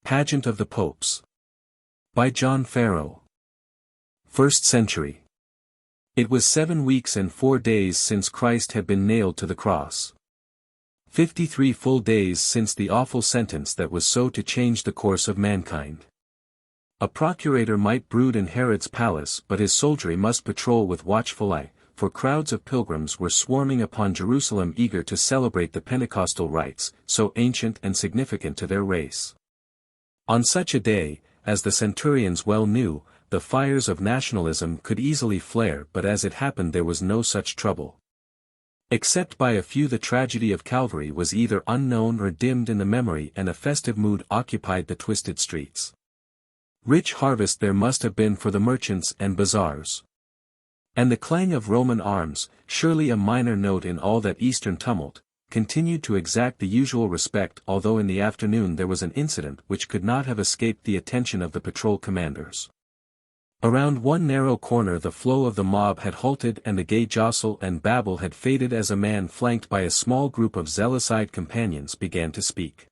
Pageant of the Popes. By John Farrow. First Century. It was 7 weeks and 4 days since Christ had been nailed to the cross. 53 full days since the awful sentence that was so to change the course of mankind. A procurator might brood in Herod's palace, but his soldiery must patrol with watchful eye, for crowds of pilgrims were swarming upon Jerusalem eager to celebrate the Pentecostal rites, so ancient and significant to their race. On such a day, as the centurions well knew, the fires of nationalism could easily flare, but as it happened there was no such trouble. Except by a few, the tragedy of Calvary was either unknown or dimmed in the memory, and a festive mood occupied the twisted streets. Rich harvest there must have been for the merchants and bazaars. And the clang of Roman arms, surely a minor note in all that eastern tumult, continued to exact the usual respect, although in the afternoon there was an incident which could not have escaped the attention of the patrol commanders. Around one narrow corner the flow of the mob had halted, and the gay jostle and babble had faded as a man flanked by a small group of zealous-eyed companions began to speak.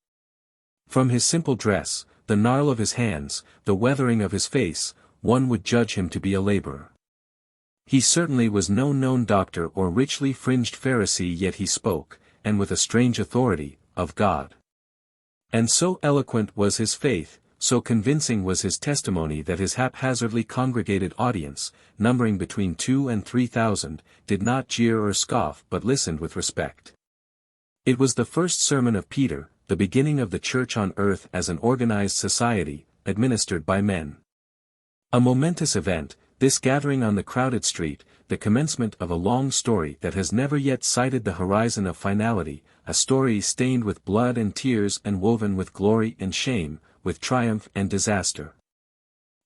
From his simple dress, the gnarl of his hands, the weathering of his face, one would judge him to be a laborer. He certainly was no known doctor or richly fringed Pharisee, yet he spoke, and with a strange authority, of God. And so eloquent was his faith, so convincing was his testimony, that his haphazardly congregated audience, numbering between 2,000 and 3,000, did not jeer or scoff but listened with respect. It was the first sermon of Peter, the beginning of the Church on earth as an organized society, administered by men. A momentous event, this gathering on the crowded street, the commencement of a long story that has never yet sighted the horizon of finality, a story stained with blood and tears and woven with glory and shame, with triumph and disaster.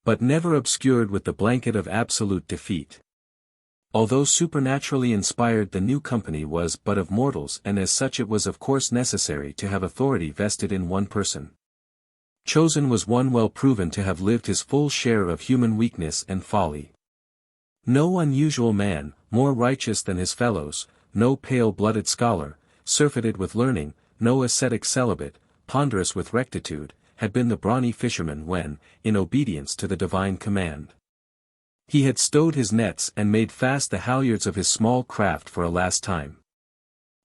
But never obscured with the blanket of absolute defeat. Although supernaturally inspired, the new company was but of mortals, and as such it was of course necessary to have authority vested in one person. Chosen was one well proven to have lived his full share of human weakness and folly. No unusual man, more righteous than his fellows, no pale-blooded scholar, surfeited with learning, no ascetic celibate, ponderous with rectitude, had been the brawny fisherman when, in obedience to the divine command, he had stowed his nets and made fast the halyards of his small craft for a last time.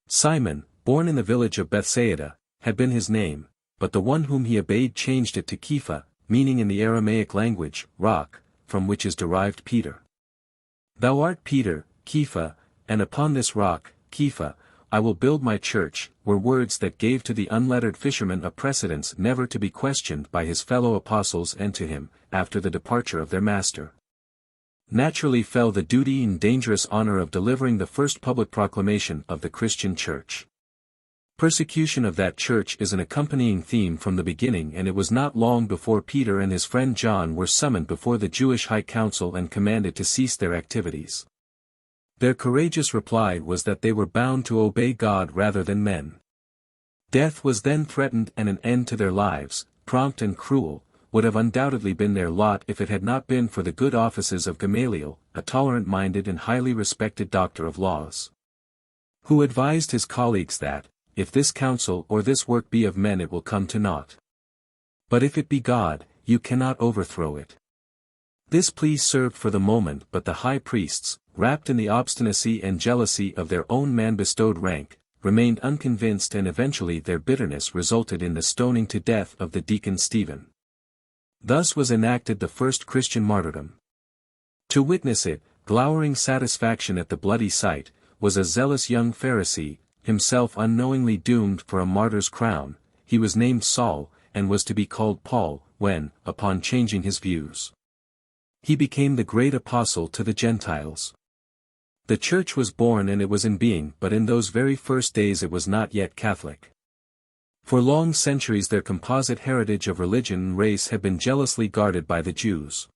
Simon, born in the village of Bethsaida, had been his name, but the one whom he obeyed changed it to Kepha, meaning in the Aramaic language, rock, from which is derived Peter. Thou art Peter, Kepha, and upon this rock, Kepha, I will build my church, were words that gave to the unlettered fisherman a precedence never to be questioned by his fellow apostles and to him, after the departure of their master. Naturally fell the duty and dangerous honor of delivering the first public proclamation of the Christian Church. Persecution of that church is an accompanying theme from the beginning, and it was not long before Peter and his friend John were summoned before the Jewish High Council and commanded to cease their activities. Their courageous reply was that they were bound to obey God rather than men. Death was then threatened, and an end to their lives, prompt and cruel, would have undoubtedly been their lot if it had not been for the good offices of Gamaliel, a tolerant-minded and highly respected doctor of laws, who advised his colleagues that, if this counsel or this work be of men, it will come to naught. But if it be God, you cannot overthrow it. This plea served for the moment, but the high priests, wrapped in the obstinacy and jealousy of their own man-bestowed rank, remained unconvinced, and eventually their bitterness resulted in the stoning to death of the deacon Stephen. Thus was enacted the first Christian martyrdom. To witness it, glowering satisfaction at the bloody sight, was a zealous young Pharisee, himself unknowingly doomed for a martyr's crown. He was named Saul, and was to be called Paul, when, upon changing his views, he became the great apostle to the Gentiles. The Church was born and it was in being, but in those very first days it was not yet Catholic. For long centuries their composite heritage of religion and race had been jealously guarded by the Jews.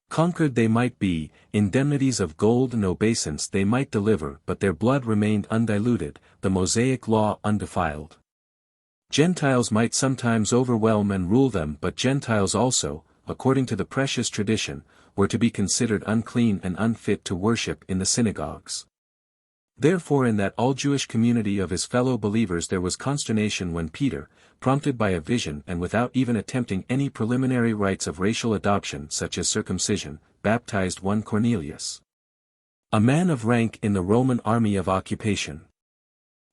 Conquered they might be, indemnities of gold and obeisance they might deliver, but their blood remained undiluted, the Mosaic law undefiled. Gentiles might sometimes overwhelm and rule them, but Gentiles also, according to the precious tradition, were to be considered unclean and unfit to worship in the synagogues. Therefore in that all-Jewish community of his fellow believers there was consternation when Peter, prompted by a vision and without even attempting any preliminary rites of racial adoption such as circumcision, baptized one Cornelius, a man of rank in the Roman army of occupation.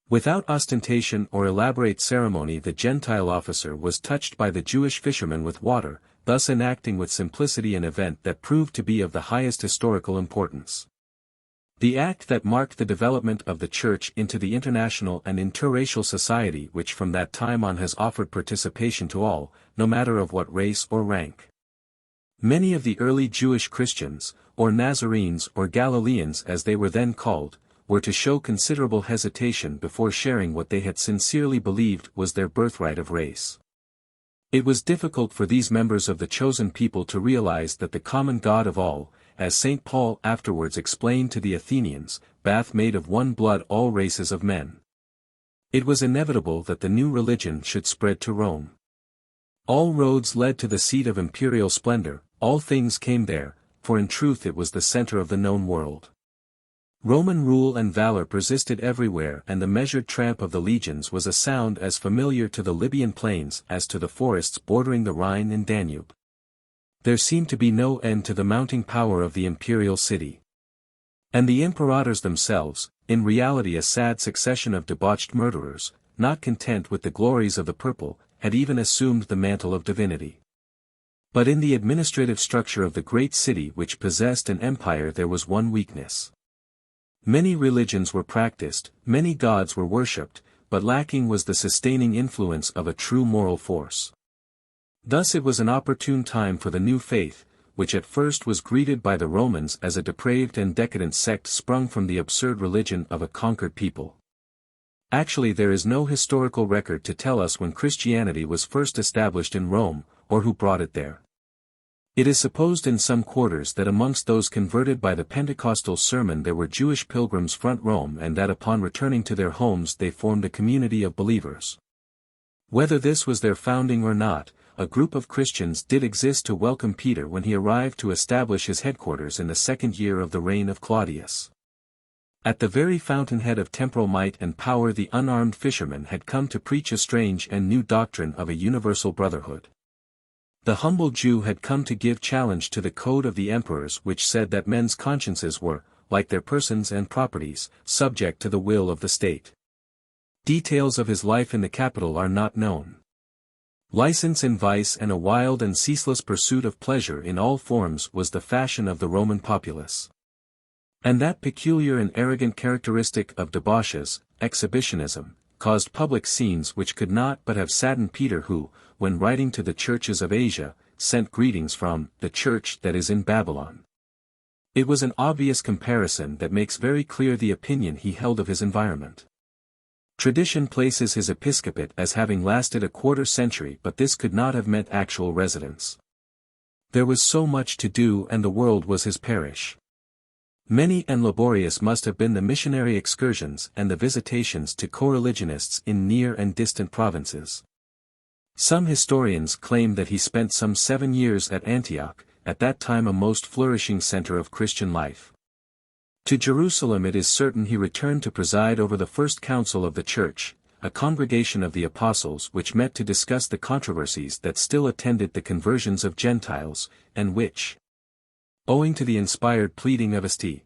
Without ostentation or elaborate ceremony the Gentile officer was touched by the Jewish fisherman with water, thus enacting with simplicity an event that proved to be of the highest historical importance. The act that marked the development of the Church into the international and interracial society which from that time on has offered participation to all, no matter of what race or rank. Many of the early Jewish Christians, or Nazarenes or Galileans as they were then called, were to show considerable hesitation before sharing what they had sincerely believed was their birthright of race. It was difficult for these members of the chosen people to realize that the common God of all, as St. Paul afterwards explained to the Athenians, bath made of one blood all races of men. It was inevitable that the new religion should spread to Rome. All roads led to the seat of imperial splendor, all things came there, for in truth it was the center of the known world. Roman rule and valor persisted everywhere and the measured tramp of the legions was a sound as familiar to the Libyan plains as to the forests bordering the Rhine and Danube. There seemed to be no end to the mounting power of the imperial city. And the imperators themselves, in reality a sad succession of debauched murderers, not content with the glories of the purple, had even assumed the mantle of divinity. But in the administrative structure of the great city which possessed an empire there was one weakness. Many religions were practiced, many gods were worshipped, but lacking was the sustaining influence of a true moral force. Thus it was an opportune time for the new faith, which at first was greeted by the Romans as a depraved and decadent sect sprung from the absurd religion of a conquered people. Actually there is no historical record to tell us when Christianity was first established in Rome, or who brought it there. It is supposed in some quarters that amongst those converted by the Pentecostal sermon there were Jewish pilgrims from Rome and that upon returning to their homes they formed a community of believers. Whether this was their founding or not, a group of Christians did exist to welcome Peter when he arrived to establish his headquarters in the second year of the reign of Claudius. At the very fountainhead of temporal might and power the unarmed fisherman had come to preach a strange and new doctrine of a universal brotherhood. The humble Jew had come to give challenge to the code of the emperors which said that men's consciences were, like their persons and properties, subject to the will of the state. Details of his life in the capital are not known. License in vice and a wild and ceaseless pursuit of pleasure in all forms was the fashion of the Roman populace. And that peculiar and arrogant characteristic of debauches, exhibitionism, caused public scenes which could not but have saddened Peter who, when writing to the churches of Asia, sent greetings from the church that is in Babylon. It was an obvious comparison that makes very clear the opinion he held of his environment. Tradition places his episcopate as having lasted a quarter century, but this could not have meant actual residence. There was so much to do and the world was his parish. Many and laborious must have been the missionary excursions and the visitations to co-religionists in near and distant provinces. Some historians claim that he spent some 7 years at Antioch, at that time a most flourishing center of Christian life. To Jerusalem it is certain he returned to preside over the first council of the Church, a congregation of the apostles which met to discuss the controversies that still attended the conversions of Gentiles, and which, owing to the inspired pleading of St.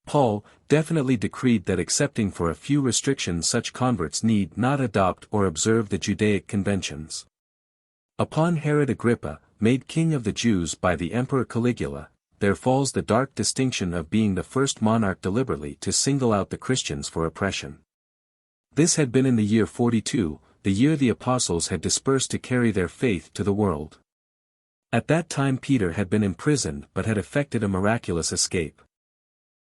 Paul, definitely decreed that excepting for a few restrictions such converts need not adopt or observe the Judaic conventions. Upon Herod Agrippa, made king of the Jews by the Emperor Caligula, there falls the dark distinction of being the first monarch deliberately to single out the Christians for oppression. This had been in the year 42, the year the apostles had dispersed to carry their faith to the world. At that time Peter had been imprisoned but had effected a miraculous escape.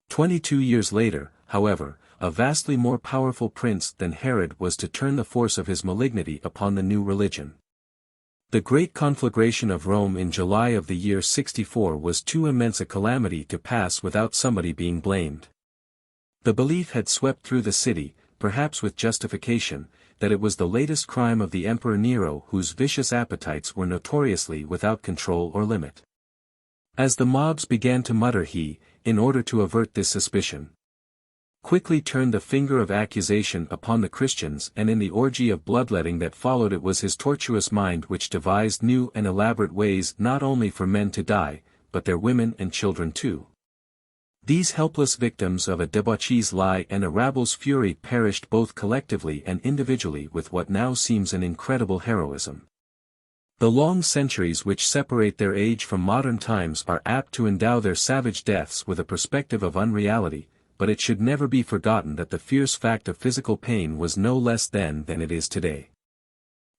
22 years later, however, a vastly more powerful prince than Herod was to turn the force of his malignity upon the new religion. The great conflagration of Rome in July of the year 64 was too immense a calamity to pass without somebody being blamed. The belief had swept through the city, perhaps with justification, that it was the latest crime of the Emperor Nero whose vicious appetites were notoriously without control or limit. As the mobs began to mutter in order to avert this suspicion, quickly turned the finger of accusation upon the Christians, and in the orgy of bloodletting that followed it was his tortuous mind which devised new and elaborate ways not only for men to die, but their women and children too. These helpless victims of a debauchee's lie and a rabble's fury perished both collectively and individually with what now seems an incredible heroism. The long centuries which separate their age from modern times are apt to endow their savage deaths with a perspective of unreality, but it should never be forgotten that the fierce fact of physical pain was no less then than it is today.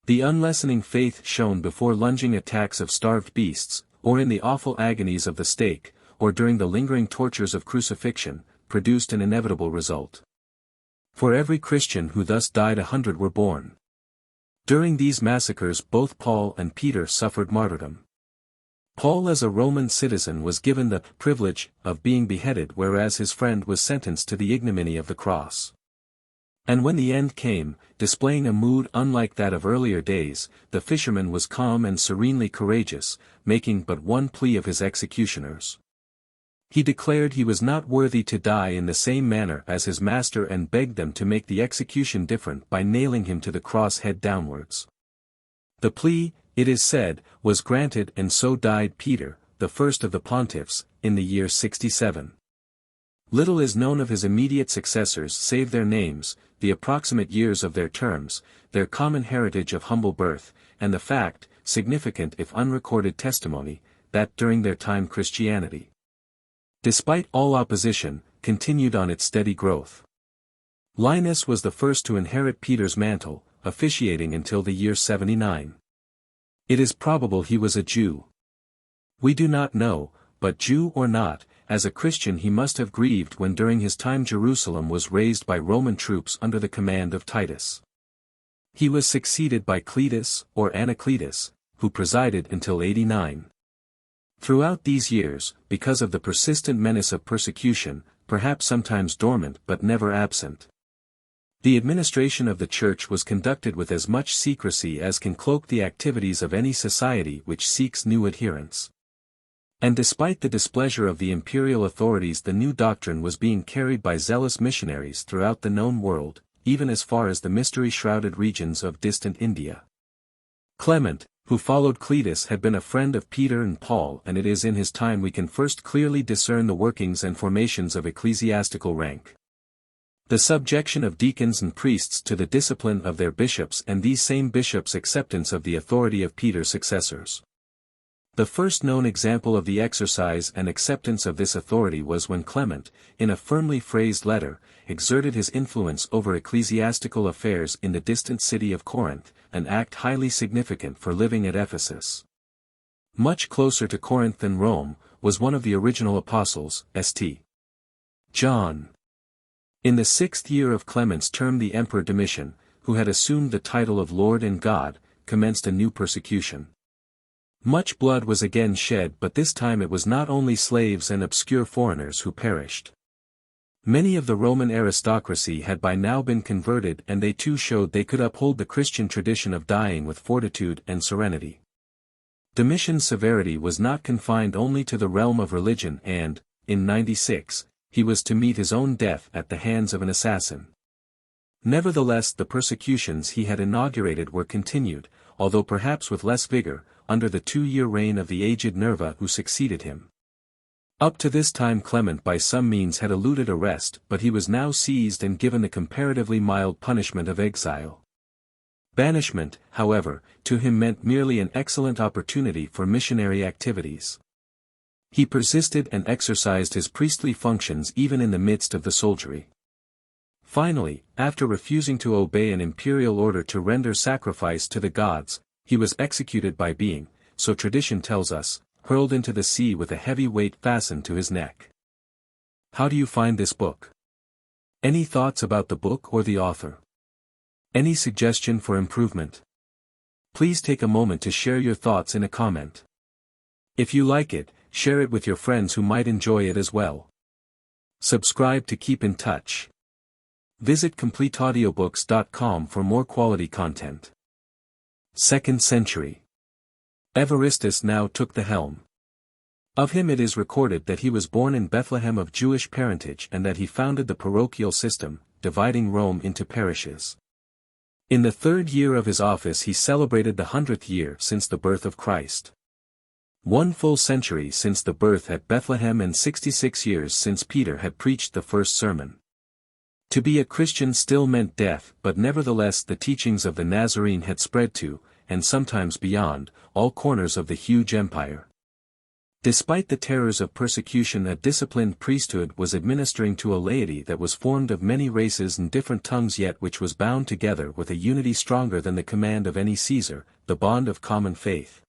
The unlessening faith shown before lunging attacks of starved beasts, or in the awful agonies of the stake, or during the lingering tortures of crucifixion, produced an inevitable result. For every Christian who thus died 100 were born. During these massacres both Paul and Peter suffered martyrdom. Paul as a Roman citizen was given the privilege of being beheaded, whereas his friend was sentenced to the ignominy of the cross. And when the end came, displaying a mood unlike that of earlier days, the fisherman was calm and serenely courageous, making but one plea of his executioners. He declared he was not worthy to die in the same manner as his master and begged them to make the execution different by nailing him to the cross head downwards. The plea, it is said, was granted, and so died Peter, the first of the pontiffs, in the year 67. Little is known of his immediate successors save their names, the approximate years of their terms, their common heritage of humble birth, and the fact, significant if unrecorded testimony, that during their time Christianity, despite all opposition, continued on its steady growth. Linus was the first to inherit Peter's mantle, officiating until the year 79. It is probable he was a Jew. We do not know, but Jew or not, as a Christian he must have grieved when during his time Jerusalem was razed by Roman troops under the command of Titus. He was succeeded by Cletus, or Anacletus, who presided until 89. Throughout these years, because of the persistent menace of persecution, perhaps sometimes dormant but never absent, the administration of the Church was conducted with as much secrecy as can cloak the activities of any society which seeks new adherents. And despite the displeasure of the imperial authorities, the new doctrine was being carried by zealous missionaries throughout the known world, even as far as the mystery-shrouded regions of distant India. Clement, who followed Cletus, had been a friend of Peter and Paul, and it is in his time we can first clearly discern the workings and formations of ecclesiastical rank. The subjection of deacons and priests to the discipline of their bishops, and these same bishops' acceptance of the authority of Peter's successors. The first known example of the exercise and acceptance of this authority was when Clement, in a firmly phrased letter, exerted his influence over ecclesiastical affairs in the distant city of Corinth, an act highly significant for living at Ephesus. Much closer to Corinth than Rome, was one of the original apostles, St. John. In the 6th year of Clement's term the Emperor Domitian, who had assumed the title of Lord and God, commenced a new persecution. Much blood was again shed, but this time it was not only slaves and obscure foreigners who perished. Many of the Roman aristocracy had by now been converted, and they too showed they could uphold the Christian tradition of dying with fortitude and serenity. Domitian's severity was not confined only to the realm of religion, and, in 96, he was to meet his own death at the hands of an assassin. Nevertheless, the persecutions he had inaugurated were continued, although perhaps with less vigor, under the 2-year reign of the aged Nerva who succeeded him. Up to this time Clement by some means had eluded arrest, but he was now seized and given the comparatively mild punishment of exile. Banishment, however, to him meant merely an excellent opportunity for missionary activities. He persisted and exercised his priestly functions even in the midst of the soldiery. Finally, after refusing to obey an imperial order to render sacrifice to the gods, he was executed by being, so tradition tells us, hurled into the sea with a heavy weight fastened to his neck. How do you find this book? Any thoughts about the book or the author? Any suggestion for improvement? Please take a moment to share your thoughts in a comment. If you like it, share it with your friends who might enjoy it as well. Subscribe to keep in touch. Visit CompleteAudiobooks.com for more quality content. 2nd Century. Evaristus now took the helm. Of him it is recorded that he was born in Bethlehem of Jewish parentage and that he founded the parochial system, dividing Rome into parishes. In the 3rd year of his office he celebrated the 100th year since the birth of Christ. 1 full century since the birth at Bethlehem and 66 years since Peter had preached the first sermon. To be a Christian still meant death, but nevertheless the teachings of the Nazarene had spread to, and sometimes beyond, all corners of the huge empire. Despite the terrors of persecution, a disciplined priesthood was administering to a laity that was formed of many races and different tongues, yet which was bound together with a unity stronger than the command of any Caesar, the bond of common faith.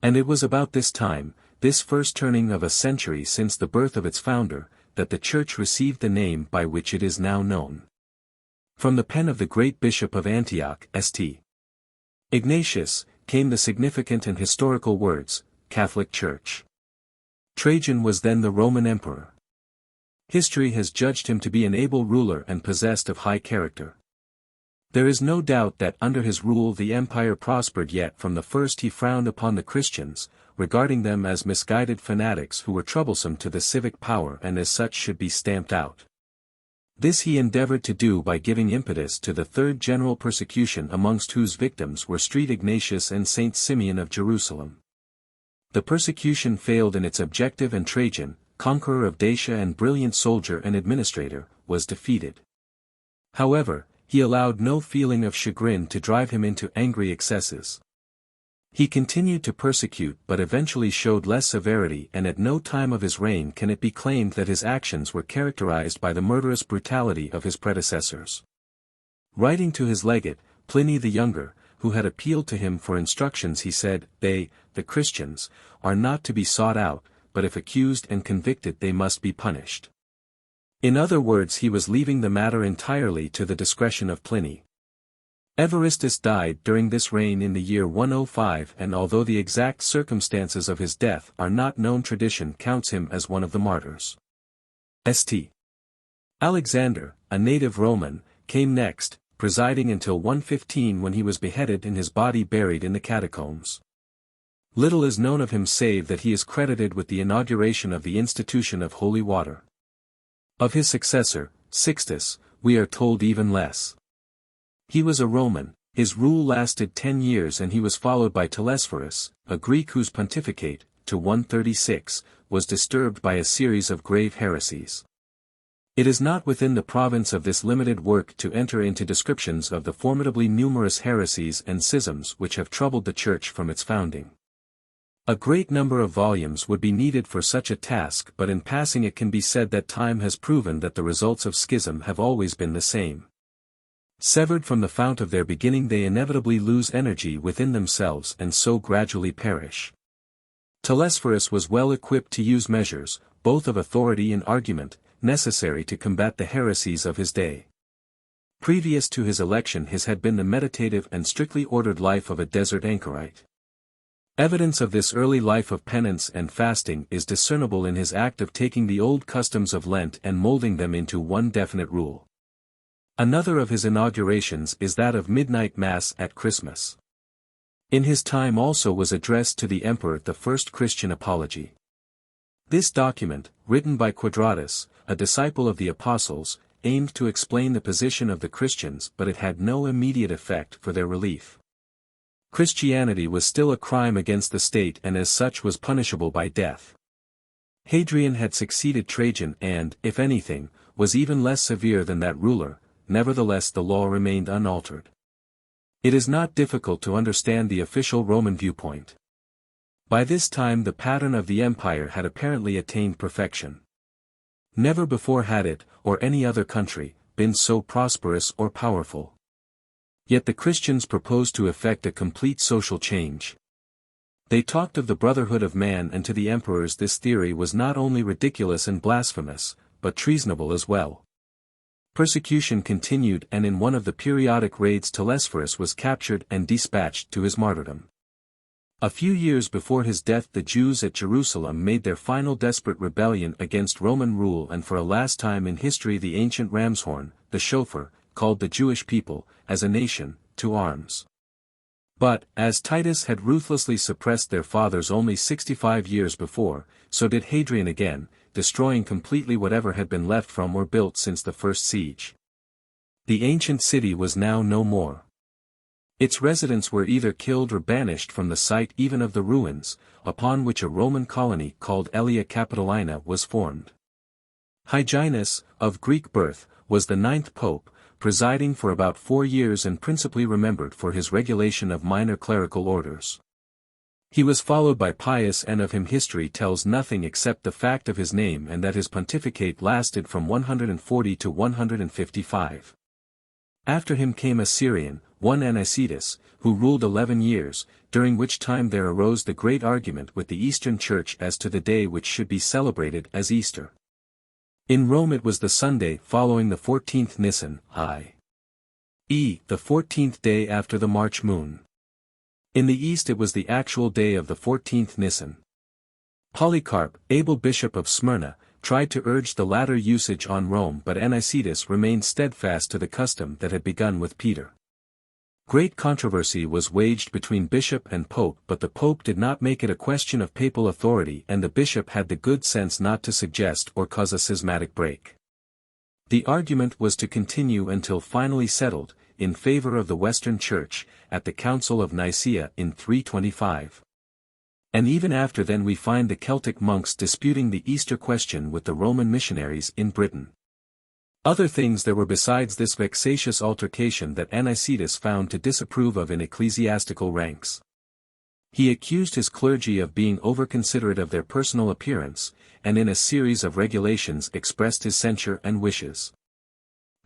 And it was about this time, this first turning of a century since the birth of its founder, that the Church received the name by which it is now known. From the pen of the great Bishop of Antioch, St. Ignatius, came the significant and historical words, Catholic Church. Trajan was then the Roman emperor. History has judged him to be an able ruler and possessed of high character. There is no doubt that under his rule the empire prospered, yet from the first he frowned upon the Christians, regarding them as misguided fanatics who were troublesome to the civic power and as such should be stamped out. This he endeavored to do by giving impetus to the third general persecution, amongst whose victims were St. Ignatius and St. Simeon of Jerusalem. The persecution failed in its objective, and Trajan, conqueror of Dacia and brilliant soldier and administrator, was defeated. However, he allowed no feeling of chagrin to drive him into angry excesses. He continued to persecute but eventually showed less severity, and at no time of his reign can it be claimed that his actions were characterized by the murderous brutality of his predecessors. Writing to his legate, Pliny the Younger, who had appealed to him for instructions, he said, "They, the Christians, are not to be sought out, but if accused and convicted they must be punished." In other words, he was leaving the matter entirely to the discretion of Pliny. Evaristus died during this reign in the year 105, and although the exact circumstances of his death are not known, tradition counts him as one of the martyrs. St. Alexander, a native Roman, came next, presiding until 115, when he was beheaded and his body buried in the catacombs. Little is known of him save that he is credited with the inauguration of the institution of holy water. Of his successor, Sixtus, we are told even less. He was a Roman, his rule lasted 10 years, and he was followed by Telesphorus, a Greek whose pontificate, to 136, was disturbed by a series of grave heresies. It is not within the province of this limited work to enter into descriptions of the formidably numerous heresies and schisms which have troubled the Church from its founding. A great number of volumes would be needed for such a task, but in passing it can be said that time has proven that the results of schism have always been the same. Severed from the fount of their beginning, they inevitably lose energy within themselves and so gradually perish. Telesphorus was well equipped to use measures, both of authority and argument, necessary to combat the heresies of his day. Previous to his election his had been the meditative and strictly ordered life of a desert anchorite. Evidence of this early life of penance and fasting is discernible in his act of taking the old customs of Lent and molding them into one definite rule. Another of his inaugurations is that of midnight mass at Christmas. In his time also was addressed to the emperor the first Christian apology. This document, written by Quadratus, a disciple of the apostles, aimed to explain the position of the Christians, but it had no immediate effect for their relief. Christianity was still a crime against the state and as such was punishable by death. Hadrian had succeeded Trajan and, if anything, was even less severe than that ruler, nevertheless the law remained unaltered. It is not difficult to understand the official Roman viewpoint. By this time the pattern of the empire had apparently attained perfection. Never before had it, or any other country, been so prosperous or powerful. Yet the Christians proposed to effect a complete social change. They talked of the brotherhood of man, and to the emperors this theory was not only ridiculous and blasphemous, but treasonable as well. Persecution continued, and in one of the periodic raids Telesphorus was captured and dispatched to his martyrdom. A few years before his death the Jews at Jerusalem made their final desperate rebellion against Roman rule, and for a last time in history the ancient ram's horn, the shofar, called the Jewish people, as a nation, to arms. But, as Titus had ruthlessly suppressed their fathers only 65 years before, so did Hadrian again, destroying completely whatever had been left from or built since the first siege. The ancient city was now no more. Its residents were either killed or banished from the site even of the ruins, upon which a Roman colony called Aelia Capitolina was formed. Hyginus, of Greek birth, was the ninth pope, presiding for about 4 years and principally remembered for his regulation of minor clerical orders. He was followed by Pius, and of him history tells nothing except the fact of his name and that his pontificate lasted from 140 to 155. After him came a Syrian, one Anicetus, who ruled 11 years, during which time there arose the great argument with the Eastern Church as to the day which should be celebrated as Easter. In Rome it was the Sunday following the 14th Nisan, i.e., the 14th day after the March moon. In the East it was the actual day of the 14th Nisan. Polycarp, able bishop of Smyrna, tried to urge the latter usage on Rome, but Anicetus remained steadfast to the custom that had begun with Peter. Great controversy was waged between bishop and pope, but the pope did not make it a question of papal authority, and the bishop had the good sense not to suggest or cause a schismatic break. The argument was to continue until finally settled, in favor of the Western Church, at the Council of Nicaea in 325. And even after then we find the Celtic monks disputing the Easter question with the Roman missionaries in Britain. Other things there were besides this vexatious altercation that Anicetus found to disapprove of in ecclesiastical ranks. He accused his clergy of being over-considerate of their personal appearance, and in a series of regulations expressed his censure and wishes.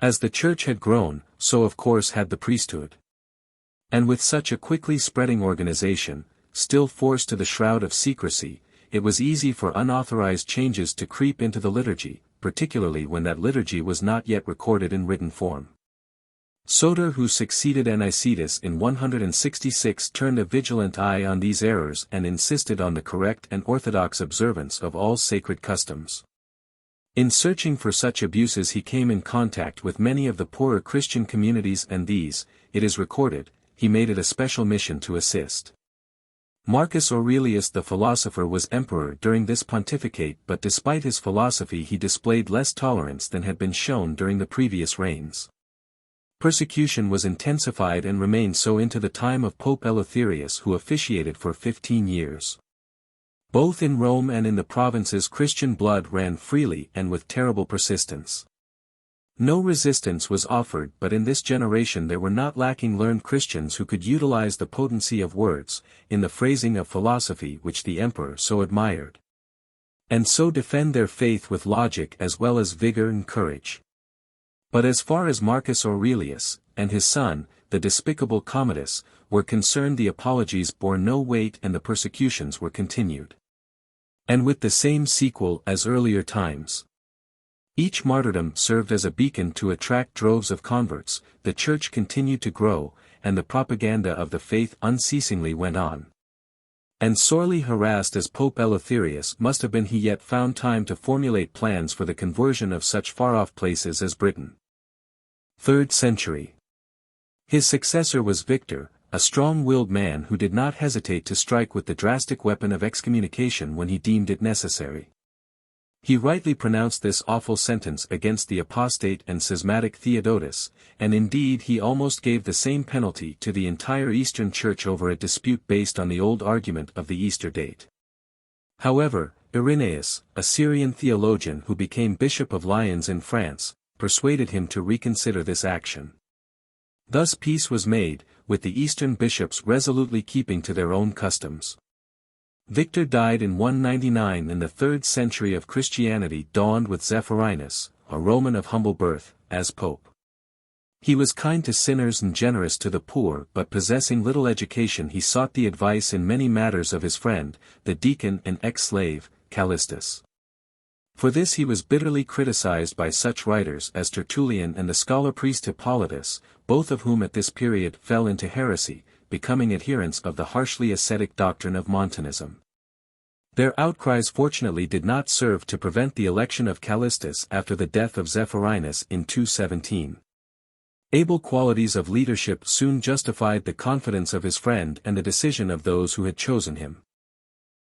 As the church had grown, so of course had the priesthood. And with such a quickly spreading organization, still forced to the shroud of secrecy, it was easy for unauthorized changes to creep into the liturgy, particularly when that liturgy was not yet recorded in written form. Soter, who succeeded Anicetus in 166, turned a vigilant eye on these errors and insisted on the correct and orthodox observance of all sacred customs. In searching for such abuses he came in contact with many of the poorer Christian communities, and these, it is recorded, he made it a special mission to assist. Marcus Aurelius the philosopher was emperor during this pontificate, but despite his philosophy he displayed less tolerance than had been shown during the previous reigns. Persecution was intensified and remained so into the time of Pope Eleutherius, who officiated for 15 years. Both in Rome and in the provinces Christian blood ran freely and with terrible persistence. No resistance was offered, but in this generation there were not lacking learned Christians who could utilize the potency of words, in the phrasing of philosophy which the emperor so admired, and so defend their faith with logic as well as vigor and courage. But as far as Marcus Aurelius, and his son, the despicable Commodus, were concerned, the apologies bore no weight and the persecutions were continued. And with the same sequel as earlier times. Each martyrdom served as a beacon to attract droves of converts, the church continued to grow, and the propaganda of the faith unceasingly went on. And sorely harassed as Pope Eleutherius must have been, he yet found time to formulate plans for the conversion of such far-off places as Britain. Third Century. His successor was Victor, a strong-willed man who did not hesitate to strike with the drastic weapon of excommunication when he deemed it necessary. He rightly pronounced this awful sentence against the apostate and schismatic Theodotus, and indeed he almost gave the same penalty to the entire Eastern Church over a dispute based on the old argument of the Easter date. However, Irenaeus, a Syrian theologian who became Bishop of Lyons in France, persuaded him to reconsider this action. Thus peace was made, with the Eastern bishops resolutely keeping to their own customs. Victor died in 199, and the 3rd century of Christianity dawned with Zephyrinus, a Roman of humble birth, as pope. He was kind to sinners and generous to the poor, but possessing little education he sought the advice in many matters of his friend, the deacon and ex-slave, Callistus. For this he was bitterly criticized by such writers as Tertullian and the scholar-priest Hippolytus, both of whom at this period fell into heresy, becoming adherents of the harshly ascetic doctrine of Montanism. Their outcries fortunately did not serve to prevent the election of Callistus after the death of Zephyrinus in 217. Able qualities of leadership soon justified the confidence of his friend and the decision of those who had chosen him.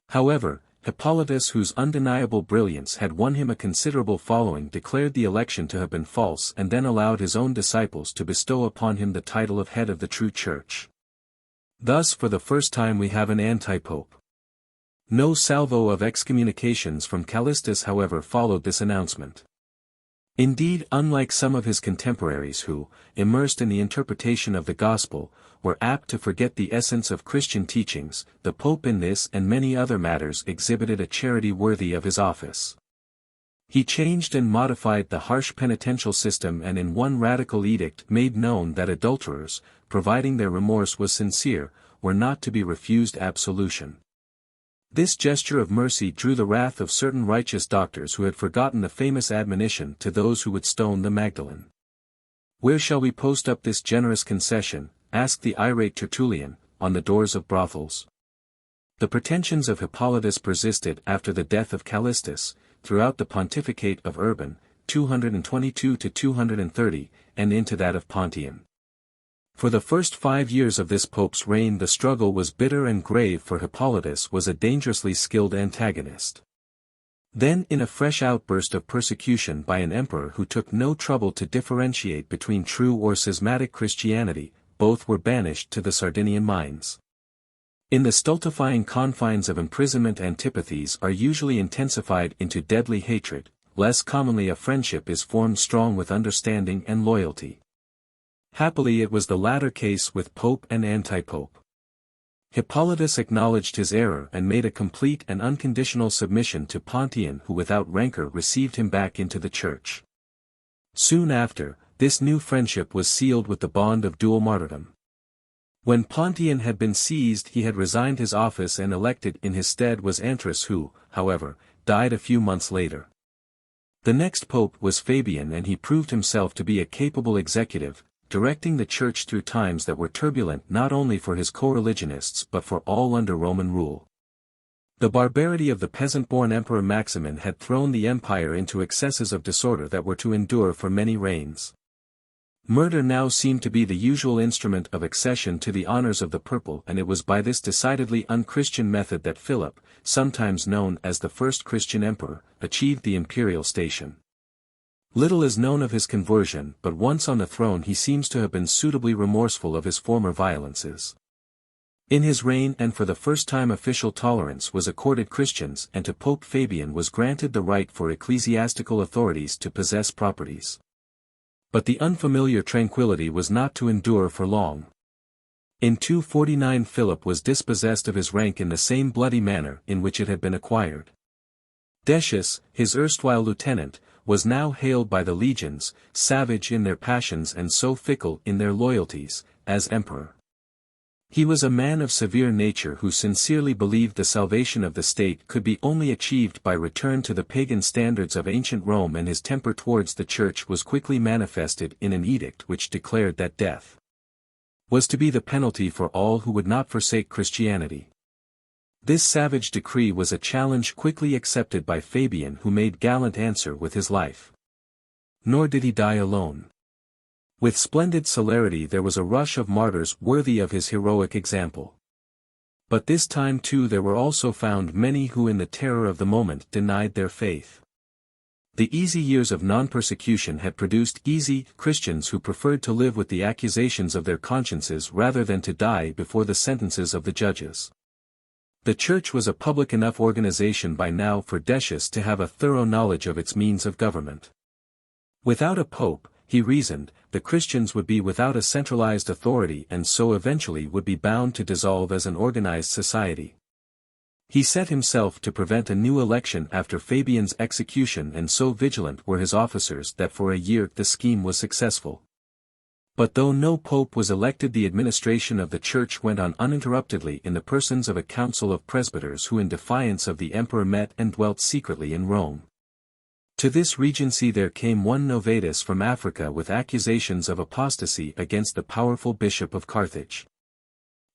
However, Hippolytus, whose undeniable brilliance had won him a considerable following, declared the election to have been false and then allowed his own disciples to bestow upon him the title of head of the true church. Thus for the first time we have an anti-pope. No salvo of excommunications from Callistus however followed this announcement. Indeed, unlike some of his contemporaries who, immersed in the interpretation of the gospel, were apt to forget the essence of Christian teachings, the Pope in this and many other matters exhibited a charity worthy of his office. He changed and modified the harsh penitential system and in one radical edict made known that adulterers, providing their remorse was sincere, were not to be refused absolution. This gesture of mercy drew the wrath of certain righteous doctors who had forgotten the famous admonition to those who would stone the Magdalene. "Where shall we post up this generous concession?" asked the irate Tertullian, "on the doors of brothels?" The pretensions of Hippolytus persisted after the death of Callistus, throughout the pontificate of Urban, 222 to 230, and into that of Pontian. For the first 5 years of this pope's reign the struggle was bitter and grave, for Hippolytus was a dangerously skilled antagonist. Then in a fresh outburst of persecution by an emperor who took no trouble to differentiate between true or schismatic Christianity, both were banished to the Sardinian mines. In the stultifying confines of imprisonment antipathies are usually intensified into deadly hatred, less commonly a friendship is formed strong with understanding and loyalty. Happily it was the latter case with Pope and anti-Pope. Hippolytus acknowledged his error and made a complete and unconditional submission to Pontian, who without rancor received him back into the Church. Soon after, this new friendship was sealed with the bond of dual martyrdom. When Pontian had been seized he had resigned his office, and elected in his stead was Antrus, who, however, died a few months later. The next pope was Fabian, and he proved himself to be a capable executive, directing the Church through times that were turbulent not only for his co-religionists but for all under Roman rule. The barbarity of the peasant-born Emperor Maximin had thrown the empire into excesses of disorder that were to endure for many reigns. Murder now seemed to be the usual instrument of accession to the honors of the purple, and it was by this decidedly unchristian method that Philip, sometimes known as the first Christian emperor, achieved the imperial station. Little is known of his conversion, but once on the throne he seems to have been suitably remorseful of his former violences. In his reign and for the first time official tolerance was accorded Christians, and to Pope Fabian was granted the right for ecclesiastical authorities to possess properties. But the unfamiliar tranquility was not to endure for long. In 249 Philip was dispossessed of his rank in the same bloody manner in which it had been acquired. Decius, his erstwhile lieutenant, was now hailed by the legions, savage in their passions and so fickle in their loyalties, as emperor. He was a man of severe nature who sincerely believed the salvation of the state could be only achieved by return to the pagan standards of ancient Rome, and his temper towards the Church was quickly manifested in an edict which declared that death was to be the penalty for all who would not forsake Christianity. This savage decree was a challenge quickly accepted by Fabian, who made gallant answer with his life. Nor did he die alone. With splendid celerity there was a rush of martyrs worthy of his heroic example. But this time too there were also found many who in the terror of the moment denied their faith. The easy years of non-persecution had produced easy Christians who preferred to live with the accusations of their consciences rather than to die before the sentences of the judges. The Church was a public enough organization by now for Decius to have a thorough knowledge of its means of government. Without a pope, he reasoned, the Christians would be without a centralized authority and so eventually would be bound to dissolve as an organized society. He set himself to prevent a new election after Fabian's execution, and so vigilant were his officers that for a year the scheme was successful. But though no pope was elected, the administration of the Church went on uninterruptedly in the persons of a council of presbyters who in defiance of the emperor met and dwelt secretly in Rome. To this regency there came one Novatus from Africa with accusations of apostasy against the powerful bishop of Carthage.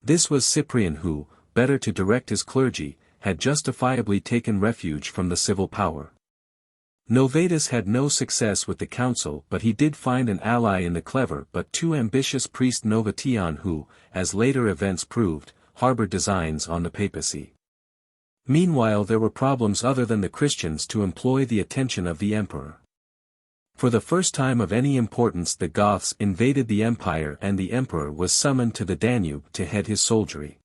This was Cyprian, who, better to direct his clergy, had justifiably taken refuge from the civil power. Novatus had no success with the council, but he did find an ally in the clever but too ambitious priest Novatian who, as later events proved, harbored designs on the papacy. Meanwhile there were problems other than the Christians to employ the attention of the emperor. For the first time of any importance the Goths invaded the empire and the emperor was summoned to the Danube to head his soldiery.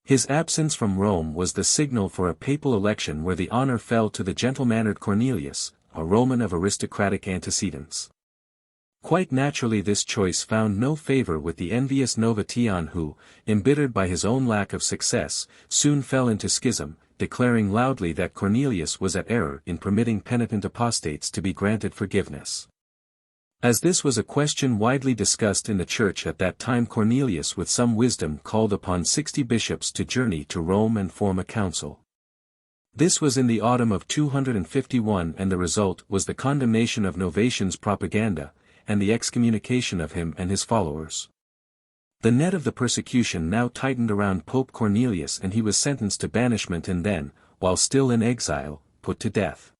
His absence from Rome was the signal for a papal election where the honor fell to the gentle-mannered Cornelius, a Roman of aristocratic antecedents. Quite naturally this choice found no favor with the envious Novatian who, embittered by his own lack of success, soon fell into schism, declaring loudly that Cornelius was at error in permitting penitent apostates to be granted forgiveness. As this was a question widely discussed in the church at that time, Cornelius with some wisdom called upon 60 bishops to journey to Rome and form a council. This was in the autumn of 251 and the result was the condemnation of Novatian's propaganda, and the excommunication of him and his followers. The net of the persecution now tightened around Pope Cornelius and he was sentenced to banishment and then, while still in exile, put to death.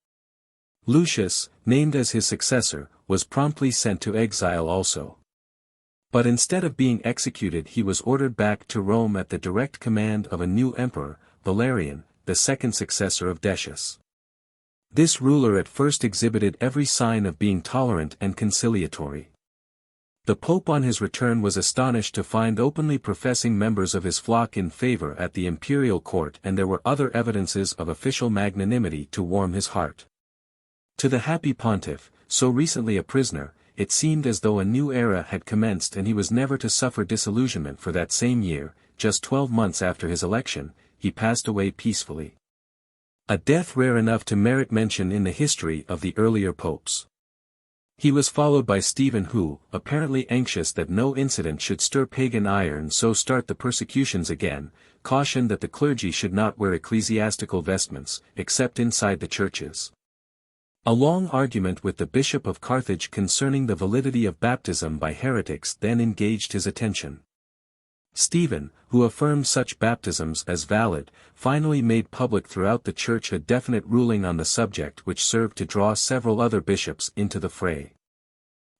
Lucius, named as his successor, was promptly sent to exile also. But instead of being executed he was ordered back to Rome at the direct command of a new emperor, Valerian, the second successor of Decius. This ruler at first exhibited every sign of being tolerant and conciliatory. The Pope on his return was astonished to find openly professing members of his flock in favor at the imperial court and there were other evidences of official magnanimity to warm his heart. To the happy pontiff, so recently a prisoner, it seemed as though a new era had commenced and he was never to suffer disillusionment for that same year, just 12 months after his election, he passed away peacefully. A death rare enough to merit mention in the history of the earlier popes. He was followed by Stephen who, apparently anxious that no incident should stir pagan ire and so start the persecutions again, cautioned that the clergy should not wear ecclesiastical vestments, except inside the churches. A long argument with the Bishop of Carthage concerning the validity of baptism by heretics then engaged his attention. Stephen, who affirmed such baptisms as valid, finally made public throughout the church a definite ruling on the subject which served to draw several other bishops into the fray.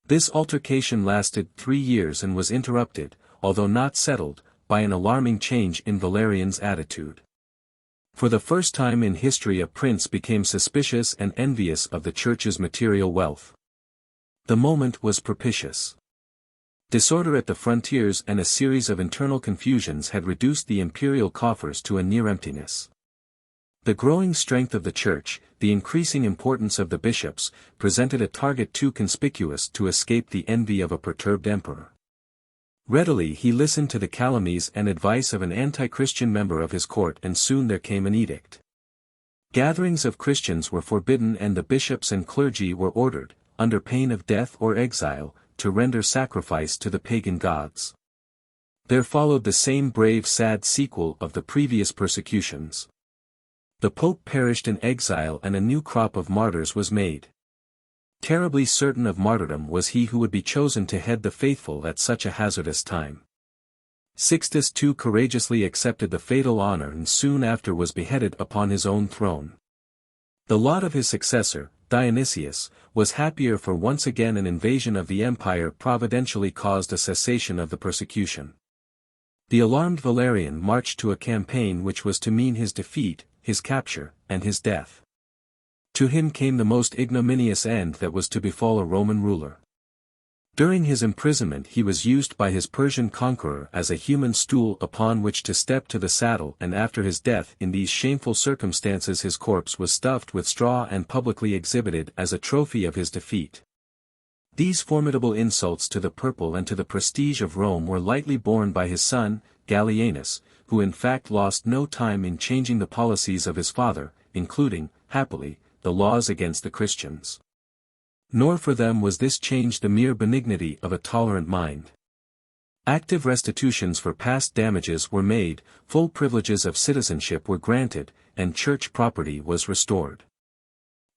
This altercation lasted 3 years and was interrupted, although not settled, by an alarming change in Valerian's attitude. For the first time in history a prince became suspicious and envious of the church's material wealth. The moment was propitious. Disorder at the frontiers and a series of internal confusions had reduced the imperial coffers to a near emptiness. The growing strength of the church, the increasing importance of the bishops, presented a target too conspicuous to escape the envy of a perturbed emperor. Readily he listened to the calumnies and advice of an anti-Christian member of his court and soon there came an edict. Gatherings of Christians were forbidden and the bishops and clergy were ordered, under pain of death or exile, to render sacrifice to the pagan gods. There followed the same brave sad sequel of the previous persecutions. The Pope perished in exile and a new crop of martyrs was made. Terribly certain of martyrdom was he who would be chosen to head the faithful at such a hazardous time. Sixtus II courageously accepted the fatal honor and soon after was beheaded upon his own throne. The lot of his successor, Dionysius, was happier for once again an invasion of the empire providentially caused a cessation of the persecution. The alarmed Valerian marched to a campaign which was to mean his defeat, his capture, and his death. To him came the most ignominious end that was to befall a Roman ruler. During his imprisonment he was used by his Persian conqueror as a human stool upon which to step to the saddle and after his death in these shameful circumstances his corpse was stuffed with straw and publicly exhibited as a trophy of his defeat. These formidable insults to the purple and to the prestige of Rome were lightly borne by his son, Gallienus, who in fact lost no time in changing the policies of his father, including, happily, the laws against the Christians. Nor for them was this change the mere benignity of a tolerant mind. Active restitutions for past damages were made, full privileges of citizenship were granted, and church property was restored.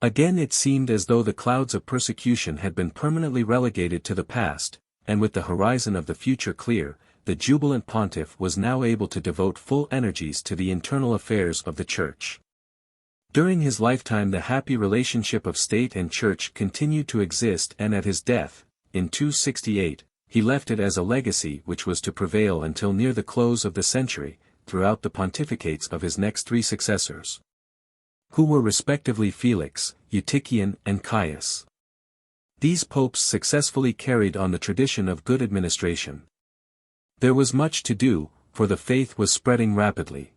Again it seemed as though the clouds of persecution had been permanently relegated to the past, and with the horizon of the future clear, the jubilant pontiff was now able to devote full energies to the internal affairs of the church. During his lifetime the happy relationship of state and church continued to exist, and at his death, in 268, he left it as a legacy which was to prevail until near the close of the century, throughout the pontificates of his next three successors, who were respectively Felix, Eutychian and Caius. These popes successfully carried on the tradition of good administration. There was much to do, for the faith was spreading rapidly.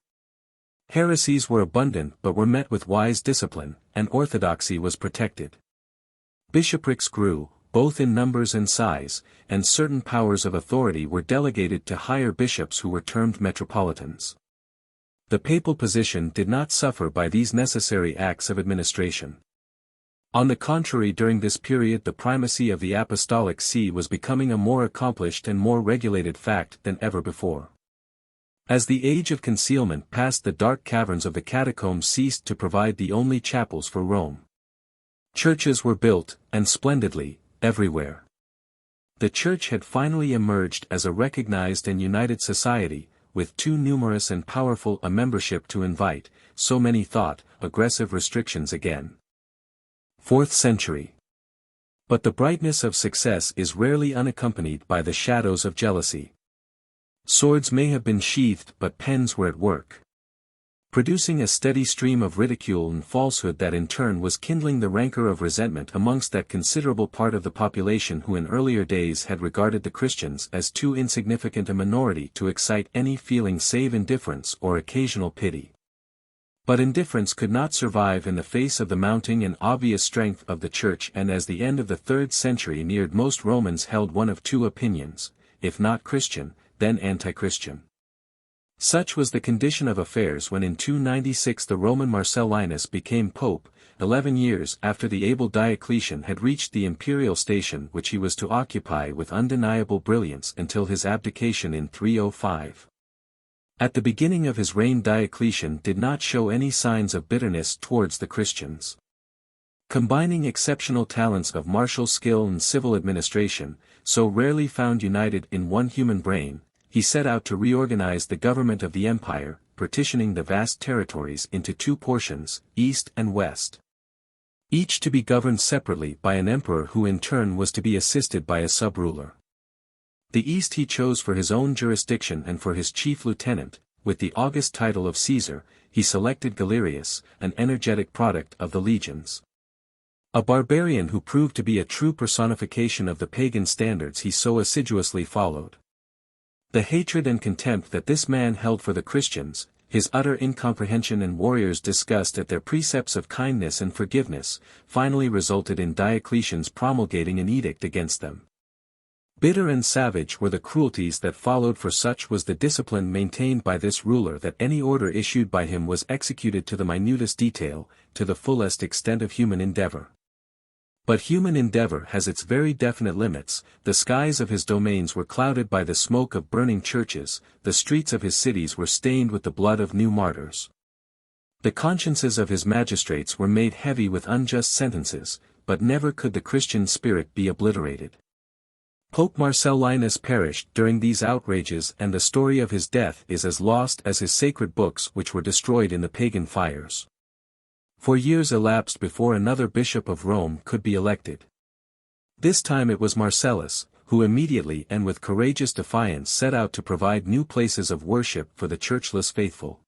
Heresies were abundant but were met with wise discipline, and orthodoxy was protected. Bishoprics grew, both in numbers and size, and certain powers of authority were delegated to higher bishops who were termed metropolitans. The papal position did not suffer by these necessary acts of administration. On the contrary, during this period the primacy of the apostolic see was becoming a more accomplished and more regulated fact than ever before. As the age of concealment passed, the dark caverns of the catacombs ceased to provide the only chapels for Rome. Churches were built, and splendidly, everywhere. The Church had finally emerged as a recognized and united society, with too numerous and powerful a membership to invite, so many thought, aggressive restrictions again. Fourth Century. But the brightness of success is rarely unaccompanied by the shadows of jealousy. Swords may have been sheathed but pens were at work, producing a steady stream of ridicule and falsehood that in turn was kindling the rancor of resentment amongst that considerable part of the population who in earlier days had regarded the Christians as too insignificant a minority to excite any feeling save indifference or occasional pity. But indifference could not survive in the face of the mounting and obvious strength of the Church, and as the end of the 3rd century neared most Romans held one of two opinions: if not Christian, then anti-Christian. Such was the condition of affairs when in 296 the Roman Marcellinus became pope, 11 years after the able Diocletian had reached the imperial station which he was to occupy with undeniable brilliance until his abdication in 305. At the beginning of his reign Diocletian did not show any signs of bitterness towards the Christians. Combining exceptional talents of martial skill and civil administration, so rarely found united in one human brain, he set out to reorganize the government of the empire, partitioning the vast territories into two portions, east and west, each to be governed separately by an emperor who in turn was to be assisted by a sub-ruler. The east he chose for his own jurisdiction, and for his chief lieutenant, with the august title of Caesar, he selected Galerius, an energetic product of the legions. A barbarian who proved to be a true personification of the pagan standards he so assiduously followed. The hatred and contempt that this man held for the Christians, his utter incomprehension and warriors' disgust at their precepts of kindness and forgiveness, finally resulted in Diocletian's promulgating an edict against them. Bitter and savage were the cruelties that followed, for such was the discipline maintained by this ruler that any order issued by him was executed to the minutest detail, to the fullest extent of human endeavor. But human endeavor has its very definite limits. The skies of his domains were clouded by the smoke of burning churches, the streets of his cities were stained with the blood of new martyrs. The consciences of his magistrates were made heavy with unjust sentences, but never could the Christian spirit be obliterated. Pope Marcellinus perished during these outrages, and the story of his death is as lost as his sacred books which were destroyed in the pagan fires. For years elapsed before another bishop of Rome could be elected. This time it was Marcellus, who immediately and with courageous defiance set out to provide new places of worship for the churchless faithful.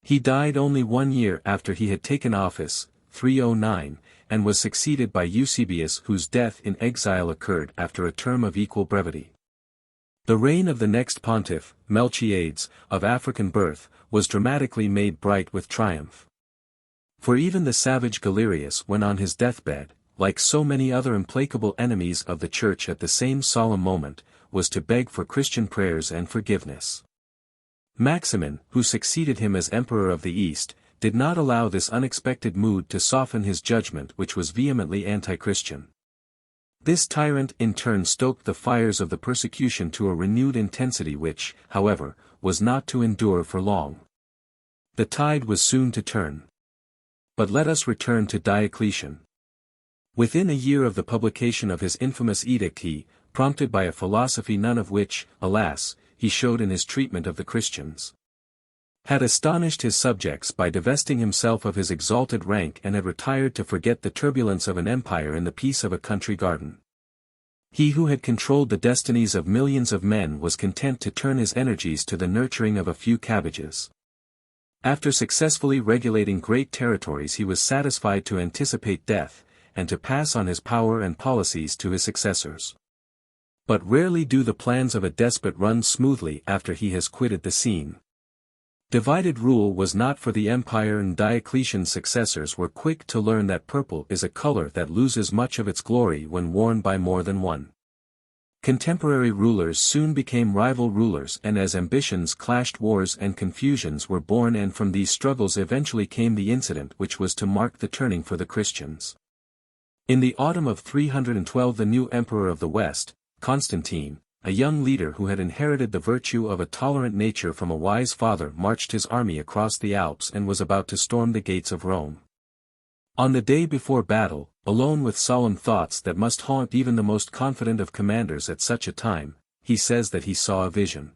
He died only 1 year after he had taken office, 309, and was succeeded by Eusebius, whose death in exile occurred after a term of equal brevity. The reign of the next pontiff, Melchiades, of African birth, was dramatically made bright with triumph. For even the savage Galerius, when on his deathbed, like so many other implacable enemies of the Church at the same solemn moment, was to beg for Christian prayers and forgiveness. Maximin, who succeeded him as Emperor of the East, did not allow this unexpected mood to soften his judgment, which was vehemently anti-Christian. This tyrant in turn stoked the fires of the persecution to a renewed intensity which, however, was not to endure for long. The tide was soon to turn. But let us return to Diocletian. Within a year of the publication of his infamous edict he, prompted by a philosophy none of which, alas, he showed in his treatment of the Christians, had astonished his subjects by divesting himself of his exalted rank and had retired to forget the turbulence of an empire in the peace of a country garden. He who had controlled the destinies of millions of men was content to turn his energies to the nurturing of a few cabbages. After successfully regulating great territories, he was satisfied to anticipate death, and to pass on his power and policies to his successors. But rarely do the plans of a despot run smoothly after he has quitted the scene. Divided rule was not for the empire, and Diocletian's successors were quick to learn that purple is a color that loses much of its glory when worn by more than one. Contemporary rulers soon became rival rulers, and as ambitions clashed, wars and confusions were born, and from these struggles eventually came the incident which was to mark the turning for the Christians. In the autumn of 312, the new emperor of the West, Constantine, a young leader who had inherited the virtue of a tolerant nature from a wise father, marched his army across the Alps and was about to storm the gates of Rome. On the day before battle, alone with solemn thoughts that must haunt even the most confident of commanders at such a time, he says that he saw a vision.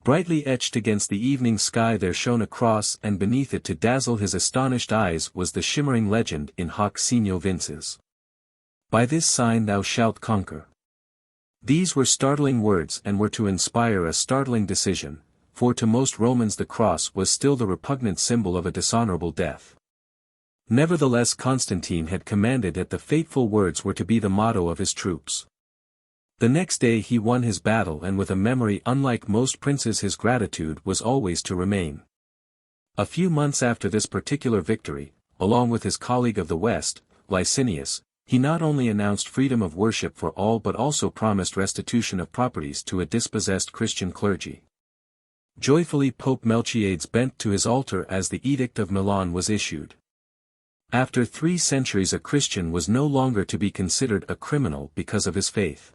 Brightly etched against the evening sky there shone a cross, and beneath it, to dazzle his astonished eyes, was the shimmering legend in hoc signo vinces. By this sign thou shalt conquer. These were startling words and were to inspire a startling decision, for to most Romans the cross was still the repugnant symbol of a dishonorable death. Nevertheless, Constantine had commanded that the fateful words were to be the motto of his troops. The next day he won his battle, and with a memory unlike most princes his gratitude was always to remain. A few months after this particular victory, along with his colleague of the West, Licinius, he not only announced freedom of worship for all but also promised restitution of properties to a dispossessed Christian clergy. Joyfully Pope Melchiades bent to his altar as the Edict of Milan was issued. After 3 centuries a Christian was no longer to be considered a criminal because of his faith.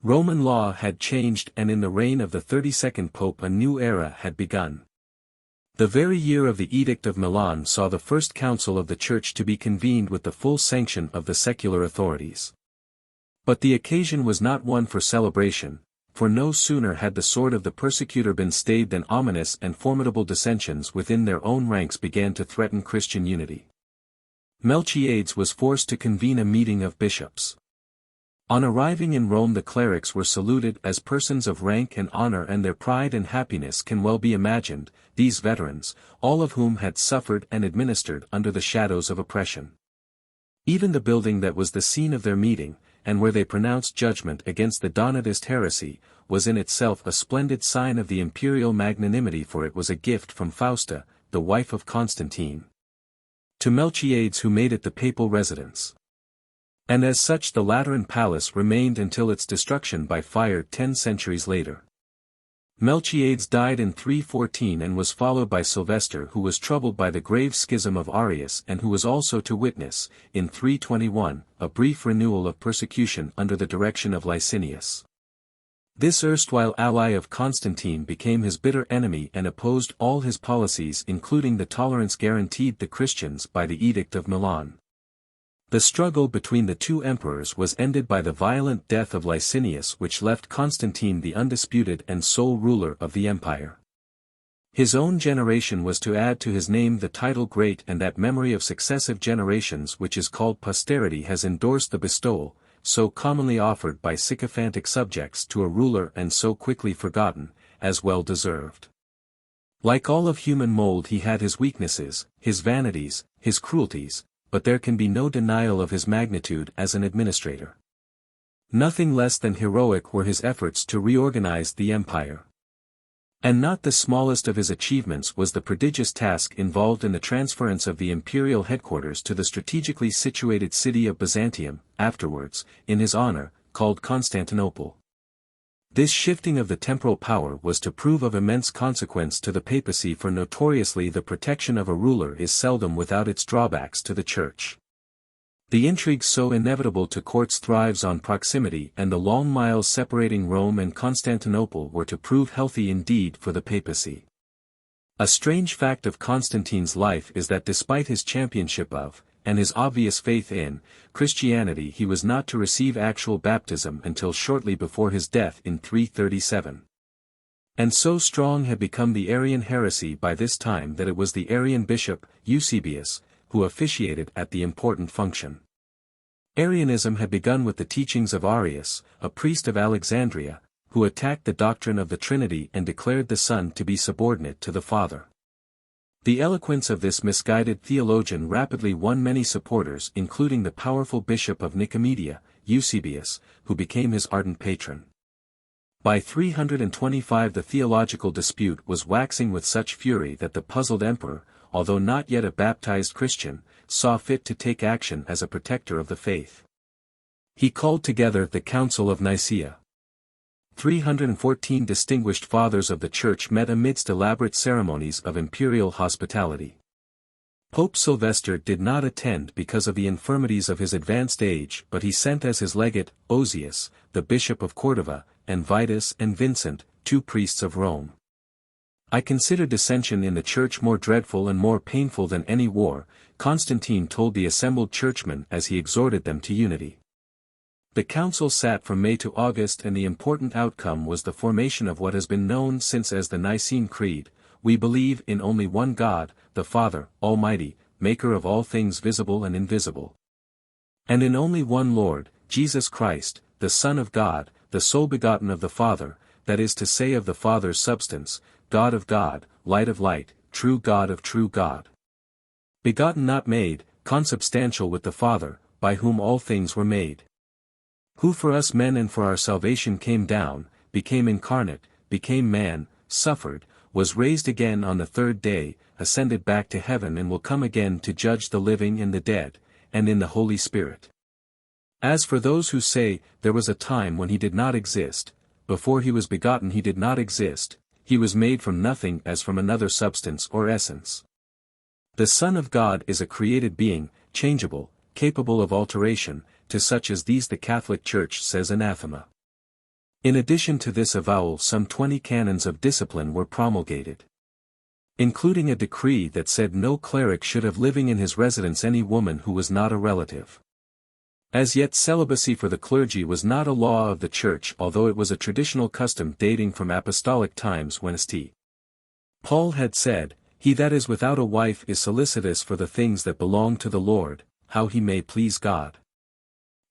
Roman law had changed, and in the reign of the 32nd Pope a new era had begun. The very year of the Edict of Milan saw the first council of the Church to be convened with the full sanction of the secular authorities. But the occasion was not one for celebration, for no sooner had the sword of the persecutor been stayed than ominous and formidable dissensions within their own ranks began to threaten Christian unity. Melchiades was forced to convene a meeting of bishops. On arriving in Rome, the clerics were saluted as persons of rank and honor, and their pride and happiness can well be imagined, these veterans, all of whom had suffered and administered under the shadows of oppression. Even the building that was the scene of their meeting, and where they pronounced judgment against the Donatist heresy, was in itself a splendid sign of the imperial magnanimity, for it was a gift from Fausta, the wife of Constantine, to Melchiades, who made it the papal residence. And as such the Lateran palace remained until its destruction by fire 10 centuries later. Melchiades died in 314 and was followed by Sylvester, who was troubled by the grave schism of Arius and who was also to witness, in 321, a brief renewal of persecution under the direction of Licinius. This erstwhile ally of Constantine became his bitter enemy and opposed all his policies, including the tolerance guaranteed the Christians by the Edict of Milan. The struggle between the two emperors was ended by the violent death of Licinius, which left Constantine the undisputed and sole ruler of the empire. His own generation was to add to his name the title Great, and that memory of successive generations which is called posterity has endorsed the bestowal, so commonly offered by sycophantic subjects to a ruler and so quickly forgotten, as well deserved. Like all of human mold, he had his weaknesses, his vanities, his cruelties, but there can be no denial of his magnitude as an administrator. Nothing less than heroic were his efforts to reorganize the empire. And not the smallest of his achievements was the prodigious task involved in the transference of the imperial headquarters to the strategically situated city of Byzantium, afterwards, in his honor, called Constantinople. This shifting of the temporal power was to prove of immense consequence to the papacy, for notoriously the protection of a ruler is seldom without its drawbacks to the Church. The intrigue so inevitable to courts thrives on proximity, and the long miles separating Rome and Constantinople were to prove healthy indeed for the papacy. A strange fact of Constantine's life is that despite his championship of, and his obvious faith in, Christianity, he was not to receive actual baptism until shortly before his death in 337. And so strong had become the Arian heresy by this time that it was the Arian bishop, Eusebius, who officiated at the important function. Arianism had begun with the teachings of Arius, a priest of Alexandria, who attacked the doctrine of the Trinity and declared the Son to be subordinate to the Father. The eloquence of this misguided theologian rapidly won many supporters, including the powerful bishop of Nicomedia, Eusebius, who became his ardent patron. By 325 the theological dispute was waxing with such fury that the puzzled emperor, although not yet a baptized Christian, saw fit to take action as a protector of the faith. He called together the Council of Nicaea. 314 distinguished fathers of the Church met amidst elaborate ceremonies of imperial hospitality. Pope Sylvester did not attend because of the infirmities of his advanced age, but he sent as his legate, Osius, the Bishop of Cordova, and Vitus and Vincent, 2 priests of Rome. I consider dissension in the Church more dreadful and more painful than any war, Constantine told the assembled churchmen as he exhorted them to unity. The council sat from May to August, and the important outcome was the formation of what has been known since as the Nicene Creed: we believe in only one God, the Father, Almighty, maker of all things visible and invisible. And in only one Lord, Jesus Christ, the Son of God, the sole begotten of the Father, that is to say of the Father's substance, God of God, light of light, true God of true God. Begotten not made, consubstantial with the Father, by whom all things were made. Who for us men and for our salvation came down, became incarnate, became man, suffered, was raised again on the 3rd day, ascended back to heaven and will come again to judge the living and the dead, and in the Holy Spirit. As for those who say, there was a time when he did not exist, before he was begotten he did not exist, he was made from nothing as from another substance or essence. The Son of God is a created being, changeable, capable of alteration, to such as these the Catholic Church says anathema. In addition to this avowal some 20 canons of discipline were promulgated, including a decree that said no cleric should have living in his residence any woman who was not a relative. As yet celibacy for the clergy was not a law of the Church, although it was a traditional custom dating from apostolic times when St. Paul had said, "He that is without a wife is solicitous for the things that belong to the Lord, how he may please God.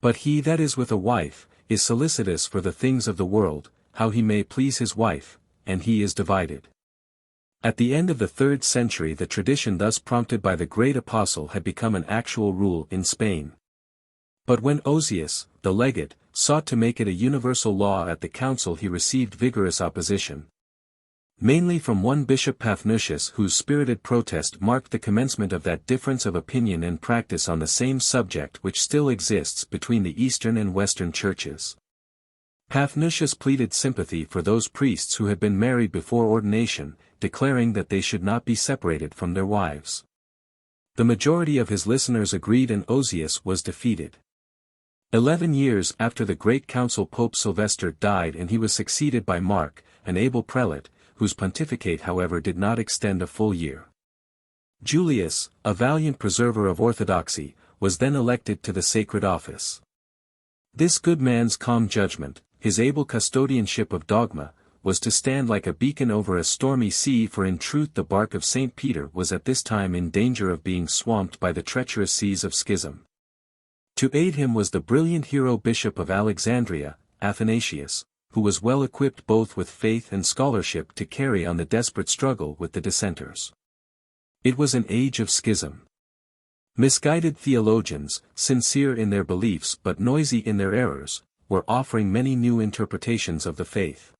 But he that is with a wife, is solicitous for the things of the world, how he may please his wife, and he is divided." At the end of the 3rd century the tradition thus prompted by the great apostle had become an actual rule in Spain. But when Osius, the legate, sought to make it a universal law at the council he received vigorous opposition. Mainly from one Bishop Paphnutius, whose spirited protest marked the commencement of that difference of opinion and practice on the same subject which still exists between the Eastern and Western churches. Paphnutius pleaded sympathy for those priests who had been married before ordination, declaring that they should not be separated from their wives. The majority of his listeners agreed and Osius was defeated. 11 years after the Great Council Pope Sylvester died and he was succeeded by Mark, an able prelate, whose pontificate however did not extend a full year. Julius, a valiant preserver of orthodoxy, was then elected to the sacred office. This good man's calm judgment, his able custodianship of dogma, was to stand like a beacon over a stormy sea, for in truth the bark of St. Peter was at this time in danger of being swamped by the treacherous seas of schism. To aid him was the brilliant hero Bishop of Alexandria, Athanasius, who was well equipped both with faith and scholarship to carry on the desperate struggle with the dissenters. It was an age of schism. Misguided theologians, sincere in their beliefs but noisy in their errors, were offering many new interpretations of the faith.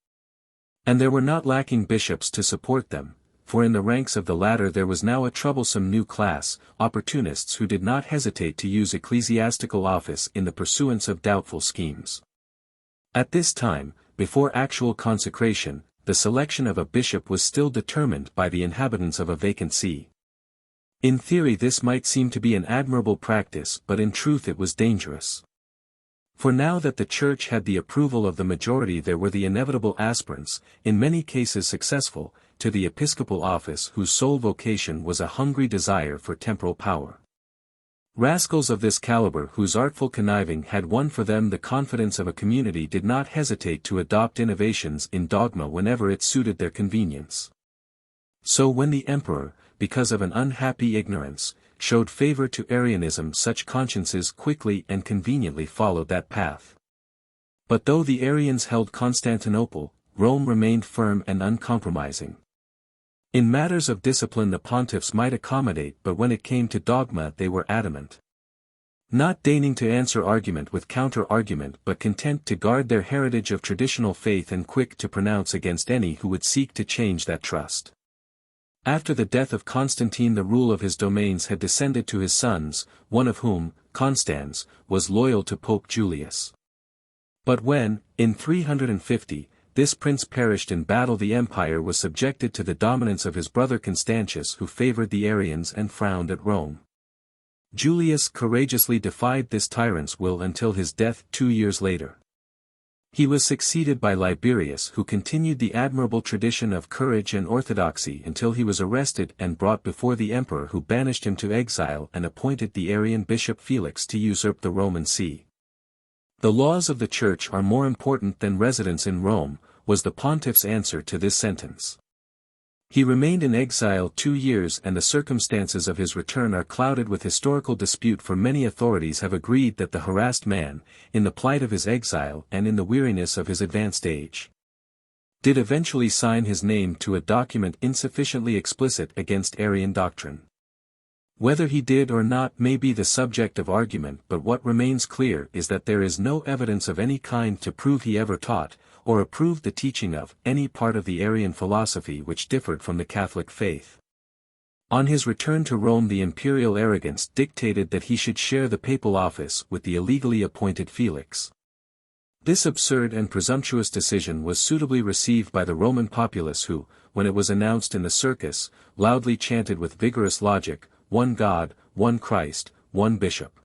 And there were not lacking bishops to support them, for in the ranks of the latter there was now a troublesome new class, opportunists who did not hesitate to use ecclesiastical office in the pursuance of doubtful schemes. At this time, before actual consecration, the selection of a bishop was still determined by the inhabitants of a vacant see. In theory this might seem to be an admirable practice, but in truth it was dangerous. For now that the Church had the approval of the majority, there were the inevitable aspirants, in many cases successful, to the episcopal office whose sole vocation was a hungry desire for temporal power. Rascals of this caliber whose artful conniving had won for them the confidence of a community did not hesitate to adopt innovations in dogma whenever it suited their convenience. So when the emperor, because of an unhappy ignorance, showed favor to Arianism, such consciences quickly and conveniently followed that path. But though the Arians held Constantinople, Rome remained firm and uncompromising. In matters of discipline the pontiffs might accommodate, but when it came to dogma they were adamant. Not deigning to answer argument with counter-argument but content to guard their heritage of traditional faith and quick to pronounce against any who would seek to change that trust. After the death of Constantine the rule of his domains had descended to his sons, one of whom, Constans, was loyal to Pope Julius. But when, in 350, this prince perished in battle the empire was subjected to the dominance of his brother Constantius who favored the Arians and frowned at Rome. Julius courageously defied this tyrant's will until his death 2 years later. He was succeeded by Liberius who continued the admirable tradition of courage and orthodoxy until he was arrested and brought before the emperor who banished him to exile and appointed the Arian bishop Felix to usurp the Roman see. The laws of the Church are more important than residence in Rome, was the pontiff's answer to this sentence. He remained in exile 2 years and the circumstances of his return are clouded with historical dispute, for many authorities have agreed that the harassed man, in the plight of his exile and in the weariness of his advanced age, did eventually sign his name to a document insufficiently explicit against Arian doctrine. Whether he did or not may be the subject of argument, but what remains clear is that there is no evidence of any kind to prove he ever taught, or approved the teaching of, any part of the Arian philosophy which differed from the Catholic faith. On his return to Rome the imperial arrogance dictated that he should share the papal office with the illegally appointed Felix. This absurd and presumptuous decision was suitably received by the Roman populace who, when it was announced in the circus, loudly chanted with vigorous logic, "One God, one Christ, one bishop."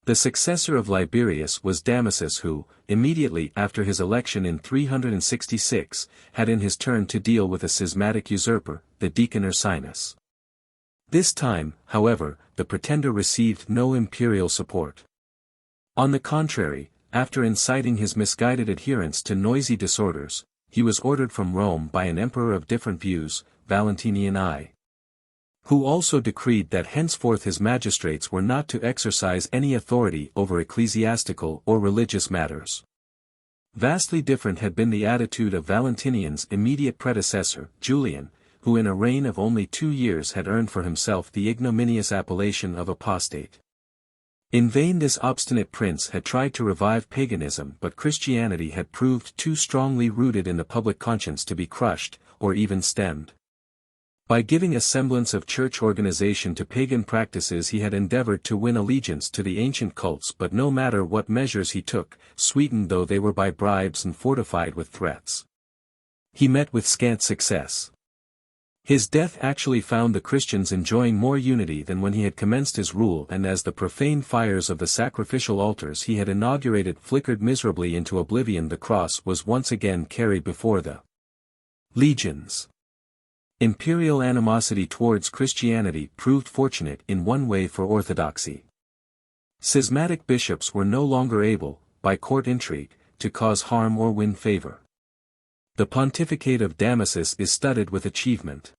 The successor of Liberius was Damasus who, immediately after his election in 366, had in his turn to deal with a schismatic usurper, the deacon Ursinus. This time, however, the pretender received no imperial support. On the contrary, after inciting his misguided adherents to noisy disorders, he was ordered from Rome by an emperor of different views, Valentinian I, who also decreed that henceforth his magistrates were not to exercise any authority over ecclesiastical or religious matters. Vastly different had been the attitude of Valentinian's immediate predecessor, Julian, who in a reign of only 2 years had earned for himself the ignominious appellation of apostate. In vain this obstinate prince had tried to revive paganism, but Christianity had proved too strongly rooted in the public conscience to be crushed, or even stemmed. By giving a semblance of church organization to pagan practices he had endeavored to win allegiance to the ancient cults, but no matter what measures he took, sweetened though they were by bribes and fortified with threats, he met with scant success. His death actually found the Christians enjoying more unity than when he had commenced his rule, and as the profane fires of the sacrificial altars he had inaugurated flickered miserably into oblivion, the cross was once again carried before the legions. Imperial animosity towards Christianity proved fortunate in one way for orthodoxy. Schismatic bishops were no longer able, by court intrigue, to cause harm or win favor. The pontificate of Damasus is studded with achievement.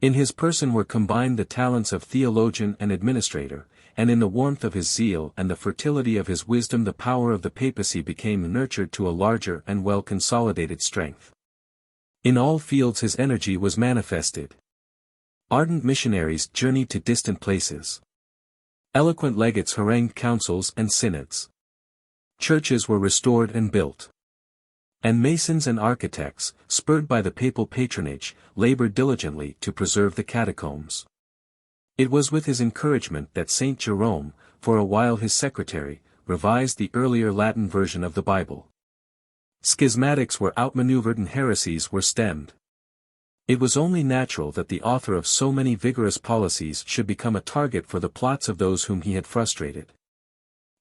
In his person were combined the talents of theologian and administrator, and in the warmth of his zeal and the fertility of his wisdom the power of the papacy became nurtured to a larger and well-consolidated strength. In all fields his energy was manifested. Ardent missionaries journeyed to distant places. Eloquent legates harangued councils and synods. Churches were restored and built. And masons and architects, spurred by the papal patronage, labored diligently to preserve the catacombs. It was with his encouragement that Saint Jerome, for a while his secretary, revised the earlier Latin version of the Bible. Schismatics were outmaneuvered and heresies were stemmed. It was only natural that the author of so many vigorous policies should become a target for the plots of those whom he had frustrated.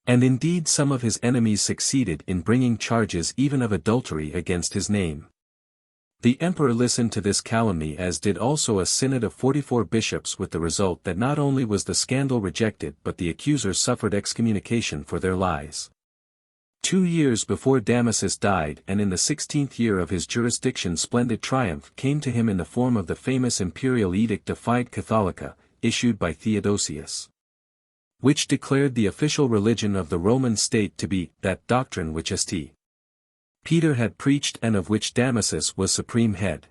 And indeed some of his enemies succeeded in bringing charges even of adultery against his name. The emperor listened to this calumny, as did also a synod of 44 bishops, with the result that not only was the scandal rejected but the accusers suffered excommunication for their lies. 2 years before Damasus died, and in the 16th year of his jurisdiction, splendid triumph came to him in the form of the famous imperial edict de Fide Catholica, issued by Theodosius, which declared the official religion of the Roman state to be that doctrine which St. Peter had preached and of which Damasus was supreme head.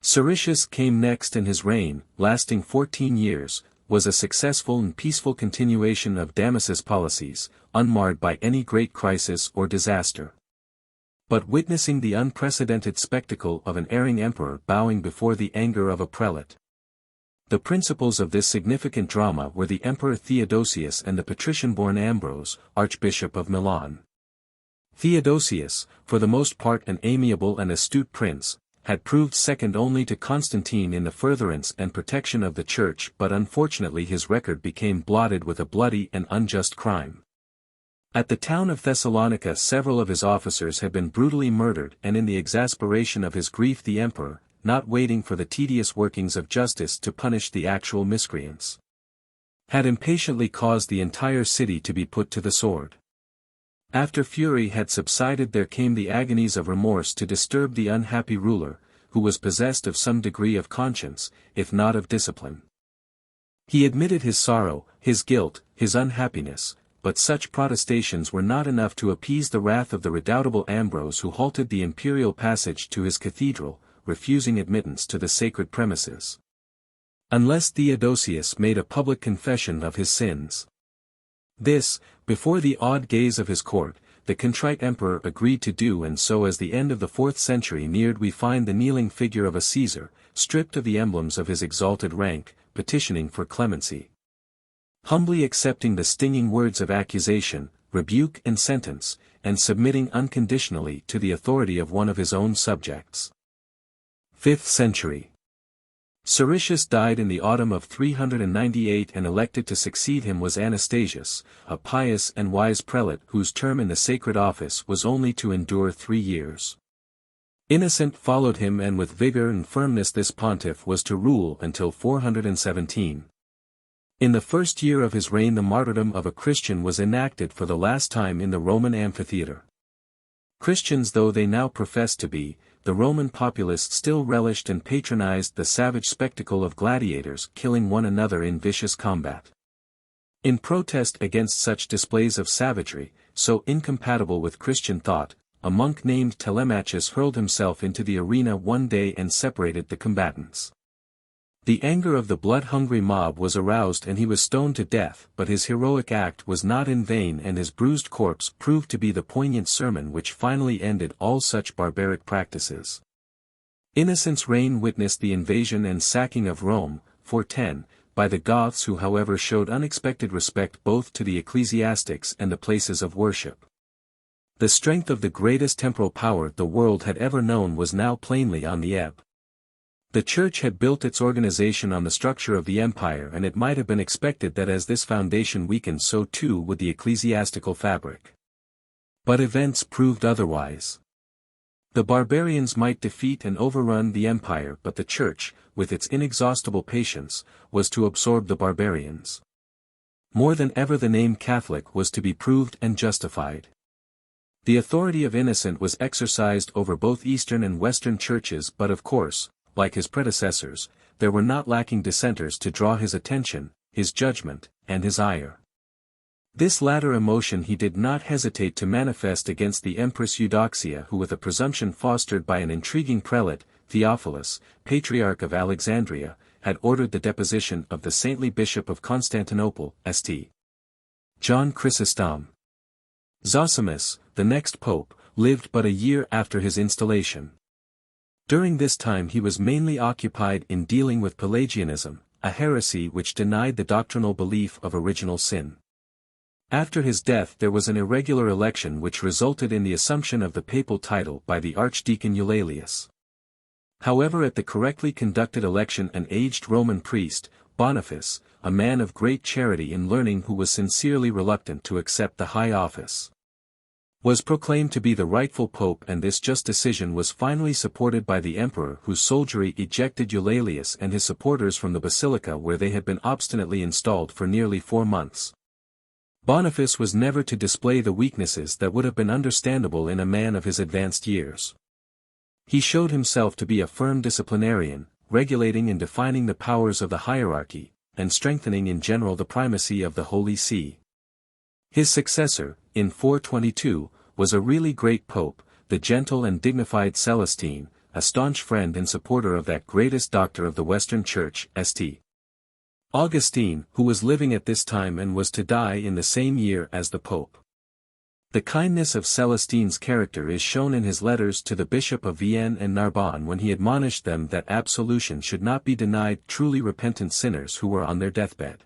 Siricius came next, and his reign, lasting 14 years, was a successful and peaceful continuation of Damasus' policies, unmarred by any great crisis or disaster. But witnessing the unprecedented spectacle of an erring emperor bowing before the anger of a prelate. The principals of this significant drama were the Emperor Theodosius and the patrician-born Ambrose, Archbishop of Milan. Theodosius, for the most part an amiable and astute prince, had proved second only to Constantine in the furtherance and protection of the Church, but unfortunately his record became blotted with a bloody and unjust crime. At the town of Thessalonica several of his officers had been brutally murdered, and in the exasperation of his grief the emperor, not waiting for the tedious workings of justice to punish the actual miscreants, had impatiently caused the entire city to be put to the sword. After fury had subsided, there came the agonies of remorse to disturb the unhappy ruler, who was possessed of some degree of conscience, if not of discipline. He admitted his sorrow, his guilt, his unhappiness, but such protestations were not enough to appease the wrath of the redoubtable Ambrose, who halted the imperial passage to his cathedral, refusing admittance to the sacred premises, unless Theodosius made a public confession of his sins. This, before the awed gaze of his court, the contrite emperor agreed to do, and so as the end of the 4th century neared we find the kneeling figure of a Caesar, stripped of the emblems of his exalted rank, petitioning for clemency, humbly accepting the stinging words of accusation, rebuke and sentence, and submitting unconditionally to the authority of one of his own subjects. 5th century. Siricius died in the autumn of 398, and elected to succeed him was Anastasius, a pious and wise prelate whose term in the sacred office was only to endure 3 years. Innocent followed him, and with vigor and firmness this pontiff was to rule until 417. In the first year of his reign the martyrdom of a Christian was enacted for the last time in the Roman amphitheatre. Christians though they now professed to be, the Roman populace still relished and patronized the savage spectacle of gladiators killing one another in vicious combat. In protest against such displays of savagery, so incompatible with Christian thought, a monk named Telemachus hurled himself into the arena one day and separated the combatants. The anger of the blood-hungry mob was aroused and he was stoned to death, but his heroic act was not in vain, and his bruised corpse proved to be the poignant sermon which finally ended all such barbaric practices. Innocent's reign witnessed the invasion and sacking of Rome, 410, by the Goths, who however showed unexpected respect both to the ecclesiastics and the places of worship. The strength of the greatest temporal power the world had ever known was now plainly on the ebb. The Church had built its organization on the structure of the empire, and it might have been expected that as this foundation weakened so too would the ecclesiastical fabric. But events proved otherwise. The barbarians might defeat and overrun the empire, but the Church, with its inexhaustible patience, was to absorb the barbarians. More than ever the name Catholic was to be proved and justified. The authority of Innocent was exercised over both Eastern and Western churches, but of course, like his predecessors, there were not lacking dissenters to draw his attention, his judgment, and his ire. This latter emotion he did not hesitate to manifest against the Empress Eudoxia, who, with a presumption fostered by an intriguing prelate, Theophilus, Patriarch of Alexandria, had ordered the deposition of the saintly Bishop of Constantinople, St. John Chrysostom. Zosimus, the next pope, lived but a year after his installation. During this time he was mainly occupied in dealing with Pelagianism, a heresy which denied the doctrinal belief of original sin. After his death there was an irregular election which resulted in the assumption of the papal title by the Archdeacon Eulalius. However, at the correctly conducted election an aged Roman priest, Boniface, a man of great charity and learning who was sincerely reluctant to accept the high office, was proclaimed to be the rightful pope, and this just decision was finally supported by the emperor, whose soldiery ejected Eulalius and his supporters from the basilica where they had been obstinately installed for nearly 4 months. Boniface was never to display the weaknesses that would have been understandable in a man of his advanced years. He showed himself to be a firm disciplinarian, regulating and defining the powers of the hierarchy, and strengthening in general the primacy of the Holy See. His successor, in 422, was a really great pope, the gentle and dignified Celestine, a staunch friend and supporter of that greatest doctor of the Western Church, St. Augustine, who was living at this time and was to die in the same year as the pope. The kindness of Celestine's character is shown in his letters to the Bishop of Vienne and Narbonne when he admonished them that absolution should not be denied truly repentant sinners who were on their deathbed.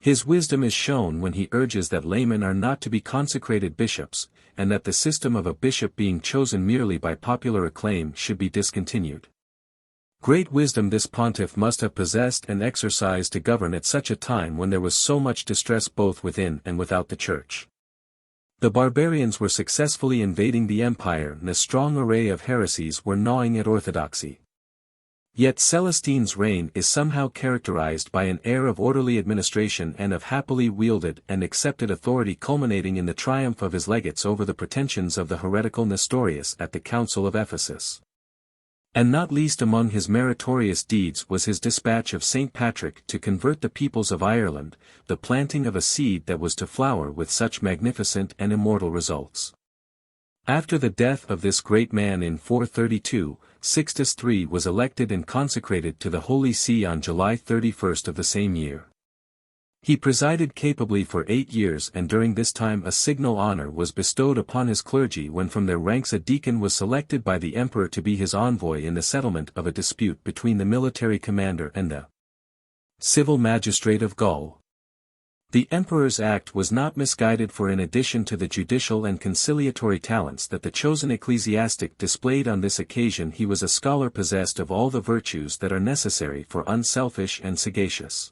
His wisdom is shown when he urges that laymen are not to be consecrated bishops, and that the system of a bishop being chosen merely by popular acclaim should be discontinued. Great wisdom this pontiff must have possessed and exercised to govern at such a time when there was so much distress both within and without the Church. The barbarians were successfully invading the empire and a strong array of heresies were gnawing at orthodoxy. Yet Celestine's reign is somehow characterized by an air of orderly administration and of happily wielded and accepted authority, culminating in the triumph of his legates over the pretensions of the heretical Nestorius at the Council of Ephesus. And not least among his meritorious deeds was his dispatch of St. Patrick to convert the peoples of Ireland, the planting of a seed that was to flower with such magnificent and immortal results. After the death of this great man in 432, Sixtus III was elected and consecrated to the Holy See on July 31 of the same year. He presided capably for 8 years, and during this time a signal honor was bestowed upon his clergy when from their ranks a deacon was selected by the emperor to be his envoy in the settlement of a dispute between the military commander and the civil magistrate of Gaul. The emperor's act was not misguided, for in addition to the judicial and conciliatory talents that the chosen ecclesiastic displayed on this occasion, he was a scholar possessed of all the virtues that are necessary for unselfish and sagacious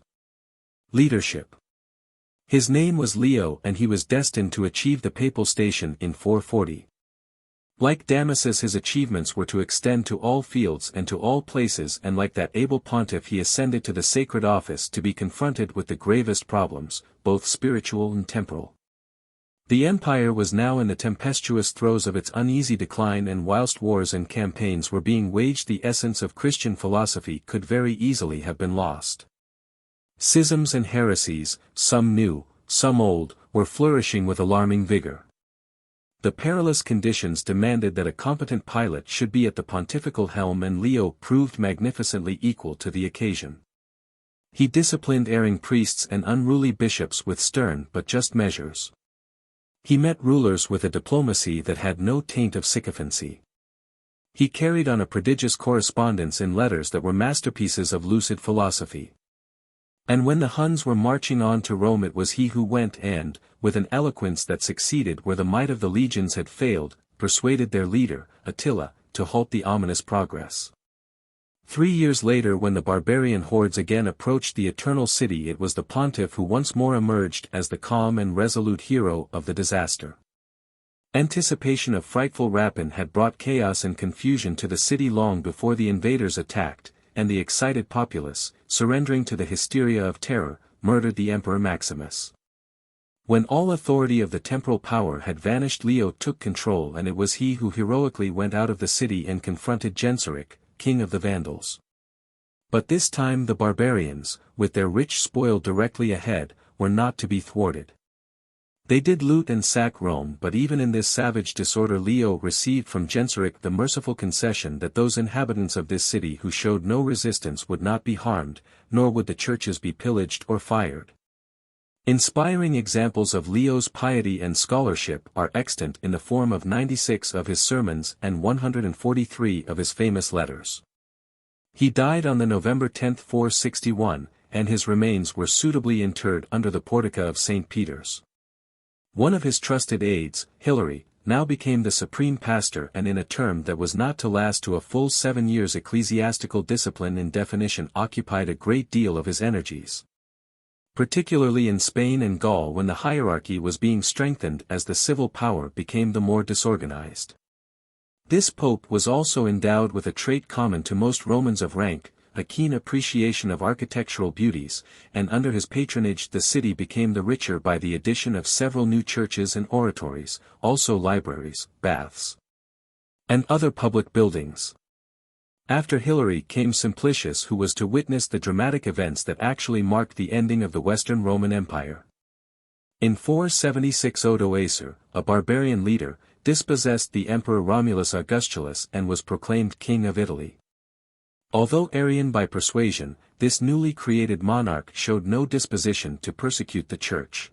leadership. His name was Leo, and he was destined to achieve the papal station in 440. Like Damasus, his achievements were to extend to all fields and to all places, and like that able pontiff he ascended to the sacred office to be confronted with the gravest problems, both spiritual and temporal. The empire was now in the tempestuous throes of its uneasy decline, and whilst wars and campaigns were being waged, the essence of Christian philosophy could very easily have been lost. Schisms and heresies, some new, some old, were flourishing with alarming vigor. The perilous conditions demanded that a competent pilot should be at the pontifical helm, and Leo proved magnificently equal to the occasion. He disciplined erring priests and unruly bishops with stern but just measures. He met rulers with a diplomacy that had no taint of sycophancy. He carried on a prodigious correspondence in letters that were masterpieces of lucid philosophy. And when the Huns were marching on to Rome, it was he who went and, with an eloquence that succeeded where the might of the legions had failed, persuaded their leader, Attila, to halt the ominous progress. 3 years later, when the barbarian hordes again approached the Eternal City, it was the pontiff who once more emerged as the calm and resolute hero of the disaster. Anticipation of frightful rapine had brought chaos and confusion to the city long before the invaders attacked, and the excited populace, surrendering to the hysteria of terror, murdered the Emperor Maximus. When all authority of the temporal power had vanished, Leo took control, and it was he who heroically went out of the city and confronted Genseric, king of the Vandals. But this time the barbarians, with their rich spoil directly ahead, were not to be thwarted. They did loot and sack Rome, but even in this savage disorder Leo received from Genseric the merciful concession that those inhabitants of this city who showed no resistance would not be harmed, nor would the churches be pillaged or fired. Inspiring examples of Leo's piety and scholarship are extant in the form of 96 of his sermons and 143 of his famous letters. He died on the November 10, 461, and his remains were suitably interred under the portico of St. Peter's. One of his trusted aides, Hilary, now became the supreme pastor, and in a term that was not to last to a full 7 years ecclesiastical discipline and definition occupied a great deal of his energies. particularly in Spain and Gaul when the hierarchy was being strengthened as the civil power became the more disorganized. This pope was also endowed with a trait common to most Romans of rank, a keen appreciation of architectural beauties, and under his patronage the city became the richer by the addition of several new churches and oratories, also libraries, baths, and other public buildings. After Hilary came Simplicius, who was to witness the dramatic events that actually marked the ending of the Western Roman Empire. In 476 Odoacer, a barbarian leader, dispossessed the Emperor Romulus Augustulus and was proclaimed King of Italy. Although Arian by persuasion, this newly created monarch showed no disposition to persecute the Church.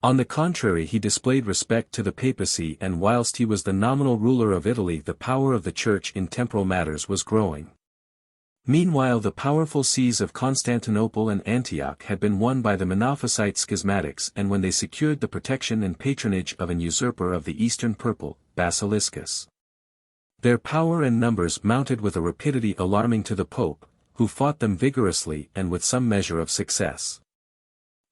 On the contrary, he displayed respect to the papacy, and whilst he was the nominal ruler of Italy, the power of the Church in temporal matters was growing. Meanwhile, the powerful sees of Constantinople and Antioch had been won by the Monophysite schismatics, and when they secured the protection and patronage of an usurper of the Eastern Purple, Basiliscus, their power and numbers mounted with a rapidity alarming to the Pope, who fought them vigorously and with some measure of success.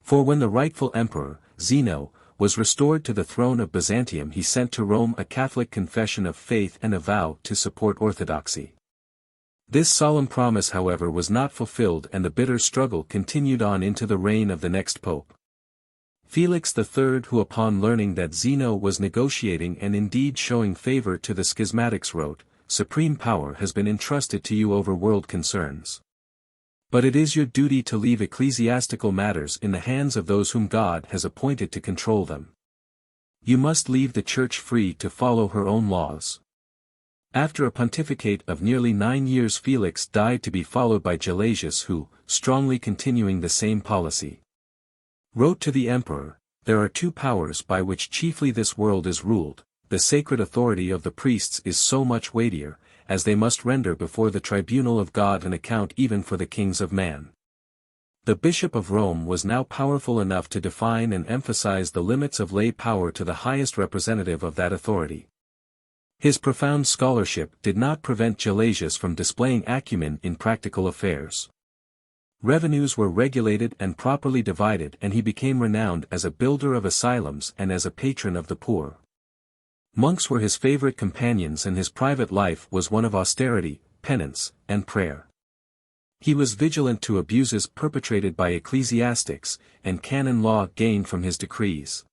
For when the rightful emperor, Zeno, was restored to the throne of Byzantium, he sent to Rome a Catholic confession of faith and a vow to support orthodoxy. This solemn promise, however, was not fulfilled, and the bitter struggle continued on into the reign of the next pope, Felix III, who upon learning that Zeno was negotiating and indeed showing favor to the schismatics wrote, "Supreme power has been entrusted to you over world concerns. But it is your duty to leave ecclesiastical matters in the hands of those whom God has appointed to control them. You must leave the Church free to follow her own laws." After a pontificate of nearly 9 years, Felix died, to be followed by Gelasius, who, strongly continuing the same policy, wrote to the emperor, "There are two powers by which chiefly this world is ruled. The sacred authority of the priests is so much weightier, as they must render before the tribunal of God an account even for the kings of man." The Bishop of Rome was now powerful enough to define and emphasize the limits of lay power to the highest representative of that authority. His profound scholarship did not prevent Gelasius from displaying acumen in practical affairs. Revenues were regulated and properly divided, and he became renowned as a builder of asylums and as a patron of the poor. Monks were his favorite companions, and his private life was one of austerity, penance, and prayer. He was vigilant to abuses perpetrated by ecclesiastics, and canon law gained from his decrees.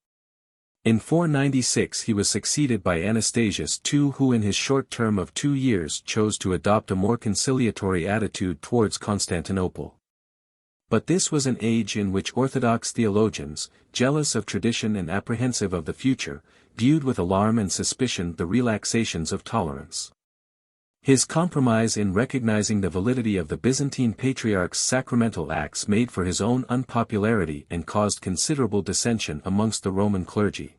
In 496 he was succeeded by Anastasius II, who in his short term of 2 years chose to adopt a more conciliatory attitude towards Constantinople. But this was an age in which Orthodox theologians, jealous of tradition and apprehensive of the future, viewed with alarm and suspicion the relaxations of tolerance. His compromise in recognizing the validity of the Byzantine Patriarch's sacramental acts made for his own unpopularity and caused considerable dissension amongst the Roman clergy.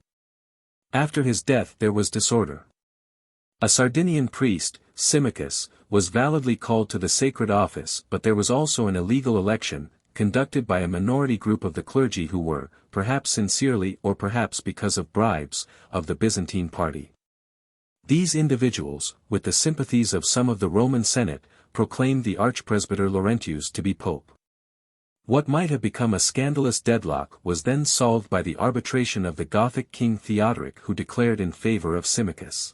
After his death there was disorder. A Sardinian priest, Symmachus, was validly called to the sacred office, but there was also an illegal election, conducted by a minority group of the clergy who were, perhaps sincerely or perhaps because of bribes, of the Byzantine party. These individuals, with the sympathies of some of the Roman Senate, proclaimed the archpresbyter Laurentius to be pope. What might have become a scandalous deadlock was then solved by the arbitration of the Gothic king Theodoric, who declared in favor of Symmachus.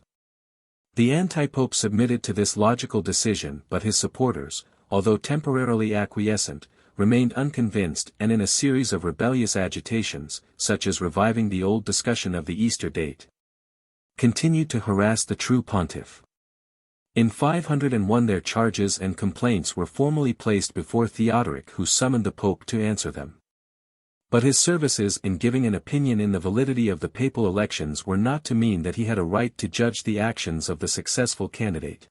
The anti-pope submitted to this logical decision, but his supporters, although temporarily acquiescent, remained unconvinced, and in a series of rebellious agitations, such as reviving the old discussion of the Easter date, continued to harass the true pontiff. In 501 their charges and complaints were formally placed before Theodoric, who summoned the pope to answer them. But his services in giving an opinion in the validity of the papal elections were not to mean that he had a right to judge the actions of the successful candidate.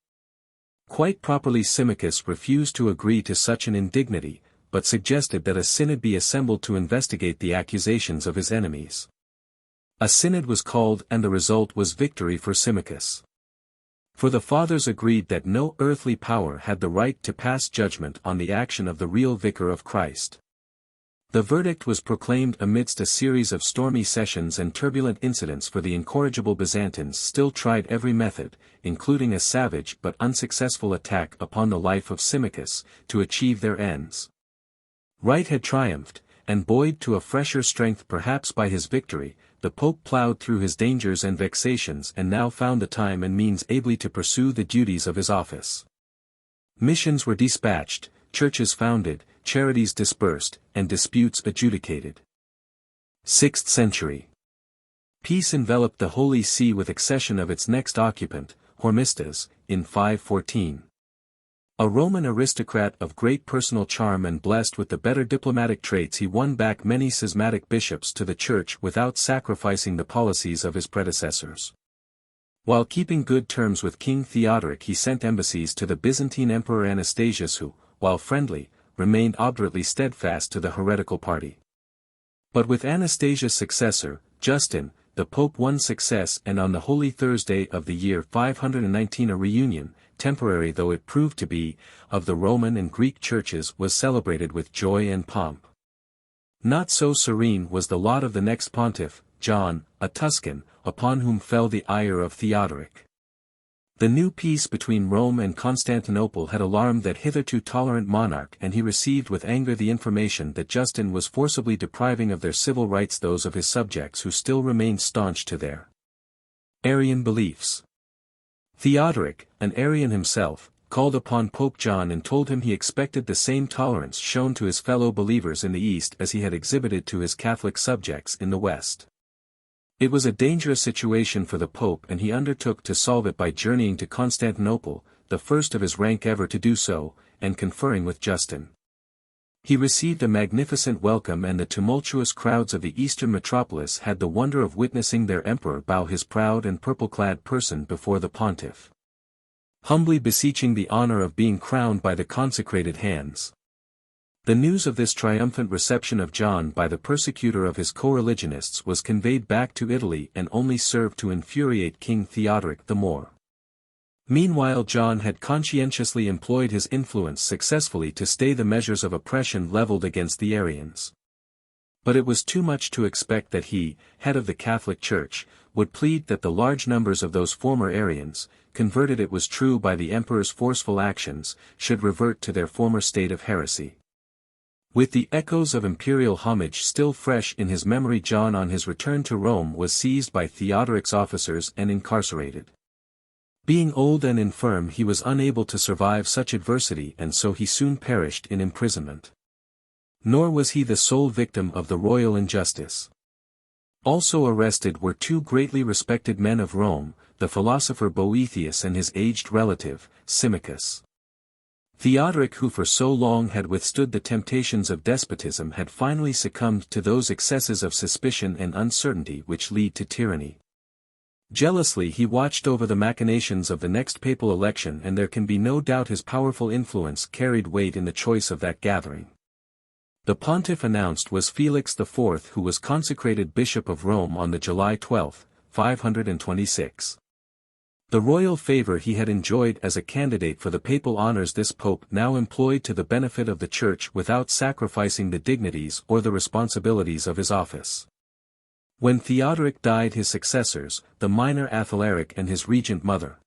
Quite properly Symmachus refused to agree to such an indignity, but suggested that a synod be assembled to investigate the accusations of his enemies. A synod was called, and the result was victory for Symmachus. For the fathers agreed that no earthly power had the right to pass judgment on the action of the real vicar of Christ. The verdict was proclaimed amidst a series of stormy sessions and turbulent incidents, for the incorrigible Byzantines still tried every method, including a savage but unsuccessful attack upon the life of Symmachus, to achieve their ends. Right had triumphed, and buoyed to a fresher strength perhaps by his victory, the Pope ploughed through his dangers and vexations and now found the time and means ably to pursue the duties of his office. Missions were dispatched, churches founded, charities dispersed, and disputes adjudicated. Sixth Century. Peace enveloped the Holy See with accession of its next occupant, Hormisdas, in 514. A Roman aristocrat of great personal charm and blessed with the better diplomatic traits, he won back many schismatic bishops to the Church without sacrificing the policies of his predecessors. While keeping good terms with King Theodoric, he sent embassies to the Byzantine Emperor Anastasius who, while friendly, remained obdurately steadfast to the heretical party. But with Anastasius' successor, Justin, the Pope won success, and on the Holy Thursday of the year 519 a reunion, temporary though it proved to be, of the Roman and Greek churches was celebrated with joy and pomp. Not so serene was the lot of the next pontiff, John, a Tuscan, upon whom fell the ire of Theodoric. The new peace between Rome and Constantinople had alarmed that hitherto tolerant monarch, and he received with anger the information that Justin was forcibly depriving of their civil rights those of his subjects who still remained staunch to their Arian beliefs. Theodoric, an Arian himself, called upon Pope John and told him he expected the same tolerance shown to his fellow believers in the East as he had exhibited to his Catholic subjects in the West. It was a dangerous situation for the Pope, and he undertook to solve it by journeying to Constantinople, the first of his rank ever to do so, and conferring with Justin. He received a magnificent welcome, and the tumultuous crowds of the eastern metropolis had the wonder of witnessing their emperor bow his proud and purple-clad person before the pontiff, humbly beseeching the honor of being crowned by the consecrated hands. The news of this triumphant reception of John by the persecutor of his co-religionists was conveyed back to Italy and only served to infuriate King Theodoric the more. Meanwhile John had conscientiously employed his influence successfully to stay the measures of oppression leveled against the Arians. But it was too much to expect that he, head of the Catholic Church, would plead that the large numbers of those former Arians, converted it was true by the emperor's forceful actions, should revert to their former state of heresy. With the echoes of imperial homage still fresh in his memory, John on his return to Rome was seized by Theodoric's officers and incarcerated. Being old and infirm, he was unable to survive such adversity, and so he soon perished in imprisonment. Nor was he the sole victim of the royal injustice. Also arrested were two greatly respected men of Rome, the philosopher Boethius and his aged relative, Symmachus. Theodoric, who for so long had withstood the temptations of despotism, had finally succumbed to those excesses of suspicion and uncertainty which lead to tyranny. Jealously he watched over the machinations of the next papal election, and there can be no doubt his powerful influence carried weight in the choice of that gathering. The pontiff announced was Felix IV, who was consecrated Bishop of Rome on the July 12, 526. The royal favor he had enjoyed as a candidate for the papal honors this pope now employed to the benefit of the Church without sacrificing the dignities or the responsibilities of his office. When Theodoric died, his successors, the minor Athalaric and his regent mother,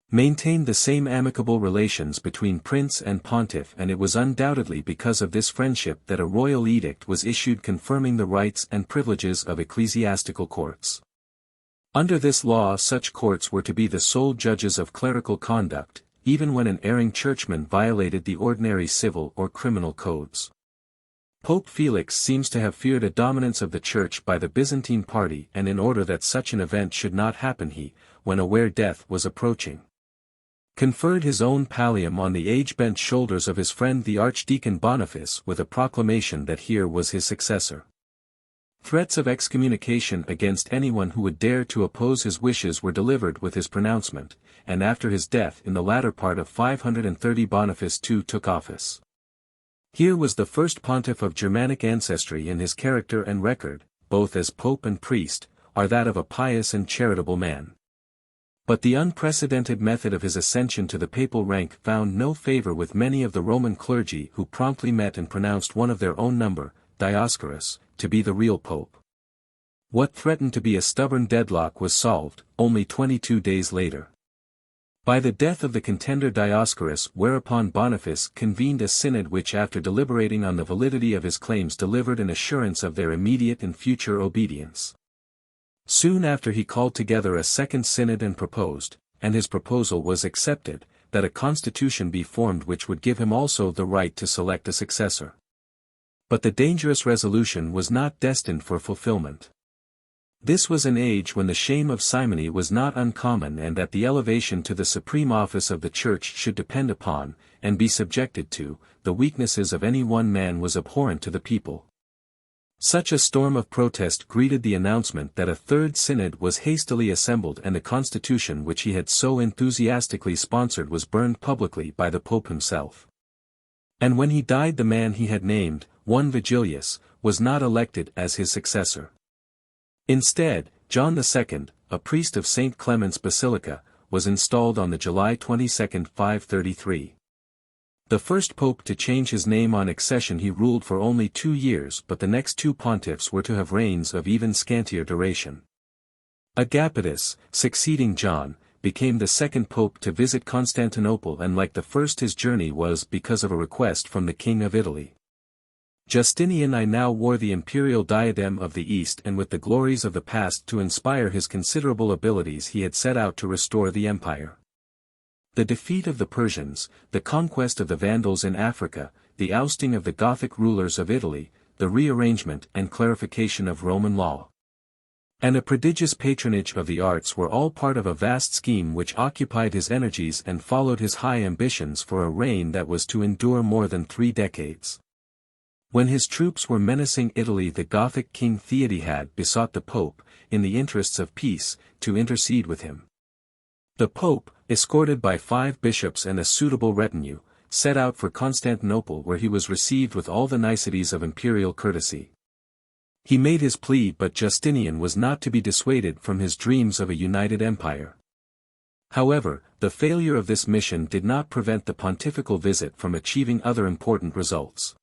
maintained the same amicable relations between prince and pontiff, and it was undoubtedly because of this friendship that a royal edict was issued confirming the rights and privileges of ecclesiastical courts. Under this law, such courts were to be the sole judges of clerical conduct, even when an erring churchman violated the ordinary civil or criminal codes. Pope Felix seems to have feared a dominance of the Church by the Byzantine party, and in order that such an event should not happen, he, when aware death was approaching, conferred his own pallium on the age-bent shoulders of his friend the Archdeacon Boniface with a proclamation that here was his successor. Threats of excommunication against anyone who would dare to oppose his wishes were delivered with his pronouncement, and after his death in the latter part of 530 Boniface II took office. Here was the first pontiff of Germanic ancestry, and his character and record, both as pope and priest, are that of a pious and charitable man. But the unprecedented method of his ascension to the papal rank found no favor with many of the Roman clergy, who promptly met and pronounced one of their own number, Dioscorus, to be the real pope. What threatened to be a stubborn deadlock was solved, only 22 days later. by the death of the contender Dioscorus, whereupon Boniface convened a synod which after deliberating on the validity of his claims delivered an assurance of their immediate and future obedience. Soon after he called together a second synod and proposed, and his proposal was accepted, that a constitution be formed which would give him also the right to select a successor. But the dangerous resolution was not destined for fulfillment. This was an age when the shame of simony was not uncommon and that the elevation to the supreme office of the Church should depend upon, and be subjected to, the weaknesses of any one man was abhorrent to the people. Such a storm of protest greeted the announcement that a third synod was hastily assembled and the constitution which he had so enthusiastically sponsored was burned publicly by the Pope himself. And when he died the man he had named, one Vigilius, was not elected as his successor. Instead, John II, a priest of St. Clement's Basilica, was installed on the July 22, 533. The first pope to change his name on accession, he ruled for only 2 years, but the next 2 pontiffs were to have reigns of even scantier duration. Agapetus, succeeding John, became the second pope to visit Constantinople, and like the first his journey was because of a request from the King of Italy. Justinian I now wore the imperial diadem of the East, and with the glories of the past to inspire his considerable abilities he had set out to restore the empire. The defeat of the Persians, the conquest of the Vandals in Africa, the ousting of the Gothic rulers of Italy, the rearrangement and clarification of Roman law, and a prodigious patronage of the arts were all part of a vast scheme which occupied his energies and followed his high ambitions for a reign that was to endure more than 3 decades. When his troops were menacing Italy, the Gothic king Theodahad besought the Pope, in the interests of peace, to intercede with him. The Pope, escorted by 5 bishops and a suitable retinue, set out for Constantinople, where he was received with all the niceties of imperial courtesy. He made his plea, but Justinian was not to be dissuaded from his dreams of a united empire. However, the failure of this mission did not prevent the pontifical visit from achieving other important results.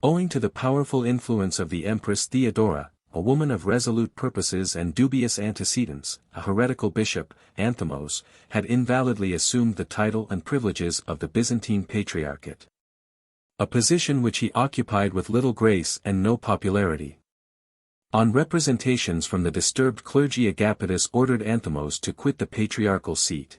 Owing to the powerful influence of the Empress Theodora, a woman of resolute purposes and dubious antecedents, a heretical bishop, Anthemos, had invalidly assumed the title and privileges of the Byzantine Patriarchate. A position which he occupied with little grace and no popularity. On representations from the disturbed clergy, Agapetus ordered Anthemos to quit the patriarchal seat.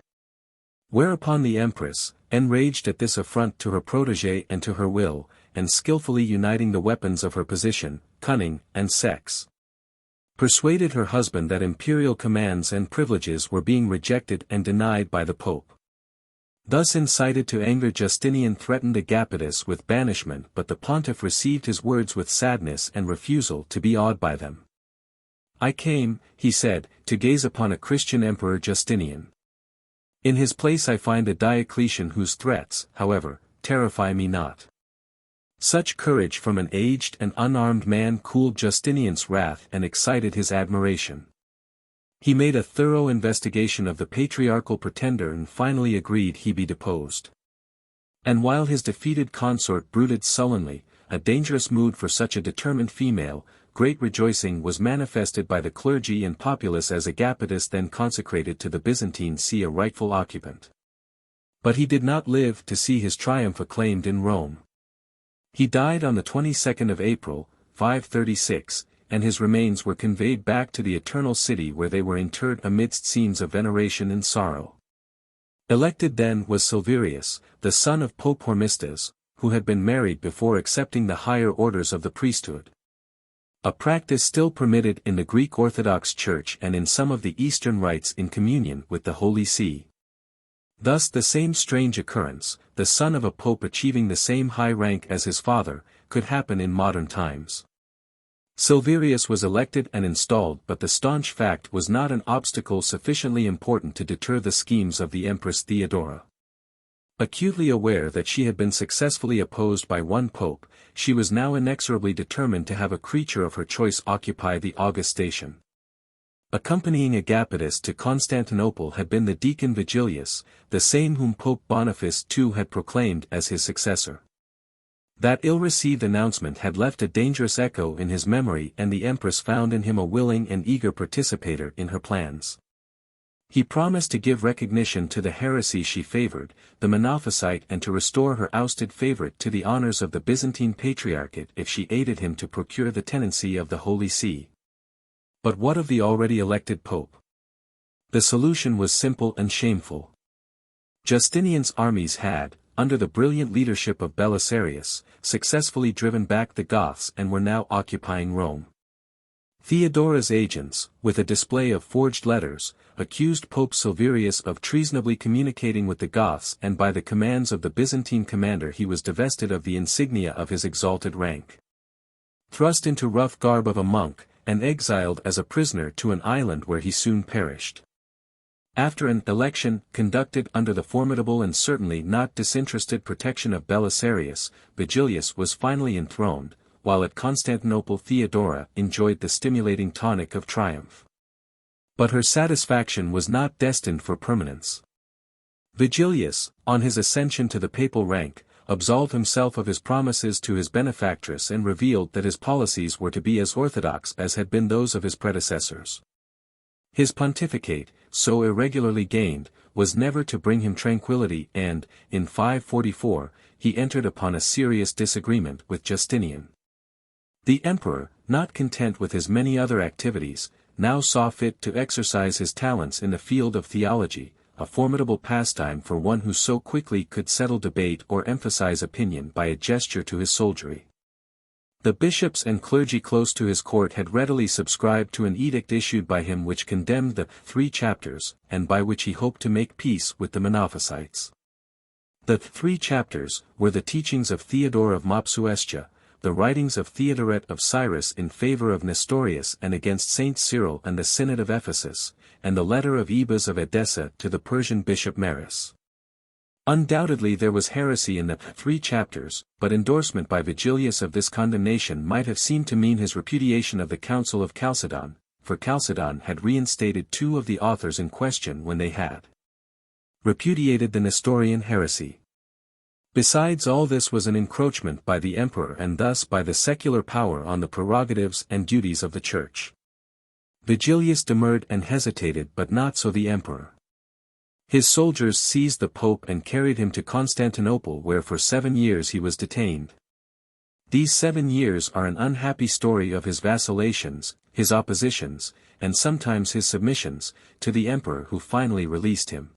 Whereupon the Empress, enraged at this affront to her protégé and to her will, and skillfully uniting the weapons of her position, cunning, and sex, persuaded her husband that imperial commands and privileges were being rejected and denied by the Pope. Thus incited to anger, Justinian threatened Agapetus with banishment, but the pontiff received his words with sadness and refusal to be awed by them. "I came," he said, "to gaze upon a Christian emperor, Justinian. In his place I find a Diocletian whose threats, however, terrify me not." Such courage from an aged and unarmed man cooled Justinian's wrath and excited his admiration. He made a thorough investigation of the patriarchal pretender and finally agreed he be deposed. And while his defeated consort brooded sullenly, a dangerous mood for such a determined female, great rejoicing was manifested by the clergy and populace as Agapetus then consecrated to the Byzantine See a rightful occupant. But he did not live to see his triumph acclaimed in Rome. He died on the 22nd of April, 536, and his remains were conveyed back to the Eternal City, where they were interred amidst scenes of veneration and sorrow. Elected then was Silverius, the son of Pope Hormisdas, who had been married before accepting the higher orders of the priesthood. A practice still permitted in the Greek Orthodox Church and in some of the Eastern rites in communion with the Holy See. Thus the same strange occurrence, the son of a pope achieving the same high rank as his father, could happen in modern times. Silverius was elected and installed, but the staunch fact was not an obstacle sufficiently important to deter the schemes of the Empress Theodora. Acutely aware that she had been successfully opposed by one pope, she was now inexorably determined to have a creature of her choice occupy the august station. Accompanying Agapetus to Constantinople had been the deacon Vigilius, the same whom Pope Boniface II had proclaimed as his successor. That ill-received announcement had left a dangerous echo in his memory, and the Empress found in him a willing and eager participator in her plans. He promised to give recognition to the heresy she favored, the Monophysite, and to restore her ousted favorite to the honors of the Byzantine Patriarchate if she aided him to procure the tenancy of the Holy See. But what of the already elected pope? The solution was simple and shameful. Justinian's armies had, under the brilliant leadership of Belisarius, successfully driven back the Goths and were now occupying Rome. Theodora's agents, with a display of forged letters, accused Pope Silverius of treasonably communicating with the Goths, and by the commands of the Byzantine commander he was divested of the insignia of his exalted rank. Thrust into rough garb of a monk, and exiled as a prisoner to an island where he soon perished. After an election conducted under the formidable and certainly not disinterested protection of Belisarius, Vigilius was finally enthroned, while at Constantinople Theodora enjoyed the stimulating tonic of triumph. But her satisfaction was not destined for permanence. Vigilius, on his ascension to the papal rank, absolved himself of his promises to his benefactress and revealed that his policies were to be as orthodox as had been those of his predecessors. His pontificate, so irregularly gained, was never to bring him tranquility, and, in 544, he entered upon a serious disagreement with Justinian. The emperor, not content with his many other activities, now saw fit to exercise his talents in the field of theology, a formidable pastime for one who so quickly could settle debate or emphasize opinion by a gesture to his soldiery. The bishops and clergy close to his court had readily subscribed to an edict issued by him which condemned the 3 chapters, and by which he hoped to make peace with the Monophysites. The 3 chapters were the teachings of Theodore of Mopsuestia, the writings of Theodoret of Cyrus in favor of Nestorius and against Saint Cyril and the Synod of Ephesus, and the letter of Ebas of Edessa to the Persian bishop Maris. Undoubtedly there was heresy in the 3 chapters, but endorsement by Vigilius of this condemnation might have seemed to mean his repudiation of the Council of Chalcedon, for Chalcedon had reinstated 2 of the authors in question when they had repudiated the Nestorian heresy. Besides, all this was an encroachment by the emperor and thus by the secular power on the prerogatives and duties of the Church. Vigilius demurred and hesitated, but not so the emperor. His soldiers seized the pope and carried him to Constantinople, where for 7 years he was detained. These 7 years are an unhappy story of his vacillations, his oppositions, and sometimes his submissions, to the emperor who finally released him.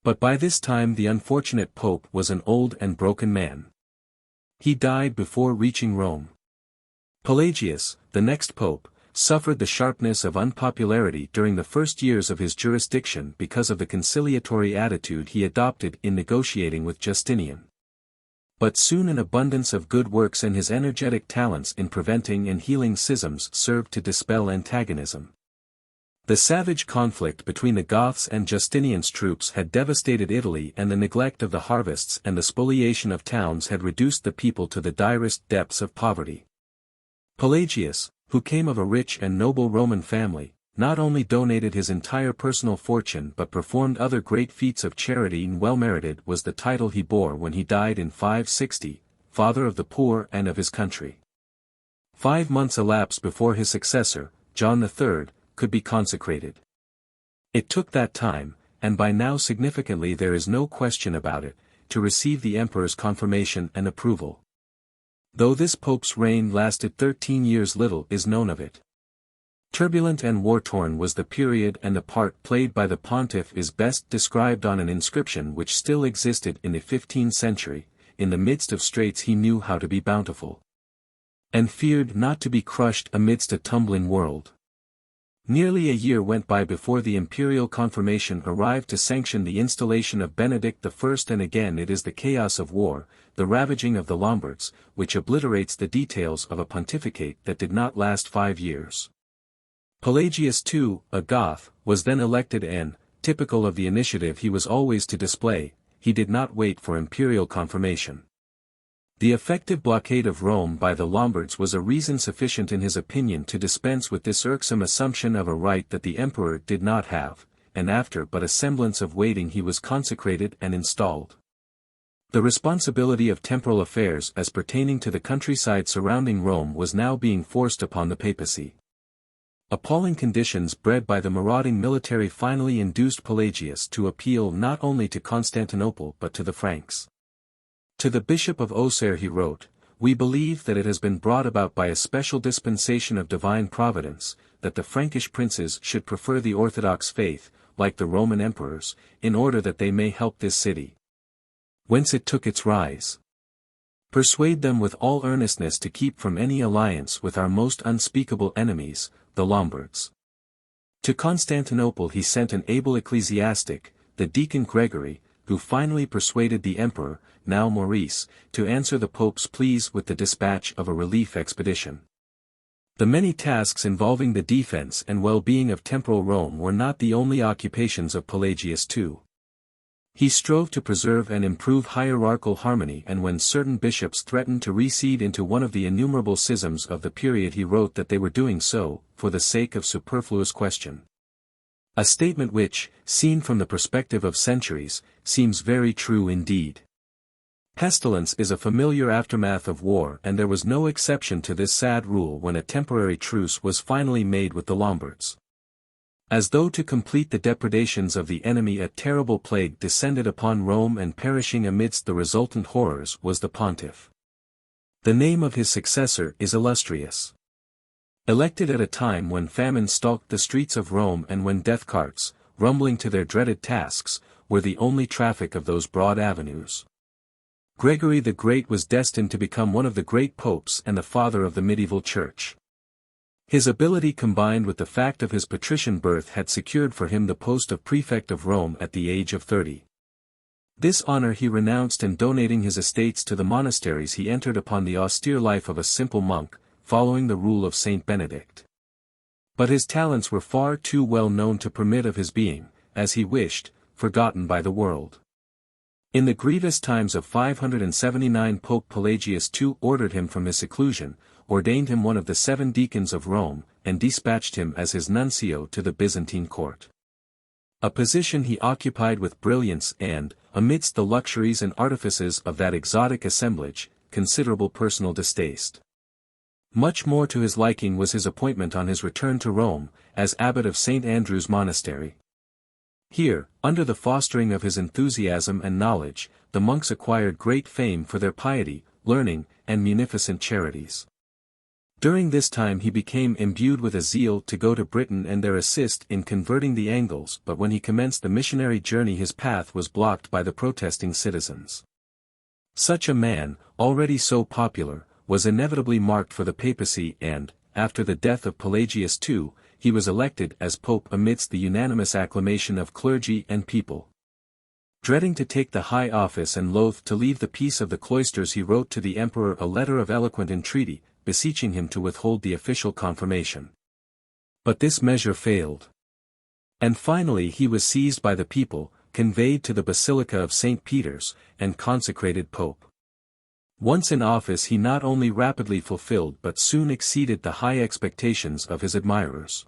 But by this time the unfortunate pope was an old and broken man. He died before reaching Rome. Pelagius, the next pope, suffered the sharpness of unpopularity during the first years of his jurisdiction because of the conciliatory attitude he adopted in negotiating with Justinian. But soon an abundance of good works and his energetic talents in preventing and healing schisms served to dispel antagonism. The savage conflict between the Goths and Justinian's troops had devastated Italy, and the neglect of the harvests and the spoliation of towns had reduced the people to the direst depths of poverty. Pelagius, who came of a rich and noble Roman family, not only donated his entire personal fortune but performed other great feats of charity, and well-merited was the title he bore when he died in 560, Father of the Poor and of his country. 5 months elapsed before his successor, John III, could be consecrated. It took that time, and by now significantly there is no question about it, to receive the emperor's confirmation and approval. Though this pope's reign lasted 13 years, little is known of it. Turbulent and war-torn was the period, and the part played by the pontiff is best described on an inscription which still existed in the 15th century. In the midst of straits he knew how to be bountiful, and feared not to be crushed amidst a tumbling world. Nearly a year went by before the imperial confirmation arrived to sanction the installation of Benedict I, and again it is the chaos of war, the ravaging of the Lombards, which obliterates the details of a pontificate that did not last 5 years. Pelagius II, a Goth, was then elected, and, typical of the initiative he was always to display, he did not wait for imperial confirmation. The effective blockade of Rome by the Lombards was a reason sufficient in his opinion to dispense with this irksome assumption of a right that the emperor did not have, and after but a semblance of waiting he was consecrated and installed. The responsibility of temporal affairs as pertaining to the countryside surrounding Rome was now being forced upon the papacy. Appalling conditions bred by the marauding military finally induced Pelagius to appeal not only to Constantinople but to the Franks. To the Bishop of Auxerre he wrote, "We believe that it has been brought about by a special dispensation of divine providence, that the Frankish princes should prefer the Orthodox faith, like the Roman emperors, in order that they may help this city, whence it took its rise. Persuade them with all earnestness to keep from any alliance with our most unspeakable enemies, the Lombards." To Constantinople he sent an able ecclesiastic, the deacon Gregory, who finally persuaded the emperor, now Maurice, to answer the pope's pleas with the dispatch of a relief expedition. The many tasks involving the defense and well-being of temporal Rome were not the only occupations of Pelagius II. He strove to preserve and improve hierarchical harmony, and when certain bishops threatened to recede into one of the innumerable schisms of the period he wrote that they were doing so, for the sake of superfluous question. A statement which, seen from the perspective of centuries, seems very true indeed. Pestilence is a familiar aftermath of war, and there was no exception to this sad rule when a temporary truce was finally made with the Lombards. As though to complete the depredations of the enemy, a terrible plague descended upon Rome, and perishing amidst the resultant horrors was the pontiff. The name of his successor is illustrious. Elected at a time when famine stalked the streets of Rome and when death carts, rumbling to their dreaded tasks, were the only traffic of those broad avenues. Gregory the Great was destined to become one of the great popes and the father of the medieval church. His ability combined with the fact of his patrician birth had secured for him the post of prefect of Rome at the age of 30. This honor he renounced, and donating his estates to the monasteries he entered upon the austere life of a simple monk, following the rule of Saint Benedict. But his talents were far too well known to permit of his being, as he wished, forgotten by the world. In the grievous times of 579 Pope Pelagius II ordered him from his seclusion, ordained him one of the 7 deacons of Rome, and dispatched him as his nuncio to the Byzantine court. A position he occupied with brilliance and, amidst the luxuries and artifices of that exotic assemblage, considerable personal distaste. Much more to his liking was his appointment on his return to Rome, as abbot of St. Andrew's Monastery. Here, under the fostering of his enthusiasm and knowledge, the monks acquired great fame for their piety, learning, and munificent charities. During this time he became imbued with a zeal to go to Britain and there assist in converting the Angles, but when he commenced the missionary journey his path was blocked by the protesting citizens. Such a man, already so popular, was inevitably marked for the papacy, and, after the death of Pelagius II, he was elected as pope amidst the unanimous acclamation of clergy and people. Dreading to take the high office and loath to leave the peace of the cloisters, he wrote to the emperor a letter of eloquent entreaty, beseeching him to withhold the official confirmation. But this measure failed. And finally he was seized by the people, conveyed to the Basilica of St. Peter's, and consecrated pope. Once in office he not only rapidly fulfilled but soon exceeded the high expectations of his admirers.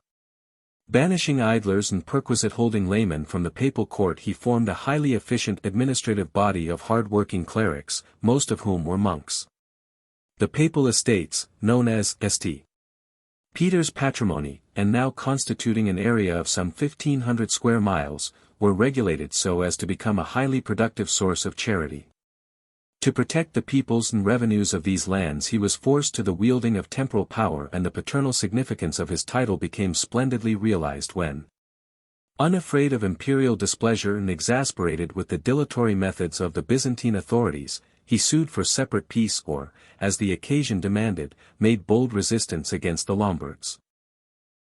Banishing idlers and perquisite-holding laymen from the papal court, he formed a highly efficient administrative body of hard-working clerics, most of whom were monks. The papal estates, known as St. Peter's patrimony, and now constituting an area of some 1,500 square miles, were regulated so as to become a highly productive source of charity. To protect the peoples and revenues of these lands he was forced to the wielding of temporal power, and the paternal significance of his title became splendidly realized when, unafraid of imperial displeasure and exasperated with the dilatory methods of the Byzantine authorities, he sued for separate peace or, as the occasion demanded, made bold resistance against the Lombards.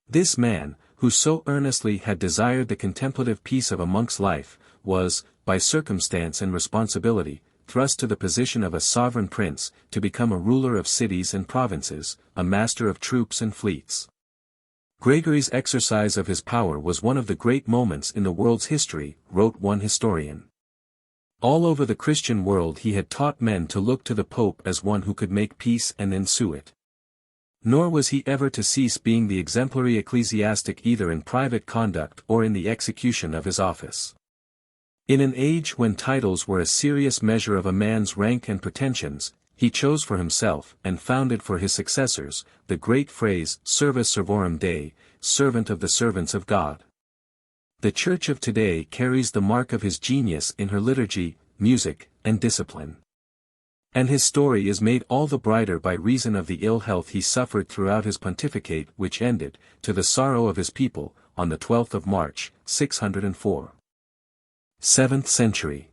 This man, who so earnestly had desired the contemplative peace of a monk's life, was, by circumstance and responsibility, thrust to the position of a sovereign prince, to become a ruler of cities and provinces, a master of troops and fleets. Gregory's exercise of his power was one of the great moments in the world's history, wrote one historian. All over the Christian world he had taught men to look to the Pope as one who could make peace and ensue it. Nor was he ever to cease being the exemplary ecclesiastic either in private conduct or in the execution of his office. In an age when titles were a serious measure of a man's rank and pretensions, he chose for himself, and founded for his successors, the great phrase, Servus Servorum Dei, servant of the servants of God. The Church of today carries the mark of his genius in her liturgy, music, and discipline. And his story is made all the brighter by reason of the ill health he suffered throughout his pontificate, which ended, to the sorrow of his people, on the 12th of March, 604. 7th Century.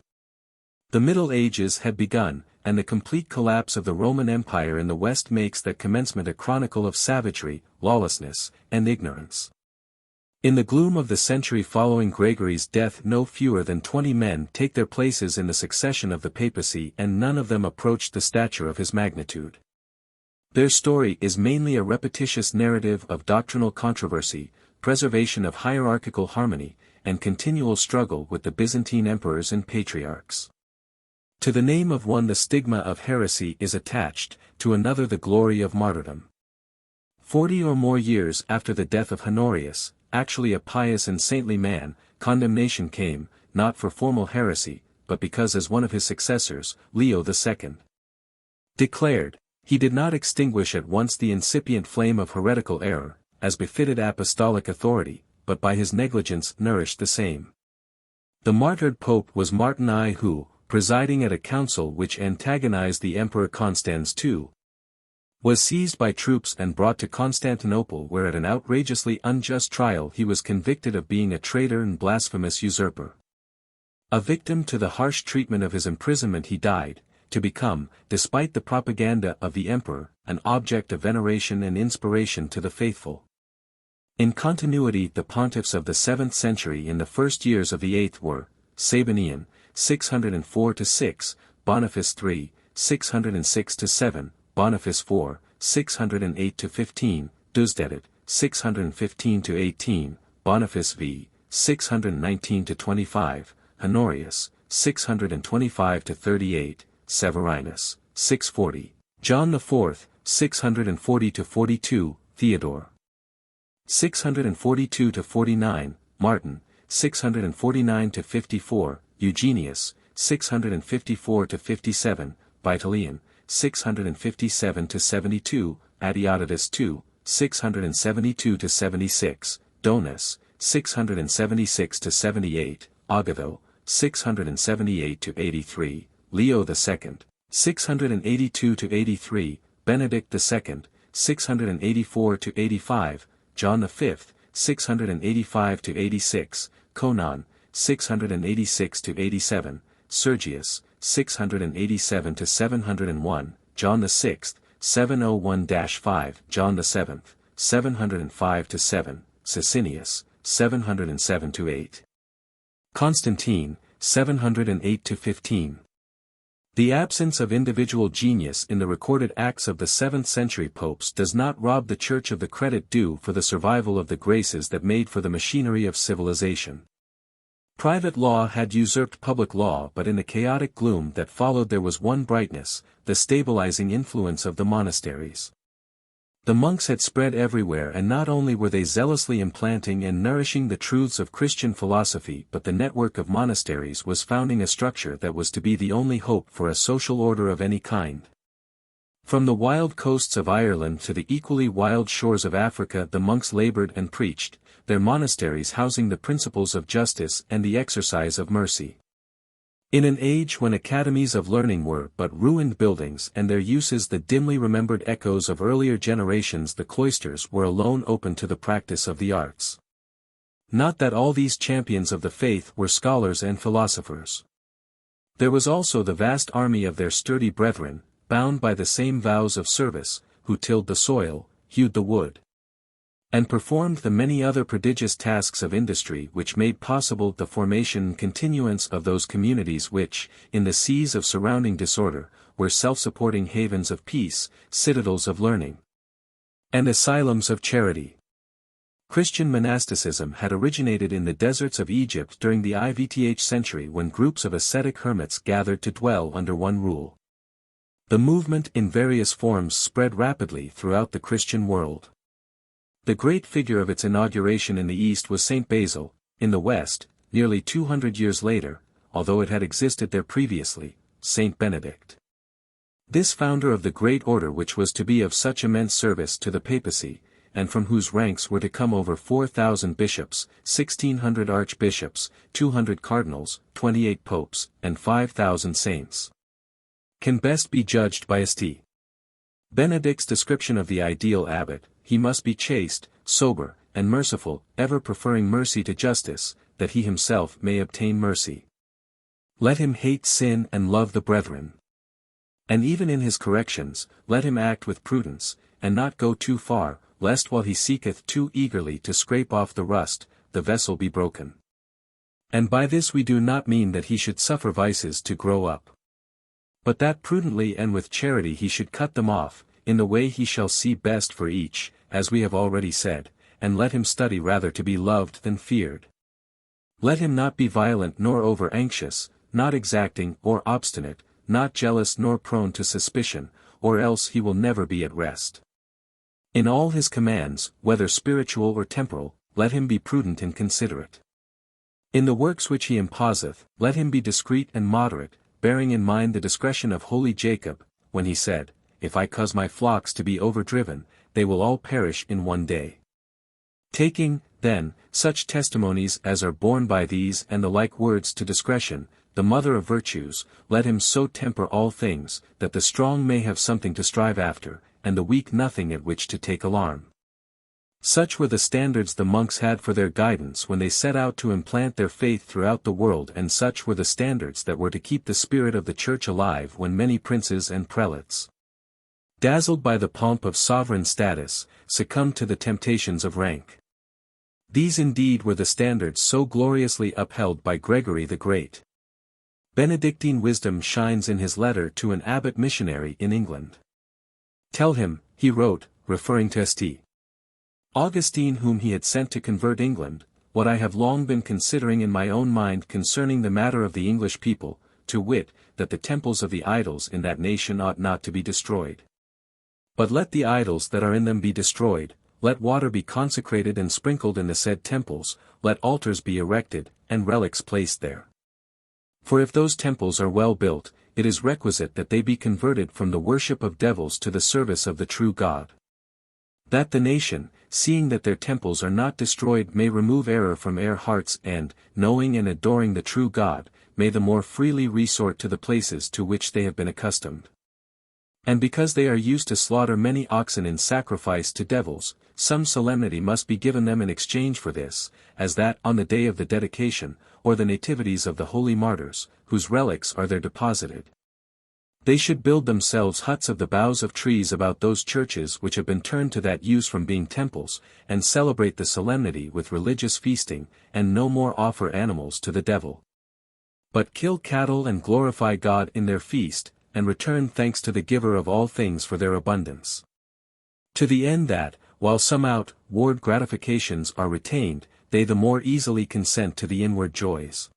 The Middle Ages had begun, and the complete collapse of the Roman Empire in the West makes that commencement a chronicle of savagery, lawlessness, and ignorance. In the gloom of the century following Gregory's death, no fewer than 20 men take their places in the succession of the papacy, and none of them approached the stature of his magnitude. Their story is mainly a repetitious narrative of doctrinal controversy, preservation of hierarchical harmony, and continual struggle with the Byzantine emperors and patriarchs. To the name of one the stigma of heresy is attached, to another the glory of martyrdom. 40 or more years after the death of Honorius, actually a pious and saintly man, condemnation came, not for formal heresy, but because as one of his successors, Leo II, declared, he did not extinguish at once the incipient flame of heretical error, as befitted apostolic authority, but by his negligence nourished the same. The martyred pope was Martin I, who, presiding at a council which antagonized the Emperor Constans II, was seized by troops and brought to Constantinople, where at an outrageously unjust trial he was convicted of being a traitor and blasphemous usurper. A victim to the harsh treatment of his imprisonment, he died, to become, despite the propaganda of the emperor, an object of veneration and inspiration to the faithful. In continuity, the pontiffs of the 7th century in the first years of the 8th were, Sabinian, 604-6, Boniface III, 606-7, Boniface IV, 608-15, Deusdedit, 615-18, Boniface V, 619-25, Honorius, 625-38, Severinus, 640, John IV, 640-42, Theodore, 642-49, Martin, 649-54, Eugenius, 654-57, Vitalian, 657-72, Adeodatus II, 672-76, Donus, 676-78, Agatho, 678-83, Leo II, 682-83, Benedict II, 684-85, John V, 685-86, Conon, 686-87, Sergius, 687-701, John VI, 701-5, John VII, 705-7, Sicinius, 707-8. Constantine, 708-15. The absence of individual genius in the recorded acts of the 7th century popes does not rob the Church of the credit due for the survival of the graces that made for the machinery of civilization. Private law had usurped public law, but in the chaotic gloom that followed there was one brightness, the stabilizing influence of the monasteries. The monks had spread everywhere, and not only were they zealously implanting and nourishing the truths of Christian philosophy, but the network of monasteries was founding a structure that was to be the only hope for a social order of any kind. From the wild coasts of Ireland to the equally wild shores of Africa the monks labored and preached, their monasteries housing the principles of justice and the exercise of mercy. In an age when academies of learning were but ruined buildings and their uses the dimly remembered echoes of earlier generations, the cloisters were alone open to the practice of the arts. Not that all these champions of the faith were scholars and philosophers. There was also the vast army of their sturdy brethren, bound by the same vows of service, who tilled the soil, hewed the wood, and performed the many other prodigious tasks of industry which made possible the formation and continuance of those communities which, in the seas of surrounding disorder, were self-supporting havens of peace, citadels of learning, and asylums of charity. Christian monasticism had originated in the deserts of Egypt during the IVth century, when groups of ascetic hermits gathered to dwell under one rule. The movement in various forms spread rapidly throughout the Christian world. The great figure of its inauguration in the East was Saint Basil, in the West, nearly 200 years later, although it had existed there previously, Saint Benedict. This founder of the great order which was to be of such immense service to the papacy, and from whose ranks were to come over 4,000 bishops, 1,600 archbishops, 200 cardinals, 28 popes, and 5,000 saints. Can best be judged by St. Benedict's description of the ideal abbot: he must be chaste, sober, and merciful, ever preferring mercy to justice, that he himself may obtain mercy. Let him hate sin and love the brethren. And even in his corrections, let him act with prudence, and not go too far, lest while he seeketh too eagerly to scrape off the rust, the vessel be broken. And by this we do not mean that he should suffer vices to grow up, but that prudently and with charity he should cut them off, in the way he shall see best for each, as we have already said, and let him study rather to be loved than feared. Let him not be violent nor over-anxious, not exacting or obstinate, not jealous nor prone to suspicion, or else he will never be at rest. In all his commands, whether spiritual or temporal, let him be prudent and considerate. In the works which he imposeth, let him be discreet and moderate, bearing in mind the discretion of holy Jacob, when he said, If I cause my flocks to be overdriven, they will all perish in one day. Taking, then, such testimonies as are borne by these and the like words to discretion, the mother of virtues, let him so temper all things, that the strong may have something to strive after, and the weak nothing at which to take alarm. Such were the standards the monks had for their guidance when they set out to implant their faith throughout the world, and such were the standards that were to keep the spirit of the Church alive when many princes and prelates, dazzled by the pomp of sovereign status, succumbed to the temptations of rank. These indeed were the standards so gloriously upheld by Gregory the Great. Benedictine wisdom shines in his letter to an abbot missionary in England. Tell him, he wrote, referring to St. Augustine whom he had sent to convert England, what I have long been considering in my own mind concerning the matter of the English people, to wit, that the temples of the idols in that nation ought not to be destroyed. But let the idols that are in them be destroyed, let water be consecrated and sprinkled in the said temples, let altars be erected, and relics placed there. For if those temples are well built, it is requisite that they be converted from the worship of devils to the service of the true God. That the nation, seeing that their temples are not destroyed, may remove error from their hearts and, knowing and adoring the true God, may the more freely resort to the places to which they have been accustomed. And because they are used to slaughter many oxen in sacrifice to devils, some solemnity must be given them in exchange for this, as that on the day of the dedication, or the nativities of the holy martyrs, whose relics are there deposited, they should build themselves huts of the boughs of trees about those churches which have been turned to that use from being temples, and celebrate the solemnity with religious feasting, and no more offer animals to the devil, but kill cattle and glorify God in their feast, and return thanks to the giver of all things for their abundance. To the end that, while some outward gratifications are retained, they the more easily consent to the inward joys.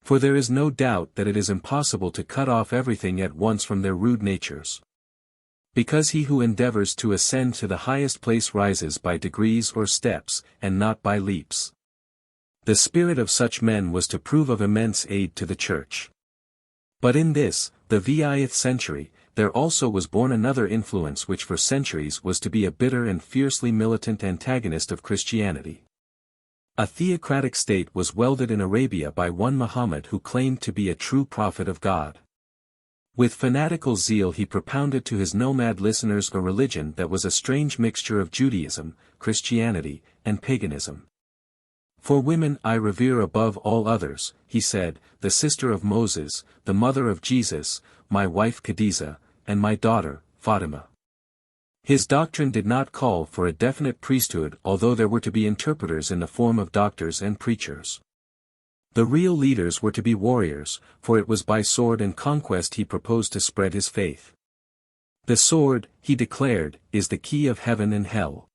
For there is no doubt that it is impossible to cut off everything at once from their rude natures. Because he who endeavors to ascend to the highest place rises by degrees or steps, and not by leaps. The spirit of such men was to prove of immense aid to the Church. But in this, the 20th century, there also was born another influence which for centuries was to be a bitter and fiercely militant antagonist of Christianity. A theocratic state was welded in Arabia by one Muhammad who claimed to be a true prophet of God. With fanatical zeal he propounded to his nomad listeners a religion that was a strange mixture of Judaism, Christianity, and paganism. For women I revere above all others, he said, the sister of Moses, the mother of Jesus, my wife Khadijah, and my daughter, Fatima. His doctrine did not call for a definite priesthood, although there were to be interpreters in the form of doctors and preachers. The real leaders were to be warriors, for it was by sword and conquest he proposed to spread his faith. The sword, he declared, is the key of heaven and hell.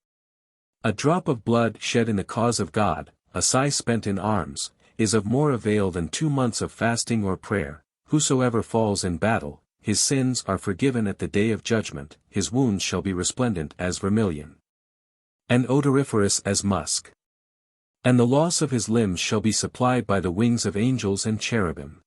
A drop of blood shed in the cause of God, a sigh spent in arms, is of more avail than 2 months of fasting or prayer. Whosoever falls in battle, his sins are forgiven at the day of judgment, his wounds shall be resplendent as vermilion, and odoriferous as musk. And the loss of his limbs shall be supplied by the wings of angels and cherubim.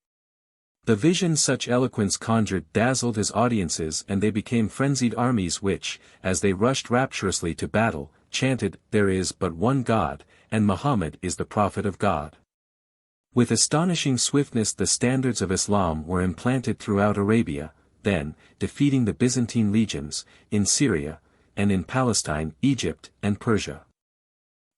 The vision such eloquence conjured dazzled his audiences, and they became frenzied armies which, as they rushed rapturously to battle, chanted, "There is but one God, and Muhammad is the prophet of God." With astonishing swiftness the standards of Islam were implanted throughout Arabia, then, defeating the Byzantine legions, in Syria, and in Palestine, Egypt, and Persia.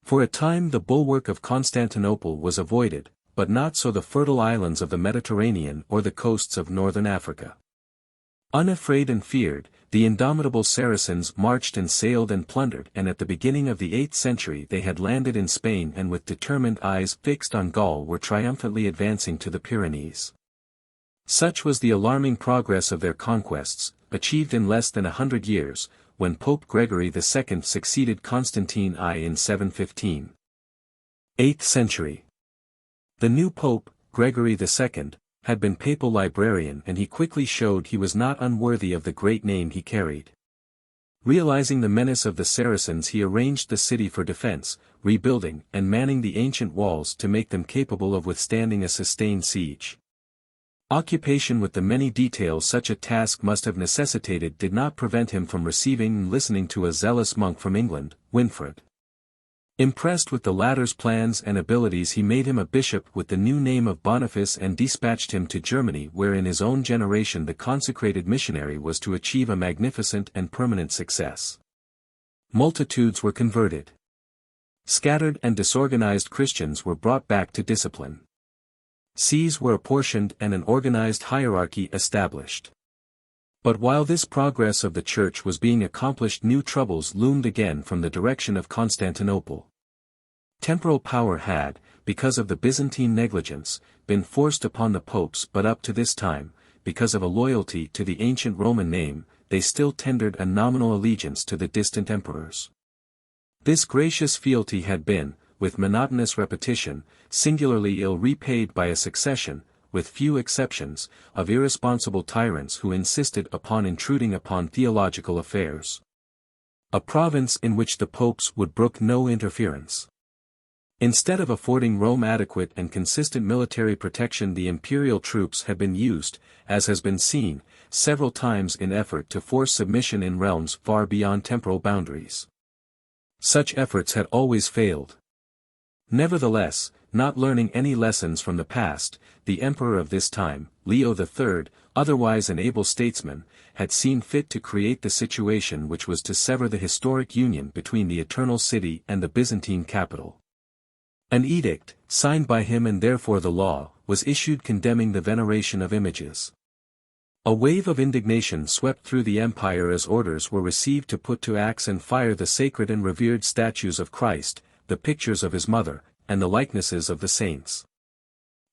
For a time the bulwark of Constantinople was avoided, but not so the fertile islands of the Mediterranean or the coasts of northern Africa. Unafraid and feared, the indomitable Saracens marched and sailed and plundered, and at the beginning of the 8th century they had landed in Spain and with determined eyes fixed on Gaul were triumphantly advancing to the Pyrenees. Such was the alarming progress of their conquests, achieved in less than 100 years, when Pope Gregory II succeeded Constantine I in 715. 8th century. The new pope, Gregory II, had been papal librarian, and he quickly showed he was not unworthy of the great name he carried. Realizing the menace of the Saracens, he arranged the city for defense, rebuilding and manning the ancient walls to make them capable of withstanding a sustained siege. Occupation with the many details such a task must have necessitated did not prevent him from receiving and listening to a zealous monk from England, Winfrid. Impressed with the latter's plans and abilities, he made him a bishop with the new name of Boniface and dispatched him to Germany, where in his own generation the consecrated missionary was to achieve a magnificent and permanent success. Multitudes were converted. Scattered and disorganized Christians were brought back to discipline. Sees were apportioned and an organized hierarchy established. But while this progress of the Church was being accomplished, new troubles loomed again from the direction of Constantinople. Temporal power had, because of the Byzantine negligence, been forced upon the popes, but up to this time, because of a loyalty to the ancient Roman name, they still tendered a nominal allegiance to the distant emperors. This gracious fealty had been, with monotonous repetition, singularly ill repaid by a succession, with few exceptions, of irresponsible tyrants who insisted upon intruding upon theological affairs. A province in which the popes would brook no interference. Instead of affording Rome adequate and consistent military protection, the imperial troops had been used, as has been seen, several times in effort to force submission in realms far beyond temporal boundaries. Such efforts had always failed. Nevertheless, not learning any lessons from the past, the emperor of this time, Leo III, otherwise an able statesman, had seen fit to create the situation which was to sever the historic union between the Eternal City and the Byzantine capital. An edict, signed by him and therefore the law, was issued condemning the veneration of images. A wave of indignation swept through the empire as orders were received to put to axe and fire the sacred and revered statues of Christ, the pictures of his mother, and the likenesses of the saints.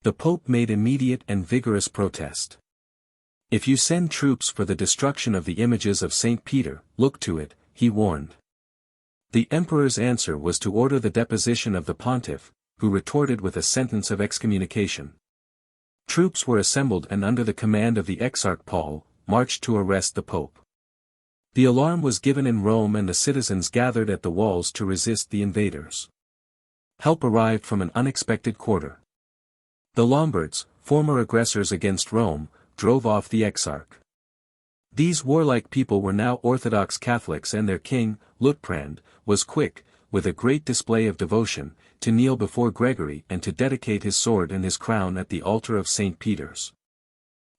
The Pope made immediate and vigorous protest. "If you send troops for the destruction of the images of St. Peter, look to it," he warned. The emperor's answer was to order the deposition of the pontiff, who retorted with a sentence of excommunication. Troops were assembled and under the command of the Exarch Paul, marched to arrest the Pope. The alarm was given in Rome and the citizens gathered at the walls to resist the invaders. Help arrived from an unexpected quarter. The Lombards, former aggressors against Rome, drove off the Exarch. These warlike people were now Orthodox Catholics, and their king, Liutprand, was quick, with a great display of devotion, to kneel before Gregory and to dedicate his sword and his crown at the altar of St. Peter's.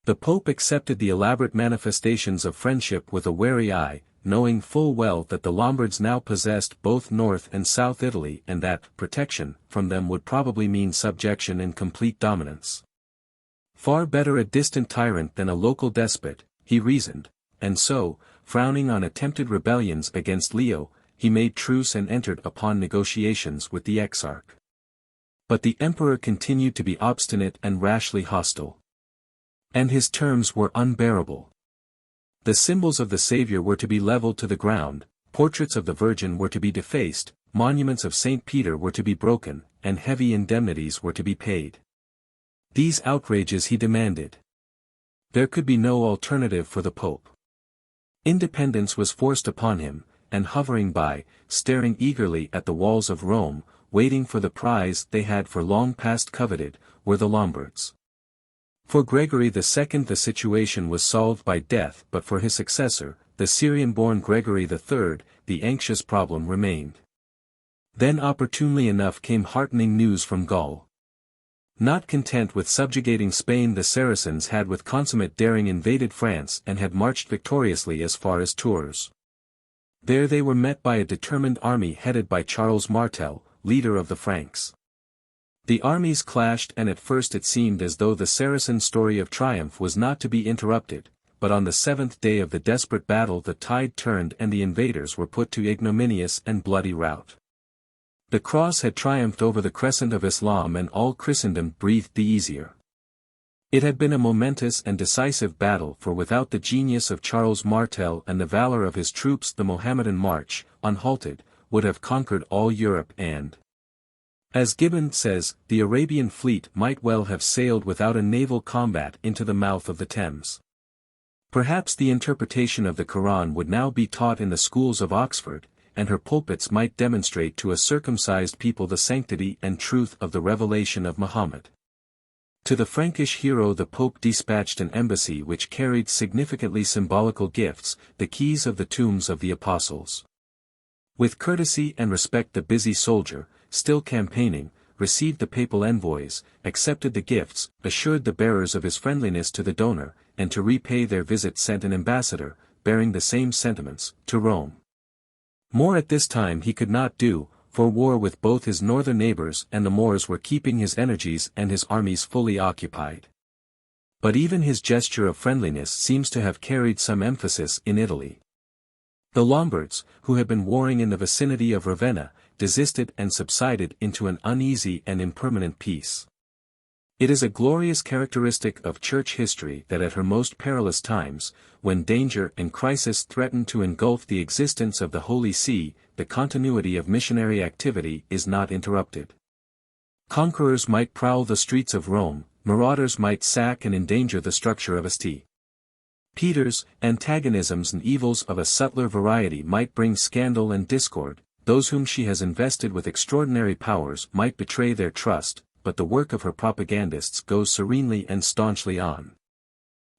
The Pope accepted the elaborate manifestations of friendship with a wary eye, knowing full well that the Lombards now possessed both North and South Italy and that protection from them would probably mean subjection and complete dominance. Far better a distant tyrant than a local despot, he reasoned, and so, frowning on attempted rebellions against Leo, he made truce and entered upon negotiations with the Exarch. But the emperor continued to be obstinate and rashly hostile. And his terms were unbearable. The symbols of the Savior were to be leveled to the ground, portraits of the Virgin were to be defaced, monuments of St. Peter were to be broken, and heavy indemnities were to be paid. These outrages he demanded. There could be no alternative for the Pope. Independence was forced upon him, and hovering by, staring eagerly at the walls of Rome, waiting for the prize they had for long past coveted, were the Lombards. For Gregory II the situation was solved by death, but for his successor, the Syrian-born Gregory III, the anxious problem remained. Then opportunely enough came heartening news from Gaul. Not content with subjugating Spain, the Saracens had with consummate daring invaded France and had marched victoriously as far as Tours. There they were met by a determined army headed by Charles Martel, leader of the Franks. The armies clashed, and at first it seemed as though the Saracen story of triumph was not to be interrupted, but on the seventh day of the desperate battle the tide turned and the invaders were put to ignominious and bloody rout. The cross had triumphed over the crescent of Islam, and all Christendom breathed the easier. It had been a momentous and decisive battle, for without the genius of Charles Martel and the valor of his troops the Mohammedan march, unhalted, would have conquered all Europe and, as Gibbon says, the Arabian fleet might well have sailed without a naval combat into the mouth of the Thames. Perhaps the interpretation of the Quran would now be taught in the schools of Oxford, and her pulpits might demonstrate to a circumcised people the sanctity and truth of the revelation of Muhammad. To the Frankish hero the Pope dispatched an embassy which carried significantly symbolical gifts, the keys of the tombs of the apostles. With courtesy and respect the busy soldier, still campaigning, received the papal envoys, accepted the gifts, assured the bearers of his friendliness to the donor, and to repay their visit sent an ambassador, bearing the same sentiments, to Rome. More at this time he could not do, for war with both his northern neighbors and the Moors were keeping his energies and his armies fully occupied. But even his gesture of friendliness seems to have carried some emphasis in Italy. The Lombards, who had been warring in the vicinity of Ravenna, desisted and subsided into an uneasy and impermanent peace. It is a glorious characteristic of church history that at her most perilous times, when danger and crisis threaten to engulf the existence of the Holy See, the continuity of missionary activity is not interrupted. Conquerors might prowl the streets of Rome, marauders might sack and endanger the structure of St. Peter's, antagonisms and evils of a subtler variety might bring scandal and discord, those whom she has invested with extraordinary powers might betray their trust, but the work of her propagandists goes serenely and staunchly on.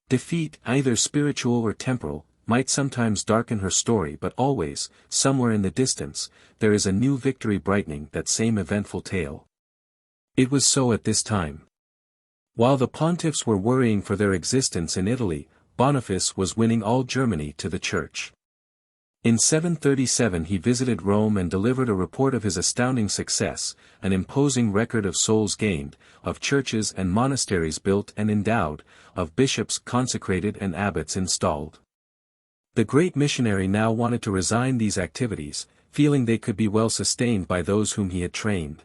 Defeat, either spiritual or temporal, might sometimes darken her story, but always, somewhere in the distance, there is a new victory brightening that same eventful tale. It was so at this time. While the pontiffs were worrying for their existence in Italy, Boniface was winning all Germany to the Church. In 737 he visited Rome and delivered a report of his astounding success, an imposing record of souls gained, of churches and monasteries built and endowed, of bishops consecrated and abbots installed. The great missionary now wanted to resign these activities, feeling they could be well sustained by those whom he had trained.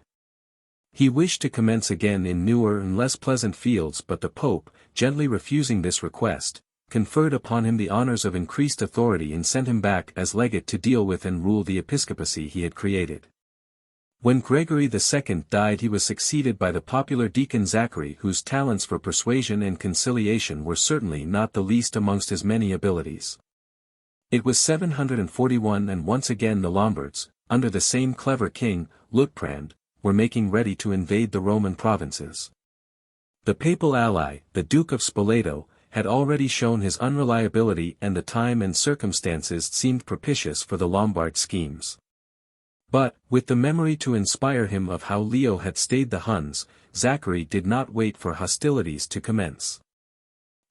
He wished to commence again in newer and less pleasant fields, but the Pope, gently refusing this request, conferred upon him the honors of increased authority and sent him back as legate to deal with and rule the episcopacy he had created. When Gregory II died he was succeeded by the popular deacon Zachary, whose talents for persuasion and conciliation were certainly not the least amongst his many abilities. It was 741 and once again the Lombards, under the same clever king, Luitprand, were making ready to invade the Roman provinces. The papal ally, the Duke of Spoleto, had already shown his unreliability, and the time and circumstances seemed propitious for the Lombard schemes. But, with the memory to inspire him of how Leo had stayed the Huns, Zachary did not wait for hostilities to commence.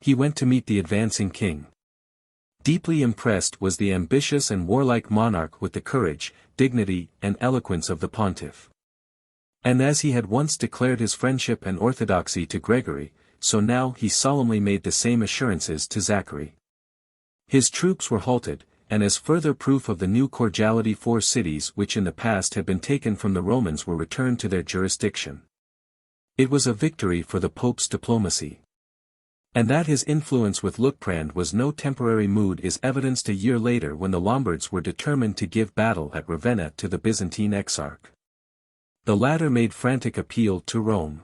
He went to meet the advancing king. Deeply impressed was the ambitious and warlike monarch with the courage, dignity, and eloquence of the pontiff. And as he had once declared his friendship and orthodoxy to Gregory, so now he solemnly made the same assurances to Zachary. His troops were halted, and as further proof of the new cordiality 4 cities which in the past had been taken from the Romans were returned to their jurisdiction. It was a victory for the Pope's diplomacy. And that his influence with Luitprand was no temporary mood is evidenced a year later when the Lombards were determined to give battle at Ravenna to the Byzantine exarch. The latter made frantic appeal to Rome.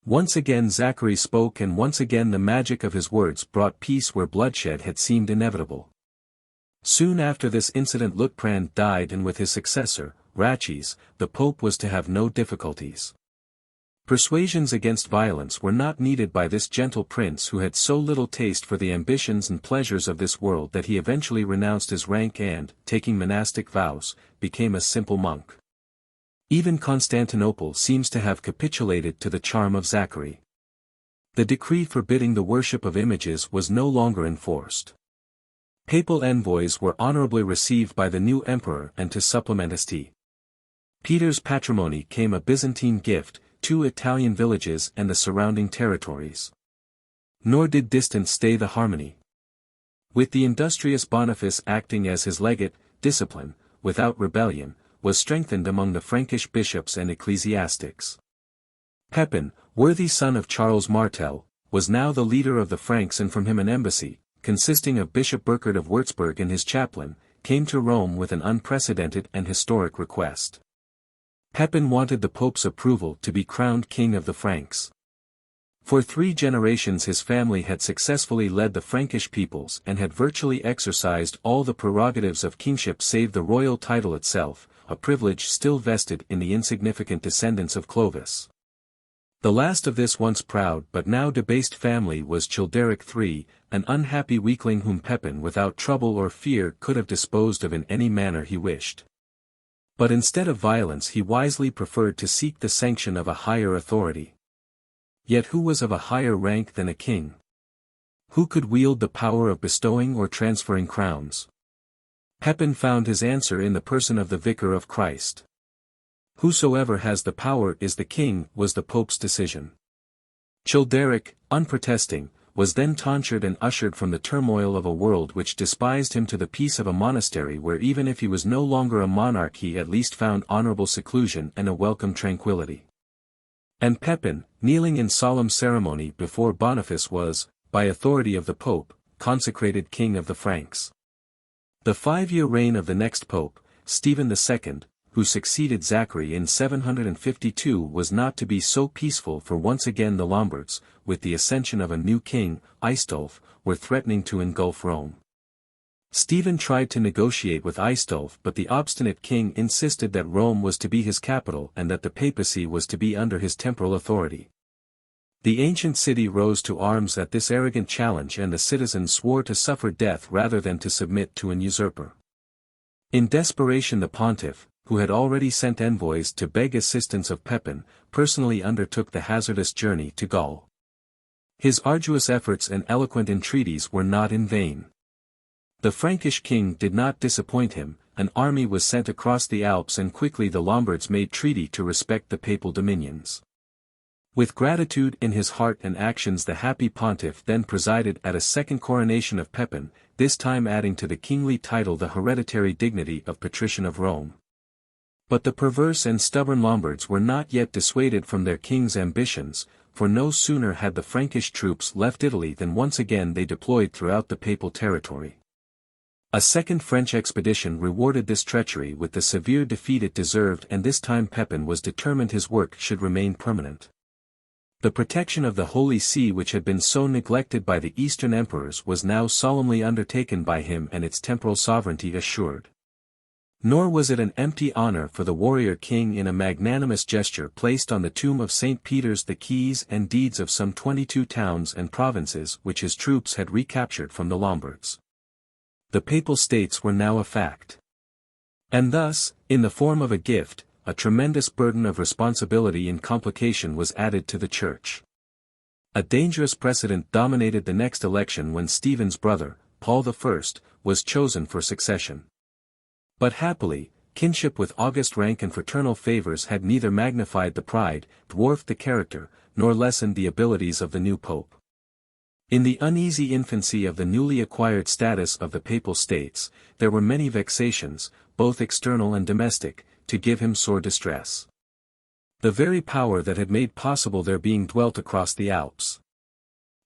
Once again Zachary spoke, and once again the magic of his words brought peace where bloodshed had seemed inevitable. Soon after this incident Luitprand died, and with his successor, Ratchis, the Pope was to have no difficulties. Persuasions against violence were not needed by this gentle prince who had so little taste for the ambitions and pleasures of this world that he eventually renounced his rank and, taking monastic vows, became a simple monk. Even Constantinople seems to have capitulated to the charm of Zachary. The decree forbidding the worship of images was no longer enforced. Papal envoys were honorably received by the new emperor, and to supplement St. Peter's patrimony came a Byzantine gift, 2 Italian villages and the surrounding territories. Nor did distance stay the harmony. With the industrious Boniface acting as his legate, discipline, without rebellion, was strengthened among the Frankish bishops and ecclesiastics. Pepin, worthy son of Charles Martel, was now the leader of the Franks, and from him an embassy, consisting of Bishop Burchard of Würzburg and his chaplain, came to Rome with an unprecedented and historic request. Pepin wanted the Pope's approval to be crowned king of the Franks. For 3 generations his family had successfully led the Frankish peoples and had virtually exercised all the prerogatives of kingship save the royal title itself, a privilege still vested in the insignificant descendants of Clovis. The last of this once proud but now debased family was Childeric III, an unhappy weakling whom Pepin without trouble or fear could have disposed of in any manner he wished. But instead of violence he wisely preferred to seek the sanction of a higher authority. Yet who was of a higher rank than a king? Who could wield the power of bestowing or transferring crowns? Pepin found his answer in the person of the Vicar of Christ. Whosoever has the power is the king, was the Pope's decision. Childeric, unprotesting, was then tonsured and ushered from the turmoil of a world which despised him to the peace of a monastery, where even if he was no longer a monarch he at least found honorable seclusion and a welcome tranquility. And Pepin, kneeling in solemn ceremony before Boniface, was, by authority of the Pope, consecrated king of the Franks. The 5-year reign of the next Pope, Stephen II, who succeeded Zachary in 752, was not to be so peaceful, for once again the Lombards, with the ascension of a new king, Aistulf, were threatening to engulf Rome. Stephen tried to negotiate with Aistulf, but the obstinate king insisted that Rome was to be his capital and that the papacy was to be under his temporal authority. The ancient city rose to arms at this arrogant challenge, and the citizens swore to suffer death rather than to submit to an usurper. In desperation the pontiff, who had already sent envoys to beg assistance of Pepin, personally undertook the hazardous journey to Gaul. His arduous efforts and eloquent entreaties were not in vain. The Frankish king did not disappoint him, an army was sent across the Alps, and quickly the Lombards made treaty to respect the papal dominions. With gratitude in his heart and actions the happy pontiff then presided at a second coronation of Pepin, this time adding to the kingly title the hereditary dignity of Patrician of Rome. But the perverse and stubborn Lombards were not yet dissuaded from their king's ambitions, for no sooner had the Frankish troops left Italy than once again they deployed throughout the papal territory. A second French expedition rewarded this treachery with the severe defeat it deserved, and this time Pepin was determined his work should remain permanent. The protection of the Holy See, which had been so neglected by the Eastern emperors, was now solemnly undertaken by him and its temporal sovereignty assured. Nor was it an empty honor, for the warrior king in a magnanimous gesture placed on the tomb of St. Peter's the keys and deeds of some 22 towns and provinces which his troops had recaptured from the Lombards. The Papal States were now a fact. And thus, in the form of a gift, a tremendous burden of responsibility and complication was added to the Church. A dangerous precedent dominated the next election when Stephen's brother, Paul I, was chosen for succession. But happily, kinship with august rank and fraternal favors had neither magnified the pride, dwarfed the character, nor lessened the abilities of the new pope. In the uneasy infancy of the newly acquired status of the Papal States, there were many vexations, both external and domestic, to give him sore distress. The very power that had made possible their being dwelt across the Alps.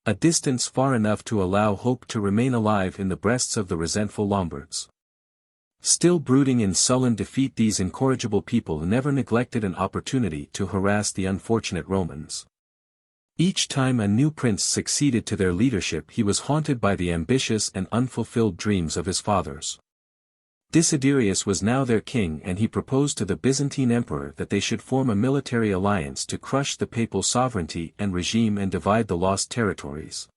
A distance far enough to allow hope to remain alive in the breasts of the resentful Lombards. Still brooding in sullen defeat, these incorrigible people never neglected an opportunity to harass the unfortunate Romans. Each time a new prince succeeded to their leadership he was haunted by the ambitious and unfulfilled dreams of his fathers. Desiderius was now their king, and he proposed to the Byzantine emperor that they should form a military alliance to crush the papal sovereignty and regime and divide the lost territories.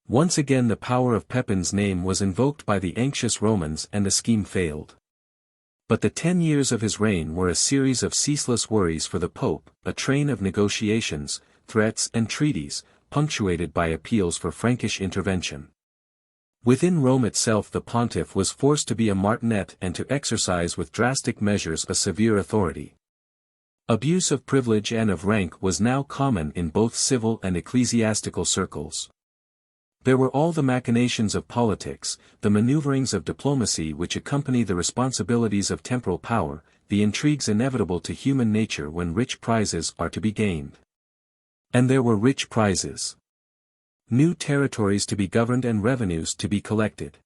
Once again the power of Pepin's name was invoked by the anxious Romans, and the scheme failed. But the 10 years of his reign were a series of ceaseless worries for the Pope, a train of negotiations, threats and treaties, punctuated by appeals for Frankish intervention. Within Rome itself the pontiff was forced to be a martinet and to exercise with drastic measures a severe authority. Abuse of privilege and of rank was now common in both civil and ecclesiastical circles. There were all the machinations of politics, the maneuverings of diplomacy which accompany the responsibilities of temporal power, the intrigues inevitable to human nature when rich prizes are to be gained. And there were rich prizes. New territories to be governed and revenues to be collected.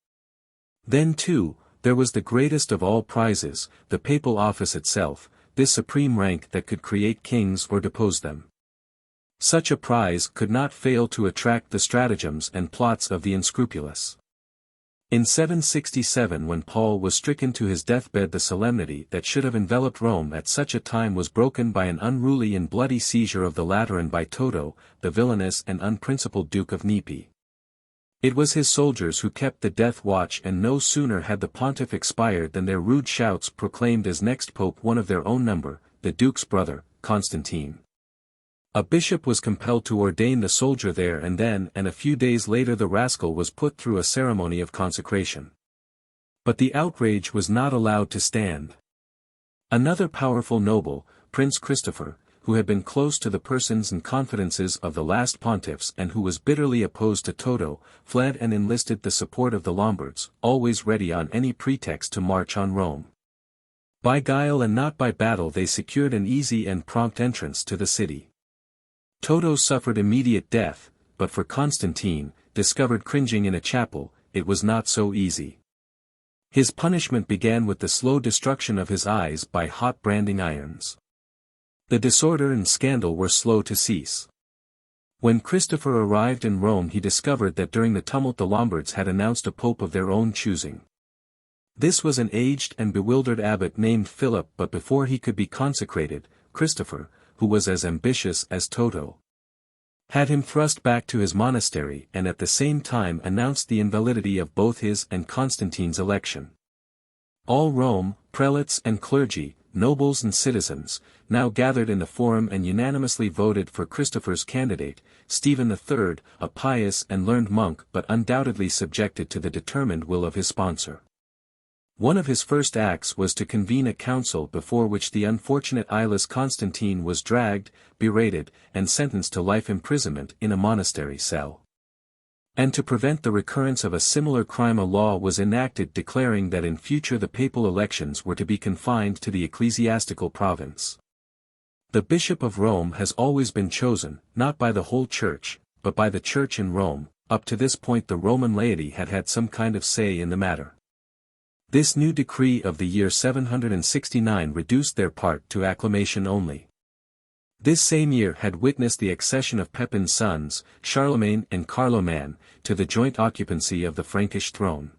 Then too, there was the greatest of all prizes, the papal office itself, this supreme rank that could create kings or depose them. Such a prize could not fail to attract the stratagems and plots of the unscrupulous. In 767 when Paul was stricken to his deathbed the solemnity that should have enveloped Rome at such a time was broken by an unruly and bloody seizure of the Lateran by Toto, the villainous and unprincipled Duke of Nepi. It was his soldiers who kept the death watch, and no sooner had the pontiff expired than their rude shouts proclaimed as next pope one of their own number, the duke's brother, Constantine. A bishop was compelled to ordain the soldier there and then, and a few days later the rascal was put through a ceremony of consecration. But the outrage was not allowed to stand. Another powerful noble, Prince Christopher, who had been close to the persons and confidences of the last pontiffs and who was bitterly opposed to Toto, fled and enlisted the support of the Lombards, always ready on any pretext to march on Rome. By guile and not by battle they secured an easy and prompt entrance to the city. Toto suffered immediate death, but for Constantine, discovered cringing in a chapel, it was not so easy. His punishment began with the slow destruction of his eyes by hot branding irons. The disorder and scandal were slow to cease. When Christopher arrived in Rome he discovered that during the tumult the Lombards had announced a pope of their own choosing. This was an aged and bewildered abbot named Philip, but before he could be consecrated, Christopher, who was as ambitious as Toto, had him thrust back to his monastery and at the same time announced the invalidity of both his and Constantine's election. All Rome, prelates and clergy, nobles and citizens, now gathered in the forum and unanimously voted for Christopher's candidate, Stephen III, a pious and learned monk but undoubtedly subjected to the determined will of his sponsor. One of his first acts was to convene a council before which the unfortunate eyeless Constantine was dragged, berated, and sentenced to life imprisonment in a monastery cell. And to prevent the recurrence of a similar crime a law was enacted declaring that in future the papal elections were to be confined to the ecclesiastical province. The Bishop of Rome has always been chosen, not by the whole Church, but by the Church in Rome. Up to this point the Roman laity had had some kind of say in the matter. This new decree of the year 769 reduced their part to acclamation only. This same year had witnessed the accession of Pepin's sons, Charlemagne and Carloman, to the joint occupancy of the Frankish throne.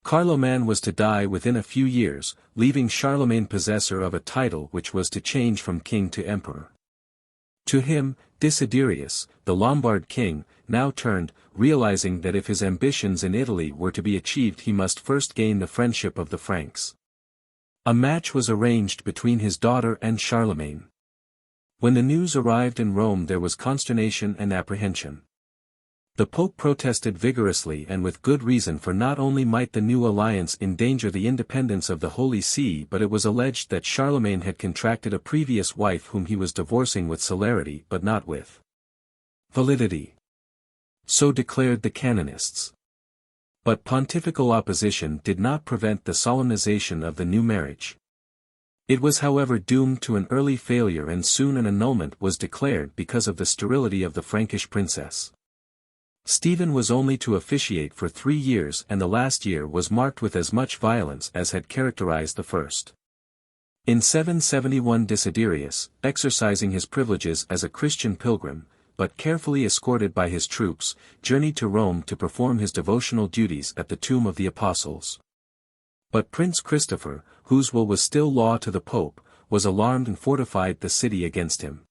Carloman was to die within a few years, leaving Charlemagne possessor of a title which was to change from king to emperor. To him, Desiderius, the Lombard king, now turned, realizing that if his ambitions in Italy were to be achieved he must first gain the friendship of the Franks. A match was arranged between his daughter and Charlemagne. When the news arrived in Rome there was consternation and apprehension. The Pope protested vigorously and with good reason, for not only might the new alliance endanger the independence of the Holy See, but it was alleged that Charlemagne had contracted a previous wife whom he was divorcing with celerity but not with validity. So declared the canonists. But pontifical opposition did not prevent the solemnization of the new marriage. It was however doomed to an early failure and soon an annulment was declared because of the sterility of the Frankish princess. Stephen was only to officiate for 3 years and the last year was marked with as much violence as had characterized the first. In 771 Desiderius, exercising his privileges as a Christian pilgrim, but carefully escorted by his troops, journeyed to Rome to perform his devotional duties at the tomb of the apostles. But Prince Christopher, whose will was still law to the Pope, was alarmed and fortified the city against him.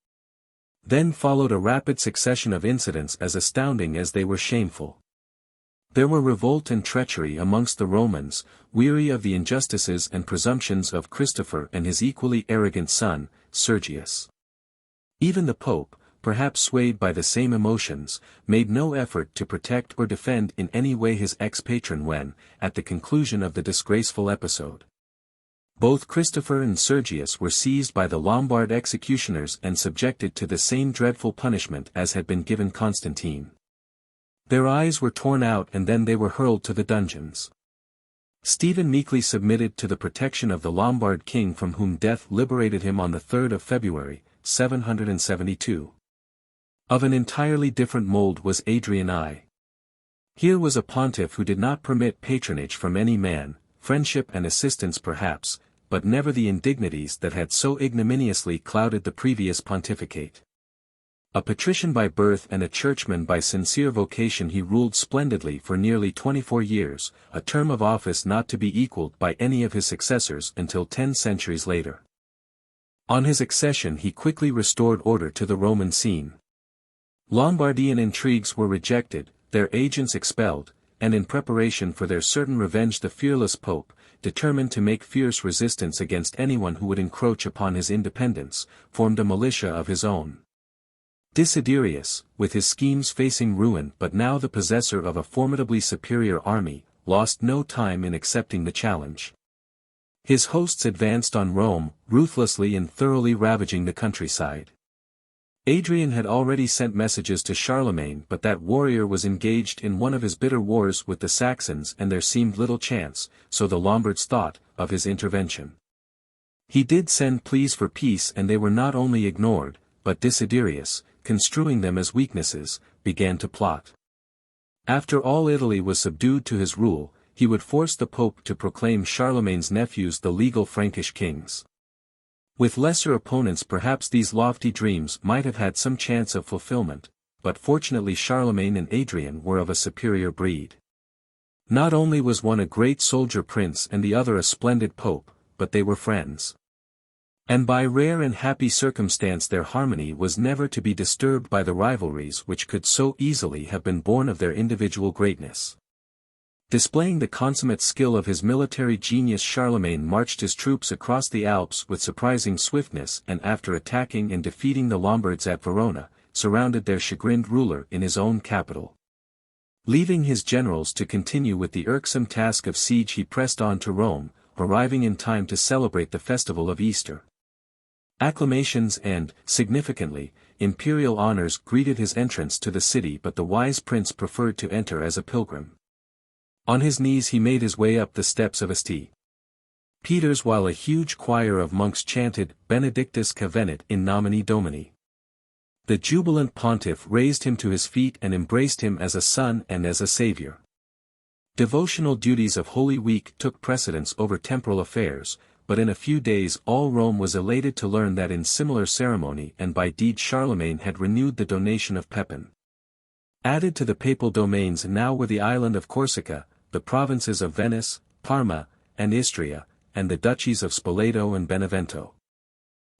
Then followed a rapid succession of incidents as astounding as they were shameful. There were revolt and treachery amongst the Romans, weary of the injustices and presumptions of Christopher and his equally arrogant son, Sergius. Even the Pope, perhaps swayed by the same emotions, made no effort to protect or defend in any way his ex-patron when, at the conclusion of the disgraceful episode, both Christopher and Sergius were seized by the Lombard executioners and subjected to the same dreadful punishment as had been given Constantine. Their eyes were torn out and then they were hurled to the dungeons. Stephen meekly submitted to the protection of the Lombard king from whom death liberated him on the 3rd of February, 772. Of an entirely different mold was Adrian I. Here was a pontiff who did not permit patronage from any man, friendship and assistance perhaps, but never the indignities that had so ignominiously clouded the previous pontificate. A patrician by birth and a churchman by sincere vocation, he ruled splendidly for nearly 24 years, a term of office not to be equaled by any of his successors until 10 centuries later. On his accession he quickly restored order to the Roman scene. Lombardian intrigues were rejected, their agents expelled, and in preparation for their certain revenge the fearless Pope, determined to make fierce resistance against anyone who would encroach upon his independence, formed a militia of his own. Desiderius, with his schemes facing ruin but now the possessor of a formidably superior army, lost no time in accepting the challenge. His hosts advanced on Rome, ruthlessly and thoroughly ravaging the countryside. Adrian had already sent messages to Charlemagne, but that warrior was engaged in one of his bitter wars with the Saxons and there seemed little chance, so the Lombards thought, of his intervention. He did send pleas for peace and they were not only ignored, but Desiderius, construing them as weaknesses, began to plot. After all Italy was subdued to his rule, he would force the Pope to proclaim Charlemagne's nephews the legal Frankish kings. With lesser opponents perhaps these lofty dreams might have had some chance of fulfillment, but fortunately Charlemagne and Adrian were of a superior breed. Not only was one a great soldier prince and the other a splendid pope, but they were friends. And by rare and happy circumstance their harmony was never to be disturbed by the rivalries which could so easily have been born of their individual greatness. Displaying the consummate skill of his military genius, Charlemagne marched his troops across the Alps with surprising swiftness and after attacking and defeating the Lombards at Verona, surrounded their chagrined ruler in his own capital. Leaving his generals to continue with the irksome task of siege, he pressed on to Rome, arriving in time to celebrate the festival of Easter. Acclamations and, significantly, imperial honors greeted his entrance to the city, but the wise prince preferred to enter as a pilgrim. On his knees he made his way up the steps of St. Peter's while a huge choir of monks chanted, Benedictus cavenit in nomine Domini. The jubilant pontiff raised him to his feet and embraced him as a son and as a savior. Devotional duties of Holy Week took precedence over temporal affairs, but in a few days all Rome was elated to learn that in similar ceremony and by deed Charlemagne had renewed the donation of Pepin. Added to the papal domains now were the island of Corsica, the provinces of Venice, Parma, and Istria, and the duchies of Spoleto and Benevento.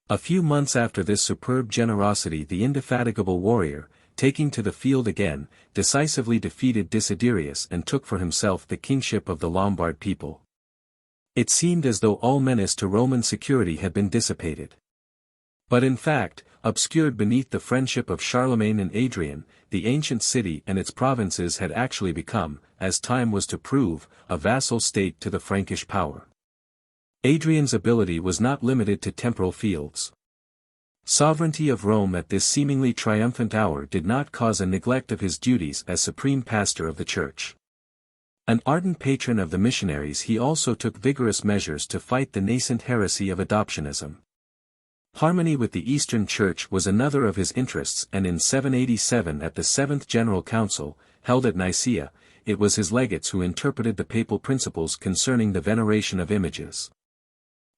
A few months after this superb generosity the indefatigable warrior, taking to the field again, decisively defeated Desiderius and took for himself the kingship of the Lombard people. It seemed as though all menace to Roman security had been dissipated. But in fact, obscured beneath the friendship of Charlemagne and Adrian, the ancient city and its provinces had actually become, as time was to prove, a vassal state to the Frankish power. Adrian's ability was not limited to temporal fields. Sovereignty of Rome at this seemingly triumphant hour did not cause a neglect of his duties as supreme pastor of the Church. An ardent patron of the missionaries, he also took vigorous measures to fight the nascent heresy of adoptionism. Harmony with the Eastern Church was another of his interests, and in 787 at the Seventh General Council, held at Nicaea, it was his legates who interpreted the papal principles concerning the veneration of images.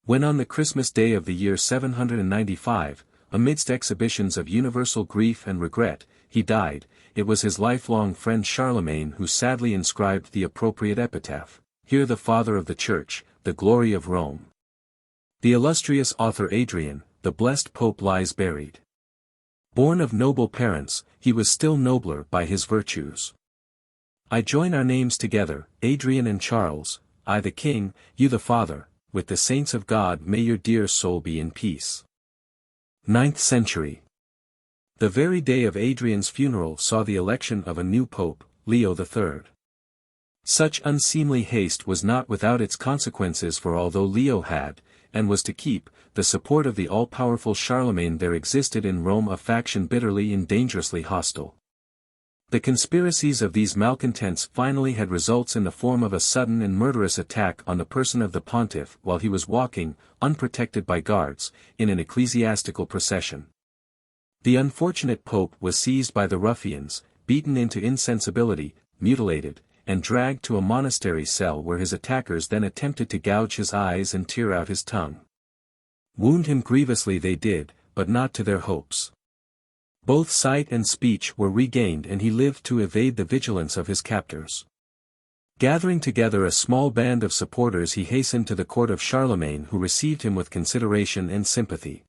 When on the Christmas day of the year 795, amidst exhibitions of universal grief and regret, he died, it was his lifelong friend Charlemagne who sadly inscribed the appropriate epitaph, "Here the Father of the Church, the glory of Rome. The illustrious author Adrian, the blessed Pope lies buried." Born of noble parents, he was still nobler by his virtues. I join our names together, Adrian and Charles, I the king, you the father, with the saints of God may your dear soul be in peace. Ninth Century. The very day of Adrian's funeral saw the election of a new pope, Leo III. Such unseemly haste was not without its consequences, for although Leo had, and was to keep, the support of the all-powerful Charlemagne, there existed in Rome a faction bitterly and dangerously hostile. The conspiracies of these malcontents finally had results in the form of a sudden and murderous attack on the person of the pontiff while he was walking, unprotected by guards, in an ecclesiastical procession. The unfortunate pope was seized by the ruffians, beaten into insensibility, mutilated, and dragged to a monastery cell where his attackers then attempted to gouge his eyes and tear out his tongue. Wound him grievously they did, but not to their hopes. Both sight and speech were regained and he lived to evade the vigilance of his captors. Gathering together a small band of supporters he hastened to the court of Charlemagne, who received him with consideration and sympathy.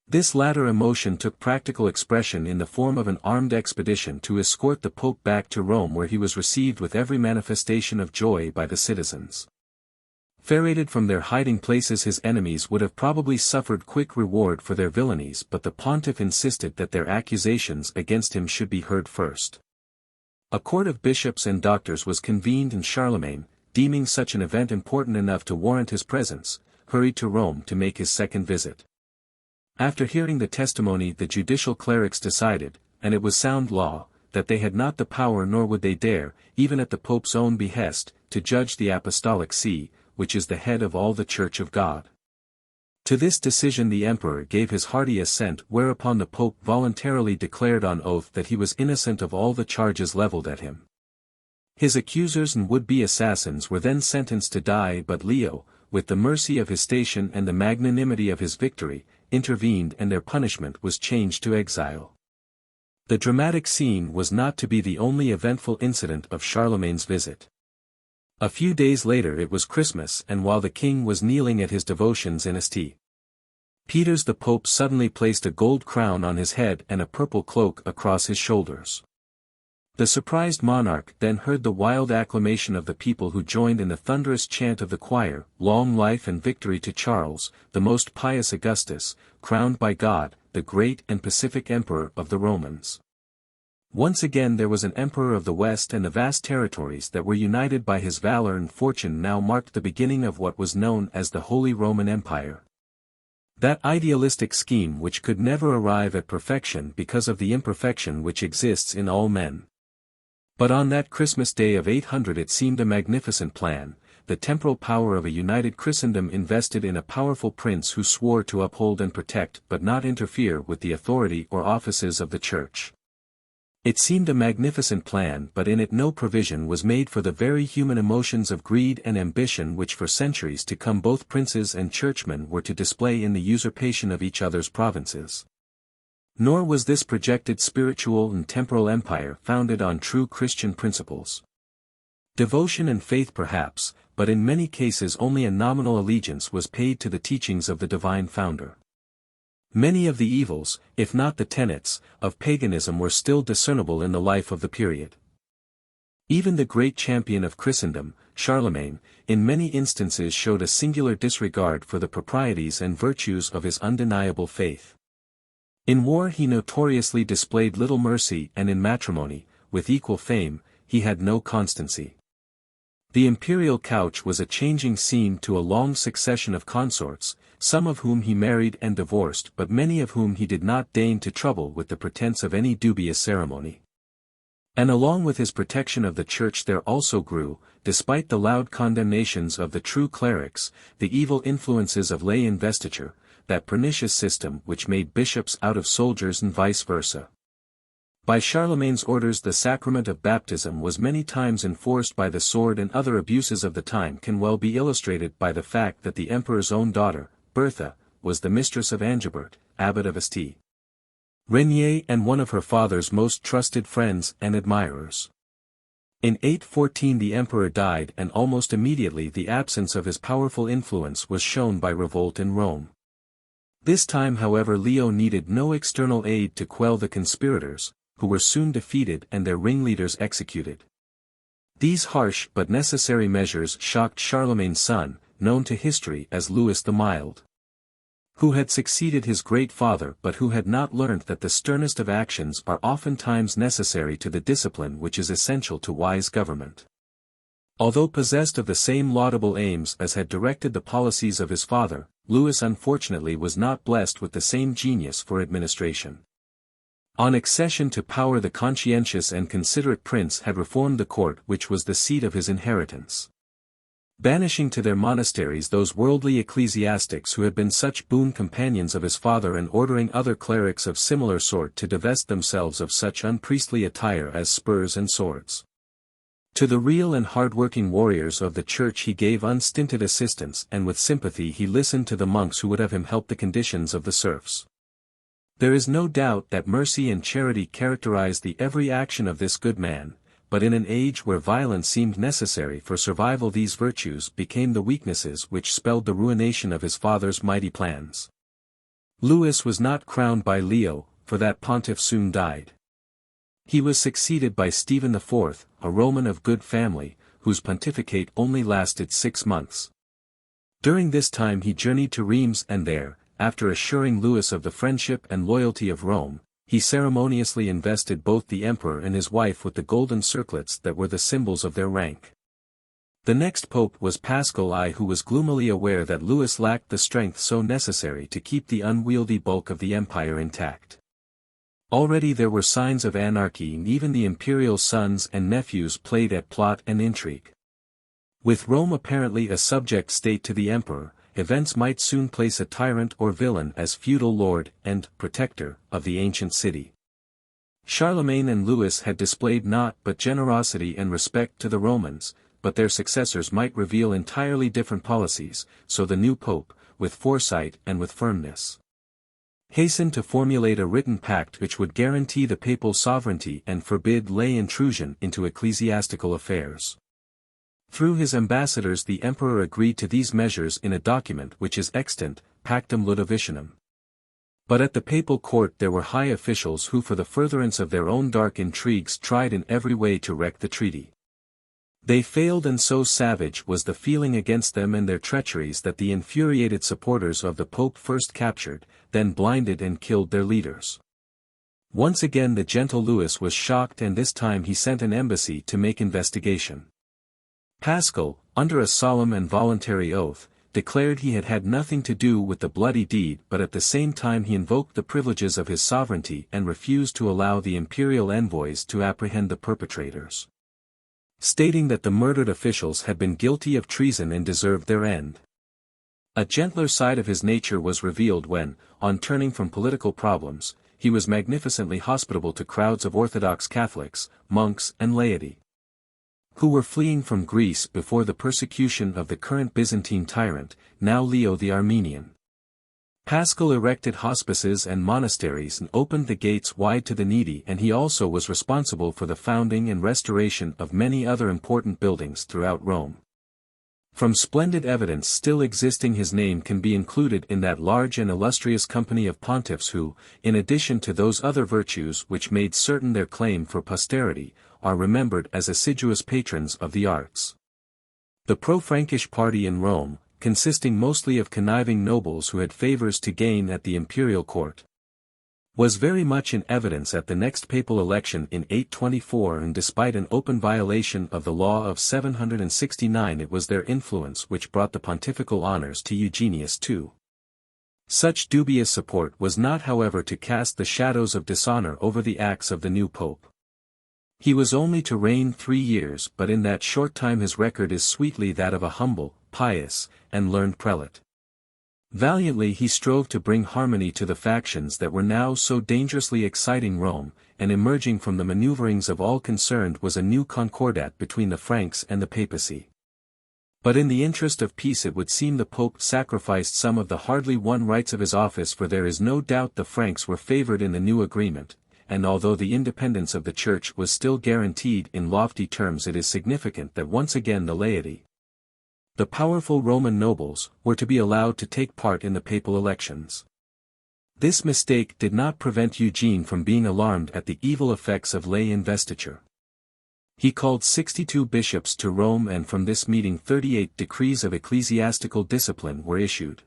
This latter emotion took practical expression in the form of an armed expedition to escort the Pope back to Rome, where he was received with every manifestation of joy by the citizens. Ferreted from their hiding places, his enemies would have probably suffered quick reward for their villainies, but the pontiff insisted that their accusations against him should be heard first. A court of bishops and doctors was convened, and Charlemagne, deeming such an event important enough to warrant his presence, hurried to Rome to make his second visit. After hearing the testimony, the judicial clerics decided, and it was sound law, that they had not the power, nor would they dare, even at the Pope's own behest, to judge the Apostolic See, which is the head of all the Church of God. To this decision the emperor gave his hearty assent, whereupon the Pope voluntarily declared on oath that he was innocent of all the charges leveled at him. His accusers and would-be assassins were then sentenced to die, but Leo, with the mercy of his station and the magnanimity of his victory, intervened, and their punishment was changed to exile. The dramatic scene was not to be the only eventful incident of Charlemagne's visit. A few days later it was Christmas, and while the king was kneeling at his devotions in St. Peter's, the Pope suddenly placed a gold crown on his head and a purple cloak across his shoulders. The surprised monarch then heard the wild acclamation of the people, who joined in the thunderous chant of the choir, "Long life and victory to Charles, the most pious Augustus, crowned by God, the great and pacific emperor of the Romans." Once again there was an emperor of the West, and the vast territories that were united by his valor and fortune now marked the beginning of what was known as the Holy Roman Empire. That idealistic scheme which could never arrive at perfection because of the imperfection which exists in all men. But on that Christmas day of 800 it seemed a magnificent plan, the temporal power of a united Christendom invested in a powerful prince who swore to uphold and protect but not interfere with the authority or offices of the Church. It seemed a magnificent plan, but in it no provision was made for the very human emotions of greed and ambition which for centuries to come both princes and churchmen were to display in the usurpation of each other's provinces. Nor was this projected spiritual and temporal empire founded on true Christian principles. Devotion and faith perhaps, but in many cases only a nominal allegiance was paid to the teachings of the divine founder. Many of the evils, if not the tenets, of paganism were still discernible in the life of the period. Even the great champion of Christendom, Charlemagne, in many instances showed a singular disregard for the proprieties and virtues of his undeniable faith. In war he notoriously displayed little mercy, and in matrimony, with equal fame, he had no constancy. The imperial couch was a changing scene to a long succession of consorts, some of whom he married and divorced, but many of whom he did not deign to trouble with the pretense of any dubious ceremony. And along with his protection of the Church there also grew, despite the loud condemnations of the true clerics, the evil influences of lay investiture, that pernicious system which made bishops out of soldiers and vice versa. By Charlemagne's orders the sacrament of baptism was many times enforced by the sword, and other abuses of the time can well be illustrated by the fact that the emperor's own daughter, Bertha, was the mistress of Angibert, abbot of St. Renier, and one of her father's most trusted friends and admirers. In 814 the emperor died, and almost immediately the absence of his powerful influence was shown by revolt in Rome. This time however Leo needed no external aid to quell the conspirators, who were soon defeated and their ringleaders executed. These harsh but necessary measures shocked Charlemagne's son, known to history as Louis the Mild, who had succeeded his great father but who had not learnt that the sternest of actions are oftentimes necessary to the discipline which is essential to wise government. Although possessed of the same laudable aims as had directed the policies of his father, Louis unfortunately was not blessed with the same genius for administration. On accession to power, the conscientious and considerate prince had reformed the court which was the seat of his inheritance, banishing to their monasteries those worldly ecclesiastics who had been such boon companions of his father, and ordering other clerics of similar sort to divest themselves of such unpriestly attire as spurs and swords. To the real and hard-working warriors of the Church he gave unstinted assistance, and with sympathy he listened to the monks who would have him help the conditions of the serfs. There is no doubt that mercy and charity characterized the every action of this good man, but in an age where violence seemed necessary for survival, these virtues became the weaknesses which spelled the ruination of his father's mighty plans. Louis was not crowned by Leo, for that pontiff soon died. He was succeeded by Stephen IV, a Roman of good family, whose pontificate only lasted 6 months. During this time he journeyed to Reims, and there, after assuring Louis of the friendship and loyalty of Rome, he ceremoniously invested both the emperor and his wife with the golden circlets that were the symbols of their rank. The next pope was Paschal I, who was gloomily aware that Louis lacked the strength so necessary to keep the unwieldy bulk of the empire intact. Already there were signs of anarchy, and even the imperial sons and nephews played at plot and intrigue. With Rome apparently a subject state to the emperor, events might soon place a tyrant or villain as feudal lord and protector of the ancient city. Charlemagne and Louis had displayed not but generosity and respect to the Romans, but their successors might reveal entirely different policies, so the new pope, with foresight and with firmness, hastened to formulate a written pact which would guarantee the papal sovereignty and forbid lay intrusion into ecclesiastical affairs. Through his ambassadors the emperor agreed to these measures in a document which is extant, Pactum Ludovicinum. But at the papal court there were high officials who, for the furtherance of their own dark intrigues, tried in every way to wreck the treaty. They failed, and so savage was the feeling against them and their treacheries that the infuriated supporters of the pope first captured, then blinded and killed their leaders. Once again the gentle Louis was shocked, and this time he sent an embassy to make investigation. Paschal, under a solemn and voluntary oath, declared he had had nothing to do with the bloody deed, but at the same time he invoked the privileges of his sovereignty and refused to allow the imperial envoys to apprehend the perpetrators, stating that the murdered officials had been guilty of treason and deserved their end. A gentler side of his nature was revealed when, on turning from political problems, he was magnificently hospitable to crowds of Orthodox Catholics, monks and laity, who were fleeing from Greece before the persecution of the current Byzantine tyrant, now Leo the Armenian. Paschal erected hospices and monasteries and opened the gates wide to the needy, and he also was responsible for the founding and restoration of many other important buildings throughout Rome. From splendid evidence still existing, his name can be included in that large and illustrious company of pontiffs who, in addition to those other virtues which made certain their claim for posterity, are remembered as assiduous patrons of the arts. The pro-Frankish party in Rome, consisting mostly of conniving nobles who had favors to gain at the imperial court, was very much in evidence at the next papal election in 824, and despite an open violation of the law of 769, it was their influence which brought the pontifical honors to Eugenius II. Such dubious support was not, however, to cast the shadows of dishonor over the acts of the new pope. He was only to reign 3 years, but in that short time his record is sweetly that of a humble, pious, and learned prelate. Valiantly he strove to bring harmony to the factions that were now so dangerously exciting Rome, and emerging from the maneuverings of all concerned was a new concordat between the Franks and the Papacy. But in the interest of peace it would seem the Pope sacrificed some of the hardly won rights of his office, for there is no doubt the Franks were favored in the new agreement, and although the independence of the Church was still guaranteed in lofty terms, it is significant that once again the laity, the powerful Roman nobles, were to be allowed to take part in the papal elections. This mistake did not prevent Eugene from being alarmed at the evil effects of lay investiture. He called 62 bishops to Rome, and from this meeting 38 decrees of ecclesiastical discipline were issued.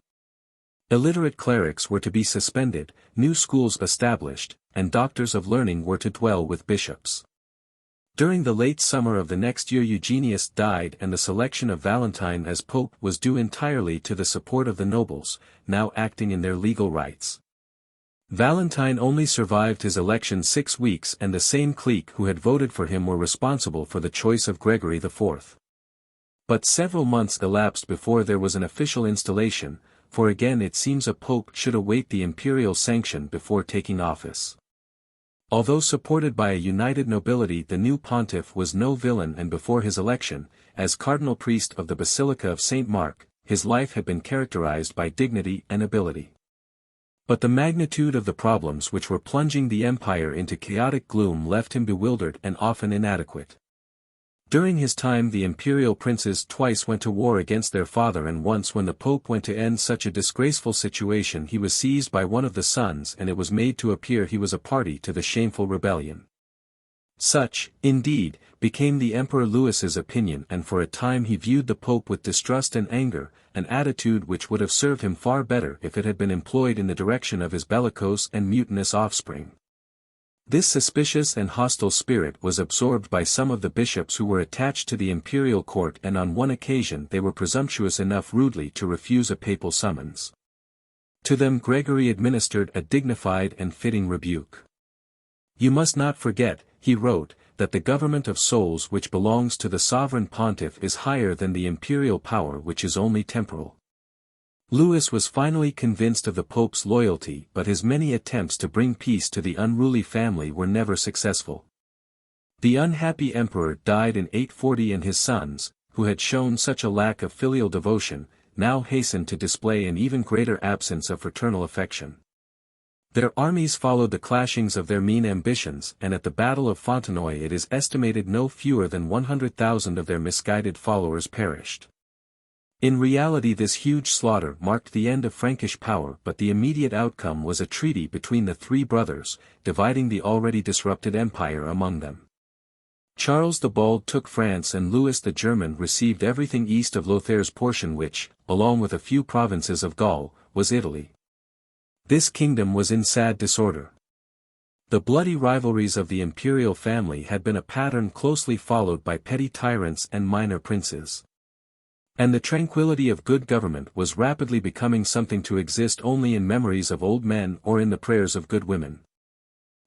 Illiterate clerics were to be suspended, new schools established, and doctors of learning were to dwell with bishops. During the late summer of the next year Eugenius died, and the selection of Valentine as pope was due entirely to the support of the nobles, now acting in their legal rights. Valentine only survived his election 6 weeks, and the same clique who had voted for him were responsible for the choice of Gregory IV. But several months elapsed before there was an official installation, for again it seems a pope should await the imperial sanction before taking office. Although supported by a united nobility, the new pontiff was no villain, and before his election, as cardinal priest of the Basilica of St. Mark, his life had been characterized by dignity and ability. But the magnitude of the problems which were plunging the empire into chaotic gloom left him bewildered and often inadequate. During his time the imperial princes twice went to war against their father, and once when the pope went to end such a disgraceful situation he was seized by one of the sons, and it was made to appear he was a party to the shameful rebellion. Such, indeed, became the Emperor Louis's opinion, and for a time he viewed the pope with distrust and anger, an attitude which would have served him far better if it had been employed in the direction of his bellicose and mutinous offspring. This suspicious and hostile spirit was absorbed by some of the bishops who were attached to the imperial court, and on one occasion they were presumptuous enough rudely to refuse a papal summons. To them Gregory administered a dignified and fitting rebuke. "You must not forget," he wrote, "that the government of souls which belongs to the sovereign pontiff is higher than the imperial power which is only temporal." Louis was finally convinced of the pope's loyalty, but his many attempts to bring peace to the unruly family were never successful. The unhappy emperor died in 840, and his sons, who had shown such a lack of filial devotion, now hastened to display an even greater absence of fraternal affection. Their armies followed the clashings of their mean ambitions, and at the Battle of Fontenoy it is estimated no fewer than 100,000 of their misguided followers perished. In reality this huge slaughter marked the end of Frankish power, but the immediate outcome was a treaty between the three brothers, dividing the already disrupted empire among them. Charles the Bald took France, and Louis the German received everything east of Lothaire's portion, which, along with a few provinces of Gaul, was Italy. This kingdom was in sad disorder. The bloody rivalries of the imperial family had been a pattern closely followed by petty tyrants and minor princes. And the tranquility of good government was rapidly becoming something to exist only in memories of old men or in the prayers of good women.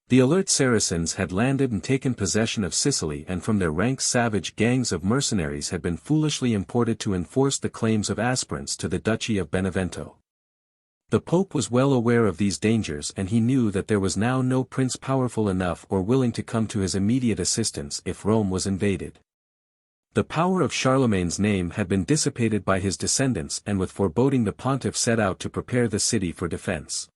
The alert Saracens had landed and taken possession of Sicily, and from their ranks savage gangs of mercenaries had been foolishly imported to enforce the claims of aspirants to the Duchy of Benevento. The Pope was well aware of these dangers, and he knew that there was now no prince powerful enough or willing to come to his immediate assistance if Rome was invaded. The power of Charlemagne's name had been dissipated by his descendants, and with foreboding the pontiff set out to prepare the city for defense.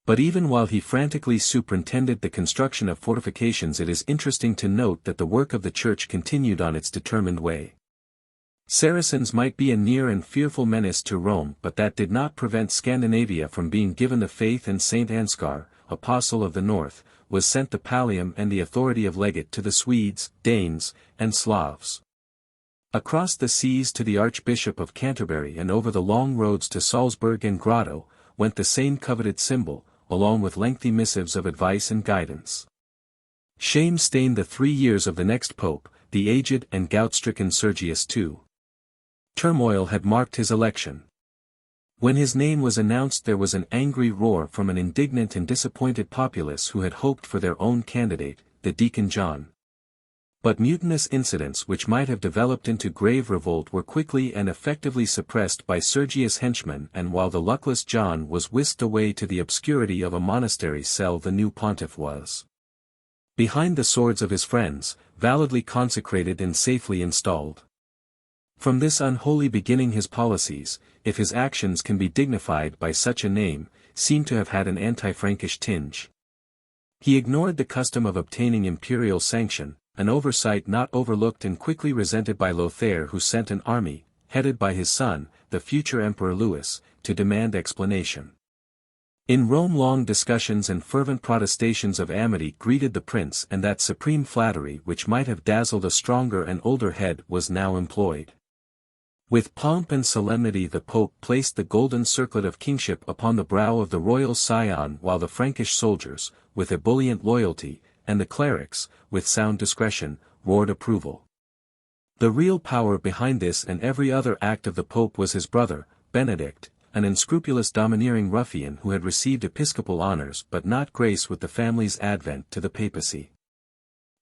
But even while he frantically superintended the construction of fortifications, it is interesting to note that the work of the Church continued on its determined way. Saracens might be a near and fearful menace to Rome, but that did not prevent Scandinavia from being given the faith, and Saint Ansgar, Apostle of the North, was sent the pallium and the authority of legate to the Swedes, Danes, and Slavs. Across the seas to the Archbishop of Canterbury and over the long roads to Salzburg and Grotto, went the same coveted symbol, along with lengthy missives of advice and guidance. Shame stained the 3 years of the next pope, the aged and gout-stricken Sergius II. Turmoil had marked his election. When his name was announced there was an angry roar from an indignant and disappointed populace who had hoped for their own candidate, the Deacon John. But mutinous incidents which might have developed into grave revolt were quickly and effectively suppressed by Sergius' henchmen, and while the luckless John was whisked away to the obscurity of a monastery cell, the new pontiff was behind the swords of his friends, validly consecrated and safely installed. From this unholy beginning his policies, if his actions can be dignified by such a name, seem to have had an anti-Frankish tinge. He ignored the custom of obtaining imperial sanction, an oversight not overlooked and quickly resented by Lothair, who sent an army, headed by his son, the future Emperor Louis, to demand explanation. In Rome long discussions and fervent protestations of amity greeted the prince, and that supreme flattery which might have dazzled a stronger and older head was now employed. With pomp and solemnity the Pope placed the golden circlet of kingship upon the brow of the royal scion, while the Frankish soldiers, with ebullient loyalty, and the clerics, with sound discretion, roared approval. The real power behind this and every other act of the Pope was his brother, Benedict, an unscrupulous domineering ruffian who had received episcopal honors but not grace with the family's advent to the papacy.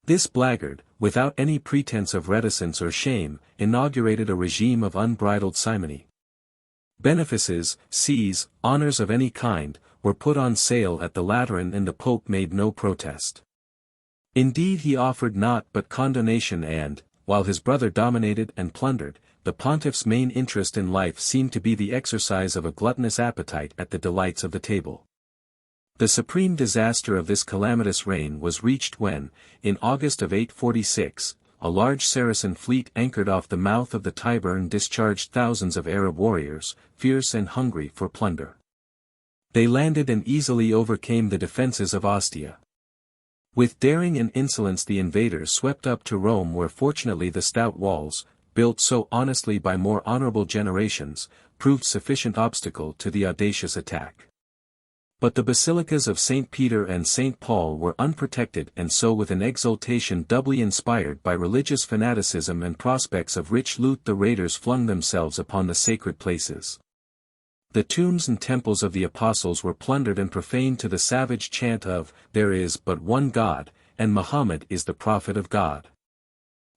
This blackguard, without any pretense of reticence or shame, inaugurated a regime of unbridled simony. Benefices, sees, honors of any kind, were put on sale at the Lateran, and the Pope made no protest. Indeed, he offered naught but condonation, and, while his brother dominated and plundered, the pontiff's main interest in life seemed to be the exercise of a gluttonous appetite at the delights of the table. The supreme disaster of this calamitous reign was reached when, in August of 846, a large Saracen fleet anchored off the mouth of the Tiber and discharged thousands of Arab warriors, fierce and hungry for plunder. They landed and easily overcame the defenses of Ostia. With daring and insolence the invaders swept up to Rome, where fortunately the stout walls, built so honestly by more honorable generations, proved sufficient obstacle to the audacious attack. But the basilicas of St. Peter and St. Paul were unprotected, and so with an exultation doubly inspired by religious fanaticism and prospects of rich loot the raiders flung themselves upon the sacred places. The tombs and temples of the apostles were plundered and profaned to the savage chant of, "There is but one God, and Muhammad is the prophet of God."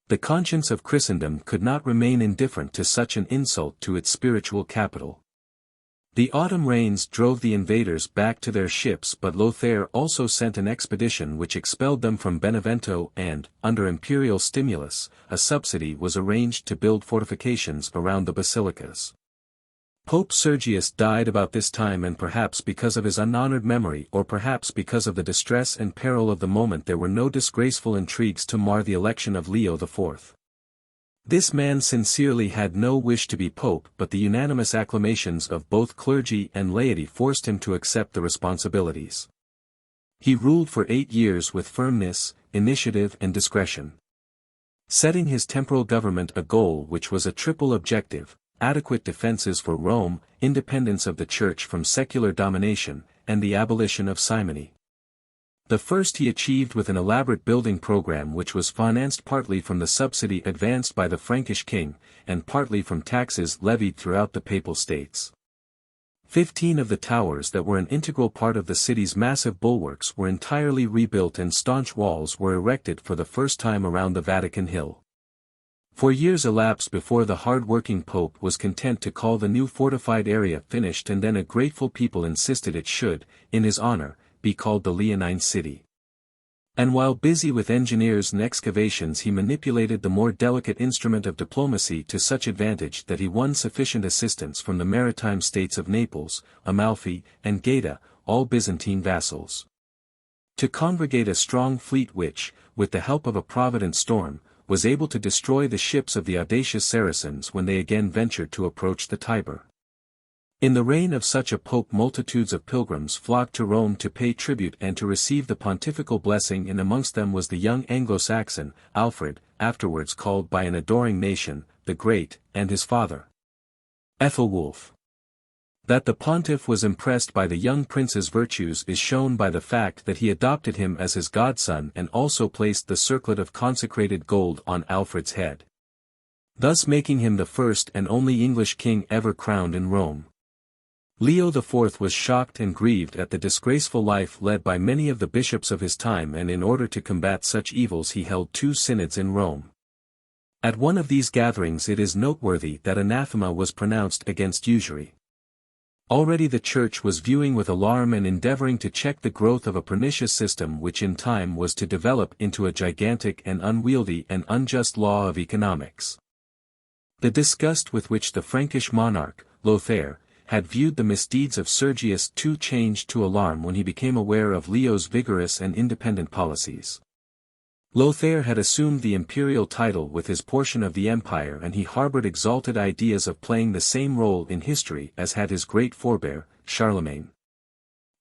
The conscience of Christendom could not remain indifferent to such an insult to its spiritual capital. The autumn rains drove the invaders back to their ships, but Lothair also sent an expedition which expelled them from Benevento, and, under imperial stimulus, a subsidy was arranged to build fortifications around the basilicas. Pope Sergius died about this time, and perhaps because of his unhonored memory or perhaps because of the distress and peril of the moment there were no disgraceful intrigues to mar the election of Leo IV. This man sincerely had no wish to be pope, but the unanimous acclamations of both clergy and laity forced him to accept the responsibilities. He ruled for 8 years with firmness, initiative and discretion. Setting his temporal government a goal which was a triple objective: adequate defenses for Rome, independence of the Church from secular domination, and the abolition of simony. The first he achieved with an elaborate building program which was financed partly from the subsidy advanced by the Frankish king, and partly from taxes levied throughout the Papal States. 15 of the towers that were an integral part of the city's massive bulwarks were entirely rebuilt, and staunch walls were erected for the first time around the Vatican Hill. For years elapsed before the hard-working Pope was content to call the new fortified area finished, and then a grateful people insisted it should, in his honor, be called the Leonine City. And while busy with engineers and excavations, he manipulated the more delicate instrument of diplomacy to such advantage that he won sufficient assistance from the maritime states of Naples, Amalfi, and Gaeta, all Byzantine vassals, to congregate a strong fleet which, with the help of a provident storm, was able to destroy the ships of the audacious Saracens when they again ventured to approach the Tiber. In the reign of such a pope multitudes of pilgrims flocked to Rome to pay tribute and to receive the pontifical blessing, and amongst them was the young Anglo-Saxon, Alfred, afterwards called by an adoring nation, the Great, and his father, Ethelwulf. That the pontiff was impressed by the young prince's virtues is shown by the fact that he adopted him as his godson and also placed the circlet of consecrated gold on Alfred's head, thus making him the first and only English king ever crowned in Rome. Leo IV was shocked and grieved at the disgraceful life led by many of the bishops of his time, and in order to combat such evils he held 2 synods in Rome. At one of these gatherings it is noteworthy that anathema was pronounced against usury. Already the Church was viewing with alarm and endeavoring to check the growth of a pernicious system which in time was to develop into a gigantic and unwieldy and unjust law of economics. The disgust with which the Frankish monarch, Lothair, had viewed the misdeeds of Sergius II changed to alarm when he became aware of Leo's vigorous and independent policies. Lothair had assumed the imperial title with his portion of the empire, and he harbored exalted ideas of playing the same role in history as had his great forebear, Charlemagne.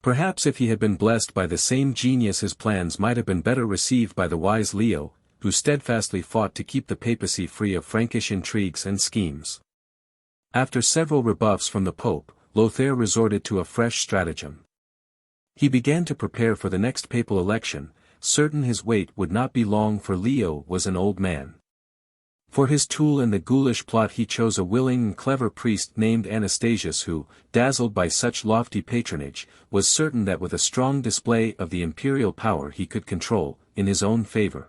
Perhaps if he had been blessed by the same genius his plans might have been better received by the wise Leo, who steadfastly fought to keep the papacy free of Frankish intrigues and schemes. After several rebuffs from the Pope, Lothair resorted to a fresh stratagem. He began to prepare for the next papal election, certain his wait would not be long for Leo was an old man. For his tool in the ghoulish plot he chose a willing and clever priest named Anastasius who, dazzled by such lofty patronage, was certain that with a strong display of the imperial power he could control, in his own favor,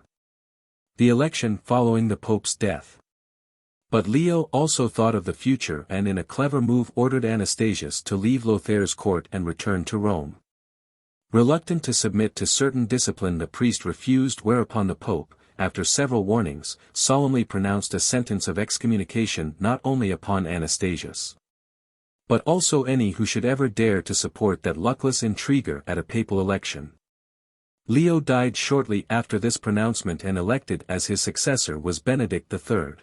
the election following the Pope's death. But Leo also thought of the future and in a clever move ordered Anastasius to leave Lothair's court and return to Rome. Reluctant to submit to certain discipline the priest refused, whereupon the Pope, after several warnings, solemnly pronounced a sentence of excommunication not only upon Anastasius, but also any who should ever dare to support that luckless intriguer at a papal election. Leo died shortly after this pronouncement and elected as his successor was Benedict III.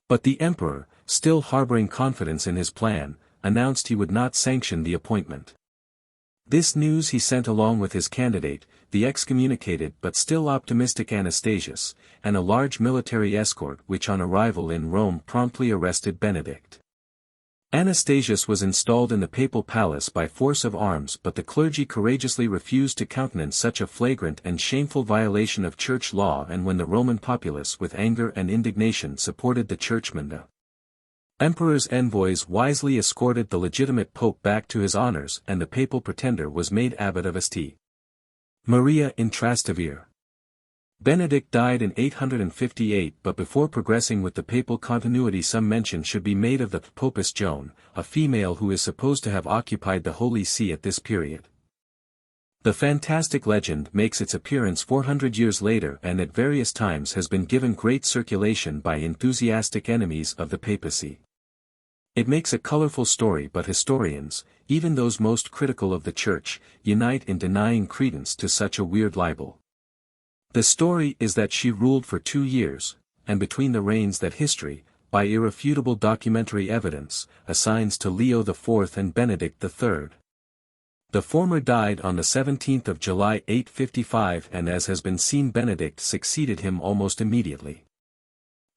But the emperor, still harboring confidence in his plan, announced he would not sanction the appointment. This news he sent along with his candidate, the excommunicated but still optimistic Anastasius, and a large military escort which on arrival in Rome promptly arrested Benedict. Anastasius was installed in the papal palace by force of arms, but the clergy courageously refused to countenance such a flagrant and shameful violation of church law, and when the Roman populace with anger and indignation supported the churchmen, the emperor's envoys wisely escorted the legitimate pope back to his honors and the papal pretender was made abbot of St. Maria in Trastevere. Benedict died in 858, but before progressing with the papal continuity some mention should be made of the Popess Joan, a female who is supposed to have occupied the Holy See at this period. The fantastic legend makes its appearance 400 years later and at various times has been given great circulation by enthusiastic enemies of the papacy. It makes a colorful story, but historians, even those most critical of the Church, unite in denying credence to such a weird libel. The story is that she ruled for 2 years, and between the reigns that history, by irrefutable documentary evidence, assigns to Leo IV and Benedict III. The former died on the 17th of July 855 and as has been seen Benedict succeeded him almost immediately.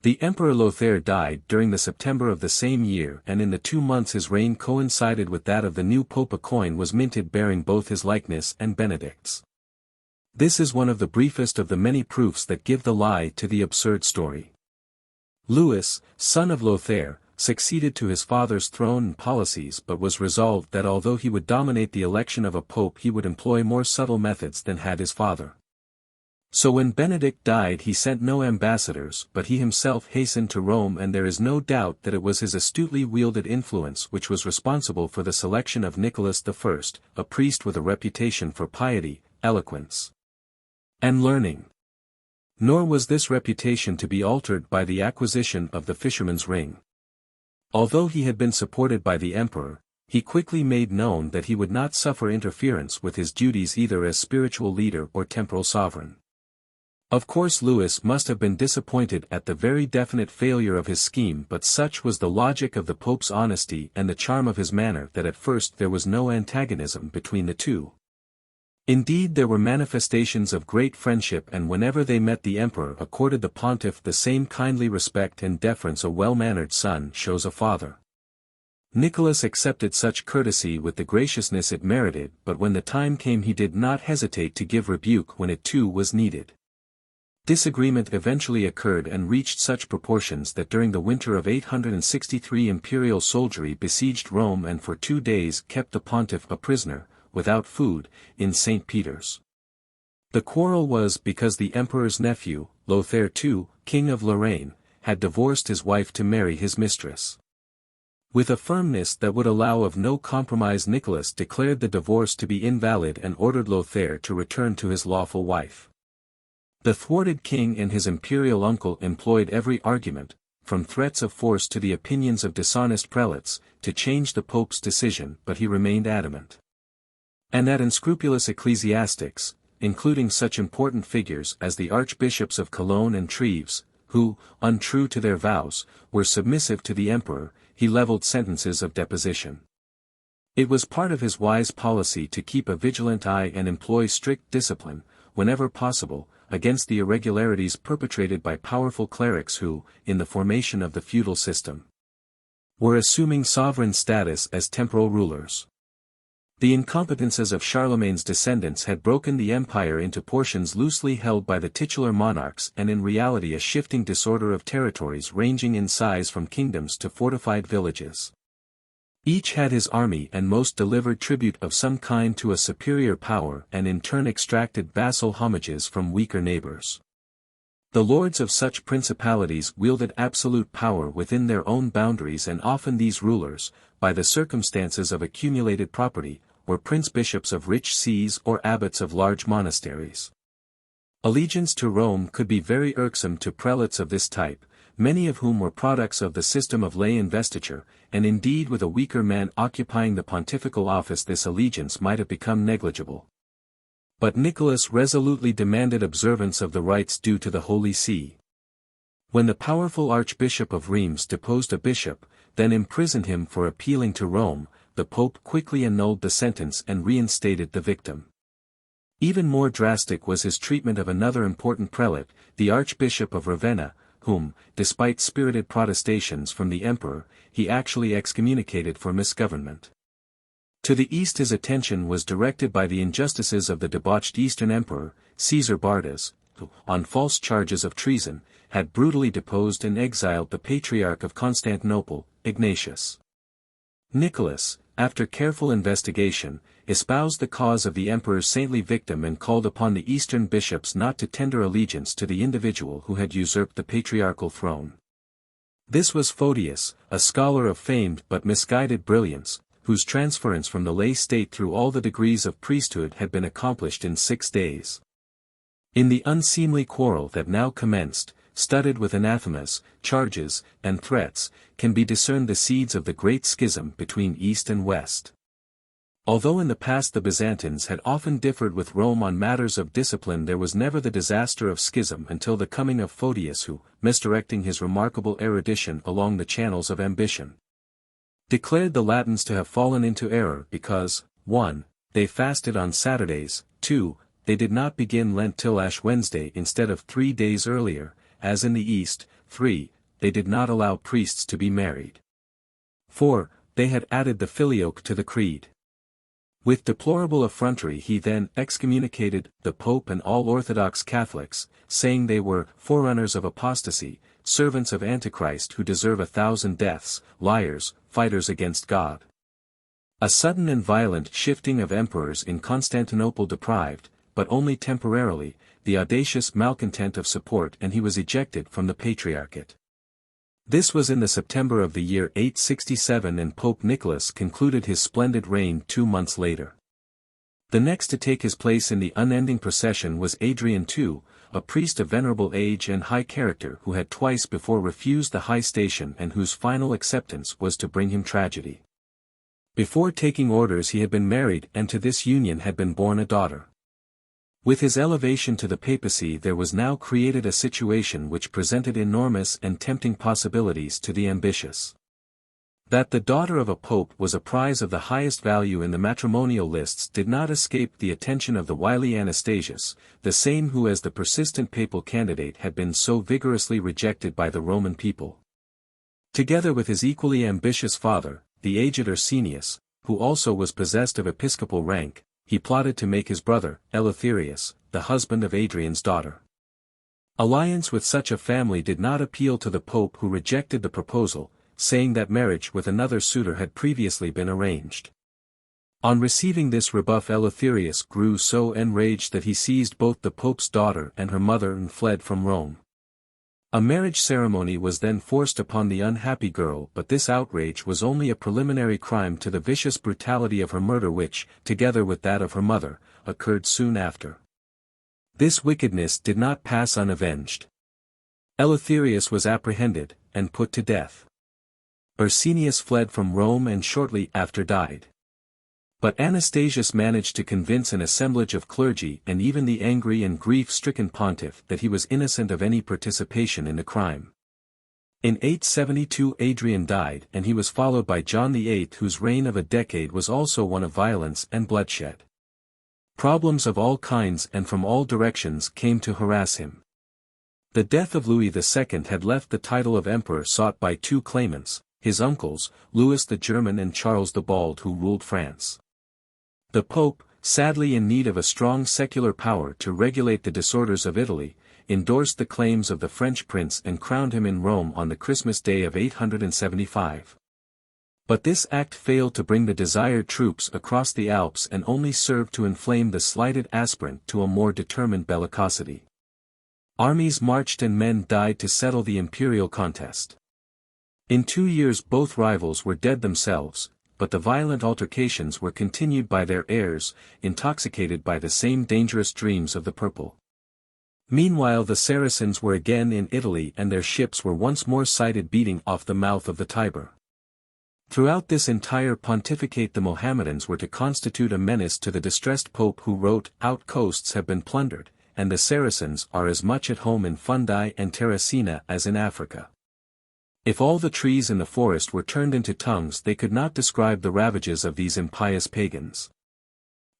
The Emperor Lothair died during the September of the same year, and in the 2 months his reign coincided with that of the new pope. A coin was minted bearing both his likeness and Benedict's. This is one of the briefest of the many proofs that give the lie to the absurd story. Louis, son of Lothair, succeeded to his father's throne and policies, but was resolved that although he would dominate the election of a pope he would employ more subtle methods than had his father. So when Benedict died he sent no ambassadors, but he himself hastened to Rome, and there is no doubt that it was his astutely wielded influence which was responsible for the selection of Nicholas I, a priest with a reputation for piety, eloquence, and learning. Nor was this reputation to be altered by the acquisition of the fisherman's ring. Although he had been supported by the emperor, he quickly made known that he would not suffer interference with his duties either as spiritual leader or temporal sovereign. Of course Louis must have been disappointed at the very definite failure of his scheme, but such was the logic of the Pope's honesty and the charm of his manner that at first there was no antagonism between the two. Indeed there were manifestations of great friendship, and whenever they met the emperor accorded the pontiff the same kindly respect and deference a well-mannered son shows a father. Nicholas accepted such courtesy with the graciousness it merited, but when the time came he did not hesitate to give rebuke when it too was needed. Disagreement eventually occurred and reached such proportions that during the winter of 863 imperial soldiery besieged Rome and for 2 days kept the pontiff a prisoner, without food, in St. Peter's. The quarrel was because the emperor's nephew, Lothair II, king of Lorraine, had divorced his wife to marry his mistress. With a firmness that would allow of no compromise Nicholas declared the divorce to be invalid and ordered Lothair to return to his lawful wife. The thwarted king and his imperial uncle employed every argument, from threats of force to the opinions of dishonest prelates, to change the pope's decision, but he remained adamant. And that unscrupulous ecclesiastics, including such important figures as the archbishops of Cologne and Treves, who, untrue to their vows, were submissive to the emperor, he leveled sentences of deposition. It was part of his wise policy to keep a vigilant eye and employ strict discipline, whenever possible, against the irregularities perpetrated by powerful clerics who, in the formation of the feudal system, were assuming sovereign status as temporal rulers. The incompetences of Charlemagne's descendants had broken the empire into portions loosely held by the titular monarchs and in reality a shifting disorder of territories ranging in size from kingdoms to fortified villages. Each had his army and most delivered tribute of some kind to a superior power and in turn extracted vassal homages from weaker neighbors. The lords of such principalities wielded absolute power within their own boundaries, and often these rulers, by the circumstances of accumulated property, were prince-bishops of rich sees or abbots of large monasteries. Allegiance to Rome could be very irksome to prelates of this type, many of whom were products of the system of lay investiture, and indeed with a weaker man occupying the pontifical office this allegiance might have become negligible. But Nicholas resolutely demanded observance of the rites due to the Holy See. When the powerful Archbishop of Reims deposed a bishop, then imprisoned him for appealing to Rome, the Pope quickly annulled the sentence and reinstated the victim. Even more drastic was his treatment of another important prelate, the Archbishop of Ravenna, whom, despite spirited protestations from the emperor, he actually excommunicated for misgovernment. To the east his attention was directed by the injustices of the debauched Eastern Emperor, Caesar Bardas, who, on false charges of treason, had brutally deposed and exiled the Patriarch of Constantinople, Ignatius. Nicholas, after careful investigation, espoused the cause of the emperor's saintly victim and called upon the Eastern bishops not to tender allegiance to the individual who had usurped the patriarchal throne. This was Photius, a scholar of famed but misguided brilliance, whose transference from the lay state through all the degrees of priesthood had been accomplished in 6 days. In the unseemly quarrel that now commenced, studded with anathemas, charges, and threats, can be discerned the seeds of the great schism between East and West. Although in the past the Byzantines had often differed with Rome on matters of discipline, there was never the disaster of schism until the coming of Photius, who, misdirecting his remarkable erudition along the channels of ambition, declared the Latins to have fallen into error because, 1. They fasted on Saturdays, 2. They did not begin Lent till Ash Wednesday instead of 3 days earlier, as in the East, 3. They did not allow priests to be married. 4. They had added the filioque to the creed. With deplorable effrontery he then excommunicated the Pope and all Orthodox Catholics, saying they were forerunners of apostasy, servants of Antichrist who deserve 1,000 deaths, liars, fighters against God. A sudden and violent shifting of emperors in Constantinople deprived, but only temporarily, the audacious malcontent of support, and he was ejected from the Patriarchate. This was in the September of the year 867, and Pope Nicholas concluded his splendid reign 2 months later. The next to take his place in the unending procession was Adrian II, a priest of venerable age and high character who had twice before refused the high station and whose final acceptance was to bring him tragedy. Before taking orders he had been married, and to this union had been born a daughter. With his elevation to the papacy there was now created a situation which presented enormous and tempting possibilities to the ambitious. That the daughter of a pope was a prize of the highest value in the matrimonial lists did not escape the attention of the wily Anastasius, the same who as the persistent papal candidate had been so vigorously rejected by the Roman people. Together with his equally ambitious father, the aged Ursinius, who also was possessed of episcopal rank, he plotted to make his brother, Eleutherius, the husband of Adrian's daughter. Alliance with such a family did not appeal to the pope, who rejected the proposal, saying that marriage with another suitor had previously been arranged. On receiving this rebuff, Eleutherius grew so enraged that he seized both the pope's daughter and her mother and fled from Rome. A marriage ceremony was then forced upon the unhappy girl, but this outrage was only a preliminary crime to the vicious brutality of her murder which, together with that of her mother, occurred soon after. This wickedness did not pass unavenged. Eleutherius was apprehended, and put to death. Ursinius fled from Rome and shortly after died. But Anastasius managed to convince an assemblage of clergy and even the angry and grief-stricken pontiff that he was innocent of any participation in the crime. In 872 Adrian died and he was followed by John VIII, whose reign of a decade was also one of violence and bloodshed. Problems of all kinds and from all directions came to harass him. The death of Louis II had left the title of emperor sought by two claimants, his uncles, Louis the German and Charles the Bald, who ruled France. The Pope, sadly in need of a strong secular power to regulate the disorders of Italy, endorsed the claims of the French prince and crowned him in Rome on the Christmas day of 875. But this act failed to bring the desired troops across the Alps and only served to inflame the slighted aspirant to a more determined bellicosity. Armies marched and men died to settle the imperial contest. In 2 years both rivals were dead themselves, but the violent altercations were continued by their heirs, intoxicated by the same dangerous dreams of the purple. Meanwhile the Saracens were again in Italy and their ships were once more sighted beating off the mouth of the Tiber. Throughout this entire pontificate the Mohammedans were to constitute a menace to the distressed pope, who wrote, "Outcoasts have been plundered, and the Saracens are as much at home in Fungi and Terracina as in Africa. If all the trees in the forest were turned into tongues they could not describe the ravages of these impious pagans.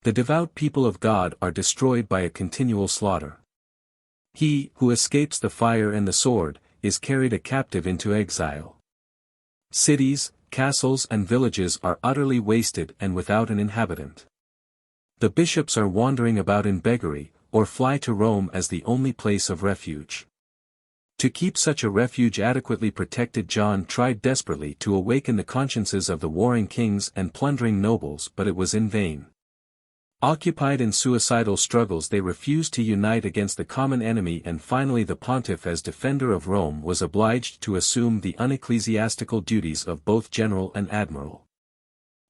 The devout people of God are destroyed by a continual slaughter. He, who escapes the fire and the sword, is carried a captive into exile. Cities, castles and villages are utterly wasted and without an inhabitant. The bishops are wandering about in beggary, or fly to Rome as the only place of refuge. To keep such a refuge adequately protected, John tried desperately to awaken the consciences of the warring kings and plundering nobles, but it was in vain. Occupied in suicidal struggles they refused to unite against the common enemy, and finally the pontiff, as defender of Rome, was obliged to assume the unecclesiastical duties of both general and admiral.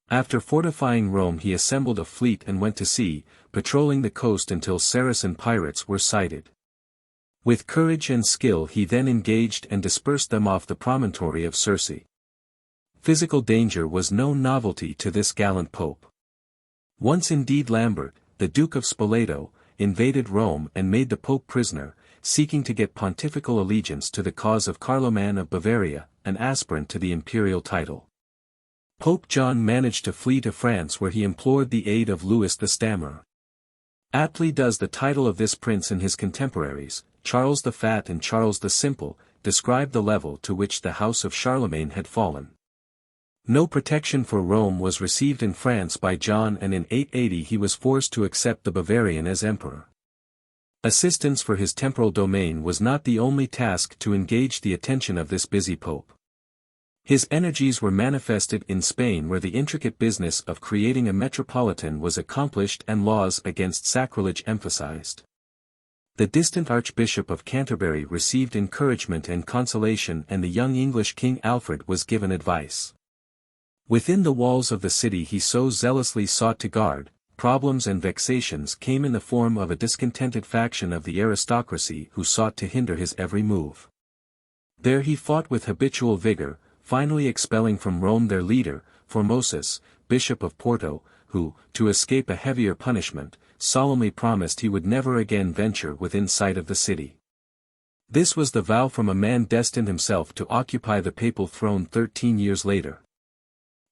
After fortifying Rome he assembled a fleet and went to sea, patrolling the coast until Saracen pirates were sighted. With courage and skill he then engaged and dispersed them off the promontory of Circe. Physical danger was no novelty to this gallant pope. Once indeed Lambert, the Duke of Spoleto, invaded Rome and made the pope prisoner, seeking to get pontifical allegiance to the cause of Carloman of Bavaria, an aspirant to the imperial title. Pope John managed to flee to France, where he implored the aid of Louis the Stammerer. Aptly does the title of this prince and his contemporaries, Charles the Fat and Charles the Simple, describe the level to which the house of Charlemagne had fallen. No protection for Rome was received in France by John, and in 880 he was forced to accept the Bavarian as emperor. Assistance for his temporal domain was not the only task to engage the attention of this busy pope. His energies were manifested in Spain, where the intricate business of creating a metropolitan was accomplished and laws against sacrilege emphasized. The distant Archbishop of Canterbury received encouragement and consolation, and the young English King Alfred was given advice. Within the walls of the city he so zealously sought to guard, problems and vexations came in the form of a discontented faction of the aristocracy who sought to hinder his every move. There he fought with habitual vigor, finally expelling from Rome their leader, Formosus, Bishop of Porto, who, to escape a heavier punishment, solemnly promised he would never again venture within sight of the city. This was the vow from a man destined himself to occupy the papal throne 13 years later.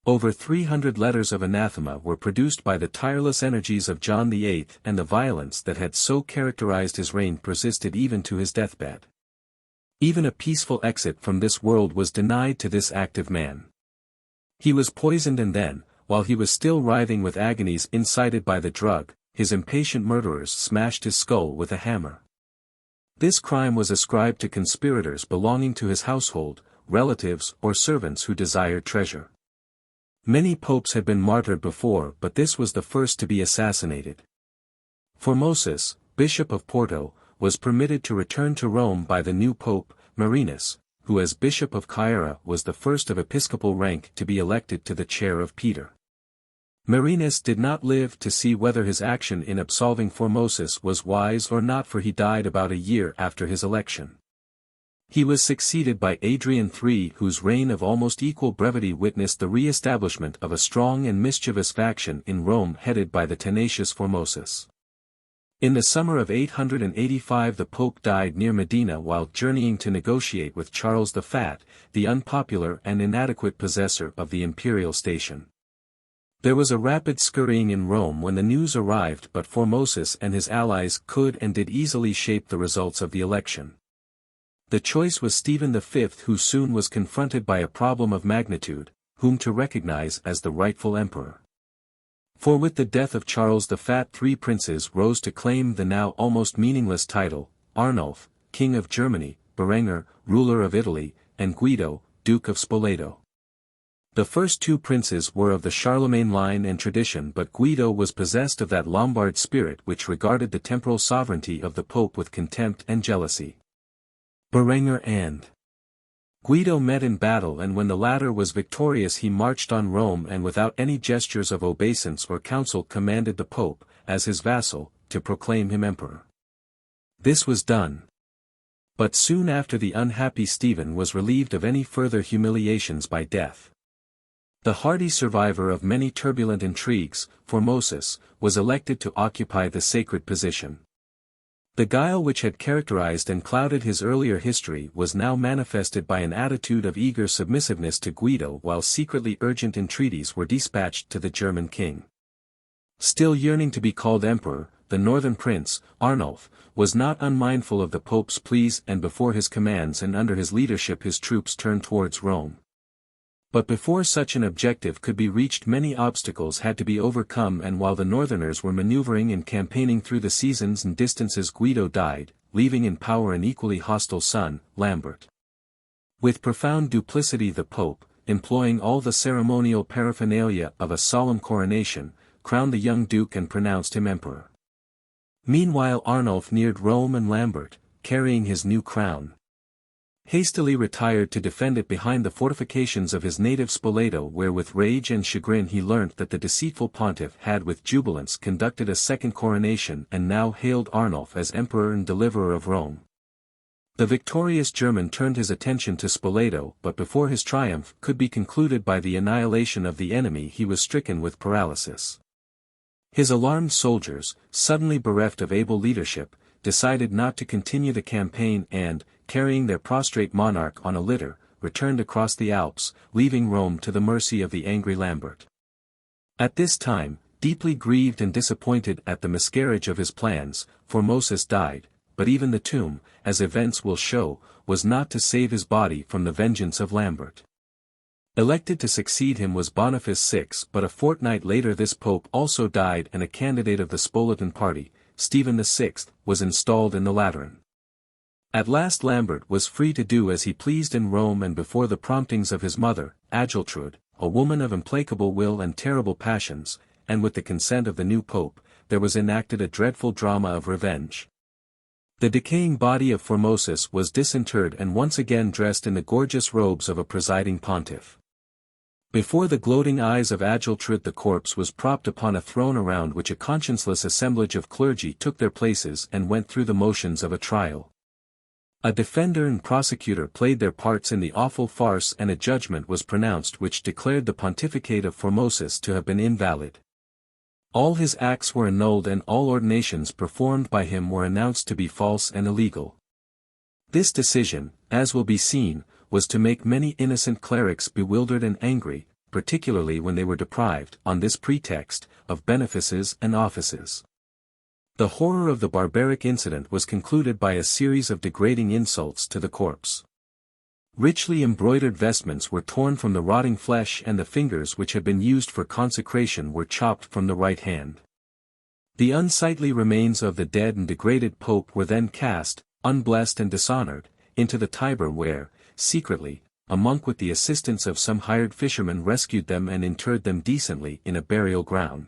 Over 300 letters of anathema were produced by the tireless energies of John VIII, and the violence that had so characterized his reign persisted even to his deathbed. Even a peaceful exit from this world was denied to this active man. He was poisoned, and then, while he was still writhing with agonies incited by the drug, his impatient murderers smashed his skull with a hammer. This crime was ascribed to conspirators belonging to his household, relatives or servants who desired treasure. Many popes had been martyred before, but this was the first to be assassinated. Formosus, Bishop of Porto, was permitted to return to Rome by the new pope, Marinus, who as Bishop of Caira was the first of episcopal rank to be elected to the chair of Peter. Marinus did not live to see whether his action in absolving Formosus was wise or not, for he died about a year after his election. He was succeeded by Adrian III, whose reign of almost equal brevity witnessed the re-establishment of a strong and mischievous faction in Rome headed by the tenacious Formosus. In the summer of 885 the Pope died near Medina while journeying to negotiate with Charles the Fat, the unpopular and inadequate possessor of the imperial station. There was a rapid scurrying in Rome when the news arrived, but Formosus and his allies could and did easily shape the results of the election. The choice was Stephen V, who soon was confronted by a problem of magnitude, whom to recognize as the rightful emperor. For with the death of Charles the Fat 3 princes rose to claim the now almost meaningless title: Arnulf, King of Germany, Berenger, ruler of Italy, and Guido, Duke of Spoleto. The first 2 princes were of the Charlemagne line and tradition, but Guido was possessed of that Lombard spirit which regarded the temporal sovereignty of the Pope with contempt and jealousy. Berenger and Guido met in battle, and when the latter was victorious he marched on Rome and without any gestures of obeisance or counsel commanded the Pope, as his vassal, to proclaim him emperor. This was done. But soon after the unhappy Stephen was relieved of any further humiliations by death. The hardy survivor of many turbulent intrigues, Formosus, was elected to occupy the sacred position. The guile which had characterized and clouded his earlier history was now manifested by an attitude of eager submissiveness to Guido, while secretly urgent entreaties were dispatched to the German king. Still yearning to be called emperor, the northern prince, Arnulf, was not unmindful of the Pope's pleas, and before his commands and under his leadership his troops turned towards Rome. But before such an objective could be reached many obstacles had to be overcome, and while the northerners were maneuvering and campaigning through the seasons and distances, Guido died, leaving in power an equally hostile son, Lambert. With profound duplicity the Pope, employing all the ceremonial paraphernalia of a solemn coronation, crowned the young duke and pronounced him emperor. Meanwhile Arnulf neared Rome, and Lambert, carrying his new crown, hastily retired to defend it behind the fortifications of his native Spoleto, where with rage and chagrin he learnt that the deceitful pontiff had with jubilance conducted a second coronation and now hailed Arnulf as emperor and deliverer of Rome. The victorious German turned his attention to Spoleto, but before his triumph could be concluded by the annihilation of the enemy he was stricken with paralysis. His alarmed soldiers, suddenly bereft of able leadership, decided not to continue the campaign and, carrying their prostrate monarch on a litter, returned across the Alps, leaving Rome to the mercy of the angry Lambert. At this time, deeply grieved and disappointed at the miscarriage of his plans, Formosus died, but even the tomb, as events will show, was not to save his body from the vengeance of Lambert. Elected to succeed him was Boniface VI, but a fortnight later this pope also died, and a candidate of the Spoletan party, Stephen VI, was installed in the Lateran. At last Lambert was free to do as he pleased in Rome, and before the promptings of his mother, Adgeltrud, a woman of implacable will and terrible passions, and with the consent of the new pope, there was enacted a dreadful drama of revenge. The decaying body of Formosus was disinterred and once again dressed in the gorgeous robes of a presiding pontiff. Before the gloating eyes of Adgeltrud the corpse was propped upon a throne around which a conscienceless assemblage of clergy took their places and went through the motions of a trial. A defender and prosecutor played their parts in the awful farce, and a judgment was pronounced which declared the pontificate of Formosus to have been invalid. All his acts were annulled and all ordinations performed by him were announced to be false and illegal. This decision, as will be seen, was to make many innocent clerics bewildered and angry, particularly when they were deprived, on this pretext, of benefices and offices. The horror of the barbaric incident was concluded by a series of degrading insults to the corpse. Richly embroidered vestments were torn from the rotting flesh, and the fingers which had been used for consecration were chopped from the right hand. The unsightly remains of the dead and degraded pope were then cast, unblessed and dishonored, into the Tiber, where, secretly, a monk with the assistance of some hired fishermen rescued them and interred them decently in a burial ground.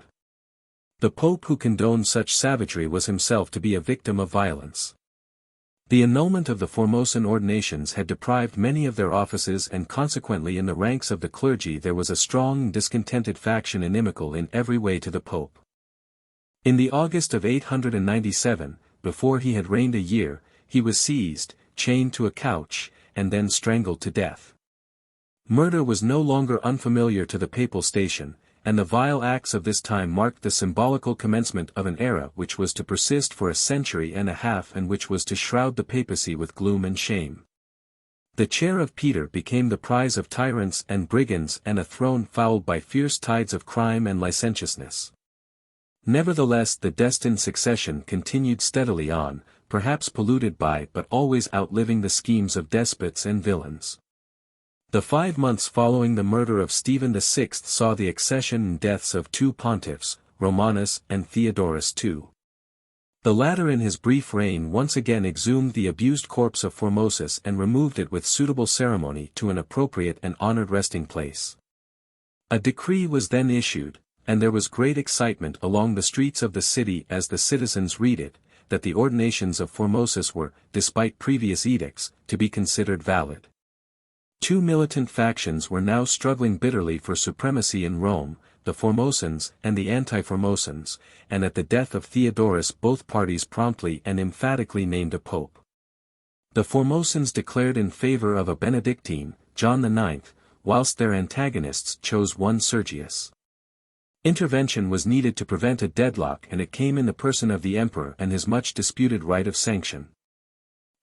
The pope who condoned such savagery was himself to be a victim of violence. The annulment of the Formosan ordinations had deprived many of their offices, and consequently in the ranks of the clergy there was a strong and discontented faction inimical in every way to the pope. In the August of 897, before he had reigned a year, he was seized, chained to a couch, and then strangled to death. Murder was no longer unfamiliar to the papal station, and the vile acts of this time marked the symbolical commencement of an era which was to persist for a century and a half and which was to shroud the papacy with gloom and shame. The chair of Peter became the prize of tyrants and brigands and a throne fouled by fierce tides of crime and licentiousness. Nevertheless, the destined succession continued steadily on, perhaps polluted by but always outliving the schemes of despots and villains. The 5 months following the murder of Stephen VI saw the accession and deaths of 2 pontiffs, Romanus and Theodorus II. The latter in his brief reign once again exhumed the abused corpse of Formosus and removed it with suitable ceremony to an appropriate and honored resting place. A decree was then issued, and there was great excitement along the streets of the city as the citizens read it, that the ordinations of Formosus were, despite previous edicts, to be considered valid. 2 militant factions were now struggling bitterly for supremacy in Rome, the Formosans and the Anti-Formosans, and at the death of Theodorus both parties promptly and emphatically named a pope. The Formosans declared in favor of a Benedictine, John IX, whilst their antagonists chose one Sergius. Intervention was needed to prevent a deadlock, and it came in the person of the emperor and his much disputed right of sanction.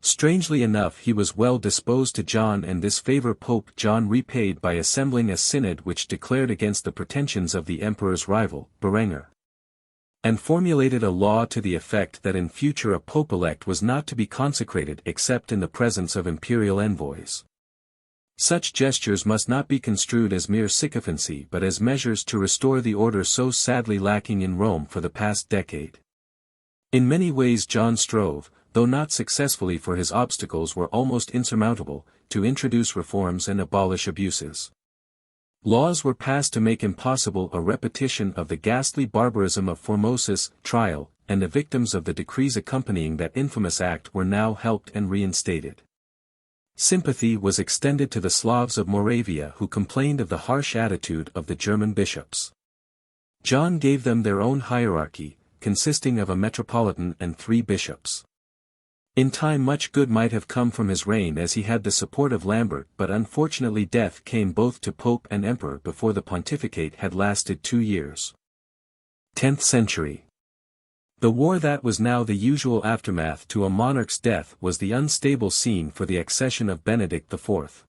Strangely enough, he was well disposed to John, and this favor Pope John repaid by assembling a synod which declared against the pretensions of the emperor's rival, Berenger, and formulated a law to the effect that in future a pope-elect was not to be consecrated except in the presence of imperial envoys. Such gestures must not be construed as mere sycophancy but as measures to restore the order so sadly lacking in Rome for the past decade. In many ways John strove, though not successfully, for his obstacles were almost insurmountable, to introduce reforms and abolish abuses. Laws were passed to make impossible a repetition of the ghastly barbarism of Formosus' trial, and the victims of the decrees accompanying that infamous act were now helped and reinstated. Sympathy was extended to the Slavs of Moravia who complained of the harsh attitude of the German bishops. John gave them their own hierarchy, consisting of a metropolitan and 3 bishops. In time much good might have come from his reign, as he had the support of Lambert, but unfortunately death came both to Pope and Emperor before the pontificate had lasted 2 years. 10th Century. The war that was now the usual aftermath to a monarch's death was the unstable scene for the accession of Benedict IV.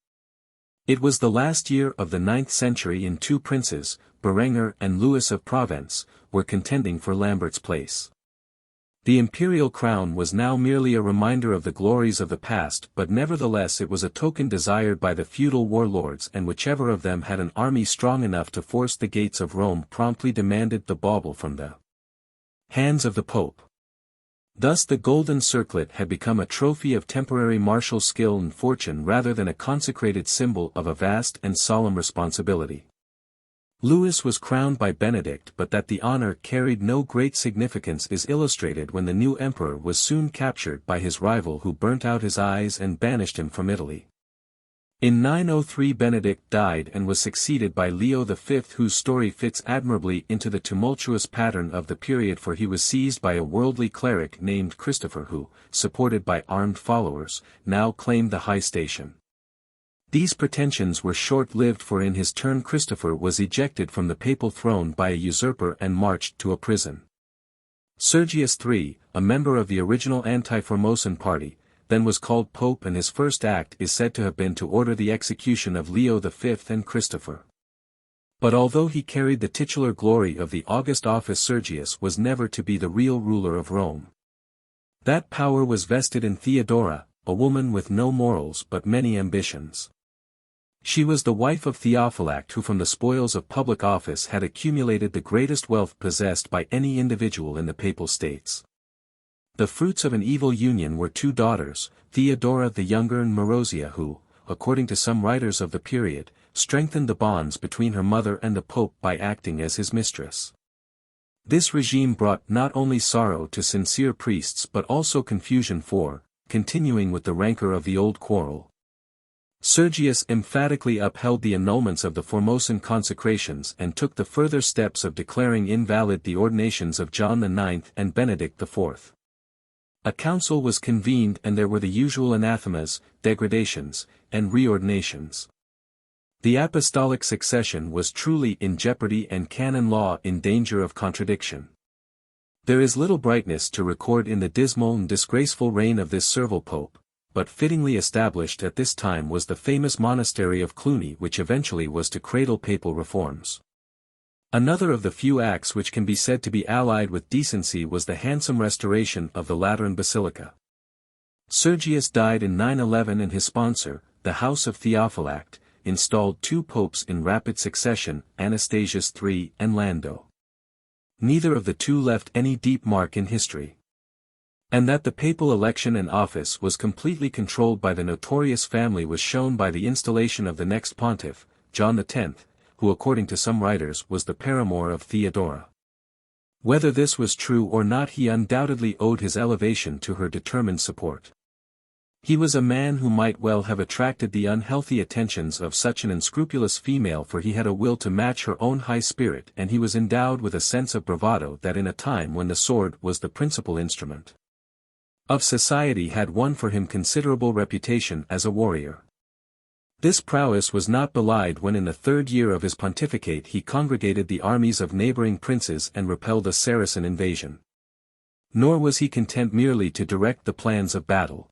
It was the last year of the 9th century, and 2 princes, Berenger and Louis of Provence, were contending for Lambert's place. The imperial crown was now merely a reminder of the glories of the past, but nevertheless it was a token desired by the feudal warlords, and whichever of them had an army strong enough to force the gates of Rome promptly demanded the bauble from the hands of the Pope. Thus the golden circlet had become a trophy of temporary martial skill and fortune rather than a consecrated symbol of a vast and solemn responsibility. Louis was crowned by Benedict, but that the honor carried no great significance is illustrated when the new emperor was soon captured by his rival, who burnt out his eyes and banished him from Italy. In 903 Benedict died and was succeeded by Leo V, whose story fits admirably into the tumultuous pattern of the period, for he was seized by a worldly cleric named Christopher who, supported by armed followers, now claimed the high station. These pretensions were short-lived, for in his turn Christopher was ejected from the papal throne by a usurper and marched to a prison. Sergius III, a member of the original anti-Formosan party, then was called Pope, and his first act is said to have been to order the execution of Leo V and Christopher. But although he carried the titular glory of the august office, Sergius was never to be the real ruler of Rome. That power was vested in Theodora, a woman with no morals but many ambitions. She was the wife of Theophylact, who from the spoils of public office had accumulated the greatest wealth possessed by any individual in the Papal States. The fruits of an evil union were 2 daughters, Theodora the younger and Marozia, who, according to some writers of the period, strengthened the bonds between her mother and the Pope by acting as his mistress. This regime brought not only sorrow to sincere priests but also confusion, for, continuing with the rancor of the old quarrel, Sergius emphatically upheld the annulments of the Formosan consecrations and took the further steps of declaring invalid the ordinations of John IX and Benedict IV. A council was convened, and there were the usual anathemas, degradations, and reordinations. The apostolic succession was truly in jeopardy and canon law in danger of contradiction. There is little brightness to record in the dismal and disgraceful reign of this servile pope, but fittingly established at this time was the famous monastery of Cluny, which eventually was to cradle papal reforms. Another of the few acts which can be said to be allied with decency was the handsome restoration of the Lateran Basilica. Sergius died in 911 and his sponsor, the House of Theophylact, installed two popes in rapid succession, Anastasius III and Lando. Neither of the two left any deep mark in history. And that the papal election and office was completely controlled by the notorious family was shown by the installation of the next pontiff, John X, who according to some writers was the paramour of Theodora. Whether this was true or not, he undoubtedly owed his elevation to her determined support. He was a man who might well have attracted the unhealthy attentions of such an unscrupulous female, for he had a will to match her own high spirit, and he was endowed with a sense of bravado that in a time when the sword was the principal instrument of society had won for him considerable reputation as a warrior. This prowess was not belied when in the third year of his pontificate he congregated the armies of neighboring princes and repelled a Saracen invasion. Nor was he content merely to direct the plans of battle.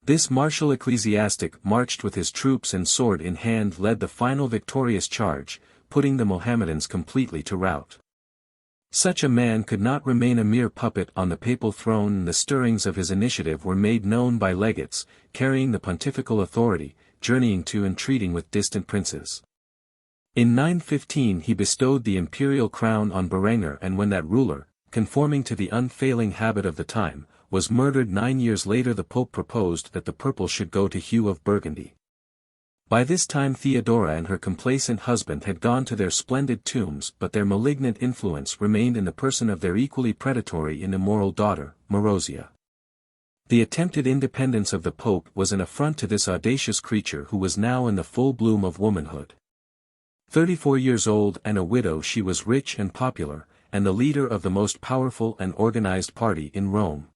This martial ecclesiastic marched with his troops and sword in hand led the final victorious charge, putting the Mohammedans completely to rout. Such a man could not remain a mere puppet on the papal throne, and the stirrings of his initiative were made known by legates, carrying the pontifical authority, journeying to and treating with distant princes. In 915 he bestowed the imperial crown on Berengar, and when that ruler, conforming to the unfailing habit of the time, was murdered 9 years later, the Pope proposed that the purple should go to Hugh of Burgundy. By this time Theodora and her complacent husband had gone to their splendid tombs, but their malignant influence remained in the person of their equally predatory and immoral daughter, Marozia. The attempted independence of the Pope was an affront to this audacious creature who was now in the full bloom of womanhood. 34 years old and a widow, she was rich and popular, and the leader of the most powerful and organized party in Rome.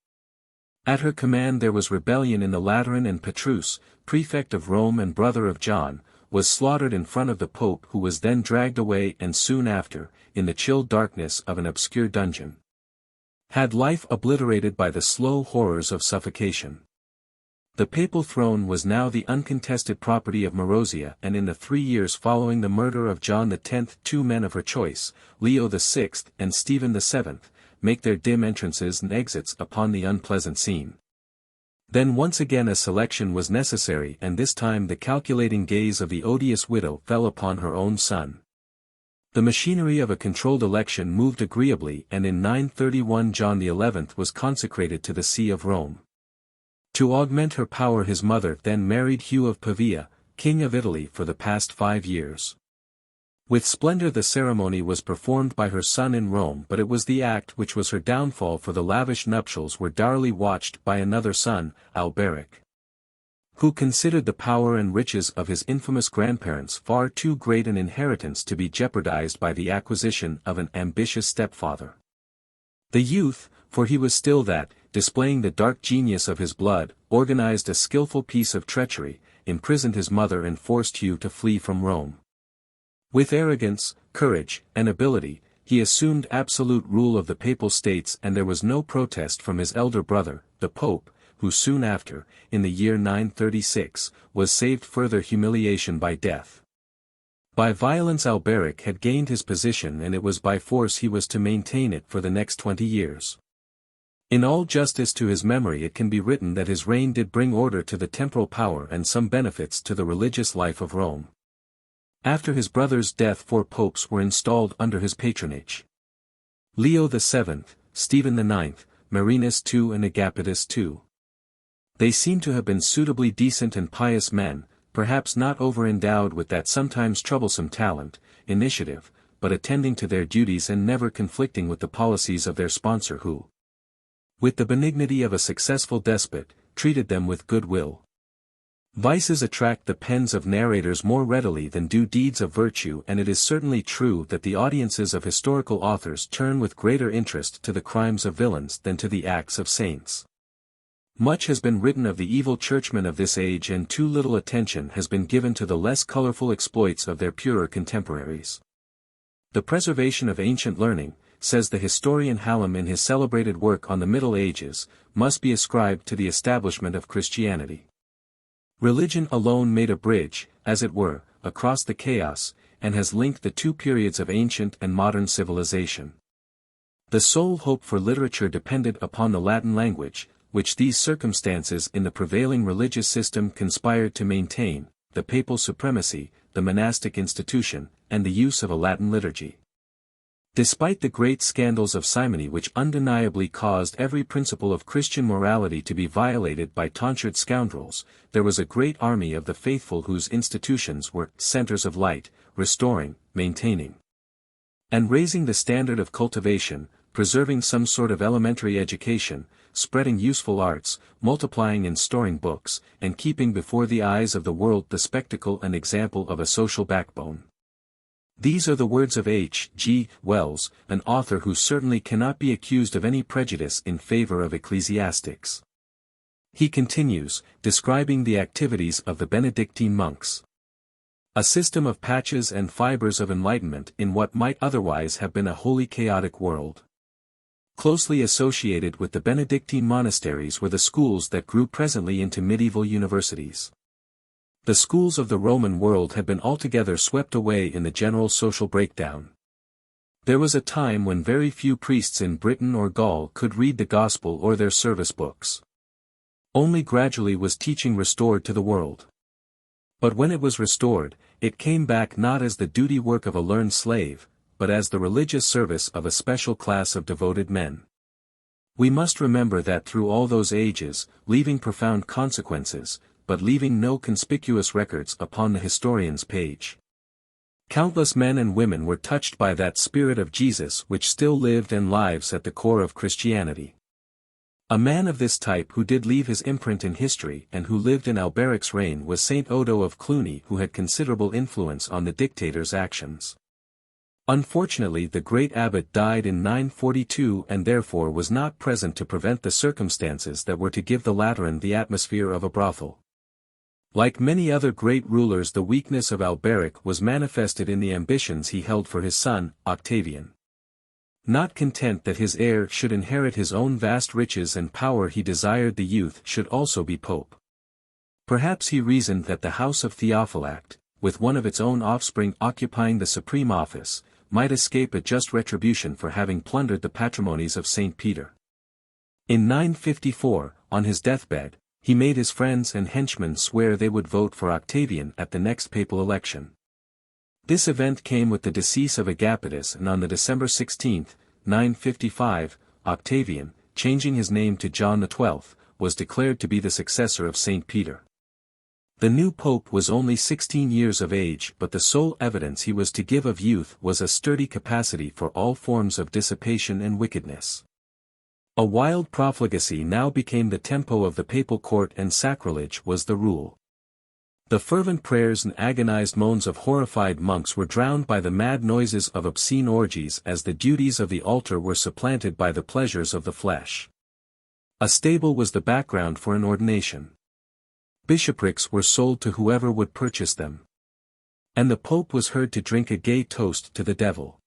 At her command there was rebellion in the Lateran, and Petrus, prefect of Rome and brother of John, was slaughtered in front of the Pope, who was then dragged away and soon after, in the chill darkness of an obscure dungeon, had life obliterated by the slow horrors of suffocation. The papal throne was now the uncontested property of Marozia, and in the 3 years following the murder of John X, two men of her choice, Leo VI and Stephen VII, make their dim entrances and exits upon the unpleasant scene. Then once again a selection was necessary, and this time the calculating gaze of the odious widow fell upon her own son. The machinery of a controlled election moved agreeably, and in 931 John XI was consecrated to the See of Rome. To augment her power his mother then married Hugh of Pavia, king of Italy for the past 5 years. With splendor the ceremony was performed by her son in Rome, but it was the act which was her downfall, for the lavish nuptials were dourly watched by another son, Alberic, who considered the power and riches of his infamous grandparents far too great an inheritance to be jeopardized by the acquisition of an ambitious stepfather. The youth, for he was still that, displaying the dark genius of his blood, organized a skillful piece of treachery, imprisoned his mother and forced Hugh to flee from Rome. With arrogance, courage, and ability, he assumed absolute rule of the papal states, and there was no protest from his elder brother, the Pope, who soon after, in the year 936, was saved further humiliation by death. By violence Alberic had gained his position, and it was by force he was to maintain it for the next 20 years. In all justice to his memory it can be written that his reign did bring order to the temporal power and some benefits to the religious life of Rome. After his brother's death 4 popes were installed under his patronage: Leo VII, Stephen IX, Marinus II and Agapitus II. They seem to have been suitably decent and pious men, perhaps not over-endowed with that sometimes troublesome talent, initiative, but attending to their duties and never conflicting with the policies of their sponsor, who, with the benignity of a successful despot, treated them with good will. Vices attract the pens of narrators more readily than do deeds of virtue, and it is certainly true that the audiences of historical authors turn with greater interest to the crimes of villains than to the acts of saints. Much has been written of the evil churchmen of this age, and too little attention has been given to the less colorful exploits of their purer contemporaries. The preservation of ancient learning, says the historian Hallam in his celebrated work on the Middle Ages, must be ascribed to the establishment of Christianity. Religion alone made a bridge, as it were, across the chaos, and has linked the two periods of ancient and modern civilization. The sole hope for literature depended upon the Latin language, which these circumstances in the prevailing religious system conspired to maintain, the papal supremacy, the monastic institution, and the use of a Latin liturgy. Despite the great scandals of simony which undeniably caused every principle of Christian morality to be violated by tonsured scoundrels, there was a great army of the faithful whose institutions were centers of light, restoring, maintaining, and raising the standard of cultivation, preserving some sort of elementary education, spreading useful arts, multiplying and storing books, and keeping before the eyes of the world the spectacle and example of a social backbone. These are the words of H. G. Wells, an author who certainly cannot be accused of any prejudice in favor of ecclesiastics. He continues, describing the activities of the Benedictine monks. A system of patches and fibers of enlightenment in what might otherwise have been a wholly chaotic world. Closely associated with the Benedictine monasteries were the schools that grew presently into medieval universities. The schools of the Roman world had been altogether swept away in the general social breakdown. There was a time when very few priests in Britain or Gaul could read the Gospel or their service books. Only gradually was teaching restored to the world. But when it was restored, it came back not as the duty work of a learned slave, but as the religious service of a special class of devoted men. We must remember that through all those ages, leaving profound consequences, but leaving no conspicuous records upon the historian's page, countless men and women were touched by that spirit of Jesus which still lived and lives at the core of Christianity. A man of this type who did leave his imprint in history and who lived in Alberic's reign was Saint Odo of Cluny, who had considerable influence on the dictator's actions. Unfortunately, the great abbot died in 942 and therefore was not present to prevent the circumstances that were to give the Lateran the atmosphere of a brothel. Like many other great rulers, the weakness of Alberic was manifested in the ambitions he held for his son, Octavian. Not content that his heir should inherit his own vast riches and power, he desired the youth should also be pope. Perhaps he reasoned that the house of Theophylact, with one of its own offspring occupying the supreme office, might escape a just retribution for having plundered the patrimonies of St. Peter. In 954, on his deathbed, he made his friends and henchmen swear they would vote for Octavian at the next papal election. This event came with the decease of Agapitus, and on the December 16, 955, Octavian, changing his name to John XII, was declared to be the successor of St. Peter. The new pope was only 16 years of age, but the sole evidence he was to give of youth was a sturdy capacity for all forms of dissipation and wickedness. A wild profligacy now became the tempo of the papal court, and sacrilege was the rule. The fervent prayers and agonized moans of horrified monks were drowned by the mad noises of obscene orgies as the duties of the altar were supplanted by the pleasures of the flesh. A stable was the background for an ordination. Bishoprics were sold to whoever would purchase them. And the pope was heard to drink a gay toast to the devil.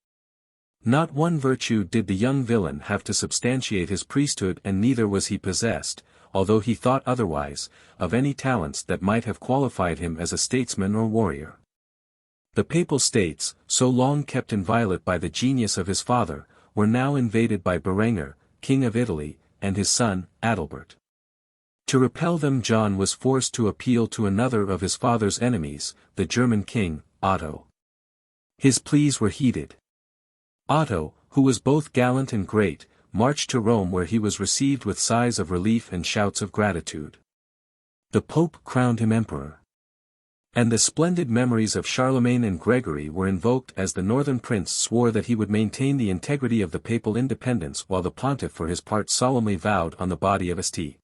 Not one virtue did the young villain have to substantiate his priesthood, and neither was he possessed, although he thought otherwise, of any talents that might have qualified him as a statesman or warrior. The papal states, so long kept inviolate by the genius of his father, were now invaded by Berengar, king of Italy, and his son, Adalbert. To repel them, John was forced to appeal to another of his father's enemies, the German king, Otto. His pleas were heeded. Otto, who was both gallant and great, marched to Rome, where he was received with sighs of relief and shouts of gratitude. The Pope crowned him emperor. And the splendid memories of Charlemagne and Gregory were invoked as the northern prince swore that he would maintain the integrity of the papal independence, while the pontiff for his part solemnly vowed on the body of St.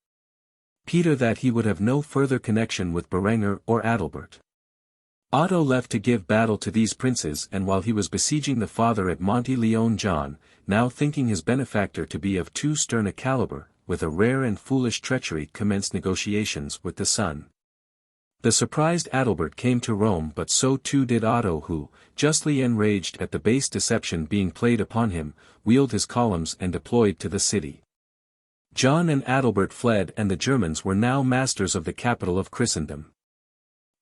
Peter that he would have no further connection with Berengar or Adalbert. Otto left to give battle to these princes, and while he was besieging the father at Monte Leone, John, now thinking his benefactor to be of too stern a caliber, with a rare and foolish treachery commenced negotiations with the Sun. The surprised Adalbert came to Rome, but so too did Otto, who, justly enraged at the base deception being played upon him, wheeled his columns and deployed to the city. John and Adalbert fled, and the Germans were now masters of the capital of Christendom.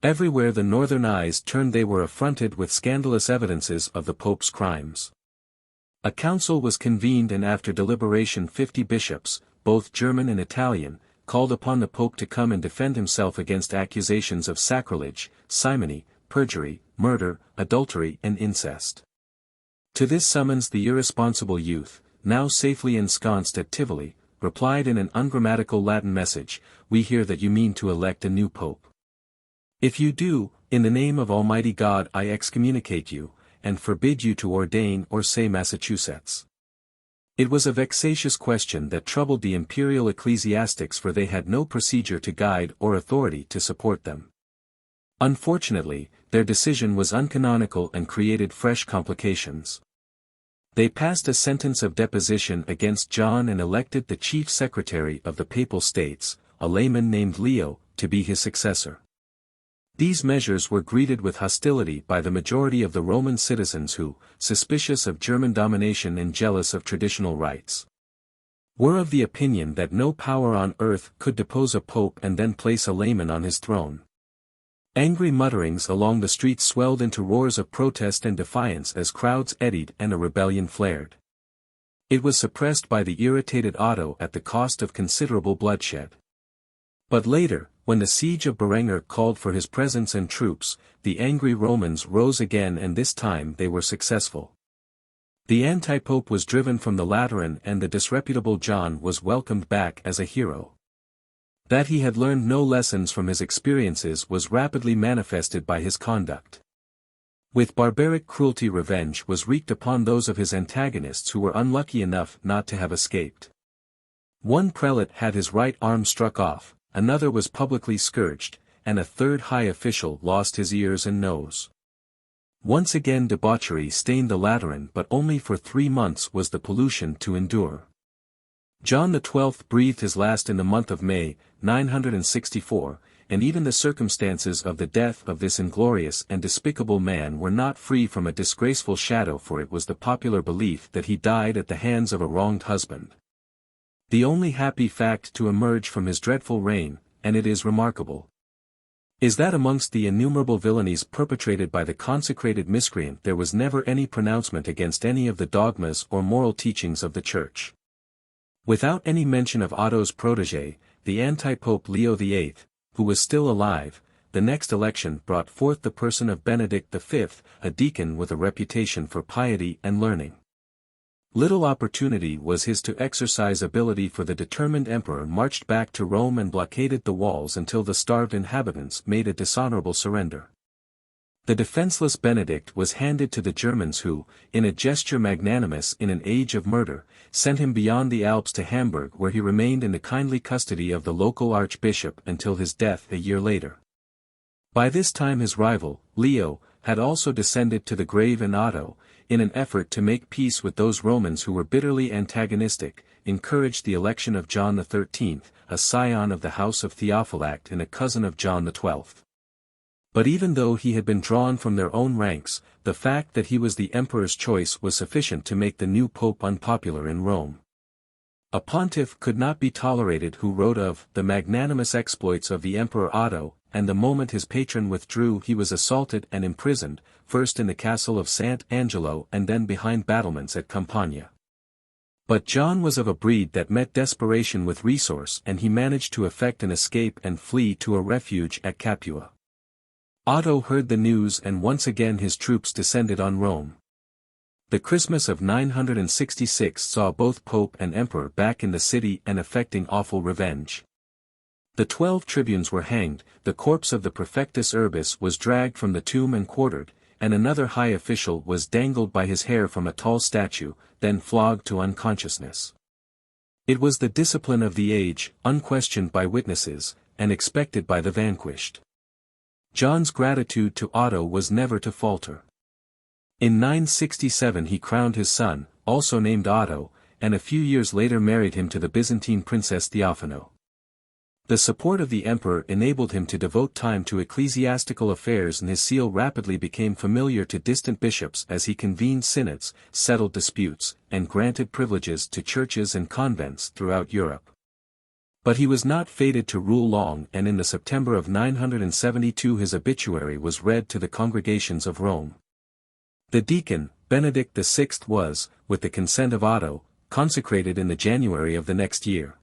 Everywhere the northern eyes turned they were affronted with scandalous evidences of the Pope's crimes. A council was convened, and after deliberation 50 bishops, both German and Italian, called upon the Pope to come and defend himself against accusations of sacrilege, simony, perjury, murder, adultery and incest. To this summons the irresponsible youth, now safely ensconced at Tivoli, replied in an ungrammatical Latin message, "We hear that you mean to elect a new Pope. If you do, in the name of Almighty God I excommunicate you, and forbid you to ordain or say Massachusetts." It was a vexatious question that troubled the imperial ecclesiastics, for they had no procedure to guide or authority to support them. Unfortunately, their decision was uncanonical and created fresh complications. They passed a sentence of deposition against John and elected the chief secretary of the Papal States, a layman named Leo, to be his successor. These measures were greeted with hostility by the majority of the Roman citizens who, suspicious of German domination and jealous of traditional rights, were of the opinion that no power on earth could depose a pope and then place a layman on his throne. Angry mutterings along the streets swelled into roars of protest and defiance as crowds eddied and a rebellion flared. It was suppressed by the irritated Otto at the cost of considerable bloodshed. But later, when the siege of Berengar called for his presence and troops, the angry Romans rose again, and this time they were successful. The anti-pope was driven from the Lateran, and the disreputable John was welcomed back as a hero. That he had learned no lessons from his experiences was rapidly manifested by his conduct. With barbaric cruelty revenge was wreaked upon those of his antagonists who were unlucky enough not to have escaped. One prelate had his right arm struck off, another was publicly scourged, and a third high official lost his ears and nose. Once again debauchery stained the Lateran, but only for 3 months was the pollution to endure. John XII breathed his last in the month of May, 964, and even the circumstances of the death of this inglorious and despicable man were not free from a disgraceful shadow, for it was the popular belief that he died at the hands of a wronged husband. The only happy fact to emerge from his dreadful reign, and it is remarkable, is that amongst the innumerable villainies perpetrated by the consecrated miscreant there was never any pronouncement against any of the dogmas or moral teachings of the Church. Without any mention of Otto's protégé, the anti-pope Leo VIII, who was still alive, the next election brought forth the person of Benedict V, a deacon with a reputation for piety and learning. Little opportunity was his to exercise ability, for the determined emperor marched back to Rome and blockaded the walls until the starved inhabitants made a dishonorable surrender. The defenseless Benedict was handed to the Germans who, in a gesture magnanimous in an age of murder, sent him beyond the Alps to Hamburg, where he remained in the kindly custody of the local archbishop until his death a year later. By this time his rival, Leo, had also descended to the grave, and Otto, in an effort to make peace with those Romans who were bitterly antagonistic, encouraged the election of John XIII, a scion of the house of Theophylact and a cousin of John XII. But even though he had been drawn from their own ranks, the fact that he was the emperor's choice was sufficient to make the new pope unpopular in Rome. A pontiff could not be tolerated who wrote of the magnanimous exploits of the Emperor Otto, and the moment his patron withdrew he was assaulted and imprisoned, first in the castle of Sant' Angelo and then behind battlements at Campania. But John was of a breed that met desperation with resource, and he managed to effect an escape and flee to a refuge at Capua. Otto heard the news, and once again his troops descended on Rome. The Christmas of 966 saw both Pope and Emperor back in the city and effecting awful revenge. The 12 tribunes were hanged, the corpse of the Prefectus Urbis was dragged from the tomb and quartered, and another high official was dangled by his hair from a tall statue, then flogged to unconsciousness. It was the discipline of the age, unquestioned by witnesses, and expected by the vanquished. John's gratitude to Otto was never to falter. In 967 he crowned his son, also named Otto, and a few years later married him to the Byzantine princess Theophano. The support of the emperor enabled him to devote time to ecclesiastical affairs, and his seal rapidly became familiar to distant bishops as he convened synods, settled disputes, and granted privileges to churches and convents throughout Europe. But he was not fated to rule long, and in the September of 972 his obituary was read to the congregations of Rome. The deacon, Benedict VI, was, with the consent of Otto, consecrated in the January of the next year.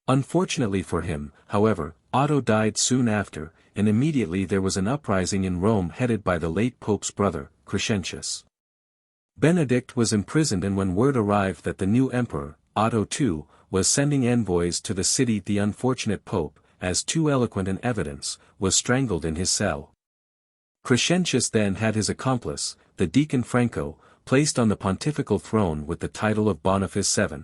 Unfortunately for him, however, Otto died soon after, and immediately there was an uprising in Rome headed by the late pope's brother, Crescentius. Benedict was imprisoned, and when word arrived that the new emperor, Otto II, was sending envoys to the city, the unfortunate pope, as too eloquent an evidence, was strangled in his cell. Crescentius then had his accomplice, the deacon Franco, placed on the pontifical throne with the title of Boniface VII.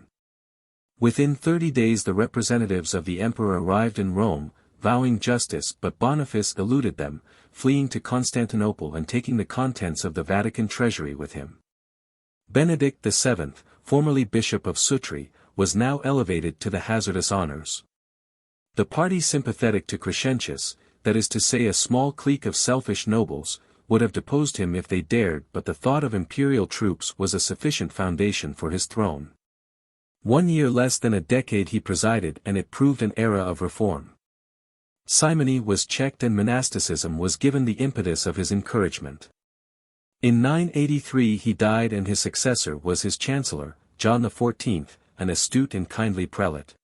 Within 30 days the representatives of the emperor arrived in Rome, vowing justice, but Boniface eluded them, fleeing to Constantinople and taking the contents of the Vatican treasury with him. Benedict VII, formerly Bishop of Sutri, was now elevated to the hazardous honors. The party sympathetic to Crescentius, that is to say a small clique of selfish nobles, would have deposed him if they dared, but the thought of imperial troops was a sufficient foundation for his throne. 1 year less than a decade he presided, and it proved an era of reform. Simony was checked and monasticism was given the impetus of his encouragement. In 983 he died, and his successor was his chancellor, John XIV, an astute and kindly prelate.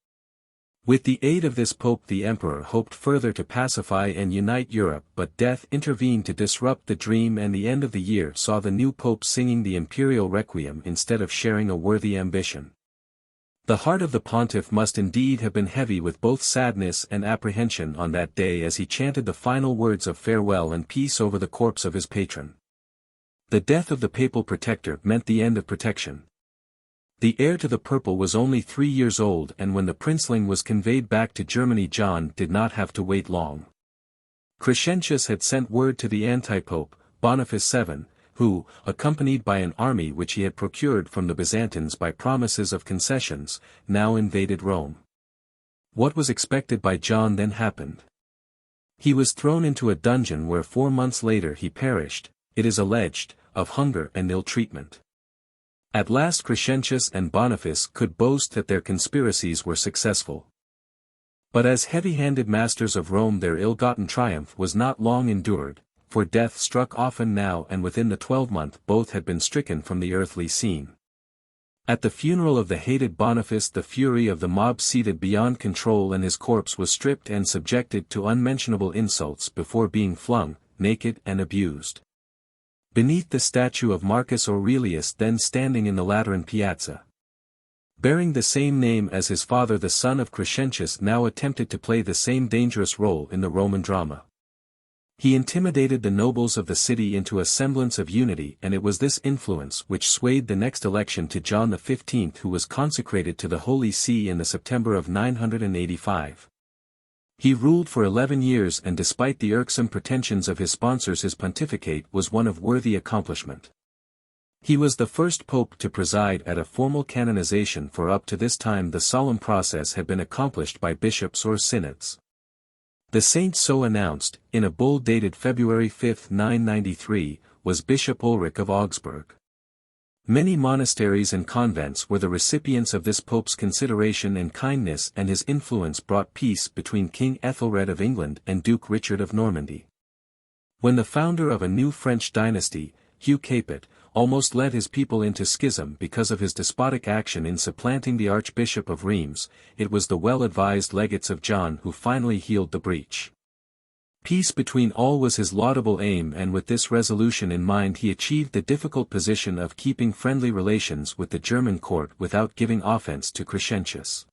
With the aid of this pope the emperor hoped further to pacify and unite Europe, but death intervened to disrupt the dream, and the end of the year saw the new pope singing the imperial requiem instead of sharing a worthy ambition. The heart of the pontiff must indeed have been heavy with both sadness and apprehension on that day as he chanted the final words of farewell and peace over the corpse of his patron. The death of the papal protector meant the end of protection. The heir to the purple was only 3 years old, and when the princeling was conveyed back to Germany John did not have to wait long. Crescentius had sent word to the anti-pope, Boniface VII, who, accompanied by an army which he had procured from the Byzantines by promises of concessions, now invaded Rome. What was expected by John then happened. He was thrown into a dungeon where 4 months later he perished, it is alleged, of hunger and ill treatment. At last Crescentius and Boniface could boast that their conspiracies were successful. But as heavy-handed masters of Rome their ill-gotten triumph was not long endured, for death struck often now, and within the 12-month both had been stricken from the earthly scene. At the funeral of the hated Boniface the fury of the mob seethed beyond control, and his corpse was stripped and subjected to unmentionable insults before being flung, naked and abused, beneath the statue of Marcus Aurelius then standing in the Lateran Piazza. Bearing the same name as his father, the son of Crescentius now attempted to play the same dangerous role in the Roman drama. He intimidated the nobles of the city into a semblance of unity, and it was this influence which swayed the next election to John XV, who was consecrated to the Holy See in the September of 985. He ruled for 11 years, and despite the irksome pretensions of his sponsors his pontificate was one of worthy accomplishment. He was the first pope to preside at a formal canonization, for up to this time the solemn process had been accomplished by bishops or synods. The saint so announced, in a bull dated February 5, 993, was Bishop Ulrich of Augsburg. Many monasteries and convents were the recipients of this pope's consideration and kindness, and his influence brought peace between King Ethelred of England and Duke Richard of Normandy. When the founder of a new French dynasty, Hugh Capet, almost led his people into schism because of his despotic action in supplanting the Archbishop of Reims, it was the well-advised legates of John who finally healed the breach. Peace between all was his laudable aim, and with this resolution in mind he achieved the difficult position of keeping friendly relations with the German court without giving offense to Crescentius.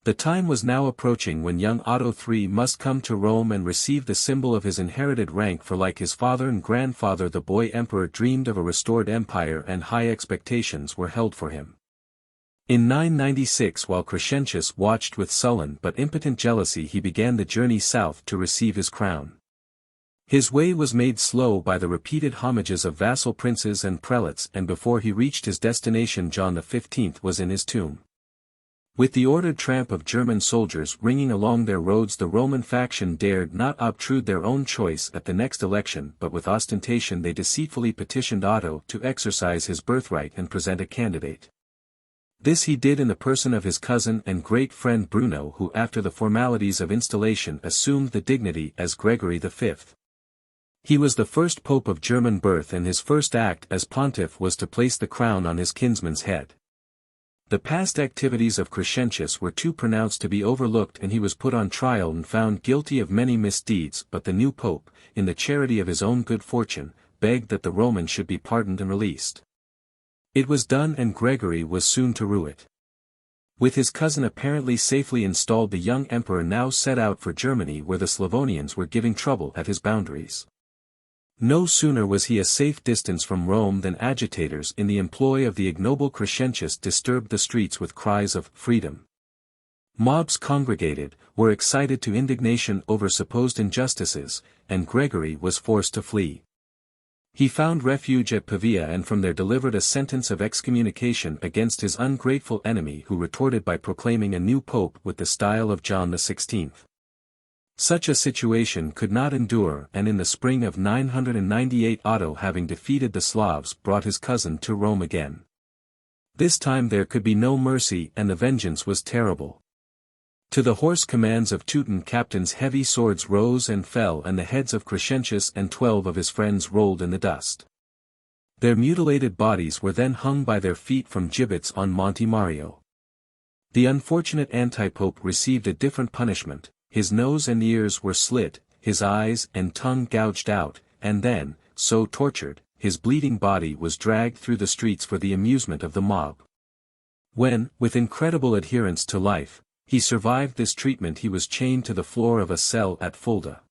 The time was now approaching when young Otto III must come to Rome and receive the symbol of his inherited rank, for like his father and grandfather the boy emperor dreamed of a restored empire, and high expectations were held for him. In 996, while Crescentius watched with sullen but impotent jealousy, he began the journey south to receive his crown. His way was made slow by the repeated homages of vassal princes and prelates, and before he reached his destination John XV was in his tomb. With the ordered tramp of German soldiers ringing along their roads, the Roman faction dared not obtrude their own choice at the next election, but with ostentation they deceitfully petitioned Otto to exercise his birthright and present a candidate. This he did in the person of his cousin and great friend Bruno, who after the formalities of installation assumed the dignity as Gregory V. He was the first pope of German birth, and his first act as pontiff was to place the crown on his kinsman's head. The past activities of Crescentius were too pronounced to be overlooked, and he was put on trial and found guilty of many misdeeds, but the new pope, in the charity of his own good fortune, begged that the Roman should be pardoned and released. It was done, and Gregory was soon to rue it. With his cousin apparently safely installed, the young emperor now set out for Germany, where the Slavonians were giving trouble at his boundaries. No sooner was he a safe distance from Rome than agitators in the employ of the ignoble Crescentius disturbed the streets with cries of freedom. Mobs congregated, were excited to indignation over supposed injustices, and Gregory was forced to flee. He found refuge at Pavia, and from there delivered a sentence of excommunication against his ungrateful enemy, who retorted by proclaiming a new pope with the style of John XVI. Such a situation could not endure, and in the spring of 998 Otto, having defeated the Slavs, brought his cousin to Rome again. This time there could be no mercy, and the vengeance was terrible. To the hoarse commands of Teuton captains heavy swords rose and fell, and the heads of Crescentius and 12 of his friends rolled in the dust. Their mutilated bodies were then hung by their feet from gibbets on Monte Mario. The unfortunate antipope received a different punishment. His nose and ears were slit, his eyes and tongue gouged out, and then, so tortured, his bleeding body was dragged through the streets for the amusement of the mob. When, with incredible adherence to life, he survived this treatment, he was chained to the floor of a cell at Fulda.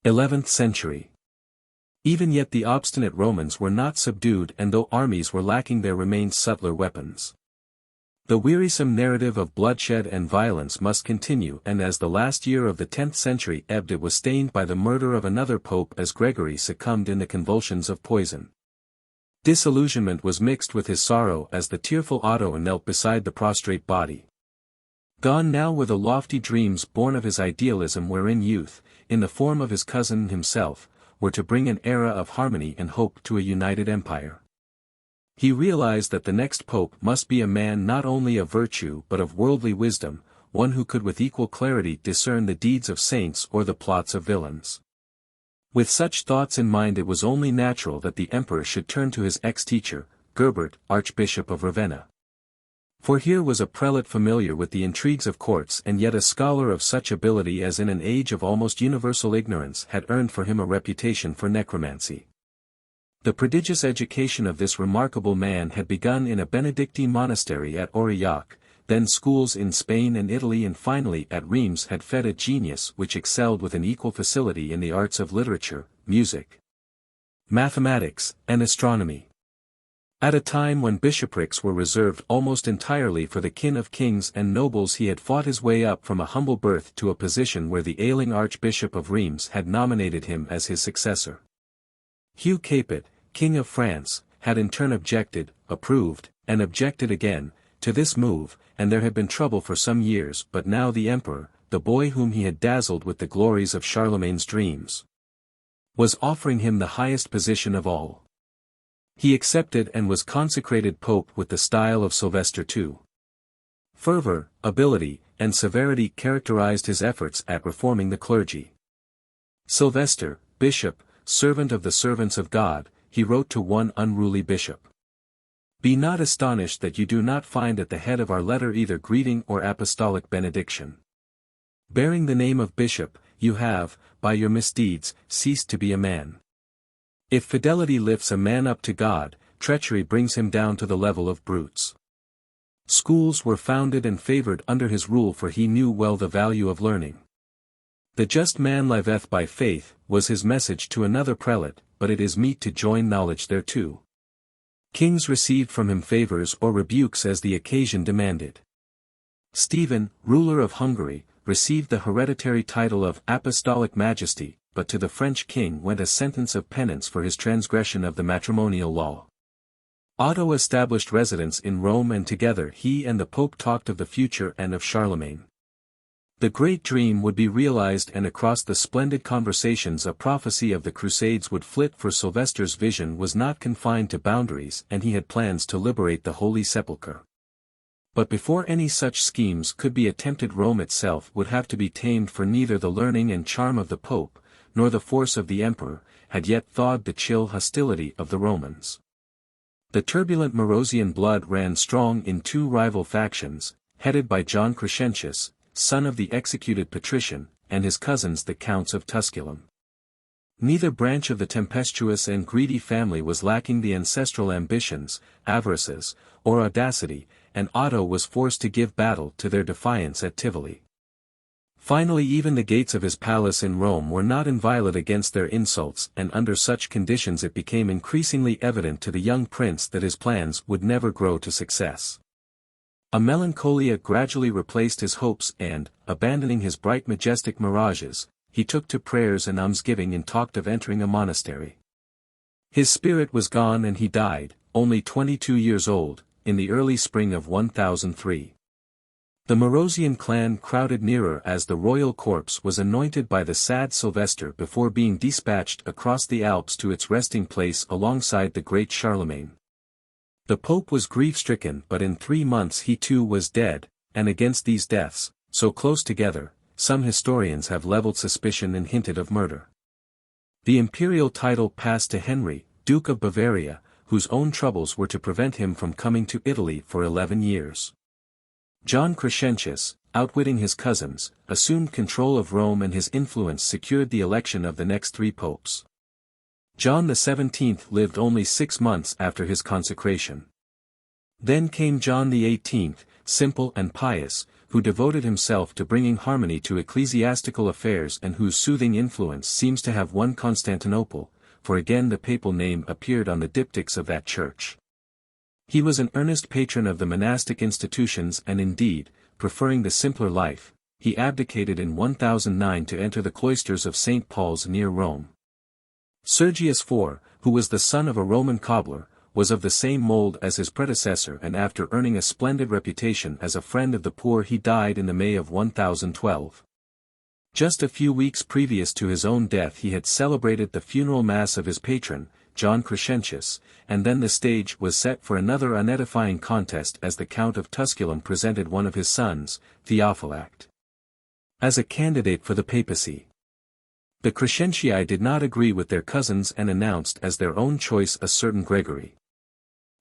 11th Century. Even yet the obstinate Romans were not subdued, and though armies were lacking there remained subtler weapons. The wearisome narrative of bloodshed and violence must continue, and as the last year of the 10th century ebbed, it was stained by the murder of another pope as Gregory succumbed in the convulsions of poison. Disillusionment was mixed with his sorrow as the tearful Otto knelt beside the prostrate body. Gone now were the lofty dreams born of his idealism, wherein youth, in the form of his cousin himself, were to bring an era of harmony and hope to a united empire. He realized that the next pope must be a man not only of virtue but of worldly wisdom, one who could with equal clarity discern the deeds of saints or the plots of villains. With such thoughts in mind, it was only natural that the emperor should turn to his ex-teacher, Gerbert, Archbishop of Ravenna. For here was a prelate familiar with the intrigues of courts, and yet a scholar of such ability as in an age of almost universal ignorance had earned for him a reputation for necromancy. The prodigious education of this remarkable man had begun in a Benedictine monastery at Aurillac, then schools in Spain and Italy, and finally at Reims had fed a genius which excelled with an equal facility in the arts of literature, music, mathematics, and astronomy. At a time when bishoprics were reserved almost entirely for the kin of kings and nobles, he had fought his way up from a humble birth to a position where the ailing Archbishop of Reims had nominated him as his successor. Hugh Capet, King of France, had in turn objected, approved, and objected again, to this move, and there had been trouble for some years, but now the emperor, the boy whom he had dazzled with the glories of Charlemagne's dreams, was offering him the highest position of all. He accepted and was consecrated pope with the style of Sylvester II. Fervor, ability, and severity characterized his efforts at reforming the clergy. Sylvester, bishop, servant of the servants of God, he wrote to one unruly bishop. Be not astonished that you do not find at the head of our letter either greeting or apostolic benediction. Bearing the name of bishop, you have, by your misdeeds, ceased to be a man. If fidelity lifts a man up to God, treachery brings him down to the level of brutes. Schools were founded and favored under his rule, for he knew well the value of learning. The just man liveth by faith, was his message to another prelate, but it is meet to join knowledge thereto. Kings received from him favors or rebukes as the occasion demanded. Stephen, ruler of Hungary, received the hereditary title of Apostolic Majesty, but to the French king went a sentence of penance for his transgression of the matrimonial law. Otto established residence in Rome, and together he and the Pope talked of the future and of Charlemagne. The great dream would be realized, and across the splendid conversations a prophecy of the Crusades would flit, for Sylvester's vision was not confined to boundaries, and he had plans to liberate the Holy Sepulchre. But before any such schemes could be attempted, Rome itself would have to be tamed, for neither the learning and charm of the Pope, nor the force of the Emperor, had yet thawed the chill hostility of the Romans. The turbulent Marosian blood ran strong in two rival factions, headed by John Crescentius, son of the executed patrician, and his cousins the Counts of Tusculum. Neither branch of the tempestuous and greedy family was lacking the ancestral ambitions, avarices, or audacity, and Otto was forced to give battle to their defiance at Tivoli. Finally, even the gates of his palace in Rome were not inviolate against their insults, and under such conditions it became increasingly evident to the young prince that his plans would never grow to success. A melancholia gradually replaced his hopes, and, abandoning his bright majestic mirages, he took to prayers and almsgiving and talked of entering a monastery. His spirit was gone, and he died, only 22 years old, in the early spring of 1003. The Marosian clan crowded nearer as the royal corpse was anointed by the sad Sylvester before being dispatched across the Alps to its resting place alongside the great Charlemagne. The Pope was grief-stricken, but in 3 months he too was dead, and against these deaths, so close together, some historians have leveled suspicion and hinted of murder. The imperial title passed to Henry, Duke of Bavaria, whose own troubles were to prevent him from coming to Italy for 11 years. John Crescentius, outwitting his cousins, assumed control of Rome, and his influence secured the election of the next 3 popes. John XVII lived only 6 months after his consecration. Then came John XVIII, simple and pious, who devoted himself to bringing harmony to ecclesiastical affairs, and whose soothing influence seems to have won Constantinople, for again the papal name appeared on the diptychs of that church. He was an earnest patron of the monastic institutions, and indeed, preferring the simpler life, he abdicated in 1009 to enter the cloisters of St. Paul's near Rome. Sergius IV, who was the son of a Roman cobbler, was of the same mold as his predecessor, and after earning a splendid reputation as a friend of the poor he died in the May of 1012. Just a few weeks previous to his own death he had celebrated the funeral mass of his patron, John Crescentius, and then the stage was set for another unedifying contest as the Count of Tusculum presented one of his sons, Theophylact, as a candidate for the papacy. The Crescentii did not agree with their cousins and announced as their own choice a certain Gregory.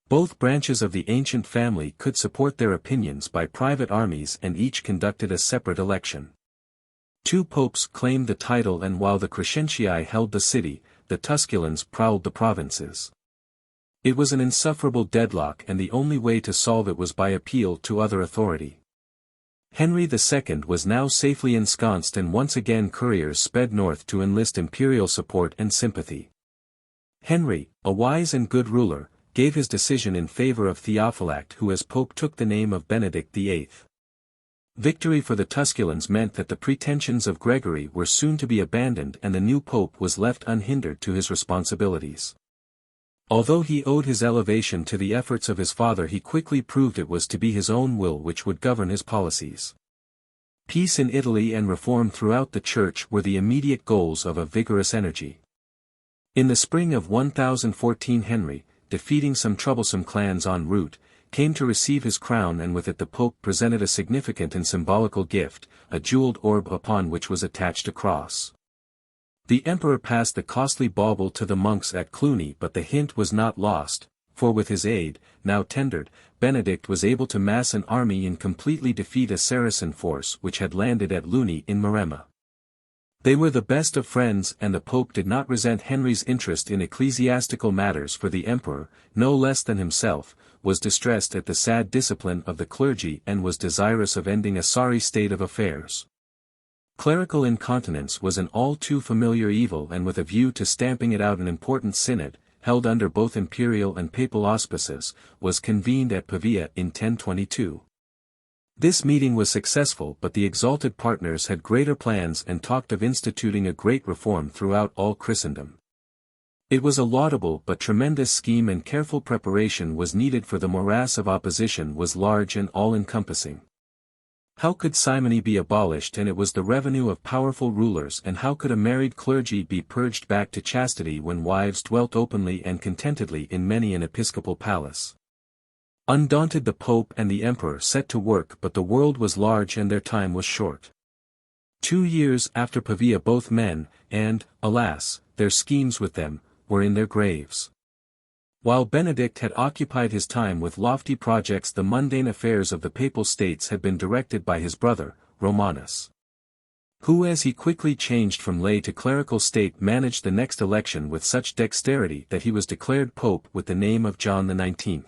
Both branches of the ancient family could support their opinions by private armies, and each conducted a separate election. 2 popes claimed the title, and while the Crescentii held the city, the Tusculans prowled the provinces. It was an insufferable deadlock, and the only way to solve it was by appeal to other authority. Henry II was now safely ensconced, and once again couriers sped north to enlist imperial support and sympathy. Henry, a wise and good ruler, gave his decision in favor of Theophylact, who as pope took the name of Benedict VIII. Victory for the Tusculans meant that the pretensions of Gregory were soon to be abandoned, and the new pope was left unhindered to his responsibilities. Although he owed his elevation to the efforts of his father, he quickly proved it was to be his own will which would govern his policies. Peace in Italy and reform throughout the Church were the immediate goals of a vigorous energy. In the spring of 1014 Henry, defeating some troublesome clans en route, came to receive his crown, and with it the Pope presented a significant and symbolical gift, a jeweled orb upon which was attached a cross. The Emperor passed the costly bauble to the monks at Cluny, but the hint was not lost, for with his aid, now tendered, Benedict was able to mass an army and completely defeat a Saracen force which had landed at Luni in Maremma. They were the best of friends, and the Pope did not resent Henry's interest in ecclesiastical matters, for the Emperor, no less than himself, was distressed at the sad discipline of the clergy and was desirous of ending a sorry state of affairs. Clerical incontinence was an all too familiar evil, and with a view to stamping it out an important synod, held under both imperial and papal auspices, was convened at Pavia in 1022. This meeting was successful, but the exalted partners had greater plans and talked of instituting a great reform throughout all Christendom. It was a laudable but tremendous scheme, and careful preparation was needed, for the morass of opposition was large and all-encompassing. How could simony be abolished, and it was the revenue of powerful rulers, and how could a married clergy be purged back to chastity when wives dwelt openly and contentedly in many an episcopal palace? Undaunted, the Pope and the Emperor set to work, but the world was large and their time was short. 2 years after Pavia both men, and, alas, their schemes with them, were in their graves. While Benedict had occupied his time with lofty projects, the mundane affairs of the Papal States had been directed by his brother, Romanus, who, as he quickly changed from lay to clerical state, managed the next election with such dexterity that he was declared Pope with the name of John XIX.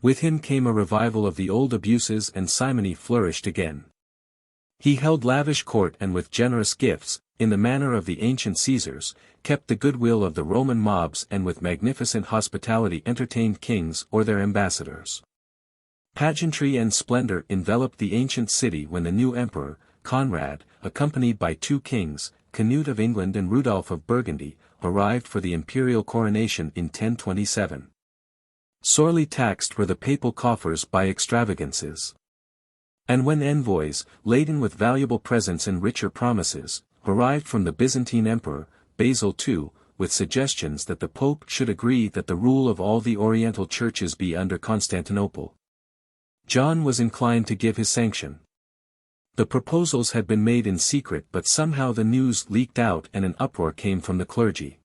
With him came a revival of the old abuses, and simony flourished again. He held lavish court, and with generous gifts, in the manner of the ancient Caesars, kept the goodwill of the Roman mobs, and with magnificent hospitality entertained kings or their ambassadors. Pageantry and splendor enveloped the ancient city when the new emperor, Conrad, accompanied by 2 kings, Canute of England and Rudolph of Burgundy, arrived for the imperial coronation in 1027. Sorely taxed were the papal coffers by extravagances. And when envoys, laden with valuable presents and richer promises, arrived from the Byzantine emperor, Basil II, with suggestions that the Pope should agree that the rule of all the Oriental churches be under Constantinople, John was inclined to give his sanction. The proposals had been made in secret, but somehow the news leaked out and an uproar came from the clergy.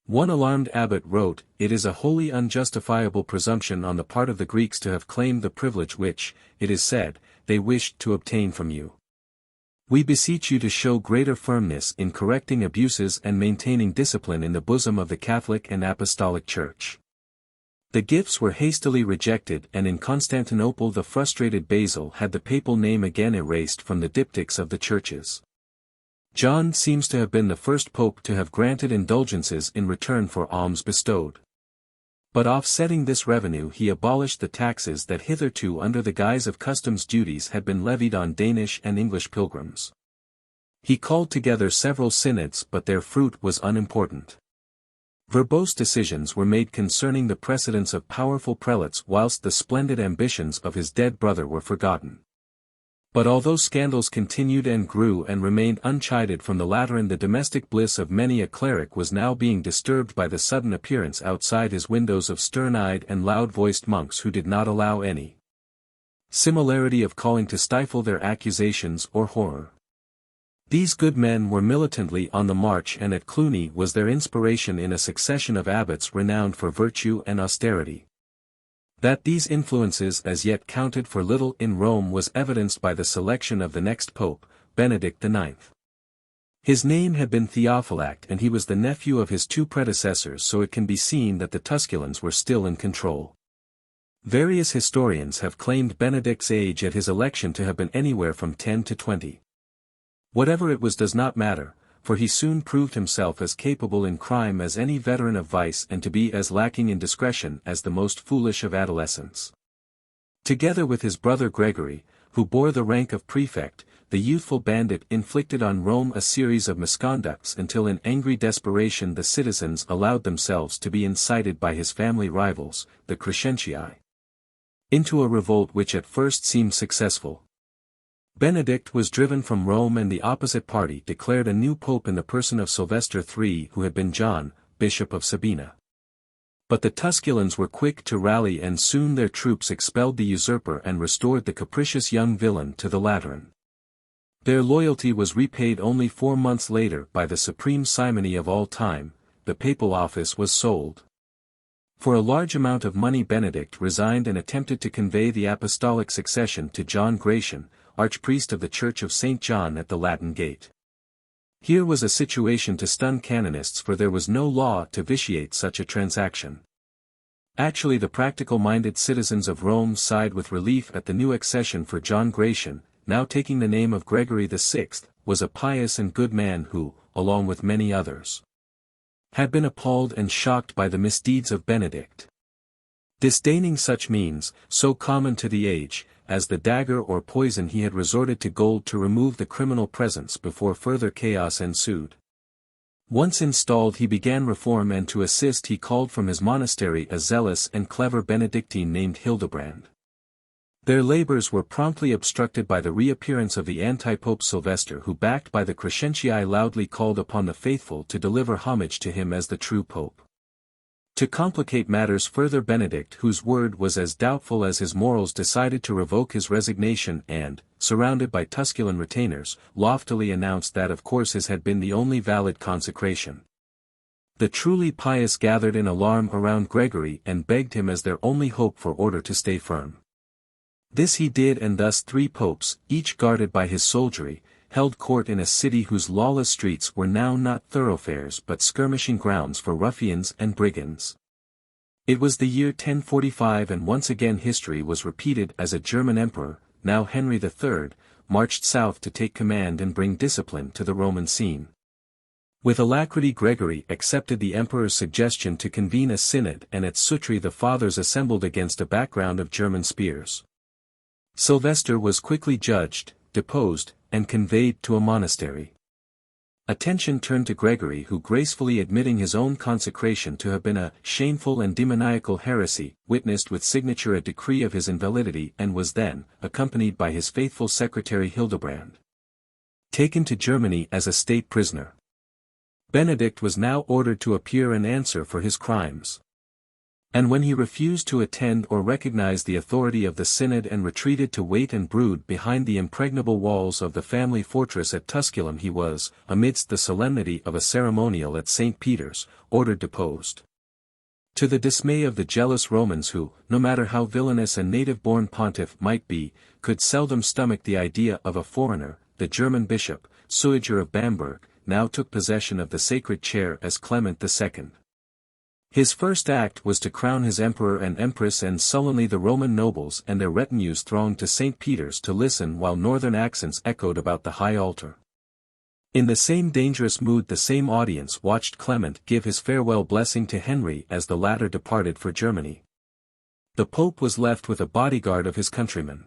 One alarmed abbot wrote, "It is a wholly unjustifiable presumption on the part of the Greeks to have claimed the privilege which, it is said, they wished to obtain from you. We beseech you to show greater firmness in correcting abuses and maintaining discipline in the bosom of the Catholic and Apostolic Church." The gifts were hastily rejected, and in Constantinople the frustrated Basil had the papal name again erased from the diptychs of the churches. John seems to have been the first pope to have granted indulgences in return for alms bestowed. But offsetting this revenue, he abolished the taxes that hitherto under the guise of customs duties had been levied on Danish and English pilgrims. He called together several synods, but their fruit was unimportant. Verbose decisions were made concerning the precedence of powerful prelates, whilst the splendid ambitions of his dead brother were forgotten. But although scandals continued and grew and remained unchided from the Lateran, the domestic bliss of many a cleric was now being disturbed by the sudden appearance outside his windows of stern-eyed and loud-voiced monks who did not allow any similarity of calling to stifle their accusations or horror. These good men were militantly on the march, and at Cluny was their inspiration in a succession of abbots renowned for virtue and austerity. That these influences as yet counted for little in Rome was evidenced by the selection of the next pope, Benedict IX. His name had been Theophylact, and he was the nephew of his 2 predecessors, so it can be seen that the Tusculans were still in control. Various historians have claimed Benedict's age at his election to have been anywhere from 10 to 20. Whatever it was does not matter, for he soon proved himself as capable in crime as any veteran of vice, and to be as lacking in discretion as the most foolish of adolescents. Together with his brother Gregory, who bore the rank of prefect, the youthful bandit inflicted on Rome a series of misconducts until in angry desperation the citizens allowed themselves to be incited by his family rivals, the Crescentii, into a revolt which at first seemed successful. Benedict was driven from Rome, and the opposite party declared a new pope in the person of Sylvester III, who had been John, Bishop of Sabina. But the Tusculans were quick to rally, and soon their troops expelled the usurper and restored the capricious young villain to the Lateran. Their loyalty was repaid only 4 months later by the supreme simony of all time: the papal office was sold. For a large amount of money Benedict resigned and attempted to convey the apostolic succession to John Gratian, archpriest of the Church of St. John at the Latin Gate. Here was a situation to stun canonists, for there was no law to vitiate such a transaction. Actually, the practical-minded citizens of Rome sighed with relief at the new accession, for John Gratian, now taking the name of Gregory VI, was a pious and good man who, along with many others, had been appalled and shocked by the misdeeds of Benedict. Disdaining such means, so common to the age, as the dagger or poison he had resorted to gold to remove the criminal presence before further chaos ensued. Once installed he began reform, and to assist he called from his monastery a zealous and clever Benedictine named Hildebrand. Their labors were promptly obstructed by the reappearance of the anti-pope Sylvester, who, backed by the Crescentii, loudly called upon the faithful to deliver homage to him as the true pope. To complicate matters further, Benedict, whose word was as doubtful as his morals, decided to revoke his resignation and, surrounded by Tusculan retainers, loftily announced that of course his had been the only valid consecration. The truly pious gathered in alarm around Gregory and begged him as their only hope for order to stay firm. This he did, and thus 3 popes, each guarded by his soldiery, held court in a city whose lawless streets were now not thoroughfares but skirmishing grounds for ruffians and brigands. It was the year 1045, and once again history was repeated as a German emperor, now Henry III, marched south to take command and bring discipline to the Roman scene. With alacrity Gregory accepted the emperor's suggestion to convene a synod, and at Sutri the fathers assembled against a background of German spears. Sylvester was quickly judged, deposed, and conveyed to a monastery. Attention turned to Gregory, who, gracefully admitting his own consecration to have been a shameful and demoniacal heresy, witnessed with signature a decree of his invalidity, and was then, accompanied by his faithful secretary Hildebrand, taken to Germany as a state prisoner. Benedict was now ordered to appear and answer for his crimes. And when he refused to attend or recognize the authority of the synod and retreated to wait and brood behind the impregnable walls of the family fortress at Tusculum, he was, amidst the solemnity of a ceremonial at St. Peter's, ordered deposed. To the dismay of the jealous Romans who, no matter how villainous a native-born pontiff might be, could seldom stomach the idea of a foreigner, the German bishop, Suiger of Bamberg, now took possession of the sacred chair as Clement II. His first act was to crown his emperor and empress, and sullenly the Roman nobles and their retinues thronged to St. Peter's to listen while northern accents echoed about the high altar. In the same dangerous mood the same audience watched Clement give his farewell blessing to Henry as the latter departed for Germany. The Pope was left with a bodyguard of his countrymen.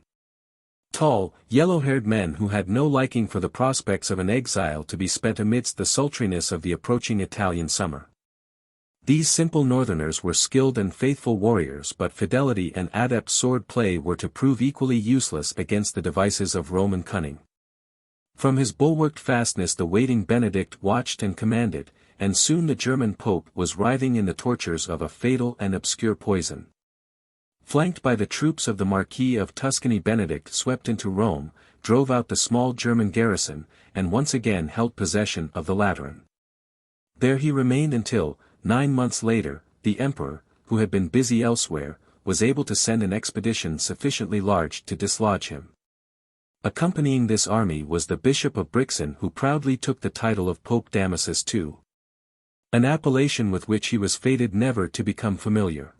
Tall, yellow-haired men who had no liking for the prospects of an exile to be spent amidst the sultriness of the approaching Italian summer. These simple northerners were skilled and faithful warriors, but fidelity and adept sword play were to prove equally useless against the devices of Roman cunning. From his bulwarked fastness the waiting Benedict watched and commanded, and soon the German Pope was writhing in the tortures of a fatal and obscure poison. Flanked by the troops of the Marquis of Tuscany, Benedict swept into Rome, drove out the small German garrison, and once again held possession of the Lateran. There he remained until, 9 months later, the emperor, who had been busy elsewhere, was able to send an expedition sufficiently large to dislodge him. Accompanying this army was the Bishop of Brixen, who proudly took the title of Pope Damasus II. An appellation with which he was fated never to become familiar.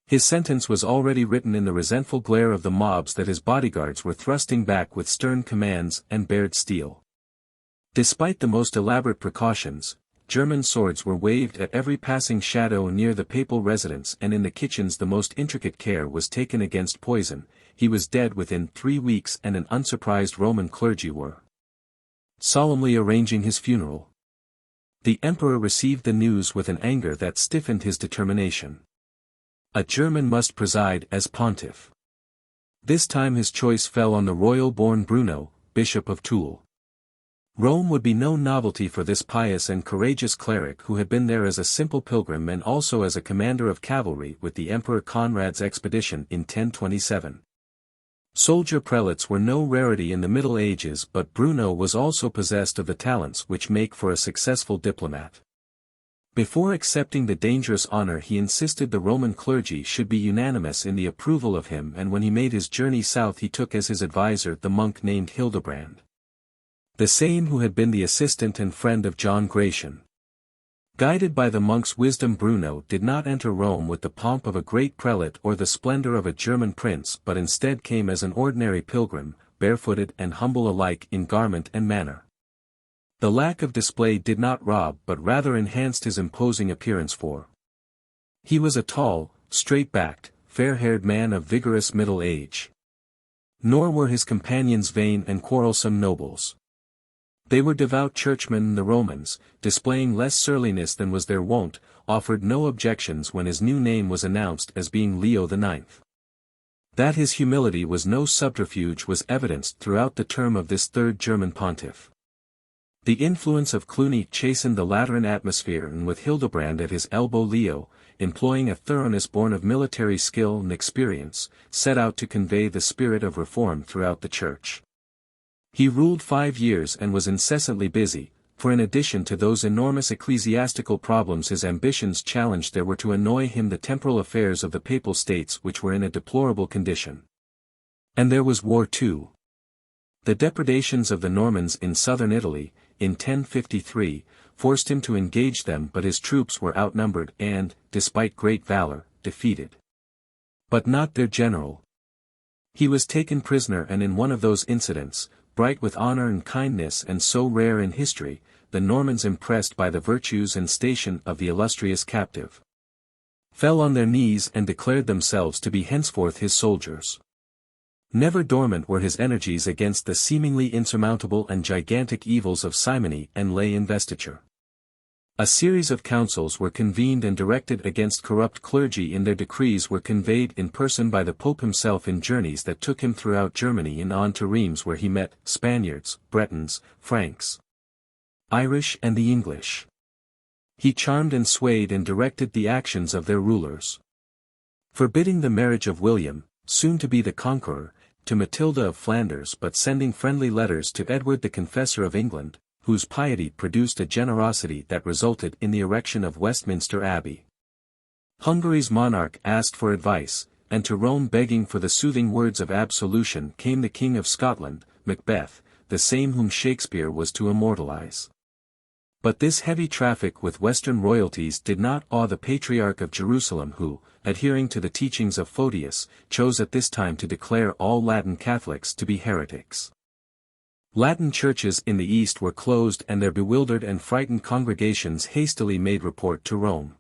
His sentence was already written in the resentful glare of the mobs that his bodyguards were thrusting back with stern commands and bared steel. Despite the most elaborate precautions, German swords were waved at every passing shadow near the papal residence, and in the kitchens the most intricate care was taken against poison. He was dead within 3 weeks, and an unsurprised Roman clergy were solemnly arranging his funeral. The emperor received the news with an anger that stiffened his determination. A German must preside as pontiff. This time his choice fell on the royal-born Bruno, Bishop of Toul. Rome would be no novelty for this pious and courageous cleric, who had been there as a simple pilgrim and also as a commander of cavalry with the Emperor Conrad's expedition in 1027. Soldier prelates were no rarity in the Middle Ages, but Bruno was also possessed of the talents which make for a successful diplomat. Before accepting the dangerous honor he insisted the Roman clergy should be unanimous in the approval of him, and when he made his journey south he took as his advisor the monk named Hildebrand, the same who had been the assistant and friend of John Gratian. Guided by the monk's wisdom, Bruno did not enter Rome with the pomp of a great prelate or the splendor of a German prince, but instead came as an ordinary pilgrim, barefooted and humble alike in garment and manner. The lack of display did not rob but rather enhanced his imposing appearance, for he was a tall, straight-backed, fair-haired man of vigorous middle age. Nor were his companions vain and quarrelsome nobles. They were devout churchmen, and the Romans, displaying less surliness than was their wont, offered no objections when his new name was announced as being Leo IX. That his humility was no subterfuge was evidenced throughout the term of this third German pontiff. The influence of Cluny chastened the Lateran atmosphere, and with Hildebrand at his elbow Leo, employing a thoroughness born of military skill and experience, set out to convey the spirit of reform throughout the Church. He ruled 5 years and was incessantly busy, for in addition to those enormous ecclesiastical problems his ambitions challenged, there were to annoy him the temporal affairs of the Papal States, which were in a deplorable condition. And there was war too. The depredations of the Normans in southern Italy, in 1053, forced him to engage them, but his troops were outnumbered and, despite great valor, defeated. But not their general. He was taken prisoner, and in one of those incidents, bright with honor and kindness and so rare in history, the Normans, impressed by the virtues and station of the illustrious captive, fell on their knees and declared themselves to be henceforth his soldiers. Never dormant were his energies against the seemingly insurmountable and gigantic evils of simony and lay investiture. A series of councils were convened and directed against corrupt clergy, and their decrees were conveyed in person by the Pope himself in journeys that took him throughout Germany and on to Rheims, where he met Spaniards, Bretons, Franks, Irish and the English. He charmed and swayed and directed the actions of their rulers. Forbidding the marriage of William, soon to be the Conqueror, to Matilda of Flanders, but sending friendly letters to Edward the Confessor of England, whose piety produced a generosity that resulted in the erection of Westminster Abbey. Hungary's monarch asked for advice, and to Rome begging for the soothing words of absolution came the King of Scotland, Macbeth, the same whom Shakespeare was to immortalize. But this heavy traffic with Western royalties did not awe the Patriarch of Jerusalem, who, adhering to the teachings of Photius, chose at this time to declare all Latin Catholics to be heretics. Latin churches in the East were closed, and their bewildered and frightened congregations hastily made report to Rome.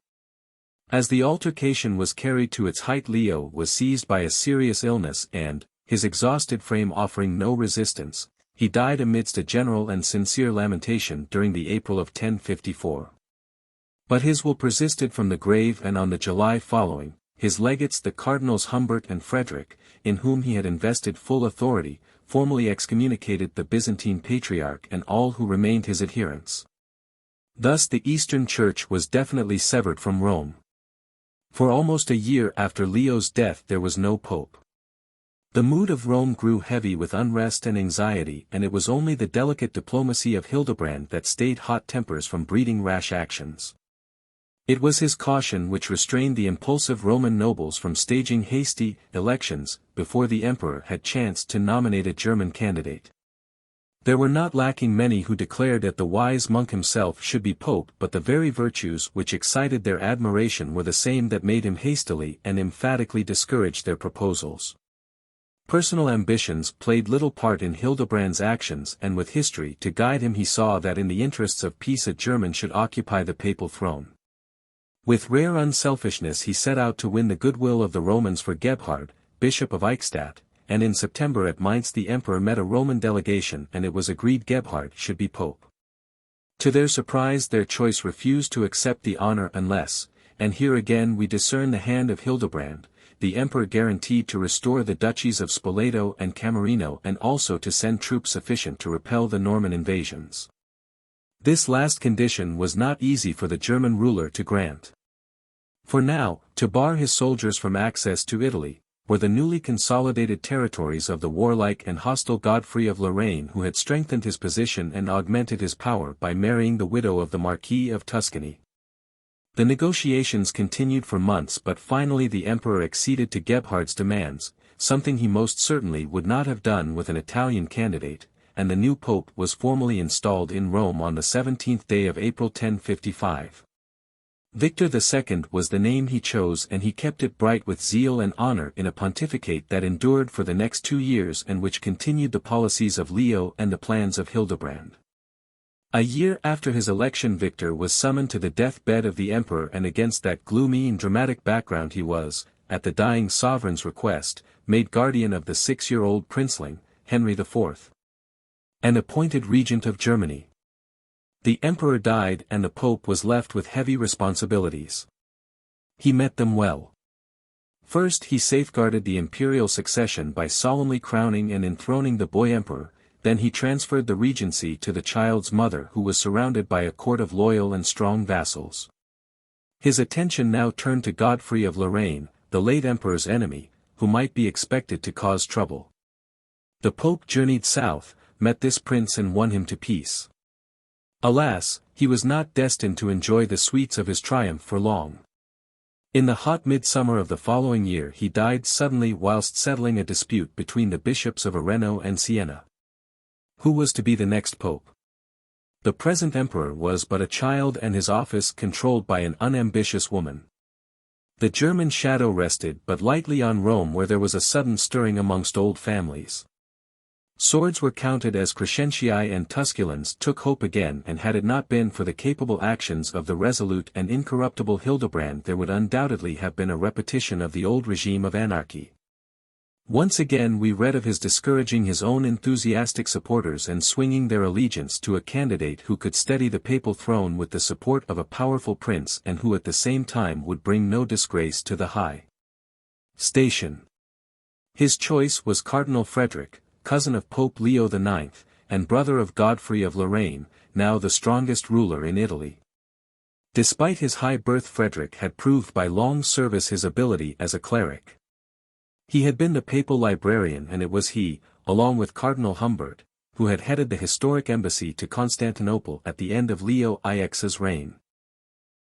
As the altercation was carried to its height, Leo was seized by a serious illness and, his exhausted frame offering no resistance, he died amidst a general and sincere lamentation during the April of 1054. But his will persisted from the grave, and on the July following, his legates the Cardinals Humbert and Frederick, in whom he had invested full authority, formally excommunicated the Byzantine Patriarch and all who remained his adherents. Thus the Eastern Church was definitely severed from Rome. For almost a year after Leo's death there was no pope. The mood of Rome grew heavy with unrest and anxiety, and it was only the delicate diplomacy of Hildebrand that stayed hot tempers from breeding rash actions. It was his caution which restrained the impulsive Roman nobles from staging hasty elections before the emperor had chanced to nominate a German candidate. There were not lacking many who declared that the wise monk himself should be pope, but the very virtues which excited their admiration were the same that made him hastily and emphatically discourage their proposals. Personal ambitions played little part in Hildebrand's actions, and with history to guide him he saw that in the interests of peace a German should occupy the papal throne. With rare unselfishness he set out to win the goodwill of the Romans for Gebhard, Bishop of Eichstätt, and in September at Mainz the emperor met a Roman delegation, and it was agreed Gebhard should be pope. To their surprise their choice refused to accept the honor unless, and here again we discern the hand of Hildebrand, the emperor guaranteed to restore the duchies of Spoleto and Camerino and also to send troops sufficient to repel the Norman invasions. This last condition was not easy for the German ruler to grant. For now, to bar his soldiers from access to Italy, were the newly consolidated territories of the warlike and hostile Godfrey of Lorraine, who had strengthened his position and augmented his power by marrying the widow of the Marquis of Tuscany. The negotiations continued for months, but finally the emperor acceded to Gebhard's demands, something he most certainly would not have done with an Italian candidate, and the new pope was formally installed in Rome on the 17th day of April 1055. Victor II was the name he chose, and he kept it bright with zeal and honor in a pontificate that endured for the next 2 years and which continued the policies of Leo and the plans of Hildebrand. A year after his election Victor was summoned to the death-bed of the emperor, and against that gloomy and dramatic background he was, at the dying sovereign's request, made guardian of the 6-year-old princeling, Henry IV, and appointed regent of Germany. The emperor died and the pope was left with heavy responsibilities. He met them well. First he safeguarded the imperial succession by solemnly crowning and enthroning the boy emperor, then he transferred the regency to the child's mother who was surrounded by a court of loyal and strong vassals. His attention now turned to Godfrey of Lorraine, the late emperor's enemy, who might be expected to cause trouble. The pope journeyed south, met this prince and won him to peace. Alas, he was not destined to enjoy the sweets of his triumph for long. In the hot midsummer of the following year he died suddenly whilst settling a dispute between the bishops of Areno and Siena. Who was to be the next pope? The present emperor was but a child and his office controlled by an unambitious woman. The German shadow rested but lightly on Rome, where there was a sudden stirring amongst old families. Swords were counted as Crescentii and Tusculans took hope again, and had it not been for the capable actions of the resolute and incorruptible Hildebrand there would undoubtedly have been a repetition of the old regime of anarchy. Once again we read of his discouraging his own enthusiastic supporters and swinging their allegiance to a candidate who could steady the papal throne with the support of a powerful prince and who at the same time would bring no disgrace to the high station. His choice was Cardinal Frederick, cousin of Pope Leo IX, and brother of Godfrey of Lorraine, now the strongest ruler in Italy. Despite his high birth, Frederick had proved by long service his ability as a cleric. He had been the papal librarian, and it was he, along with Cardinal Humbert, who had headed the historic embassy to Constantinople at the end of Leo IX's reign.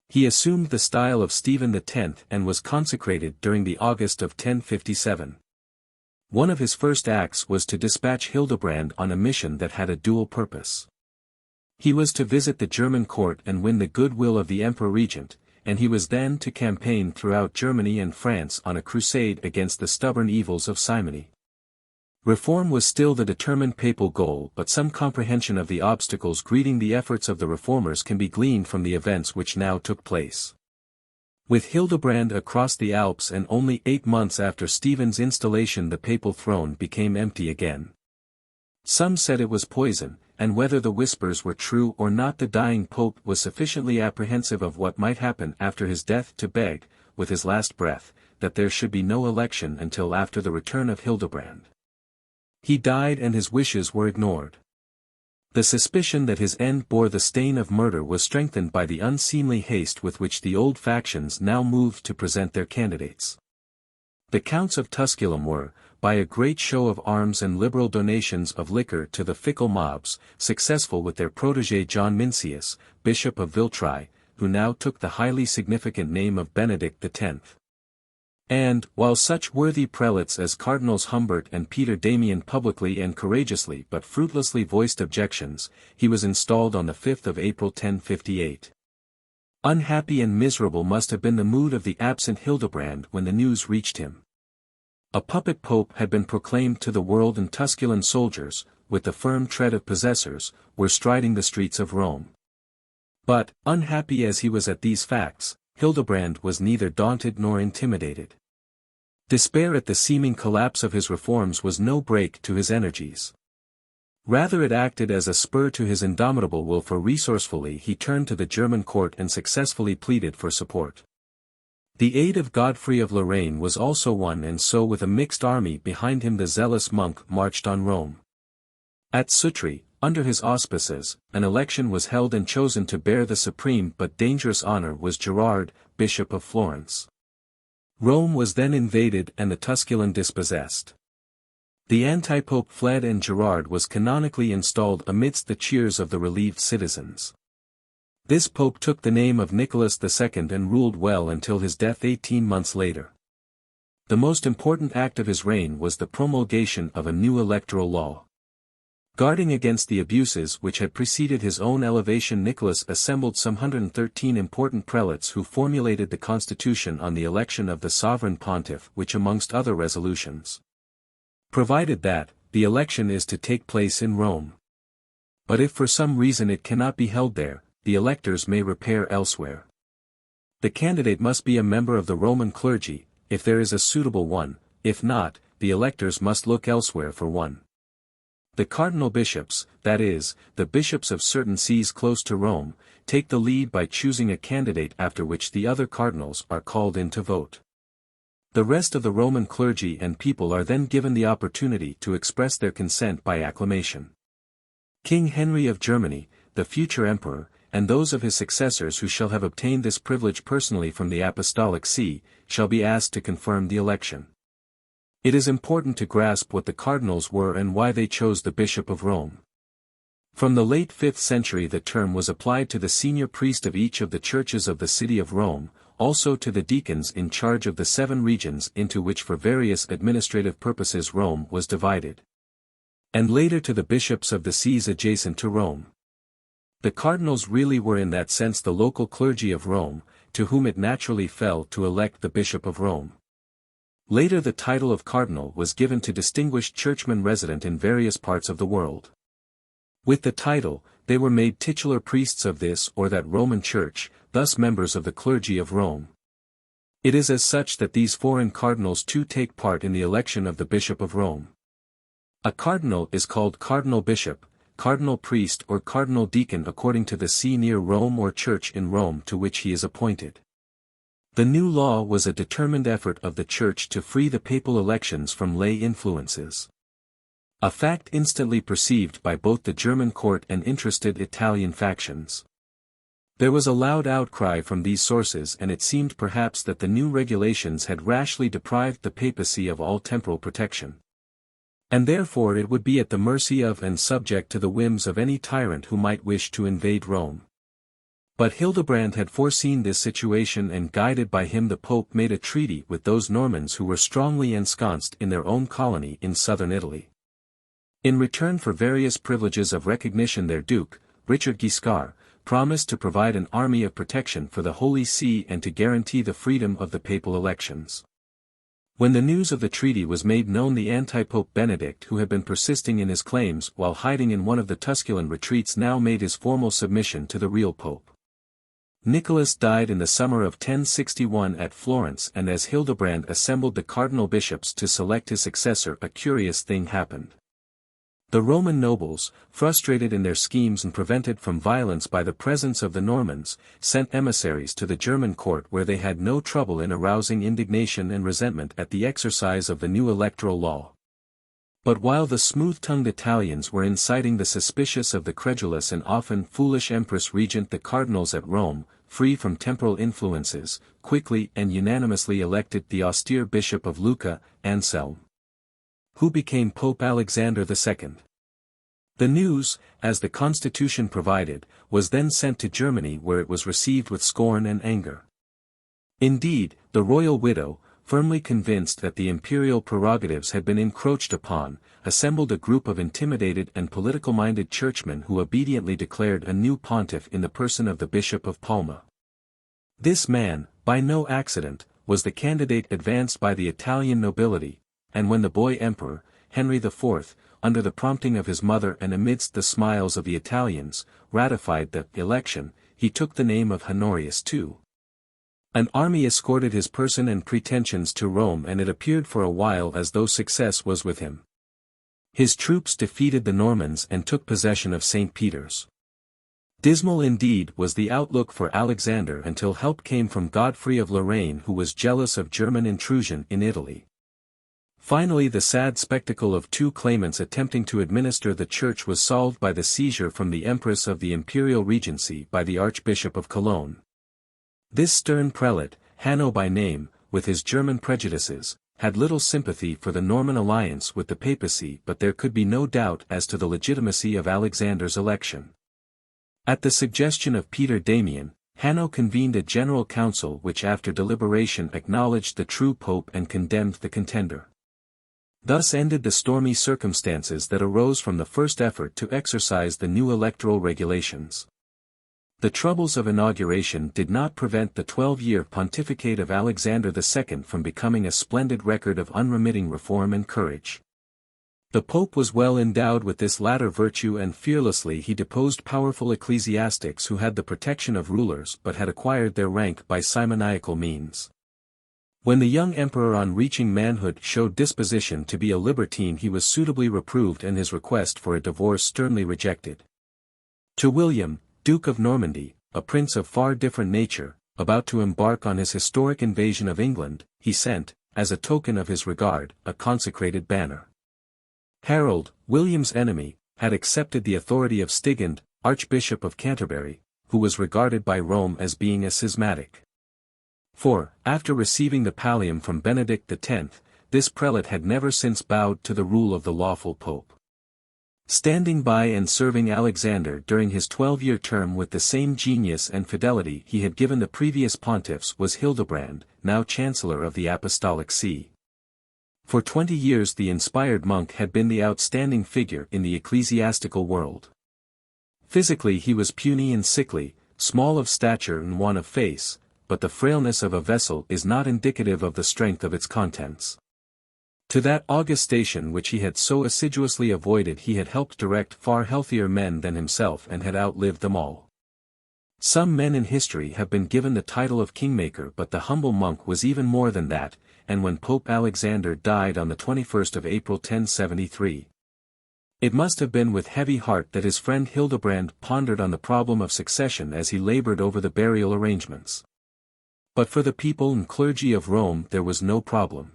He assumed the style of Stephen X and was consecrated during the August of 1057. One of his first acts was to dispatch Hildebrand on a mission that had a dual purpose. He was to visit the German court and win the goodwill of the emperor-regent, and he was then to campaign throughout Germany and France on a crusade against the stubborn evils of simony. Reform was still the determined papal goal, but some comprehension of the obstacles greeting the efforts of the reformers can be gleaned from the events which now took place. With Hildebrand across the Alps and only 8 months after Stephen's installation, the papal throne became empty again. Some said it was poison, and whether the whispers were true or not, the dying pope was sufficiently apprehensive of what might happen after his death to beg, with his last breath, that there should be no election until after the return of Hildebrand. He died and his wishes were ignored. The suspicion that his end bore the stain of murder was strengthened by the unseemly haste with which the old factions now moved to present their candidates. The counts of Tusculum were, by a great show of arms and liberal donations of liquor to the fickle mobs, successful with their protégé John Mincius, Bishop of Viltri, who now took the highly significant name of Benedict X. And, while such worthy prelates as Cardinals Humbert and Peter Damian publicly and courageously but fruitlessly voiced objections, he was installed on the 5th of April 1058. Unhappy and miserable must have been the mood of the absent Hildebrand when the news reached him. A puppet pope had been proclaimed to the world, and Tusculan soldiers, with the firm tread of possessors, were striding the streets of Rome. But, unhappy as he was at these facts, Hildebrand was neither daunted nor intimidated. Despair at the seeming collapse of his reforms was no brake to his energies. Rather it acted as a spur to his indomitable will, for resourcefully he turned to the German court and successfully pleaded for support. The aid of Godfrey of Lorraine was also won, and so with a mixed army behind him the zealous monk marched on Rome. At Sutri, under his auspices, an election was held, and chosen to bear the supreme but dangerous honor was Gerard, Bishop of Florence. Rome was then invaded and the Tusculan dispossessed. The anti-pope fled and Gerard was canonically installed amidst the cheers of the relieved citizens. This pope took the name of Nicholas II and ruled well until his death 18 months later. The most important act of his reign was the promulgation of a new electoral law. Guarding against the abuses which had preceded his own elevation, Nicholas assembled some 113 important prelates who formulated the constitution on the election of the sovereign pontiff, which amongst other resolutions provided that, the election is to take place in Rome. But if for some reason it cannot be held there, the electors may repair elsewhere. The candidate must be a member of the Roman clergy, if there is a suitable one; if not, the electors must look elsewhere for one. The cardinal bishops, that is, the bishops of certain sees close to Rome, take the lead by choosing a candidate after which the other cardinals are called in to vote. The rest of the Roman clergy and people are then given the opportunity to express their consent by acclamation. King Henry of Germany, the future emperor, and those of his successors who shall have obtained this privilege personally from the Apostolic See, shall be asked to confirm the election. It is important to grasp what the cardinals were and why they chose the Bishop of Rome. From the late 5th century the term was applied to the senior priest of each of the churches of the city of Rome, also to the deacons in charge of the 7 regions into which for various administrative purposes Rome was divided. And later to the bishops of the sees adjacent to Rome. The cardinals really were in that sense the local clergy of Rome, to whom it naturally fell to elect the Bishop of Rome. Later the title of cardinal was given to distinguished churchmen resident in various parts of the world. With the title, they were made titular priests of this or that Roman Church, thus members of the clergy of Rome. It is as such that these foreign cardinals too take part in the election of the Bishop of Rome. A cardinal is called cardinal bishop, cardinal priest or cardinal deacon according to the see near Rome or church in Rome to which he is appointed. The new law was a determined effort of the Church to free the papal elections from lay influences. A fact instantly perceived by both the German court and interested Italian factions. There was a loud outcry from these sources and it seemed perhaps that the new regulations had rashly deprived the papacy of all temporal protection. And therefore it would be at the mercy of and subject to the whims of any tyrant who might wish to invade Rome. But Hildebrand had foreseen this situation and guided by him the Pope made a treaty with those Normans who were strongly ensconced in their own colony in southern Italy. In return for various privileges of recognition their Duke, Richard Guiscard, promised to provide an army of protection for the Holy See and to guarantee the freedom of the papal elections. When the news of the treaty was made known the anti-Pope Benedict who had been persisting in his claims while hiding in one of the Tusculan retreats now made his formal submission to the real Pope. Nicholas died in the summer of 1061 at Florence and as Hildebrand assembled the cardinal bishops to select his successor a curious thing happened. The Roman nobles, frustrated in their schemes and prevented from violence by the presence of the Normans, sent emissaries to the German court where they had no trouble in arousing indignation and resentment at the exercise of the new electoral law. But while the smooth-tongued Italians were inciting the suspicious of the credulous and often foolish Empress Regent the cardinals at Rome, free from temporal influences, quickly and unanimously elected the austere Bishop of Lucca, Anselm, who became Pope Alexander II. The news, as the constitution provided, was then sent to Germany where it was received with scorn and anger. Indeed, the royal widow, firmly convinced that the imperial prerogatives had been encroached upon, assembled a group of intimidated and political-minded churchmen who obediently declared a new pontiff in the person of the Bishop of Palma. This man, by no accident, was the candidate advanced by the Italian nobility, and when the boy emperor, Henry IV, under the prompting of his mother and amidst the smiles of the Italians, ratified the election, he took the name of Honorius II. An army escorted his person and pretensions to Rome and it appeared for a while as though success was with him. His troops defeated the Normans and took possession of St. Peter's. Dismal indeed was the outlook for Alexander until help came from Godfrey of Lorraine who was jealous of German intrusion in Italy. Finally the sad spectacle of two claimants attempting to administer the church was solved by the seizure from the Empress of the Imperial Regency by the Archbishop of Cologne. This stern prelate, Hanno by name, with his German prejudices, had little sympathy for the Norman alliance with the papacy but there could be no doubt as to the legitimacy of Alexander's election. At the suggestion of Peter Damian, Hanno convened a general council which after deliberation acknowledged the true pope and condemned the contender. Thus ended the stormy circumstances that arose from the first effort to exercise the new electoral regulations. The troubles of inauguration did not prevent the 12-year pontificate of Alexander II from becoming a splendid record of unremitting reform and courage. The Pope was well endowed with this latter virtue and fearlessly he deposed powerful ecclesiastics who had the protection of rulers but had acquired their rank by simoniacal means. When the young emperor on reaching manhood showed disposition to be a libertine, he was suitably reproved and his request for a divorce sternly rejected. To William, Duke of Normandy, a prince of far different nature, about to embark on his historic invasion of England, he sent, as a token of his regard, a consecrated banner. Harold, William's enemy, had accepted the authority of Stigand, Archbishop of Canterbury, who was regarded by Rome as being a schismatic. For, after receiving the pallium from Benedict X, this prelate had never since bowed to the rule of the lawful pope. Standing by and serving Alexander during his 12-year term with the same genius and fidelity he had given the previous pontiffs was Hildebrand, now Chancellor of the Apostolic See. For 20 years the inspired monk had been the outstanding figure in the ecclesiastical world. Physically he was puny and sickly, small of stature and wan of face, but the frailness of a vessel is not indicative of the strength of its contents. To that august station which he had so assiduously avoided he had helped direct far healthier men than himself and had outlived them all. Some men in history have been given the title of kingmaker, but the humble monk was even more than that, and when Pope Alexander died on the 21st of April 1073. It must have been with heavy heart that his friend Hildebrand pondered on the problem of succession as he labored over the burial arrangements. But for the people and clergy of Rome there was no problem.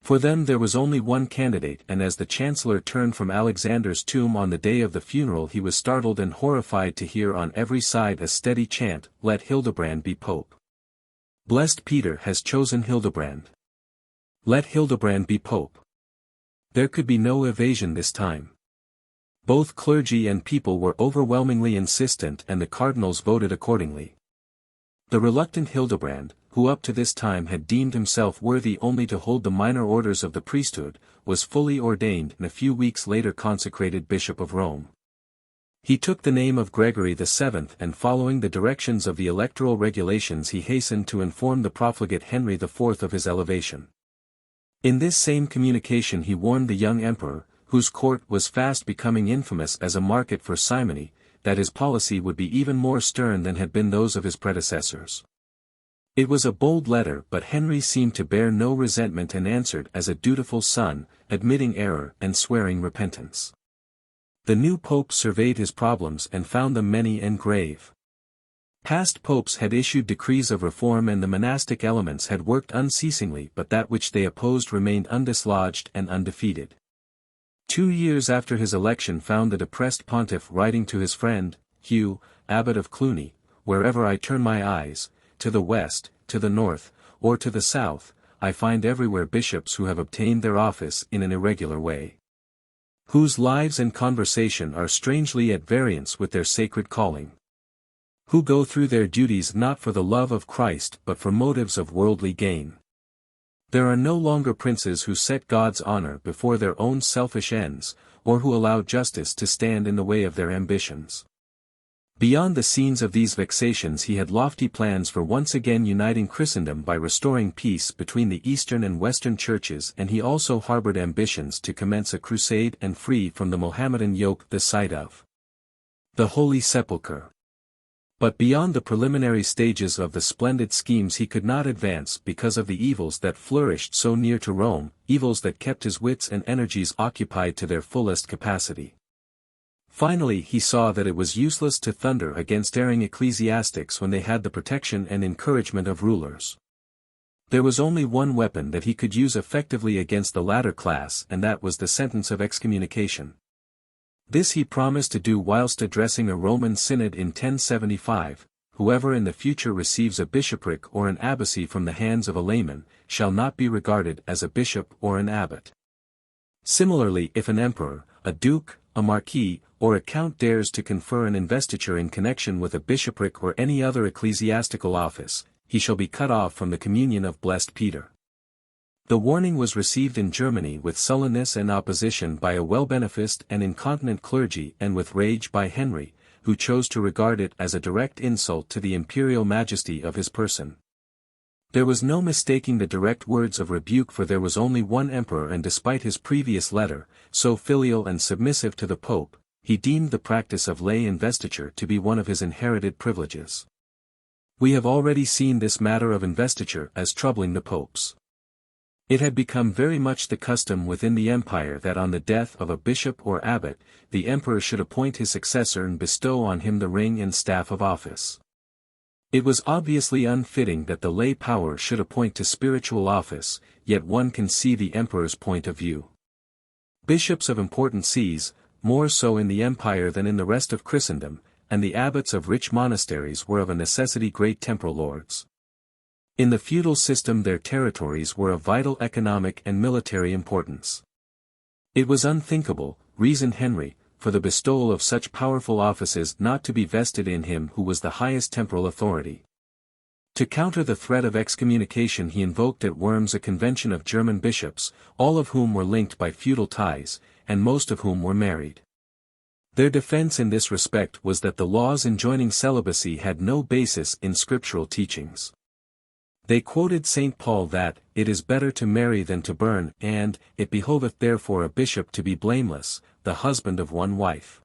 For them there was only one candidate, and as the chancellor turned from Alexander's tomb on the day of the funeral he was startled and horrified to hear on every side a steady chant, "Let Hildebrand be pope. Blessed Peter has chosen Hildebrand. Let Hildebrand be pope." There could be no evasion this time. Both clergy and people were overwhelmingly insistent and the cardinals voted accordingly. The reluctant Hildebrand, who up to this time had deemed himself worthy only to hold the minor orders of the priesthood, was fully ordained and a few weeks later consecrated Bishop of Rome. He took the name of Gregory VII and following the directions of the electoral regulations he hastened to inform the profligate Henry IV of his elevation. In this same communication he warned the young emperor, whose court was fast becoming infamous as a market for simony, that his policy would be even more stern than had been those of his predecessors. It was a bold letter, but Henry seemed to bear no resentment and answered as a dutiful son, admitting error and swearing repentance. The new pope surveyed his problems and found them many and grave. Past popes had issued decrees of reform and the monastic elements had worked unceasingly, but that which they opposed remained undislodged and undefeated. 2 years after his election found the depressed pontiff writing to his friend, Hugh, abbot of Cluny, "Wherever I turn my eyes, to the west, to the north, or to the south, I find everywhere bishops who have obtained their office in an irregular way, whose lives and conversation are strangely at variance with their sacred calling, who go through their duties not for the love of Christ but for motives of worldly gain. There are no longer princes who set God's honor before their own selfish ends, or who allow justice to stand in the way of their ambitions." Beyond the scenes of these vexations he had lofty plans for once again uniting Christendom by restoring peace between the Eastern and Western churches, and he also harbored ambitions to commence a crusade and free from the Mohammedan yoke the site of the Holy Sepulchre. But beyond the preliminary stages of the splendid schemes he could not advance because of the evils that flourished so near to Rome, evils that kept his wits and energies occupied to their fullest capacity. Finally he saw that it was useless to thunder against erring ecclesiastics when they had the protection and encouragement of rulers. There was only one weapon that he could use effectively against the latter class, and that was the sentence of excommunication. This he promised to do whilst addressing a Roman synod in 1075, "Whoever in the future receives a bishopric or an abbacy from the hands of a layman, shall not be regarded as a bishop or an abbot." Similarly, if an emperor, a duke, a marquis, or a count dares to confer an investiture in connection with a bishopric or any other ecclesiastical office, he shall be cut off from the communion of blessed Peter. The warning was received in Germany with sullenness and opposition by a well-beneficed and incontinent clergy and with rage by Henry, who chose to regard it as a direct insult to the imperial majesty of his person. There was no mistaking the direct words of rebuke, for there was only one emperor, and despite his previous letter, so filial and submissive to the pope, he deemed the practice of lay investiture to be one of his inherited privileges. We have already seen this matter of investiture as troubling the popes. It had become very much the custom within the empire that on the death of a bishop or abbot, the emperor should appoint his successor and bestow on him the ring and staff of office. It was obviously unfitting that the lay power should appoint to spiritual office, yet one can see the emperor's point of view. Bishops of important sees, more so in the empire than in the rest of Christendom, and the abbots of rich monasteries were of a necessity great temporal lords. In the feudal system their territories were of vital economic and military importance. It was unthinkable, reasoned Henry, for the bestowal of such powerful offices not to be vested in him who was the highest temporal authority. To counter the threat of excommunication he invoked at Worms a convention of German bishops, all of whom were linked by feudal ties, and most of whom were married. Their defense in this respect was that the laws enjoining celibacy had no basis in scriptural teachings. They quoted St. Paul that, "It is better to marry than to burn," and, "It behoveth therefore a bishop to be blameless, the husband of one wife."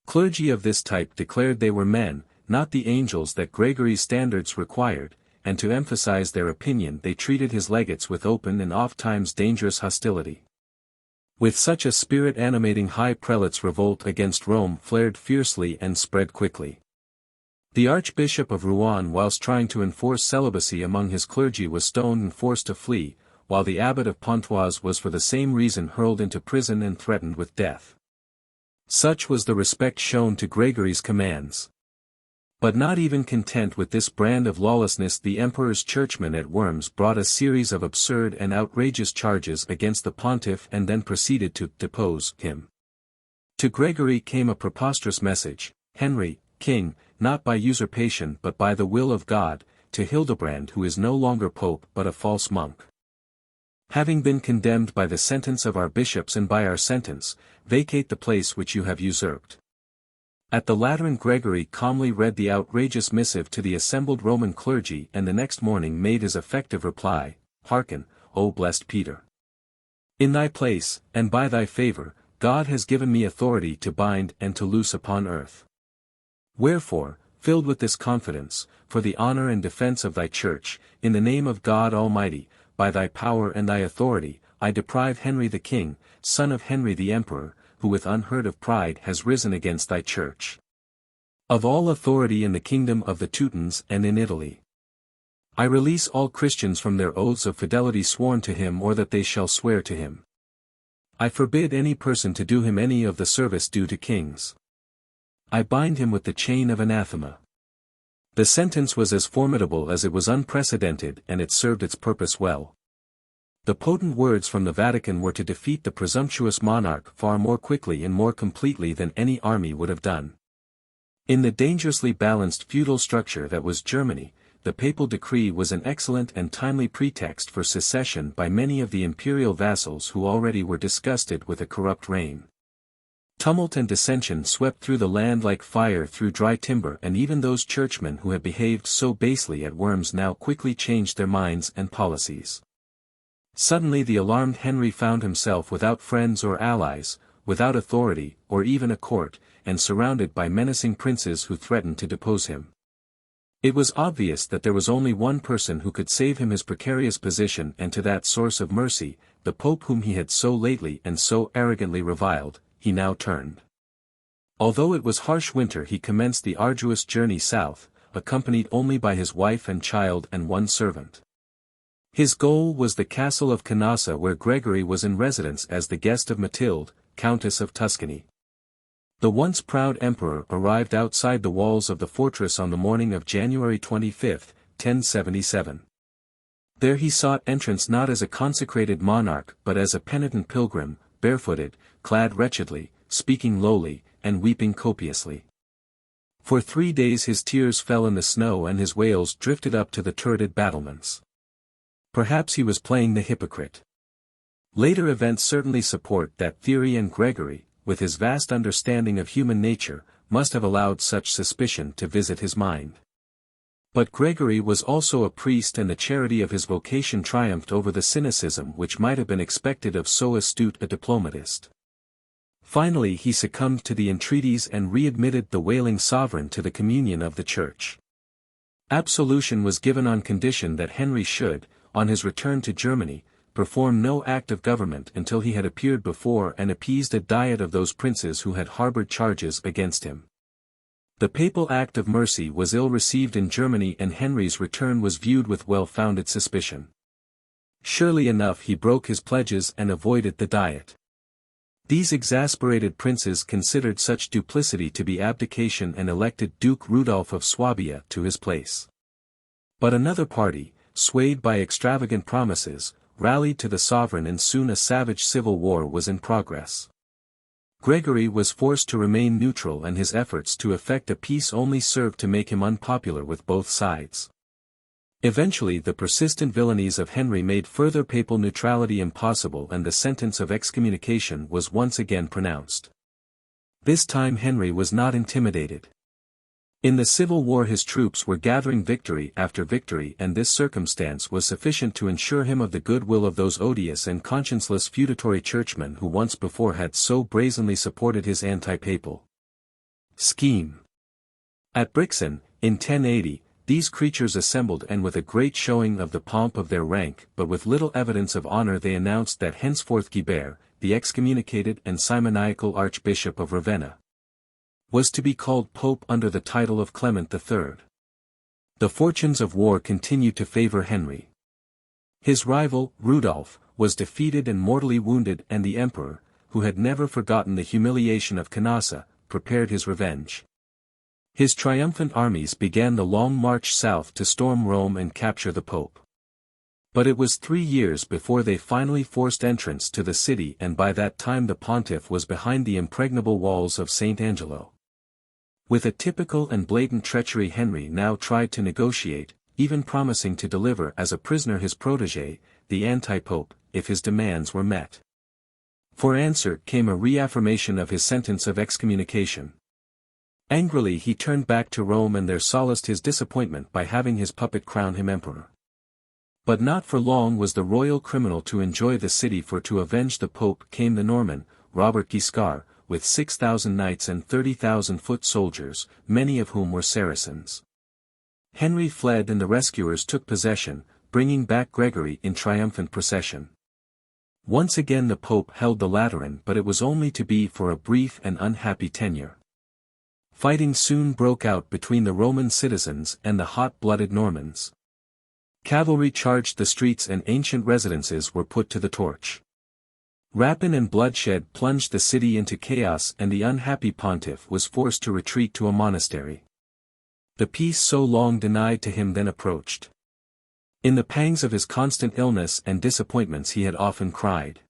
Clergy of this type declared they were men, not the angels that Gregory's standards required, and to emphasize their opinion they treated his legates with open and oft-times dangerous hostility. With such a spirit animating high prelates revolt against Rome flared fiercely and spread quickly. The Archbishop of Rouen whilst trying to enforce celibacy among his clergy was stoned and forced to flee, while the abbot of Pontoise was for the same reason hurled into prison and threatened with death. Such was the respect shown to Gregory's commands. But not even content with this brand of lawlessness, the emperor's churchmen at Worms brought a series of absurd and outrageous charges against the pontiff and then proceeded to depose him. To Gregory came a preposterous message: "Henry, king, not by usurpation but by the will of God, to Hildebrand who is no longer pope but a false monk. Having been condemned by the sentence of our bishops and by our sentence, vacate the place which you have usurped." At the Lateran Gregory calmly read the outrageous missive to the assembled Roman clergy and the next morning made his effective reply: "Hearken, O blessed Peter. In thy place, and by thy favor, God has given me authority to bind and to loose upon earth. Wherefore, filled with this confidence, for the honor and defense of thy church, in the name of God Almighty, by thy power and thy authority, I deprive Henry the King, son of Henry the Emperor, who with unheard of pride has risen against thy church, of all authority in the kingdom of the Teutons and in Italy. I release all Christians from their oaths of fidelity sworn to him or that they shall swear to him. I forbid any person to do him any of the service due to kings. I bind him with the chain of anathema." The sentence was as formidable as it was unprecedented, and it served its purpose well. The potent words from the Vatican were to defeat the presumptuous monarch far more quickly and more completely than any army would have done. In the dangerously balanced feudal structure that was Germany, the papal decree was an excellent and timely pretext for secession by many of the imperial vassals who already were disgusted with a corrupt reign. Tumult and dissension swept through the land like fire through dry timber, and even those churchmen who had behaved so basely at Worms now quickly changed their minds and policies. Suddenly the alarmed Henry found himself without friends or allies, without authority, or even a court, and surrounded by menacing princes who threatened to depose him. It was obvious that there was only one person who could save him his precarious position, and to that source of mercy, the Pope whom he had so lately and so arrogantly reviled, he now turned. Although it was harsh winter, he commenced the arduous journey south, accompanied only by his wife and child and one servant. His goal was the castle of Canossa, where Gregory was in residence as the guest of Matilde, Countess of Tuscany. The once proud emperor arrived outside the walls of the fortress on the morning of January 25, 1077. There he sought entrance not as a consecrated monarch but as a penitent pilgrim, barefooted, clad wretchedly, speaking lowly, and weeping copiously. For 3 days his tears fell in the snow and his wails drifted up to the turreted battlements. Perhaps he was playing the hypocrite. Later events certainly support that theory, and Gregory, with his vast understanding of human nature, must have allowed such suspicion to visit his mind. But Gregory was also a priest, and the charity of his vocation triumphed over the cynicism which might have been expected of so astute a diplomatist. Finally he succumbed to the entreaties and readmitted the wailing sovereign to the communion of the Church. Absolution was given on condition that Henry should, on his return to Germany, perform no act of government until he had appeared before and appeased a diet of those princes who had harbored charges against him. The papal act of mercy was ill received in Germany, and Henry's return was viewed with well-founded suspicion. Surely enough he broke his pledges and avoided the diet. These exasperated princes considered such duplicity to be abdication and elected Duke Rudolph of Swabia to his place. But another party, swayed by extravagant promises, rallied to the sovereign, and soon a savage civil war was in progress. Gregory was forced to remain neutral, and his efforts to effect a peace only served to make him unpopular with both sides. Eventually the persistent villainies of Henry made further papal neutrality impossible, and the sentence of excommunication was once again pronounced. This time Henry was not intimidated. In the civil war his troops were gathering victory after victory, and this circumstance was sufficient to ensure him of the goodwill of those odious and conscienceless feudatory churchmen who once before had so brazenly supported his anti-papal scheme. At Brixen, in 1080, these creatures assembled, and with a great showing of the pomp of their rank but with little evidence of honor, they announced that henceforth Guibert, the excommunicated and simoniacal Archbishop of Ravenna, was to be called Pope under the title of Clement III. The fortunes of war continued to favor Henry. His rival, Rudolph, was defeated and mortally wounded, and the emperor, who had never forgotten the humiliation of Canossa, prepared his revenge. His triumphant armies began the long march south to storm Rome and capture the Pope. But it was 3 years before they finally forced entrance to the city, and by that time the pontiff was behind the impregnable walls of St. Angelo. With a typical and blatant treachery, Henry now tried to negotiate, even promising to deliver as a prisoner his protégé, the anti-pope, if his demands were met. For answer came a reaffirmation of his sentence of excommunication. Angrily he turned back to Rome, and there solaced his disappointment by having his puppet crown him emperor. But not for long was the royal criminal to enjoy the city, for to avenge the Pope came the Norman, Robert Guiscard, with 6,000 knights and 30,000 foot soldiers, many of whom were Saracens. Henry fled, and the rescuers took possession, bringing back Gregory in triumphant procession. Once again the Pope held the Lateran, but it was only to be for a brief and unhappy tenure. Fighting soon broke out between the Roman citizens and the hot-blooded Normans. Cavalry charged the streets, and ancient residences were put to the torch. Rapine and bloodshed plunged the city into chaos, and the unhappy pontiff was forced to retreat to a monastery. The peace so long denied to him then approached. In the pangs of his constant illness and disappointments he had often cried,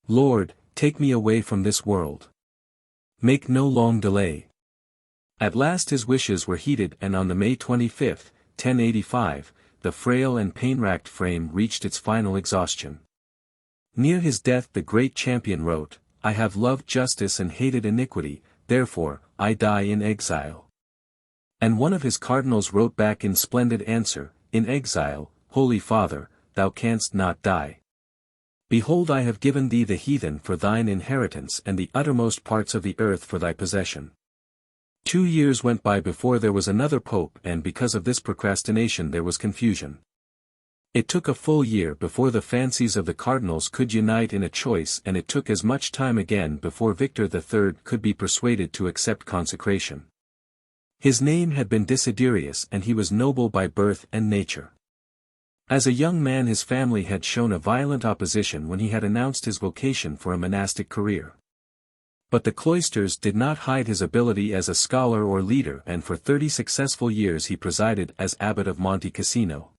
"Lord, take me away from this world. Make no long delay." At last his wishes were heeded, and on the May 25, 1085, the frail and pain-racked frame reached its final exhaustion. Near his death the great champion wrote, "I have loved justice and hated iniquity, therefore, I die in exile." And one of his cardinals wrote back in splendid answer, "In exile, Holy Father, thou canst not die. Behold, I have given thee the heathen for thine inheritance, and the uttermost parts of the earth for thy possession." 2 years went by before there was another pope, and because of this procrastination there was confusion. It took a full year before the fancies of the cardinals could unite in a choice, and it took as much time again before Victor III could be persuaded to accept consecration. His name had been Desiderius, and he was noble by birth and nature. As a young man his family had shown a violent opposition when he had announced his vocation for a monastic career. But the cloisters did not hide his ability as a scholar or leader, and for 30 successful years he presided as abbot of Monte Cassino.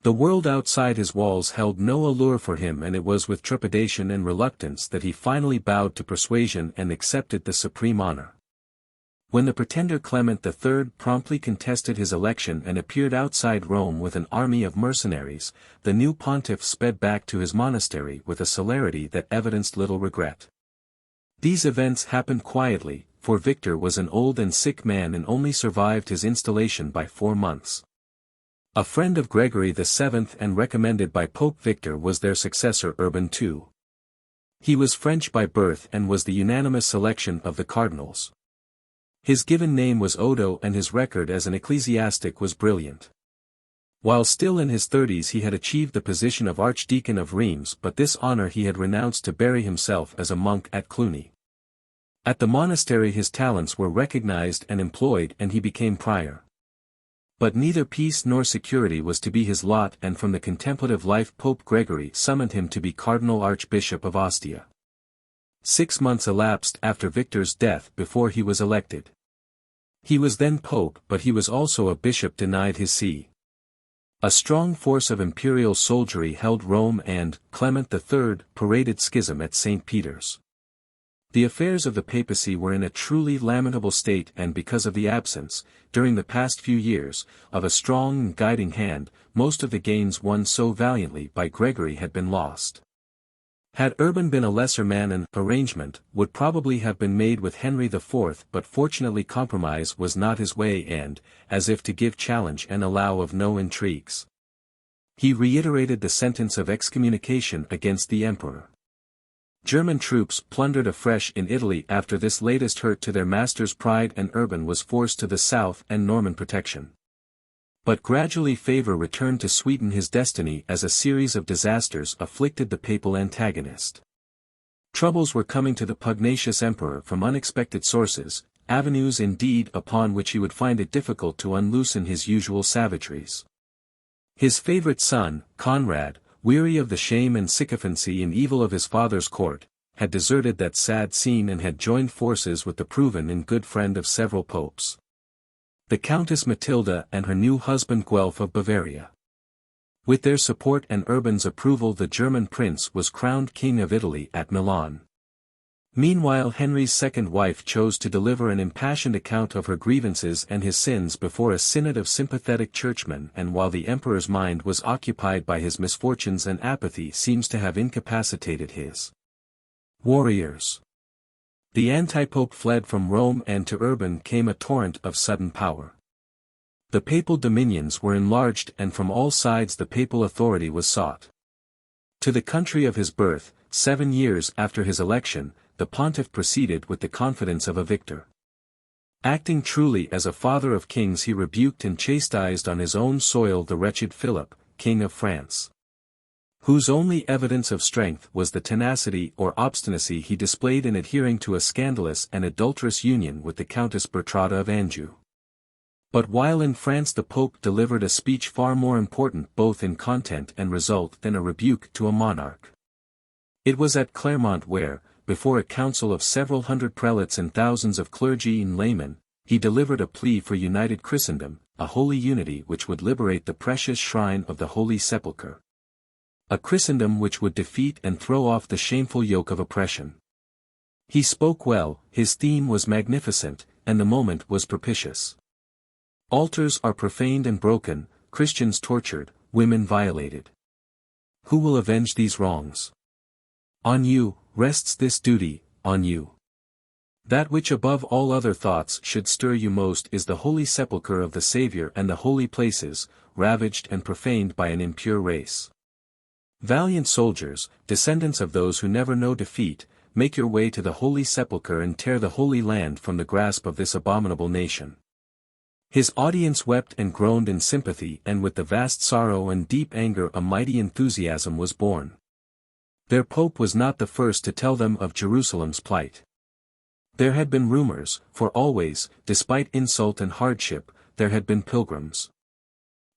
The world outside his walls held no allure for him, and it was with trepidation and reluctance that he finally bowed to persuasion and accepted the supreme honor. When the pretender Clement III promptly contested his election and appeared outside Rome with an army of mercenaries, the new pontiff sped back to his monastery with a celerity that evidenced little regret. These events happened quietly, for Victor was an old and sick man and only survived his installation by 4 months. A friend of Gregory VII and recommended by Pope Victor was their successor Urban II. He was French by birth and was the unanimous selection of the cardinals. His given name was Odo and his record as an ecclesiastic was brilliant. While still in his 30s he had achieved the position of Archdeacon of Reims, but this honor he had renounced to bury himself as a monk at Cluny. At the monastery his talents were recognized and employed and he became prior. But neither peace nor security was to be his lot, and from the contemplative life Pope Gregory summoned him to be Cardinal Archbishop of Ostia. 6 months elapsed after Victor's death before he was elected. He was then pope, but he was also a bishop denied his see. A strong force of imperial soldiery held Rome and Clement III paraded schism at St. Peter's. The affairs of the papacy were in a truly lamentable state, and because of the absence, during the past few years, of a strong and guiding hand, most of the gains won so valiantly by Gregory had been lost. Had Urban been a lesser man, an arrangement would probably have been made with Henry IV, but fortunately compromise was not his way and, as if to give challenge and allow of no intrigues, he reiterated the sentence of excommunication against the emperor. German troops plundered afresh in Italy after this latest hurt to their master's pride, and Urban was forced to the south and Norman protection. But gradually favor returned to sweeten his destiny as a series of disasters afflicted the papal antagonist. Troubles were coming to the pugnacious emperor from unexpected sources, avenues indeed upon which he would find it difficult to unloosen his usual savageries. His favorite son, Conrad, weary of the shame and sycophancy and evil of his father's court, had deserted that sad scene and had joined forces with the proven and good friend of several popes, the Countess Matilda and her new husband Guelph of Bavaria. With their support and Urban's approval, the German prince was crowned King of Italy at Milan. Meanwhile Henry's second wife chose to deliver an impassioned account of her grievances and his sins before a synod of sympathetic churchmen, and while the emperor's mind was occupied by his misfortunes and apathy seems to have incapacitated his warriors, the antipope fled from Rome, and to Urban came a torrent of sudden power. The papal dominions were enlarged, and from all sides the papal authority was sought. To the country of his birth, 7 years after his election, the pontiff proceeded with the confidence of a victor. Acting truly as a father of kings, he rebuked and chastised on his own soil the wretched Philip, King of France, whose only evidence of strength was the tenacity or obstinacy he displayed in adhering to a scandalous and adulterous union with the Countess Bertrada of Anjou. But while in France the Pope delivered a speech far more important both in content and result than a rebuke to a monarch. It was at Clermont where, before a council of several hundred prelates and thousands of clergy and laymen, he delivered a plea for united Christendom, a holy unity which would liberate the precious shrine of the Holy Sepulchre. A Christendom which would defeat and throw off the shameful yoke of oppression. He spoke well, his theme was magnificent, and the moment was propitious. Altars are profaned and broken, Christians tortured, women violated. Who will avenge these wrongs? On you rests this duty, on you. That which above all other thoughts should stir you most is the Holy Sepulchre of the Saviour and the holy places, ravaged and profaned by an impure race. Valiant soldiers, descendants of those who never know defeat, make your way to the Holy Sepulchre and tear the Holy Land from the grasp of this abominable nation. His audience wept and groaned in sympathy, and with the vast sorrow and deep anger a mighty enthusiasm was born. Their Pope was not the first to tell them of Jerusalem's plight. There had been rumors, for always, despite insult and hardship, there had been pilgrims.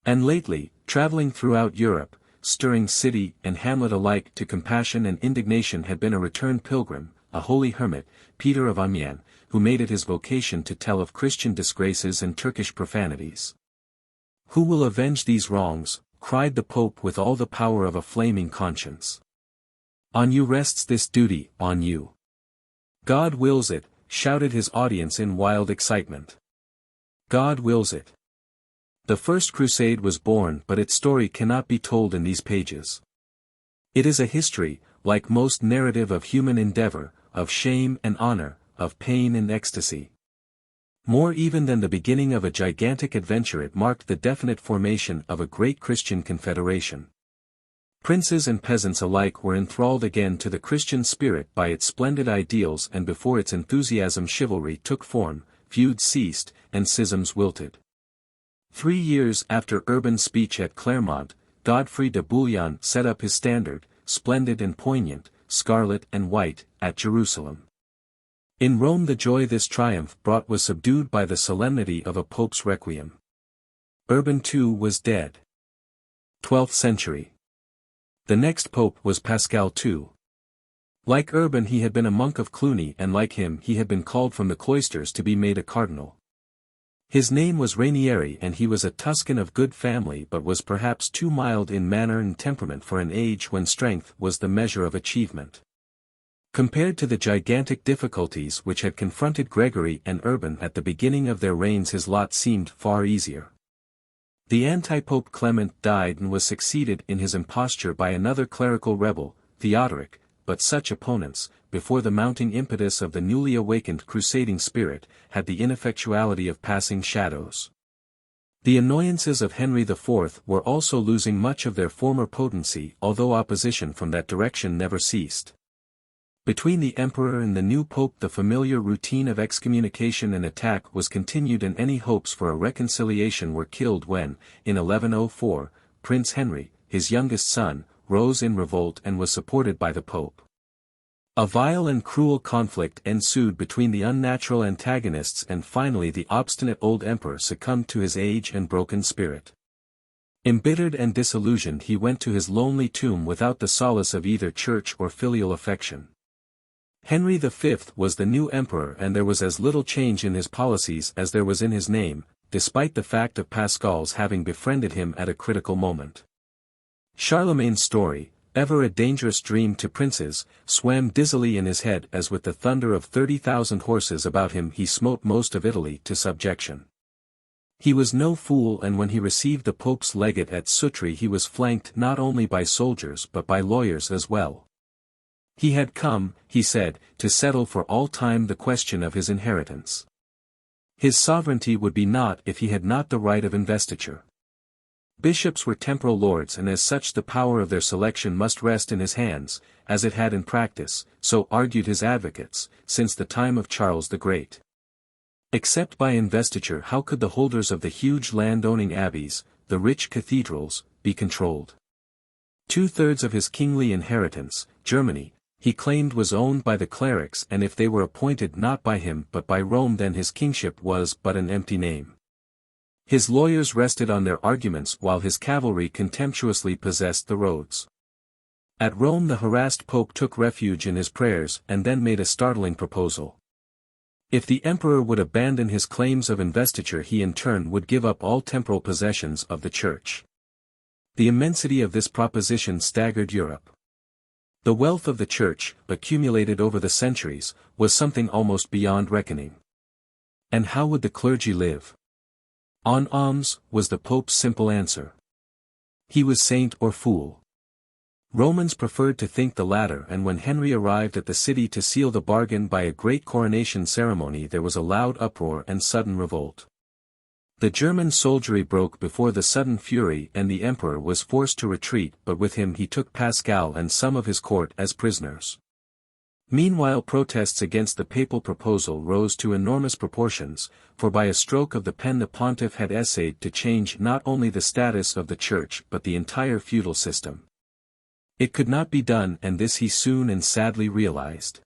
And lately, traveling throughout Europe, stirring city and hamlet alike to compassion and indignation, had been a returned pilgrim, a holy hermit, Peter of Amiens, who made it his vocation to tell of Christian disgraces and Turkish profanities. Who will avenge these wrongs? Cried the Pope with all the power of a flaming conscience. On you rests this duty, on you. God wills it, shouted his audience in wild excitement. God wills it. The First Crusade was born, but its story cannot be told in these pages. It is a history, like most narrative of human endeavor, of shame and honor, of pain and ecstasy. More even than the beginning of a gigantic adventure, it marked the definite formation of a great Christian confederation. Princes and peasants alike were enthralled again to the Christian spirit by its splendid ideals, and before its enthusiasm chivalry took form, feuds ceased, and schisms wilted. 3 years after Urban's speech at Clermont, Godfrey de Bouillon set up his standard, splendid and poignant, scarlet and white, at Jerusalem. In Rome the joy this triumph brought was subdued by the solemnity of a pope's requiem. Urban II was dead. 12th Century. The next pope was Pascal II. Like Urban he had been a monk of Cluny and like him he had been called from the cloisters to be made a cardinal. His name was Rainieri and he was a Tuscan of good family but was perhaps too mild in manner and temperament for an age when strength was the measure of achievement. Compared to the gigantic difficulties which had confronted Gregory and Urban at the beginning of their reigns his lot seemed far easier. The anti-pope Clement died and was succeeded in his imposture by another clerical rebel, Theodoric, but such opponents, before the mounting impetus of the newly awakened crusading spirit, had the ineffectuality of passing shadows. The annoyances of Henry IV were also losing much of their former potency although opposition from that direction never ceased. Between the emperor and the new pope the familiar routine of excommunication and attack was continued and any hopes for a reconciliation were killed when, in 1104, Prince Henry, his youngest son, rose in revolt and was supported by the pope. A vile and cruel conflict ensued between the unnatural antagonists and finally the obstinate old emperor succumbed to his age and broken spirit. Embittered and disillusioned he went to his lonely tomb without the solace of either church or filial affection. Henry V was the new emperor and there was as little change in his policies as there was in his name, despite the fact of Pascal's having befriended him at a critical moment. Charlemagne's story, ever a dangerous dream to princes, swam dizzily in his head as with the thunder of 30,000 horses about him he smote most of Italy to subjection. He was no fool and when he received the Pope's legate at Sutri he was flanked not only by soldiers but by lawyers as well. He had come, he said, to settle for all time the question of his inheritance. His sovereignty would be naught if he had not the right of investiture. Bishops were temporal lords and as such the power of their selection must rest in his hands, as it had in practice, so argued his advocates, since the time of Charles the Great. Except by investiture how could the holders of the huge land-owning abbeys, the rich cathedrals, be controlled? 2/3 of his kingly inheritance, Germany, he claimed was owned by the clerics and if they were appointed not by him but by Rome then his kingship was but an empty name. His lawyers rested on their arguments while his cavalry contemptuously possessed the roads. At Rome the harassed pope took refuge in his prayers and then made a startling proposal. If the emperor would abandon his claims of investiture he in turn would give up all temporal possessions of the church. The immensity of this proposition staggered Europe. The wealth of the church, accumulated over the centuries, was something almost beyond reckoning. And how would the clergy live? On alms, was the pope's simple answer. He was saint or fool. Romans preferred to think the latter and when Henry arrived at the city to seal the bargain by a great coronation ceremony there was a loud uproar and sudden revolt. The German soldiery broke before the sudden fury and the emperor was forced to retreat but with him he took Pascal and some of his court as prisoners. Meanwhile protests against the papal proposal rose to enormous proportions, for by a stroke of the pen the pontiff had essayed to change not only the status of the church but the entire feudal system. It could not be done and this he soon and sadly realized.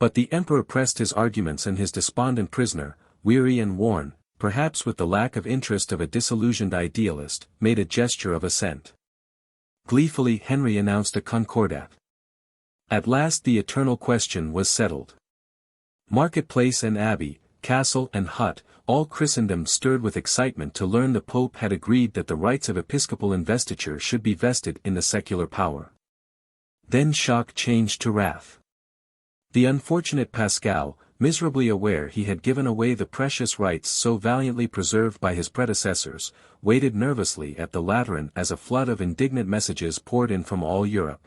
But the emperor pressed his arguments and his despondent prisoner, weary and worn, perhaps with the lack of interest of a disillusioned idealist, made a gesture of assent. Gleefully Henry announced a concordat. At last the eternal question was settled. Marketplace and abbey, castle and hut, all Christendom stirred with excitement to learn the Pope had agreed that the rights of episcopal investiture should be vested in the secular power. Then shock changed to wrath. The unfortunate Pascal, miserably aware he had given away the precious rights so valiantly preserved by his predecessors, waited nervously at the Lateran as a flood of indignant messages poured in from all Europe.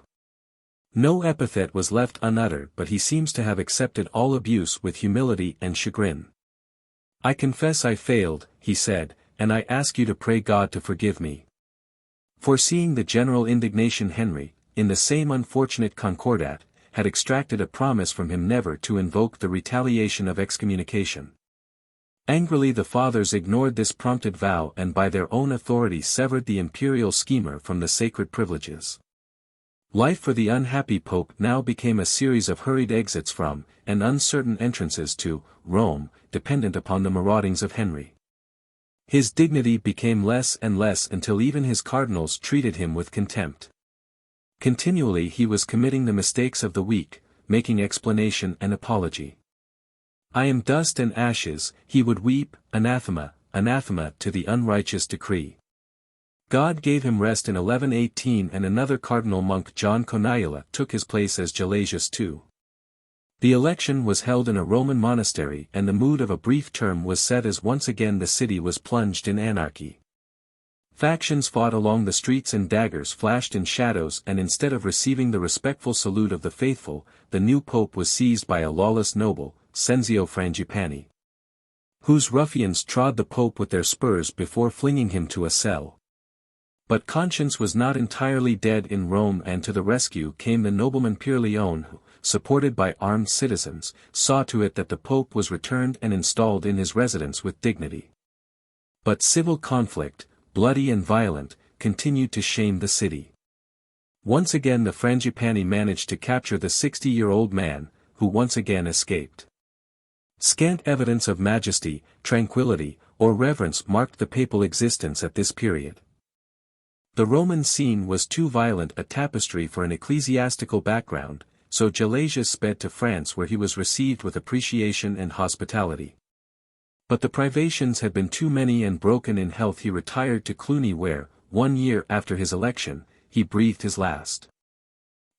No epithet was left unuttered but he seems to have accepted all abuse with humility and chagrin. I confess I failed, he said, and I ask you to pray God to forgive me. Foreseeing the general indignation Henry, in the same unfortunate concordat, had extracted a promise from him never to invoke the retaliation of excommunication. Angrily the fathers ignored this prompted vow and by their own authority severed the imperial schemer from the sacred privileges. Life for the unhappy pope now became a series of hurried exits from, and uncertain entrances to, Rome, dependent upon the maraudings of Henry. His dignity became less and less until even his cardinals treated him with contempt. Continually he was committing the mistakes of the weak, making explanation and apology. I am dust and ashes, he would weep, anathema, anathema to the unrighteous decree. God gave him rest in 1118 and another cardinal monk John Coniola took his place as Julius II. The election was held in a Roman monastery and the mood of a brief term was set as once again the city was plunged in anarchy. Factions fought along the streets and daggers flashed in shadows and instead of receiving the respectful salute of the faithful, the new pope was seized by a lawless noble, Censio Frangipani, whose ruffians trod the pope with their spurs before flinging him to a cell. But conscience was not entirely dead in Rome and to the rescue came the nobleman Pierleone who, supported by armed citizens, saw to it that the pope was returned and installed in his residence with dignity. But civil conflict, bloody and violent, continued to shame the city. Once again the Frangipani managed to capture the 60-year-old man, who once again escaped. Scant evidence of majesty, tranquility, or reverence marked the papal existence at this period. The Roman scene was too violent a tapestry for an ecclesiastical background, so Gelasius sped to France where he was received with appreciation and hospitality. But the privations had been too many and broken in health he retired to Cluny where, 1 year after his election, he breathed his last.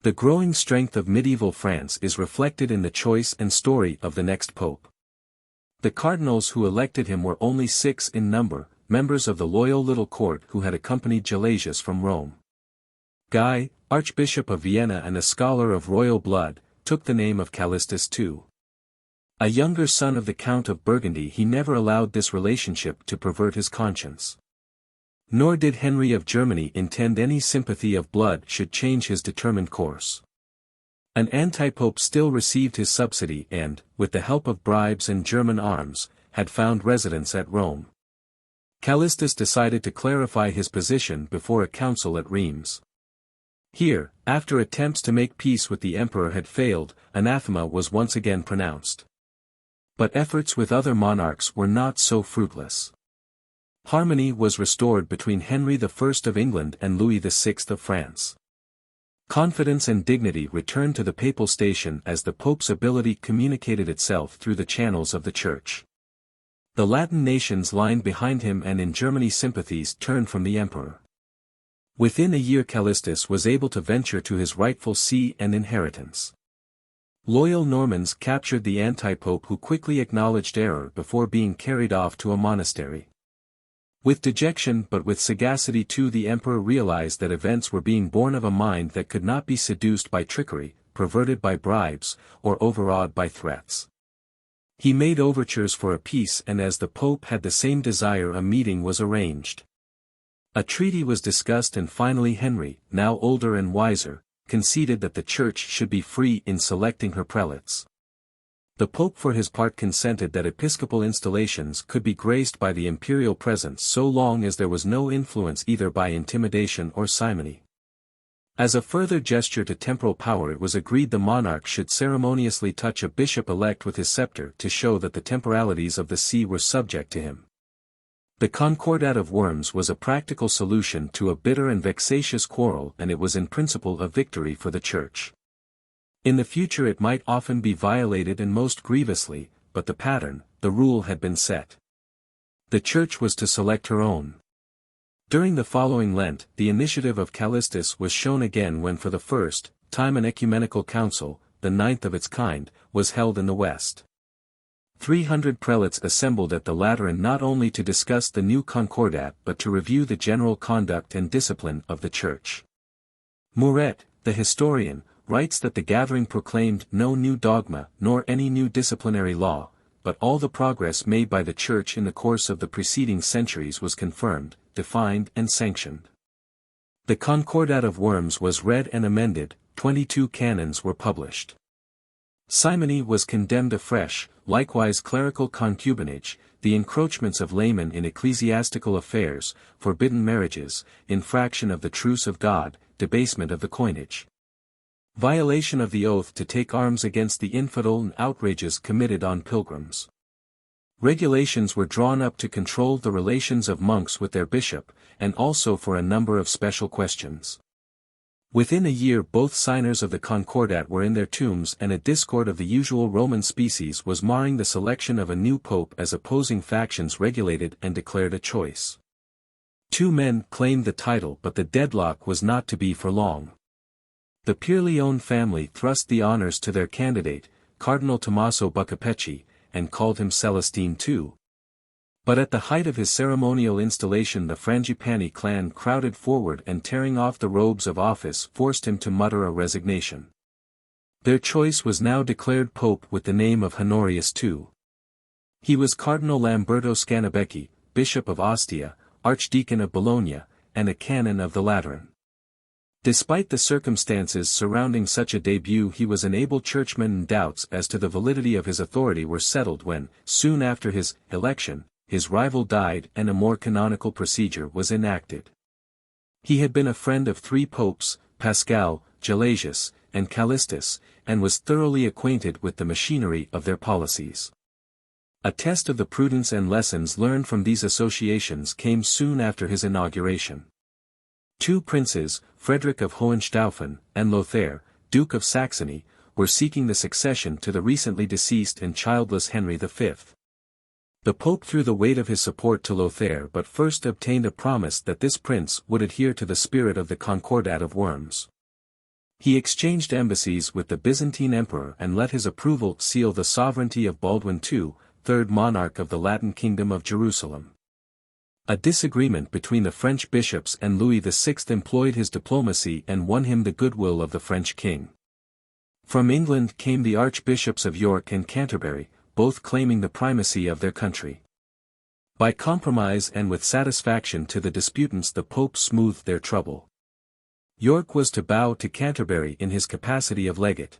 The growing strength of medieval France is reflected in the choice and story of the next pope. The cardinals who elected him were only 6 in number, members of the loyal little court who had accompanied Gelasius from Rome. Guy, Archbishop of Vienna and a scholar of royal blood, took the name of Callistus II. A younger son of the Count of Burgundy, he never allowed this relationship to pervert his conscience. Nor did Henry of Germany intend any sympathy of blood should change his determined course. An antipope still received his subsidy and, with the help of bribes and German arms, had found residence at Rome. Callistus decided to clarify his position before a council at Reims. Here, after attempts to make peace with the emperor had failed, anathema was once again pronounced. But efforts with other monarchs were not so fruitless. Harmony was restored between Henry I of England and Louis VI of France. Confidence and dignity returned to the papal station as the pope's ability communicated itself through the channels of the Church. The Latin nations lined behind him and in Germany sympathies turned from the emperor. Within a year Callistus was able to venture to his rightful see and inheritance. Loyal Normans captured the antipope who quickly acknowledged error before being carried off to a monastery. With dejection but with sagacity too the emperor realized that events were being born of a mind that could not be seduced by trickery, perverted by bribes, or overawed by threats. He made overtures for a peace and as the pope had the same desire a meeting was arranged. A treaty was discussed and finally Henry, now older and wiser, conceded that the Church should be free in selecting her prelates. The Pope for his part consented that episcopal installations could be graced by the imperial presence so long as there was no influence either by intimidation or simony. As a further gesture to temporal power it was agreed the monarch should ceremoniously touch a bishop-elect with his scepter to show that the temporalities of the see were subject to him. The Concordat of Worms was a practical solution to a bitter and vexatious quarrel and it was in principle a victory for the Church. In the future it might often be violated and most grievously, but the pattern, the rule had been set. The Church was to select her own. During the following Lent, the initiative of Callistus was shown again when for the first time an ecumenical council, the 9th of its kind, was held in the West. 300 prelates assembled at the Lateran not only to discuss the new Concordat but to review the general conduct and discipline of the Church. Muret, the historian, writes that the gathering proclaimed no new dogma nor any new disciplinary law, but all the progress made by the Church in the course of the preceding centuries was confirmed, defined and sanctioned. The Concordat of Worms was read and amended, 22 canons were published. Simony was condemned afresh, likewise clerical concubinage, the encroachments of laymen in ecclesiastical affairs, forbidden marriages, infraction of the truce of God, debasement of the coinage, violation of the oath to take arms against the infidel and outrages committed on pilgrims. Regulations were drawn up to control the relations of monks with their bishop, and also for a number of special questions. Within a year both signers of the Concordat were in their tombs, and a discord of the usual Roman species was marring the selection of a new pope as opposing factions regulated and declared a choice. 2 men claimed the title, but the deadlock was not to be for long. The Pierleone family thrust the honors to their candidate, Cardinal Tommaso Buccapecci, and called him Celestine II. But at the height of his ceremonial installation the Frangipani clan crowded forward and tearing off the robes of office forced him to mutter a resignation. Their choice was now declared pope with the name of Honorius II. He was Cardinal Lamberto Scanabecchi, Bishop of Ostia, Archdeacon of Bologna, and a canon of the Lateran. Despite the circumstances surrounding such a debut, he was an able churchman, and doubts as to the validity of his authority were settled when, soon after his election, his rival died and a more canonical procedure was enacted. He had been a friend of 3 popes, Pascal, Gelasius, and Callistus, and was thoroughly acquainted with the machinery of their policies. A test of the prudence and lessons learned from these associations came soon after his inauguration. 2 princes, Frederick of Hohenstaufen, and Lothair, Duke of Saxony, were seeking the succession to the recently deceased and childless Henry V. The Pope threw the weight of his support to Lothair, but first obtained a promise that this prince would adhere to the spirit of the Concordat of Worms. He exchanged embassies with the Byzantine emperor and let his approval seal the sovereignty of Baldwin II, 3rd monarch of the Latin Kingdom of Jerusalem. A disagreement between the French bishops and Louis VI employed his diplomacy and won him the goodwill of the French king. From England came the archbishops of York and Canterbury, both claiming the primacy of their country. By compromise and with satisfaction to the disputants the Pope smoothed their trouble. York was to bow to Canterbury in his capacity of legate.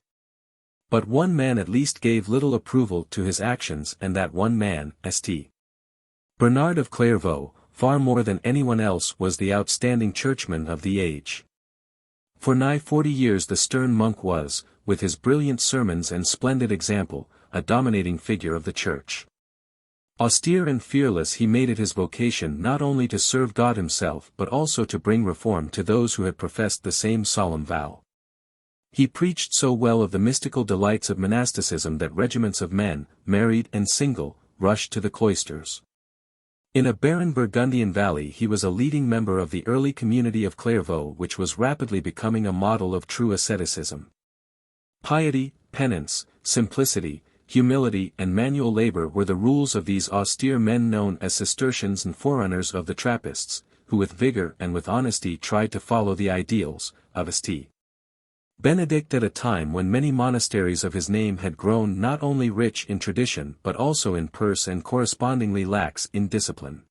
But one man at least gave little approval to his actions, and that one man, St. Bernard of Clairvaux, far more than anyone else was the outstanding churchman of the age. For nigh 40 years the stern monk was, with his brilliant sermons and splendid example, a dominating figure of the Church. Austere and fearless, he made it his vocation not only to serve God himself but also to bring reform to those who had professed the same solemn vow. He preached so well of the mystical delights of monasticism that regiments of men, married and single, rushed to the cloisters. In a barren Burgundian valley he was a leading member of the early community of Clairvaux, which was rapidly becoming a model of true asceticism. Piety, penance, simplicity, humility and manual labor were the rules of these austere men known as Cistercians, and forerunners of the Trappists, who with vigor and with honesty tried to follow the ideals of St. Benedict at a time when many monasteries of his name had grown not only rich in tradition but also in purse and correspondingly lax in discipline.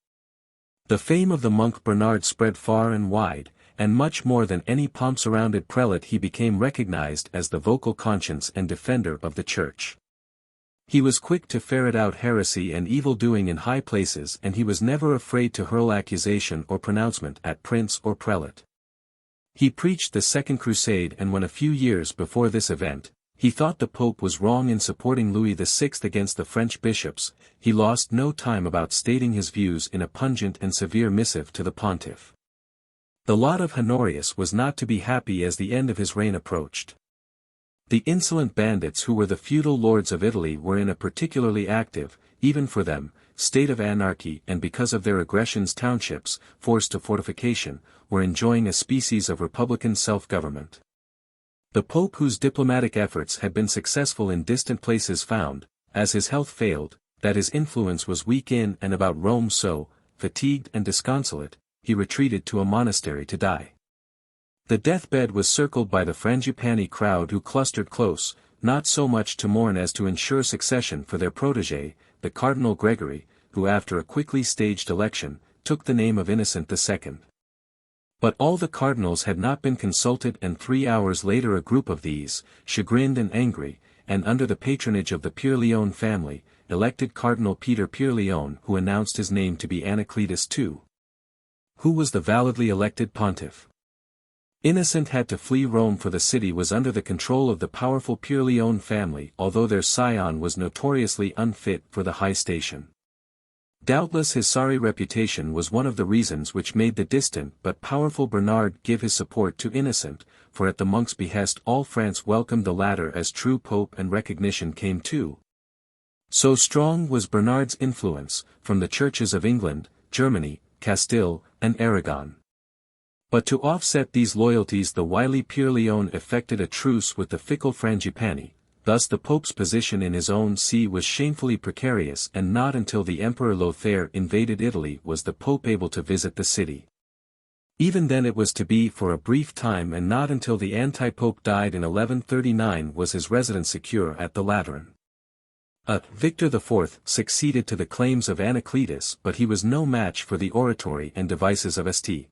The fame of the monk Bernard spread far and wide, and much more than any pomp-surrounded prelate he became recognized as the vocal conscience and defender of the Church. He was quick to ferret out heresy and evil-doing in high places, and he was never afraid to hurl accusation or pronouncement at prince or prelate. He preached the Second Crusade, and when a few years before this event, he thought the Pope was wrong in supporting Louis VI against the French bishops, he lost no time about stating his views in a pungent and severe missive to the pontiff. The lot of Honorius was not to be happy as the end of his reign approached. The insolent bandits who were the feudal lords of Italy were in a particularly active, even for them, state of anarchy, and because of their aggressions townships, forced to fortification, were enjoying a species of republican self-government. The Pope, whose diplomatic efforts had been successful in distant places, found, as his health failed, that his influence was weak in and about Rome, so, fatigued and disconsolate, he retreated to a monastery to die. The deathbed was circled by the Frangipani crowd, who clustered close, not so much to mourn as to ensure succession for their protégé, the Cardinal Gregory, who after a quickly staged election, took the name of Innocent II. But all the cardinals had not been consulted, and 3 hours later a group of these, chagrined and angry, and under the patronage of the Pierre-Léon family, elected Cardinal Peter Pierre-Léon, who announced his name to be Anacletus II, who was the validly elected pontiff. Innocent had to flee Rome, for the city was under the control of the powerful Pierre-Léon family, although their scion was notoriously unfit for the high station. Doubtless his sorry reputation was one of the reasons which made the distant but powerful Bernard give his support to Innocent, for at the monk's behest all France welcomed the latter as true pope, and recognition came too. So strong was Bernard's influence, from the churches of England, Germany, Castile, and Aragon. But to offset these loyalties the wily Pierre-Léon effected a truce with the fickle Frangipani. Thus the Pope's position in his own see was shamefully precarious, and not until the Emperor Lothair invaded Italy was the Pope able to visit the city. Even then it was to be for a brief time, and not until the anti-pope died in 1139 was his residence secure at the Lateran. Victor IV succeeded to the claims of Anacletus, but he was no match for the oratory and devices of St.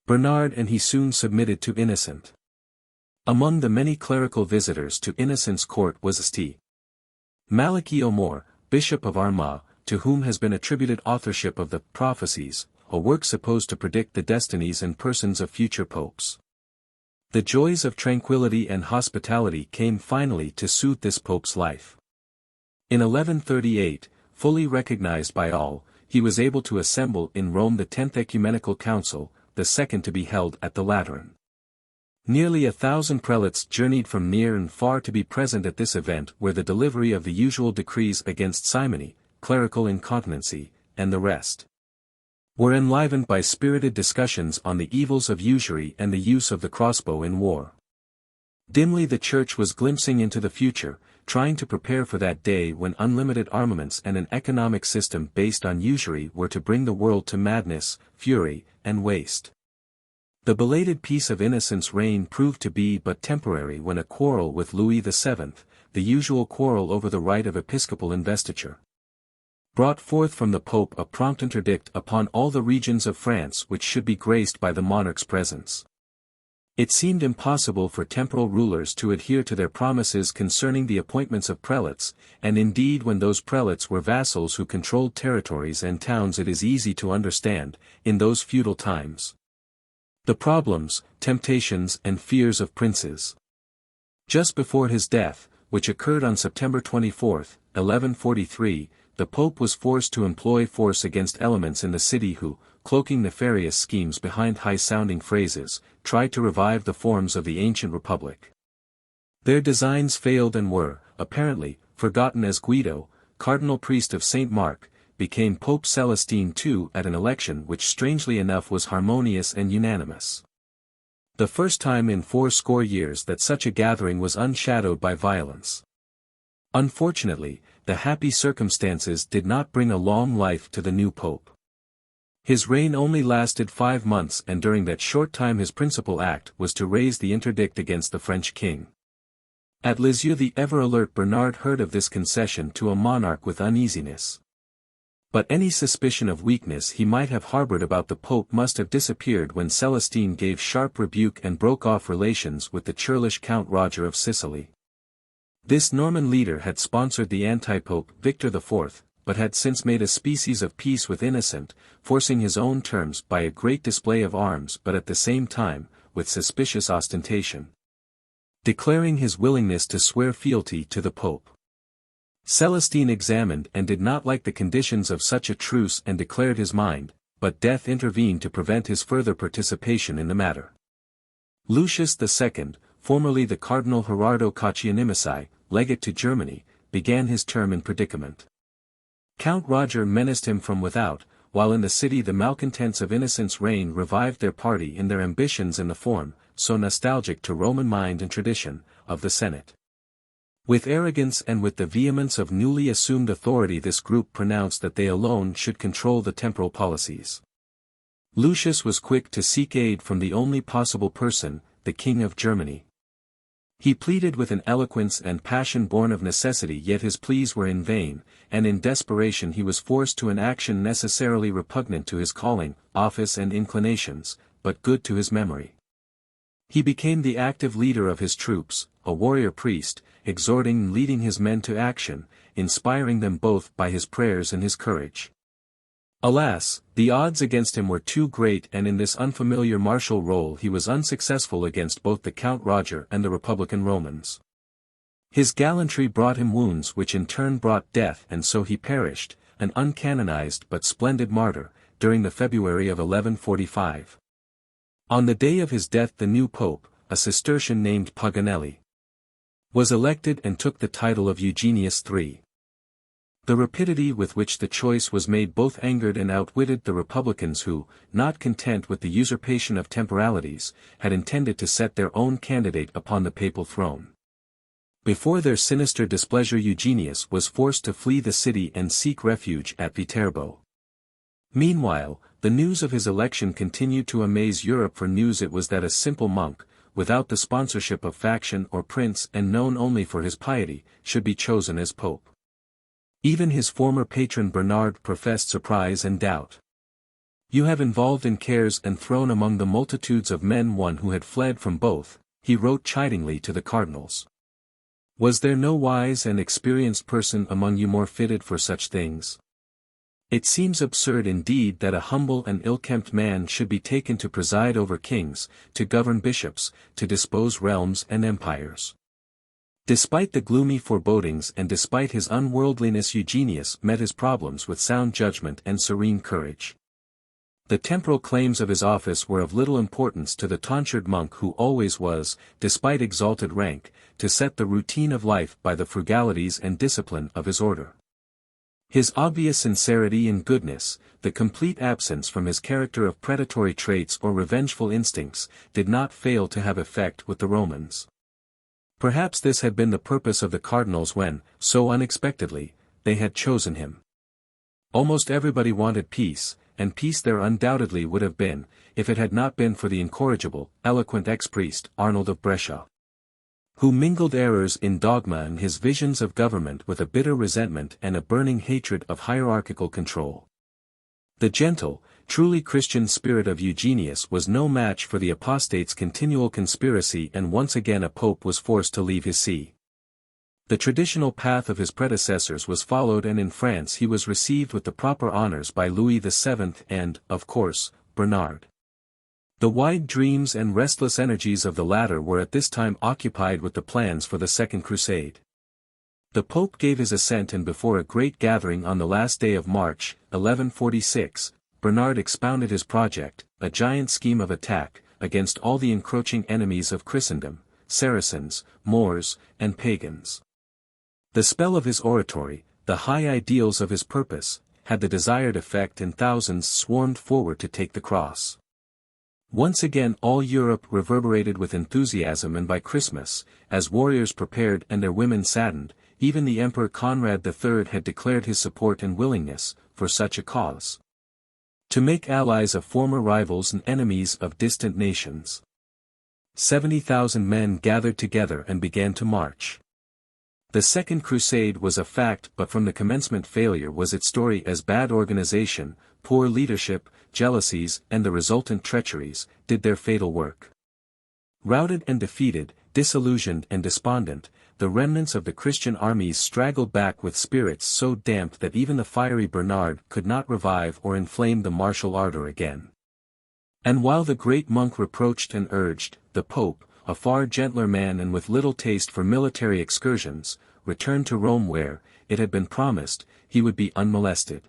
Bernard, and he soon submitted to Innocent. Among the many clerical visitors to Innocent's court was St. Malachy O'More, Bishop of Armagh, to whom has been attributed authorship of the Prophecies, a work supposed to predict the destinies and persons of future popes. The joys of tranquility and hospitality came finally to soothe this pope's life. In 1138, fully recognized by all, he was able to assemble in Rome the 10th Ecumenical Council, the second to be held at the Lateran. Nearly 1,000 prelates journeyed from near and far to be present at this event, where the delivery of the usual decrees against simony, clerical incontinency, and the rest were enlivened by spirited discussions on the evils of usury and the use of the crossbow in war. Dimly the Church was glimpsing into the future, trying to prepare for that day when unlimited armaments and an economic system based on usury were to bring the world to madness, fury, and waste. The belated peace of Innocent's reign proved to be but temporary when a quarrel with Louis VII, the usual quarrel over the right of episcopal investiture, brought forth from the Pope a prompt interdict upon all the regions of France which should be graced by the monarch's presence. It seemed impossible for temporal rulers to adhere to their promises concerning the appointments of prelates, and indeed when those prelates were vassals who controlled territories and towns, it is easy to understand, in those feudal times, the problems, temptations and fears of princes. Just before his death, which occurred on September 24, 1143, the Pope was forced to employ force against elements in the city who, cloaking nefarious schemes behind high-sounding phrases, tried to revive the forms of the ancient republic. Their designs failed and were, apparently, forgotten as Guido, cardinal priest of St. Mark, became Pope Celestine II at an election which strangely enough was harmonious and unanimous. The first time in 80 years that such a gathering was unshadowed by violence. Unfortunately, the happy circumstances did not bring a long life to the new pope. His reign only lasted 5 months, and during that short time his principal act was to raise the interdict against the French king. At Lisieux the ever-alert Bernard heard of this concession to a monarch with uneasiness. But any suspicion of weakness he might have harbored about the Pope must have disappeared when Celestine gave sharp rebuke and broke off relations with the churlish Count Roger of Sicily. This Norman leader had sponsored the anti-pope Victor IV, but had since made a species of peace with Innocent, forcing his own terms by a great display of arms, but at the same time, with suspicious ostentation, declaring his willingness to swear fealty to the Pope. Celestine examined and did not like the conditions of such a truce and declared his mind, but death intervened to prevent his further participation in the matter. Lucius II, formerly the Cardinal Gerardo Caccianimici, legate to Germany, began his term in predicament. Count Roger menaced him from without, while in the city the malcontents of Innocent's reign revived their party in their ambitions in the form, so nostalgic to Roman mind and tradition, of the Senate. With arrogance and with the vehemence of newly assumed authority this group pronounced that they alone should control the temporal policies. Lucius was quick to seek aid from the only possible person, the King of Germany. He pleaded with an eloquence and passion born of necessity, yet his pleas were in vain, and in desperation he was forced to an action necessarily repugnant to his calling, office and inclinations, but good to his memory. He became the active leader of his troops, a warrior priest, exhorting and leading his men to action, inspiring them both by his prayers and his courage. Alas, the odds against him were too great, and in this unfamiliar martial role he was unsuccessful against both the Count Roger and the Republican Romans. His gallantry brought him wounds which in turn brought death, and so he perished, an uncanonized but splendid martyr, during the February of 1145. On the day of his death the new pope, a Cistercian named Paganelli, was elected and took the title of Eugenius III. The rapidity with which the choice was made both angered and outwitted the Republicans who, not content with the usurpation of temporalities, had intended to set their own candidate upon the papal throne. Before their sinister displeasure Eugenius was forced to flee the city and seek refuge at Viterbo. Meanwhile, the news of his election continued to amaze Europe, for news it was that a simple monk, without the sponsorship of faction or prince and known only for his piety, should be chosen as pope. Even his former patron Bernard professed surprise and doubt. "You have involved in cares and thrown among the multitudes of men one who had fled from both," he wrote chidingly to the cardinals. "Was there no wise and experienced person among you more fitted for such things? It seems absurd indeed that a humble and ill-kempt man should be taken to preside over kings, to govern bishops, to dispose realms and empires." Despite the gloomy forebodings and despite his unworldliness, Eugenius met his problems with sound judgment and serene courage. The temporal claims of his office were of little importance to the tonsured monk who always was, despite exalted rank, to set the routine of life by the frugalities and discipline of his order. His obvious sincerity and goodness, the complete absence from his character of predatory traits or revengeful instincts, did not fail to have effect with the Romans. Perhaps this had been the purpose of the cardinals when, so unexpectedly, they had chosen him. Almost everybody wanted peace, and peace there undoubtedly would have been, if it had not been for the incorrigible, eloquent ex-priest Arnold of Brescia, who mingled errors in dogma and his visions of government with a bitter resentment and a burning hatred of hierarchical control. The gentle, truly Christian spirit of Eugenius was no match for the apostate's continual conspiracy, and once again a pope was forced to leave his see. The traditional path of his predecessors was followed, and in France he was received with the proper honors by Louis VII and, of course, Bernard. The wide dreams and restless energies of the latter were at this time occupied with the plans for the Second Crusade. The Pope gave his assent, and before a great gathering on the last day of March, 1146, Bernard expounded his project, a giant scheme of attack, against all the encroaching enemies of Christendom, Saracens, Moors, and pagans. The spell of his oratory, the high ideals of his purpose, had the desired effect, and thousands swarmed forward to take the cross. Once again all Europe reverberated with enthusiasm, and by Christmas, as warriors prepared and their women saddened, even the Emperor Conrad III had declared his support and willingness, for such a cause, to make allies of former rivals and enemies of distant nations. 70,000 men gathered together and began to march. The Second Crusade was a fact, but from the commencement failure was its story, as bad organization, poor leadership, jealousies, and the resultant treacheries, did their fatal work. Routed and defeated, disillusioned and despondent, the remnants of the Christian armies straggled back with spirits so damped that even the fiery Bernard could not revive or inflame the martial ardor again. And while the great monk reproached and urged, the Pope, a far gentler man and with little taste for military excursions, returned to Rome where, it had been promised, he would be unmolested.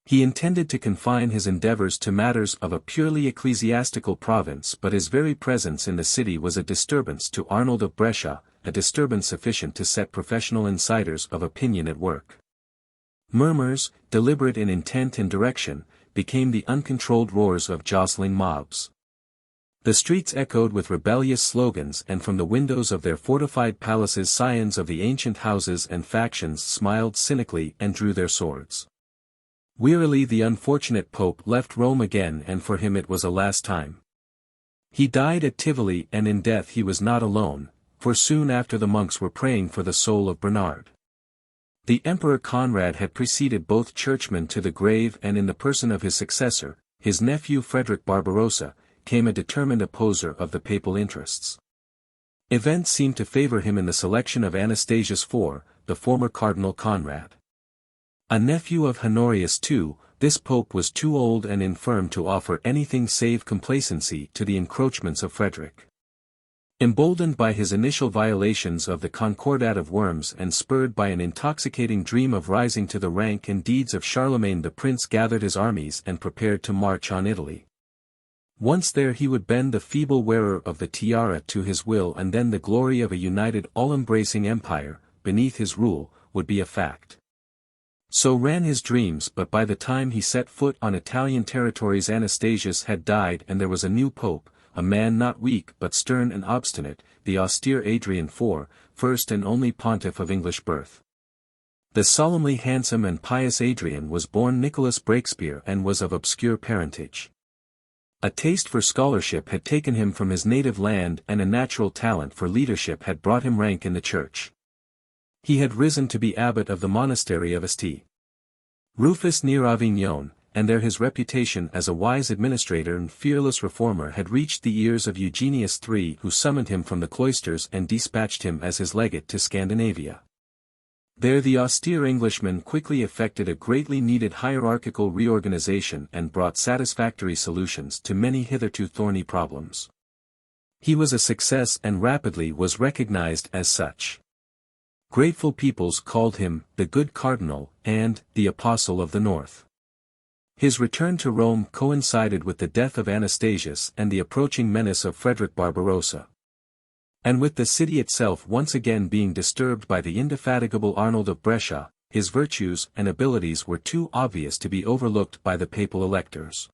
He intended to confine his endeavors to matters of a purely ecclesiastical province, but his very presence in the city was a disturbance to Arnold of Brescia, a disturbance sufficient to set professional insiders of opinion at work. Murmurs, deliberate in intent and direction, became the uncontrolled roars of jostling mobs. The streets echoed with rebellious slogans, and from the windows of their fortified palaces scions of the ancient houses and factions smiled cynically and drew their swords. Wearily the unfortunate Pope left Rome again, and for him it was a last time. He died at Tivoli, and in death he was not alone, for soon after the monks were praying for the soul of Bernard. The Emperor Conrad had preceded both churchmen to the grave, and in the person of his successor, his nephew Frederick Barbarossa, came a determined opposer of the papal interests. Events seemed to favor him in the selection of Anastasius IV, the former Cardinal Conrad. A nephew of Honorius II, this pope was too old and infirm to offer anything save complacency to the encroachments of Frederick. Emboldened by his initial violations of the Concordat of Worms and spurred by an intoxicating dream of rising to the rank and deeds of Charlemagne, the prince gathered his armies and prepared to march on Italy. Once there he would bend the feeble wearer of the tiara to his will, and then the glory of a united all-embracing empire, beneath his rule, would be a fact. So ran his dreams, but by the time he set foot on Italian territories Anastasius had died and there was a new pope, a man not weak but stern and obstinate, the austere Adrian IV, first and only pontiff of English birth. The solemnly handsome and pious Adrian was born Nicholas Breakspear and was of obscure parentage. A taste for scholarship had taken him from his native land, and a natural talent for leadership had brought him rank in the church. He had risen to be abbot of the monastery of St. Rufus near Avignon, and there his reputation as a wise administrator and fearless reformer had reached the ears of Eugenius III, who summoned him from the cloisters and dispatched him as his legate to Scandinavia. There the austere Englishman quickly effected a greatly needed hierarchical reorganization and brought satisfactory solutions to many hitherto thorny problems. He was a success and rapidly was recognized as such. Grateful peoples called him the Good Cardinal and the Apostle of the North. His return to Rome coincided with the death of Anastasius and the approaching menace of Frederick Barbarossa. And with the city itself once again being disturbed by the indefatigable Arnold of Brescia, his virtues and abilities were too obvious to be overlooked by the papal electors.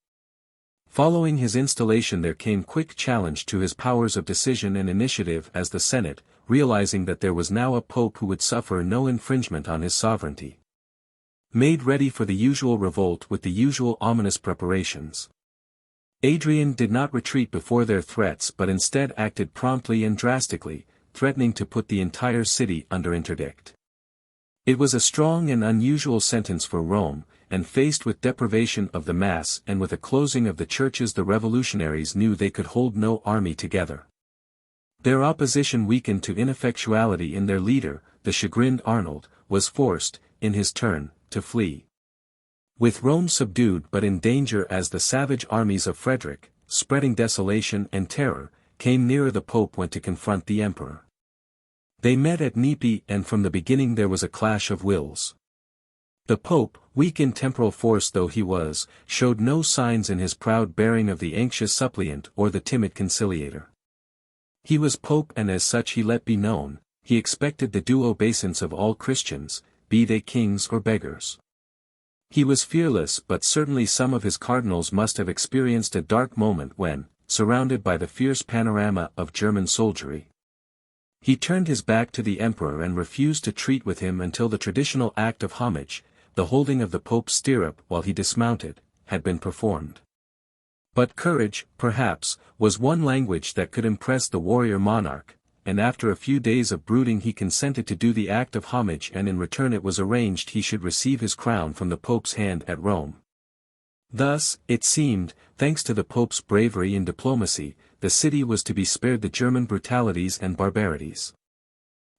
Following his installation there came quick challenge to his powers of decision and initiative, as the Senate, realizing that there was now a pope who would suffer no infringement on his sovereignty, made ready for the usual revolt with the usual ominous preparations. Adrian did not retreat before their threats but instead acted promptly and drastically, threatening to put the entire city under interdict. It was a strong and unusual sentence for Rome, and faced with deprivation of the mass and with a closing of the churches, the revolutionaries knew they could hold no army together. Their opposition weakened to ineffectuality in their leader, the chagrined Arnold, was forced, in his turn, to flee. With Rome subdued but in danger as the savage armies of Frederick, spreading desolation and terror, came nearer, the Pope went to confront the Emperor. They met at Nepi, and from the beginning there was a clash of wills. The Pope, weak in temporal force though he was, showed no signs in his proud bearing of the anxious suppliant or the timid conciliator. He was Pope, and as such he let be known, he expected the due obeisance of all Christians, be they kings or beggars. He was fearless, but certainly some of his cardinals must have experienced a dark moment when, surrounded by the fierce panorama of German soldiery, he turned his back to the emperor and refused to treat with him until the traditional act of homage, the holding of the Pope's stirrup while he dismounted, had been performed. But courage, perhaps, was one language that could impress the warrior monarch, and after a few days of brooding he consented to do the act of homage, and in return it was arranged he should receive his crown from the Pope's hand at Rome. Thus, it seemed, thanks to the Pope's bravery and diplomacy, the city was to be spared the German brutalities and barbarities.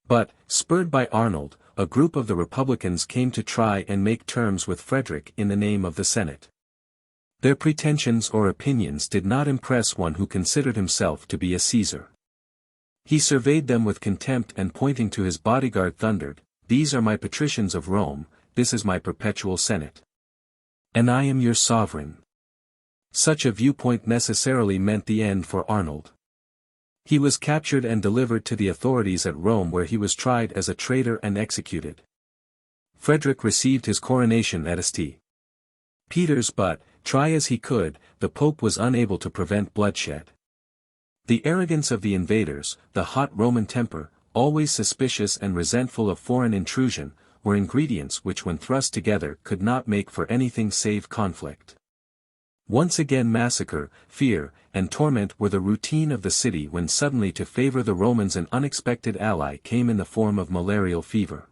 But, spurred by Arnold, a group of the Republicans came to try and make terms with Frederick in the name of the Senate. Their pretensions or opinions did not impress one who considered himself to be a Caesar. He surveyed them with contempt and pointing to his bodyguard thundered, "These are my patricians of Rome, this is my perpetual Senate. And I am your sovereign." Such a viewpoint necessarily meant the end for Arnold. He was captured and delivered to the authorities at Rome, where he was tried as a traitor and executed. Frederick received his coronation at St. Peter's, but, try as he could, the Pope was unable to prevent bloodshed. The arrogance of the invaders, the hot Roman temper, always suspicious and resentful of foreign intrusion, were ingredients which when thrust together could not make for anything save conflict. Once again massacre, fear, and torment were the routine of the city, when suddenly to favor the Romans an unexpected ally came in the form of malarial fever.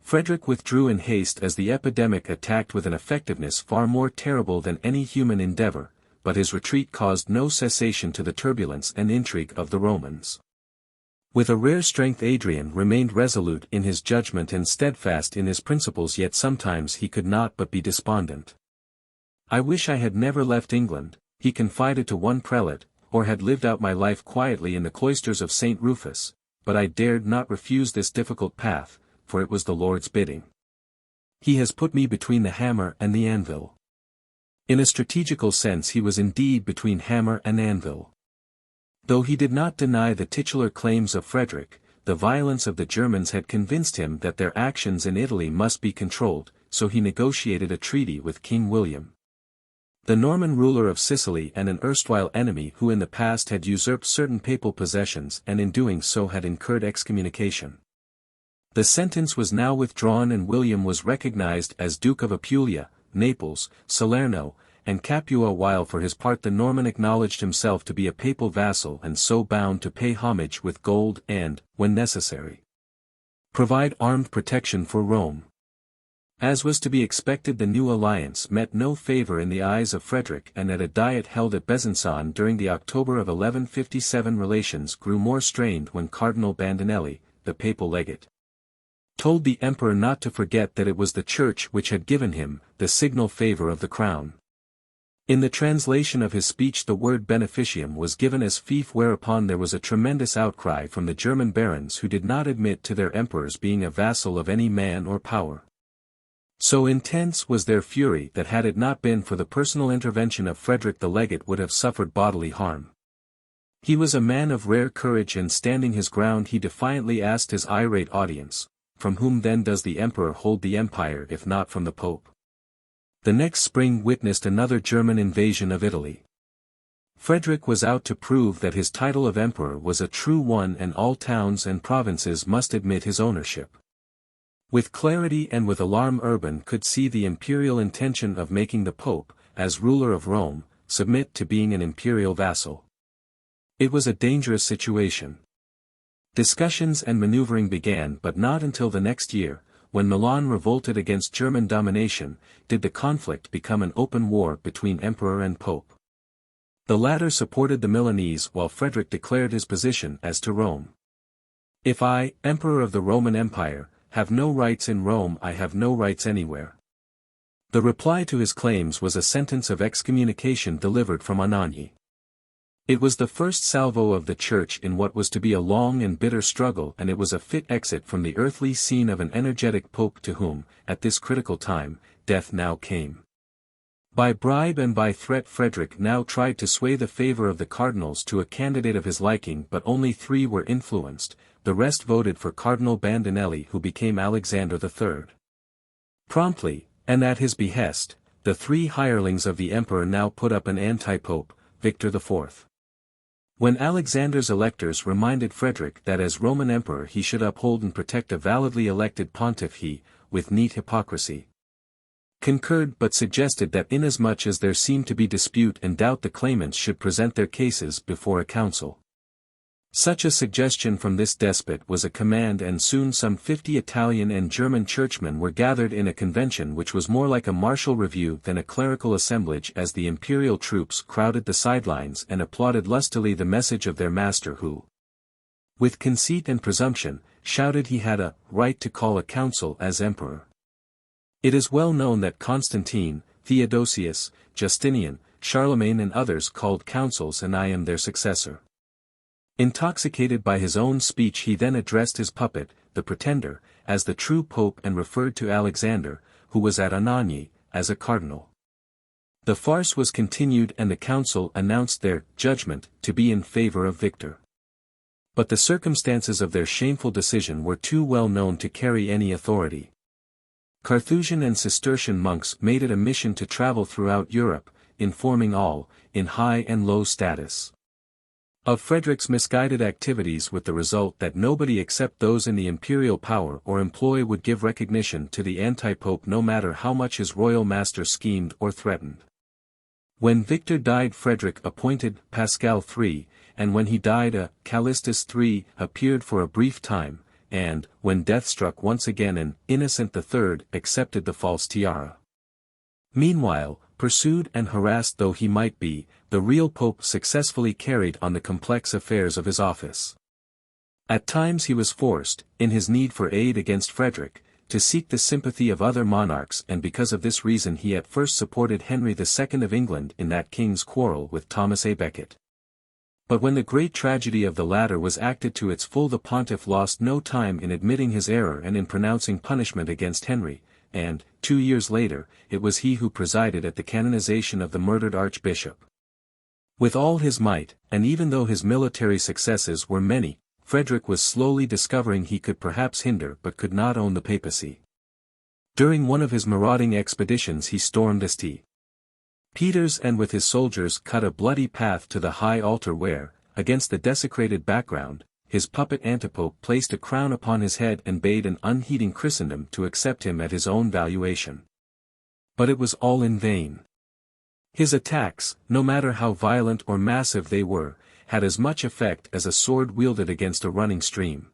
Frederick withdrew in haste as the epidemic attacked with an effectiveness far more terrible than any human endeavor, but his retreat caused no cessation to the turbulence and intrigue of the Romans. With a rare strength Adrian remained resolute in his judgment and steadfast in his principles, yet sometimes he could not but be despondent. "I wish I had never left England," he confided to one prelate, "or had lived out my life quietly in the cloisters of St. Rufus, but I dared not refuse this difficult path, for it was the Lord's bidding. He has put me between the hammer and the anvil." In a strategical sense he was indeed between hammer and anvil. Though he did not deny the titular claims of Frederick, the violence of the Germans had convinced him that their actions in Italy must be controlled, so he negotiated a treaty with King William, the Norman ruler of Sicily and an erstwhile enemy who in the past had usurped certain papal possessions and in doing so had incurred excommunication. The sentence was now withdrawn and William was recognized as Duke of Apulia, Naples, Salerno, and Capua, while for his part the Norman acknowledged himself to be a papal vassal and so bound to pay homage with gold and, when necessary, provide armed protection for Rome. As was to be expected, the new alliance met no favor in the eyes of Frederick, and at a diet held at Besançon during the October of 1157 relations grew more strained when Cardinal Bandinelli, the papal legate, told the emperor not to forget that it was the Church which had given him the signal favor of the crown. In the translation of his speech the word beneficium was given as fief, whereupon there was a tremendous outcry from the German barons who did not admit to their emperors being a vassal of any man or power. So intense was their fury that had it not been for the personal intervention of Frederick the legate would have suffered bodily harm. He was a man of rare courage, and standing his ground he defiantly asked his irate audience, "From whom then does the emperor hold the empire if not from the Pope?" The next spring witnessed another German invasion of Italy. Frederick was out to prove that his title of emperor was a true one, and all towns and provinces must admit his ownership. With clarity and with alarm Urban could see the imperial intention of making the Pope, as ruler of Rome, submit to being an imperial vassal. It was a dangerous situation. Discussions and maneuvering began, but not until the next year, when Milan revolted against German domination, did the conflict become an open war between emperor and pope. The latter supported the Milanese while Frederick declared his position as to Rome. "If I, emperor of the Roman Empire, have no rights in Rome, I have no rights anywhere." The reply to his claims was a sentence of excommunication delivered from Anagni. It was the first salvo of the Church in what was to be a long and bitter struggle, and it was a fit exit from the earthly scene of an energetic pope to whom, at this critical time, death now came. By bribe and by threat Frederick now tried to sway the favor of the cardinals to a candidate of his liking, but only 3 were influenced, the rest voted for Cardinal Bandinelli, who became Alexander III. Promptly, and at his behest, the 3 hirelings of the emperor now put up an anti-pope, Victor IV. When Alexander's electors reminded Frederick that as Roman emperor he should uphold and protect a validly elected pontiff, he, with neat hypocrisy, concurred, but suggested that inasmuch as there seemed to be dispute and doubt the claimants should present their cases before a council. Such a suggestion from this despot was a command, and soon some 50 Italian and German churchmen were gathered in a convention which was more like a martial review than a clerical assemblage, as the imperial troops crowded the sidelines and applauded lustily the message of their master, who, with conceit and presumption, shouted he had a right to call a council as emperor. It is well known that Constantine, Theodosius, Justinian, Charlemagne and others called councils, and I am their successor. Intoxicated by his own speech he then addressed his puppet, the pretender, as the true pope, and referred to Alexander, who was at Anagni, as a cardinal. The farce was continued, and the council announced their judgment to be in favor of Victor. But the circumstances of their shameful decision were too well known to carry any authority. Carthusian and Cistercian monks made it a mission to travel throughout Europe, informing all, in high and low status, of Frederick's misguided activities, with the result that nobody except those in the imperial power or employ would give recognition to the anti-pope, no matter how much his royal master schemed or threatened. When Victor died Frederick appointed Pascal III, and when he died a Callistus III appeared for a brief time, and, when death struck once again an Innocent III accepted the false tiara. Meanwhile, pursued and harassed though he might be, the real pope successfully carried on the complex affairs of his office. At times he was forced, in his need for aid against Frederick, to seek the sympathy of other monarchs, and because of this reason he at first supported Henry II of England in that king's quarrel with Thomas à Becket. But when the great tragedy of the latter was acted to its full, the pontiff lost no time in admitting his error and in pronouncing punishment against Henry, and, 2 years later, it was he who presided at the canonization of the murdered archbishop. With all his might, and even though his military successes were many, Frederick was slowly discovering he could perhaps hinder but could not own the papacy. During one of his marauding expeditions he stormed St. Peter's and with his soldiers cut a bloody path to the high altar where, against the desecrated background, his puppet antipope placed a crown upon his head and bade an unheeding Christendom to accept him at his own valuation. But it was all in vain. His attacks, no matter how violent or massive they were, had as much effect as a sword wielded against a running stream.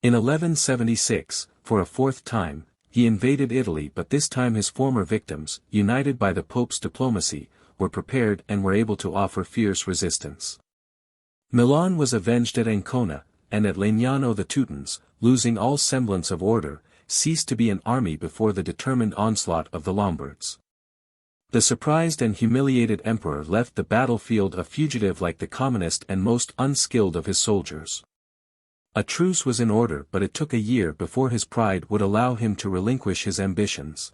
In 1176, for a fourth time, he invaded Italy, but this time his former victims, united by the Pope's diplomacy, were prepared and were able to offer fierce resistance. Milan was avenged at Ancona, and at Legnano the Teutons, losing all semblance of order, ceased to be an army before the determined onslaught of the Lombards. The surprised and humiliated emperor left the battlefield a fugitive like the commonest and most unskilled of his soldiers. A truce was in order, but it took a year before his pride would allow him to relinquish his ambitions.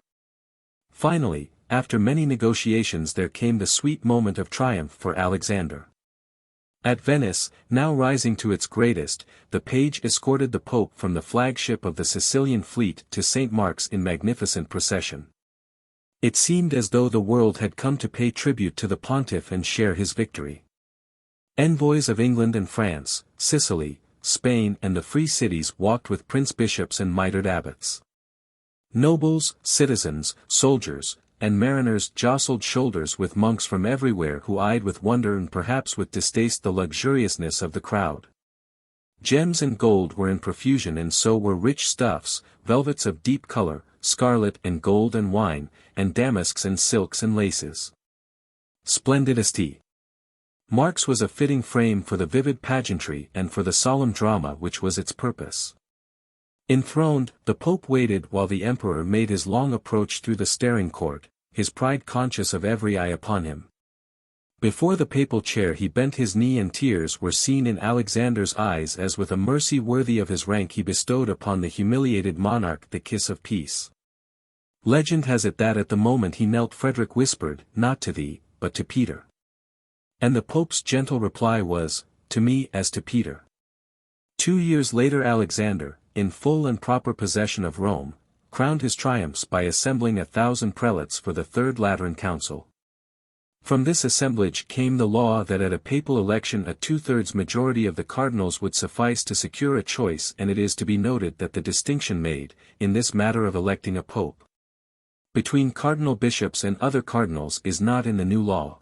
Finally, after many negotiations, there came the sweet moment of triumph for Alexander. At Venice, now rising to its greatest, the page escorted the Pope from the flagship of the Sicilian fleet to St. Mark's in magnificent procession. It seemed as though the world had come to pay tribute to the pontiff and share his victory. Envoys of England and France, Sicily, Spain and the free cities walked with prince-bishops and mitred abbots. Nobles, citizens, soldiers, and mariners jostled shoulders with monks from everywhere who eyed with wonder and perhaps with distaste the luxuriousness of the crowd. Gems and gold were in profusion, and so were rich stuffs, velvets of deep color, scarlet and gold and wine, and damasks and silks and laces. Splendid St. Mark's was a fitting frame for the vivid pageantry and for the solemn drama which was its purpose. Enthroned, the Pope waited while the Emperor made his long approach through the staring court, his pride conscious of every eye upon him. Before the papal chair he bent his knee, and tears were seen in Alexander's eyes as with a mercy worthy of his rank he bestowed upon the humiliated monarch the kiss of peace. Legend has it that at the moment he knelt Frederick whispered, "Not to thee, but to Peter." And the Pope's gentle reply was, "To me as to Peter." 2 years later Alexander, in full and proper possession of Rome, crowned his triumphs by assembling 1,000 prelates for the Third Lateran Council. From this assemblage came the law that at a papal election a 2/3 majority of the cardinals would suffice to secure a choice, and it is to be noted that the distinction made, in this matter of electing a pope, between cardinal bishops and other cardinals is not in the new law.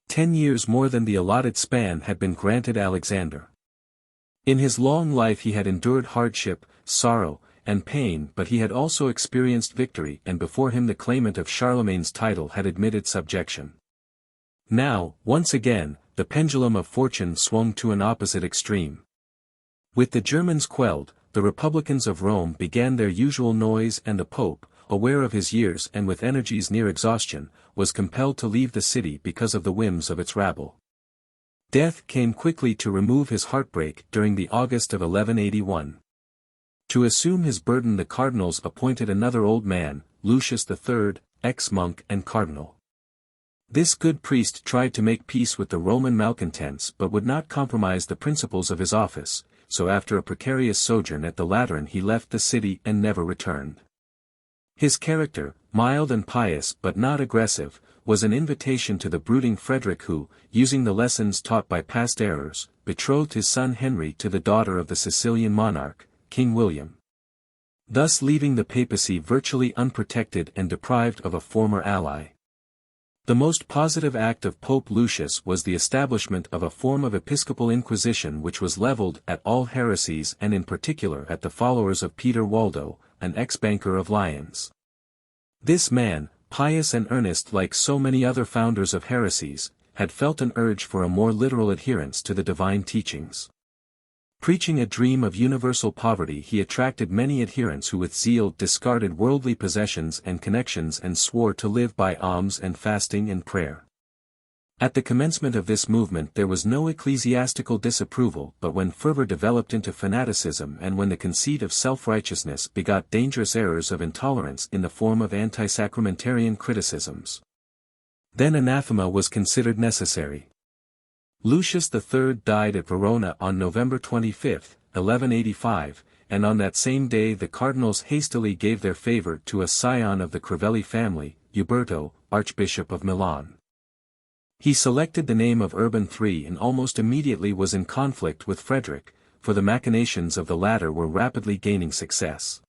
10 years more than the allotted span had been granted Alexander. In his long life he had endured hardship, sorrow, and pain, but he had also experienced victory, and before him the claimant of Charlemagne's title had admitted subjection. Now, once again, the pendulum of fortune swung to an opposite extreme. With the Germans quelled, the Republicans of Rome began their usual noise, and the Pope, aware of his years and with energies near exhaustion, was compelled to leave the city because of the whims of its rabble. Death came quickly to remove his heartbreak during the August of 1181. To assume his burden the cardinals appointed another old man, Lucius III, ex-monk and cardinal. This good priest tried to make peace with the Roman malcontents but would not compromise the principles of his office, so after a precarious sojourn at the Lateran he left the city and never returned. His character, mild and pious but not aggressive, was an invitation to the brooding Frederick who, using the lessons taught by past errors, betrothed his son Henry to the daughter of the Sicilian monarch, King William. Thus leaving the papacy virtually unprotected and deprived of a former ally. The most positive act of Pope Lucius was the establishment of a form of episcopal inquisition which was leveled at all heresies and in particular at the followers of Peter Waldo, an ex-banker of Lyons. This man, pious and earnest like so many other founders of heresies, had felt an urge for a more literal adherence to the divine teachings. Preaching a dream of universal poverty, he attracted many adherents who with zeal discarded worldly possessions and connections and swore to live by alms and fasting and prayer. At the commencement of this movement there was no ecclesiastical disapproval, but when fervor developed into fanaticism and when the conceit of self-righteousness begot dangerous errors of intolerance in the form of anti-sacramentarian criticisms, then anathema was considered necessary. Lucius III died at Verona on November 25, 1185, and on that same day the cardinals hastily gave their favor to a scion of the Crivelli family, Uberto, Archbishop of Milan. He selected the name of Urban III and almost immediately was in conflict with Frederick, for the machinations of the latter were rapidly gaining success.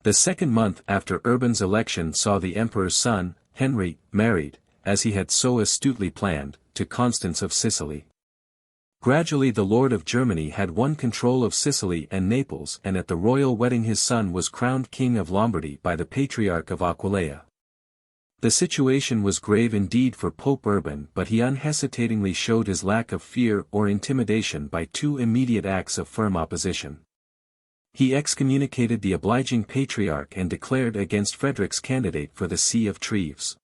The second month after Urban's election saw the emperor's son, Henry, married, as he had so astutely planned, to Constance of Sicily. Gradually the Lord of Germany had won control of Sicily and Naples, and at the royal wedding his son was crowned King of Lombardy by the Patriarch of Aquileia. The situation was grave indeed for Pope Urban, but he unhesitatingly showed his lack of fear or intimidation by two immediate acts of firm opposition. He excommunicated the obliging Patriarch and declared against Frederick's candidate for the See of Treves.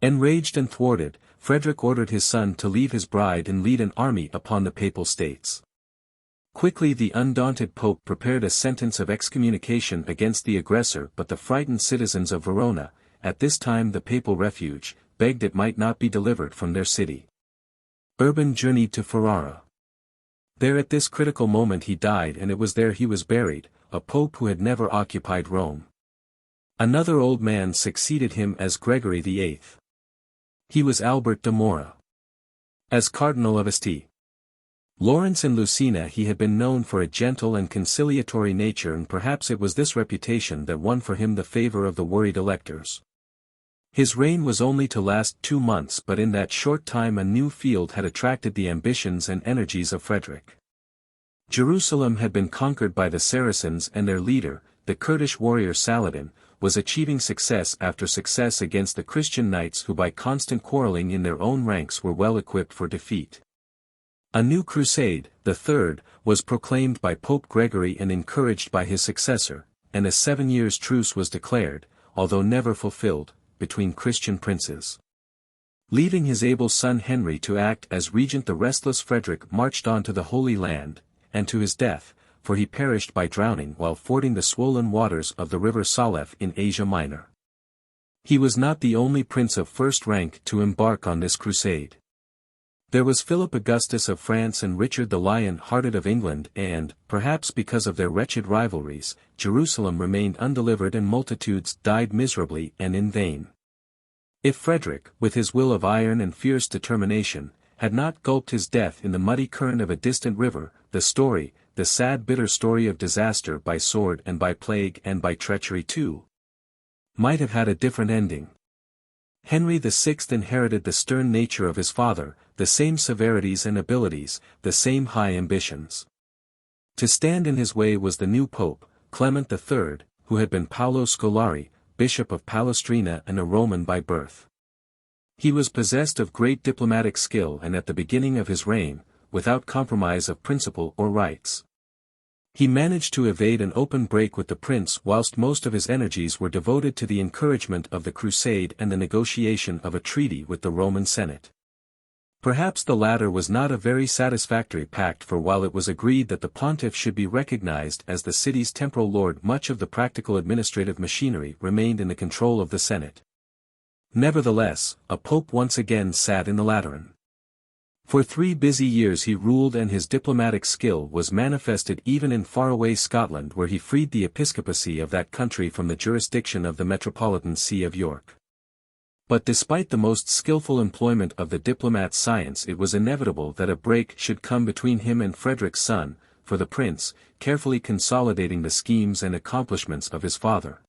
Enraged and thwarted, Frederick ordered his son to leave his bride and lead an army upon the Papal States. Quickly the undaunted Pope prepared a sentence of excommunication against the aggressor, but the frightened citizens of Verona, at this time the Papal refuge, begged it might not be delivered from their city. Urban journeyed to Ferrara. There at this critical moment he died, and it was there he was buried, a pope who had never occupied Rome. Another old man succeeded him as Gregory the VIII. He was Albert de Mora. As Cardinal of Asti, Lawrence and Lucina he had been known for a gentle and conciliatory nature, and perhaps it was this reputation that won for him the favor of the worried electors. His reign was only to last 2 months, but in that short time a new field had attracted the ambitions and energies of Frederick. Jerusalem had been conquered by the Saracens, and their leader, the Kurdish warrior Saladin, was achieving success after success against the Christian knights who by constant quarreling in their own ranks were well equipped for defeat. A new crusade, the third, was proclaimed by Pope Gregory and encouraged by his successor, and a 7 years' truce was declared, although never fulfilled, between Christian princes. Leaving his able son Henry to act as regent, the restless Frederick marched on to the Holy Land, and to his death, for he perished by drowning while fording the swollen waters of the river Salef in Asia Minor. He was not the only prince of first rank to embark on this crusade. There was Philip Augustus of France and Richard the Lion-Hearted of England, and, perhaps because of their wretched rivalries, Jerusalem remained undelivered and multitudes died miserably and in vain. If Frederick, with his will of iron and fierce determination, had not gulped his death in the muddy current of a distant river, the story, the sad bitter story of disaster by sword and by plague and by treachery too, might have had a different ending. Henry VI inherited the stern nature of his father, the same severities and abilities, the same high ambitions. To stand in his way was the new pope, Clement III, who had been Paolo Scolari, bishop of Palestrina and a Roman by birth. He was possessed of great diplomatic skill, and at the beginning of his reign, without compromise of principle or rights, he managed to evade an open break with the prince, whilst most of his energies were devoted to the encouragement of the crusade and the negotiation of a treaty with the Roman Senate. Perhaps the latter was not a very satisfactory pact, for while it was agreed that the pontiff should be recognized as the city's temporal lord, much of the practical administrative machinery remained in the control of the Senate. Nevertheless, a pope once again sat in the Lateran. For 3 busy years he ruled, and his diplomatic skill was manifested even in faraway Scotland, where he freed the episcopacy of that country from the jurisdiction of the Metropolitan See of York. But despite the most skillful employment of the diplomat's science, it was inevitable that a break should come between him and Frederick's son, for the prince, carefully consolidating the schemes and accomplishments of his father,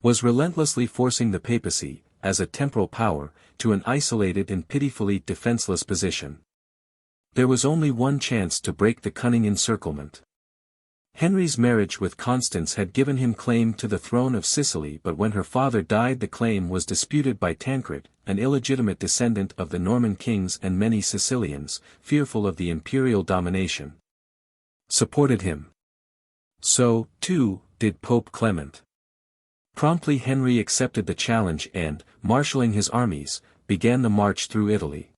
was relentlessly forcing the papacy, as a temporal power, to an isolated and pitifully defenseless position. There was only one chance to break the cunning encirclement. Henry's marriage with Constance had given him claim to the throne of Sicily, but when her father died the claim was disputed by Tancred, an illegitimate descendant of the Norman kings, and many Sicilians, fearful of the imperial domination, supported him. So, too, did Pope Clement. Promptly Henry accepted the challenge and, marshalling his armies, began the march through Italy.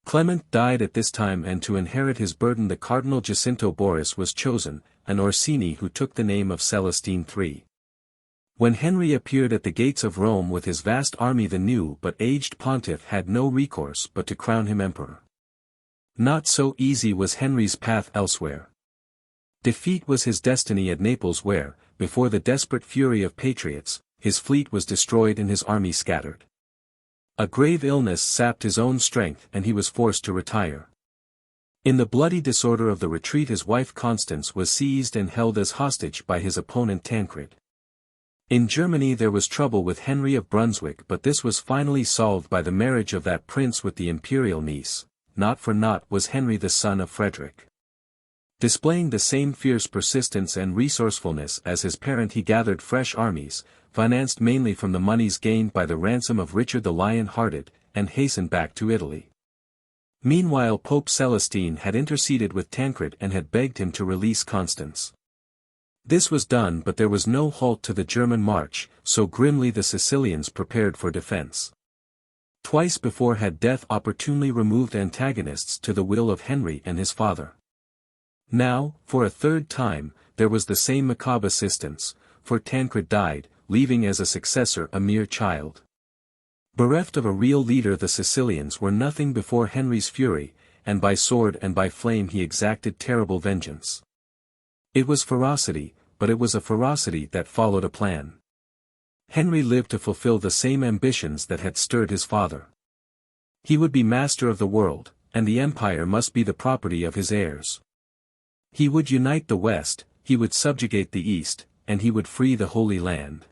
Clement died at this time, and to inherit his burden the Cardinal Jacinto Boris was chosen, an Orsini who took the name of Celestine III. When Henry appeared at the gates of Rome with his vast army, the new but aged pontiff had no recourse but to crown him emperor. Not so easy was Henry's path elsewhere. Defeat was his destiny at Naples, where, before the desperate fury of patriots, his fleet was destroyed and his army scattered. A grave illness sapped his own strength and he was forced to retire. In the bloody disorder of the retreat his wife Constance was seized and held as hostage by his opponent Tancred. In Germany there was trouble with Henry of Brunswick, but this was finally solved by the marriage of that prince with the imperial niece. Not for naught was Henry the son of Frederick. Displaying the same fierce persistence and resourcefulness as his parent, he gathered fresh armies, financed mainly from the moneys gained by the ransom of Richard the Lion-Hearted, and hastened back to Italy. Meanwhile Pope Celestine had interceded with Tancred and had begged him to release Constance. This was done, but there was no halt to the German march, so grimly the Sicilians prepared for defense. Twice before had death opportunely removed antagonists to the will of Henry and his father. Now, for a third time, there was the same macabre assistance, for Tancred died, leaving as a successor a mere child. Bereft of a real leader, the Sicilians were nothing before Henry's fury, and by sword and by flame he exacted terrible vengeance. It was ferocity, but it was a ferocity that followed a plan. Henry lived to fulfill the same ambitions that had stirred his father. He would be master of the world, and the empire must be the property of his heirs. He would unite the West, he would subjugate the East, and he would free the Holy Land.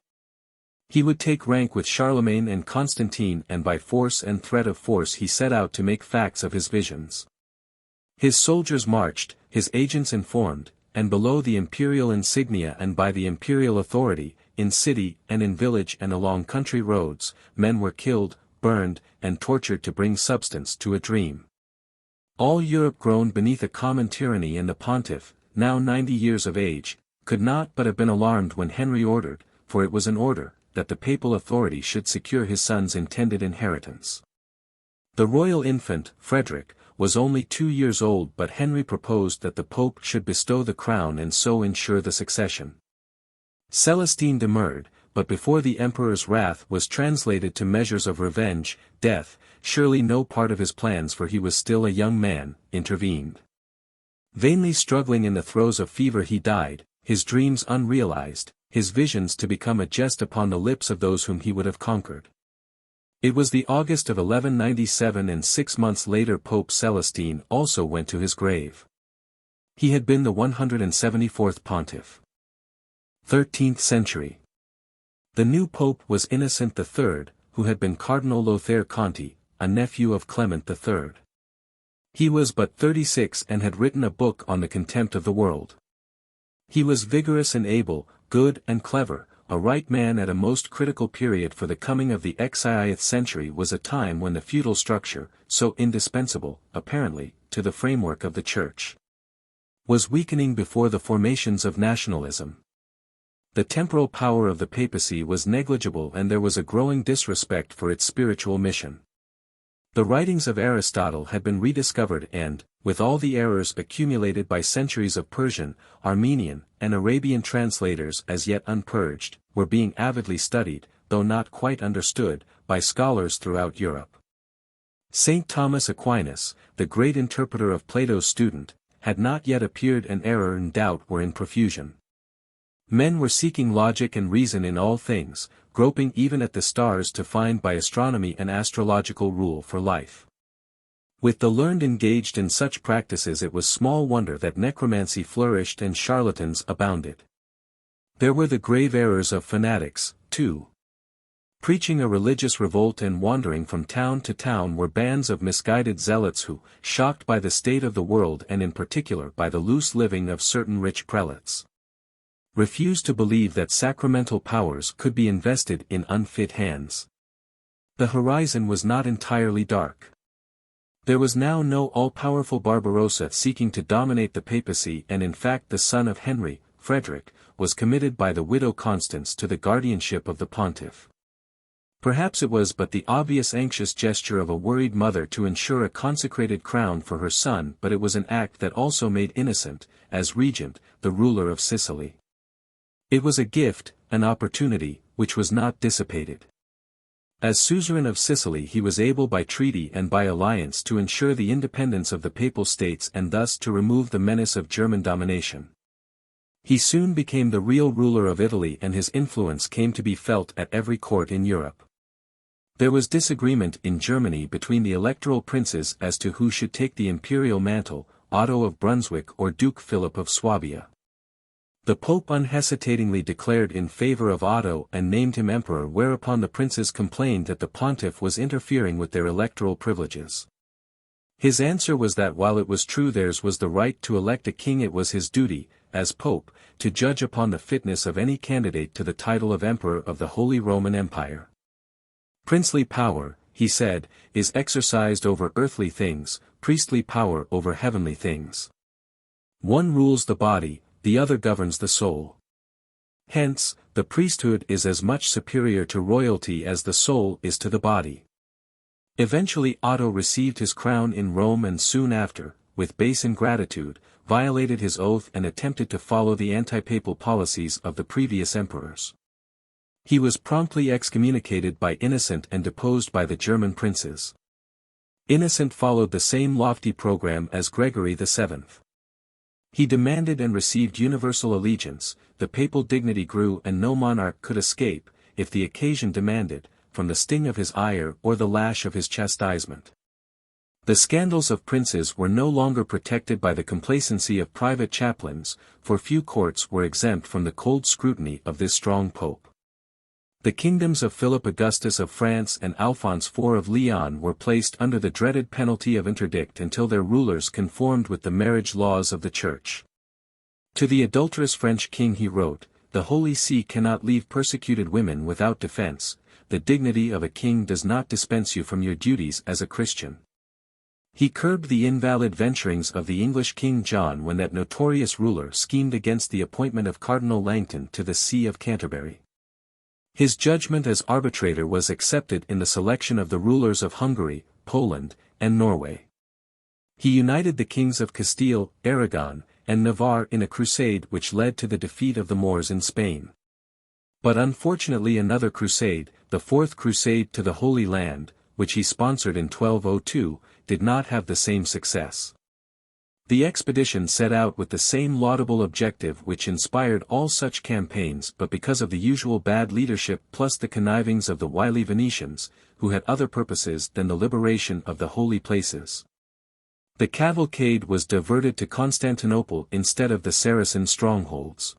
He would take rank with Charlemagne and Constantine, and by force and threat of force he set out to make facts of his visions. His soldiers marched, his agents informed, and below the imperial insignia and by the imperial authority, in city and in village and along country roads, men were killed, burned, and tortured to bring substance to a dream. All Europe groaned beneath a common tyranny, and the pontiff, now 90 years of age, could not but have been alarmed when Henry ordered, for it was an order, that the papal authority should secure his son's intended inheritance. The royal infant, Frederick, was only 2 years old, but Henry proposed that the pope should bestow the crown and so ensure the succession. Celestine demurred, but before the emperor's wrath was translated to measures of revenge, death, surely no part of his plans, for he was still a young man, intervened. Vainly struggling in the throes of fever he died, his dreams unrealized, his visions to become a jest upon the lips of those whom he would have conquered. It was the August of 1197, and 6 months later Pope Celestine also went to his grave. He had been the 174th pontiff. 13th Century. The new pope was Innocent III, who had been Cardinal Lothaire Conti, a nephew of Clement III. He was but 36 and had written a book on the contempt of the world. He was vigorous and able, good and clever, a right man at a most critical period, for the coming of the Eighteenth Century was a time when the feudal structure, so indispensable, apparently, to the framework of the Church, was weakening before the formations of nationalism. The temporal power of the papacy was negligible, and there was a growing disrespect for its spiritual mission. The writings of Aristotle had been rediscovered and, with all the errors accumulated by centuries of Persian, Armenian, and Arabian translators as yet unpurged, were being avidly studied, though not quite understood, by scholars throughout Europe. St. Thomas Aquinas, the great interpreter of Plato's student, had not yet appeared, and error and doubt were in profusion. Men were seeking logic and reason in all things, groping even at the stars to find by astronomy an astrological rule for life. With the learned engaged in such practices, it was small wonder that necromancy flourished and charlatans abounded. There were the grave errors of fanatics, too. Preaching a religious revolt and wandering from town to town were bands of misguided zealots who, shocked by the state of the world and in particular by the loose living of certain rich prelates, refused to believe that sacramental powers could be invested in unfit hands. The horizon was not entirely dark. There was now no all-powerful Barbarossa seeking to dominate the papacy, and in fact the son of Henry, Frederick, was committed by the widow Constance to the guardianship of the pontiff. Perhaps it was but the obvious anxious gesture of a worried mother to ensure a consecrated crown for her son, but it was an act that also made Innocent, as regent, the ruler of Sicily. It was a gift, an opportunity, which was not dissipated. As suzerain of Sicily he was able by treaty and by alliance to ensure the independence of the Papal States and thus to remove the menace of German domination. He soon became the real ruler of Italy, and his influence came to be felt at every court in Europe. There was disagreement in Germany between the electoral princes as to who should take the imperial mantle, Otto of Brunswick or Duke Philip of Swabia. The Pope unhesitatingly declared in favor of Otto and named him emperor, whereupon the princes complained that the pontiff was interfering with their electoral privileges. His answer was that while it was true theirs was the right to elect a king, it was his duty, as Pope, to judge upon the fitness of any candidate to the title of Emperor of the Holy Roman Empire. Princely power, he said, is exercised over earthly things, priestly power over heavenly things. One rules the body, the other governs the soul. Hence, the priesthood is as much superior to royalty as the soul is to the body. Eventually Otto received his crown in Rome and soon after, with base ingratitude, violated his oath and attempted to follow the anti-papal policies of the previous emperors. He was promptly excommunicated by Innocent and deposed by the German princes. Innocent followed the same lofty program as Gregory VII. He demanded and received universal allegiance, the papal dignity grew and no monarch could escape, if the occasion demanded, from the sting of his ire or the lash of his chastisement. The scandals of princes were no longer protected by the complacency of private chaplains, for few courts were exempt from the cold scrutiny of this strong pope. The kingdoms of Philip Augustus of France and Alphonse IV of Leon were placed under the dreaded penalty of interdict until their rulers conformed with the marriage laws of the Church. To the adulterous French king he wrote, "The Holy See cannot leave persecuted women without defense. The dignity of a king does not dispense you from your duties as a Christian." He curbed the invalid venturings of the English King John when that notorious ruler schemed against the appointment of Cardinal Langton to the See of Canterbury. His judgment as arbitrator was accepted in the selection of the rulers of Hungary, Poland, and Norway. He united the kings of Castile, Aragon, and Navarre in a crusade which led to the defeat of the Moors in Spain. But unfortunately another crusade, the Fourth Crusade to the Holy Land, which he sponsored in 1202, did not have the same success. The expedition set out with the same laudable objective which inspired all such campaigns, but because of the usual bad leadership plus the connivings of the wily Venetians, who had other purposes than the liberation of the holy places. The cavalcade was diverted to Constantinople instead of the Saracen strongholds.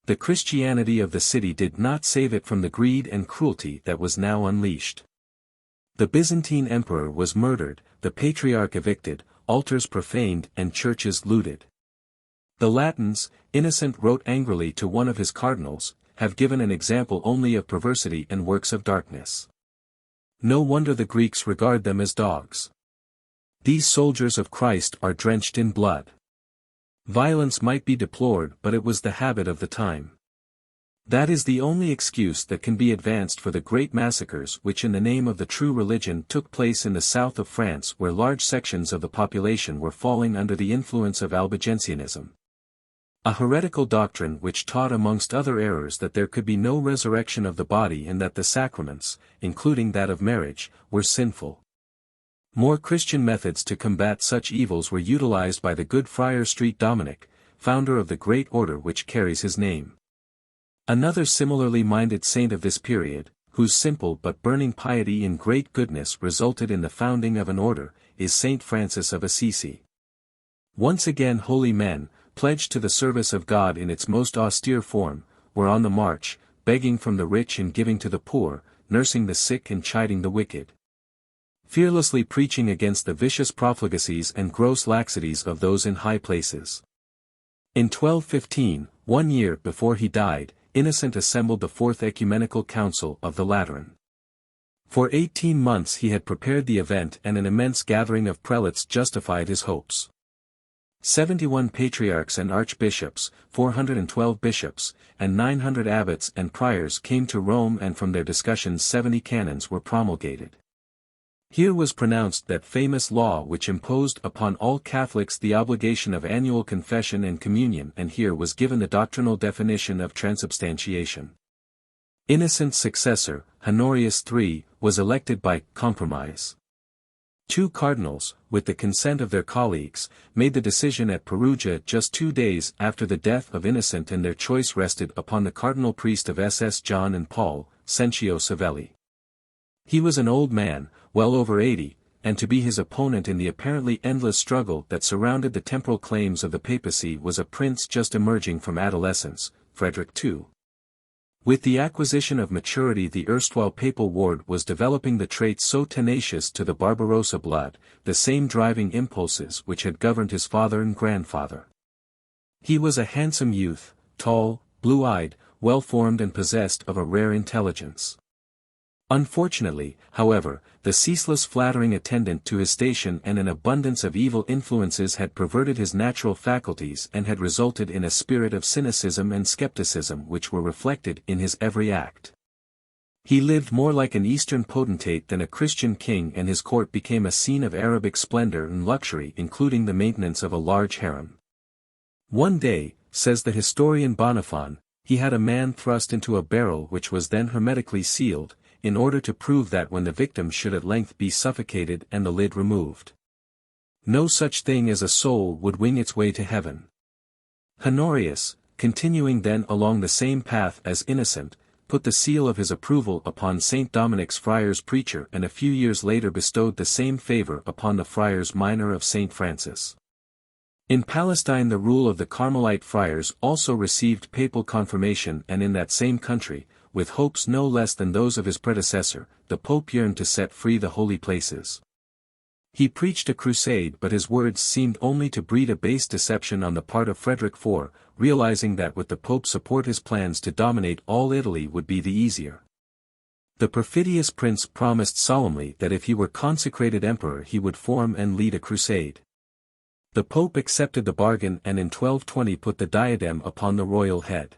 The Christianity of the city did not save it from the greed and cruelty that was now unleashed. The Byzantine emperor was murdered, the patriarch evicted, altars profaned and churches looted. The Latins, Innocent wrote angrily to one of his cardinals, have given an example only of perversity and works of darkness. No wonder the Greeks regard them as dogs. These soldiers of Christ are drenched in blood. Violence might be deplored, but it was the habit of the time. That is the only excuse that can be advanced for the great massacres which in the name of the true religion took place in the south of France, where large sections of the population were falling under the influence of Albigensianism. A heretical doctrine which taught amongst other errors that there could be no resurrection of the body and that the sacraments, including that of marriage, were sinful. More Christian methods to combat such evils were utilized by the good Friar St. Dominic, founder of the great order which carries his name. Another similarly minded saint of this period, whose simple but burning piety in great goodness resulted in the founding of an order, is Saint Francis of Assisi. Once again holy men, pledged to the service of God in its most austere form, were on the march, begging from the rich and giving to the poor, nursing the sick and chiding the wicked. Fearlessly preaching against the vicious profligacies and gross laxities of those in high places. In 1215, 1 year before he died, Innocent assembled the Fourth Ecumenical Council of the Lateran. For 18 months he had prepared the event, and an immense gathering of prelates justified his hopes. 71 patriarchs and archbishops, 412 bishops, and 900 abbots and priors came to Rome, and from their discussions 70 canons were promulgated. Here was pronounced that famous law which imposed upon all Catholics the obligation of annual confession and communion, and here was given the doctrinal definition of transubstantiation. Innocent's successor, Honorius III, was elected by compromise. 2 cardinals, with the consent of their colleagues, made the decision at Perugia just 2 days after the death of Innocent, and their choice rested upon the cardinal priest of SS John and Paul, Cencio Savelli. He was an old man, well over 80, and to be his opponent in the apparently endless struggle that surrounded the temporal claims of the papacy was a prince just emerging from adolescence, Frederick II. With the acquisition of maturity, the erstwhile papal ward was developing the traits so tenacious to the Barbarossa blood, the same driving impulses which had governed his father and grandfather. He was a handsome youth, tall, blue-eyed, well-formed, and possessed of a rare intelligence. Unfortunately, however, the ceaseless flattering attendant to his station and an abundance of evil influences had perverted his natural faculties and had resulted in a spirit of cynicism and skepticism which were reflected in his every act. He lived more like an Eastern potentate than a Christian king, and his court became a scene of Arabic splendor and luxury, including the maintenance of a large harem. One day, says the historian Boniface, he had a man thrust into a barrel which was then hermetically sealed, in order to prove that when the victim should at length be suffocated and the lid removed, no such thing as a soul would wing its way to heaven. Honorius, continuing then along the same path as Innocent, put the seal of his approval upon St. Dominic's friars preacher, and a few years later bestowed the same favor upon the friars minor of St. Francis. In Palestine the rule of the Carmelite friars also received papal confirmation, and in that same country, with hopes no less than those of his predecessor, the Pope yearned to set free the holy places. He preached a crusade, but his words seemed only to breed a base deception on the part of Frederick IV, realizing that with the Pope's support his plans to dominate all Italy would be the easier. The perfidious prince promised solemnly that if he were consecrated emperor he would form and lead a crusade. The Pope accepted the bargain, and in 1220 put the diadem upon the royal head.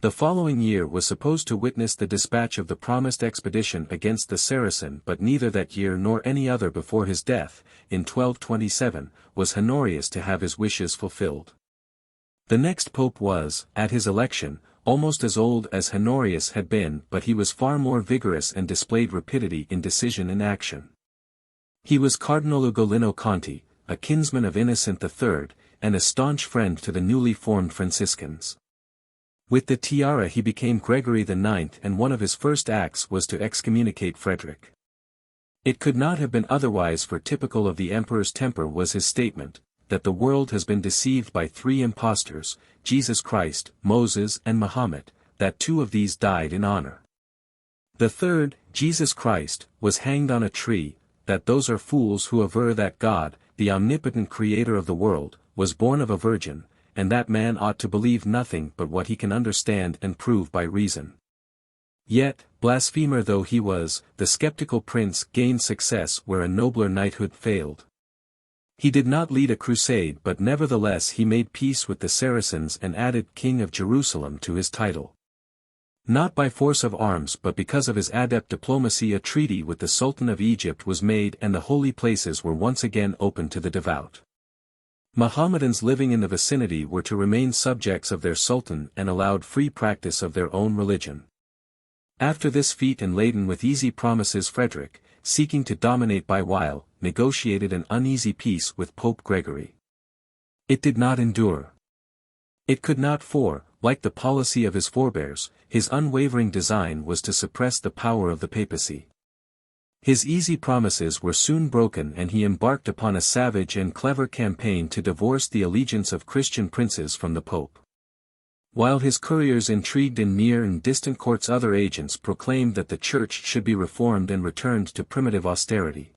The following year was supposed to witness the dispatch of the promised expedition against the Saracen, but neither that year nor any other before his death, in 1227, was Honorius to have his wishes fulfilled. The next pope was, at his election, almost as old as Honorius had been, but he was far more vigorous and displayed rapidity in decision and action. He was Cardinal Ugolino Conti, a kinsman of Innocent III, and a staunch friend to the newly formed Franciscans. With the tiara he became Gregory the IX, and one of his first acts was to excommunicate Frederick. It could not have been otherwise, for typical of the emperor's temper was his statement, that the world has been deceived by 3 impostors, Jesus Christ, Moses and Muhammad, that 2 of these died in honor. The third, Jesus Christ, was hanged on a tree, that those are fools who aver that God, the omnipotent creator of the world, was born of a virgin, and that man ought to believe nothing but what he can understand and prove by reason. Yet, blasphemer though he was, the skeptical prince gained success where a nobler knighthood failed. He did not lead a crusade, but nevertheless he made peace with the Saracens and added King of Jerusalem to his title. Not by force of arms but because of his adept diplomacy a treaty with the Sultan of Egypt was made, and the holy places were once again open to the devout. Mohammedans living in the vicinity were to remain subjects of their sultan and allowed free practice of their own religion. After this feat, and laden with easy promises, Frederick, seeking to dominate by wile, negotiated an uneasy peace with Pope Gregory. It did not endure. It could not, for, like the policy of his forebears, his unwavering design was to suppress the power of the papacy. His easy promises were soon broken, and he embarked upon a savage and clever campaign to divorce the allegiance of Christian princes from the Pope. While his couriers intrigued in near and distant courts, other agents proclaimed that the Church should be reformed and returned to primitive austerity.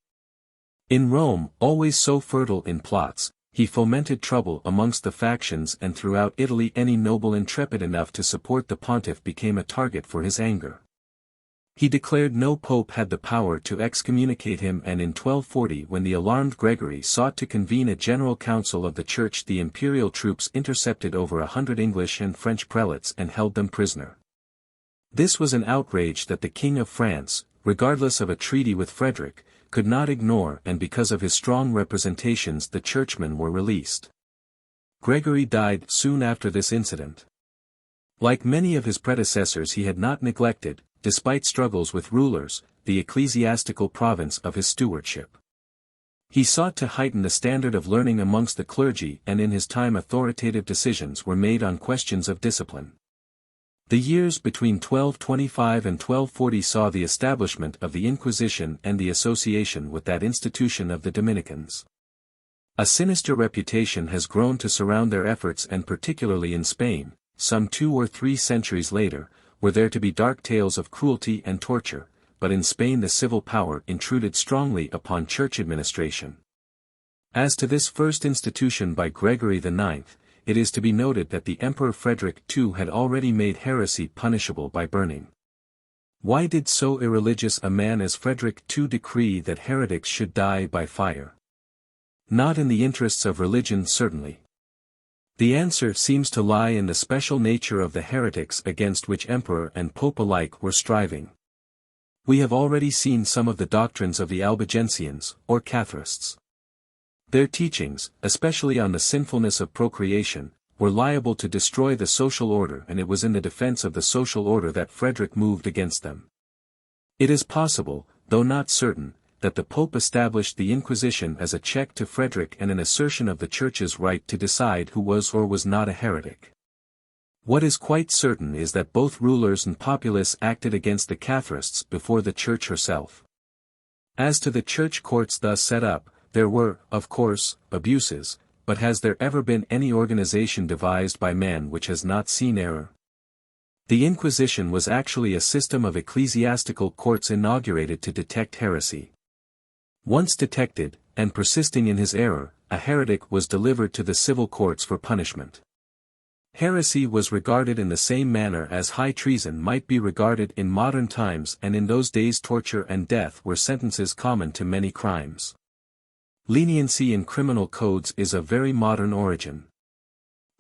In Rome, always so fertile in plots, he fomented trouble amongst the factions, and throughout Italy any noble intrepid enough to support the pontiff became a target for his anger. He declared no pope had the power to excommunicate him, and in 1240, when the alarmed Gregory sought to convene a general council of the church, the imperial troops intercepted over 100 English and French prelates and held them prisoner. This was an outrage that the King of France, regardless of a treaty with Frederick, could not ignore, and because of his strong representations the churchmen were released. Gregory died soon after this incident. Like many of his predecessors, he had not neglected, despite struggles with rulers, the ecclesiastical province of his stewardship. He sought to heighten the standard of learning amongst the clergy, and in his time authoritative decisions were made on questions of discipline. The years between 1225 and 1240 saw the establishment of the Inquisition and the association with that institution of the Dominicans. A sinister reputation has grown to surround their efforts, and particularly in Spain, some 2 or 3 centuries later, were there to be dark tales of cruelty and torture, but in Spain the civil power intruded strongly upon church administration. As to this first institution by Gregory IX, it is to be noted that the Emperor Frederick II had already made heresy punishable by burning. Why did so irreligious a man as Frederick II decree that heretics should die by fire? Not in the interests of religion, certainly. The answer seems to lie in the special nature of the heretics against which emperor and pope alike were striving. We have already seen some of the doctrines of the Albigensians, or Catharists. Their teachings, especially on the sinfulness of procreation, were liable to destroy the social order, and it was in the defense of the social order that Frederick moved against them. It is possible, though not certain, that the Pope established the Inquisition as a check to Frederick and an assertion of the Church's right to decide who was or was not a heretic. What is quite certain is that both rulers and populace acted against the Catharists before the Church herself. As to the Church courts thus set up, there were, of course, abuses, but has there ever been any organization devised by man which has not seen error? The Inquisition was actually a system of ecclesiastical courts inaugurated to detect heresy. Once detected, and persisting in his error, a heretic was delivered to the civil courts for punishment. Heresy was regarded in the same manner as high treason might be regarded in modern times, and in those days torture and death were sentences common to many crimes. Leniency in criminal codes is of very modern origin.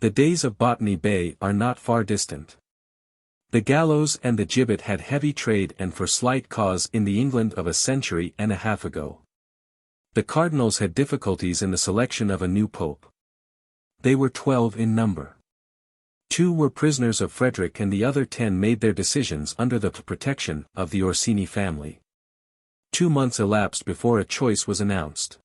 The days of Botany Bay are not far distant. The gallows and the gibbet had heavy trade and for slight cause in the England of a century and a half ago. The cardinals had difficulties in the selection of a new pope. They were 12 in number. 2 were prisoners of Frederick, and the other 10 made their decisions under the protection of the Orsini family. 2 months elapsed before a choice was announced.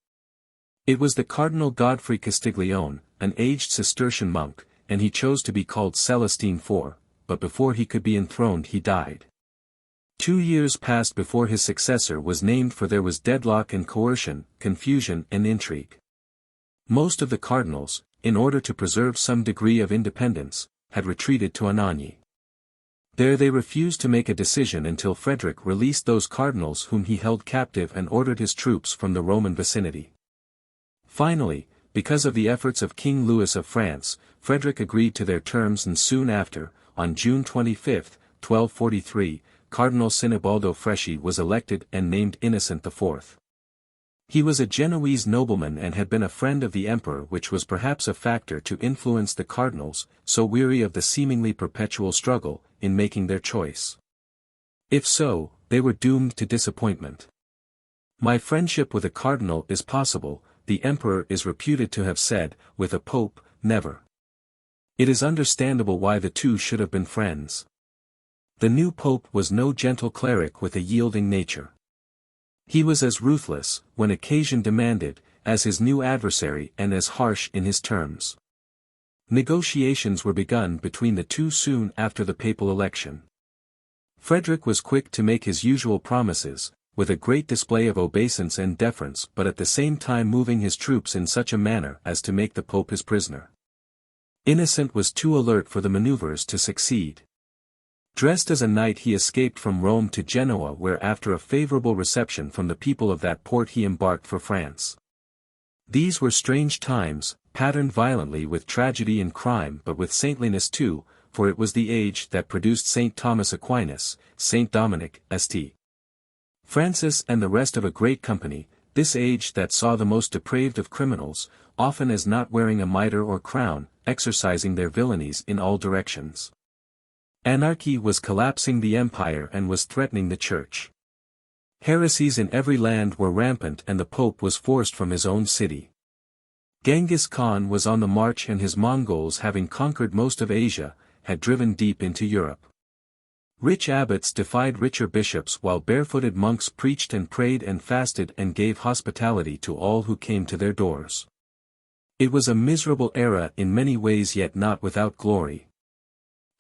It was the Cardinal Godfrey Castiglione, an aged Cistercian monk, and he chose to be called Celestine IV, but before he could be enthroned he died. 2 years passed before his successor was named, for there was deadlock and coercion, confusion and intrigue. Most of the cardinals, in order to preserve some degree of independence, had retreated to Anagni. There they refused to make a decision until Frederick released those cardinals whom he held captive and ordered his troops from the Roman vicinity. Finally, because of the efforts of King Louis of France, Frederick agreed to their terms, and soon after, on June 25, 1243, Cardinal Sinibaldo Fresci was elected and named Innocent IV. He was a Genoese nobleman and had been a friend of the emperor, which was perhaps a factor to influence the cardinals, so weary of the seemingly perpetual struggle, in making their choice. If so, they were doomed to disappointment. My friendship with a cardinal is possible, the emperor is reputed to have said, with a pope, never. It is understandable why the two should have been friends. The new pope was no gentle cleric with a yielding nature. He was as ruthless, when occasion demanded, as his new adversary, and as harsh in his terms. Negotiations were begun between the two soon after the papal election. Frederick was quick to make his usual promises, with a great display of obeisance and deference, but at the same time moving his troops in such a manner as to make the pope his prisoner. Innocent was too alert for the maneuvers to succeed. Dressed as a knight he escaped from Rome to Genoa, where after a favorable reception from the people of that port he embarked for France. These were strange times, patterned violently with tragedy and crime, but with saintliness too, for it was the age that produced St. Thomas Aquinas, St. Dominic, St. Francis and the rest of a great company, this age that saw the most depraved of criminals, often as not wearing a mitre or crown, exercising their villainies in all directions. Anarchy was collapsing the empire and was threatening the Church. Heresies in every land were rampant and the Pope was forced from his own city. Genghis Khan was on the march and his Mongols, having conquered most of Asia, had driven deep into Europe. Rich abbots defied richer bishops while barefooted monks preached and prayed and fasted and gave hospitality to all who came to their doors. It was a miserable era in many ways, yet not without glory.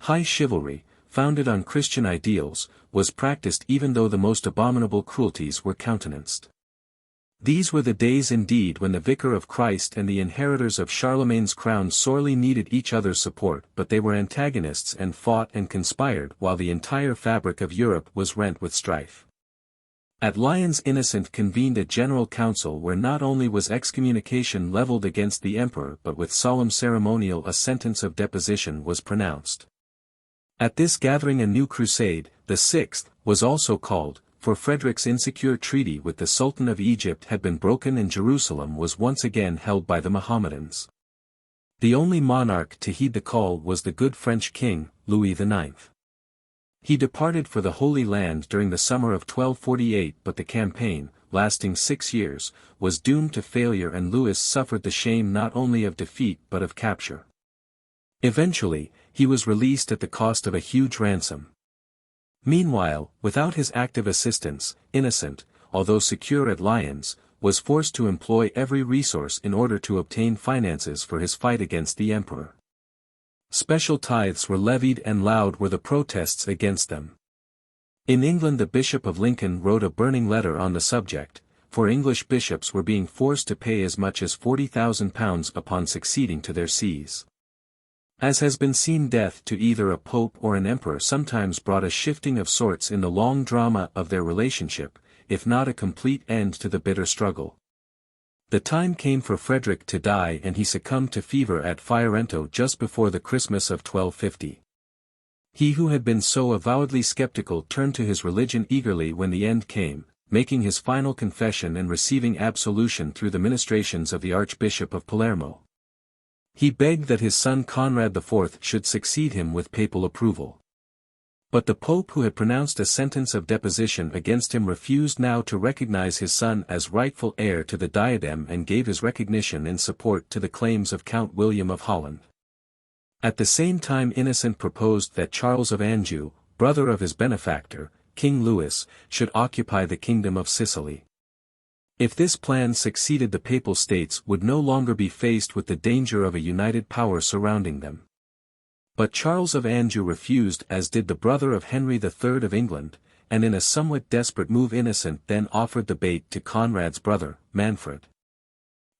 High chivalry, founded on Christian ideals, was practiced even though the most abominable cruelties were countenanced. These were the days indeed when the Vicar of Christ and the inheritors of Charlemagne's crown sorely needed each other's support, but they were antagonists and fought and conspired while the entire fabric of Europe was rent with strife. At Lyons Innocent convened a general council where not only was excommunication leveled against the emperor but with solemn ceremonial a sentence of deposition was pronounced. At this gathering a new crusade, the Sixth, was also called, for Frederick's insecure treaty with the Sultan of Egypt had been broken and Jerusalem was once again held by the Mohammedans. The only monarch to heed the call was the good French king, Louis IX. He departed for the Holy Land during the summer of 1248, but the campaign, lasting 6 years, was doomed to failure and Louis suffered the shame not only of defeat but of capture. Eventually, he was released at the cost of a huge ransom. Meanwhile, without his active assistance, Innocent, although secure at Lyons, was forced to employ every resource in order to obtain finances for his fight against the emperor. Special tithes were levied and loud were the protests against them. In England the Bishop of Lincoln wrote a burning letter on the subject, for English bishops were being forced to pay as much as £40,000 upon succeeding to their sees. As has been seen, death to either a pope or an emperor sometimes brought a shifting of sorts in the long drama of their relationship, if not a complete end to the bitter struggle. The time came for Frederick to die and he succumbed to fever at Fiorento just before the Christmas of 1250. He who had been so avowedly skeptical turned to his religion eagerly when the end came, making his final confession and receiving absolution through the ministrations of the Archbishop of Palermo. He begged that his son Conrad IV should succeed him with papal approval. But the Pope who had pronounced a sentence of deposition against him refused now to recognize his son as rightful heir to the diadem and gave his recognition and support to the claims of Count William of Holland. At the same time Innocent proposed that Charles of Anjou, brother of his benefactor, King Louis, should occupy the kingdom of Sicily. If this plan succeeded, the Papal States would no longer be faced with the danger of a united power surrounding them. But Charles of Anjou refused, as did the brother of Henry III of England, and in a somewhat desperate move Innocent then offered the bait to Conrad's brother, Manfred,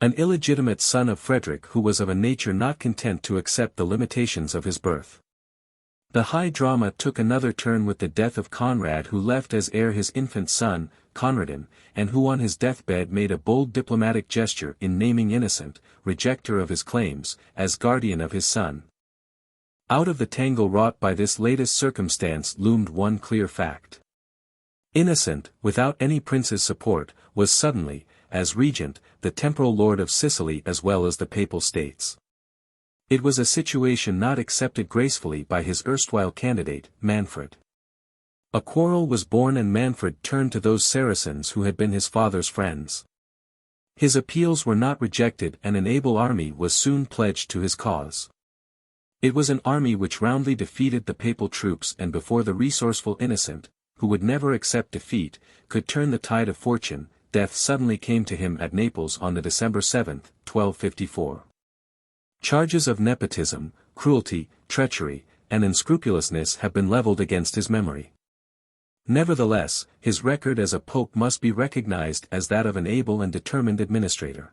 an illegitimate son of Frederick who was of a nature not content to accept the limitations of his birth. The high drama took another turn with the death of Conrad, who left as heir his infant son, Conradin, and who on his deathbed made a bold diplomatic gesture in naming Innocent, rejecter of his claims, as guardian of his son. Out of the tangle wrought by this latest circumstance loomed one clear fact. Innocent, without any prince's support, was suddenly, as regent, the temporal lord of Sicily as well as the Papal States. It was a situation not accepted gracefully by his erstwhile candidate, Manfred. A quarrel was born and Manfred turned to those Saracens who had been his father's friends. His appeals were not rejected and an able army was soon pledged to his cause. It was an army which roundly defeated the papal troops, and before the resourceful Innocent, who would never accept defeat, could turn the tide of fortune, death suddenly came to him at Naples on the December 7, 1254. Charges of nepotism, cruelty, treachery, and unscrupulousness have been leveled against his memory. Nevertheless, his record as a pope must be recognized as that of an able and determined administrator.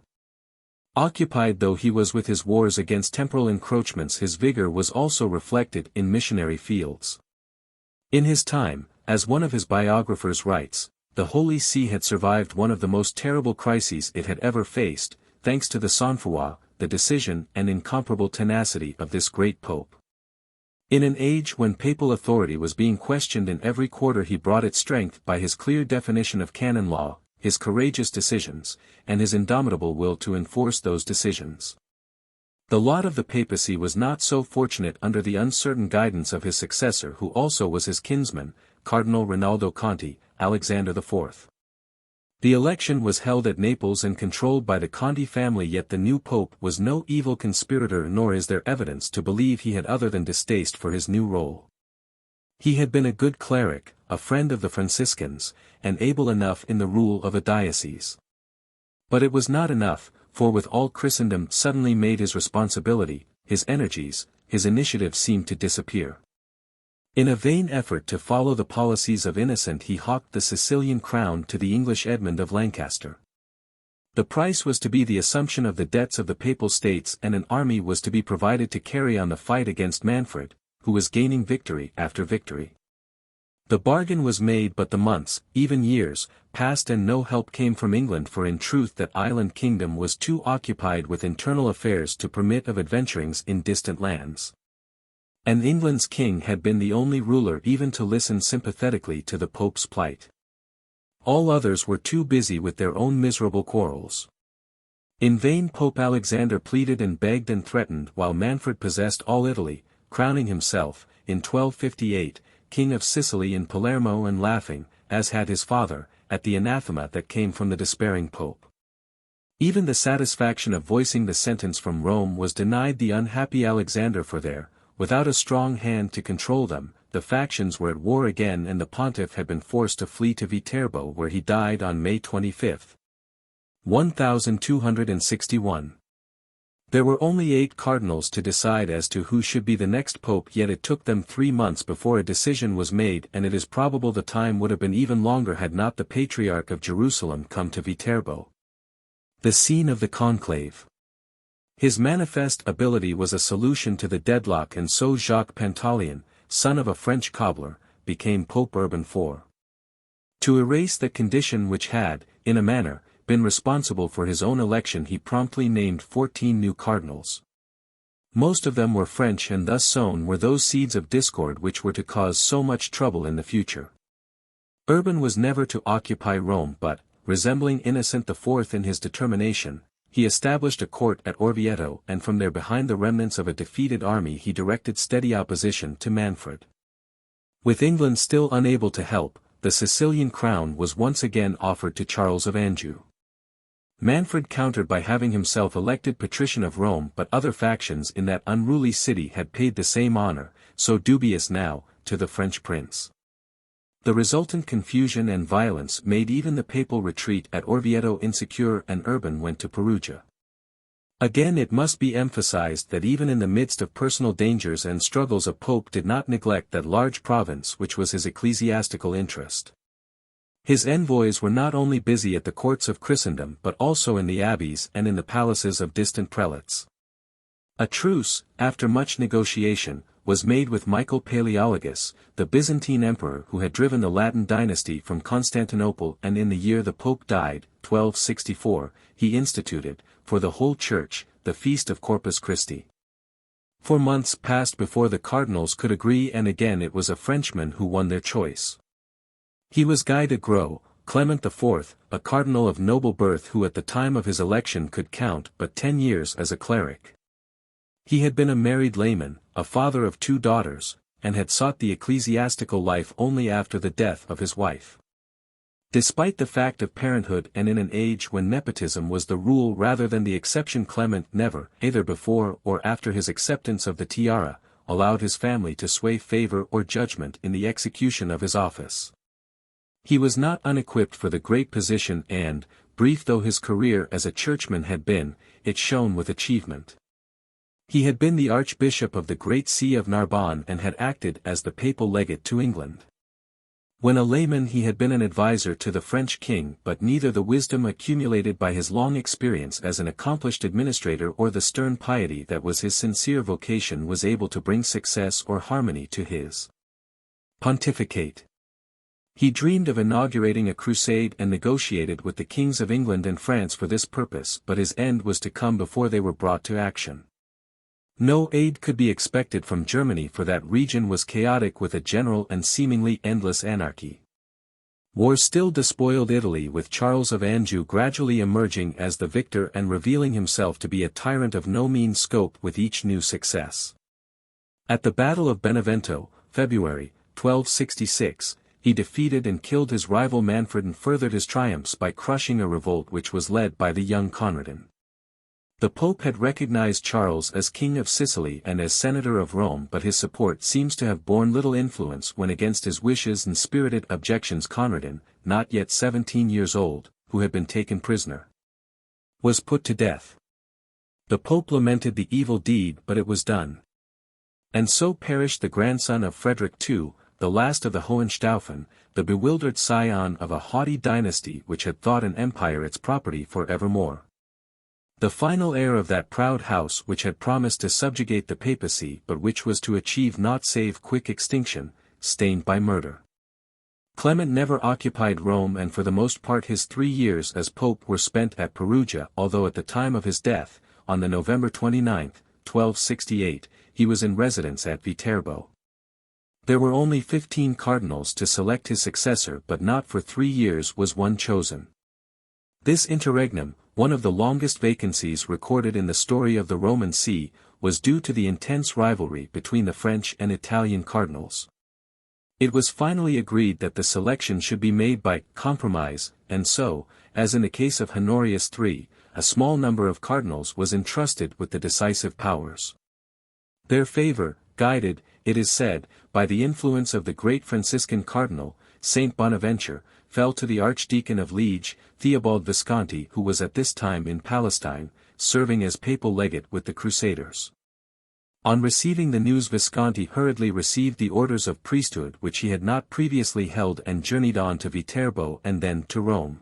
Occupied though he was with his wars against temporal encroachments, his vigor was also reflected in missionary fields. In his time, as one of his biographers writes, the Holy See had survived one of the most terrible crises it had ever faced, thanks to the sang-froid, the decision and incomparable tenacity of this great pope. In an age when papal authority was being questioned in every quarter, he brought its strength by his clear definition of canon law, his courageous decisions, and his indomitable will to enforce those decisions. The lot of the papacy was not so fortunate under the uncertain guidance of his successor, who also was his kinsman, Cardinal Rinaldo Conti, Alexander IV. The election was held at Naples and controlled by the Conti family, yet the new pope was no evil conspirator, nor is there evidence to believe he had other than distaste for his new role. He had been a good cleric, a friend of the Franciscans, and able enough in the rule of a diocese. But it was not enough, for with all Christendom suddenly made his responsibility, his energies, his initiative seemed to disappear. In a vain effort to follow the policies of Innocent, he hawked the Sicilian crown to the English Edmund of Lancaster. The price was to be the assumption of the debts of the Papal States, and an army was to be provided to carry on the fight against Manfred, who was gaining victory after victory. The bargain was made, but the months, even years, passed and no help came from England, for in truth that island kingdom was too occupied with internal affairs to permit of adventurings in distant lands. And England's king had been the only ruler even to listen sympathetically to the Pope's plight. All others were too busy with their own miserable quarrels. In vain Pope Alexander pleaded and begged and threatened, while Manfred possessed all Italy, crowning himself, in 1258, King of Sicily in Palermo, and laughing, as had his father, at the anathema that came from the despairing Pope. Even the satisfaction of voicing the sentence from Rome was denied the unhappy Alexander, for there, without a strong hand to control them, the factions were at war again, and the pontiff had been forced to flee to Viterbo, where he died on May 25, 1261. There were only 8 cardinals to decide as to who should be the next pope, yet it took them 3 months before a decision was made, and it is probable the time would have been even longer had not the Patriarch of Jerusalem come to Viterbo, the scene of the conclave. His manifest ability was a solution to the deadlock, and so Jacques Pantaleon, son of a French cobbler, became Pope Urban IV. To erase the condition which had, in a manner, been responsible for his own election, he promptly named 14 new cardinals. Most of them were French, and thus sown were those seeds of discord which were to cause so much trouble in the future. Urban was never to occupy Rome, but, resembling Innocent IV in his determination, he established a court at Orvieto, and from there, behind the remnants of a defeated army, he directed steady opposition to Manfred. With England still unable to help, the Sicilian crown was once again offered to Charles of Anjou. Manfred countered by having himself elected patrician of Rome, but other factions in that unruly city had paid the same honor, so dubious now, to the French prince. The resultant confusion and violence made even the papal retreat at Orvieto insecure, and Urban went to Perugia. Again it must be emphasized that even in the midst of personal dangers and struggles a pope did not neglect that large province which was his ecclesiastical interest. His envoys were not only busy at the courts of Christendom but also in the abbeys and in the palaces of distant prelates. A truce, after much negotiation, was made with Michael Palaeologus, the Byzantine emperor who had driven the Latin dynasty from Constantinople, and in the year the pope died, 1264, he instituted, for the whole church, the feast of Corpus Christi. 4 months passed before the cardinals could agree, and again it was a Frenchman who won their choice. He was Guy de Gros, Clement IV, a cardinal of noble birth who at the time of his election could count but 10 years as a cleric. He had been a married layman, a father of 2 daughters, and had sought the ecclesiastical life only after the death of his wife. Despite the fact of parenthood, and in an age when nepotism was the rule rather than the exception, Clement never, either before or after his acceptance of the tiara, allowed his family to sway favor or judgment in the execution of his office. He was not unequipped for the great position, and, brief though his career as a churchman had been, it shone with achievement. He had been the Archbishop of the great See of Narbonne and had acted as the papal legate to England. When a layman he had been an advisor to the French king, but neither the wisdom accumulated by his long experience as an accomplished administrator or the stern piety that was his sincere vocation was able to bring success or harmony to his pontificate. He dreamed of inaugurating a crusade and negotiated with the kings of England and France for this purpose, but his end was to come before they were brought to action. No aid could be expected from Germany, for that region was chaotic with a general and seemingly endless anarchy. War still despoiled Italy, with Charles of Anjou gradually emerging as the victor and revealing himself to be a tyrant of no mean scope with each new success. At the Battle of Benevento, February, 1266, he defeated and killed his rival Manfred and furthered his triumphs by crushing a revolt which was led by the young Conradin. The Pope had recognized Charles as King of Sicily and as Senator of Rome, but his support seems to have borne little influence when, against his wishes and spirited objections, Conradin, not yet 17 years old, who had been taken prisoner, was put to death. The Pope lamented the evil deed, but it was done. And so perished the grandson of Frederick II, the last of the Hohenstaufen, the bewildered scion of a haughty dynasty which had thought an empire its property for evermore. The final heir of that proud house which had promised to subjugate the papacy, but which was to achieve naught save quick extinction, stained by murder. Clement never occupied Rome, and for the most part his 3 years as pope were spent at Perugia, although at the time of his death, on the November 29, 1268, he was in residence at Viterbo. There were only 15 cardinals to select his successor, but not for 3 years was one chosen. This interregnum, one of the longest vacancies recorded in the story of the Roman See, was due to the intense rivalry between the French and Italian cardinals. It was finally agreed that the selection should be made by compromise, and so, as in the case of Honorius III, a small number of cardinals was entrusted with the decisive powers. Their favor, guided, it is said, by the influence of the great Franciscan cardinal, Saint Bonaventure, fell to the Archdeacon of Liege, Theobald Visconti, who was at this time in Palestine, serving as papal legate with the Crusaders. On receiving the news, Visconti hurriedly received the orders of priesthood which he had not previously held and journeyed on to Viterbo and then to Rome.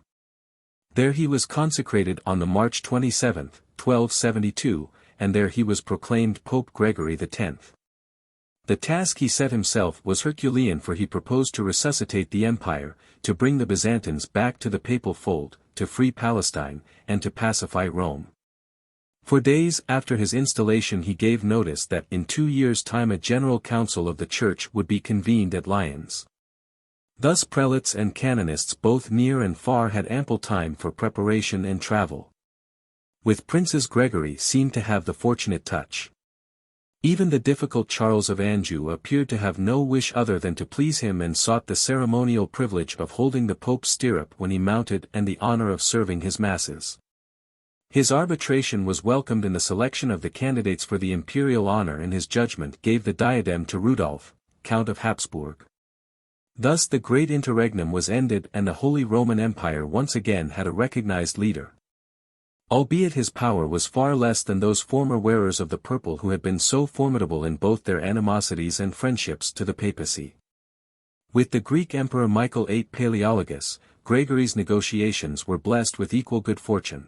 There he was consecrated on the March 27, 1272, and there he was proclaimed Pope Gregory X. The task he set himself was Herculean, for he proposed to resuscitate the empire, to bring the Byzantines back to the papal fold, to free Palestine, and to pacify Rome. For days after his installation he gave notice that in 2 years' time a general council of the Church would be convened at Lyons. Thus prelates and canonists both near and far had ample time for preparation and travel. With princes, Gregory seemed to have the fortunate touch. Even the difficult Charles of Anjou appeared to have no wish other than to please him, and sought the ceremonial privilege of holding the Pope's stirrup when he mounted and the honor of serving his masses. His arbitration was welcomed in the selection of the candidates for the imperial honor, and his judgment gave the diadem to Rudolph, Count of Habsburg. Thus the great interregnum was ended, and the Holy Roman Empire once again had a recognized leader. Albeit his power was far less than those former wearers of the purple who had been so formidable in both their animosities and friendships to the papacy. With the Greek Emperor Michael VIII Palaeologus, Gregory's negotiations were blessed with equal good fortune.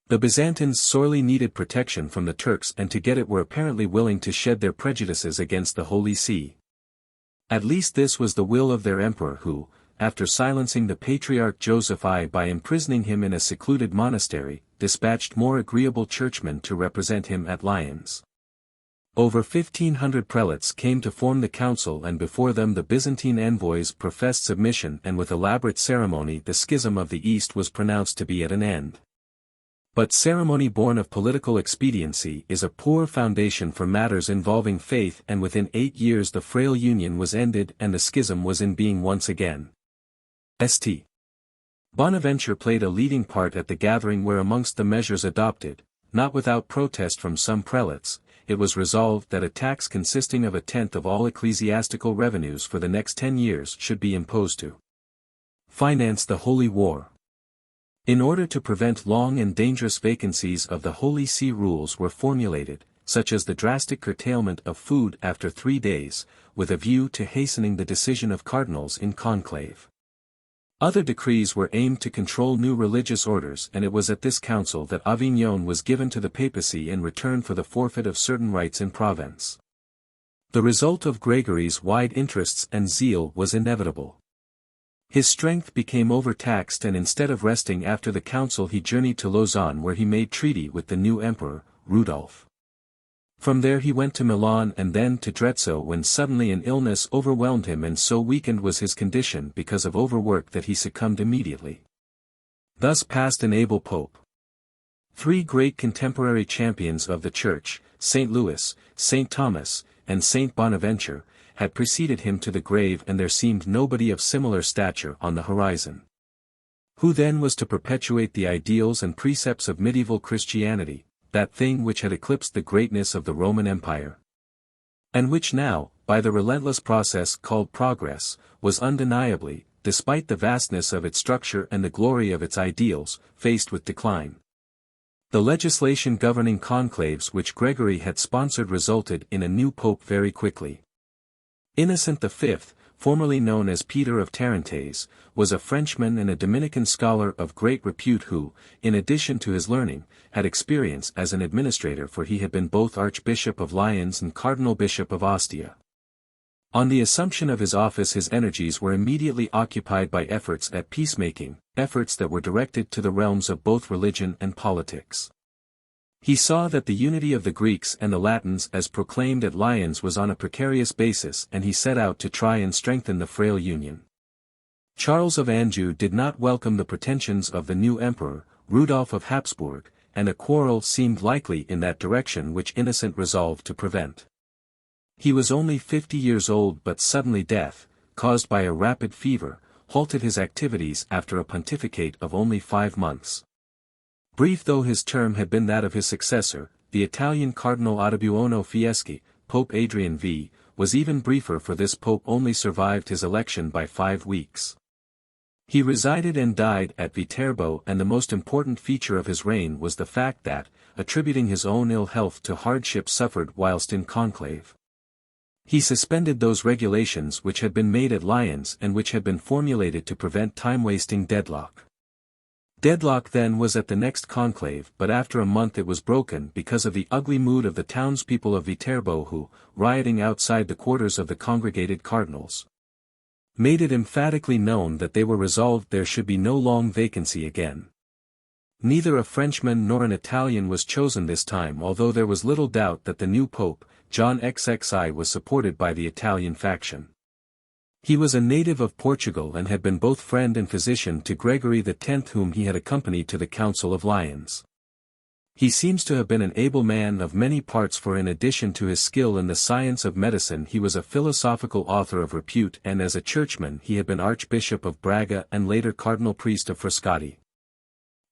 The Byzantines sorely needed protection from the Turks, and to get it were apparently willing to shed their prejudices against the Holy See. At least this was the will of their emperor, who, after silencing the Patriarch Joseph I by imprisoning him in a secluded monastery, dispatched more agreeable churchmen to represent him at Lyons. Over 1,500 prelates came to form the council, and before them the Byzantine envoys professed submission, and with elaborate ceremony the schism of the East was pronounced to be at an end. But ceremony born of political expediency is a poor foundation for matters involving faith, and within 8 years the frail union was ended and the schism was in being once again. St. Bonaventure played a leading part at the gathering where, amongst the measures adopted, not without protest from some prelates, it was resolved that a tax consisting of 1/10 of all ecclesiastical revenues for the next 10 years should be imposed to finance the Holy War. In order to prevent long and dangerous vacancies of the Holy See, rules were formulated, such as the drastic curtailment of food after 3 days, with a view to hastening the decision of cardinals in conclave. Other decrees were aimed to control new religious orders, and it was at this council that Avignon was given to the papacy in return for the forfeit of certain rights in Provence. The result of Gregory's wide interests and zeal was inevitable. His strength became overtaxed, and instead of resting after the council he journeyed to Lausanne, where he made treaty with the new emperor, Rudolph. From there he went to Milan and then to Drezzo when suddenly an illness overwhelmed him, and so weakened was his condition because of overwork that he succumbed immediately. Thus passed an able pope. Three great contemporary champions of the Church, St. Louis, St. Thomas, and St. Bonaventure, had preceded him to the grave, and there seemed nobody of similar stature on the horizon. Who then was to perpetuate the ideals and precepts of medieval Christianity, that thing which had eclipsed the greatness of the Roman Empire? And which now, by the relentless process called progress, was undeniably, despite the vastness of its structure and the glory of its ideals, faced with decline. The legislation governing conclaves which Gregory had sponsored resulted in a new pope very quickly. Innocent V, formerly known as Peter of Tarentaise, was a Frenchman and a Dominican scholar of great repute who, in addition to his learning, had experience as an administrator, for he had been both Archbishop of Lyons and Cardinal Bishop of Ostia. On the assumption of his office his energies were immediately occupied by efforts at peacemaking, efforts that were directed to the realms of both religion and politics. He saw that the unity of the Greeks and the Latins as proclaimed at Lyons was on a precarious basis, and he set out to try and strengthen the frail union. Charles of Anjou did not welcome the pretensions of the new emperor, Rudolph of Habsburg, and a quarrel seemed likely in that direction which Innocent resolved to prevent. He was only 50 years old, but suddenly death, caused by a rapid fever, halted his activities after a pontificate of only 5 months. Brief though his term had been that of his successor, the Italian Cardinal Ottabuono Fieschi, Pope Adrian V, was even briefer, for this pope only survived his election by 5 weeks. He resided and died at Viterbo, and the most important feature of his reign was the fact that, attributing his own ill health to hardships suffered whilst in conclave, he suspended those regulations which had been made at Lyons and which had been formulated to prevent time-wasting deadlock. Deadlock then was at the next conclave, but after a month it was broken because of the ugly mood of the townspeople of Viterbo who, rioting outside the quarters of the congregated cardinals, made it emphatically known that they were resolved there should be no long vacancy again. Neither a Frenchman nor an Italian was chosen this time, although there was little doubt that the new pope, John XXI, was supported by the Italian faction. He was a native of Portugal and had been both friend and physician to Gregory X, whom he had accompanied to the Council of Lyons. He seems to have been an able man of many parts, for in addition to his skill in the science of medicine he was a philosophical author of repute, and as a churchman he had been Archbishop of Braga and later Cardinal Priest of Frascati.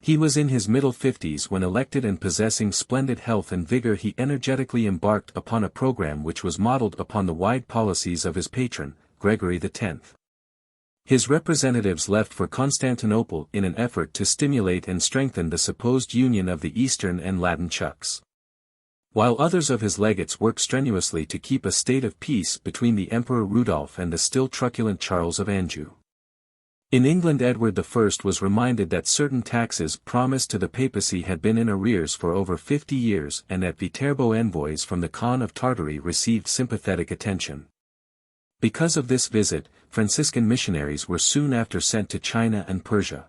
He was in his middle 50s when elected, and possessing splendid health and vigor he energetically embarked upon a program which was modeled upon the wide policies of his patron, Gregory X. His representatives left for Constantinople in an effort to stimulate and strengthen the supposed union of the Eastern and Latin Churches, while others of his legates worked strenuously to keep a state of peace between the Emperor Rudolph and the still truculent Charles of Anjou. In England Edward I was reminded that certain taxes promised to the papacy had been in arrears for over 50 years, and at Viterbo envoys from the Khan of Tartary received sympathetic attention. Because of this visit, Franciscan missionaries were soon after sent to China and Persia.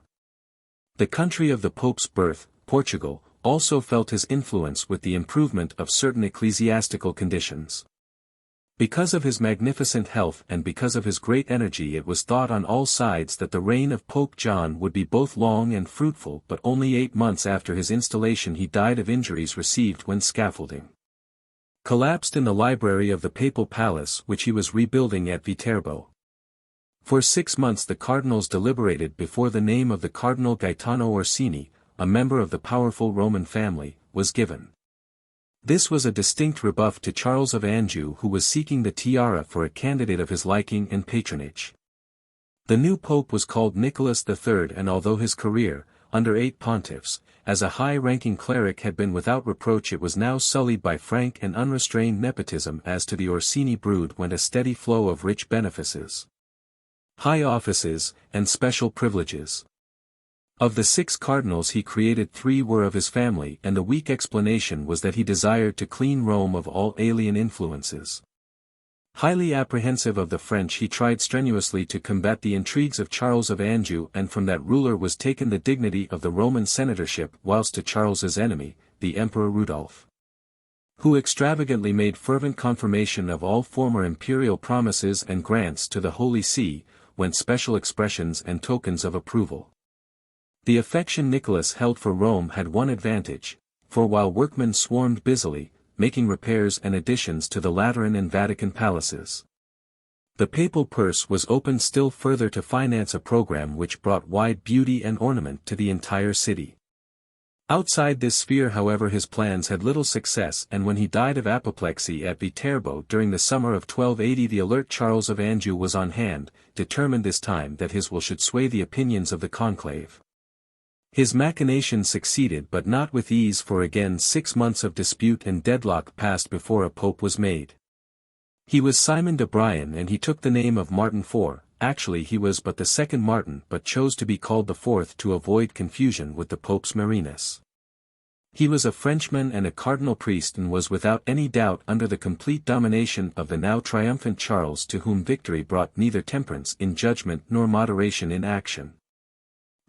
The country of the Pope's birth, Portugal, also felt his influence with the improvement of certain ecclesiastical conditions. Because of his magnificent health and because of his great energy, it was thought on all sides that the reign of Pope John would be both long and fruitful, but only 8 months after his installation he died of injuries received when scaffolding collapsed in the library of the papal palace which he was rebuilding at Viterbo. For 6 months the cardinals deliberated before the name of the Cardinal Gaetano Orsini, a member of the powerful Roman family, was given. This was a distinct rebuff to Charles of Anjou, who was seeking the tiara for a candidate of his liking and patronage. The new pope was called Nicholas III, and although his career, under 8 pontiffs, as a high-ranking cleric had been without reproach, it was now sullied by frank and unrestrained nepotism. As to the Orsini brood went a steady flow of rich benefices, high offices, and special privileges. Of the 6 cardinals he created 3 were of his family, and the weak explanation was that he desired to clean Rome of all alien influences. Highly apprehensive of the French, he tried strenuously to combat the intrigues of Charles of Anjou, and from that ruler was taken the dignity of the Roman senatorship, whilst to Charles's enemy, the Emperor Rudolph, who extravagantly made fervent confirmation of all former imperial promises and grants to the Holy See, went special expressions and tokens of approval. The affection Nicholas held for Rome had one advantage, for while workmen swarmed busily, making repairs and additions to the Lateran and Vatican palaces, the papal purse was opened still further to finance a program which brought wide beauty and ornament to the entire city. Outside this sphere, however, his plans had little success, and when he died of apoplexy at Viterbo during the summer of 1280, the alert Charles of Anjou was on hand, determined this time that his will should sway the opinions of the conclave. His machinations succeeded, but not with ease, for again 6 months of dispute and deadlock passed before a pope was made. He was Simon de Brian, and he took the name of Martin IV. Actually he was but the second Martin, but chose to be called the fourth to avoid confusion with the Pope's Marinus. He was a Frenchman and a cardinal priest, and was without any doubt under the complete domination of the now triumphant Charles, to whom victory brought neither temperance in judgment nor moderation in action.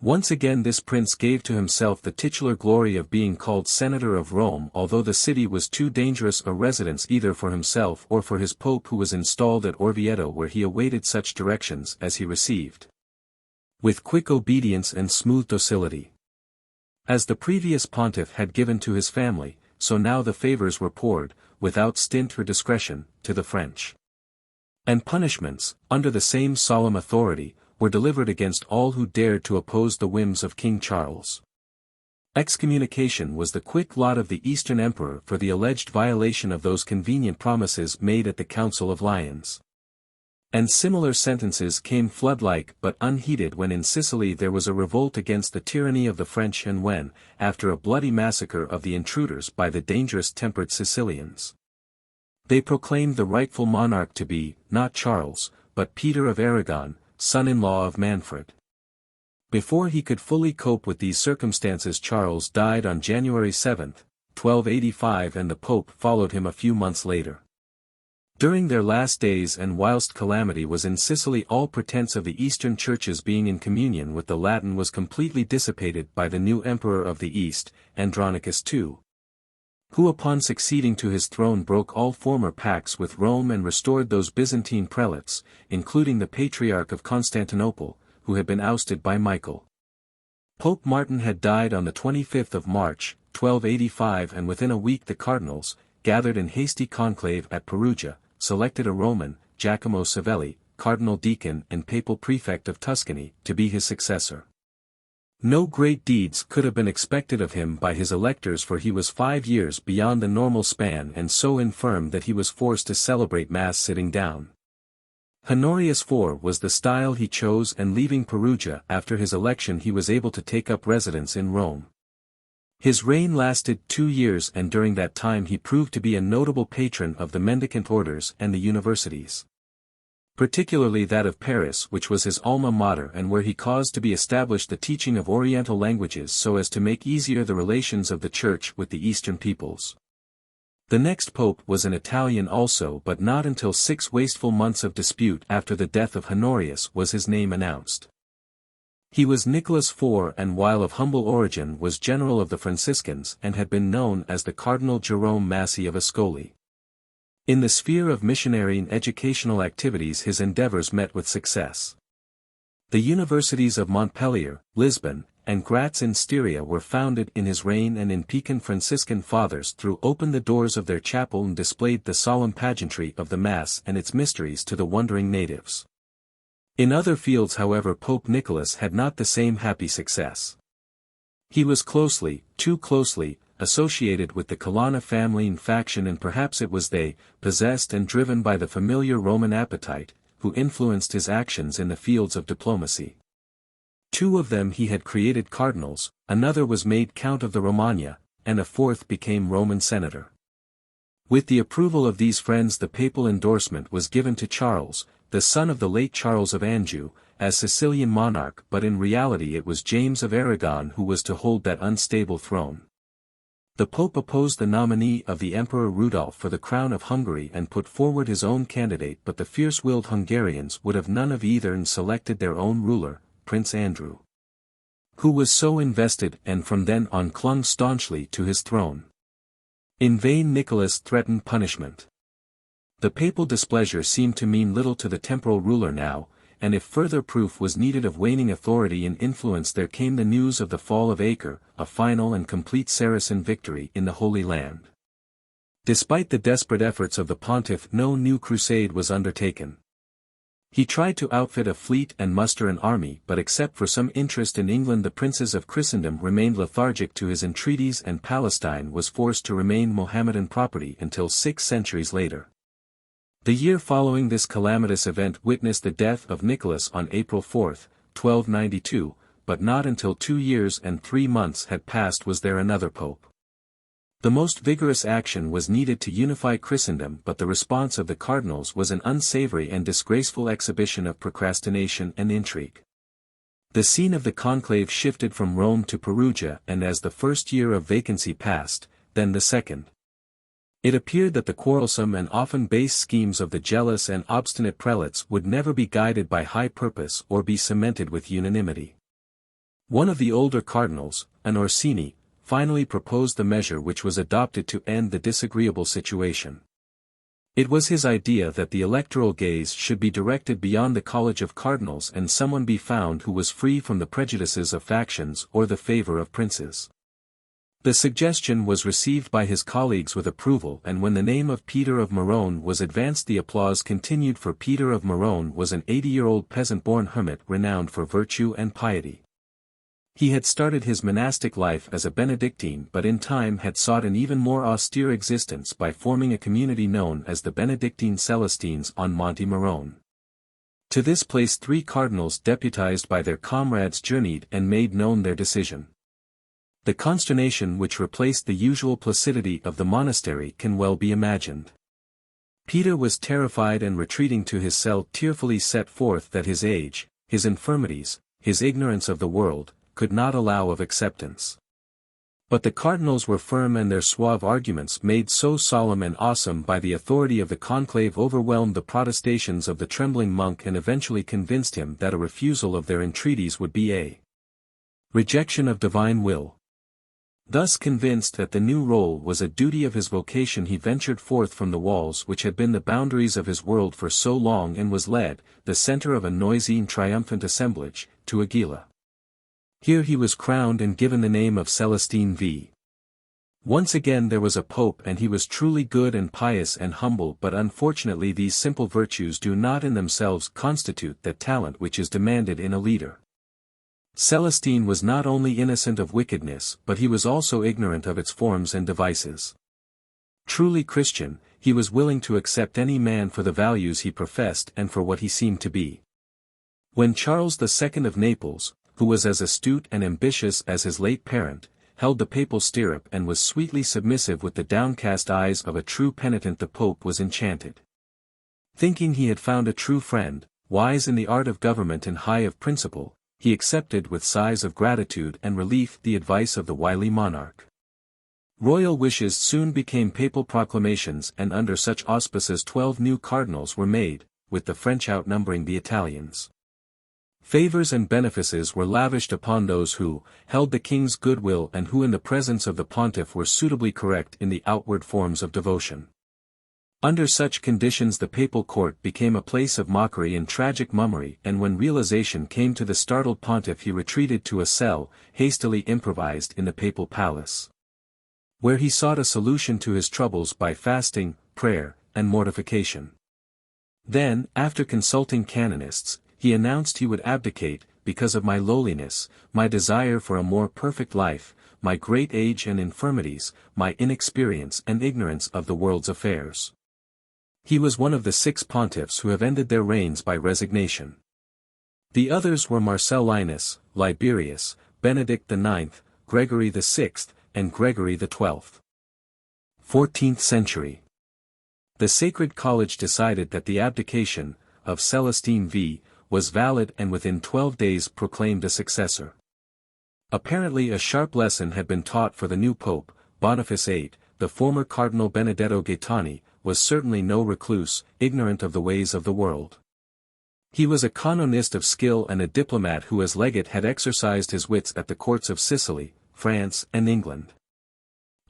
Once again this prince gave to himself the titular glory of being called Senator of Rome, although the city was too dangerous a residence either for himself or for his pope, who was installed at Orvieto, where he awaited such directions as he received with quick obedience and smooth docility. As the previous pontiff had given to his family, so now the favors were poured, without stint or discretion, to the French. And punishments, under the same solemn authority, were delivered against all who dared to oppose the whims of King Charles. Excommunication was the quick lot of the Eastern Emperor for the alleged violation of those convenient promises made at the Council of Lyons. And similar sentences came flood-like but unheeded when in Sicily there was a revolt against the tyranny of the French, and when, after a bloody massacre of the intruders by the dangerous-tempered Sicilians, they proclaimed the rightful monarch to be, not Charles, but Peter of Aragon, son-in-law of Manfred. Before he could fully cope with these circumstances, Charles died on January 7, 1285, and the Pope followed him a few months later. During their last days, and whilst calamity was in Sicily, all pretense of the Eastern churches being in communion with the Latin was completely dissipated by the new Emperor of the East, Andronicus II, who upon succeeding to his throne broke all former pacts with Rome and restored those Byzantine prelates, including the Patriarch of Constantinople, who had been ousted by Michael. Pope Martin had died on the 25th of March, 1285, and within a week the cardinals, gathered in hasty conclave at Perugia, selected a Roman, Giacomo Savelli, cardinal deacon and papal prefect of Tuscany, to be his successor. No great deeds could have been expected of him by his electors, for he was 5 years beyond the normal span and so infirm that he was forced to celebrate Mass sitting down. Honorius IV was the style he chose, and leaving Perugia after his election he was able to take up residence in Rome. His reign lasted 2 years, and during that time he proved to be a notable patron of the mendicant orders and the universities, particularly that of Paris, which was his alma mater and where he caused to be established the teaching of Oriental languages so as to make easier the relations of the Church with the Eastern peoples. The next pope was an Italian also, but not until 6 wasteful months of dispute after the death of Honorius was his name announced. He was Nicholas IV, and while of humble origin was general of the Franciscans and had been known as the Cardinal Jerome Massey of Ascoli. In the sphere of missionary and educational activities his endeavors met with success. The universities of Montpellier, Lisbon, and Graz in Styria were founded in his reign, and in Pekin Franciscan fathers threw open the doors of their chapel and displayed the solemn pageantry of the Mass and its mysteries to the wondering natives. In other fields, however, Pope Nicholas had not the same happy success. He was closely, too closely, associated with the Colonna family and faction, and perhaps it was they, possessed and driven by the familiar Roman appetite, who influenced his actions in the fields of diplomacy. 2 of them he had created cardinals, another was made Count of the Romagna, and a 4th became Roman senator. With the approval of these friends the papal endorsement was given to Charles, the son of the late Charles of Anjou, as Sicilian monarch, but in reality it was James of Aragon who was to hold that unstable throne. The Pope opposed the nominee of the Emperor Rudolph for the crown of Hungary and put forward his own candidate, but the fierce-willed Hungarians would have none of either and selected their own ruler, Prince Andrew, who was so invested and from then on clung staunchly to his throne. In vain Nicholas threatened punishment. The papal displeasure seemed to mean little to the temporal ruler now, and if further proof was needed of waning authority and influence, there came the news of the fall of Acre, a final and complete Saracen victory in the Holy Land. Despite the desperate efforts of the pontiff, no new crusade was undertaken. He tried to outfit a fleet and muster an army, but except for some interest in England, the princes of Christendom remained lethargic to his entreaties, and Palestine was forced to remain Mohammedan property until 6 centuries later. The year following this calamitous event witnessed the death of Nicholas on April 4, 1292, but not until 2 years and 3 months had passed was there another pope. The most vigorous action was needed to unify Christendom, but the response of the cardinals was an unsavory and disgraceful exhibition of procrastination and intrigue. The scene of the conclave shifted from Rome to Perugia, and as the first year of vacancy passed, then the second. It appeared that the quarrelsome and often base schemes of the jealous and obstinate prelates would never be guided by high purpose or be cemented with unanimity. One of the older cardinals, an Orsini, finally proposed the measure which was adopted to end the disagreeable situation. It was his idea that the electoral gaze should be directed beyond the College of Cardinals and someone be found who was free from the prejudices of factions or the favor of princes. The suggestion was received by his colleagues with approval, and when the name of Peter of Morone was advanced, the applause continued, for Peter of Morone was an 80-year-old peasant-born hermit renowned for virtue and piety. He had started his monastic life as a Benedictine, but in time had sought an even more austere existence by forming a community known as the Benedictine Celestines on Monte Morone. To this place 3 cardinals deputized by their comrades journeyed and made known their decision. The consternation which replaced the usual placidity of the monastery can well be imagined. Peter was terrified and retreating to his cell tearfully set forth that his age, his infirmities, his ignorance of the world, could not allow of acceptance. But the cardinals were firm, and their suave arguments, made so solemn and awesome by the authority of the conclave, overwhelmed the protestations of the trembling monk and eventually convinced him that a refusal of their entreaties would be a rejection of divine will. Thus convinced that the new role was a duty of his vocation, he ventured forth from the walls which had been the boundaries of his world for so long, and was led, the center of a noisy and triumphant assemblage, to Aguila. Here he was crowned and given the name of Celestine V. Once again there was a pope, and he was truly good and pious and humble, but unfortunately these simple virtues do not in themselves constitute that talent which is demanded in a leader. Celestine was not only innocent of wickedness, but he was also ignorant of its forms and devices. Truly Christian, he was willing to accept any man for the values he professed and for what he seemed to be. When Charles II of Naples, who was as astute and ambitious as his late parent, held the papal stirrup and was sweetly submissive with the downcast eyes of a true penitent, the Pope was enchanted. Thinking he had found a true friend, wise in the art of government and high of principle, he accepted with sighs of gratitude and relief the advice of the wily monarch. Royal wishes soon became papal proclamations, and under such auspices 12 new cardinals were made, with the French outnumbering the Italians. Favors and benefices were lavished upon those who held the king's goodwill and who in the presence of the pontiff were suitably correct in the outward forms of devotion. Under such conditions the papal court became a place of mockery and tragic mummery, and when realization came to the startled pontiff he retreated to a cell, hastily improvised in the papal palace, where he sought a solution to his troubles by fasting, prayer, and mortification. Then, after consulting canonists, he announced he would abdicate, because of my lowliness, my desire for a more perfect life, my great age and infirmities, my inexperience and ignorance of the world's affairs. He was one of the 6 pontiffs who have ended their reigns by resignation. The others were Marcellinus, Liberius, Benedict IX, Gregory VI, and Gregory XII. 14th Century. The Sacred College decided that the abdication of Celestine V was valid and within 12 days proclaimed a successor. Apparently a sharp lesson had been taught, for the new pope, Boniface VIII, the former Cardinal Benedetto Gaetani, was certainly no recluse, ignorant of the ways of the world. He was a canonist of skill and a diplomat who as legate had exercised his wits at the courts of Sicily, France and England.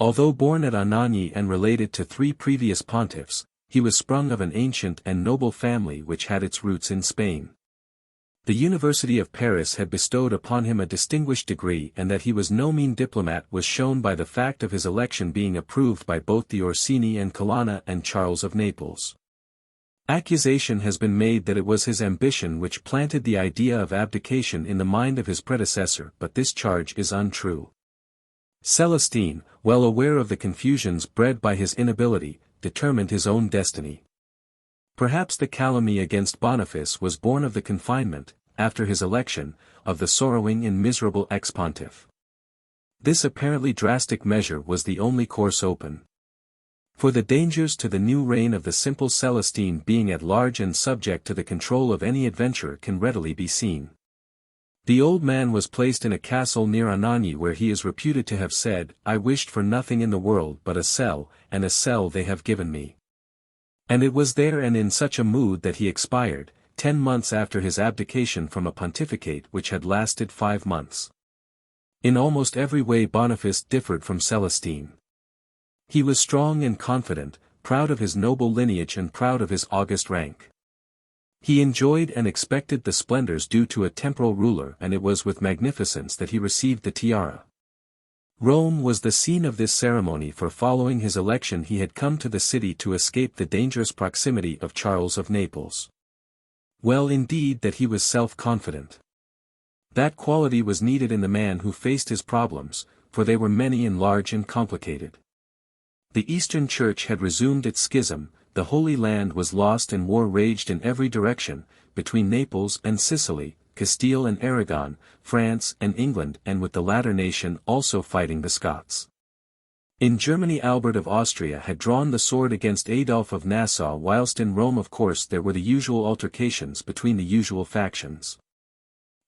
Although born at Anagni and related to 3 previous pontiffs, he was sprung of an ancient and noble family which had its roots in Spain. The University of Paris had bestowed upon him a distinguished degree, and that he was no mean diplomat was shown by the fact of his election being approved by both the Orsini and Colonna and Charles of Naples. Accusation has been made that it was his ambition which planted the idea of abdication in the mind of his predecessor, but this charge is untrue. Celestine, well aware of the confusions bred by his inability, determined his own destiny. Perhaps the calumny against Boniface was born of the confinement, after his election, of the sorrowing and miserable ex-pontiff. This apparently drastic measure was the only course open. For the dangers to the new reign of the simple Celestine being at large and subject to the control of any adventurer can readily be seen. The old man was placed in a castle near Anagni, where he is reputed to have said, "I wished for nothing in the world but a cell, and a cell they have given me." And it was there and in such a mood that he expired, 10 months after his abdication from a pontificate which had lasted 5 months. In almost every way Boniface differed from Celestine. He was strong and confident, proud of his noble lineage and proud of his august rank. He enjoyed and expected the splendors due to a temporal ruler, and it was with magnificence that he received the tiara. Rome was the scene of this ceremony, for following his election he had come to the city to escape the dangerous proximity of Charles of Naples. Well indeed that he was self-confident. That quality was needed in the man who faced his problems, for they were many and large and complicated. The Eastern Church had resumed its schism, the Holy Land was lost and war raged in every direction, between Naples and Sicily, Castile and Aragon, France and England, and with the latter nation also fighting the Scots. In Germany Albert of Austria had drawn the sword against Adolf of Nassau, whilst in Rome of course there were the usual altercations between the usual factions.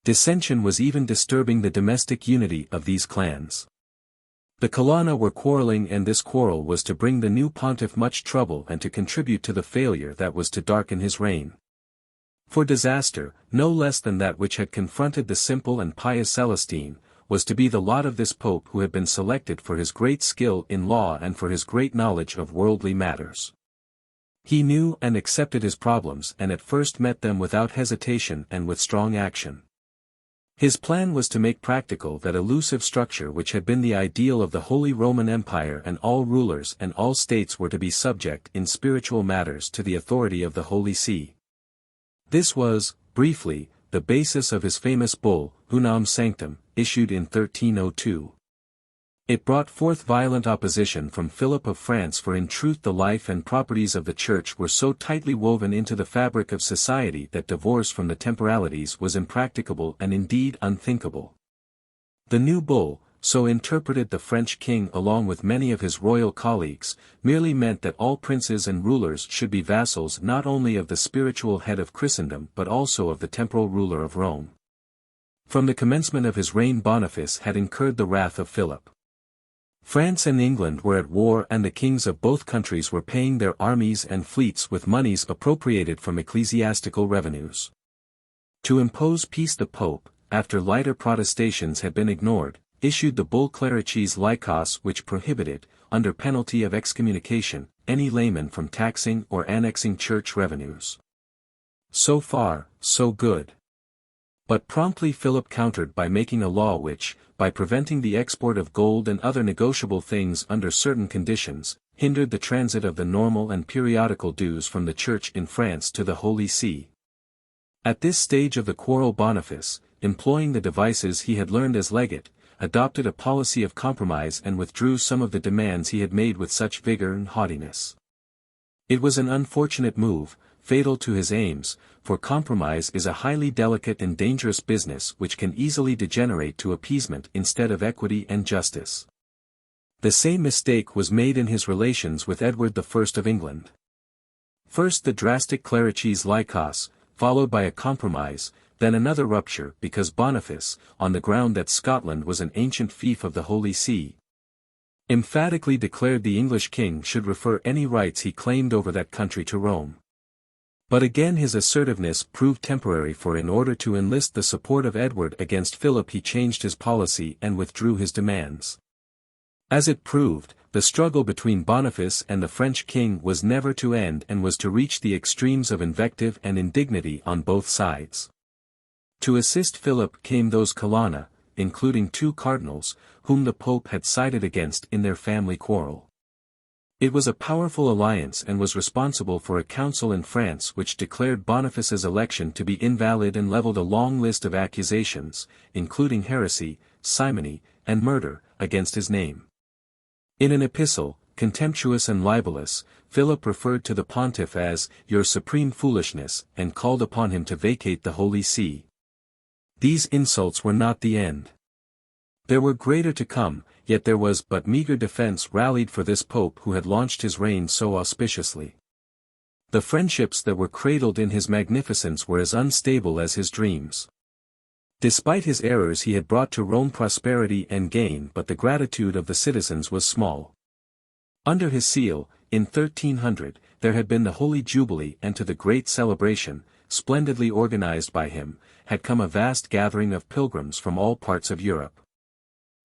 Dissension was even disturbing the domestic unity of these clans. The Colonna were quarreling, and this quarrel was to bring the new pontiff much trouble and to contribute to the failure that was to darken his reign. For disaster, no less than that which had confronted the simple and pious Celestine, was to be the lot of this pope who had been selected for his great skill in law and for his great knowledge of worldly matters. He knew and accepted his problems, and at first met them without hesitation and with strong action. His plan was to make practical that elusive structure which had been the ideal of the Holy Roman Empire, and all rulers and all states were to be subject in spiritual matters to the authority of the Holy See. This was, briefly, the basis of his famous bull, Unam Sanctum, issued in 1302. It brought forth violent opposition from Philip of France, for in truth the life and properties of the Church were so tightly woven into the fabric of society that divorce from the temporalities was impracticable and indeed unthinkable. The new bull, so interpreted the French king along with many of his royal colleagues, merely meant that all princes and rulers should be vassals not only of the spiritual head of Christendom but also of the temporal ruler of Rome. From the commencement of his reign Boniface had incurred the wrath of Philip. France and England were at war, and the kings of both countries were paying their armies and fleets with moneys appropriated from ecclesiastical revenues. To impose peace the Pope, after lighter protestations had been ignored, issued the bull Clericis Laicos, which prohibited, under penalty of excommunication, any layman from taxing or annexing church revenues. So far, so good. But promptly Philip countered by making a law which, by preventing the export of gold and other negotiable things under certain conditions, hindered the transit of the normal and periodical dues from the Church in France to the Holy See. At this stage of the quarrel Boniface, employing the devices he had learned as legate, adopted a policy of compromise and withdrew some of the demands he had made with such vigor and haughtiness. It was an unfortunate move, fatal to his aims, for compromise is a highly delicate and dangerous business which can easily degenerate to appeasement instead of equity and justice. The same mistake was made in his relations with Edward I of England. First the drastic Clericis Laicos, followed by a compromise, then another rupture because Boniface, on the ground that Scotland was an ancient fief of the Holy See, emphatically declared the English king should refer any rights he claimed over that country to Rome. But again his assertiveness proved temporary, for in order to enlist the support of Edward against Philip he changed his policy and withdrew his demands. As it proved, The struggle between Boniface and the French king was never to end and was to reach the extremes of invective and indignity on both sides. To assist Philip came those Colonna, including 2 cardinals, whom the Pope had sided against in their family quarrel. It was a powerful alliance and was responsible for a council in France which declared Boniface's election to be invalid and leveled a long list of accusations, including heresy, simony, and murder, against his name. In an epistle, contemptuous and libelous, Philip referred to the pontiff as "your supreme foolishness" and called upon him to vacate the Holy See. These insults were not the end. There were greater to come, yet there was but meager defense rallied for this pope who had launched his reign so auspiciously. The friendships that were cradled in his magnificence were as unstable as his dreams. Despite his errors he had brought to Rome prosperity and gain, but the gratitude of the citizens was small. Under his seal, in 1300, there had been the Holy Jubilee, and to the great celebration, splendidly organized by him, had come a vast gathering of pilgrims from all parts of Europe.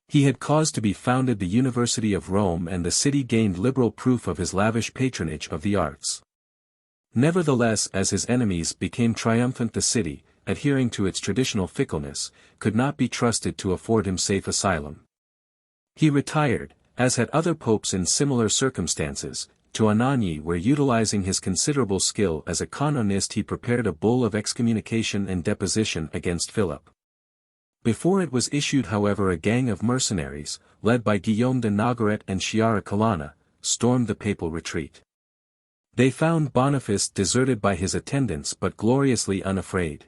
He had caused to be founded the University of Rome, and the city gained liberal proof of his lavish patronage of the arts. Nevertheless, as his enemies became triumphant, the city, adhering to its traditional fickleness, could not be trusted to afford him safe asylum. He retired, as had other popes in similar circumstances, to Anagni, where, utilizing his considerable skill as a canonist, he prepared a bull of excommunication and deposition against Philip. Before it was issued, however, a gang of mercenaries, led by Guillaume de Nogaret and Sciarra Colonna, stormed the papal retreat. They found Boniface deserted by his attendants but gloriously unafraid.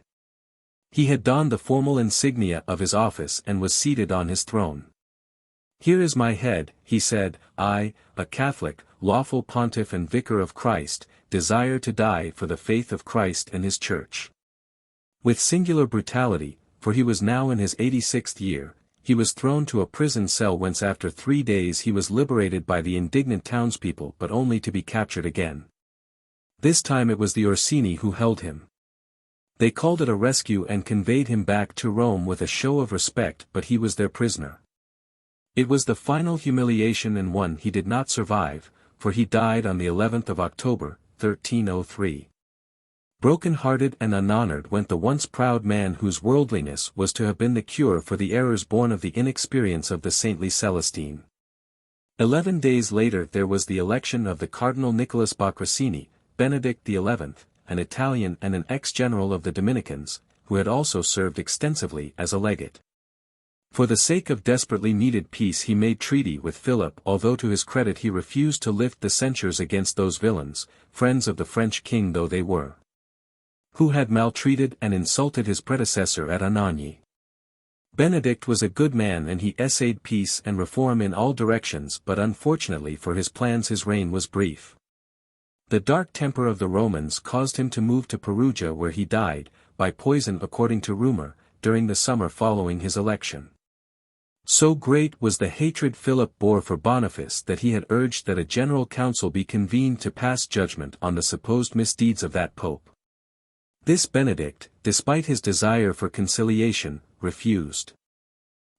He had donned the formal insignia of his office and was seated on his throne. "Here is my head," he said, "I, a Catholic, lawful pontiff and vicar of Christ, desire to die for the faith of Christ and his Church." With singular brutality, for he was now in his 86th year, he was thrown to a prison cell whence after 3 days he was liberated by the indignant townspeople, but only to be captured again. This time it was the Orsini who held him. They called it a rescue and conveyed him back to Rome with a show of respect, but he was their prisoner. It was the final humiliation, and one he did not survive, for he died on the 11th of October, 1303. Broken-hearted and unhonored went the once proud man whose worldliness was to have been the cure for the errors born of the inexperience of the saintly Celestine. 11 days later there was the election of the Cardinal Nicholas Boccacini, Benedict XI, an Italian and an ex-general of the Dominicans, who had also served extensively as a legate. For the sake of desperately needed peace he made treaty with Philip, although to his credit he refused to lift the censures against those villains, friends of the French king though they were, who had maltreated and insulted his predecessor at Anagni. Benedict was a good man and he essayed peace and reform in all directions, but unfortunately for his plans his reign was brief. The dark temper of the Romans caused him to move to Perugia, where he died, by poison according to rumor, during the summer following his election. So great was the hatred Philip bore for Boniface that he had urged that a general council be convened to pass judgment on the supposed misdeeds of that pope. This Benedict, despite his desire for conciliation, refused.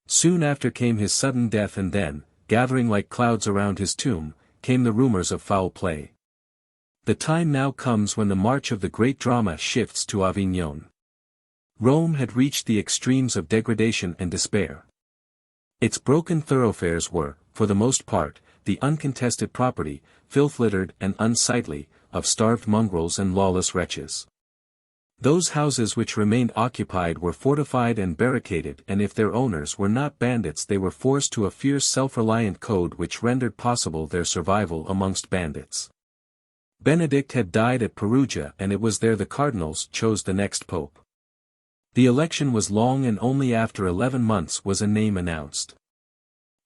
Soon after came his sudden death, and then, gathering like clouds around his tomb, came the rumors of foul play. The time now comes when the march of the great drama shifts to Avignon. Rome had reached the extremes of degradation and despair. Its broken thoroughfares were, for the most part, the uncontested property, filth-littered and unsightly, of starved mongrels and lawless wretches. Those houses which remained occupied were fortified and barricaded, and if their owners were not bandits they were forced to a fierce self-reliant code which rendered possible their survival amongst bandits. Benedict had died at Perugia, and it was there the cardinals chose the next pope. The election was long, and only after 11 months was a name announced.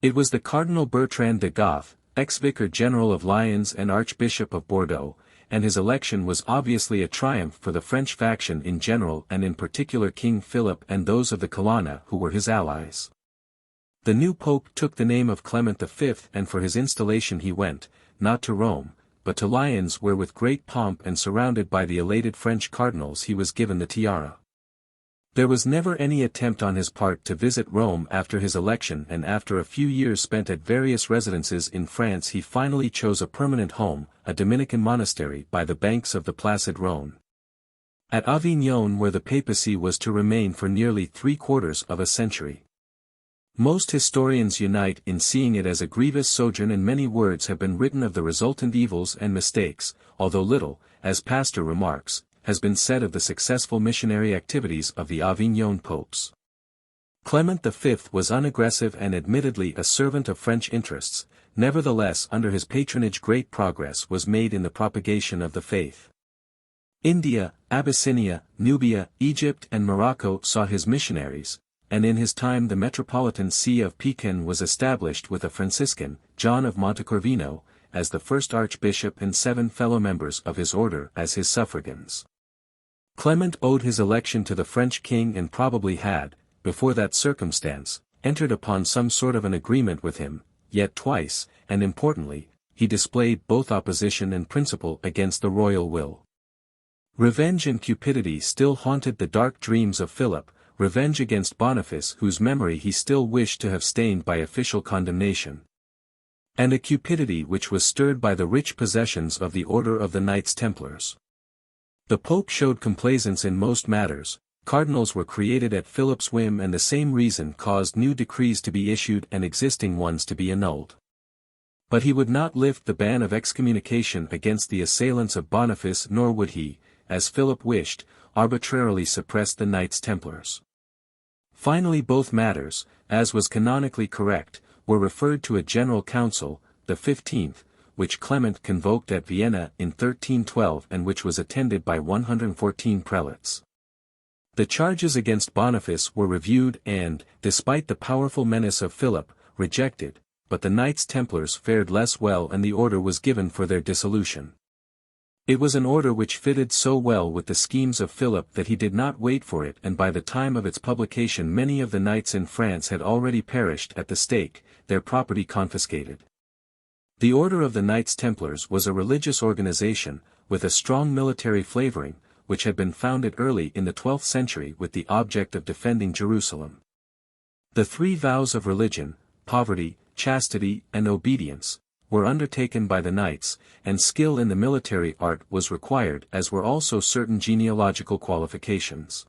It was the Cardinal Bertrand de Goth, ex-vicar general of Lyons and Archbishop of Bordeaux, and his election was obviously a triumph for the French faction in general and in particular King Philip and those of the Colonna who were his allies. The new pope took the name of Clement V, and for his installation he went, not to Rome, but to Lyons, where with great pomp and surrounded by the elated French cardinals he was given the tiara. There was never any attempt on his part to visit Rome after his election, and after a few years spent at various residences in France he finally chose a permanent home, a Dominican monastery by the banks of the placid Rhone. At Avignon, where the papacy was to remain for nearly 3/4 of a century. Most historians unite in seeing it as a grievous sojourn, and many words have been written of the resultant evils and mistakes, although little, as Pastor remarks, has been said of the successful missionary activities of the Avignon popes. Clement V was unaggressive and admittedly a servant of French interests, nevertheless under his patronage great progress was made in the propagation of the faith. India, Abyssinia, Nubia, Egypt and Morocco saw his missionaries, and in his time the metropolitan see of Pekin was established with a Franciscan, John of Montecorvino, as the first archbishop and 7 fellow members of his order as his suffragans. Clement owed his election to the French king and probably had, before that circumstance, entered upon some sort of an agreement with him, yet twice, and importantly, he displayed both opposition and principle against the royal will. Revenge and cupidity still haunted the dark dreams of Philip, revenge against Boniface whose memory he still wished to have stained by official condemnation. And a cupidity which was stirred by the rich possessions of the Order of the Knights Templars. The Pope showed complaisance in most matters, cardinals were created at Philip's whim, and the same reason caused new decrees to be issued and existing ones to be annulled. But he would not lift the ban of excommunication against the assailants of Boniface, nor would he, as Philip wished, arbitrarily suppress the Knights Templars. Finally both matters, as was canonically correct, were referred to a general council, the 15th, which Clement convoked at Vienna in 1312 and which was attended by 114 prelates. The charges against Boniface were reviewed and, despite the powerful menace of Philip, rejected, but the Knights Templars fared less well and the order was given for their dissolution. It was an order which fitted so well with the schemes of Philip that he did not wait for it, and by the time of its publication many of the knights in France had already perished at the stake, their property confiscated. The Order of the Knights Templars was a religious organization, with a strong military flavoring, which had been founded early in the 12th century with the object of defending Jerusalem. The 3 vows of religion, poverty, chastity, and obedience, were undertaken by the knights, and skill in the military art was required, as were also certain genealogical qualifications.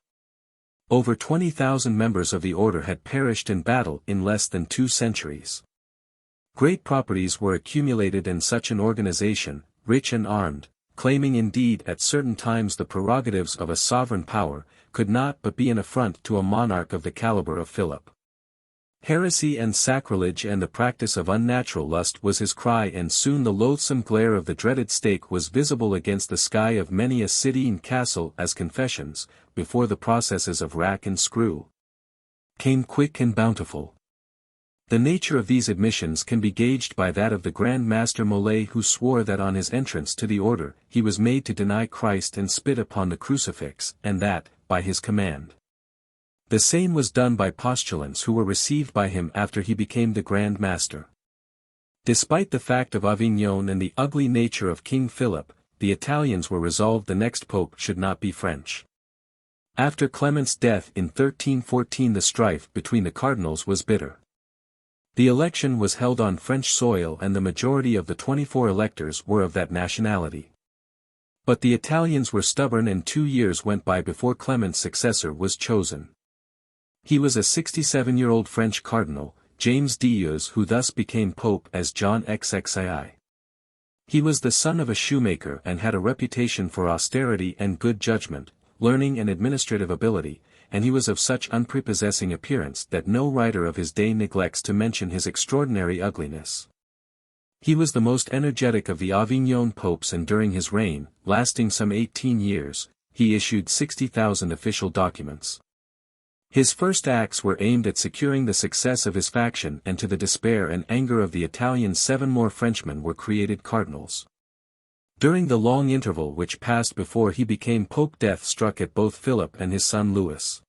Over 20,000 members of the order had perished in battle in less than 2 centuries. Great properties were accumulated in such an organization, rich and armed, claiming indeed at certain times the prerogatives of a sovereign power, could not but be an affront to a monarch of the caliber of Philip. Heresy and sacrilege and the practice of unnatural lust was his cry, and soon the loathsome glare of the dreaded stake was visible against the sky of many a city and castle as confessions, before the processes of rack and screw, came quick and bountiful. The nature of these admissions can be gauged by that of the Grand Master Molay, who swore that on his entrance to the order he was made to deny Christ and spit upon the crucifix, and that, by his command. The same was done by postulants who were received by him after he became the Grand Master. Despite the fact of Avignon and the ugly nature of King Philip, the Italians were resolved the next pope should not be French. After Clement's death in 1314 the strife between the cardinals was bitter. The election was held on French soil and the majority of the 24 electors were of that nationality. But the Italians were stubborn, and 2 years went by before Clement's successor was chosen. He was a 67-year-old French cardinal, James d'Eux, who thus became pope as John XXII. He was the son of a shoemaker and had a reputation for austerity and good judgment, learning and administrative ability, and he was of such unprepossessing appearance that no writer of his day neglects to mention his extraordinary ugliness. He was the most energetic of the Avignon popes, and during his reign, lasting some 18 years, he issued 60,000 official documents. His first acts were aimed at securing the success of his faction, and to the despair and anger of the Italians 7 more Frenchmen were created cardinals. During the long interval which passed before he became pope, death struck at both Philip and his son Louis.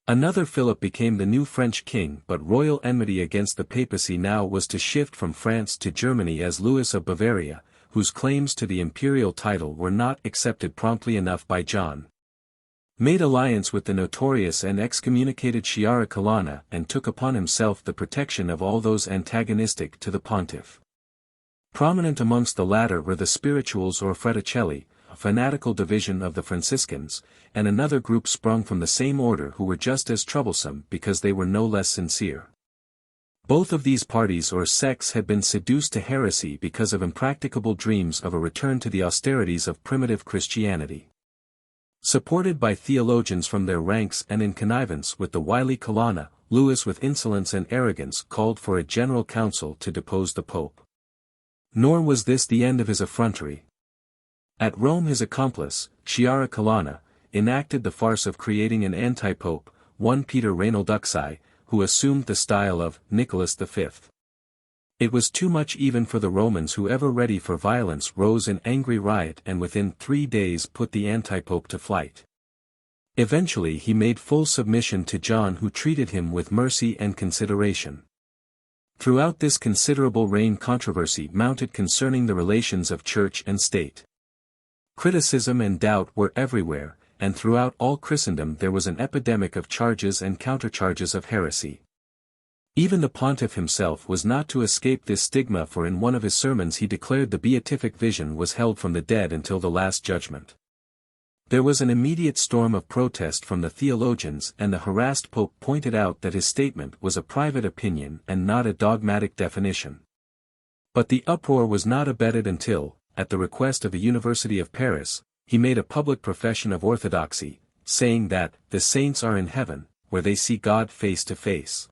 Another Philip became the new French king, but royal enmity against the papacy now was to shift from France to Germany, as Louis of Bavaria, whose claims to the imperial title were not accepted promptly enough by John made alliance with the notorious and excommunicated Sciarra Colonna and took upon himself the protection of all those antagonistic to the pontiff. Prominent amongst the latter were the spirituals or fraticelli, a fanatical division of the Franciscans, and another group sprung from the same order who were just as troublesome because they were no less sincere. Both of these parties or sects had been seduced to heresy because of impracticable dreams of a return to the austerities of primitive Christianity. Supported by theologians from their ranks and in connivance with the wily Colonna, Louis with insolence and arrogance called for a general council to depose the Pope. Nor was this the end of his effrontery. At Rome his accomplice, Sciarra Colonna, enacted the farce of creating an anti-pope, one Peter Reinalduxi, who assumed the style of Nicholas V. It was too much even for the Romans, who ever ready for violence rose in angry riot and within 3 days put the anti-pope to flight. Eventually he made full submission to John, who treated him with mercy and consideration. Throughout this considerable reign controversy mounted concerning the relations of church and state. Criticism and doubt were everywhere, and throughout all Christendom there was an epidemic of charges and countercharges of heresy. Even the pontiff himself was not to escape this stigma, for in one of his sermons he declared the beatific vision was held from the dead until the last judgment. There was an immediate storm of protest from the theologians, and the harassed pope pointed out that his statement was a private opinion and not a dogmatic definition. But the uproar was not abated until, at the request of the University of Paris, he made a public profession of orthodoxy, saying that the saints are in heaven, where they see God face to face.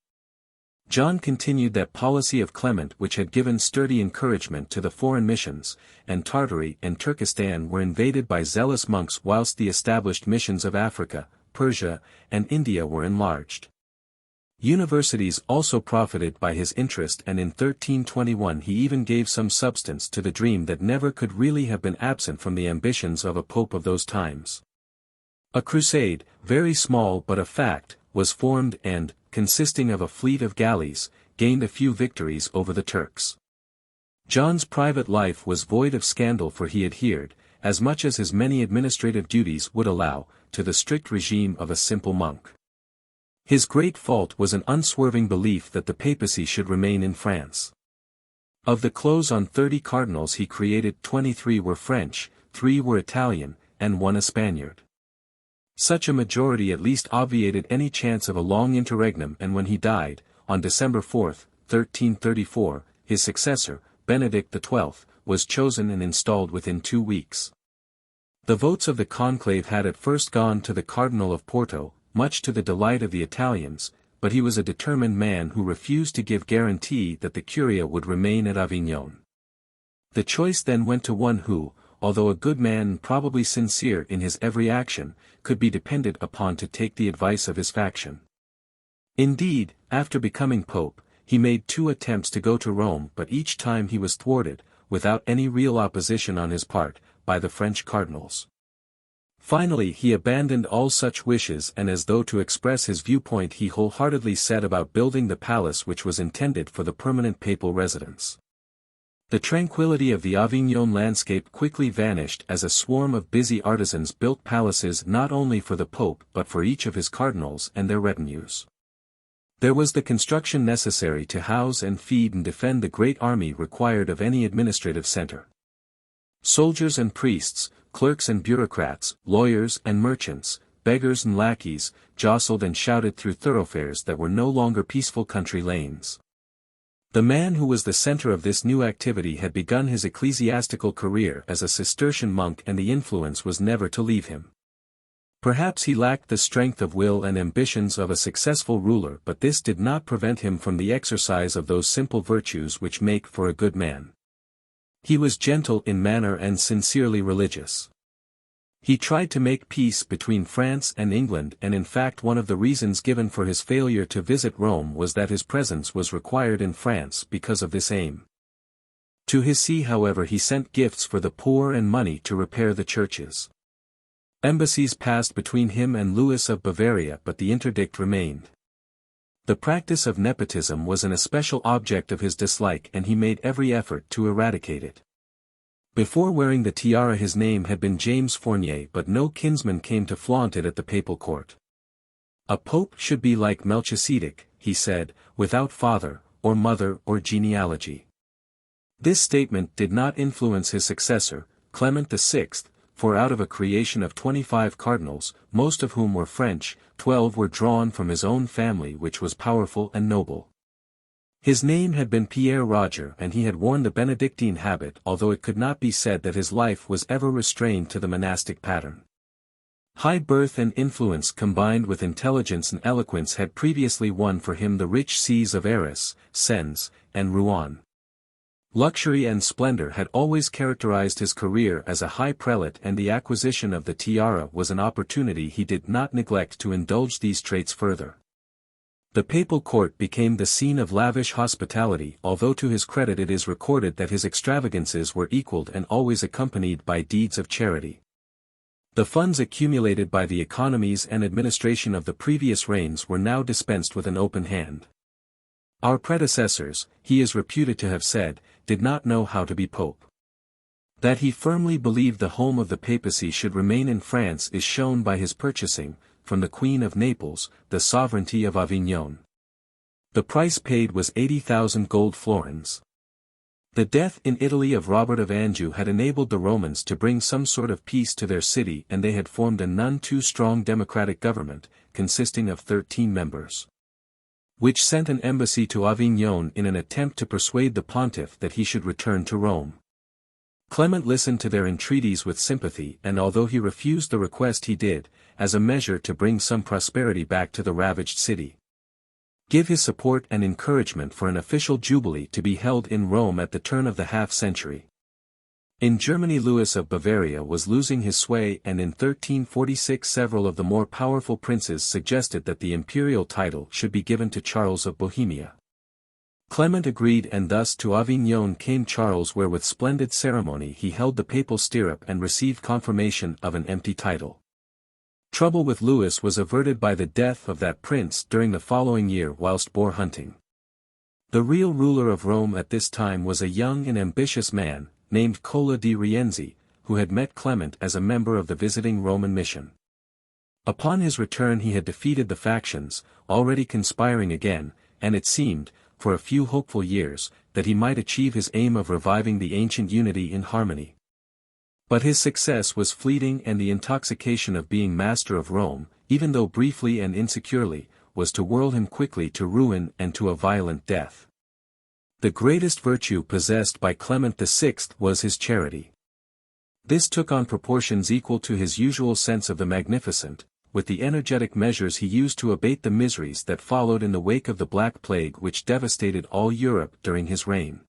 John continued that policy of Clement which had given sturdy encouragement to the foreign missions, and Tartary and Turkestan were invaded by zealous monks, whilst the established missions of Africa, Persia, and India were enlarged. Universities also profited by his interest, and in 1321 he even gave some substance to the dream that never could really have been absent from the ambitions of a pope of those times. A crusade, very small but a fact, was formed and, consisting of a fleet of galleys, gained a few victories over the Turks. John's private life was void of scandal, for he adhered, as much as his many administrative duties would allow, to the strict regime of a simple monk. His great fault was an unswerving belief that the papacy should remain in France. Of the close on 30 cardinals he created, 23 were French, 3 were Italian, and 1 a Spaniard. Such a majority at least obviated any chance of a long interregnum, and when he died, on December 4, 1334, his successor, Benedict XII, was chosen and installed within 2 weeks. The votes of the conclave had at first gone to the Cardinal of Porto, much to the delight of the Italians, but he was a determined man who refused to give guarantee that the Curia would remain at Avignon. The choice then went to one who, although a good man and probably sincere in his every action, could be depended upon to take the advice of his faction. Indeed, after becoming pope, he made 2 attempts to go to Rome, but each time he was thwarted, without any real opposition on his part, by the French cardinals. Finally he abandoned all such wishes, and as though to express his viewpoint he wholeheartedly set about building the palace which was intended for the permanent papal residence. The tranquility of the Avignon landscape quickly vanished as a swarm of busy artisans built palaces not only for the Pope but for each of his cardinals and their retinues. There was the construction necessary to house and feed and defend the great army required of any administrative center. Soldiers and priests, clerks and bureaucrats, lawyers and merchants, beggars and lackeys, jostled and shouted through thoroughfares that were no longer peaceful country lanes. The man who was the center of this new activity had begun his ecclesiastical career as a Cistercian monk, and the influence was never to leave him. Perhaps he lacked the strength of will and ambitions of a successful ruler, but this did not prevent him from the exercise of those simple virtues which make for a good man. He was gentle in manner and sincerely religious. He tried to make peace between France and England, and in fact one of the reasons given for his failure to visit Rome was that his presence was required in France because of this aim. To his see, however, he sent gifts for the poor and money to repair the churches. Embassies passed between him and Louis of Bavaria, but the interdict remained. The practice of nepotism was an especial object of his dislike, and he made every effort to eradicate it. Before wearing the tiara his name had been James Fournier, but no kinsman came to flaunt it at the papal court. A pope should be like Melchizedek, he said, without father, or mother or genealogy. This statement did not influence his successor, Clement VI, for out of a creation of 25 cardinals, most of whom were French, 12 were drawn from his own family, which was powerful and noble. His name had been Pierre Roger, and he had worn the Benedictine habit, although it could not be said that his life was ever restrained to the monastic pattern. High birth and influence combined with intelligence and eloquence had previously won for him the rich sees of Arras, Sens, and Rouen. Luxury and splendor had always characterized his career as a high prelate, and the acquisition of the tiara was an opportunity he did not neglect to indulge these traits further. The papal court became the scene of lavish hospitality, although to his credit it is recorded that his extravagances were equaled and always accompanied by deeds of charity. The funds accumulated by the economies and administration of the previous reigns were now dispensed with an open hand. Our predecessors, he is reputed to have said, did not know how to be pope. That he firmly believed the home of the papacy should remain in France is shown by his purchasing, from the Queen of Naples, the sovereignty of Avignon. The price paid was 80,000 gold florins. The death in Italy of Robert of Anjou had enabled the Romans to bring some sort of peace to their city, and they had formed a none too strong democratic government, consisting of 13 members, which sent an embassy to Avignon in an attempt to persuade the pontiff that he should return to Rome. Clement listened to their entreaties with sympathy, and although he refused the request, he did, as a measure to bring some prosperity back to the ravaged city, give his support and encouragement for an official jubilee to be held in Rome at the turn of the half-century. In Germany Louis of Bavaria was losing his sway, and in 1346 several of the more powerful princes suggested that the imperial title should be given to Charles of Bohemia. Clement agreed, and thus to Avignon came Charles, where with splendid ceremony he held the papal stirrup and received confirmation of an empty title. Trouble with Louis was averted by the death of that prince during the following year whilst boar hunting. The real ruler of Rome at this time was a young and ambitious man, named Cola di Rienzi, who had met Clement as a member of the visiting Roman mission. Upon his return he had defeated the factions, already conspiring again, and it seemed, for a few hopeful years, that he might achieve his aim of reviving the ancient unity in harmony. But his success was fleeting, and the intoxication of being master of Rome, even though briefly and insecurely, was to whirl him quickly to ruin and to a violent death. The greatest virtue possessed by Clement VI was his charity. This took on proportions equal to his usual sense of the magnificent, with the energetic measures he used to abate the miseries that followed in the wake of the Black Plague which devastated all Europe during his reign.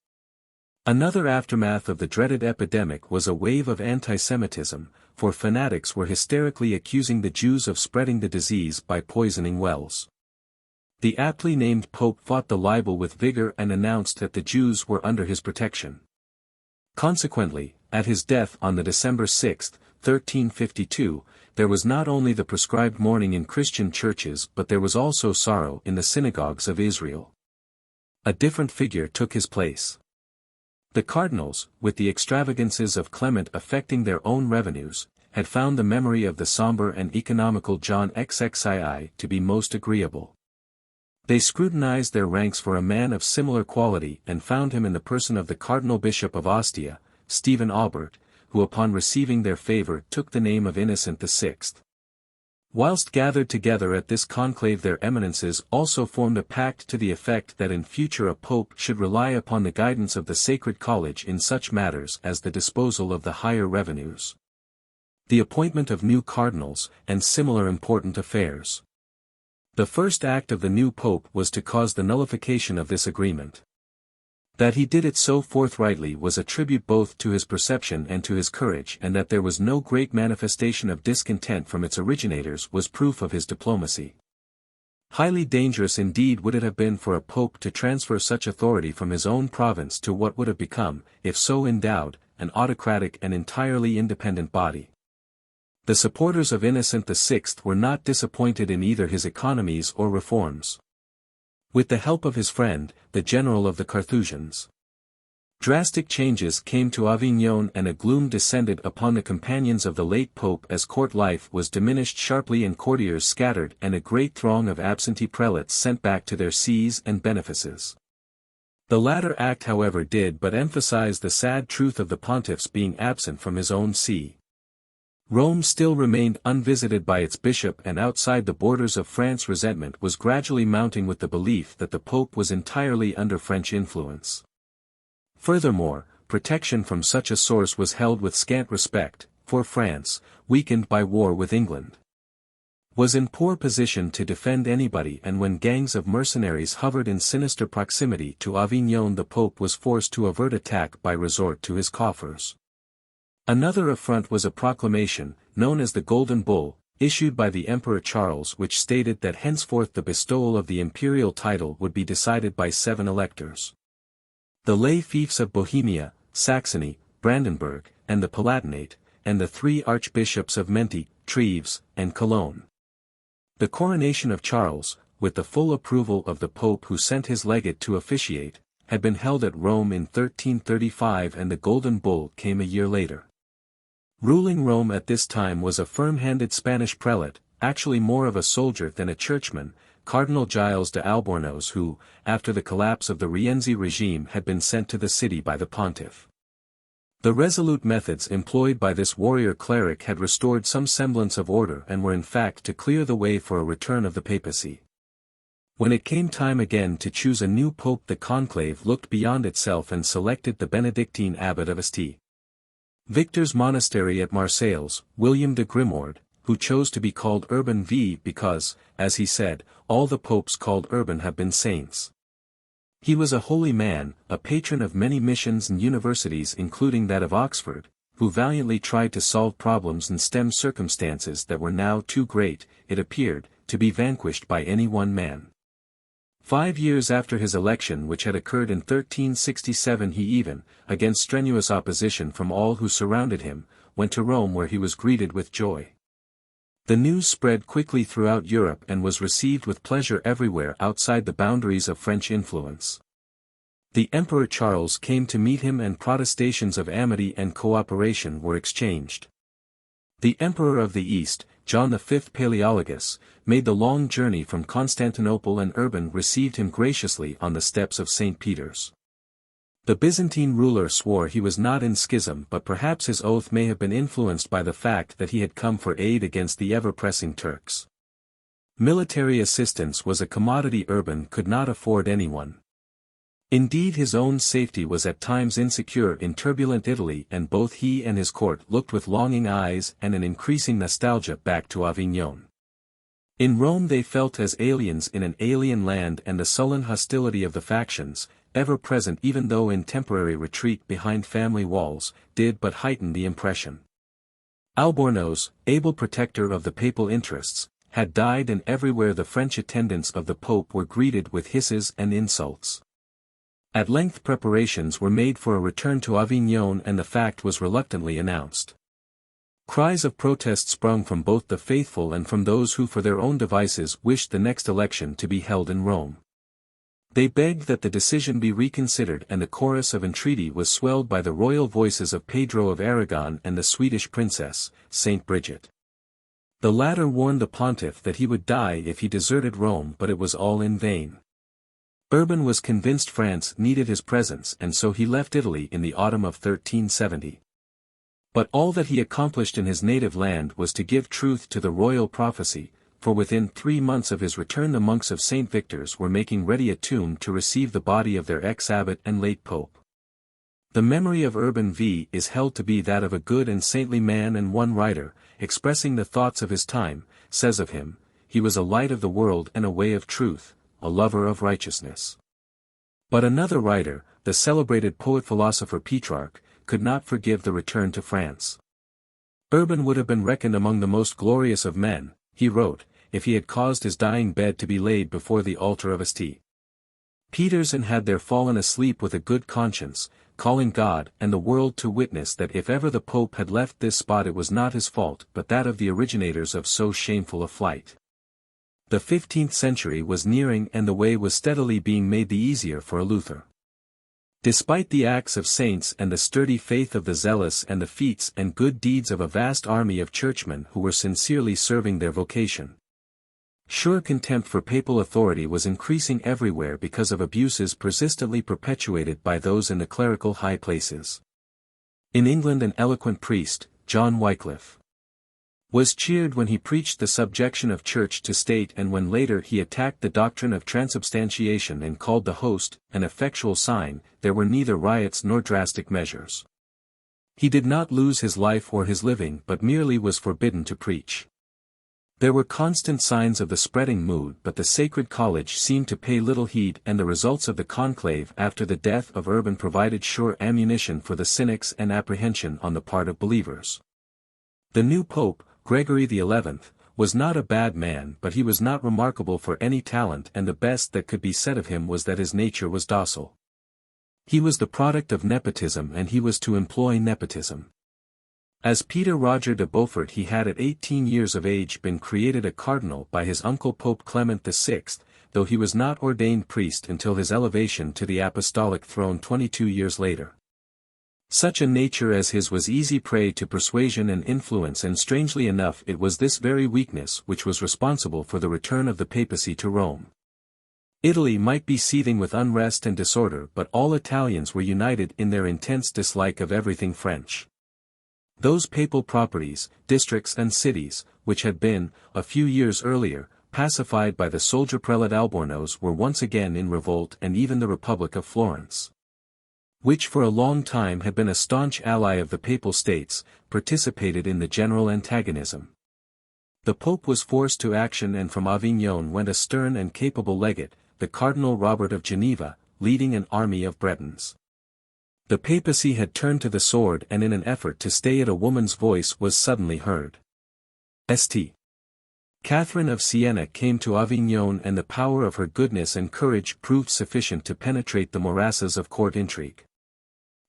Another aftermath of the dreaded epidemic was a wave of anti-Semitism, for fanatics were hysterically accusing the Jews of spreading the disease by poisoning wells. The aptly named Pope fought the libel with vigor and announced that the Jews were under his protection. Consequently, at his death on the December 6, 1352, there was not only the prescribed mourning in Christian churches, but there was also sorrow in the synagogues of Israel. A different figure took his place. The cardinals, with the extravagances of Clement affecting their own revenues, had found the memory of the somber and economical John XXII to be most agreeable. They scrutinized their ranks for a man of similar quality and found him in the person of the Cardinal Bishop of Ostia, Stephen Aubert, who upon receiving their favor took the name of Innocent VI. Whilst gathered together at this conclave, their eminences also formed a pact to the effect that in future a pope should rely upon the guidance of the Sacred College in such matters as the disposal of the higher revenues, the appointment of new cardinals, and similar important affairs. The first act of the new pope was to cause the nullification of this agreement. That he did it so forthrightly was a tribute both to his perception and to his courage, and that there was no great manifestation of discontent from its originators was proof of his diplomacy. Highly dangerous indeed would it have been for a pope to transfer such authority from his own province to what would have become, if so endowed, an autocratic and entirely independent body. The supporters of Innocent VI were not disappointed in either his economies or reforms. With the help of his friend, the general of the Carthusians, Drastic changes came to Avignon and a gloom descended upon the companions of the late pope as court life was diminished sharply and courtiers scattered and a great throng of absentee prelates sent back to their sees and benefices. The latter act however did but emphasize the sad truth of the pontiff's being absent from his own see. Rome still remained unvisited by its bishop and outside the borders of France resentment was gradually mounting with the belief that the pope was entirely under French influence. Furthermore, protection from such a source was held with scant respect, for France, weakened by war with England, was in poor position to defend anybody, and when gangs of mercenaries hovered in sinister proximity to Avignon, the Pope was forced to avert attack by resort to his coffers. Another affront was a proclamation, known as the Golden Bull, issued by the Emperor Charles, which stated that henceforth the bestowal of the imperial title would be decided by 7 electors. The lay fiefs of Bohemia, Saxony, Brandenburg, and the Palatinate, and the 3 archbishops of Menty, Treves, and Cologne. The coronation of Charles, with the full approval of the Pope who sent his legate to officiate, had been held at Rome in 1335 and the Golden Bull came a year later. Ruling Rome at this time was a firm-handed Spanish prelate, actually more of a soldier than a churchman, Cardinal Giles de Albornoz, who, after the collapse of the Rienzi regime, had been sent to the city by the pontiff. The resolute methods employed by this warrior cleric had restored some semblance of order and were in fact to clear the way for a return of the papacy. When it came time again to choose a new pope, the conclave looked beyond itself and selected the Benedictine abbot of St. Victor's monastery at Marseilles, William de Grimord, who chose to be called Urban V because, as he said, all the popes called Urban have been saints. He was a holy man, a patron of many missions and universities including that of Oxford, who valiantly tried to solve problems and stem circumstances that were now too great, it appeared, to be vanquished by any one man. 5 years after his election, which had occurred in 1367, he even, against strenuous opposition from all who surrounded him, went to Rome where he was greeted with joy. The news spread quickly throughout Europe and was received with pleasure everywhere outside the boundaries of French influence. The Emperor Charles came to meet him and protestations of amity and cooperation were exchanged. The Emperor of the East, John V Palaeologus, made the long journey from Constantinople and Urban received him graciously on the steps of St. Peter's. The Byzantine ruler swore he was not in schism, but perhaps his oath may have been influenced by the fact that he had come for aid against the ever-pressing Turks. Military assistance was a commodity Urban could not afford anyone. Indeed, his own safety was at times insecure in turbulent Italy, and both he and his court looked with longing eyes and an increasing nostalgia back to Avignon. In Rome they felt as aliens in an alien land, and the sullen hostility of the factions, ever present even though in temporary retreat behind family walls, did but heighten the impression. Albornoz, able protector of the papal interests, had died, and everywhere the French attendants of the Pope were greeted with hisses and insults. At length preparations were made for a return to Avignon, and the fact was reluctantly announced. Cries of protest sprung from both the faithful and from those who for their own devices wished the next election to be held in Rome. They begged that the decision be reconsidered, and the chorus of entreaty was swelled by the royal voices of Pedro of Aragon and the Swedish princess, Saint Bridget. The latter warned the pontiff that he would die if he deserted Rome, but it was all in vain. Urban was convinced France needed his presence, and so he left Italy in the autumn of 1370. But all that he accomplished in his native land was to give truth to the royal prophecy, for within 3 months of his return the monks of St. Victor's were making ready a tomb to receive the body of their ex-abbot and late pope. The memory of Urban V is held to be that of a good and saintly man, and one writer, expressing the thoughts of his time, says of him, "He was a light of the world and a way of truth, a lover of righteousness." But another writer, the celebrated poet-philosopher Petrarch, could not forgive the return to France. Urban would have been reckoned among the most glorious of men, he wrote, if he had caused his dying bed to be laid before the altar of St. Peter's and had there fallen asleep with a good conscience, calling God and the world to witness that if ever the Pope had left this spot it was not his fault but that of the originators of so shameful a flight. The 15th century was nearing, and the way was steadily being made the easier for a Luther. Despite the acts of saints and the sturdy faith of the zealous and the feats and good deeds of a vast army of churchmen who were sincerely serving their vocation. Sure contempt for papal authority was increasing everywhere because of abuses persistently perpetuated by those in the clerical high places. In England an eloquent priest, John Wycliffe, was cheered when he preached the subjection of church to state, and when later he attacked the doctrine of transubstantiation and called the host an effectual sign, there were neither riots nor drastic measures. He did not lose his life or his living but merely was forbidden to preach. There were constant signs of the spreading mood, but the Sacred College seemed to pay little heed, and the results of the conclave after the death of Urban provided sure ammunition for the cynics and apprehension on the part of believers. The new pope, Gregory XI, was not a bad man, but he was not remarkable for any talent, and the best that could be said of him was that his nature was docile. He was the product of nepotism, and he was to employ nepotism. As Peter Roger de Beaufort, he had at 18 years of age been created a cardinal by his uncle Pope Clement VI, though he was not ordained priest until his elevation to the apostolic throne 22 years later. Such a nature as his was easy prey to persuasion and influence, and strangely enough it was this very weakness which was responsible for the return of the papacy to Rome. Italy might be seething with unrest and disorder, but all Italians were united in their intense dislike of everything French. Those papal properties, districts and cities, which had been, a few years earlier, pacified by the soldier prelate Albornoz, were once again in revolt, and even the Republic of Florence, which for a long time had been a staunch ally of the Papal States, participated in the general antagonism. The Pope was forced to action, and from Avignon went a stern and capable legate, the Cardinal Robert of Geneva, leading an army of Bretons. The papacy had turned to the sword, and in an effort to stay it a woman's voice was suddenly heard. St. Catherine of Siena came to Avignon, and the power of her goodness and courage proved sufficient to penetrate the morasses of court intrigue.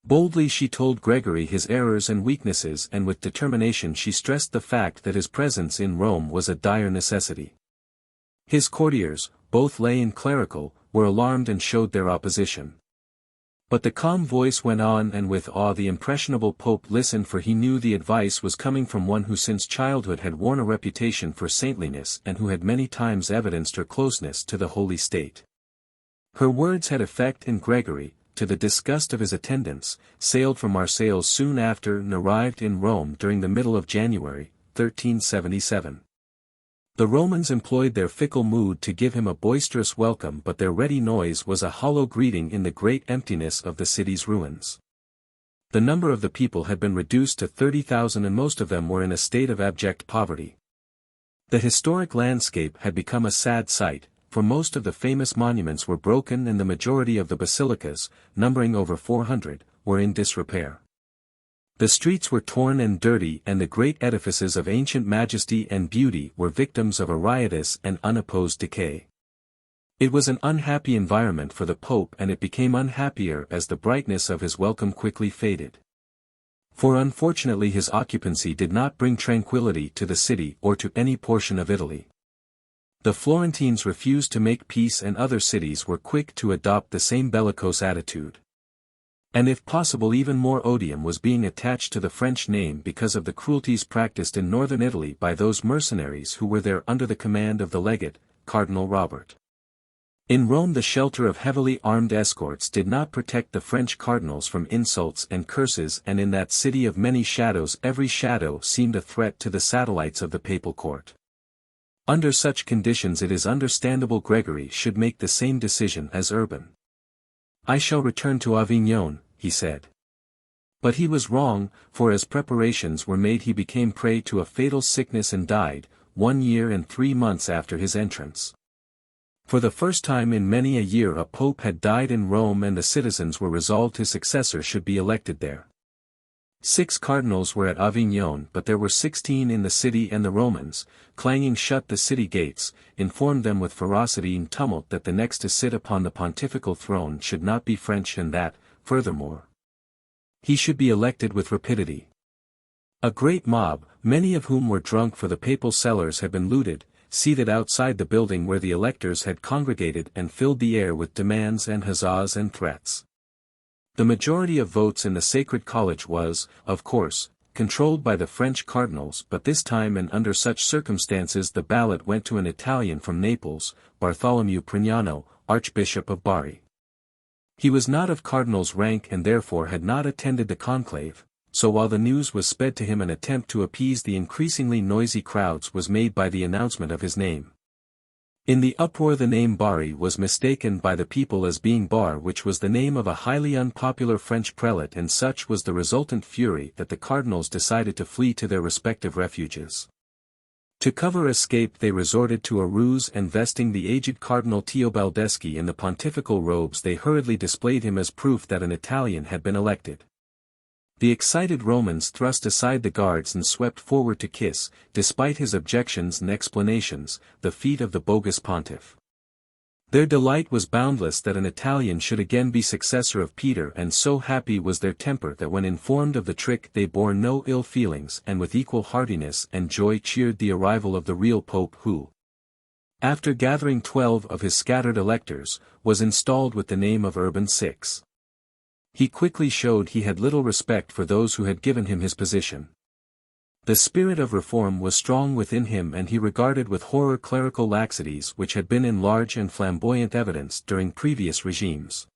Boldly she told Gregory his errors and weaknesses, and with determination she stressed the fact that his presence in Rome was a dire necessity. His courtiers, both lay and clerical, were alarmed and showed their opposition. But the calm voice went on, and with awe the impressionable Pope listened, for he knew the advice was coming from one who since childhood had worn a reputation for saintliness and who had many times evidenced her closeness to the Holy State. Her words had effect, and Gregory, to the disgust of his attendants, sailed from Marseilles soon after and arrived in Rome during the middle of January, 1377. The Romans employed their fickle mood to give him a boisterous welcome, but their ready noise was a hollow greeting in the great emptiness of the city's ruins. The number of the people had been reduced to 30,000, and most of them were in a state of abject poverty. The historic landscape had become a sad sight, for most of the famous monuments were broken, and the majority of the basilicas, numbering over 400, were in disrepair. The streets were torn and dirty, and the great edifices of ancient majesty and beauty were victims of a riotous and unopposed decay. It was an unhappy environment for the Pope, and it became unhappier as the brightness of his welcome quickly faded. For unfortunately his occupancy did not bring tranquility to the city or to any portion of Italy. The Florentines refused to make peace, and other cities were quick to adopt the same bellicose attitude. And if possible even more odium was being attached to the French name because of the cruelties practiced in northern Italy by those mercenaries who were there under the command of the legate, Cardinal Robert. In Rome the shelter of heavily armed escorts did not protect the French cardinals from insults and curses, and in that city of many shadows every shadow seemed a threat to the satellites of the papal court. Under such conditions it is understandable Gregory should make the same decision as Urban. "I shall return to Avignon," he said. But he was wrong, for as preparations were made he became prey to a fatal sickness and died, 1 year and 3 months after his entrance. For the first time in many a year a pope had died in Rome, and the citizens were resolved his successor should be elected there. 6 cardinals were at Avignon, but there were 16 in the city, and the Romans, clanging shut the city gates, informed them with ferocity and tumult that the next to sit upon the pontifical throne should not be French, and that, furthermore, he should be elected with rapidity. A great mob, many of whom were drunk, for the papal cellars had been looted, seated outside the building where the electors had congregated, and filled the air with demands and huzzas and threats. The majority of votes in the Sacred College was, of course, controlled by the French cardinals, but this time and under such circumstances the ballot went to an Italian from Naples, Bartholomew Prignano, Archbishop of Bari. He was not of cardinal's rank and therefore had not attended the conclave, so while the news was sped to him an attempt to appease the increasingly noisy crowds was made by the announcement of his name. In the uproar the name Bari was mistaken by the people as being Bar, which was the name of a highly unpopular French prelate, and such was the resultant fury that the cardinals decided to flee to their respective refuges. To cover escape they resorted to a ruse, and vesting the aged Cardinal Teobaldeschi in the pontifical robes they hurriedly displayed him as proof that an Italian had been elected. The excited Romans thrust aside the guards and swept forward to kiss, despite his objections and explanations, the feet of the bogus pontiff. Their delight was boundless that an Italian should again be successor of Peter, and so happy was their temper that when informed of the trick they bore no ill feelings and with equal heartiness and joy cheered the arrival of the real Pope who, after gathering 12 of his scattered electors, was installed with the name of Urban VI. He quickly showed he had little respect for those who had given him his position. The spirit of reform was strong within him, and he regarded with horror clerical laxities which had been in large and flamboyant evidence during previous regimes.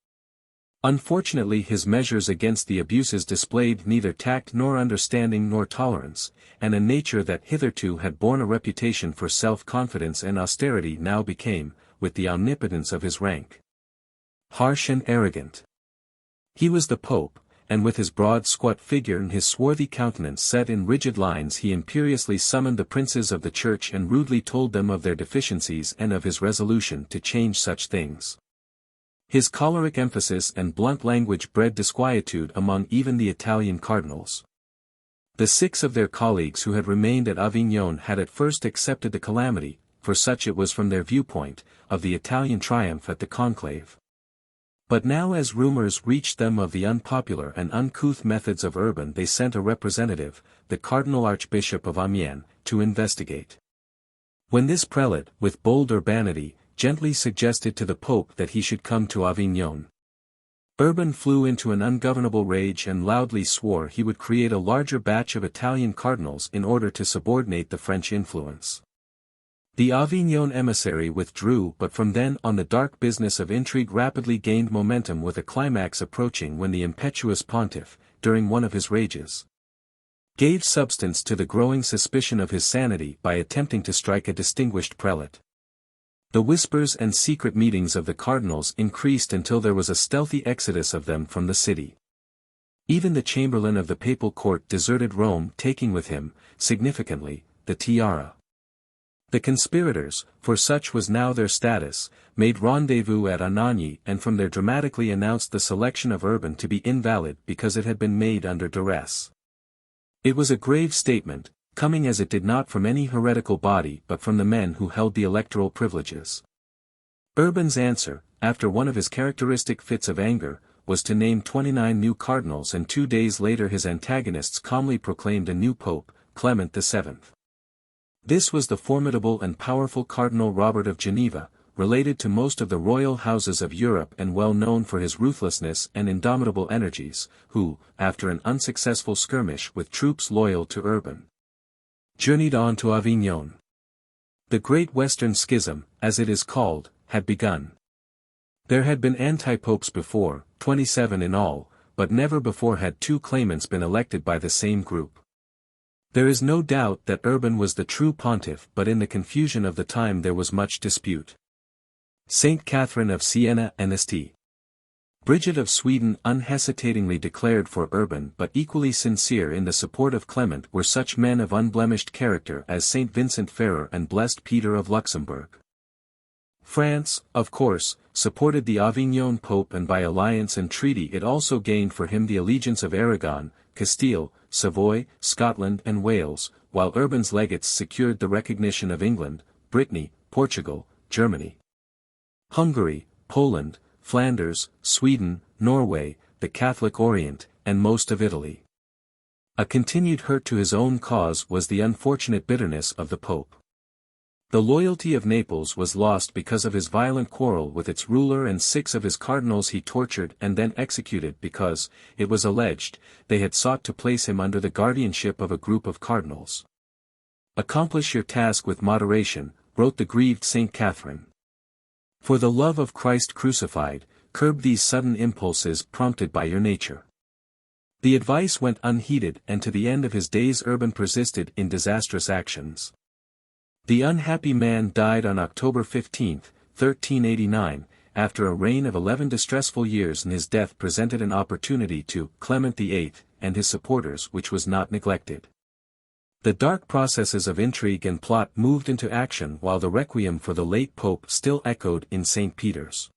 Unfortunately his measures against the abuses displayed neither tact nor understanding nor tolerance, and a nature that hitherto had borne a reputation for self-confidence and austerity now became, with the omnipotence of his rank, harsh and arrogant. He was the Pope, and with his broad squat figure and his swarthy countenance set in rigid lines he imperiously summoned the princes of the Church and rudely told them of their deficiencies and of his resolution to change such things. His choleric emphasis and blunt language bred disquietude among even the Italian cardinals. The 6 of their colleagues who had remained at Avignon had at first accepted the calamity, for such it was from their viewpoint, of the Italian triumph at the conclave. But now as rumors reached them of the unpopular and uncouth methods of Urban they sent a representative, the Cardinal Archbishop of Amiens, to investigate. When this prelate, with bold urbanity, gently suggested to the Pope that he should come to Avignon, Urban flew into an ungovernable rage and loudly swore he would create a larger batch of Italian cardinals in order to subordinate the French influence. The Avignon emissary withdrew, but from then on the dark business of intrigue rapidly gained momentum, with a climax approaching when the impetuous pontiff, during one of his rages, gave substance to the growing suspicion of his sanity by attempting to strike a distinguished prelate. The whispers and secret meetings of the cardinals increased until there was a stealthy exodus of them from the city. Even the chamberlain of the papal court deserted Rome, taking with him, significantly, the tiara. The conspirators, for such was now their status, made rendezvous at Anagni and from there dramatically announced the selection of Urban to be invalid because it had been made under duress. It was a grave statement, coming as it did not from any heretical body but from the men who held the electoral privileges. Urban's answer, after one of his characteristic fits of anger, was to name 29 new cardinals, and 2 days later his antagonists calmly proclaimed a new pope, Clement VII. This was the formidable and powerful Cardinal Robert of Geneva, related to most of the royal houses of Europe and well known for his ruthlessness and indomitable energies, who, after an unsuccessful skirmish with troops loyal to Urban, journeyed on to Avignon. The Great Western Schism, as it is called, had begun. There had been anti-popes before, 27 in all, but never before had 2 claimants been elected by the same group. There is no doubt that Urban was the true pontiff, but in the confusion of the time there was much dispute. Saint Catherine of Siena and St. Bridget of Sweden unhesitatingly declared for Urban, but equally sincere in the support of Clement were such men of unblemished character as Saint Vincent Ferrer and Blessed Peter of Luxembourg. France, of course, supported the Avignon Pope, and by alliance and treaty it also gained for him the allegiance of Aragon, Castile, Savoy, Scotland and Wales, while Urban's legates secured the recognition of England, Brittany, Portugal, Germany, Hungary, Poland, Flanders, Sweden, Norway, the Catholic Orient, and most of Italy. A continued hurt to his own cause was the unfortunate bitterness of the Pope. The loyalty of Naples was lost because of his violent quarrel with its ruler, and 6 of his cardinals he tortured and then executed because, it was alleged, they had sought to place him under the guardianship of a group of cardinals. "Accomplish your task with moderation," wrote the grieved Saint Catherine. "For the love of Christ crucified, curb these sudden impulses prompted by your nature." The advice went unheeded, and to the end of his days Urban persisted in disastrous actions. The unhappy man died on October 15, 1389, after a reign of 11 distressful years, and his death presented an opportunity to Clement VIII and his supporters which was not neglected. The dark processes of intrigue and plot moved into action while the requiem for the late pope still echoed in St. Peter's.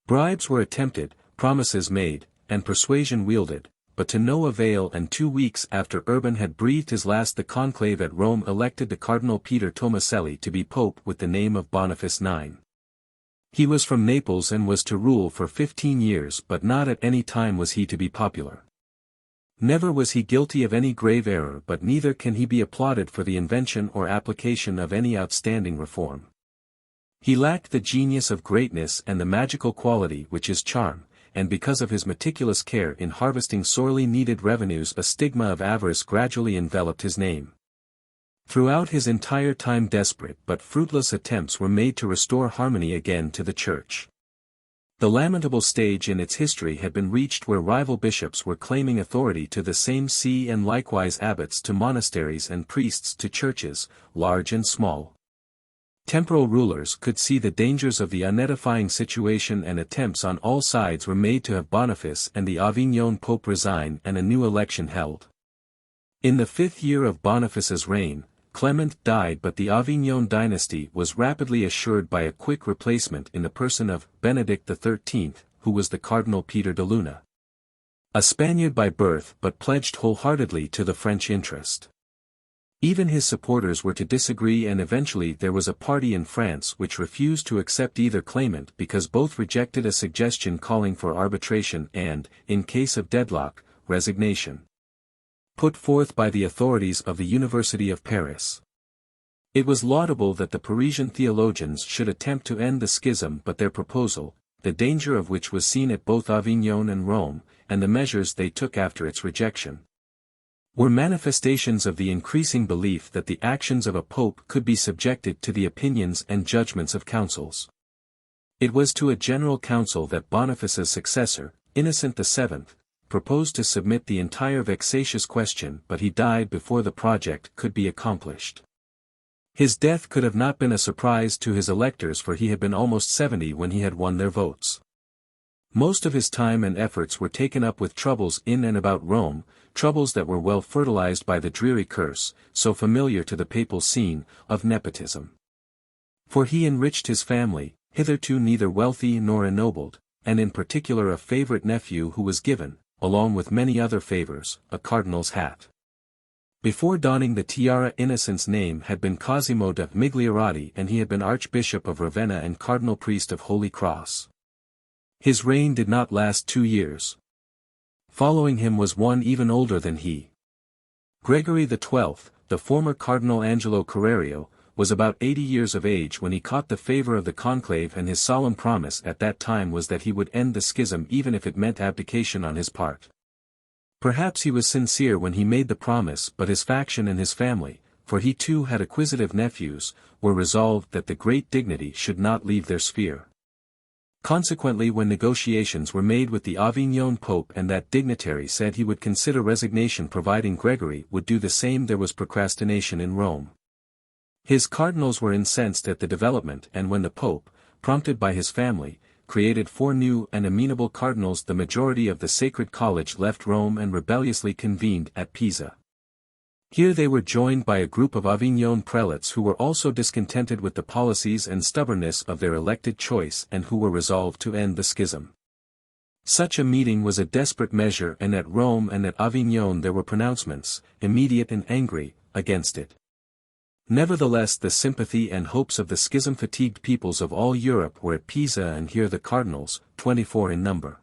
Bribes were attempted, promises made, and persuasion wielded, but to no avail, and 2 weeks after Urban had breathed his last the conclave at Rome elected the Cardinal Peter Tomaselli to be pope with the name of Boniface IX. He was from Naples and was to rule for 15 years, but not at any time was he to be popular. Never was he guilty of any grave error, but neither can he be applauded for the invention or application of any outstanding reform. He lacked the genius of greatness and the magical quality which is charm, and because of his meticulous care in harvesting sorely needed revenues a stigma of avarice gradually enveloped his name. Throughout his entire time desperate but fruitless attempts were made to restore harmony again to the Church. The lamentable stage in its history had been reached where rival bishops were claiming authority to the same see and likewise abbots to monasteries and priests to churches, large and small. Temporal rulers could see the dangers of the unedifying situation, and attempts on all sides were made to have Boniface and the Avignon Pope resign and a new election held. In the 5th year of Boniface's reign, Clement died, but the Avignon dynasty was rapidly assured by a quick replacement in the person of Benedict XIII, who was the Cardinal Peter de Luna. A Spaniard by birth but pledged wholeheartedly to the French interest. Even his supporters were to disagree, and eventually there was a party in France which refused to accept either claimant because both rejected a suggestion calling for arbitration and, in case of deadlock, resignation, put forth by the authorities of the University of Paris. It was laudable that the Parisian theologians should attempt to end the schism, but their proposal, the danger of which was seen at both Avignon and Rome, and the measures they took after its rejection, were manifestations of the increasing belief that the actions of a pope could be subjected to the opinions and judgments of councils. It was to a general council that Boniface's successor, Innocent VII, proposed to submit the entire vexatious question, but he died before the project could be accomplished. His death could have not been a surprise to his electors, for he had been almost 70 when he had won their votes. Most of his time and efforts were taken up with troubles in and about Rome, troubles that were well fertilized by the dreary curse, so familiar to the papal scene, of nepotism. For he enriched his family, hitherto neither wealthy nor ennobled, and in particular a favorite nephew who was given, along with many other favors, a cardinal's hat. Before donning the tiara Innocent's name had been Cosimo de' Migliorati, and he had been Archbishop of Ravenna and Cardinal Priest of Holy Cross. His reign did not last 2 years. Following him was one even older than he. Gregory XII, the former Cardinal Angelo Carrerio, was about 80 years of age when he caught the favor of the conclave, and his solemn promise at that time was that he would end the schism even if it meant abdication on his part. Perhaps he was sincere when he made the promise, but his faction and his family, for he too had acquisitive nephews, were resolved that the great dignity should not leave their sphere. Consequently, when negotiations were made with the Avignon Pope and that dignitary said he would consider resignation providing Gregory would do the same, there was procrastination in Rome. His cardinals were incensed at the development, and when the Pope, prompted by his family, created 4 new and amenable cardinals, the majority of the Sacred College left Rome and rebelliously convened at Pisa. Here they were joined by a group of Avignon prelates who were also discontented with the policies and stubbornness of their elected choice and who were resolved to end the schism. Such a meeting was a desperate measure, and at Rome and at Avignon there were pronouncements, immediate and angry, against it. Nevertheless, the sympathy and hopes of the schism-fatigued peoples of all Europe were at Pisa, and here the cardinals, 24 in number,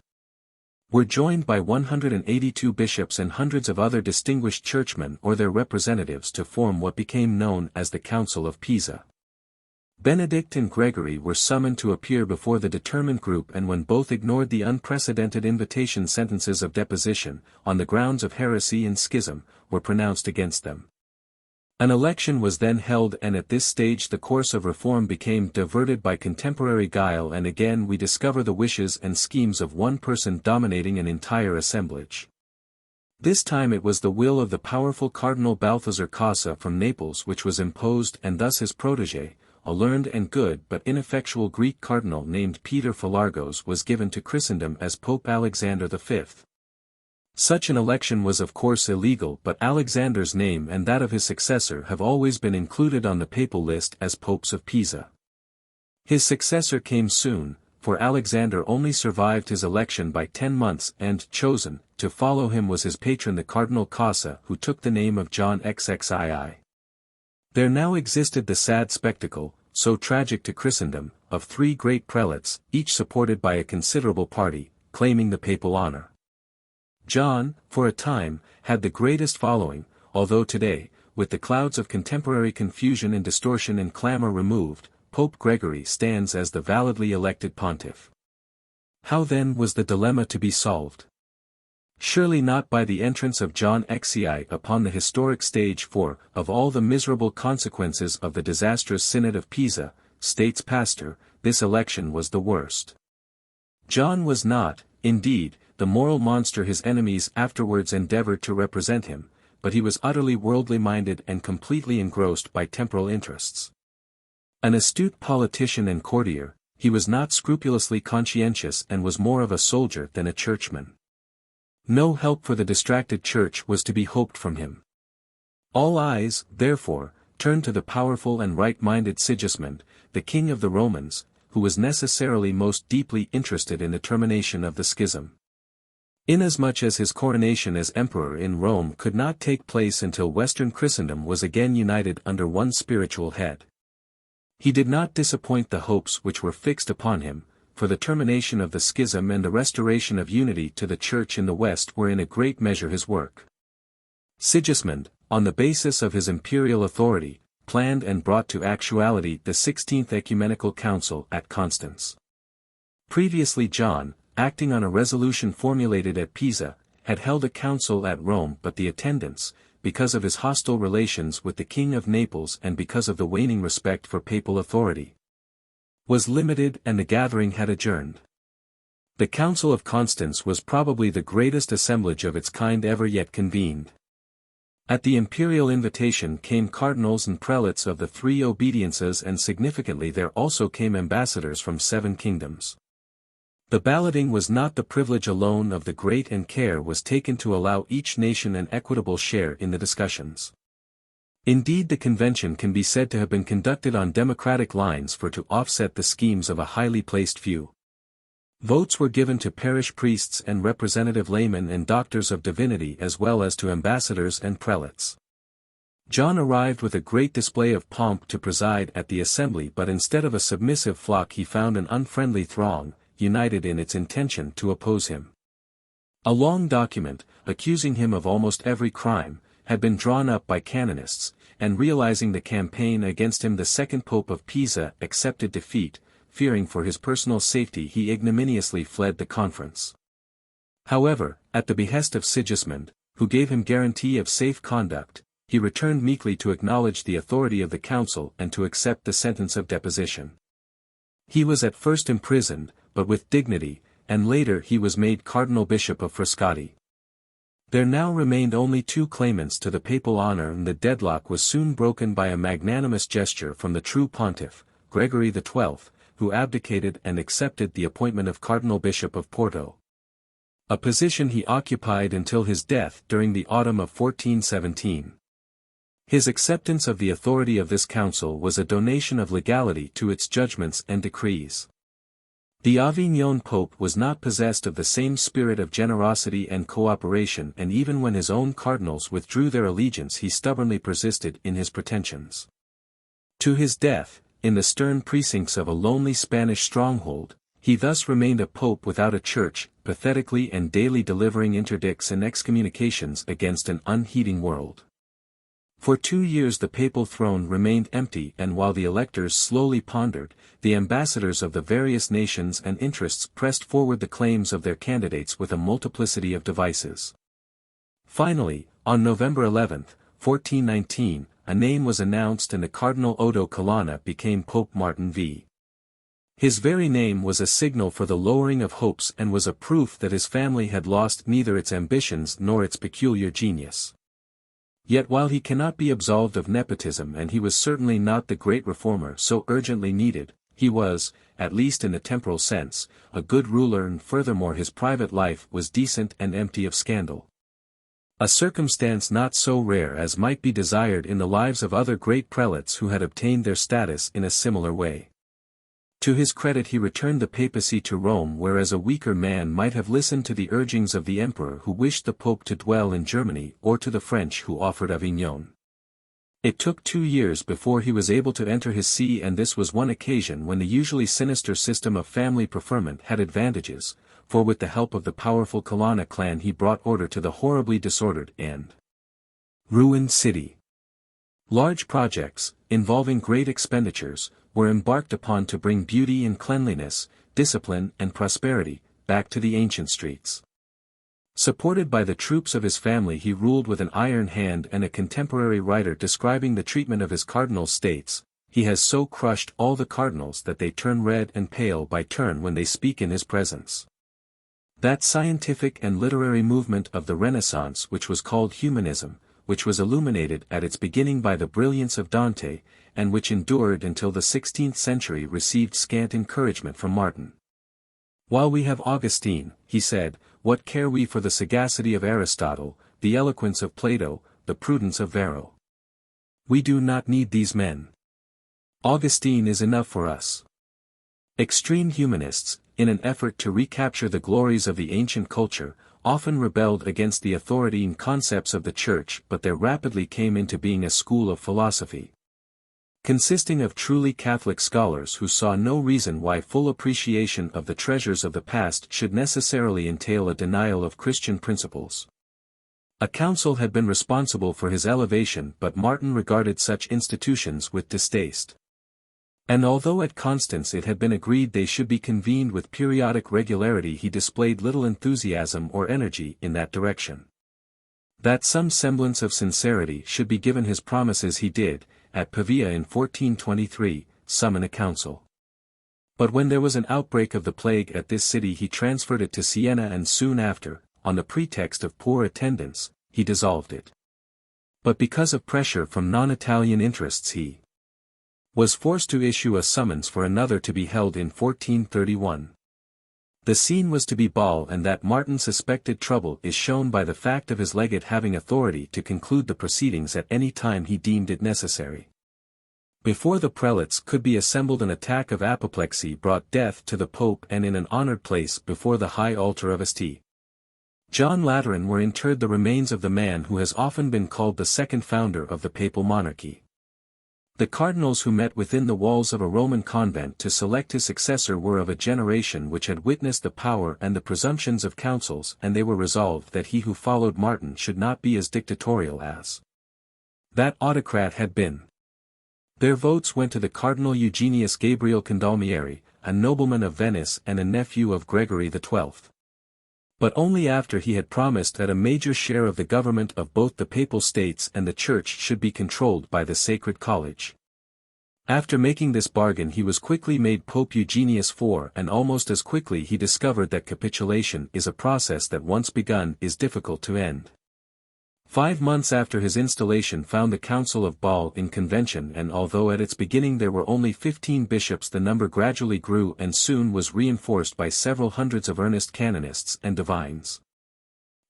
were joined by 182 bishops and hundreds of other distinguished churchmen or their representatives to form what became known as the Council of Pisa. Benedict and Gregory were summoned to appear before the determined group, and when both ignored the unprecedented invitation, sentences of deposition, on the grounds of heresy and schism, were pronounced against them. An election was then held, and at this stage the course of reform became diverted by contemporary guile, and again we discover the wishes and schemes of one person dominating an entire assemblage. This time it was the will of the powerful Cardinal Balthazar Casa from Naples which was imposed, and thus his protégé, a learned and good but ineffectual Greek cardinal named Peter Philargos, was given to Christendom as Pope Alexander V. Such an election was of course illegal, but Alexander's name and that of his successor have always been included on the papal list as popes of Pisa. His successor came soon, for Alexander only survived his election by 10 months, and chosen to follow him was his patron the Cardinal Casa, who took the name of John XXII. There now existed the sad spectacle, so tragic to Christendom, of 3 great prelates, each supported by a considerable party, claiming the papal honor. John, for a time, had the greatest following, although today, with the clouds of contemporary confusion and distortion and clamor removed, Pope Gregory stands as the validly elected pontiff. How then was the dilemma to be solved? Surely not by the entrance of John XXII upon the historic stage, for, of all the miserable consequences of the disastrous Synod of Pisa, states Pastor, this election was the worst. John was not, indeed, the moral monster his enemies afterwards endeavored to represent him, but he was utterly worldly minded and completely engrossed by temporal interests. An astute politician and courtier, he was not scrupulously conscientious and was more of a soldier than a churchman. No help for the distracted church was to be hoped from him. All eyes, therefore, turned to the powerful and right-minded Sigismund, the king of the Romans, who was necessarily most deeply interested in the termination of the schism. Inasmuch as his coronation as emperor in Rome could not take place until Western Christendom was again united under one spiritual head. He did not disappoint the hopes which were fixed upon him, for the termination of the schism and the restoration of unity to the Church in the West were in a great measure his work. Sigismund, on the basis of his imperial authority, planned and brought to actuality the 16th Ecumenical Council at Constance. Previously John, acting on a resolution formulated at Pisa, had held a council at Rome, but the attendance, because of his hostile relations with the King of Naples and because of the waning respect for papal authority, was limited, and the gathering had adjourned. The Council of Constance was probably the greatest assemblage of its kind ever yet convened. At the imperial invitation came cardinals and prelates of the 3 obediences, and significantly there also came ambassadors from 7 kingdoms. The balloting was not the privilege alone of the great, and care was taken to allow each nation an equitable share in the discussions. Indeed, the convention can be said to have been conducted on democratic lines, for to offset the schemes of a highly placed few. Votes were given to parish priests and representative laymen and doctors of divinity, as well as to ambassadors and prelates. John arrived with a great display of pomp to preside at the assembly, but instead of a submissive flock he found an unfriendly throng, united in its intention to oppose him. A long document, accusing him of almost every crime, had been drawn up by canonists, and realizing the campaign against him, the second Pope of Pisa accepted defeat. Fearing for his personal safety, he ignominiously fled the conference. However, at the behest of Sigismund, who gave him guarantee of safe conduct, he returned meekly to acknowledge the authority of the council and to accept the sentence of deposition. He was at first imprisoned, but with dignity, and later he was made Cardinal Bishop of Frascati. There now remained only 2 claimants to the papal honor, and the deadlock was soon broken by a magnanimous gesture from the true pontiff, Gregory XII, who abdicated and accepted the appointment of Cardinal Bishop of Porto. A position he occupied until his death during the autumn of 1417. His acceptance of the authority of this council was a donation of legality to its judgments and decrees. The Avignon Pope was not possessed of the same spirit of generosity and cooperation, and even when his own cardinals withdrew their allegiance he stubbornly persisted in his pretensions. To his death, in the stern precincts of a lonely Spanish stronghold, he thus remained a pope without a church, pathetically and daily delivering interdicts and excommunications against an unheeding world. For 2 years the papal throne remained empty, and while the electors slowly pondered, the ambassadors of the various nations and interests pressed forward the claims of their candidates with a multiplicity of devices. Finally, on November 11, 1419, a name was announced and the Cardinal Odo Colonna became Pope Martin V. His very name was a signal for the lowering of hopes and was a proof that his family had lost neither its ambitions nor its peculiar genius. Yet while he cannot be absolved of nepotism and he was certainly not the great reformer so urgently needed, he was, at least in the temporal sense, a good ruler, and furthermore his private life was decent and empty of scandal. A circumstance not so rare as might be desired in the lives of other great prelates who had obtained their status in a similar way. To his credit he returned the papacy to Rome, whereas a weaker man might have listened to the urgings of the emperor who wished the pope to dwell in Germany, or to the French who offered Avignon. It took 2 years before he was able to enter his see, and this was one occasion when the usually sinister system of family preferment had advantages, for with the help of the powerful Colonna clan he brought order to the horribly disordered and ruined city. Large projects, involving great expenditures, were embarked upon to bring beauty and cleanliness, discipline and prosperity, back to the ancient streets. Supported by the troops of his family he ruled with an iron hand, and a contemporary writer describing the treatment of his cardinals states, "He has so crushed all the cardinals that they turn red and pale by turn when they speak in his presence." That scientific and literary movement of the Renaissance which was called humanism, which was illuminated at its beginning by the brilliance of Dante, and which endured until the 16th century, received scant encouragement from Martin. "While we have Augustine," he said, "what care we for the sagacity of Aristotle, the eloquence of Plato, the prudence of Varro? We do not need these men. Augustine is enough for us." Extreme humanists, in an effort to recapture the glories of the ancient culture, often rebelled against the authority and concepts of the Church, but there rapidly came into being a school of philosophy, consisting of truly Catholic scholars who saw no reason why full appreciation of the treasures of the past should necessarily entail a denial of Christian principles. A council had been responsible for his elevation, but Martin regarded such institutions with distaste. And although at Constance it had been agreed they should be convened with periodic regularity, he displayed little enthusiasm or energy in that direction. That some semblance of sincerity should be given his promises he did, at Pavia in 1423, summon a council. But when there was an outbreak of the plague at this city he transferred it to Siena, and soon after, on the pretext of poor attendance, he dissolved it. But because of pressure from non-Italian interests he was forced to issue a summons for another to be held in 1431. The scene was to be Bâle, and that Martin suspected trouble is shown by the fact of his legate having authority to conclude the proceedings at any time he deemed it necessary. Before the prelates could be assembled an attack of apoplexy brought death to the Pope, and in an honored place before the high altar of St. John Lateran were interred the remains of the man who has often been called the second founder of the papal monarchy. The cardinals who met within the walls of a Roman convent to select his successor were of a generation which had witnessed the power and the presumptions of councils, and they were resolved that he who followed Martin should not be as dictatorial as that autocrat had been. Their votes went to the Cardinal Eugenius Gabriel Condalmieri, a nobleman of Venice and a nephew of Gregory the XII. But only after he had promised that a major share of the government of both the Papal States and the Church should be controlled by the Sacred College. After making this bargain he was quickly made Pope Eugenius IV, and almost as quickly he discovered that capitulation is a process that once begun is difficult to end. 5 months after his installation found the Council of Bâle in convention, and although at its beginning there were only 15 bishops, the number gradually grew and soon was reinforced by several hundreds of earnest canonists and divines,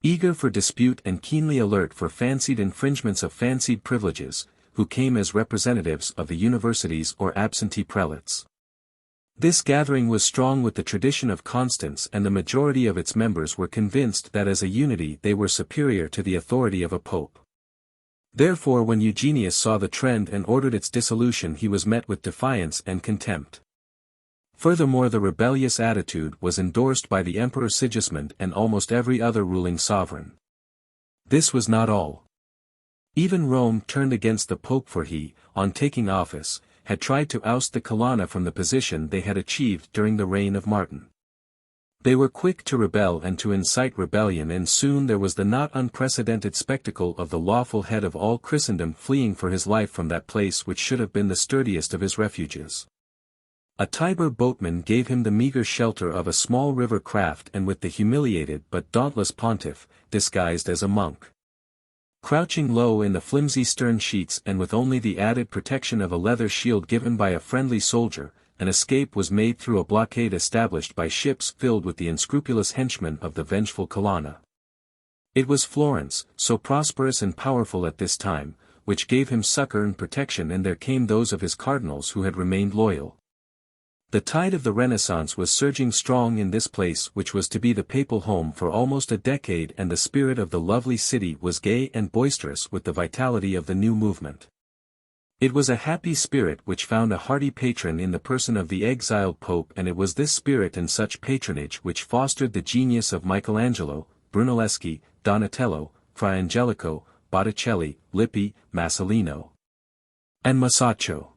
eager for dispute and keenly alert for fancied infringements of fancied privileges, who came as representatives of the universities or absentee prelates. This gathering was strong with the tradition of Constance, and the majority of its members were convinced that as a unity they were superior to the authority of a pope. Therefore when Eugenius saw the trend and ordered its dissolution he was met with defiance and contempt. Furthermore the rebellious attitude was endorsed by the Emperor Sigismund and almost every other ruling sovereign. This was not all. Even Rome turned against the Pope, for he, on taking office, had tried to oust the Colonna from the position they had achieved during the reign of Martin. They were quick to rebel and to incite rebellion, and soon there was the not unprecedented spectacle of the lawful head of all Christendom fleeing for his life from that place which should have been the sturdiest of his refuges. A Tiber boatman gave him the meager shelter of a small river craft, and with the humiliated but dauntless pontiff, disguised as a monk, crouching low in the flimsy stern sheets and with only the added protection of a leather shield given by a friendly soldier, an escape was made through a blockade established by ships filled with the unscrupulous henchmen of the vengeful Colonna. It was Florence, so prosperous and powerful at this time, which gave him succor and protection, and there came those of his cardinals who had remained loyal. The tide of the Renaissance was surging strong in this place, which was to be the papal home for almost a decade, and the spirit of the lovely city was gay and boisterous with the vitality of the new movement. It was a happy spirit which found a hearty patron in the person of the exiled Pope, and it was this spirit and such patronage which fostered the genius of Michelangelo, Brunelleschi, Donatello, Fra Angelico, Botticelli, Lippi, Masolino, and Masaccio.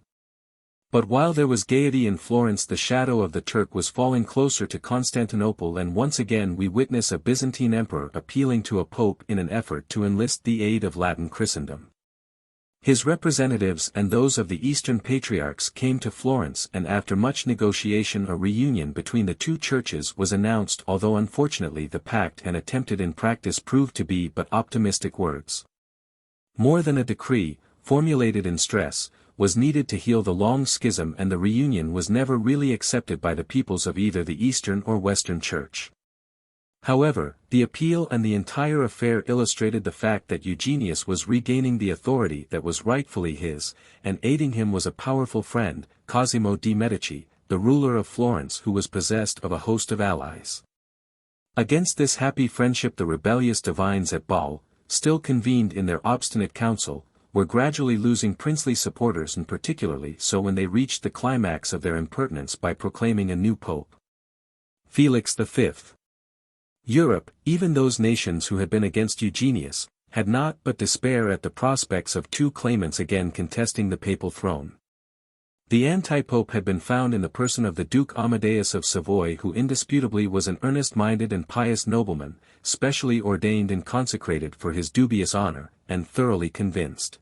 But while there was gaiety in Florence, the shadow of the Turk was falling closer to Constantinople, and once again we witness a Byzantine emperor appealing to a pope in an effort to enlist the aid of Latin Christendom. His representatives and those of the Eastern Patriarchs came to Florence, and after much negotiation a reunion between the two churches was announced, although unfortunately the pact and attempted in practice proved to be but optimistic words. More than a decree, formulated in stress, was needed to heal the long schism, and the reunion was never really accepted by the peoples of either the Eastern or Western Church. However, the appeal and the entire affair illustrated the fact that Eugenius was regaining the authority that was rightfully his, and aiding him was a powerful friend, Cosimo de' Medici, the ruler of Florence, who was possessed of a host of allies. Against this happy friendship the rebellious divines at Basle, still convened in their obstinate council, were gradually losing princely supporters, and particularly so when they reached the climax of their impertinence by proclaiming a new pope, Felix V. Europe, even those nations who had been against Eugenius, had not but despair at the prospects of two claimants again contesting the papal throne. The anti-pope had been found in the person of the Duke Amadeus of Savoy, who indisputably was an earnest-minded and pious nobleman, specially ordained and consecrated for his dubious honor, and thoroughly convinced,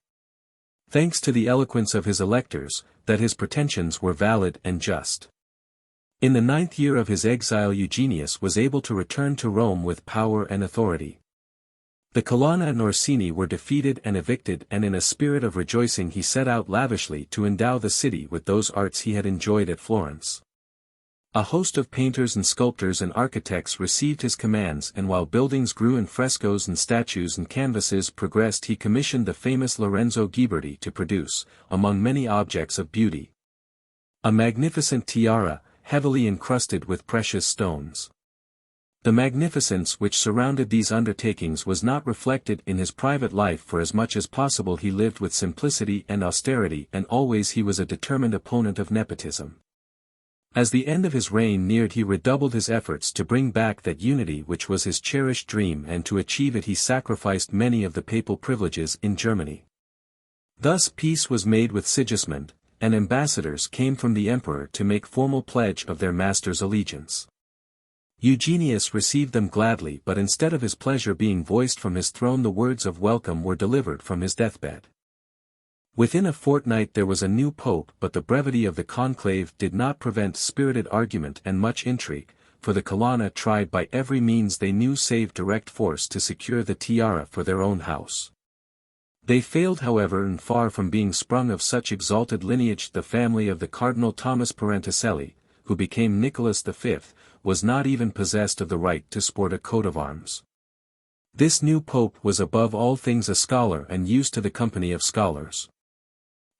thanks to the eloquence of his electors, that his pretensions were valid and just. In the 9th year of his exile Eugenius was able to return to Rome with power and authority. The Colonna and Orsini were defeated and evicted, and in a spirit of rejoicing he set out lavishly to endow the city with those arts he had enjoyed at Florence. A host of painters and sculptors and architects received his commands, and while buildings grew and frescoes and statues and canvases progressed, he commissioned the famous Lorenzo Ghiberti to produce, among many objects of beauty, a magnificent tiara, heavily encrusted with precious stones. The magnificence which surrounded these undertakings was not reflected in his private life, for as much as possible he lived with simplicity and austerity, and always he was a determined opponent of nepotism. As the end of his reign neared he redoubled his efforts to bring back that unity which was his cherished dream, and to achieve it he sacrificed many of the papal privileges in Germany. Thus peace was made with Sigismund, and ambassadors came from the emperor to make formal pledge of their master's allegiance. Eugenius received them gladly, but instead of his pleasure being voiced from his throne the words of welcome were delivered from his deathbed. Within a fortnight there was a new pope, but the brevity of the conclave did not prevent spirited argument and much intrigue, for the Colonna tried by every means they knew save direct force to secure the tiara for their own house. They failed, however, and far from being sprung of such exalted lineage, the family of the Cardinal Thomas Parenticelli, who became Nicholas V, was not even possessed of the right to sport a coat of arms. This new pope was above all things a scholar and used to the company of scholars.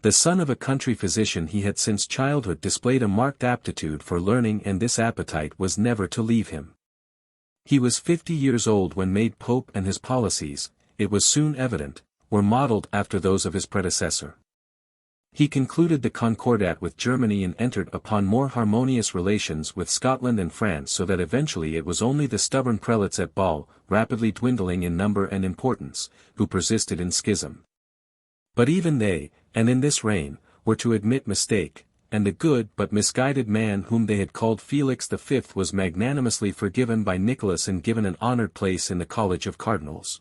The son of a country physician, he had since childhood displayed a marked aptitude for learning, and this appetite was never to leave him. He was 50 years old when made pope, and his policies, it was soon evident, were modeled after those of his predecessor. He concluded the Concordat with Germany and entered upon more harmonious relations with Scotland and France, so that eventually it was only the stubborn prelates at Basle, rapidly dwindling in number and importance, who persisted in schism. But even they, and in this reign, were to admit mistake, and the good but misguided man whom they had called Felix V was magnanimously forgiven by Nicholas and given an honored place in the College of Cardinals.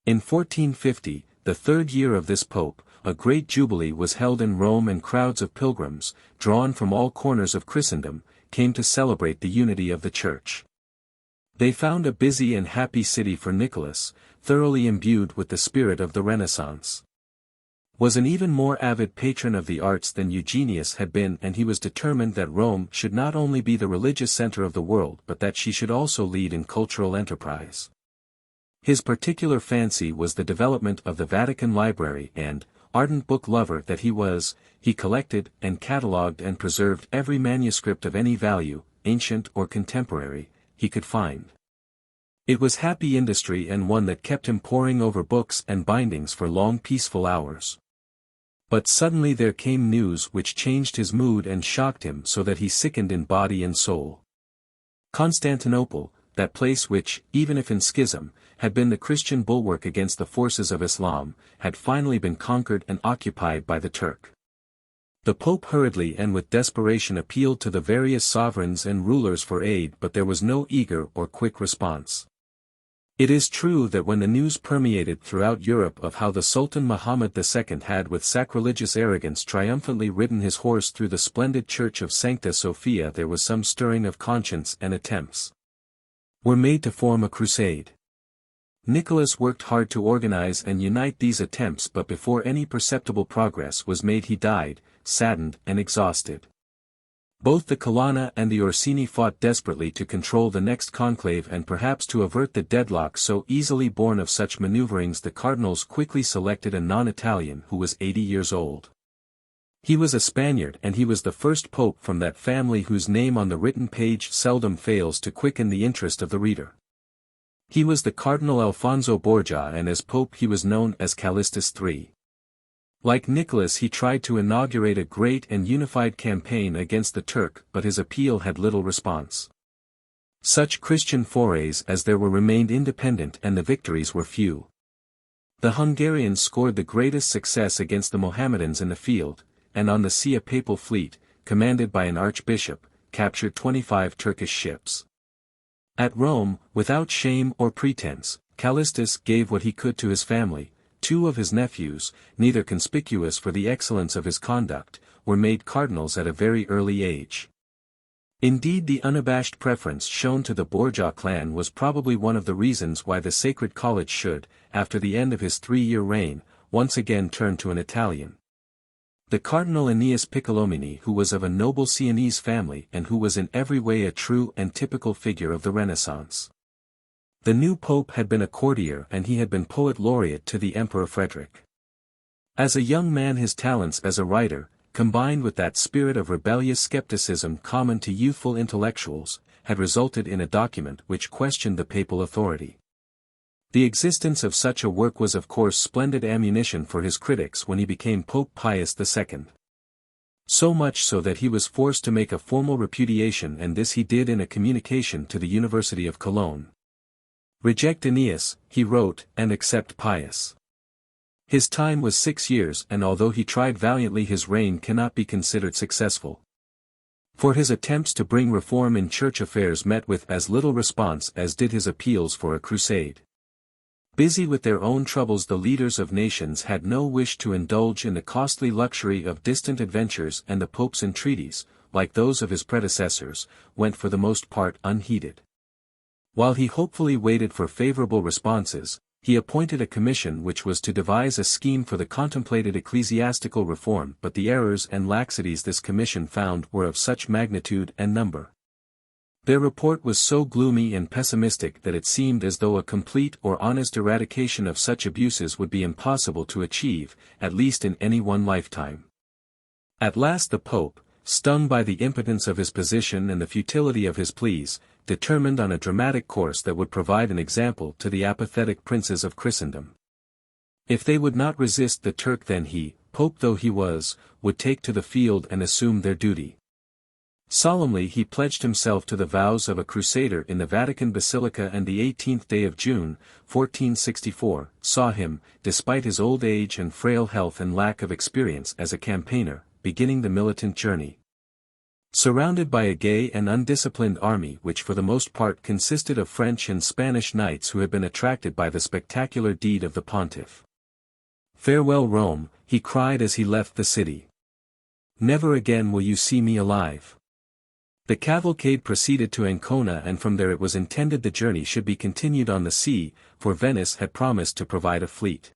In 1450, the third year of this pope, a great jubilee was held in Rome and crowds of pilgrims, drawn from all corners of Christendom, came to celebrate the unity of the Church. They found a busy and happy city for Nicholas, thoroughly imbued with the spirit of the Renaissance. Was an even more avid patron of the arts than Eugenius had been, and he was determined that Rome should not only be the religious center of the world but that she should also lead in cultural enterprise. His particular fancy was the development of the Vatican Library and, ardent book lover that he was, he collected and catalogued and preserved every manuscript of any value, ancient or contemporary, he could find. It was happy industry and one that kept him poring over books and bindings for long peaceful hours. But suddenly there came news which changed his mood and shocked him so that he sickened in body and soul. Constantinople, that place which, even if in schism, had been the Christian bulwark against the forces of Islam, had finally been conquered and occupied by the Turk. The Pope hurriedly and with desperation appealed to the various sovereigns and rulers for aid, but there was no eager or quick response. It is true that when the news permeated throughout Europe of how the Sultan Muhammad II had with sacrilegious arrogance triumphantly ridden his horse through the splendid church of Sancta Sophia, there was some stirring of conscience, and attempts were made to form a crusade. Nicholas worked hard to organize and unite these attempts, but before any perceptible progress was made he died, saddened and exhausted. Both the Colonna and the Orsini fought desperately to control the next conclave, and perhaps to avert the deadlock so easily born of such maneuverings the cardinals quickly selected a non-Italian who was 80 years old. He was a Spaniard, and he was the first pope from that family whose name on the written page seldom fails to quicken the interest of the reader. He was the Cardinal Alfonso Borgia, and as pope he was known as Callistus III. Like Nicholas, he tried to inaugurate a great and unified campaign against the Turk, but his appeal had little response. Such Christian forays as there were remained independent, and the victories were few. The Hungarians scored the greatest success against the Mohammedans in the field, and on the sea a papal fleet, commanded by an archbishop, captured 25 Turkish ships. At Rome, without shame or pretense, Callistus gave what he could to his family. 2 of his nephews, neither conspicuous for the excellence of his conduct, were made cardinals at a very early age. Indeed, the unabashed preference shown to the Borgia clan was probably one of the reasons why the Sacred College should, after the end of his 3-year reign, once again turn to an Italian. The Cardinal Aeneas Piccolomini, who was of a noble Sienese family and who was in every way a true and typical figure of the Renaissance. The new pope had been a courtier, and he had been poet laureate to the Emperor Frederick. As a young man, his talents as a writer, combined with that spirit of rebellious skepticism common to youthful intellectuals, had resulted in a document which questioned the papal authority. The existence of such a work was of course splendid ammunition for his critics when he became Pope Pius II. So much so that he was forced to make a formal repudiation, and this he did in a communication to the University of Cologne. "Reject Aeneas," he wrote, "and accept Pius." His time was 6 years, and although he tried valiantly, his reign cannot be considered successful. For his attempts to bring reform in church affairs met with as little response as did his appeals for a crusade. Busy with their own troubles, the leaders of nations had no wish to indulge in the costly luxury of distant adventures, and the Pope's entreaties, like those of his predecessors, went for the most part unheeded. While he hopefully waited for favorable responses, he appointed a commission which was to devise a scheme for the contemplated ecclesiastical reform, but the errors and laxities this commission found were of such magnitude and number. Their report was so gloomy and pessimistic that it seemed as though a complete or honest eradication of such abuses would be impossible to achieve, at least in any one lifetime. At last the Pope, stung by the impotence of his position and the futility of his pleas, determined on a dramatic course that would provide an example to the apathetic princes of Christendom. If they would not resist the Turk, then he, Pope though he was, would take to the field and assume their duty. Solemnly he pledged himself to the vows of a crusader in the Vatican Basilica, and the 18th day of June, 1464, saw him, despite his old age and frail health and lack of experience as a campaigner, beginning the militant journey. Surrounded by a gay and undisciplined army which for the most part consisted of French and Spanish knights who had been attracted by the spectacular deed of the pontiff. "Farewell Rome," he cried as he left the city. "Never again will you see me alive." The cavalcade proceeded to Ancona, and from there it was intended the journey should be continued on the sea, for Venice had promised to provide a fleet.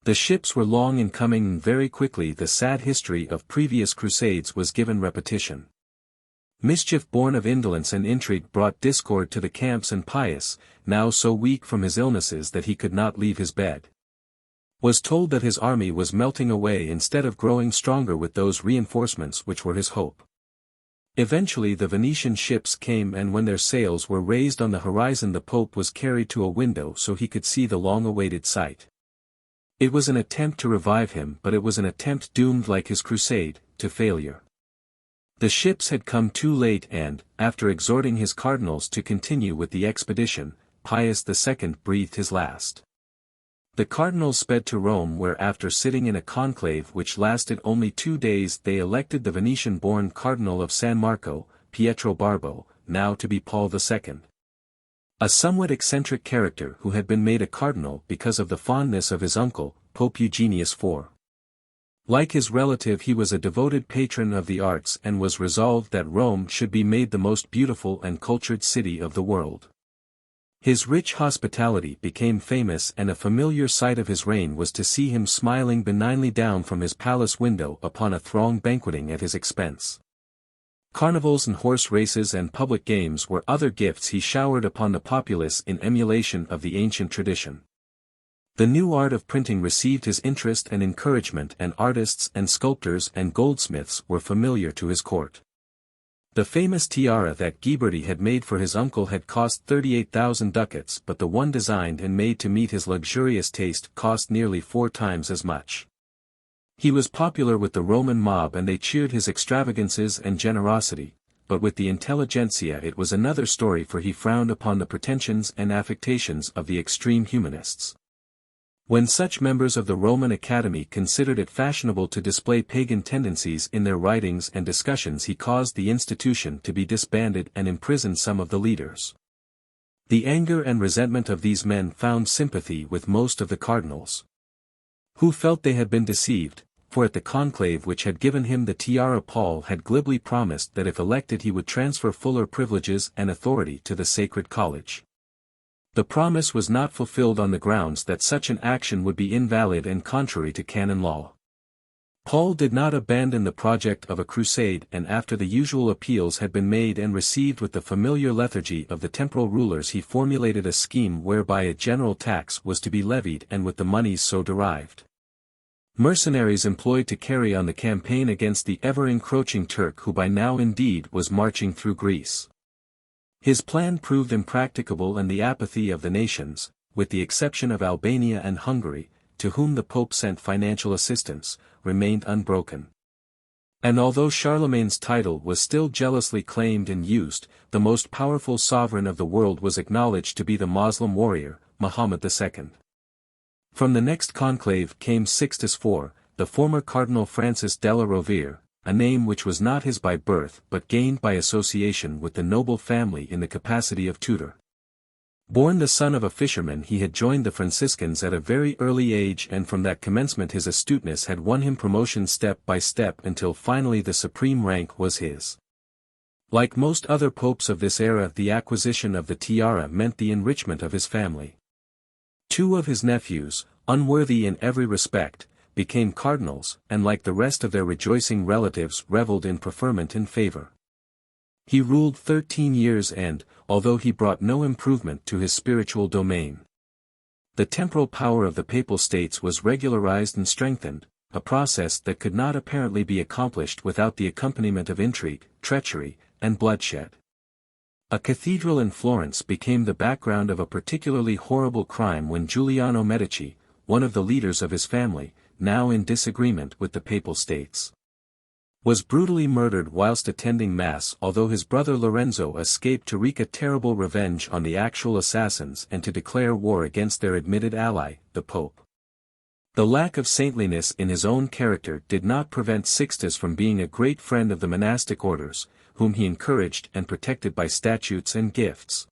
The ships were long in coming, and very quickly the sad history of previous crusades was given repetition. Mischief born of indolence and intrigue brought discord to the camps, and Pius, now so weak from his illnesses that he could not leave his bed, was told that his army was melting away instead of growing stronger with those reinforcements which were his hope. Eventually the Venetian ships came, and when their sails were raised on the horizon the Pope was carried to a window so he could see the long-awaited sight. It was an attempt to revive him, but it was an attempt doomed like his crusade, to failure. The ships had come too late, and, after exhorting his cardinals to continue with the expedition, Pius II breathed his last. The cardinals sped to Rome, where after sitting in a conclave which lasted only 2 days they elected the Venetian-born Cardinal of San Marco, Pietro Barbo, now to be Paul II. A somewhat eccentric character who had been made a cardinal because of the fondness of his uncle, Pope Eugenius IV. Like his relative, he was a devoted patron of the arts and was resolved that Rome should be made the most beautiful and cultured city of the world. His rich hospitality became famous, and a familiar sight of his reign was to see him smiling benignly down from his palace window upon a throng banqueting at his expense. Carnivals and horse races and public games were other gifts he showered upon the populace in emulation of the ancient tradition. The new art of printing received his interest and encouragement, and artists and sculptors and goldsmiths were familiar to his court. The famous tiara that Ghiberti had made for his uncle had cost 38,000 ducats, but the one designed and made to meet his luxurious taste cost nearly 4 times as much. He was popular with the Roman mob, and they cheered his extravagances and generosity, but with the intelligentsia it was another story, for he frowned upon the pretensions and affectations of the extreme humanists. When such members of the Roman Academy considered it fashionable to display pagan tendencies in their writings and discussions, he caused the institution to be disbanded and imprisoned some of the leaders. The anger and resentment of these men found sympathy with most of the cardinals, who felt they had been deceived, for at the conclave which had given him the tiara Paul had glibly promised that if elected he would transfer fuller privileges and authority to the Sacred College. The promise was not fulfilled on the grounds that such an action would be invalid and contrary to canon law. Paul did not abandon the project of a crusade, and after the usual appeals had been made and received with the familiar lethargy of the temporal rulers, he formulated a scheme whereby a general tax was to be levied, and with the monies so derived, mercenaries employed to carry on the campaign against the ever-encroaching Turk, who by now indeed was marching through Greece. His plan proved impracticable, and the apathy of the nations, with the exception of Albania and Hungary, to whom the Pope sent financial assistance, remained unbroken. And although Charlemagne's title was still jealously claimed and used, the most powerful sovereign of the world was acknowledged to be the Moslem warrior, Muhammad II. From the next conclave came Sixtus IV, the former Cardinal Francis della Rovere, a name which was not his by birth but gained by association with the noble family in the capacity of tutor. Born the son of a fisherman, he had joined the Franciscans at a very early age, and from that commencement his astuteness had won him promotion step by step until finally the supreme rank was his. Like most other popes of this era, the acquisition of the tiara meant the enrichment of his family. 2 of his nephews, unworthy in every respect, became cardinals, and like the rest of their rejoicing relatives revelled in preferment and favour. He ruled 13 years and, although he brought no improvement to his spiritual domain, the temporal power of the Papal States was regularized and strengthened, a process that could not apparently be accomplished without the accompaniment of intrigue, treachery, and bloodshed. A cathedral in Florence became the background of a particularly horrible crime when Giuliano Medici, one of the leaders of his family, now in disagreement with the Papal States, was brutally murdered whilst attending Mass, although his brother Lorenzo escaped to wreak a terrible revenge on the actual assassins and to declare war against their admitted ally, the Pope. The lack of saintliness in his own character did not prevent Sixtus from being a great friend of the monastic orders, whom he encouraged and protected by statutes and gifts.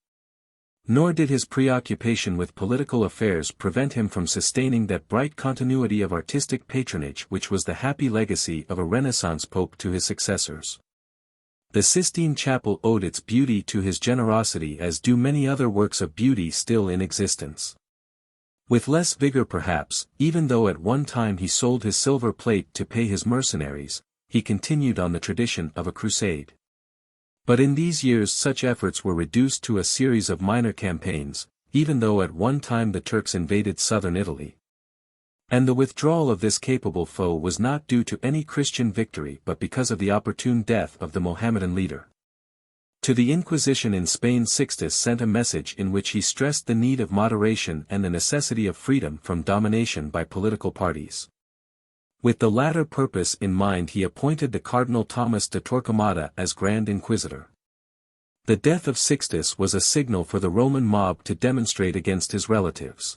Nor did his preoccupation with political affairs prevent him from sustaining that bright continuity of artistic patronage which was the happy legacy of a Renaissance pope to his successors. The Sistine Chapel owed its beauty to his generosity, as do many other works of beauty still in existence. With less vigor perhaps, even though at one time he sold his silver plate to pay his mercenaries, he continued on the tradition of a crusade. But in these years such efforts were reduced to a series of minor campaigns, even though at one time the Turks invaded southern Italy. And the withdrawal of this capable foe was not due to any Christian victory but because of the opportune death of the Mohammedan leader. To the Inquisition in Spain, Sixtus sent a message in which he stressed the need of moderation and the necessity of freedom from domination by political parties. With the latter purpose in mind he appointed the Cardinal Thomas de Torquemada as Grand Inquisitor. The death of Sixtus was a signal for the Roman mob to demonstrate against his relatives.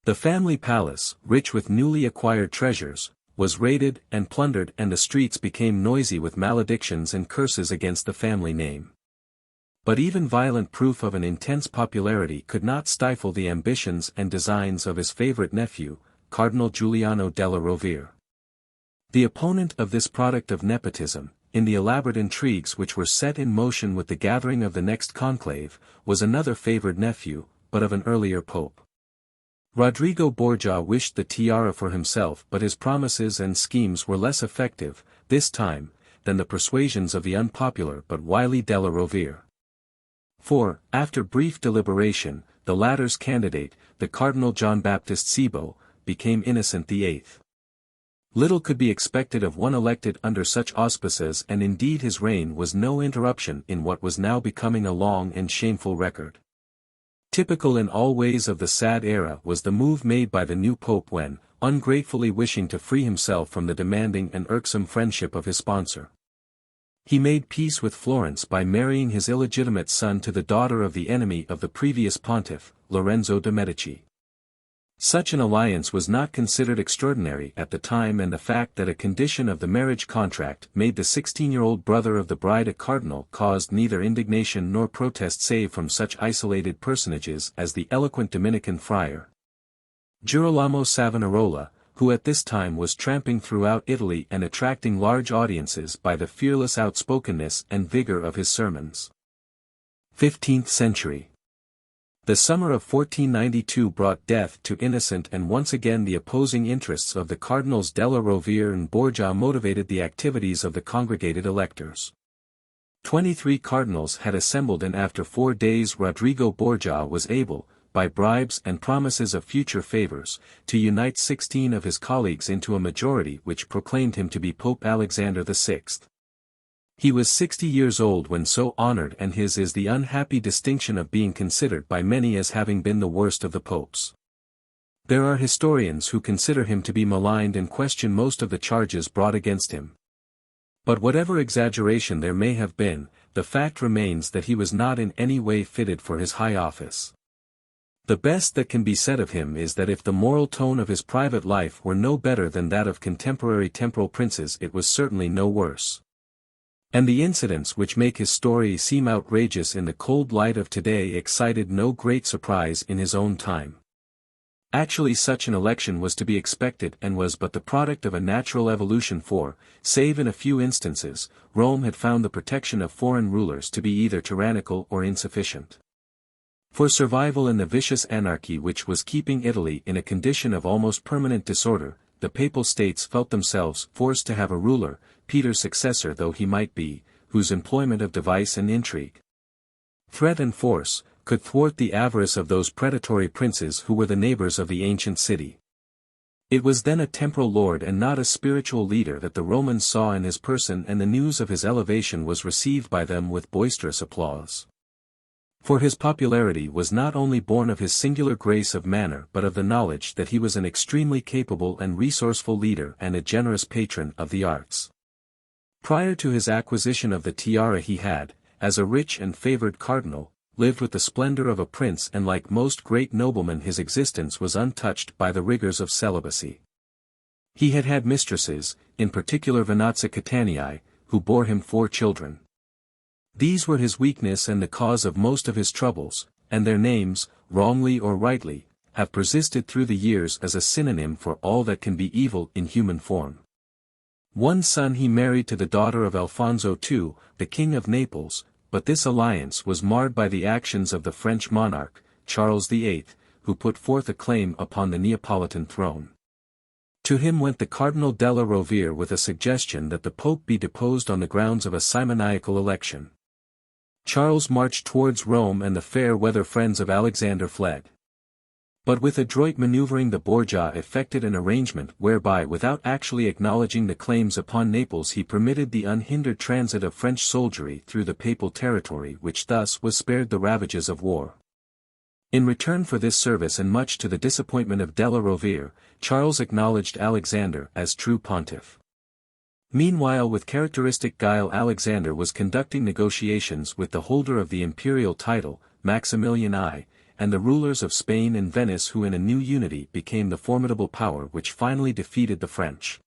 The family palace, rich with newly acquired treasures, was raided and plundered, and the streets became noisy with maledictions and curses against the family name. But even violent proof of an intense popularity could not stifle the ambitions and designs of his favorite nephew, Cardinal Giuliano della Rovere. The opponent of this product of nepotism, in the elaborate intrigues which were set in motion with the gathering of the next conclave, was another favored nephew, but of an earlier pope. Rodrigo Borgia wished the tiara for himself, but his promises and schemes were less effective, this time, than the persuasions of the unpopular but wily della Rovere. For, after brief deliberation, the latter's candidate, the Cardinal John Baptist Cibo, became Innocent VIII. Little could be expected of one elected under such auspices, and indeed his reign was no interruption in what was now becoming a long and shameful record. Typical in all ways of the sad era was the move made by the new pope when, ungratefully wishing to free himself from the demanding and irksome friendship of his sponsor, he made peace with Florence by marrying his illegitimate son to the daughter of the enemy of the previous pontiff, Lorenzo de' Medici. Such an alliance was not considered extraordinary at the time, and the fact that a condition of the marriage contract made the 16-year-old brother of the bride a cardinal caused neither indignation nor protest save from such isolated personages as the eloquent Dominican friar Girolamo Savonarola, who at this time was tramping throughout Italy and attracting large audiences by the fearless outspokenness and vigor of his sermons. 15th Century. The summer of 1492 brought death to Innocent, and once again the opposing interests of the Cardinals della Rovere and Borgia motivated the activities of the congregated electors. 23 cardinals had assembled, and after 4 days Rodrigo Borgia was able, by bribes and promises of future favors, to unite 16 of his colleagues into a majority which proclaimed him to be Pope Alexander VI. He was 60 years old when so honored, and his is the unhappy distinction of being considered by many as having been the worst of the popes. There are historians who consider him to be maligned and question most of the charges brought against him. But whatever exaggeration there may have been, the fact remains that he was not in any way fitted for his high office. The best that can be said of him is that if the moral tone of his private life were no better than that of contemporary temporal princes, it was certainly no worse. And the incidents which make his story seem outrageous in the cold light of today excited no great surprise in his own time. Actually, such an election was to be expected and was but the product of a natural evolution, for, save in a few instances, Rome had found the protection of foreign rulers to be either tyrannical or insufficient. For survival in the vicious anarchy which was keeping Italy in a condition of almost permanent disorder, the Papal States felt themselves forced to have a ruler, Peter's successor though he might be, whose employment of device and intrigue, threat and force, could thwart the avarice of those predatory princes who were the neighbors of the ancient city. It was then a temporal lord and not a spiritual leader that the Romans saw in his person, and the news of his elevation was received by them with boisterous applause. For his popularity was not only born of his singular grace of manner but of the knowledge that he was an extremely capable and resourceful leader and a generous patron of the arts. Prior to his acquisition of the tiara he had, as a rich and favored cardinal, lived with the splendor of a prince, and like most great noblemen his existence was untouched by the rigors of celibacy. He had had mistresses, in particular Venazia Catanii, who bore him 4 children. These were his weakness and the cause of most of his troubles, and their names, wrongly or rightly, have persisted through the years as a synonym for all that can be evil in human form. One son he married to the daughter of Alfonso II, the King of Naples, but this alliance was marred by the actions of the French monarch, Charles VIII, who put forth a claim upon the Neapolitan throne. To him went the Cardinal della Rovere with a suggestion that the Pope be deposed on the grounds of a simoniacal election. Charles marched towards Rome and the fair-weather friends of Alexander fled. But with adroit maneuvering the Borgia effected an arrangement whereby without actually acknowledging the claims upon Naples he permitted the unhindered transit of French soldiery through the papal territory, which thus was spared the ravages of war. In return for this service, and much to the disappointment of della Rovere, Charles acknowledged Alexander as true pontiff. Meanwhile, with characteristic guile, Alexander was conducting negotiations with the holder of the imperial title, Maximilian I, and the rulers of Spain and Venice, who in a new unity became the formidable power which finally defeated the French.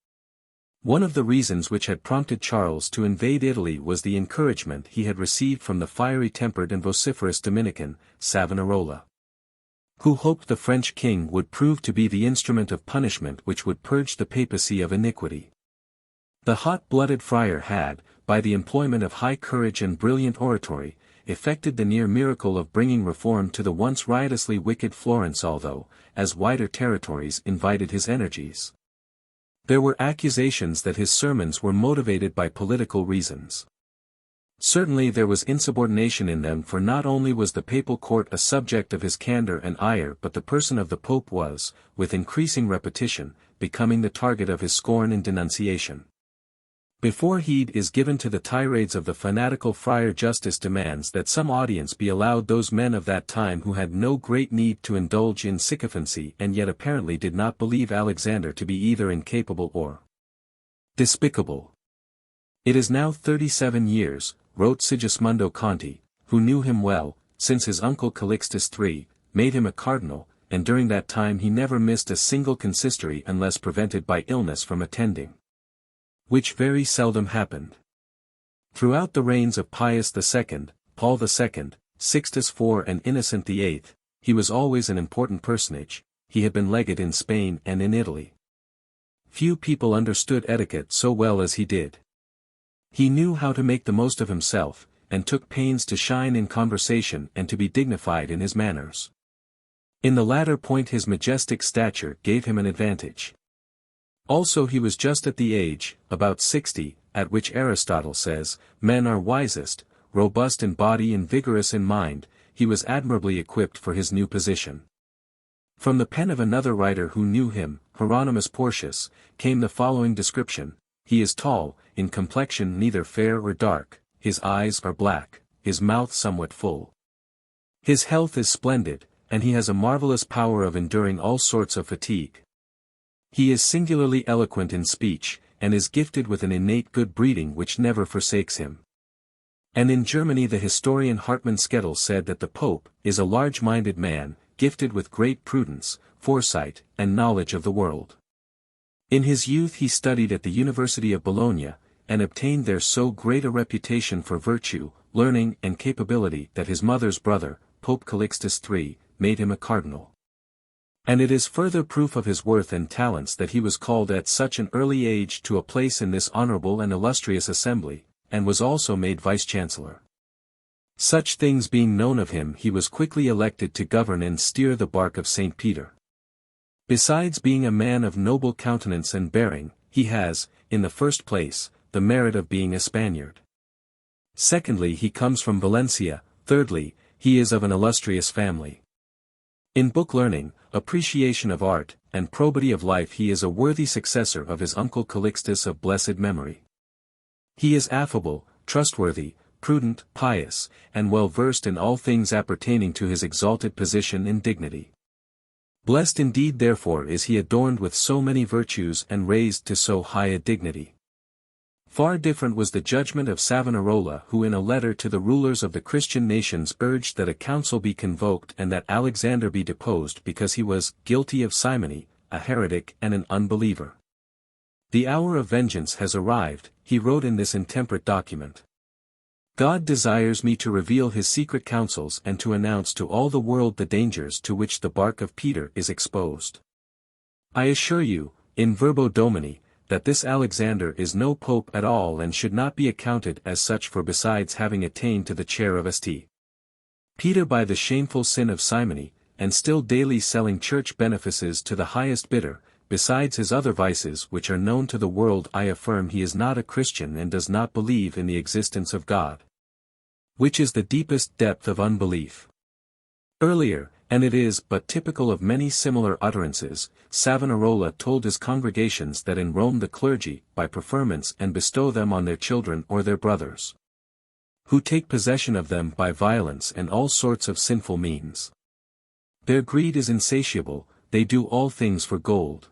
One of the reasons which had prompted Charles to invade Italy was the encouragement he had received from the fiery-tempered and vociferous Dominican, Savonarola, who hoped the French king would prove to be the instrument of punishment which would purge the papacy of iniquity. The hot-blooded friar had, by the employment of high courage and brilliant oratory, effected the near miracle of bringing reform to the once riotously wicked Florence, although, as wider territories invited his energies, there were accusations that his sermons were motivated by political reasons. Certainly there was insubordination in them, for not only was the papal court a subject of his candor and ire, but the person of the Pope was, with increasing repetition, becoming the target of his scorn and denunciation. Before heed is given to the tirades of the fanatical friar, justice demands that some audience be allowed those men of that time who had no great need to indulge in sycophancy and yet apparently did not believe Alexander to be either incapable or despicable. "It is now 37 years," wrote Sigismondo Conti, who knew him well, "since his uncle Calixtus III made him a cardinal, and during that time he never missed a single consistory unless prevented by illness from attending, which very seldom happened." Throughout the reigns of Pius II, Paul II, Sixtus IV and Innocent VIII, he was always an important personage. He had been legate in Spain and in Italy. Few people understood etiquette so well as he did. He knew how to make the most of himself, and took pains to shine in conversation and to be dignified in his manners. In the latter point his majestic stature gave him an advantage. Also he was just at the age, about 60, at which Aristotle says, men are wisest, robust in body and vigorous in mind. He was admirably equipped for his new position. From the pen of another writer who knew him, Hieronymus Porcius, came the following description: "He is tall, in complexion neither fair or dark, his eyes are black, his mouth somewhat full. His health is splendid, and he has a marvelous power of enduring all sorts of fatigue. He is singularly eloquent in speech, and is gifted with an innate good breeding which never forsakes him." And in Germany the historian Hartmann Skedel said that the Pope is a large-minded man, gifted with great prudence, foresight, and knowledge of the world. In his youth he studied at the University of Bologna, and obtained there so great a reputation for virtue, learning and capability that his mother's brother, Pope Calixtus III, made him a cardinal. And it is further proof of his worth and talents that he was called at such an early age to a place in this honorable and illustrious assembly, and was also made vice-chancellor. Such things being known of him, he was quickly elected to govern and steer the bark of St. Peter. Besides being a man of noble countenance and bearing, he has, in the first place, the merit of being a Spaniard. Secondly, he comes from Valencia. Thirdly, he is of an illustrious family. In book learning, appreciation of art, and probity of life he is a worthy successor of his uncle Calixtus of blessed memory. He is affable, trustworthy, prudent, pious, and well versed in all things appertaining to his exalted position and dignity. Blessed indeed therefore is he, adorned with so many virtues and raised to so high a dignity. Far different was the judgment of Savonarola, who in a letter to the rulers of the Christian nations urged that a council be convoked and that Alexander be deposed because he was guilty of simony, a heretic and an unbeliever. The hour of vengeance has arrived, he wrote in this intemperate document. God desires me to reveal his secret counsels and to announce to all the world the dangers to which the bark of Peter is exposed. I assure you, in verbo domini, that this Alexander is no pope at all and should not be accounted as such, for besides having attained to the chair of St. Peter by the shameful sin of simony, and still daily selling church benefices to the highest bidder, besides his other vices which are known to the world, I affirm he is not a Christian and does not believe in the existence of God. Which is the deepest depth of unbelief. Earlier, and it is but typical of many similar utterances, Savonarola told his congregations that in Rome the clergy, by preferments and bestow them on their children or their brothers, who take possession of them by violence and all sorts of sinful means. Their greed is insatiable, they do all things for gold.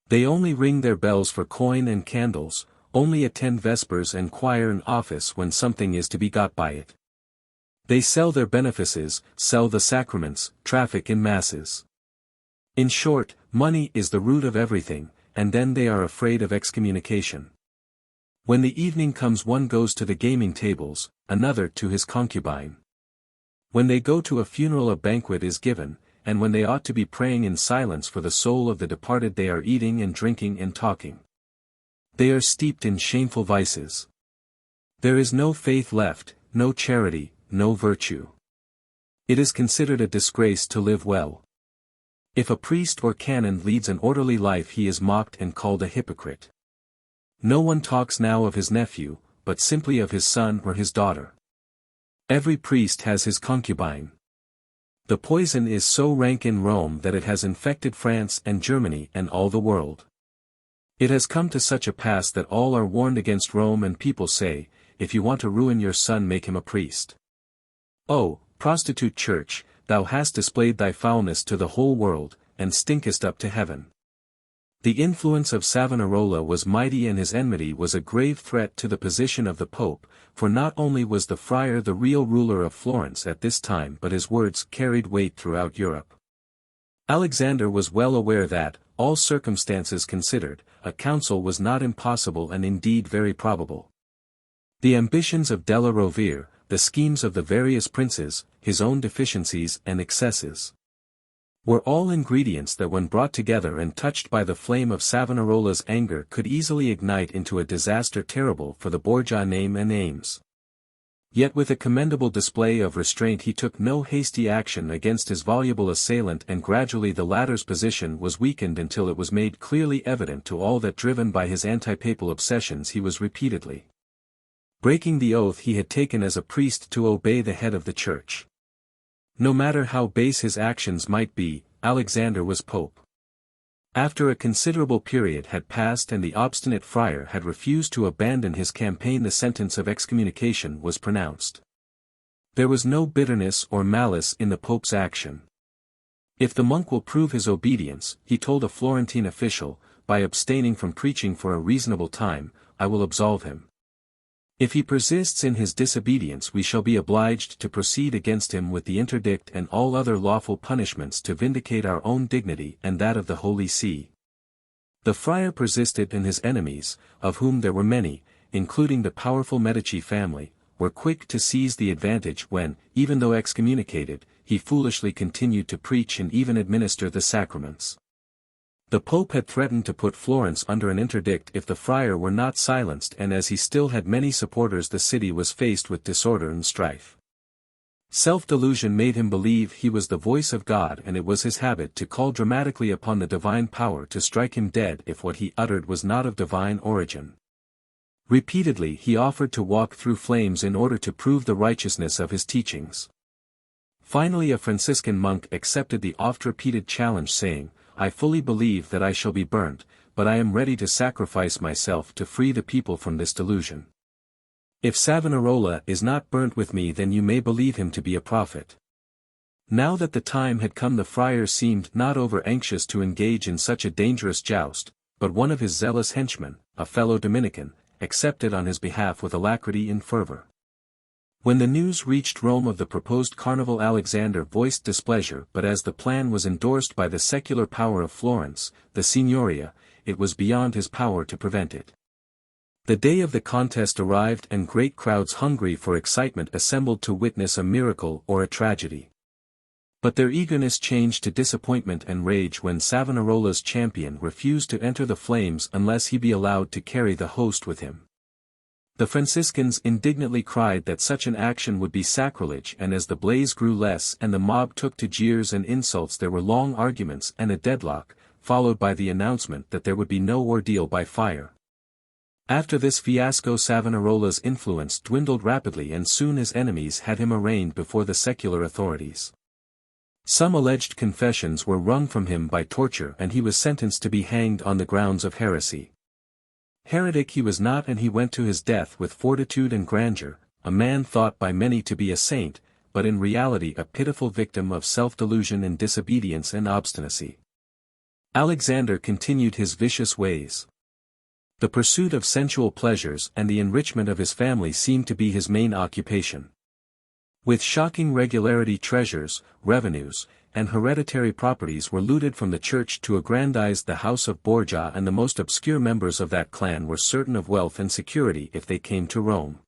They only ring their bells for coin and candles, only attend vespers and choir and office when something is to be got by it. They sell their benefices, sell the sacraments, traffic in masses. In short, money is the root of everything, and then they are afraid of excommunication. When the evening comes, one goes to the gaming tables, another to his concubine. When they go to a funeral, a banquet is given, and when they ought to be praying in silence for the soul of the departed, they are eating and drinking and talking. They are steeped in shameful vices. There is no faith left, no charity, no virtue. It is considered a disgrace to live well. If a priest or canon leads an orderly life, he is mocked and called a hypocrite. No one talks now of his nephew, but simply of his son or his daughter. Every priest has his concubine. The poison is so rank in Rome that it has infected France and Germany and all the world. It has come to such a pass that all are warned against Rome, and people say, if you want to ruin your son, make him a priest. O, prostitute church, thou hast displayed thy foulness to the whole world, and stinkest up to heaven. The influence of Savonarola was mighty, and his enmity was a grave threat to the position of the Pope, for not only was the friar the real ruler of Florence at this time, but his words carried weight throughout Europe. Alexander was well aware that, all circumstances considered, a council was not impossible and indeed very probable. The ambitions of Della Rovere, the schemes of the various princes, his own deficiencies and excesses, were all ingredients that, when brought together and touched by the flame of Savonarola's anger, could easily ignite into a disaster terrible for the Borgia name and aims. Yet with a commendable display of restraint he took no hasty action against his voluble assailant, and gradually the latter's position was weakened until it was made clearly evident to all that, driven by his anti-papal obsessions, he was repeatedly breaking the oath he had taken as a priest to obey the head of the church. No matter how base his actions might be, Alexander was pope. After a considerable period had passed and the obstinate friar had refused to abandon his campaign, the sentence of excommunication was pronounced. There was no bitterness or malice in the pope's action. If the monk will prove his obedience, he told a Florentine official, by abstaining from preaching for a reasonable time, I will absolve him. If he persists in his disobedience, we shall be obliged to proceed against him with the interdict and all other lawful punishments to vindicate our own dignity and that of the Holy See. The friar persisted, and his enemies, of whom there were many, including the powerful Medici family, were quick to seize the advantage when, even though excommunicated, he foolishly continued to preach and even administer the sacraments. The Pope had threatened to put Florence under an interdict if the friar were not silenced, and as he still had many supporters, the city was faced with disorder and strife. Self-delusion made him believe he was the voice of God, and it was his habit to call dramatically upon the divine power to strike him dead if what he uttered was not of divine origin. Repeatedly he offered to walk through flames in order to prove the righteousness of his teachings. Finally a Franciscan monk accepted the oft-repeated challenge, saying, I fully believe that I shall be burnt, but I am ready to sacrifice myself to free the people from this delusion. If Savonarola is not burnt with me, then you may believe him to be a prophet. Now that the time had come, the friar seemed not over-anxious to engage in such a dangerous joust, but one of his zealous henchmen, a fellow Dominican, accepted on his behalf with alacrity and fervor. When the news reached Rome of the proposed carnival, Alexander voiced displeasure, but as the plan was endorsed by the secular power of Florence, the Signoria, it was beyond his power to prevent it. The day of the contest arrived and great crowds hungry for excitement assembled to witness a miracle or a tragedy. But their eagerness changed to disappointment and rage when Savonarola's champion refused to enter the flames unless he be allowed to carry the host with him. The Franciscans indignantly cried that such an action would be sacrilege, and as the blaze grew less and the mob took to jeers and insults, there were long arguments and a deadlock, followed by the announcement that there would be no ordeal by fire. After this fiasco, Savonarola's influence dwindled rapidly and soon his enemies had him arraigned before the secular authorities. Some alleged confessions were wrung from him by torture and he was sentenced to be hanged on the grounds of heresy. Heretic he was not, and he went to his death with fortitude and grandeur, a man thought by many to be a saint, but in reality a pitiful victim of self-delusion and disobedience and obstinacy. Alexander continued his vicious ways. The pursuit of sensual pleasures and the enrichment of his family seemed to be his main occupation. With shocking regularity, treasures, revenues, and hereditary properties were looted from the church to aggrandize the house of Borgia, and the most obscure members of that clan were certain of wealth and security if they came to Rome.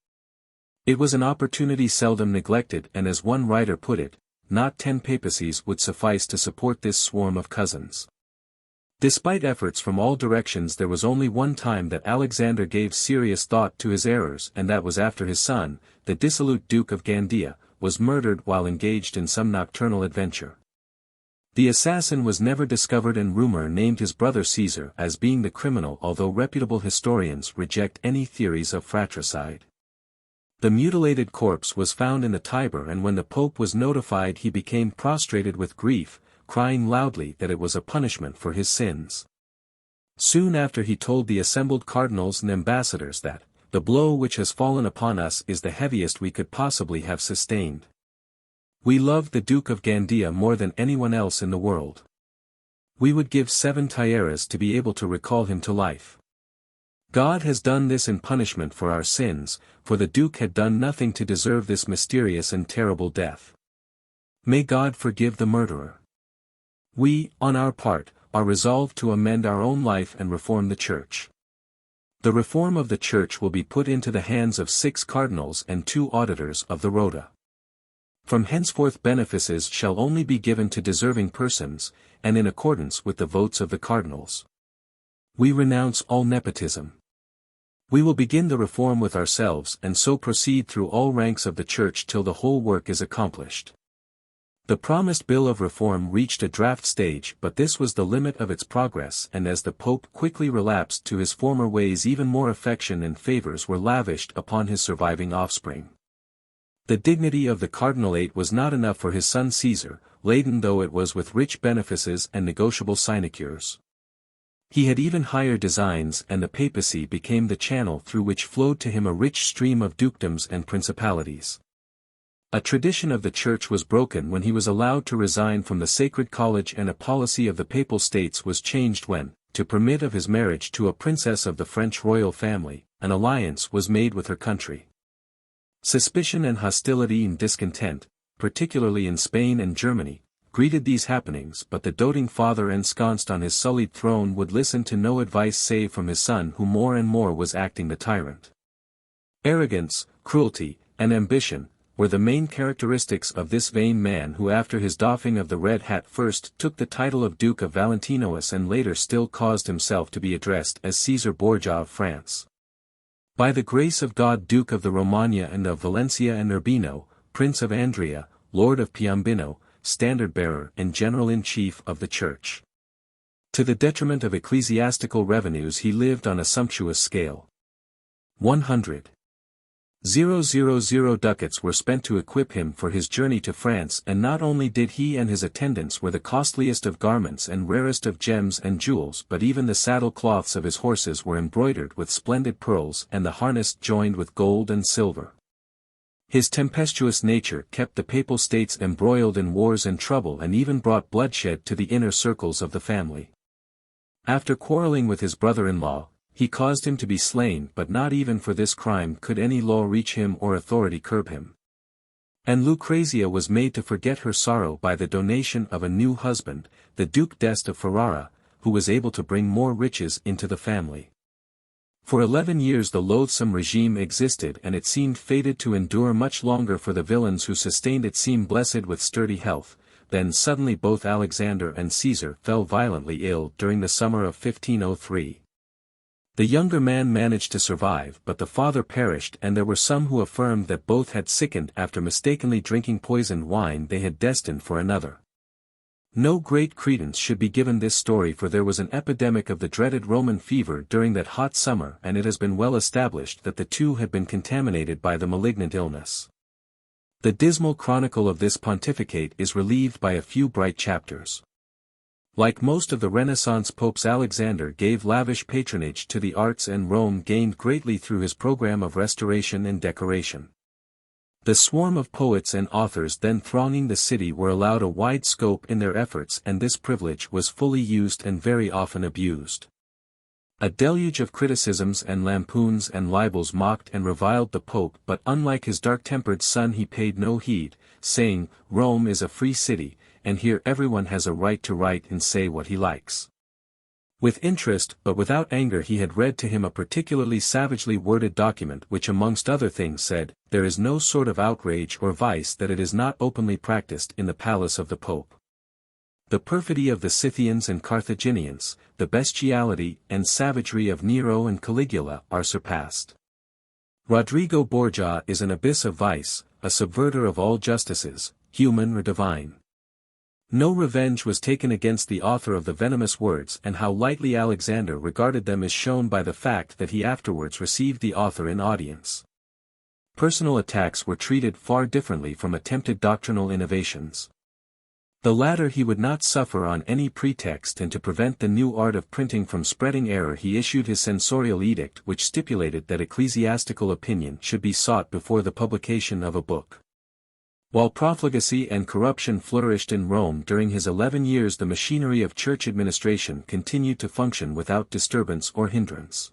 It was an opportunity seldom neglected, and as one writer put it, not 10 papacies would suffice to support this swarm of cousins. Despite efforts from all directions, there was only one time that Alexander gave serious thought to his errors, and that was after his son, the dissolute Duke of Gandia, was murdered while engaged in some nocturnal adventure. The assassin was never discovered, and rumor named his brother Caesar as being the criminal, although reputable historians reject any theories of fratricide. The mutilated corpse was found in the Tiber, and when the Pope was notified he became prostrated with grief, crying loudly that it was a punishment for his sins. Soon after he told the assembled cardinals and ambassadors that, "The blow which has fallen upon us is the heaviest we could possibly have sustained. We loved the Duke of Gandia more than anyone else in the world. We would give 7 tiaras to be able to recall him to life. God has done this in punishment for our sins, for the Duke had done nothing to deserve this mysterious and terrible death. May God forgive the murderer. We, on our part, are resolved to amend our own life and reform the Church. The reform of the Church will be put into the hands of 6 cardinals and 2 auditors of the Rota. From henceforth benefices shall only be given to deserving persons, and in accordance with the votes of the cardinals. We renounce all nepotism. We will begin the reform with ourselves and so proceed through all ranks of the Church till the whole work is accomplished." The promised bill of reform reached a draft stage, but this was the limit of its progress, and as the Pope quickly relapsed to his former ways, even more affection and favors were lavished upon his surviving offspring. The dignity of the cardinalate was not enough for his son Caesar, laden though it was with rich benefices and negotiable sinecures. He had even higher designs, and the papacy became the channel through which flowed to him a rich stream of dukedoms and principalities. A tradition of the Church was broken when he was allowed to resign from the Sacred College, and a policy of the Papal States was changed when, to permit of his marriage to a princess of the French royal family, an alliance was made with her country. Suspicion and hostility and discontent, particularly in Spain and Germany, greeted these happenings, but the doting father ensconced on his sullied throne would listen to no advice save from his son, who more and more was acting the tyrant. Arrogance, cruelty, and ambition were the main characteristics of this vain man, who after his doffing of the red hat first took the title of Duke of Valentinois and later still caused himself to be addressed as Caesar Borgia of France. By the grace of God, Duke of the Romagna and of Valencia and Urbino, Prince of Andria, Lord of Piombino, standard-bearer and general-in-chief of the Church. To the detriment of ecclesiastical revenues he lived on a sumptuous scale. 100,000 ducats were spent to equip him for his journey to France, and not only did he and his attendants wear the costliest of garments and rarest of gems and jewels, but even the saddle cloths of his horses were embroidered with splendid pearls and the harness joined with gold and silver. His tempestuous nature kept the Papal States embroiled in wars and trouble, and even brought bloodshed to the inner circles of the family. After quarreling with his brother-in-law, He caused him to be slain, but not even for this crime could any law reach him or authority curb him. And Lucrezia was made to forget her sorrow by the donation of a new husband, the Duke d'Este of Ferrara, who was able to bring more riches into the family. For 11 years the loathsome regime existed, and it seemed fated to endure much longer, for the villains who sustained it seemed blessed with sturdy health. Then suddenly both Alexander and Caesar fell violently ill during the summer of 1503. The younger man managed to survive, but the father perished, and there were some who affirmed that both had sickened after mistakenly drinking poisoned wine they had destined for another. No great credence should be given this story, for there was an epidemic of the dreaded Roman fever during that hot summer, and it has been well established that the two had been contaminated by the malignant illness. The dismal chronicle of this pontificate is relieved by a few bright chapters. Like most of the Renaissance popes, Alexander gave lavish patronage to the arts, and Rome gained greatly through his program of restoration and decoration. The swarm of poets and authors then thronging the city were allowed a wide scope in their efforts, and this privilege was fully used and very often abused. A deluge of criticisms and lampoons and libels mocked and reviled the Pope, but unlike his dark-tempered son he paid no heed, saying, "Rome is a free city, and here everyone has a right to write and say what he likes." With interest but without anger he had read to him a particularly savagely worded document which amongst other things said, "There is no sort of outrage or vice that it is not openly practiced in the palace of the Pope." The perfidy of the Scythians and Carthaginians, the bestiality and savagery of Nero and Caligula are surpassed. Rodrigo Borgia is an abyss of vice, a subverter of all justices, human or divine. No revenge was taken against the author of the venomous words, and how lightly Alexander regarded them is shown by the fact that he afterwards received the author in audience. Personal attacks were treated far differently from attempted doctrinal innovations. The latter he would not suffer on any pretext, and to prevent the new art of printing from spreading error he issued his censorial edict, which stipulated that ecclesiastical opinion should be sought before the publication of a book. While profligacy and corruption flourished in Rome during his 11 years, the machinery of church administration continued to function without disturbance or hindrance.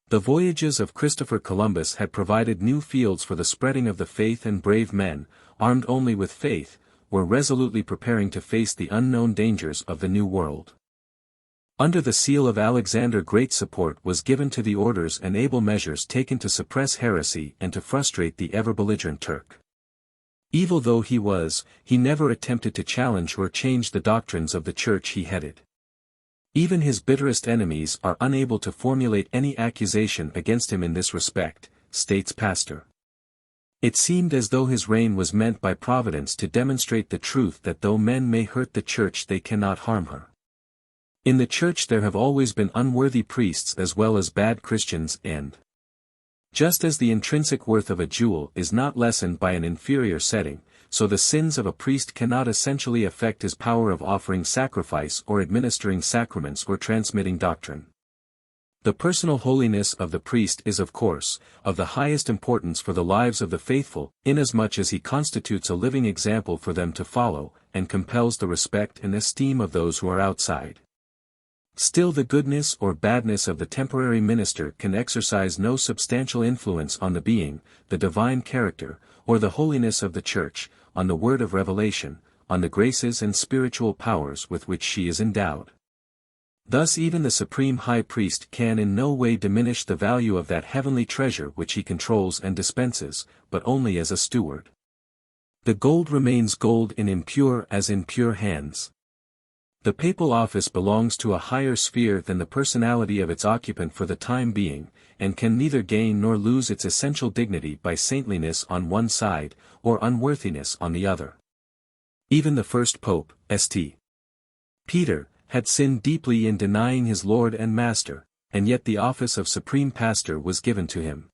The voyages of Christopher Columbus had provided new fields for the spreading of the faith, and brave men, armed only with faith, were resolutely preparing to face the unknown dangers of the New World. Under the seal of Alexander great support was given to the orders and able measures taken to suppress heresy and to frustrate the ever-belligerent Turk. Evil though he was, he never attempted to challenge or change the doctrines of the church he headed. Even his bitterest enemies are unable to formulate any accusation against him in this respect, states Pastor. It seemed as though his reign was meant by Providence to demonstrate the truth that though men may hurt the church they cannot harm her. In the church there have always been unworthy priests as well as bad Christians, and just as the intrinsic worth of a jewel is not lessened by an inferior setting, so the sins of a priest cannot essentially affect his power of offering sacrifice or administering sacraments or transmitting doctrine. The personal holiness of the priest is of course, of the highest importance for the lives of the faithful, inasmuch as he constitutes a living example for them to follow, and compels the respect and esteem of those who are outside. Still, the goodness or badness of the temporary minister can exercise no substantial influence on the being, the divine character, or the holiness of the Church, on the word of revelation, on the graces and spiritual powers with which she is endowed. Thus even the supreme high priest can in no way diminish the value of that heavenly treasure which he controls and dispenses, but only as a steward. The gold remains gold in impure as in pure hands. The papal office belongs to a higher sphere than the personality of its occupant for the time being, and can neither gain nor lose its essential dignity by saintliness on one side, or unworthiness on the other. Even the first Pope, St. Peter, had sinned deeply in denying his Lord and Master, and yet the office of Supreme Pastor was given to him.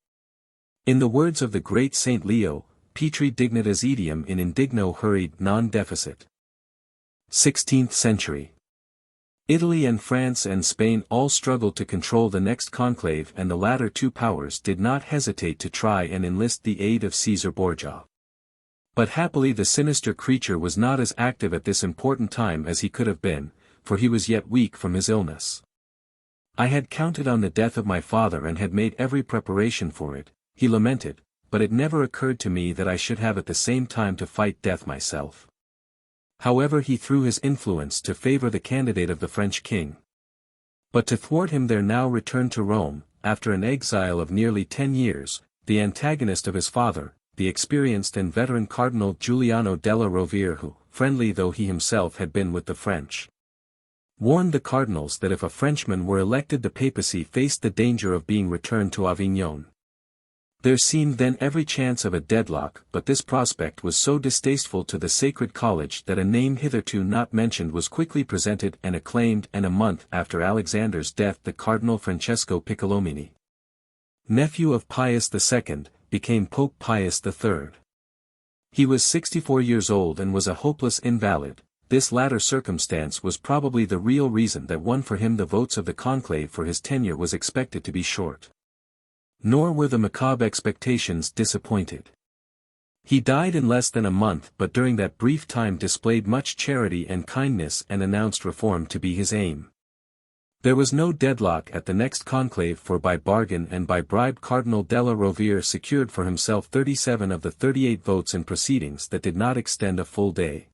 In the words of the great Saint Leo, Petri dignitas etiam in indigno hurried non deficit. 16th Century. Italy and France and Spain all struggled to control the next conclave, and the latter two powers did not hesitate to try and enlist the aid of Caesar Borgia. But happily the sinister creature was not as active at this important time as he could have been, for he was yet weak from his illness. "I had counted on the death of my father and had made every preparation for it," he lamented, "but it never occurred to me that I should have at the same time to fight death myself." However, he threw his influence to favor the candidate of the French king. But to thwart him there now returned to Rome, after an exile of nearly 10 years, the antagonist of his father, the experienced and veteran Cardinal Giuliano della Rovere, who, friendly though he himself had been with the French, warned the cardinals that if a Frenchman were elected the papacy faced the danger of being returned to Avignon. There seemed then every chance of a deadlock, but this prospect was so distasteful to the Sacred College that a name hitherto not mentioned was quickly presented and acclaimed, and a month after Alexander's death the Cardinal Francesco Piccolomini, nephew of Pius II, became Pope Pius III. He was 64 years old and was a hopeless invalid. This latter circumstance was probably the real reason that won for him the votes of the conclave, for his tenure was expected to be short. Nor were the macabre expectations disappointed. He died in less than a month, but during that brief time displayed much charity and kindness and announced reform to be his aim. There was no deadlock at the next conclave, for by bargain and by bribe Cardinal della Rovere secured for himself 37 of the 38 votes in proceedings that did not extend a full day.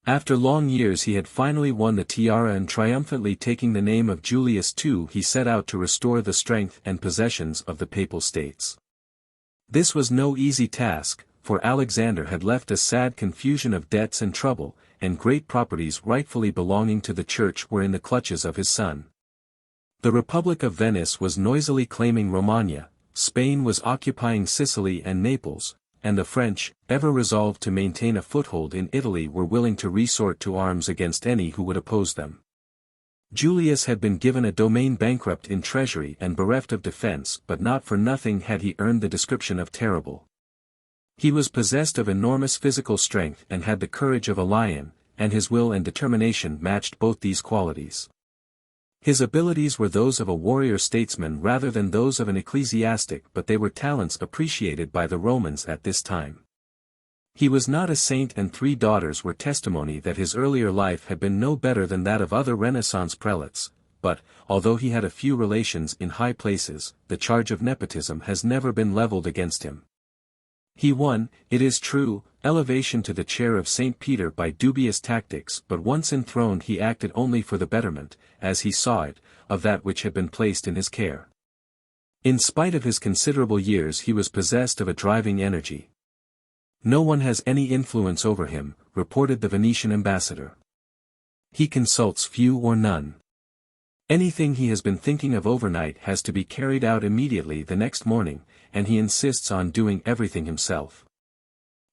After long years he had finally won the tiara, and triumphantly taking the name of Julius II he set out to restore the strength and possessions of the Papal States. This was no easy task, for Alexander had left a sad confusion of debts and trouble, and great properties rightfully belonging to the Church were in the clutches of his son. The Republic of Venice was noisily claiming Romagna, Spain was occupying Sicily and Naples, and the French, ever resolved to maintain a foothold in Italy, were willing to resort to arms against any who would oppose them. Julius had been given a domain, bankrupt in treasury and bereft of defense, but not for nothing had he earned the description of terrible. He was possessed of enormous physical strength and had the courage of a lion, and his will and determination matched both these qualities. His abilities were those of a warrior statesman rather than those of an ecclesiastic, but they were talents appreciated by the Romans at this time. He was not a saint, and 3 daughters were testimony that his earlier life had been no better than that of other Renaissance prelates, but, although he had a few relations in high places, the charge of nepotism has never been leveled against him. He won, it is true, elevation to the chair of St. Peter by dubious tactics, but once enthroned he acted only for the betterment, as he saw it, of that which had been placed in his care. In spite of his considerable years he was possessed of a driving energy. "No one has any influence over him," reported the Venetian ambassador. "He consults few or none. Anything he has been thinking of overnight has to be carried out immediately the next morning, and he insists on doing everything himself.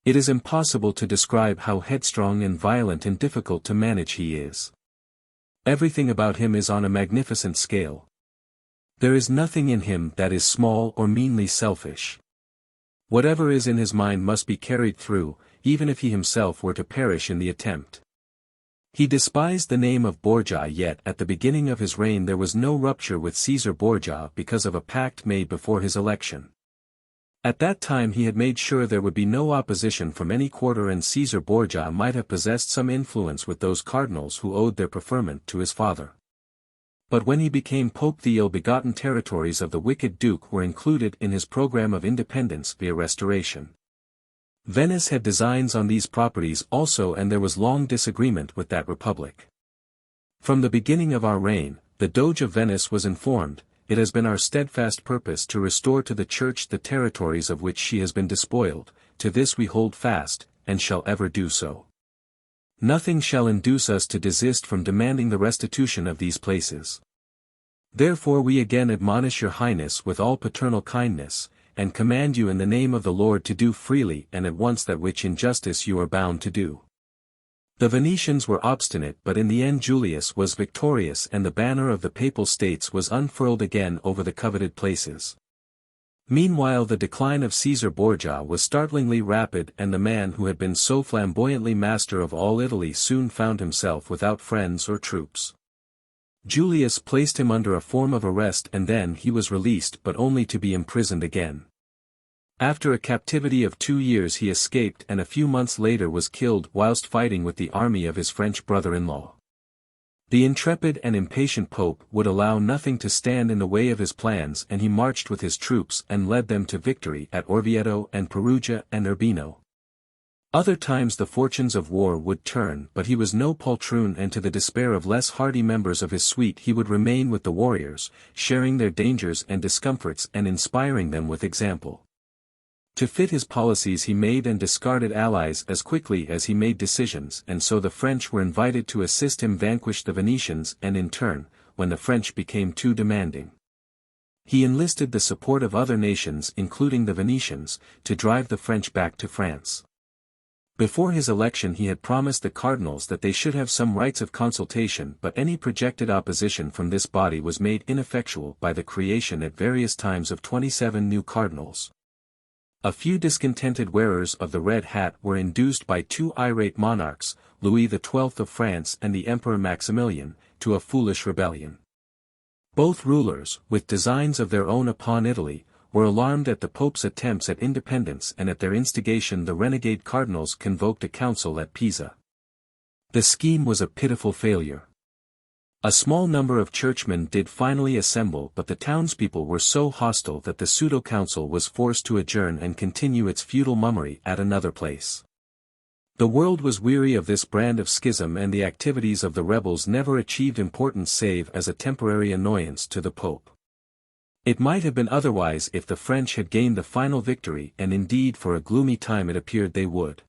It is impossible to describe how headstrong and violent and difficult to manage he is. Everything about him is on a magnificent scale. There is nothing in him that is small or meanly selfish. Whatever is in his mind must be carried through, even if he himself were to perish in the attempt. He despised the name of Borgia, yet at the beginning of his reign there was no rupture with Caesar Borgia because of a pact made before his election. At that time he had made sure there would be no opposition from any quarter, and Caesar Borgia might have possessed some influence with those cardinals who owed their preferment to his father. But when he became pope the ill-begotten territories of the wicked duke were included in his program of independence via restoration. Venice had designs on these properties also, and there was long disagreement with that republic. From the beginning of our reign, the Doge of Venice was informed, "It has been our steadfast purpose to restore to the Church the territories of which she has been despoiled, to this we hold fast, and shall ever do so. Nothing shall induce us to desist from demanding the restitution of these places. Therefore we again admonish your Highness with all paternal kindness, and command you in the name of the Lord to do freely and at once that which in justice you are bound to do." The Venetians were obstinate, but in the end Julius was victorious, and the banner of the Papal States was unfurled again over the coveted places. Meanwhile the decline of Caesar Borgia was startlingly rapid, and the man who had been so flamboyantly master of all Italy soon found himself without friends or troops. Julius placed him under a form of arrest, and then he was released, but only to be imprisoned again. After a captivity of 2 years he escaped, and a few months later was killed whilst fighting with the army of his French brother-in-law. The intrepid and impatient pope would allow nothing to stand in the way of his plans, and he marched with his troops and led them to victory at Orvieto and Perugia and Urbino. Other times the fortunes of war would turn, but he was no poltroon, and to the despair of less hardy members of his suite he would remain with the warriors, sharing their dangers and discomforts and inspiring them with example. To fit his policies he made and discarded allies as quickly as he made decisions, and so the French were invited to assist him vanquish the Venetians, and in turn, when the French became too demanding, he enlisted the support of other nations including the Venetians, to drive the French back to France. Before his election he had promised the cardinals that they should have some rights of consultation, but any projected opposition from this body was made ineffectual by the creation at various times of 27 new cardinals. A few discontented wearers of the red hat were induced by two irate monarchs, Louis XII of France and the Emperor Maximilian, to a foolish rebellion. Both rulers, with designs of their own upon Italy, were alarmed at the Pope's attempts at independence, and at their instigation the renegade cardinals convoked a council at Pisa. The scheme was a pitiful failure. A small number of churchmen did finally assemble, but the townspeople were so hostile that the pseudo-council was forced to adjourn and continue its futile mummery at another place. The world was weary of this brand of schism, and the activities of the rebels never achieved importance save as a temporary annoyance to the Pope. It might have been otherwise if the French had gained the final victory, and indeed for a gloomy time it appeared they would.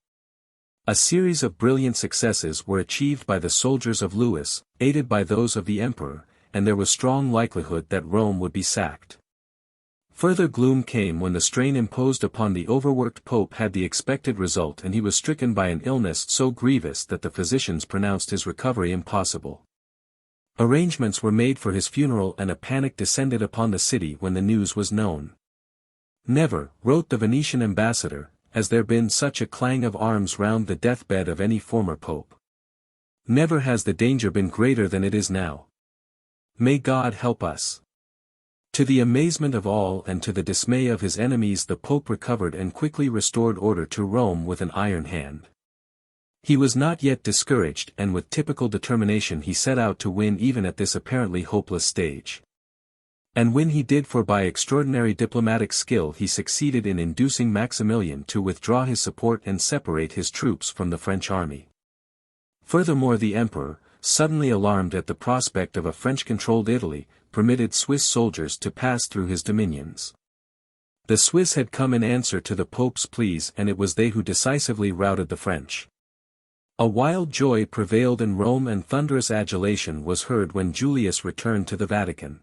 A series of brilliant successes were achieved by the soldiers of Louis, aided by those of the emperor, and there was strong likelihood that Rome would be sacked. Further gloom came when the strain imposed upon the overworked pope had the expected result, and he was stricken by an illness so grievous that the physicians pronounced his recovery impossible. Arrangements were made for his funeral, and a panic descended upon the city when the news was known. "Never," wrote the Venetian ambassador, "has there been such a clang of arms round the deathbed of any former pope. Never has the danger been greater than it is now. May God help us." To the amazement of all and to the dismay of his enemies, the Pope recovered and quickly restored order to Rome with an iron hand. He was not yet discouraged, and with typical determination he set out to win even at this apparently hopeless stage. And when he did, for by extraordinary diplomatic skill he succeeded in inducing Maximilian to withdraw his support and separate his troops from the French army. Furthermore, the emperor, suddenly alarmed at the prospect of a French-controlled Italy, permitted Swiss soldiers to pass through his dominions. The Swiss had come in answer to the Pope's pleas, and it was they who decisively routed the French. A wild joy prevailed in Rome, and thunderous adulation was heard when Julius returned to the Vatican.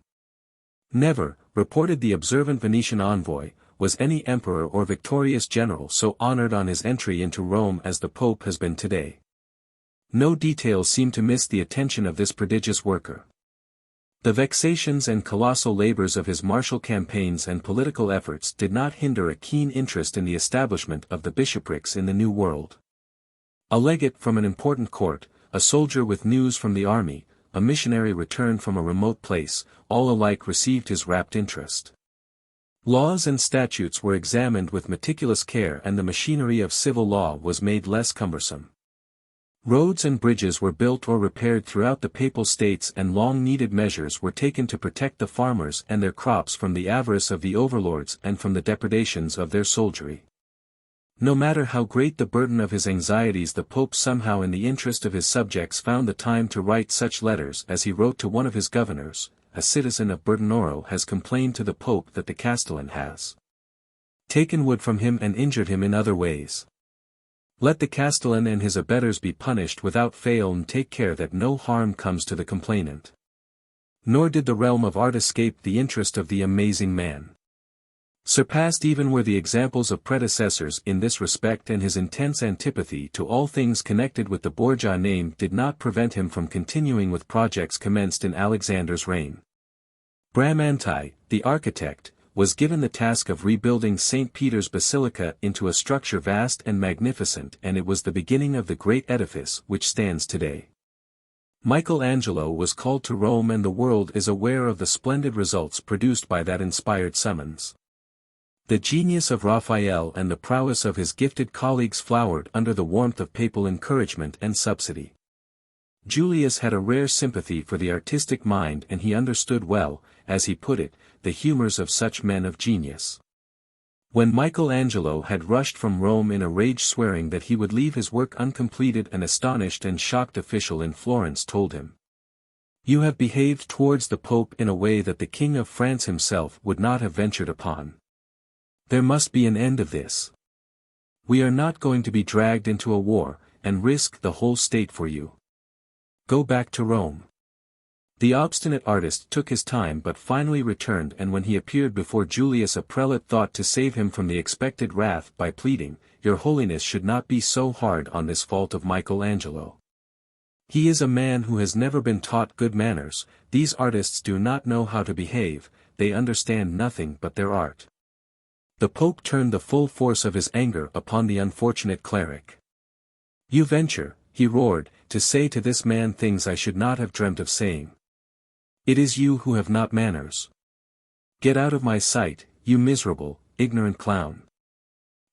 "Never," reported the observant Venetian envoy, "was any emperor or victorious general so honored on his entry into Rome as the Pope has been today." No details seem to miss the attention of this prodigious worker. The vexations and colossal labors of his martial campaigns and political efforts did not hinder a keen interest in the establishment of the bishoprics in the New World. A legate from an important court, a soldier with news from the army, a missionary returned from a remote place, all alike received his rapt interest. Laws and statutes were examined with meticulous care, and the machinery of civil law was made less cumbersome. Roads and bridges were built or repaired throughout the Papal States, and long-needed measures were taken to protect the farmers and their crops from the avarice of the overlords and from the depredations of their soldiery. No matter how great the burden of his anxieties, the Pope somehow, in the interest of his subjects, found the time to write such letters as he wrote to one of his governors. "A citizen of Bertinoro has complained to the Pope that the Castellan has taken wood from him and injured him in other ways. Let the Castellan and his abettors be punished without fail, and take care that no harm comes to the complainant." Nor did the realm of art escape the interest of the amazing man. Surpassed even were the examples of predecessors in this respect, and his intense antipathy to all things connected with the Borgia name did not prevent him from continuing with projects commenced in Alexander's reign. Bramante, the architect, was given the task of rebuilding St. Peter's Basilica into a structure vast and magnificent, and it was the beginning of the great edifice which stands today. Michelangelo was called to Rome, and the world is aware of the splendid results produced by that inspired summons. The genius of Raphael and the prowess of his gifted colleagues flowered under the warmth of papal encouragement and subsidy. Julius had a rare sympathy for the artistic mind, and he understood well, as he put it, the humors of such men of genius. When Michelangelo had rushed from Rome in a rage, swearing that he would leave his work uncompleted, an astonished and shocked official in Florence told him, "You have behaved towards the Pope in a way that the King of France himself would not have ventured upon. There must be an end of this. We are not going to be dragged into a war, and risk the whole state for you. Go back to Rome." The obstinate artist took his time but finally returned, and when he appeared before Julius, a prelate thought to save him from the expected wrath by pleading, "Your Holiness should not be so hard on this fault of Michelangelo. He is a man who has never been taught good manners. These artists do not know how to behave, they understand nothing but their art." The Pope turned the full force of his anger upon the unfortunate cleric. "You venture," he roared, "to say to this man things I should not have dreamt of saying. It is you who have not manners. Get out of my sight, you miserable, ignorant clown."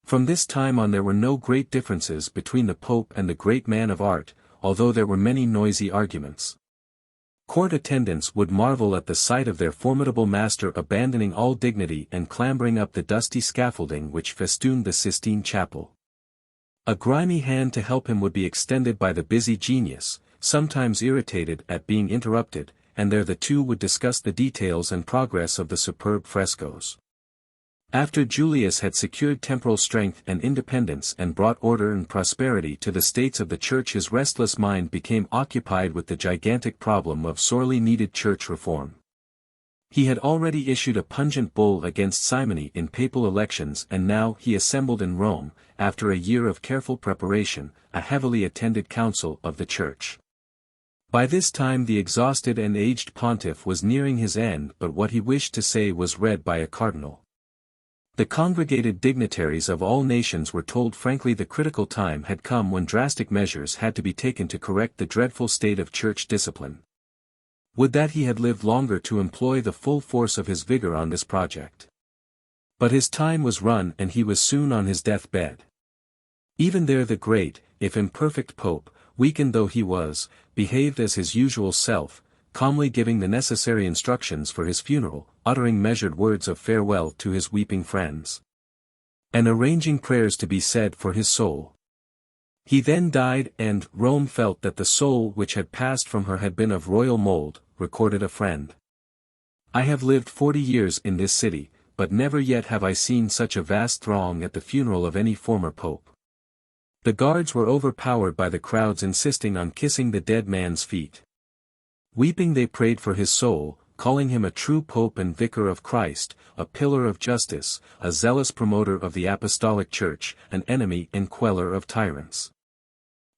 From this time on there were no great differences between the Pope and the great man of art, although there were many noisy arguments. Court attendants would marvel at the sight of their formidable master abandoning all dignity and clambering up the dusty scaffolding which festooned the Sistine Chapel. A grimy hand to help him would be extended by the busy genius, sometimes irritated at being interrupted, and there the two would discuss the details and progress of the superb frescoes. After Julius had secured temporal strength and independence and brought order and prosperity to the states of the Church, his restless mind became occupied with the gigantic problem of sorely needed church reform. He had already issued a pungent bull against simony in papal elections, and now he assembled in Rome, after a year of careful preparation, a heavily attended council of the Church. By this time the exhausted and aged pontiff was nearing his end, but what he wished to say was read by a cardinal. The congregated dignitaries of all nations were told frankly the critical time had come when drastic measures had to be taken to correct the dreadful state of church discipline. Would that he had lived longer to employ the full force of his vigor on this project. But his time was run, and he was soon on his deathbed. Even there the great, if imperfect Pope, weakened though he was, behaved as his usual self, calmly giving the necessary instructions for his funeral, uttering measured words of farewell to his weeping friends, and arranging prayers to be said for his soul. He then died, and Rome felt that the soul which had passed from her had been of royal mold, recorded a friend. "I have lived 40 years in this city, but never yet have I seen such a vast throng at the funeral of any former pope." The guards were overpowered by the crowds insisting on kissing the dead man's feet. Weeping they prayed for his soul, calling him a true pope and vicar of Christ, a pillar of justice, a zealous promoter of the apostolic church, an enemy and queller of tyrants.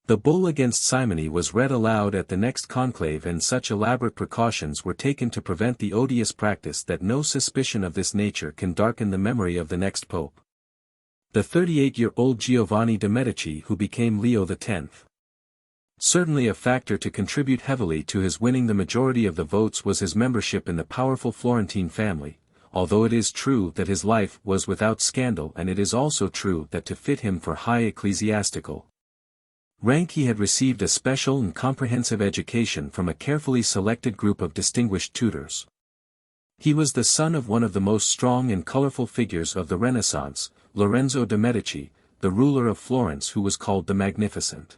The bull against simony was read aloud at the next conclave, and such elaborate precautions were taken to prevent the odious practice that no suspicion of this nature can darken the memory of the next pope. The 38-year-old Giovanni de' Medici, who became Leo X. Certainly a factor to contribute heavily to his winning the majority of the votes was his membership in the powerful Florentine family, although it is true that his life was without scandal, and it is also true that to fit him for high ecclesiastical rank he had received a special and comprehensive education from a carefully selected group of distinguished tutors. He was the son of one of the most strong and colorful figures of the Renaissance, Lorenzo de' Medici, the ruler of Florence, who was called the Magnificent.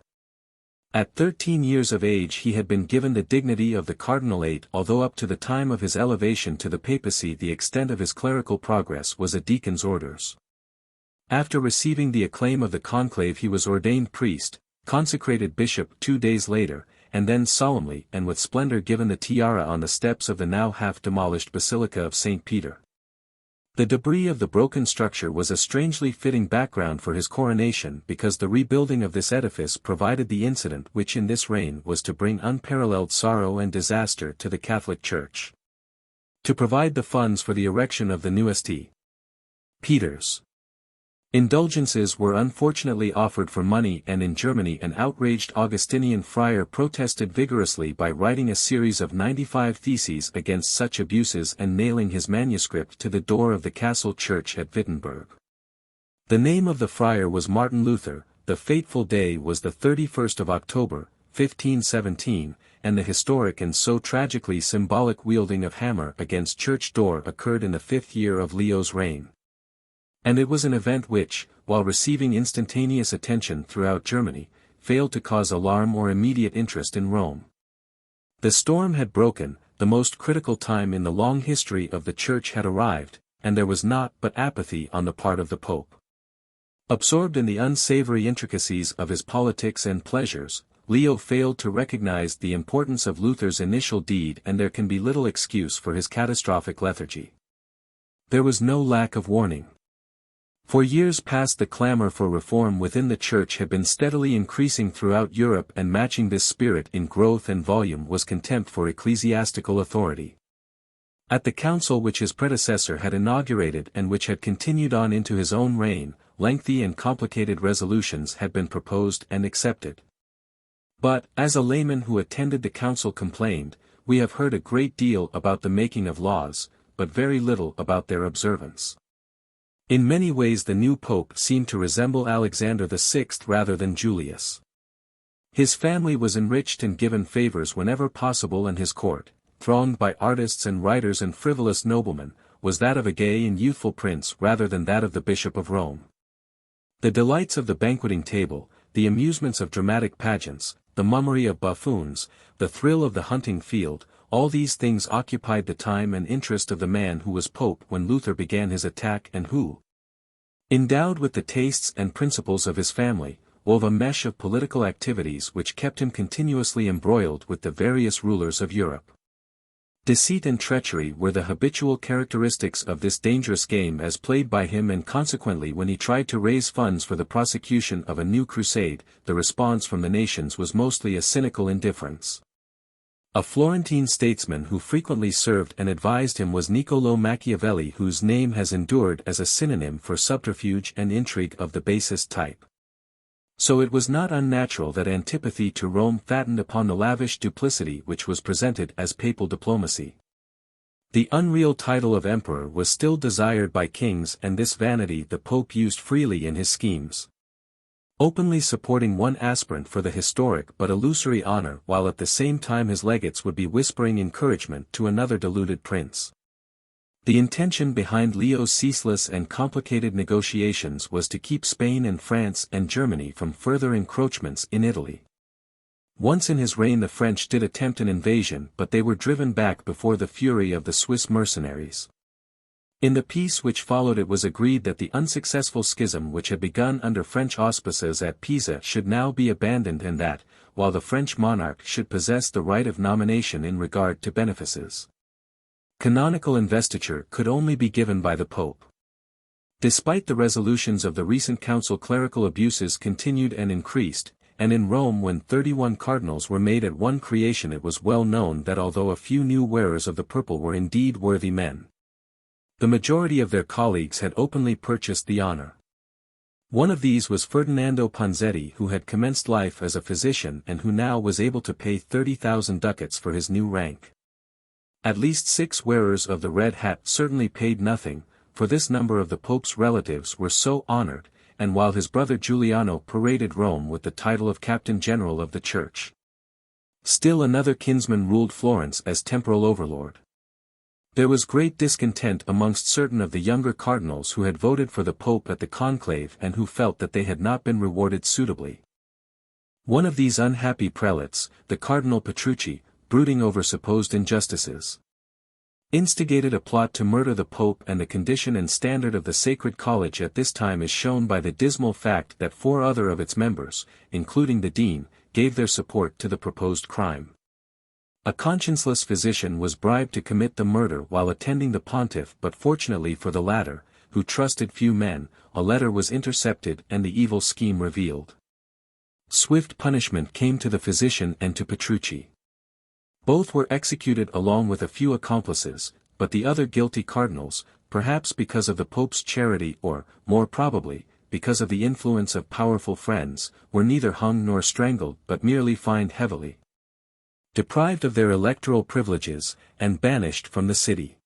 At 13 years of age he had been given the dignity of the cardinalate, although up to the time of his elevation to the papacy the extent of his clerical progress was a deacon's orders. After receiving the acclaim of the conclave he was ordained priest, consecrated bishop 2 days later, and then solemnly and with splendor given the tiara on the steps of the now half-demolished Basilica of St. Peter. The debris of the broken structure was a strangely fitting background for his coronation, because the rebuilding of this edifice provided the incident which in this reign was to bring unparalleled sorrow and disaster to the Catholic Church. To provide the funds for the erection of the new St. Peter's. Indulgences were unfortunately offered for money, and in Germany an outraged Augustinian friar protested vigorously by writing a series of 95 theses against such abuses and nailing his manuscript to the door of the castle church at Wittenberg. The name of the friar was Martin Luther. The fateful day was the 31st of October, 1517, and the historic and so tragically symbolic wielding of hammer against church door occurred in the 5th year of Leo's reign. And it was an event which, while receiving instantaneous attention throughout Germany, failed to cause alarm or immediate interest in Rome. The storm had broken, the most critical time in the long history of the Church had arrived, and there was naught but apathy on the part of the Pope. Absorbed in the unsavory intricacies of his politics and pleasures, Leo failed to recognize the importance of Luther's initial deed, and there can be little excuse for his catastrophic lethargy. There was no lack of warning. For years past the clamor for reform within the Church had been steadily increasing throughout Europe, and matching this spirit in growth and volume was contempt for ecclesiastical authority. At the council which his predecessor had inaugurated and which had continued on into his own reign, lengthy and complicated resolutions had been proposed and accepted. But, as a layman who attended the council complained, we have heard a great deal about the making of laws, but very little about their observance. In many ways the new pope seemed to resemble Alexander VI rather than Julius. His family was enriched and given favors whenever possible, and his court, thronged by artists and writers and frivolous noblemen, was that of a gay and youthful prince rather than that of the Bishop of Rome. The delights of the banqueting table, the amusements of dramatic pageants, the mummery of buffoons, the thrill of the hunting field, all these things occupied the time and interest of the man who was pope when Luther began his attack, and who, endowed with the tastes and principles of his family, wove a mesh of political activities which kept him continuously embroiled with the various rulers of Europe. Deceit and treachery were the habitual characteristics of this dangerous game as played by him, and consequently when he tried to raise funds for the prosecution of a new crusade, the response from the nations was mostly a cynical indifference. A Florentine statesman who frequently served and advised him was Niccolò Machiavelli, whose name has endured as a synonym for subterfuge and intrigue of the basest type. So it was not unnatural that antipathy to Rome fattened upon the lavish duplicity which was presented as papal diplomacy. The unreal title of emperor was still desired by kings, and this vanity the Pope used freely in his schemes, openly supporting one aspirant for the historic but illusory honor, while at the same time his legates would be whispering encouragement to another deluded prince. The intention behind Leo's ceaseless and complicated negotiations was to keep Spain and France and Germany from further encroachments in Italy. Once in his reign the French did attempt an invasion, but they were driven back before the fury of the Swiss mercenaries. In the peace which followed it was agreed that the unsuccessful schism which had begun under French auspices at Pisa should now be abandoned, and that, while the French monarch should possess the right of nomination in regard to benefices, canonical investiture could only be given by the Pope. Despite the resolutions of the recent council, clerical abuses continued and increased, and in Rome when 31 cardinals were made at one creation it was well known that although a few new wearers of the purple were indeed worthy men, the majority of their colleagues had openly purchased the honor. One of these was Ferdinando Ponzetti, who had commenced life as a physician and who now was able to pay 30,000 ducats for his new rank. At least 6 wearers of the red hat certainly paid nothing, for this number of the Pope's relatives were so honored, and while his brother Giuliano paraded Rome with the title of Captain General of the Church, still another kinsman ruled Florence as temporal overlord. There was great discontent amongst certain of the younger cardinals who had voted for the Pope at the conclave and who felt that they had not been rewarded suitably. One of these unhappy prelates, the Cardinal Petrucci, brooding over supposed injustices, instigated a plot to murder the Pope, and the condition and standard of the Sacred College at this time is shown by the dismal fact that 4 other of its members, including the dean, gave their support to the proposed crime. A conscienceless physician was bribed to commit the murder while attending the pontiff, but fortunately for the latter, who trusted few men, a letter was intercepted and the evil scheme revealed. Swift punishment came to the physician and to Petrucci. Both were executed along with a few accomplices, but the other guilty cardinals, perhaps because of the Pope's charity or, more probably, because of the influence of powerful friends, were neither hung nor strangled but merely fined heavily, deprived of their electoral privileges, and banished from the city.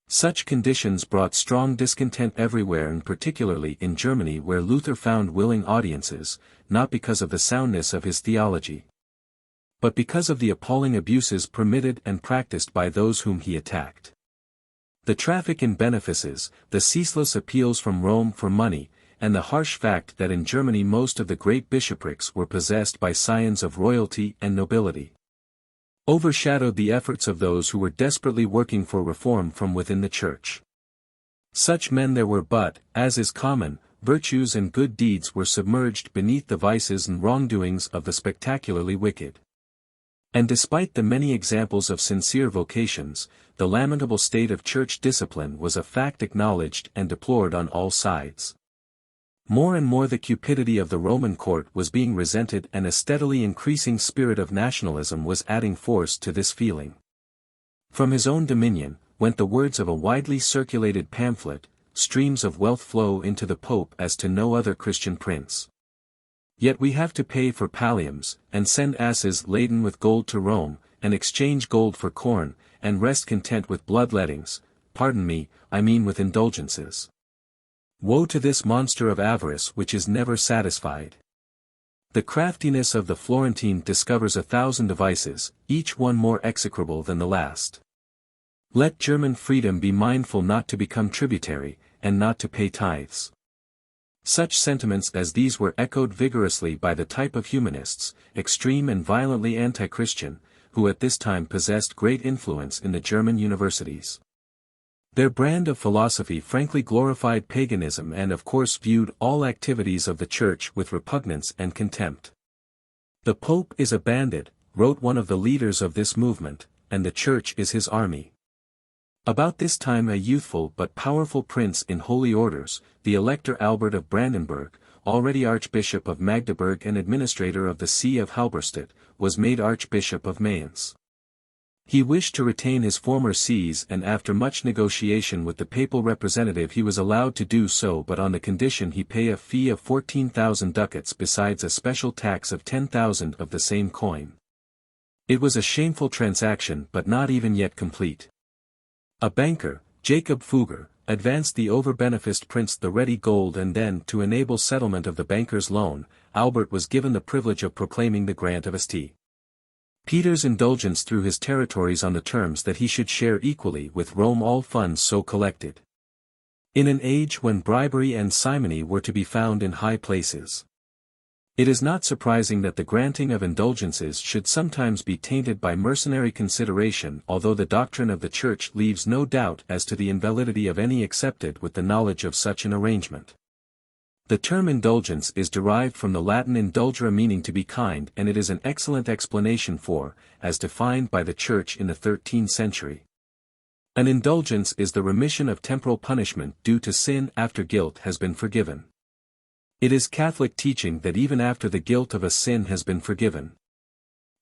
Such conditions brought strong discontent everywhere, and particularly in Germany, where Luther found willing audiences, not because of the soundness of his theology, but because of the appalling abuses permitted and practiced by those whom he attacked. The traffic in benefices, the ceaseless appeals from Rome for money, and the harsh fact that in Germany most of the great bishoprics were possessed by scions of royalty and nobility, overshadowed the efforts of those who were desperately working for reform from within the Church. Such men there were but, as is common, virtues and good deeds were submerged beneath the vices and wrongdoings of the spectacularly wicked. And despite the many examples of sincere vocations, the lamentable state of church discipline was a fact acknowledged and deplored on all sides. More and more the cupidity of the Roman court was being resented, and a steadily increasing spirit of nationalism was adding force to this feeling. From his own dominion, went the words of a widely circulated pamphlet, "Streams of wealth flow into the Pope as to no other Christian prince. Yet we have to pay for palliums, and send asses laden with gold to Rome, and exchange gold for corn, and rest content with bloodlettings, pardon me, I mean with indulgences. Woe to this monster of avarice which is never satisfied. The craftiness of the Florentine discovers 1,000 devices, each one more execrable than the last. Let German freedom be mindful not to become tributary, and not to pay tithes." Such sentiments as these were echoed vigorously by the type of humanists, extreme and violently anti-Christian, who at this time possessed great influence in the German universities. Their brand of philosophy frankly glorified paganism and of course viewed all activities of the Church with repugnance and contempt. "The Pope is a bandit," wrote one of the leaders of this movement, "and the Church is his army." About this time a youthful but powerful prince in holy orders, the Elector Albert of Brandenburg, already Archbishop of Magdeburg and administrator of the See of Halberstadt, was made Archbishop of Mayence. He wished to retain his former sees, and after much negotiation with the papal representative he was allowed to do so, but on the condition he pay a fee of 14,000 ducats besides a special tax of 10,000 of the same coin. It was a shameful transaction but not even yet complete. A banker, Jacob Fugger, advanced the over-beneficed prince the ready gold, and then, to enable settlement of the banker's loan, Albert was given the privilege of proclaiming the grant of St. Peter's indulgence through his territories on the terms that he should share equally with Rome all funds so collected. In an age when bribery and simony were to be found in high places, it is not surprising that the granting of indulgences should sometimes be tainted by mercenary consideration, although the doctrine of the Church leaves no doubt as to the invalidity of any accepted with the knowledge of such an arrangement. The term indulgence is derived from the Latin indulgere, meaning to be kind, and it is an excellent explanation for, as defined by the Church in the 13th century. An indulgence is the remission of temporal punishment due to sin after guilt has been forgiven. It is Catholic teaching that even after the guilt of a sin has been forgiven,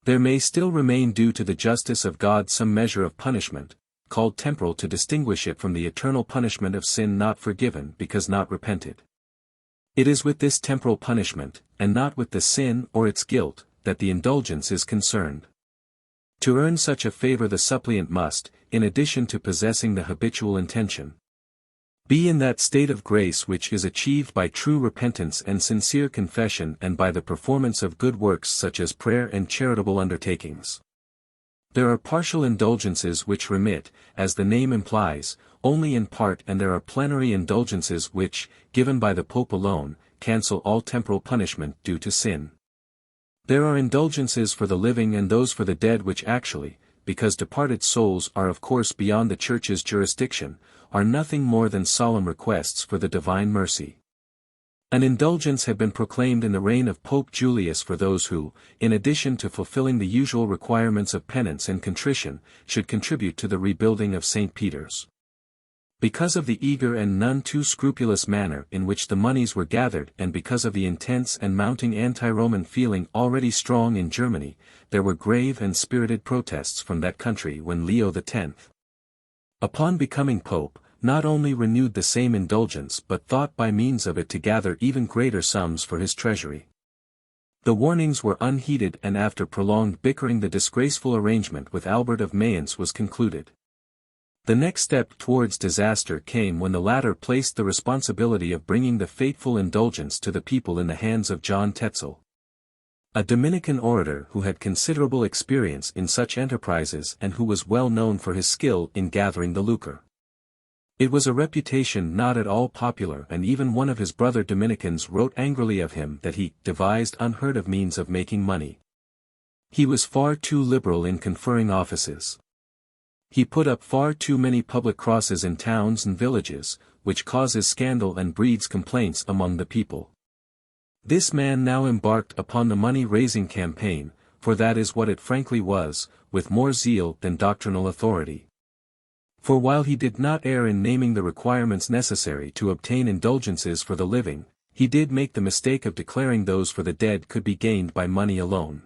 there may still remain due to the justice of God some measure of punishment, called temporal, to distinguish it from the eternal punishment of sin not forgiven because not repented. It is with this temporal punishment, and not with the sin or its guilt, that the indulgence is concerned. To earn such a favor the suppliant must, in addition to possessing the habitual intention, be in that state of grace which is achieved by true repentance and sincere confession, and by the performance of good works such as prayer and charitable undertakings. There are partial indulgences which remit, as the name implies, only in part, and there are plenary indulgences which, given by the Pope alone, cancel all temporal punishment due to sin. There are indulgences for the living and those for the dead which actually, because departed souls are of course beyond the Church's jurisdiction, are nothing more than solemn requests for the divine mercy. An indulgence had been proclaimed in the reign of Pope Julius for those who, in addition to fulfilling the usual requirements of penance and contrition, should contribute to the rebuilding of St. Peter's. Because of the eager and none too scrupulous manner in which the monies were gathered, and because of the intense and mounting anti-Roman feeling already strong in Germany, there were grave and spirited protests from that country when Leo X, upon becoming Pope, not only renewed the same indulgence but thought by means of it to gather even greater sums for his treasury. The warnings were unheeded, and after prolonged bickering the disgraceful arrangement with Albert of Mayence was concluded. The next step towards disaster came when the latter placed the responsibility of bringing the fateful indulgence to the people in the hands of John Tetzel. A Dominican orator who had considerable experience in such enterprises and who was well known for his skill in gathering the lucre. It was a reputation not at all popular, and even one of his brother Dominicans wrote angrily of him that he devised unheard of means of making money. He was far too liberal in conferring offices. He put up far too many public crosses in towns and villages, which causes scandal and breeds complaints among the people. This man now embarked upon the money-raising campaign, for that is what it frankly was, with more zeal than doctrinal authority. For while he did not err in naming the requirements necessary to obtain indulgences for the living, he did make the mistake of declaring those for the dead could be gained by money alone.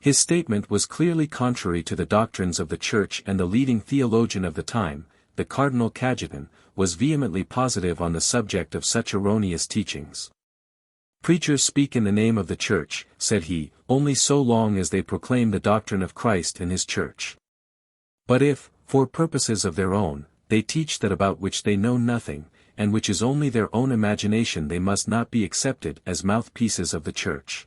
His statement was clearly contrary to the doctrines of the Church, and the leading theologian of the time, the Cardinal Cajetan, was vehemently positive on the subject of such erroneous teachings. "Preachers speak in the name of the Church," said he, "only so long as they proclaim the doctrine of Christ and his Church. But if, for purposes of their own, they teach that about which they know nothing, and which is only their own imagination, they must not be accepted as mouthpieces of the Church.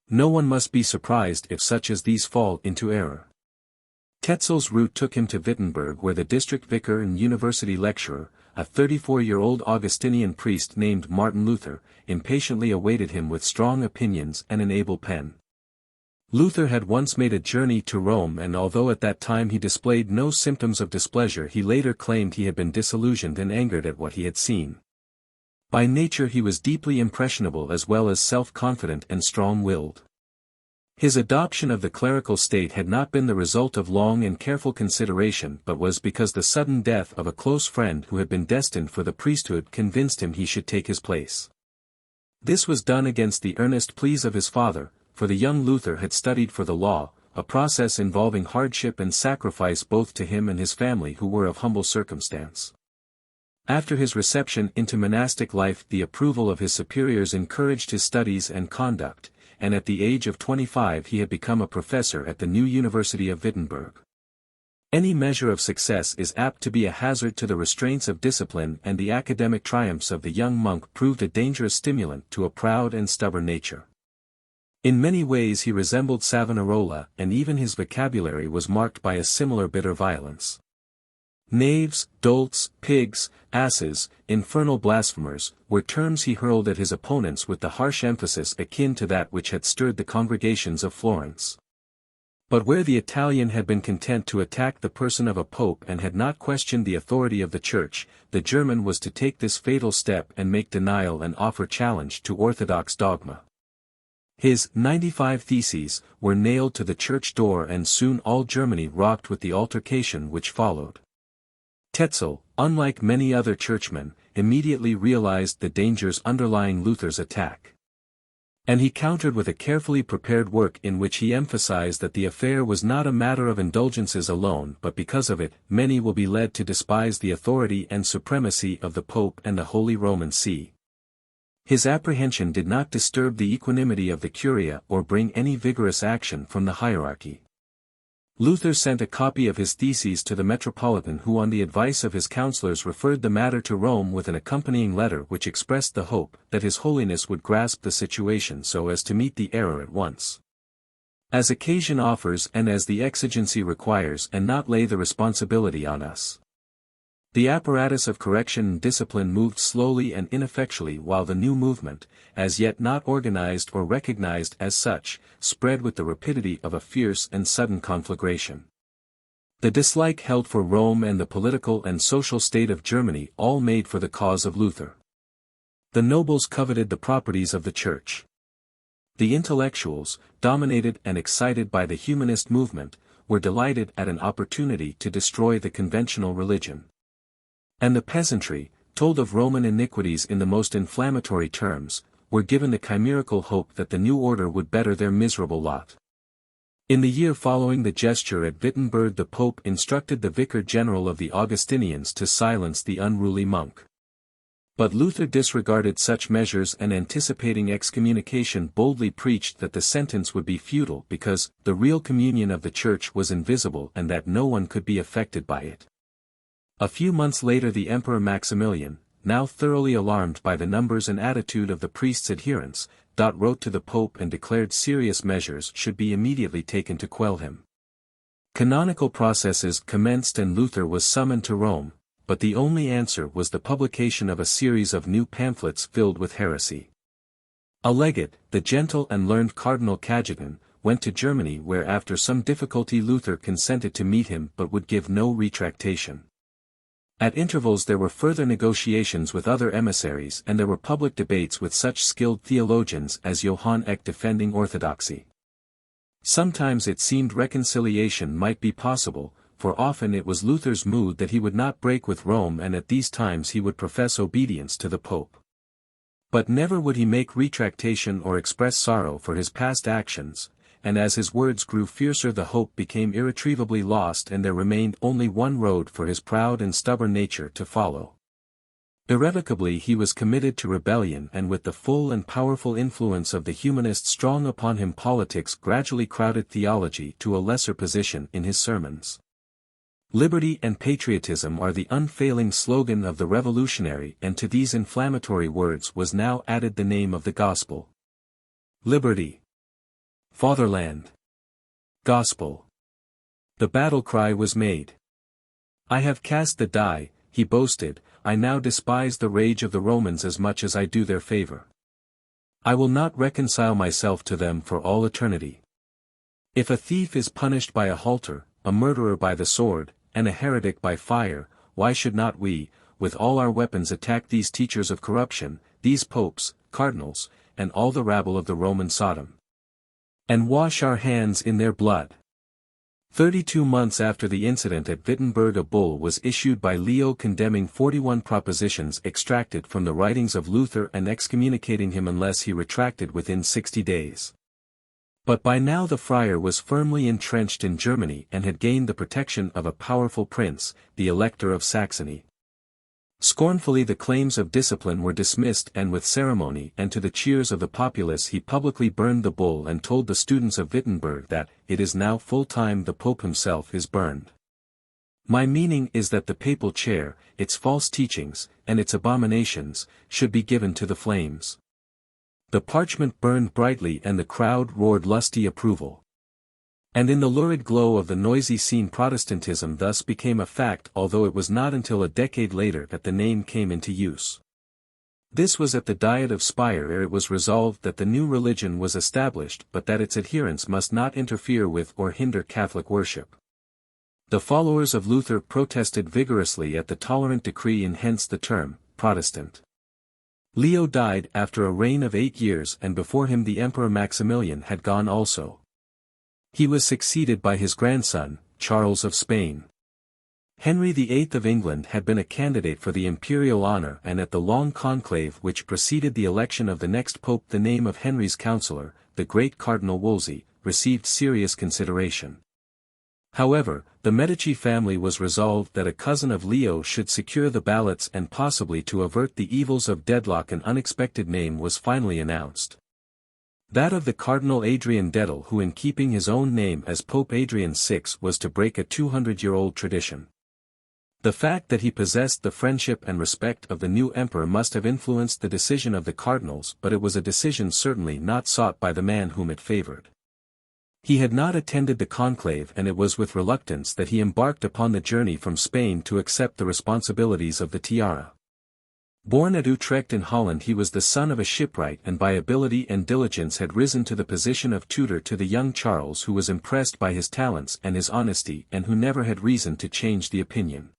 No one must be surprised if such as these fall into error." Tetzel's route took him to Wittenberg, where the district vicar and university lecturer, a 34-year-old Augustinian priest named Martin Luther, impatiently awaited him with strong opinions and an able pen. Luther had once made a journey to Rome, and although at that time he displayed no symptoms of displeasure, he later claimed he had been disillusioned and angered at what he had seen. By nature he was deeply impressionable as well as self-confident and strong-willed. His adoption of the clerical state had not been the result of long and careful consideration, but was because the sudden death of a close friend who had been destined for the priesthood convinced him he should take his place. This was done against the earnest pleas of his father, for the young Luther had studied for the law, a process involving hardship and sacrifice both to him and his family, who were of humble circumstance. After his reception into monastic life, the approval of his superiors encouraged his studies and conduct, and at the age of 25 he had become a professor at the new University of Wittenberg. Any measure of success is apt to be a hazard to the restraints of discipline, and the academic triumphs of the young monk proved a dangerous stimulant to a proud and stubborn nature. In many ways he resembled Savonarola, and even his vocabulary was marked by a similar bitter violence. Knaves, dolts, pigs, asses, infernal blasphemers, were terms he hurled at his opponents with the harsh emphasis akin to that which had stirred the congregations of Florence. But where the Italian had been content to attack the person of a pope and had not questioned the authority of the Church, the German was to take this fatal step and make denial and offer challenge to orthodox dogma. His 95 Theses were nailed to the church door, and soon all Germany rocked with the altercation which followed. Tetzel, unlike many other churchmen, immediately realized the dangers underlying Luther's attack. And he countered with a carefully prepared work in which he emphasized that the affair was not a matter of indulgences alone, but because of it, many will be led to despise the authority and supremacy of the Pope and the Holy Roman See. His apprehension did not disturb the equanimity of the Curia or bring any vigorous action from the hierarchy. Luther sent a copy of his theses to the Metropolitan, who on the advice of his counselors referred the matter to Rome with an accompanying letter which expressed the hope that His Holiness would grasp the situation so as to meet the error at once, as occasion offers and as the exigency requires, and not lay the responsibility on us. The apparatus of correction and discipline moved slowly and ineffectually, while the new movement, as yet not organized or recognized as such, spread with the rapidity of a fierce and sudden conflagration. The dislike held for Rome and the political and social state of Germany all made for the cause of Luther. The nobles coveted the properties of the Church. The intellectuals, dominated and excited by the humanist movement, were delighted at an opportunity to destroy the conventional religion. And the peasantry, told of Roman iniquities in the most inflammatory terms, were given the chimerical hope that the new order would better their miserable lot. In the year following the gesture at Wittenberg, the Pope instructed the Vicar General of the Augustinians to silence the unruly monk. But Luther disregarded such measures, and anticipating excommunication boldly preached that the sentence would be futile because the real communion of the Church was invisible and that no one could be affected by it. A few months later the Emperor Maximilian, now thoroughly alarmed by the numbers and attitude of the priest's adherents, wrote to the Pope and declared serious measures should be immediately taken to quell him. Canonical processes commenced and Luther was summoned to Rome, but the only answer was the publication of a series of new pamphlets filled with heresy. A legate, the gentle and learned Cardinal Cajetan, went to Germany where after some difficulty Luther consented to meet him but would give no retractation. At intervals there were further negotiations with other emissaries and there were public debates with such skilled theologians as Johann Eck defending orthodoxy. Sometimes it seemed reconciliation might be possible, for often it was Luther's mood that he would not break with Rome and at these times he would profess obedience to the Pope. But never would he make retractation or express sorrow for his past actions, and as his words grew fiercer the hope became irretrievably lost and there remained only one road for his proud and stubborn nature to follow. Irrevocably he was committed to rebellion and with the full and powerful influence of the humanist strong upon him politics gradually crowded theology to a lesser position in his sermons. Liberty and patriotism are the unfailing slogan of the revolutionary and to these inflammatory words was now added the name of the gospel. Liberty. Fatherland. Gospel. The battle cry was made. I have cast the die, he boasted, I now despise the rage of the Romans as much as I do their favor. I will not reconcile myself to them for all eternity. If a thief is punished by a halter, a murderer by the sword, and a heretic by fire, why should not we, with all our weapons attack these teachers of corruption, these popes, cardinals, and all the rabble of the Roman Sodom? And wash our hands in their blood. 32 months after the incident at Wittenberg a bull was issued by Leo condemning 41 propositions extracted from the writings of Luther and excommunicating him unless he retracted within 60 days. But by now the friar was firmly entrenched in Germany and had gained the protection of a powerful prince, the Elector of Saxony. Scornfully the claims of discipline were dismissed and with ceremony and to the cheers of the populace he publicly burned the bull and told the students of Wittenberg that, it is now full time the Pope himself is burned. My meaning is that the papal chair, its false teachings, and its abominations, should be given to the flames. The parchment burned brightly and the crowd roared lusty approval. And in the lurid glow of the noisy scene Protestantism thus became a fact although it was not until a decade later that the name came into use. This was at the Diet of Speyer ere it was resolved that the new religion was established but that its adherents must not interfere with or hinder Catholic worship. The followers of Luther protested vigorously at the tolerant decree and hence the term, Protestant. Leo died after a reign of 8 years and before him the Emperor Maximilian had gone also. He was succeeded by his grandson, Charles of Spain. Henry VIII of England had been a candidate for the imperial honor and at the long conclave which preceded the election of the next pope the name of Henry's counsellor, the great Cardinal Wolsey, received serious consideration. However, the Medici family was resolved that a cousin of Leo should secure the ballots and possibly to avert the evils of deadlock an unexpected name was finally announced. That of the Cardinal Adrian Dedel who in keeping his own name as Pope Adrian VI was to break a 200-year-old tradition. The fact that he possessed the friendship and respect of the new emperor must have influenced the decision of the cardinals but it was a decision certainly not sought by the man whom it favored. He had not attended the conclave and it was with reluctance that he embarked upon the journey from Spain to accept the responsibilities of the tiara. Born at Utrecht in Holland he was the son of a shipwright and by ability and diligence had risen to the position of tutor to the young Charles who was impressed by his talents and his honesty and who never had reason to change the opinion.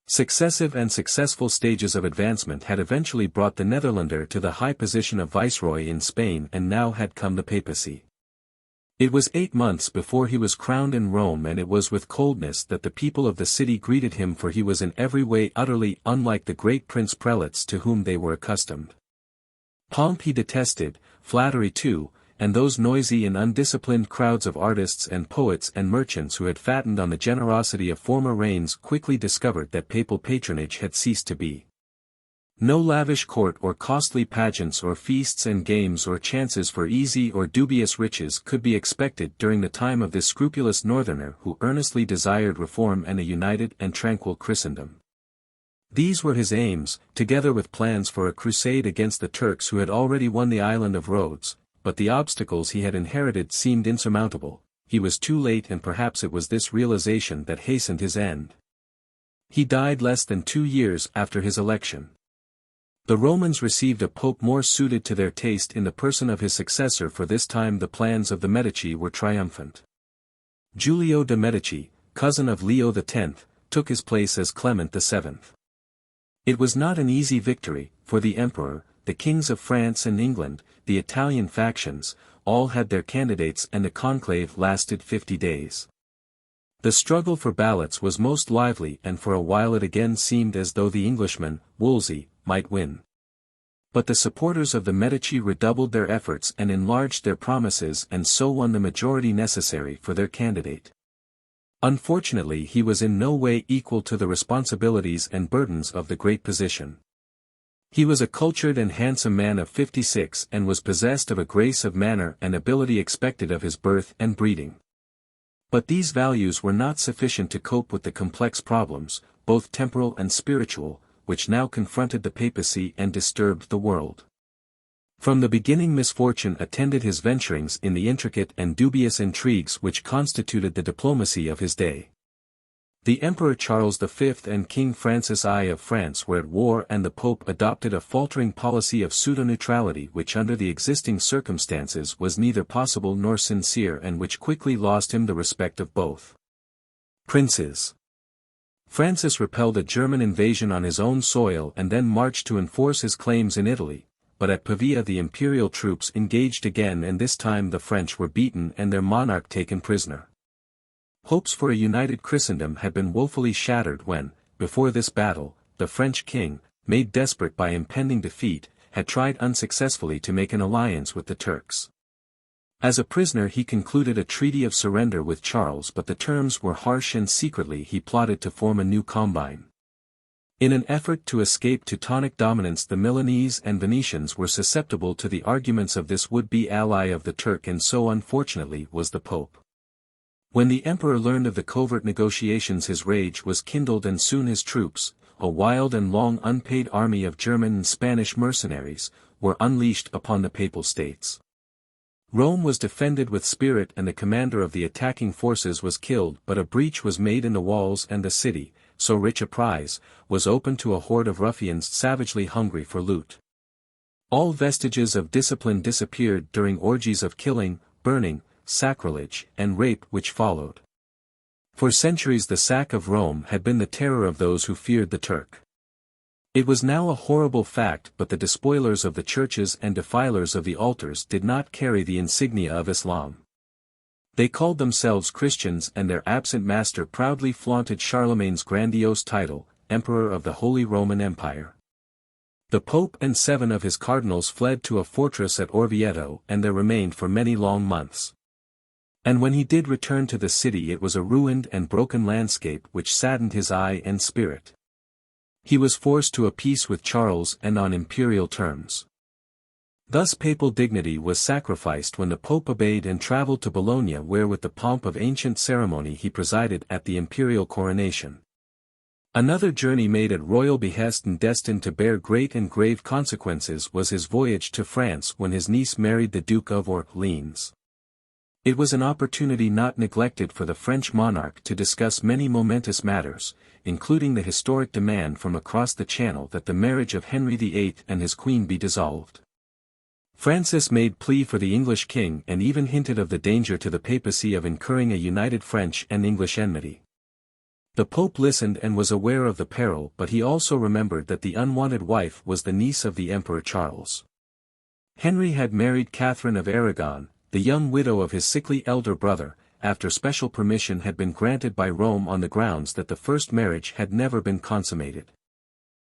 Successive and successful stages of advancement had eventually brought the Netherlander to the high position of viceroy in Spain and now had come the papacy. It was 8 months before he was crowned in Rome and it was with coldness that the people of the city greeted him for he was in every way utterly unlike the great prince prelates to whom they were accustomed. Pomp he detested, flattery too, and those noisy and undisciplined crowds of artists and poets and merchants who had fattened on the generosity of former reigns quickly discovered that papal patronage had ceased to be. No lavish court or costly pageants or feasts and games or chances for easy or dubious riches could be expected during the time of this scrupulous northerner who earnestly desired reform and a united and tranquil Christendom. These were his aims, together with plans for a crusade against the Turks who had already won the island of Rhodes, but the obstacles he had inherited seemed insurmountable. He was too late, and perhaps it was this realization that hastened his end. He died less than 2 years after his election. The Romans received a pope more suited to their taste in the person of his successor, for this time the plans of the Medici were triumphant. Giulio de' Medici, cousin of Leo X, took his place as Clement VII. It was not an easy victory, for the emperor, the kings of France and England, the Italian factions, all had their candidates, and the conclave lasted 50 days. The struggle for ballots was most lively, and for a while it again seemed as though the Englishman, Wolsey, might win. But the supporters of the Medici redoubled their efforts and enlarged their promises, and so won the majority necessary for their candidate. Unfortunately, he was in no way equal to the responsibilities and burdens of the great position. He was a cultured and handsome man of 56 and was possessed of a grace of manner and ability expected of his birth and breeding. But these values were not sufficient to cope with the complex problems, both temporal and spiritual, which now confronted the papacy and disturbed the world. From the beginning misfortune attended his venturings in the intricate and dubious intrigues which constituted the diplomacy of his day. The Emperor Charles V and King Francis I of France were at war, and the Pope adopted a faltering policy of pseudo-neutrality which under the existing circumstances was neither possible nor sincere, and which quickly lost him the respect of both princes. Francis repelled a German invasion on his own soil and then marched to enforce his claims in Italy, but at Pavia the imperial troops engaged again, and this time the French were beaten and their monarch taken prisoner. Hopes for a united Christendom had been woefully shattered when, before this battle, the French king, made desperate by impending defeat, had tried unsuccessfully to make an alliance with the Turks. As a prisoner he concluded a treaty of surrender with Charles, but the terms were harsh, and secretly he plotted to form a new combine. In an effort to escape Teutonic dominance, the Milanese and Venetians were susceptible to the arguments of this would-be ally of the Turk, and so unfortunately was the Pope. When the emperor learned of the covert negotiations, his rage was kindled, and soon his troops, a wild and long unpaid army of German and Spanish mercenaries, were unleashed upon the Papal States. Rome was defended with spirit, and the commander of the attacking forces was killed, but a breach was made in the walls, and the city, so rich a prize, was open to a horde of ruffians savagely hungry for loot. All vestiges of discipline disappeared during orgies of killing, burning, sacrilege, and rape which followed. For centuries the sack of Rome had been the terror of those who feared the Turk. It was now a horrible fact, but the despoilers of the churches and defilers of the altars did not carry the insignia of Islam. They called themselves Christians, and their absent master proudly flaunted Charlemagne's grandiose title, Emperor of the Holy Roman Empire. The Pope and 7 of his cardinals fled to a fortress at Orvieto, and there remained for many long months. And when he did return to the city, it was a ruined and broken landscape which saddened his eye and spirit. He was forced to a peace with Charles, and on imperial terms. Thus papal dignity was sacrificed when the Pope obeyed and travelled to Bologna, where with the pomp of ancient ceremony he presided at the imperial coronation. Another journey made at royal behest and destined to bear great and grave consequences was his voyage to France, when his niece married the Duke of Orleans. It was an opportunity not neglected for the French monarch to discuss many momentous matters, including the historic demand from across the Channel that the marriage of Henry VIII and his queen be dissolved. Francis made plea for the English king, and even hinted of the danger to the papacy of incurring a united French and English enmity. The Pope listened and was aware of the peril, but he also remembered that the unwanted wife was the niece of the Emperor Charles. Henry had married Catherine of Aragon, the young widow of his sickly elder brother, after special permission had been granted by Rome on the grounds that the first marriage had never been consummated.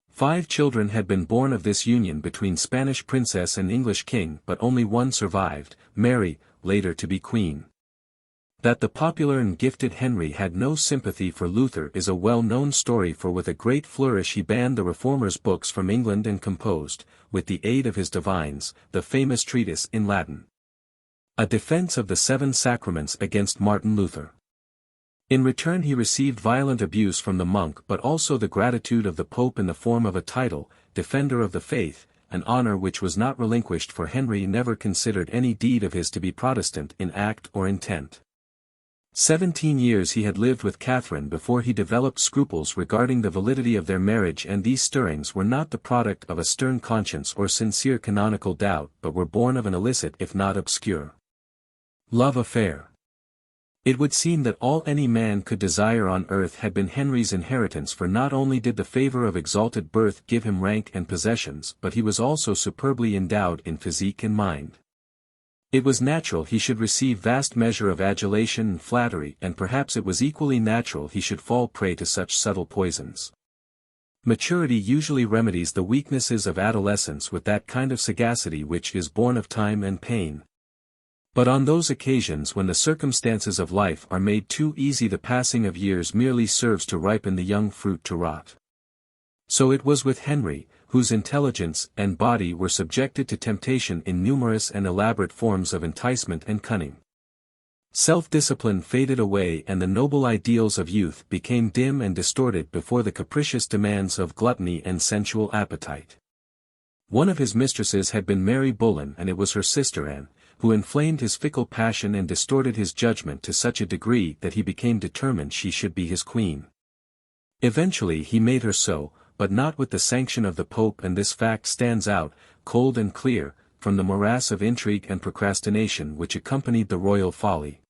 5 children had been born of this union between Spanish princess and English king, but only one survived, Mary, later to be queen. That the popular and gifted Henry had no sympathy for Luther is a well-known story, for with a great flourish he banned the Reformers' books from England and composed, with the aid of his divines, the famous treatise in Latin, A Defense of the 7 Sacraments against Martin Luther. In return he received violent abuse from the monk but also the gratitude of the Pope in the form of a title, Defender of the Faith, an honor which was not relinquished, for Henry never considered any deed of his to be Protestant in act or intent. 17 years he had lived with Catherine before he developed scruples regarding the validity of their marriage, and these stirrings were not the product of a stern conscience or sincere canonical doubt but were born of an illicit if not obscure love affair. It would seem that all any man could desire on earth had been Henry's inheritance, for not only did the favor of exalted birth give him rank and possessions, but he was also superbly endowed in physique and mind. It was natural he should receive vast measure of adulation and flattery, and perhaps it was equally natural he should fall prey to such subtle poisons. Maturity usually remedies the weaknesses of adolescence with that kind of sagacity which is born of time and pain. But on those occasions when the circumstances of life are made too easy, the passing of years merely serves to ripen the young fruit to rot. So it was with Henry, whose intelligence and body were subjected to temptation in numerous and elaborate forms of enticement and cunning. Self-discipline faded away and the noble ideals of youth became dim and distorted before the capricious demands of gluttony and sensual appetite. One of his mistresses had been Mary Boleyn, and it was her sister Anne, who inflamed his fickle passion and distorted his judgment to such a degree that he became determined she should be his queen. Eventually he made her so, but not with the sanction of the Pope, and this fact stands out, cold and clear, from the morass of intrigue and procrastination which accompanied the royal folly.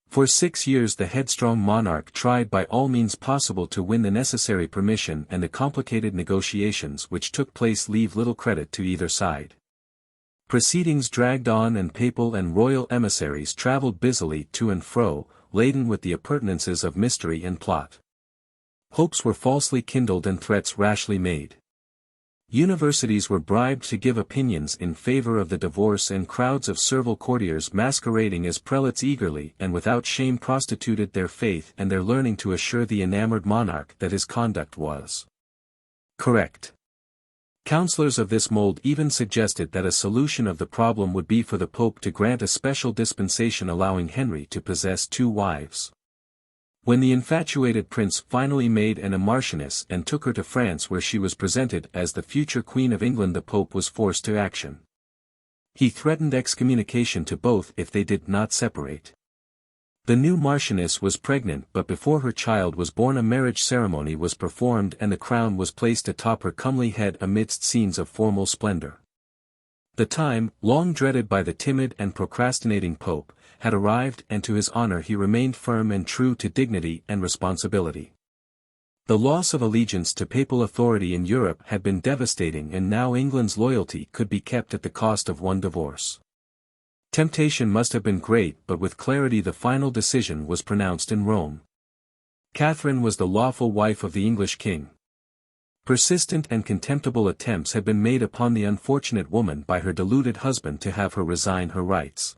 For 6 years the headstrong monarch tried by all means possible to win the necessary permission, and the complicated negotiations which took place leave little credit to either side. Proceedings dragged on, and papal and royal emissaries travelled busily to and fro, laden with the appurtenances of mystery and plot. Hopes were falsely kindled and threats rashly made. Universities were bribed to give opinions in favor of the divorce, and crowds of servile courtiers masquerading as prelates eagerly and without shame prostituted their faith and their learning to assure the enamored monarch that his conduct was correct. Councillors of this mold even suggested that a solution of the problem would be for the Pope to grant a special dispensation allowing Henry to possess 2 wives. When the infatuated prince finally made Anne a marchioness and took her to France, where she was presented as the future Queen of England, the Pope was forced to action. He threatened excommunication to both if they did not separate. The new marchioness was pregnant, but before her child was born a marriage ceremony was performed and the crown was placed atop her comely head amidst scenes of formal splendor. The time, long dreaded by the timid and procrastinating Pope, had arrived, and to his honor he remained firm and true to dignity and responsibility. The loss of allegiance to papal authority in Europe had been devastating, and now England's loyalty could be kept at the cost of one divorce. Temptation must have been great, but with clarity the final decision was pronounced in Rome. Catherine was the lawful wife of the English king. Persistent and contemptible attempts had been made upon the unfortunate woman by her deluded husband to have her resign her rights.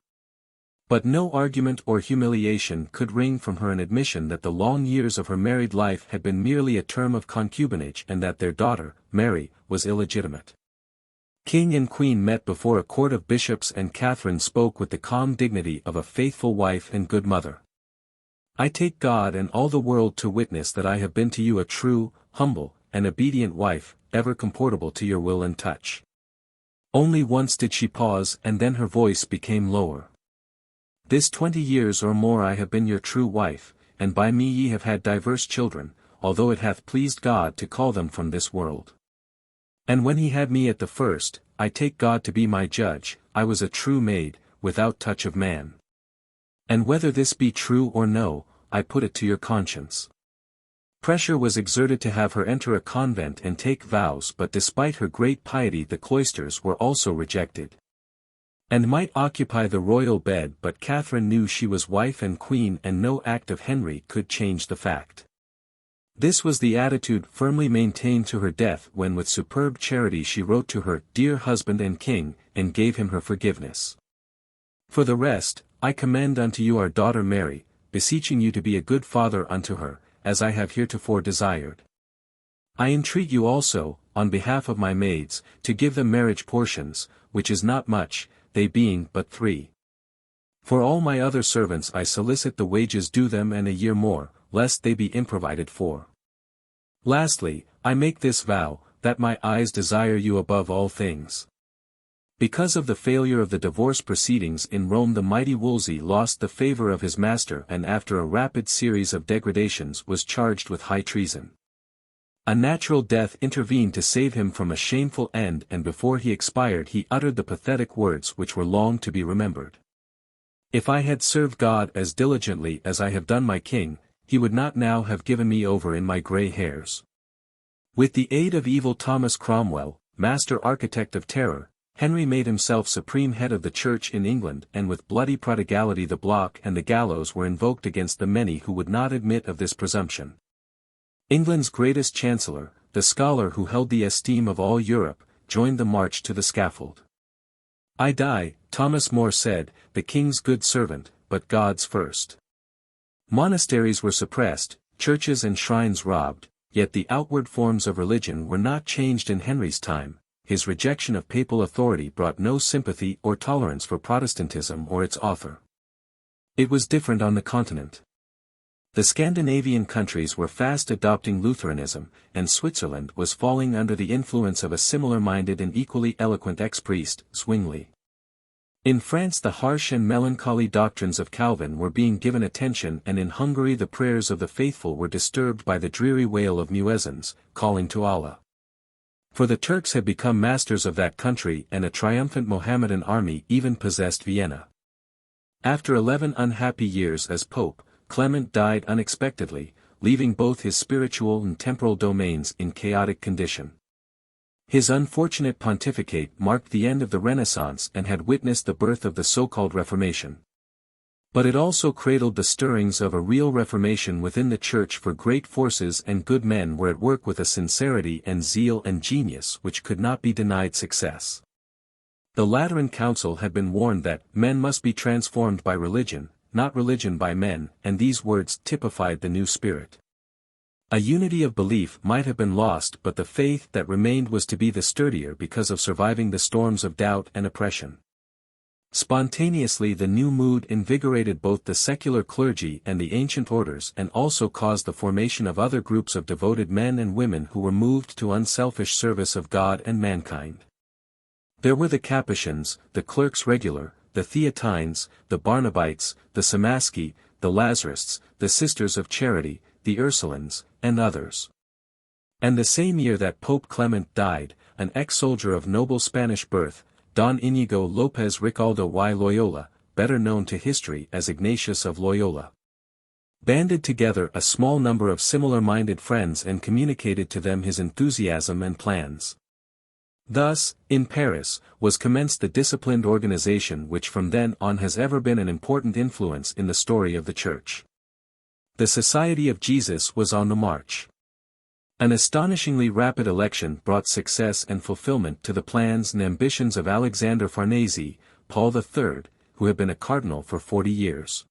But no argument or humiliation could wring from her an admission that the long years of her married life had been merely a term of concubinage, and that their daughter, Mary, was illegitimate. King and Queen met before a court of bishops, and Catherine spoke with the calm dignity of a faithful wife and good mother. "I take God and all the world to witness that I have been to you a true, humble, and obedient wife, ever comportable to your will and touch." Only once did she pause, and then her voice became lower. "This 20 years or more I have been your true wife, and by me ye have had divers children, although it hath pleased God to call them from this world. And when he had me at the first, I take God to be my judge, I was a true maid, without touch of man. And whether this be true or no, I put it to your conscience." Pressure was exerted to have her enter a convent and take vows, but despite her great piety the cloisters were also rejected. And might occupy the royal bed, but Catherine knew she was wife and queen, and no act of Henry could change the fact. This was the attitude firmly maintained to her death, when with superb charity she wrote to her dear husband and king, and gave him her forgiveness. "For the rest, I commend unto you our daughter Mary, beseeching you to be a good father unto her, as I have heretofore desired. I entreat you also, on behalf of my maids, to give them marriage portions, which is not much, they being but 3. For all my other servants I solicit the wages due them and a year more, lest they be improvided for. Lastly, I make this vow, that my eyes desire you above all things. Because of the failure of the divorce proceedings in Rome, the mighty Wolsey lost the favor of his master and after a rapid series of degradations was charged with high treason. A natural death intervened to save him from a shameful end, and before he expired he uttered the pathetic words which were long to be remembered. If I had served God as diligently as I have done my king, he would not now have given me over in my grey hairs. With the aid of evil Thomas Cromwell, master architect of terror, Henry made himself supreme head of the Church in England, and with bloody prodigality the block and the gallows were invoked against the many who would not admit of this presumption. England's greatest chancellor, the scholar who held the esteem of all Europe, joined the march to the scaffold. I die, Thomas More said, the king's good servant, but God's first. Monasteries were suppressed, churches and shrines robbed, yet the outward forms of religion were not changed in Henry's time. His rejection of papal authority brought no sympathy or tolerance for Protestantism or its author. It was different on the continent. The Scandinavian countries were fast adopting Lutheranism, and Switzerland was falling under the influence of a similar-minded and equally eloquent ex-priest, Zwingli. In France the harsh and melancholy doctrines of Calvin were being given attention, and in Hungary the prayers of the faithful were disturbed by the dreary wail of muezzins, calling to Allah. For the Turks had become masters of that country, and a triumphant Mohammedan army even possessed Vienna. After 11 unhappy years as Pope, Clement died unexpectedly, leaving both his spiritual and temporal domains in chaotic condition. His unfortunate pontificate marked the end of the Renaissance and had witnessed the birth of the so-called Reformation. But it also cradled the stirrings of a real reformation within the Church, for great forces and good men were at work with a sincerity and zeal and genius which could not be denied success. The Lateran Council had been warned that men must be transformed by religion, not religion by men, and these words typified the new spirit. A unity of belief might have been lost, but the faith that remained was to be the sturdier because of surviving the storms of doubt and oppression. Spontaneously the new mood invigorated both the secular clergy and the ancient orders, and also caused the formation of other groups of devoted men and women who were moved to unselfish service of God and mankind. There were the Capuchins, the Clerks Regular, the Theatines, the Barnabites, the Samaski, the Lazarists, the Sisters of Charity, the Ursulines, and others. And the same year that Pope Clement died, an ex-soldier of noble Spanish birth, Don Inigo López Ricaldo y Loyola, better known to history as Ignatius of Loyola, banded together a small number of similar-minded friends and communicated to them his enthusiasm and plans. Thus, in Paris, was commenced the disciplined organization which from then on has ever been an important influence in the story of the Church. The Society of Jesus was on the march. An astonishingly rapid election brought success and fulfillment to the plans and ambitions of Alexander Farnese, Paul III, who had been a cardinal for 40 years.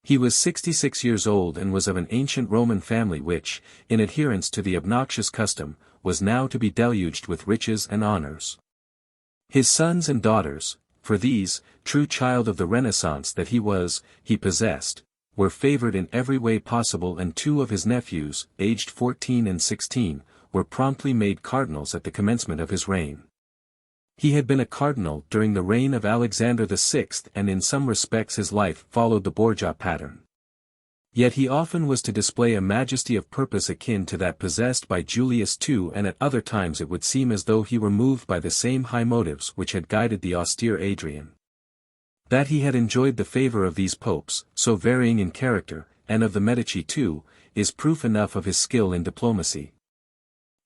He was 66 years old and was of an ancient Roman family which, in adherence to the obnoxious custom, was now to be deluged with riches and honors. His sons and daughters, for these, true child of the Renaissance that he was, he possessed, were favored in every way possible, and 2 of his nephews, aged 14 and 16, were promptly made cardinals at the commencement of his reign. He had been a cardinal during the reign of Alexander VI, and in some respects his life followed the Borgia pattern. Yet he often was to display a majesty of purpose akin to that possessed by Julius II, and at other times it would seem as though he were moved by the same high motives which had guided the austere Adrian. That he had enjoyed the favor of these popes, so varying in character, and of the Medici too, is proof enough of his skill in diplomacy.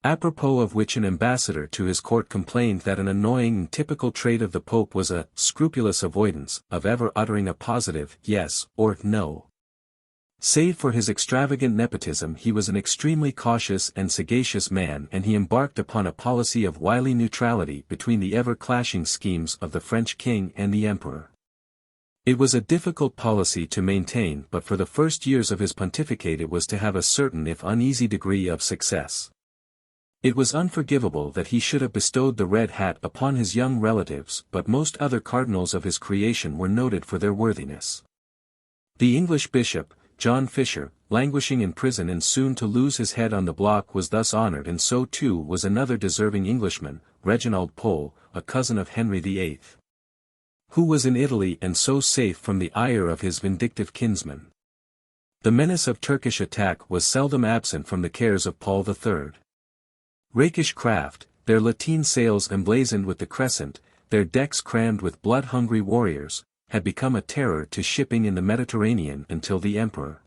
Apropos of which an ambassador to his court complained that an annoying and typical trait of the Pope was a scrupulous avoidance of ever uttering a positive yes or no. Save for his extravagant nepotism, he was an extremely cautious and sagacious man, and he embarked upon a policy of wily neutrality between the ever-clashing schemes of the French king and the emperor. It was a difficult policy to maintain, but for the first years of his pontificate it was to have a certain if uneasy degree of success. It was unforgivable that he should have bestowed the red hat upon his young relatives, but most other cardinals of his creation were noted for their worthiness. The English bishop, John Fisher, languishing in prison and soon to lose his head on the block, was thus honored, and so too was another deserving Englishman, Reginald Pole, a cousin of Henry VIII, who was in Italy and so safe from the ire of his vindictive kinsman. The menace of Turkish attack was seldom absent from the cares of Paul III. Rakish craft, their lateen sails emblazoned with the crescent, their decks crammed with blood-hungry warriors, had become a terror to shipping in the Mediterranean until the emperor,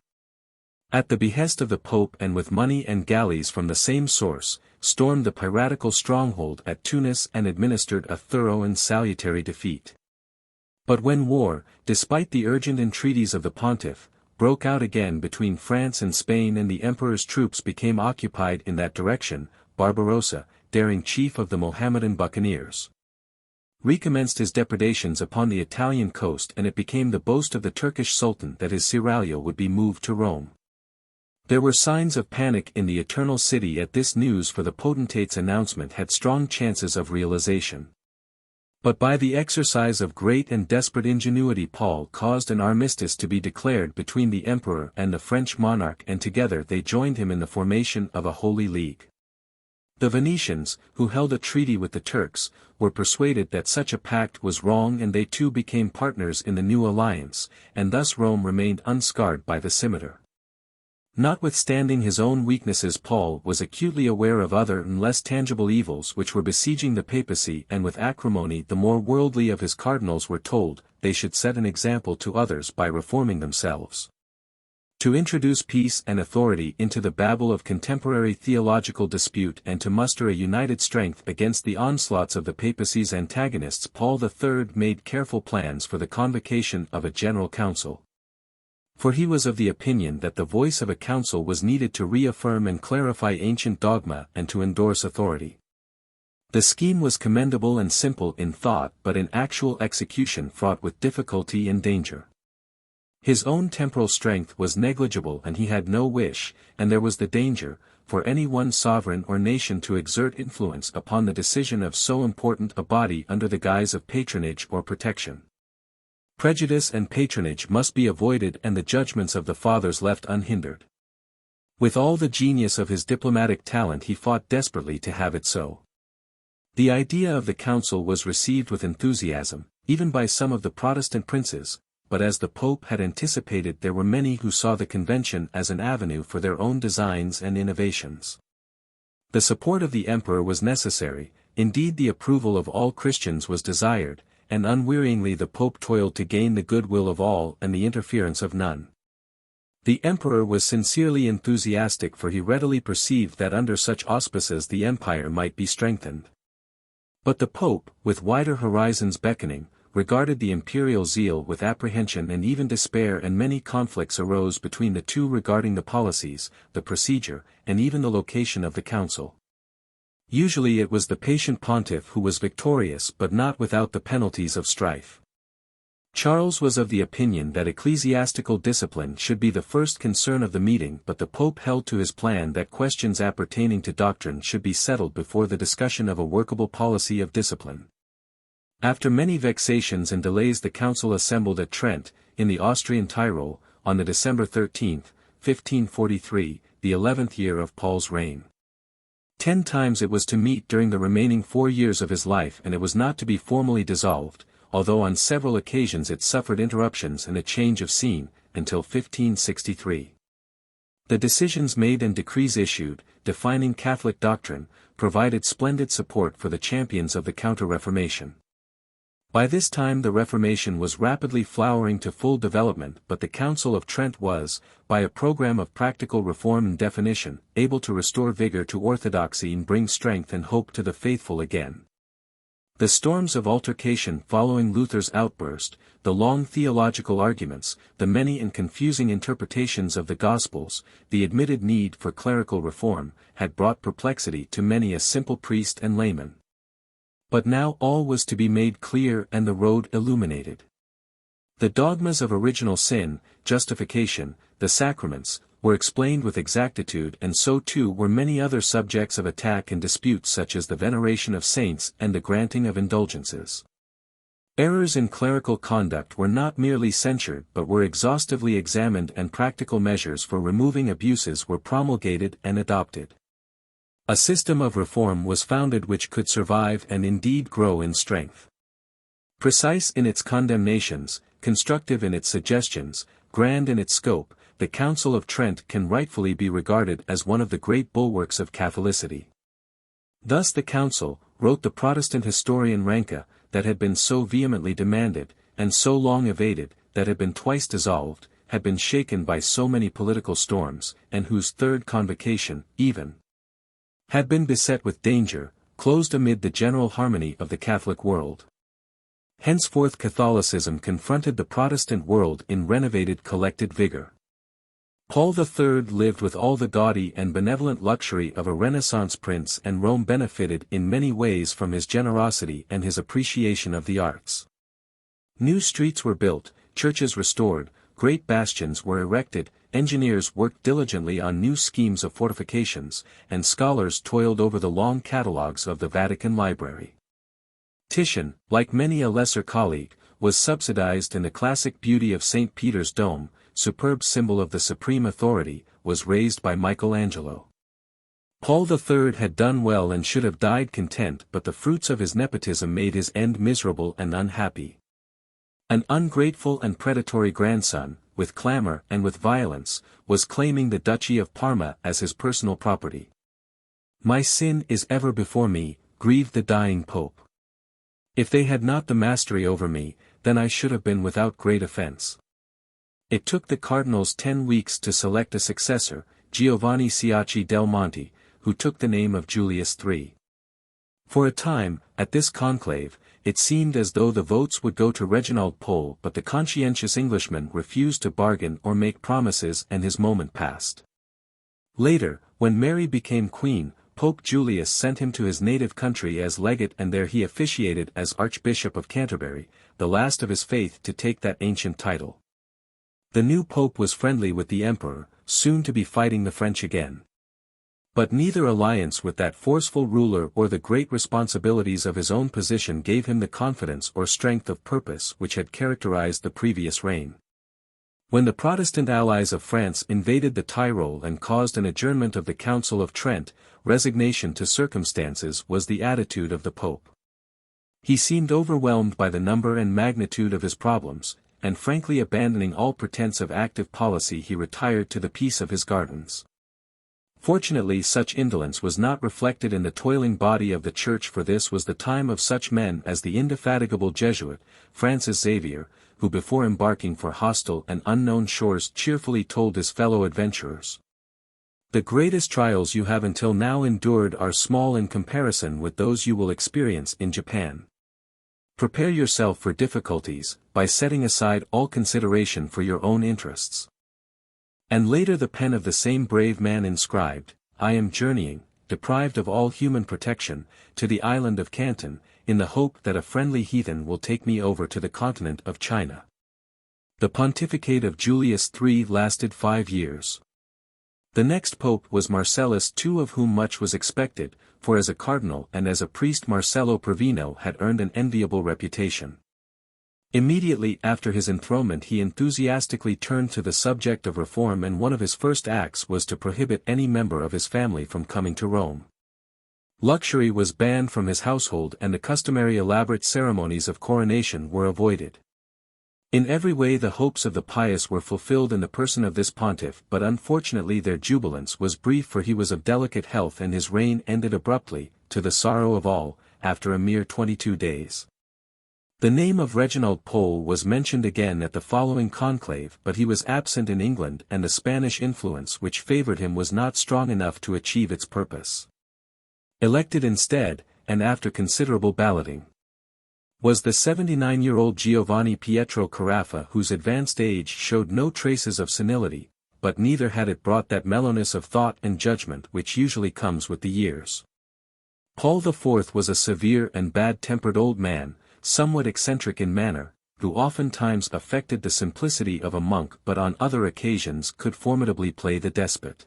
at the behest of the Pope and with money and galleys from the same source, stormed the piratical stronghold at Tunis and administered a thorough and salutary defeat. But when war, despite the urgent entreaties of the pontiff, broke out again between France and Spain and the emperor's troops became occupied in that direction, Barbarossa, daring chief of the Mohammedan buccaneers, recommenced his depredations upon the Italian coast, and it became the boast of the Turkish Sultan that his seraglio would be moved to Rome. There were signs of panic in the Eternal City at this news, for the potentate's announcement had strong chances of realization. But by the exercise of great and desperate ingenuity Paul caused an armistice to be declared between the emperor and the French monarch, and together they joined him in the formation of a Holy League. The Venetians, who held a treaty with the Turks, were persuaded that such a pact was wrong, and they too became partners in the new alliance, and thus Rome remained unscarred by the scimitar. Notwithstanding his own weaknesses, Paul was acutely aware of other and less tangible evils which were besieging the papacy, and with acrimony the more worldly of his cardinals were told they should set an example to others by reforming themselves. To introduce peace and authority into the babel of contemporary theological dispute, and to muster a united strength against the onslaughts of the papacy's antagonists, Paul III made careful plans for the convocation of a general council. For he was of the opinion that the voice of a council was needed to reaffirm and clarify ancient dogma and to endorse authority. The scheme was commendable and simple in thought, but in actual execution fraught with difficulty and danger. His own temporal strength was negligible, and he had no wish, and there was the danger, for any one sovereign or nation to exert influence upon the decision of so important a body under the guise of patronage or protection. Prejudice and patronage must be avoided, and the judgments of the fathers left unhindered. With all the genius of his diplomatic talent he fought desperately to have it so. The idea of the council was received with enthusiasm, even by some of the Protestant princes, but as the Pope had anticipated, there were many who saw the convention as an avenue for their own designs and innovations. The support of the emperor was necessary, indeed the approval of all Christians was desired, and unwearyingly the Pope toiled to gain the goodwill of all and the interference of none. The emperor was sincerely enthusiastic, for he readily perceived that under such auspices the empire might be strengthened. But the Pope, with wider horizons beckoning, regarded the imperial zeal with apprehension and even despair, and many conflicts arose between the two regarding the policies, the procedure, and even the location of the council. Usually it was the patient pontiff who was victorious, but not without the penalties of strife. Charles was of the opinion that ecclesiastical discipline should be the first concern of the meeting, but the Pope held to his plan that questions appertaining to doctrine should be settled before the discussion of a workable policy of discipline. After many vexations and delays the council assembled at Trent, in the Austrian Tyrol, on the December 13, 1543, the 11th year of Paul's reign. 10 times it was to meet during the remaining 4 years of his life, and it was not to be formally dissolved, although on several occasions it suffered interruptions and a change of scene, until 1563. The decisions made and decrees issued, defining Catholic doctrine, provided splendid support for the champions of the Counter-Reformation. By this time the Reformation was rapidly flowering to full development, but the Council of Trent was, by a program of practical reform and definition, able to restore vigor to orthodoxy and bring strength and hope to the faithful again. The storms of altercation following Luther's outburst, the long theological arguments, the many and confusing interpretations of the Gospels, the admitted need for clerical reform, had brought perplexity to many a simple priest and layman. But now all was to be made clear and the road illuminated. The dogmas of original sin, justification, the sacraments, were explained with exactitude, and so too were many other subjects of attack and dispute, such as the veneration of saints and the granting of indulgences. Errors in clerical conduct were not merely censured but were exhaustively examined, and practical measures for removing abuses were promulgated and adopted. A system of reform was founded which could survive and indeed grow in strength. Precise in its condemnations, constructive in its suggestions, grand in its scope, the Council of Trent can rightfully be regarded as one of the great bulwarks of Catholicity. Thus the Council, wrote the Protestant historian Ranke, that had been so vehemently demanded, and so long evaded, that had been twice dissolved, had been shaken by so many political storms, and whose third convocation, even, had been beset with danger, closed amid the general harmony of the Catholic world. Henceforth Catholicism confronted the Protestant world in renovated collected vigor. Paul III lived with all the gaudy and benevolent luxury of a Renaissance prince, and Rome benefited in many ways from his generosity and his appreciation of the arts. New streets were built, churches restored, great bastions were erected, engineers worked diligently on new schemes of fortifications, and scholars toiled over the long catalogues of the Vatican Library. Titian, like many a lesser colleague, was subsidized, and the classic beauty of St. Peter's Dome, superb symbol of the supreme authority, was raised by Michelangelo. Paul III had done well and should have died content, but the fruits of his nepotism made his end miserable and unhappy. An ungrateful and predatory grandson, with clamor and with violence, was claiming the Duchy of Parma as his personal property. "My sin is ever before me," grieved the dying pope. "If they had not the mastery over me, then I should have been without great offense." It took the cardinals 10 weeks to select a successor, Giovanni Ciacci del Monte, who took the name of Julius III. For a time, at this conclave, it seemed as though the votes would go to Reginald Pole, but the conscientious Englishman refused to bargain or make promises, and his moment passed. Later, when Mary became queen, Pope Julius sent him to his native country as legate, and there he officiated as Archbishop of Canterbury, the last of his faith to take that ancient title. The new pope was friendly with the emperor, soon to be fighting the French again. But neither alliance with that forceful ruler or the great responsibilities of his own position gave him the confidence or strength of purpose which had characterized the previous reign. When the Protestant allies of France invaded the Tyrol and caused an adjournment of the Council of Trent, resignation to circumstances was the attitude of the Pope. He seemed overwhelmed by the number and magnitude of his problems, and frankly abandoning all pretense of active policy he retired to the peace of his gardens. Fortunately such indolence was not reflected in the toiling body of the Church, for this was the time of such men as the indefatigable Jesuit, Francis Xavier, who before embarking for hostile and unknown shores cheerfully told his fellow adventurers, "The greatest trials you have until now endured are small in comparison with those you will experience in Japan. Prepare yourself for difficulties, by setting aside all consideration for your own interests." And later the pen of the same brave man inscribed, "I am journeying, deprived of all human protection, to the island of Canton, in the hope that a friendly heathen will take me over to the continent of China." The pontificate of Julius III lasted 5 years. The next pope was Marcellus II, of whom much was expected, for as a cardinal and as a priest Marcello Provino had earned an enviable reputation. Immediately after his enthronement he enthusiastically turned to the subject of reform, and one of his first acts was to prohibit any member of his family from coming to Rome. Luxury was banned from his household, and the customary elaborate ceremonies of coronation were avoided. In every way the hopes of the pious were fulfilled in the person of this pontiff, but unfortunately their jubilance was brief, for he was of delicate health and his reign ended abruptly, to the sorrow of all, after a mere 22 days. The name of Reginald Pole was mentioned again at the following conclave, but he was absent in England, and the Spanish influence which favored him was not strong enough to achieve its purpose. Elected instead, and after considerable balloting, was the 79-year-old Giovanni Pietro Carafa, whose advanced age showed no traces of senility, but neither had it brought that mellowness of thought and judgment which usually comes with the years. Paul IV was a severe and bad-tempered old man, somewhat eccentric in manner, who oftentimes affected the simplicity of a monk but on other occasions could formidably play the despot.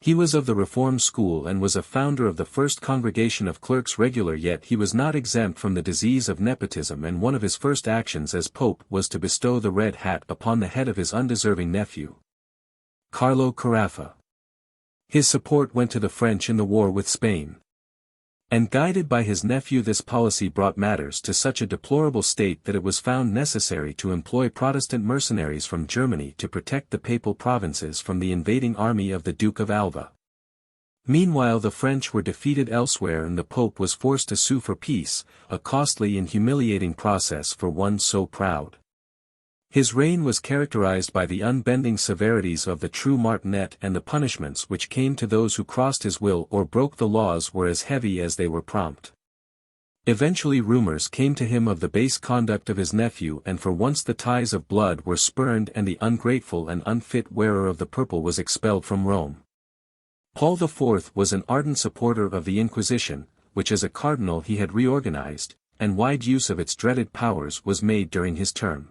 He was of the Reformed school and was a founder of the first congregation of clerks regular, yet he was not exempt from the disease of nepotism, and one of his first actions as pope was to bestow the red hat upon the head of his undeserving nephew, Carlo Carafa. His support went to the French in the war with Spain. And guided by his nephew, this policy brought matters to such a deplorable state that it was found necessary to employ Protestant mercenaries from Germany to protect the papal provinces from the invading army of the Duke of Alva. Meanwhile the French were defeated elsewhere and the Pope was forced to sue for peace, a costly and humiliating process for one so proud. His reign was characterized by the unbending severities of the true martinet, and the punishments which came to those who crossed his will or broke the laws were as heavy as they were prompt. Eventually rumors came to him of the base conduct of his nephew, and for once the ties of blood were spurned and the ungrateful and unfit wearer of the purple was expelled from Rome. Paul IV was an ardent supporter of the Inquisition, which as a cardinal he had reorganized, and wide use of its dreaded powers was made during his term.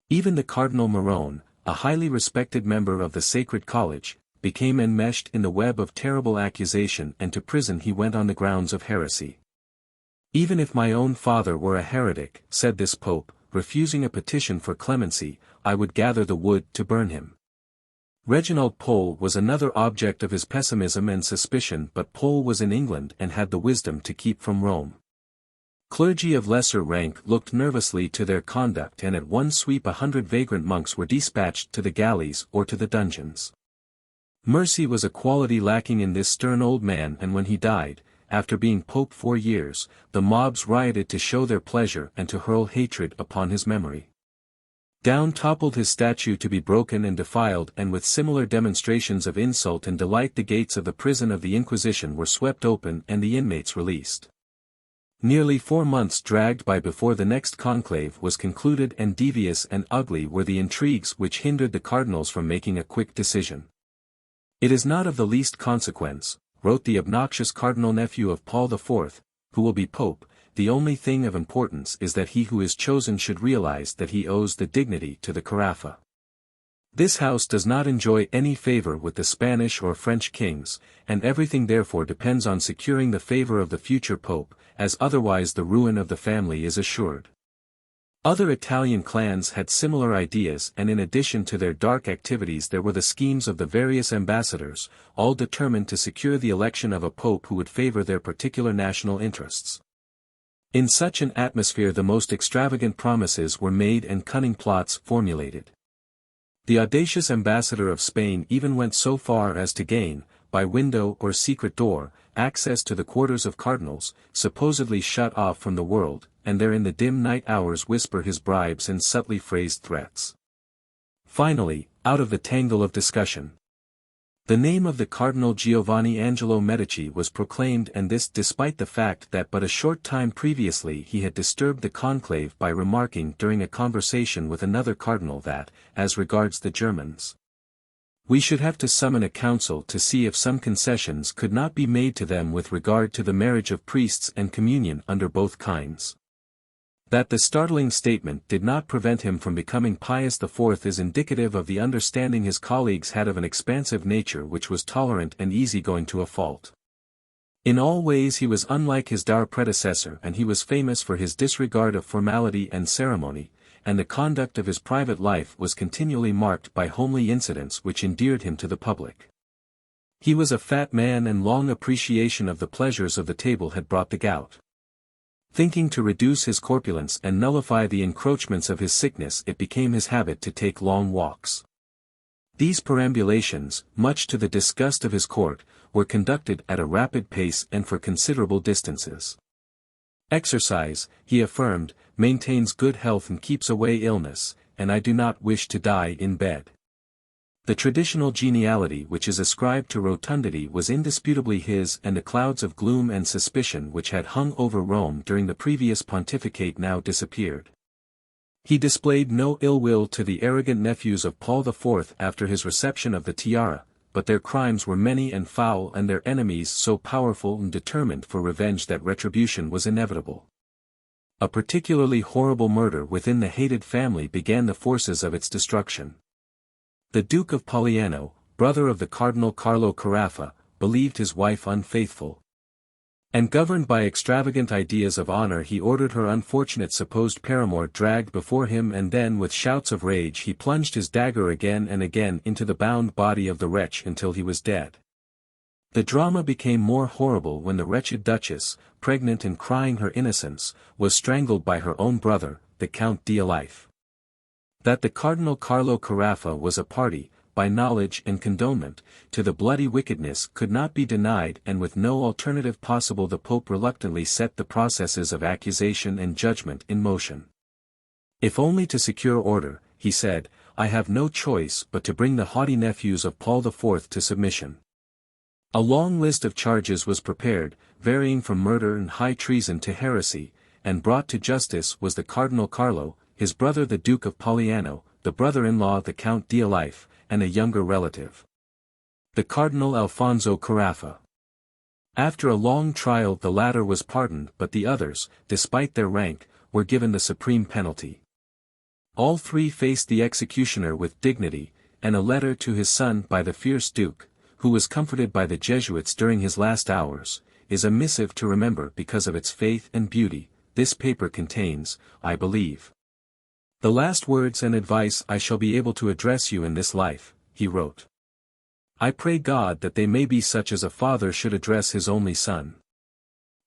Even the Cardinal Morone, a highly respected member of the Sacred College, became enmeshed in the web of terrible accusation, and to prison he went on the grounds of heresy. "Even if my own father were a heretic," said this pope, refusing a petition for clemency, "I would gather the wood to burn him." Reginald Pole was another object of his pessimism and suspicion, but Pole was in England and had the wisdom to keep from Rome. Clergy of lesser rank looked nervously to their conduct, and at one sweep 100 vagrant monks were dispatched to the galleys or to the dungeons. Mercy was a quality lacking in this stern old man, and when he died, after being pope 4 years, the mobs rioted to show their pleasure and to hurl hatred upon his memory. Down toppled his statue to be broken and defiled, and with similar demonstrations of insult and delight the gates of the prison of the Inquisition were swept open and the inmates released. Nearly 4 months dragged by before the next conclave was concluded, and devious and ugly were the intrigues which hindered the cardinals from making a quick decision. "It is not of the least consequence," wrote the obnoxious cardinal nephew of Paul IV, who will be pope, "the only thing of importance is that he who is chosen should realize that he owes the dignity to the Carafa. This house does not enjoy any favor with the Spanish or French kings, and everything therefore depends on securing the favor of the future pope, as otherwise the ruin of the family is assured." Other Italian clans had similar ideas, and in addition to their dark activities there were the schemes of the various ambassadors, all determined to secure the election of a pope who would favor their particular national interests. In such an atmosphere the most extravagant promises were made and cunning plots formulated. The audacious ambassador of Spain even went so far as to gain, by window or secret door, access to the quarters of cardinals, supposedly shut off from the world, and there in the dim night hours whisper his bribes and subtly phrased threats. Finally, out of the tangle of discussion, the name of the Cardinal Giovanni Angelo Medici was proclaimed, and this despite the fact that but a short time previously he had disturbed the conclave by remarking during a conversation with another cardinal that, as regards the Germans, "we should have to summon a council to see if some concessions could not be made to them with regard to the marriage of priests and communion under both kinds." That the startling statement did not prevent him from becoming Pius IV is indicative of the understanding his colleagues had of an expansive nature which was tolerant and easygoing to a fault. In all ways he was unlike his dour predecessor, and he was famous for his disregard of formality and ceremony, and the conduct of his private life was continually marked by homely incidents which endeared him to the public. He was a fat man, and long appreciation of the pleasures of the table had brought the gout. Thinking to reduce his corpulence and nullify the encroachments of his sickness, it became his habit to take long walks. These perambulations, much to the disgust of his court, were conducted at a rapid pace and for considerable distances. "Exercise," he affirmed, "maintains good health and keeps away illness, and I do not wish to die in bed." The traditional geniality which is ascribed to rotundity was indisputably his, and the clouds of gloom and suspicion which had hung over Rome during the previous pontificate now disappeared. He displayed no ill will to the arrogant nephews of Paul IV after his reception of the tiara, but their crimes were many and foul, and their enemies so powerful and determined for revenge that retribution was inevitable. A particularly horrible murder within the hated family began the forces of its destruction. The Duke of Poliano, brother of the Cardinal Carlo Carafa, believed his wife unfaithful. And governed by extravagant ideas of honor, he ordered her unfortunate supposed paramour dragged before him, and then with shouts of rage he plunged his dagger again and again into the bound body of the wretch until he was dead. The drama became more horrible when the wretched Duchess, pregnant and crying her innocence, was strangled by her own brother, the Count d'Alife. That the Cardinal Carlo Carafa was a party, by knowledge and condonement, to the bloody wickedness could not be denied, and with no alternative possible the Pope reluctantly set the processes of accusation and judgment in motion. If only to secure order, he said, I have no choice but to bring the haughty nephews of Paul IV to submission. A long list of charges was prepared, varying from murder and high treason to heresy, and brought to justice was the Cardinal Carlo, his brother the Duke of Poliano, the brother-in-law the Count d'Alife, and a younger relative, the Cardinal Alfonso Carafa. After a long trial the latter was pardoned, but the others, despite their rank, were given the supreme penalty. All three faced the executioner with dignity, and a letter to his son by the fierce Duke, who was comforted by the Jesuits during his last hours, is a missive to remember because of its faith and beauty. This paper contains, I believe, the last words and advice I shall be able to address you in this life, he wrote. I pray God that they may be such as a father should address his only son.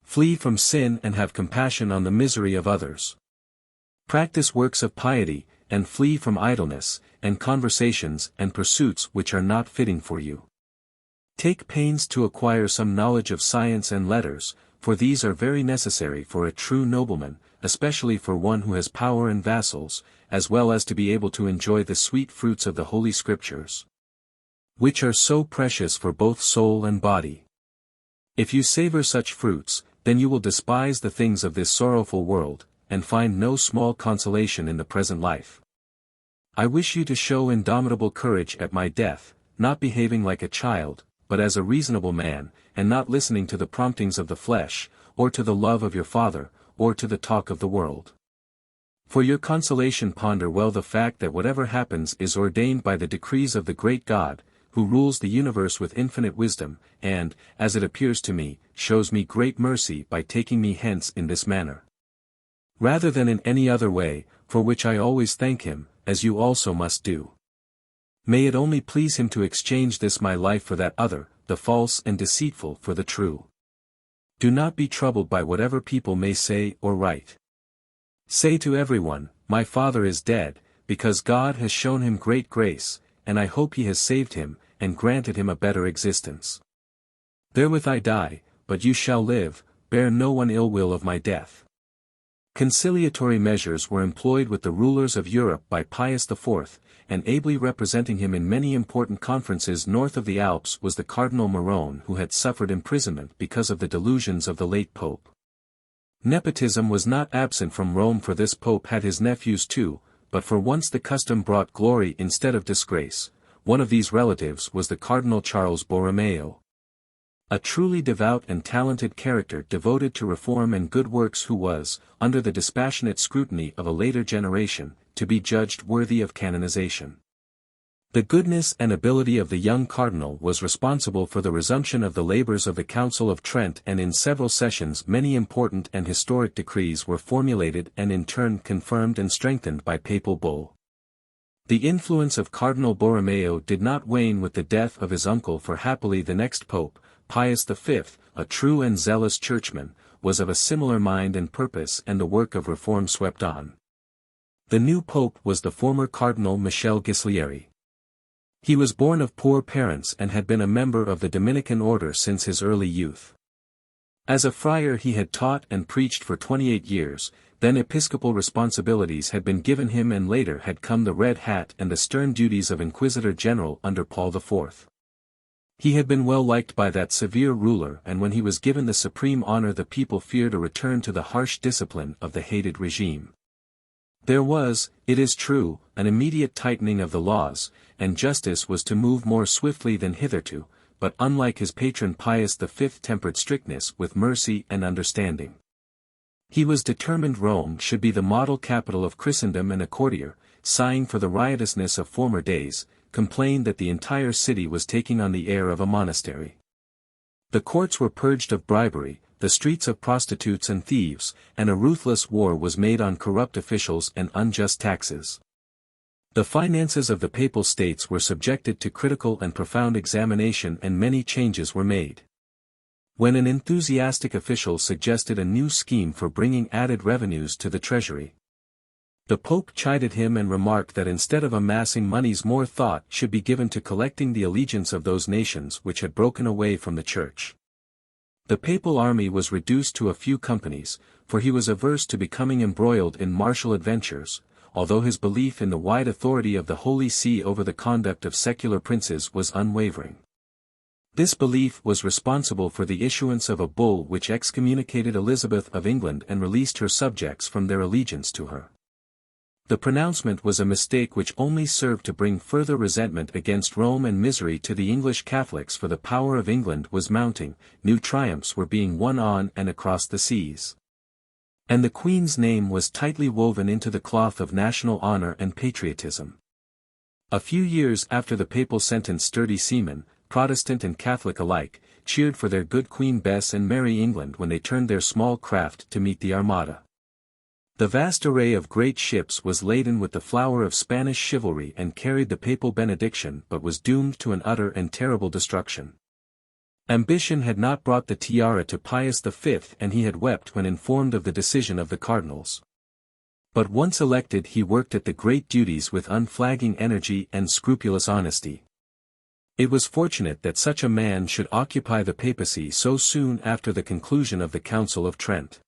Flee from sin and have compassion on the misery of others. Practice works of piety, and flee from idleness, and conversations and pursuits which are not fitting for you. Take pains to acquire some knowledge of science and letters, for these are very necessary for a true nobleman, especially for one who has power and vassals, as well as to be able to enjoy the sweet fruits of the Holy Scriptures, which are so precious for both soul and body. If you savor such fruits, then you will despise the things of this sorrowful world, and find no small consolation in the present life. I wish you to show indomitable courage at my death, not behaving like a child, but as a reasonable man, and not listening to the promptings of the flesh, or to the love of your father, or to the talk of the world. For your consolation ponder well the fact that whatever happens is ordained by the decrees of the great God, who rules the universe with infinite wisdom, and, as it appears to me, shows me great mercy by taking me hence in this manner, rather than in any other way, for which I always thank him, as you also must do. May it only please him to exchange this my life for that other, the false and deceitful for the true. Do not be troubled by whatever people may say or write. Say to everyone, my father is dead, because God has shown him great grace, and I hope he has saved him, and granted him a better existence. Therewith I die, but you shall live, bear no one ill will of my death. Conciliatory measures were employed with the rulers of Europe by Pius IV, and ably representing him in many important conferences north of the Alps was the Cardinal Morone, who had suffered imprisonment because of the delusions of the late Pope. Nepotism was not absent from Rome, for this Pope had his nephews too, but for once the custom brought glory instead of disgrace. One of these relatives was the Cardinal Charles Borromeo, a truly devout and talented character devoted to reform and good works, who was, under the dispassionate scrutiny of a later generation, to be judged worthy of canonization. The goodness and ability of the young cardinal was responsible for the resumption of the labors of the Council of Trent, and in several sessions many important and historic decrees were formulated and in turn confirmed and strengthened by papal bull. The influence of Cardinal Borromeo did not wane with the death of his uncle, for happily the next pope, Pius V, a true and zealous churchman, was of a similar mind and purpose, and the work of reform swept on. The new pope was the former Cardinal Michel Ghislieri. He was born of poor parents and had been a member of the Dominican order since his early youth. As a friar he had taught and preached for 28 years, then episcopal responsibilities had been given him, and later had come the red hat and the stern duties of Inquisitor General under Paul IV. He had been well liked by that severe ruler, and when he was given the supreme honor the people feared a return to the harsh discipline of the hated regime. There was, it is true, an immediate tightening of the laws, and justice was to move more swiftly than hitherto, but unlike his patron Pius V tempered strictness with mercy and understanding. He was determined Rome should be the model capital of Christendom, and a courtier, sighing for the riotousness of former days, complained that the entire city was taking on the air of a monastery. The courts were purged of bribery, the streets of prostitutes and thieves, and a ruthless war was made on corrupt officials and unjust taxes. The finances of the Papal States were subjected to critical and profound examination, and many changes were made. When an enthusiastic official suggested a new scheme for bringing added revenues to the treasury, the Pope chided him and remarked that instead of amassing monies, more thought should be given to collecting the allegiance of those nations which had broken away from the Church. The papal army was reduced to a few companies, for he was averse to becoming embroiled in martial adventures, although his belief in the wide authority of the Holy See over the conduct of secular princes was unwavering. This belief was responsible for the issuance of a bull which excommunicated Elizabeth of England and released her subjects from their allegiance to her. The pronouncement was a mistake which only served to bring further resentment against Rome and misery to the English Catholics, for the power of England was mounting, new triumphs were being won on and across the seas. And the Queen's name was tightly woven into the cloth of national honor and patriotism. A few years after the papal sentence, sturdy seamen, Protestant and Catholic alike, cheered for their good Queen Bess and merry England when they turned their small craft to meet the Armada. The vast array of great ships was laden with the flower of Spanish chivalry and carried the papal benediction, but was doomed to an utter and terrible destruction. Ambition had not brought the tiara to Pius V, and he had wept when informed of the decision of the cardinals. But once elected, he worked at the great duties with unflagging energy and scrupulous honesty. It was fortunate that such a man should occupy the papacy so soon after the conclusion of the Council of Trent.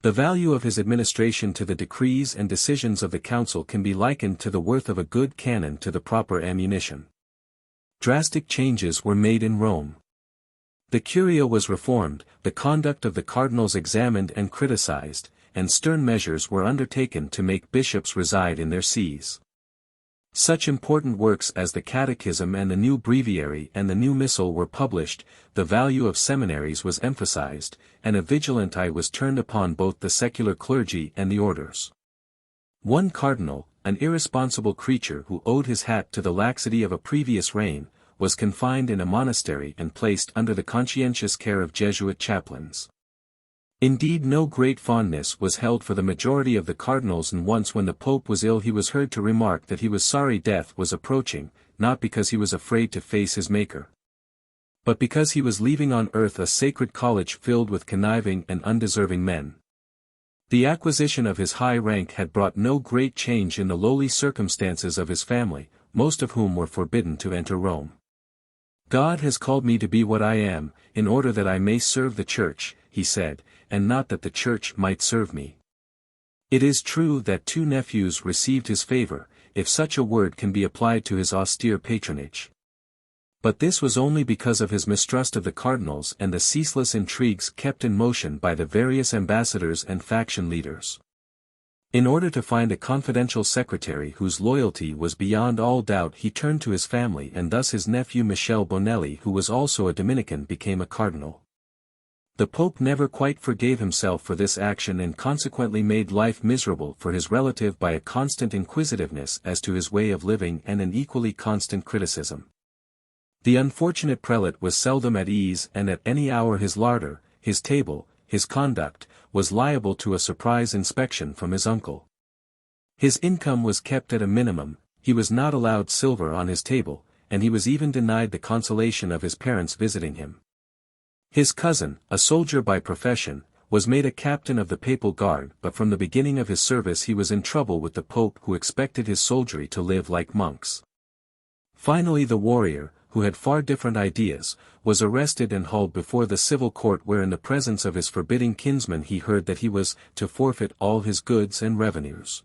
The value of his administration to the decrees and decisions of the council can be likened to the worth of a good cannon to the proper ammunition. Drastic changes were made in Rome. The Curia was reformed, the conduct of the cardinals examined and criticized, and stern measures were undertaken to make bishops reside in their sees. Such important works as the Catechism and the new Breviary and the new Missal were published, the value of seminaries was emphasized, and a vigilant eye was turned upon both the secular clergy and the orders. One cardinal, an irresponsible creature who owed his hat to the laxity of a previous reign, was confined in a monastery and placed under the conscientious care of Jesuit chaplains. Indeed, no great fondness was held for the majority of the cardinals, and once when the Pope was ill he was heard to remark that he was sorry death was approaching, not because he was afraid to face his Maker, but because he was leaving on earth a sacred college filled with conniving and undeserving men. The acquisition of his high rank had brought no great change in the lowly circumstances of his family, most of whom were forbidden to enter Rome. God has called me to be what I am, in order that I may serve the Church, he said, and not that the Church might serve me. It is true that 2 nephews received his favor, if such a word can be applied to his austere patronage. But this was only because of his mistrust of the cardinals and the ceaseless intrigues kept in motion by the various ambassadors and faction leaders. In order to find a confidential secretary whose loyalty was beyond all doubt, he turned to his family, and thus his nephew Michel Bonelli, who was also a Dominican, became a cardinal. The Pope never quite forgave himself for this action and consequently made life miserable for his relative by a constant inquisitiveness as to his way of living and an equally constant criticism. The unfortunate prelate was seldom at ease, and at any hour his larder, his table, his conduct, was liable to a surprise inspection from his uncle. His income was kept at a minimum, he was not allowed silver on his table, and he was even denied the consolation of his parents visiting him. His cousin, a soldier by profession, was made a captain of the Papal Guard, but from the beginning of his service he was in trouble with the Pope, who expected his soldiery to live like monks. Finally the warrior, who had far different ideas, was arrested and hauled before the civil court, where in the presence of his forbidding kinsman he heard that he was to forfeit all his goods and revenues,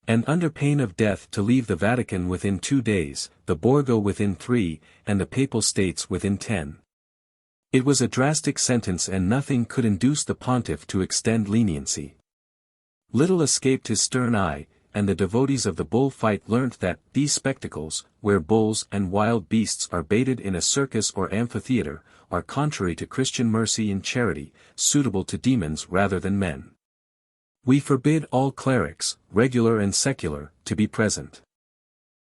and under pain of death to leave the Vatican within 2 days, the Borgo within 3, and the Papal States within 10. It was a drastic sentence, and nothing could induce the pontiff to extend leniency. Little escaped his stern eye, and the devotees of the bull-fight learnt that these spectacles, where bulls and wild beasts are baited in a circus or amphitheatre, are contrary to Christian mercy and charity, suitable to demons rather than men. We forbid all clerics, regular and secular, to be present.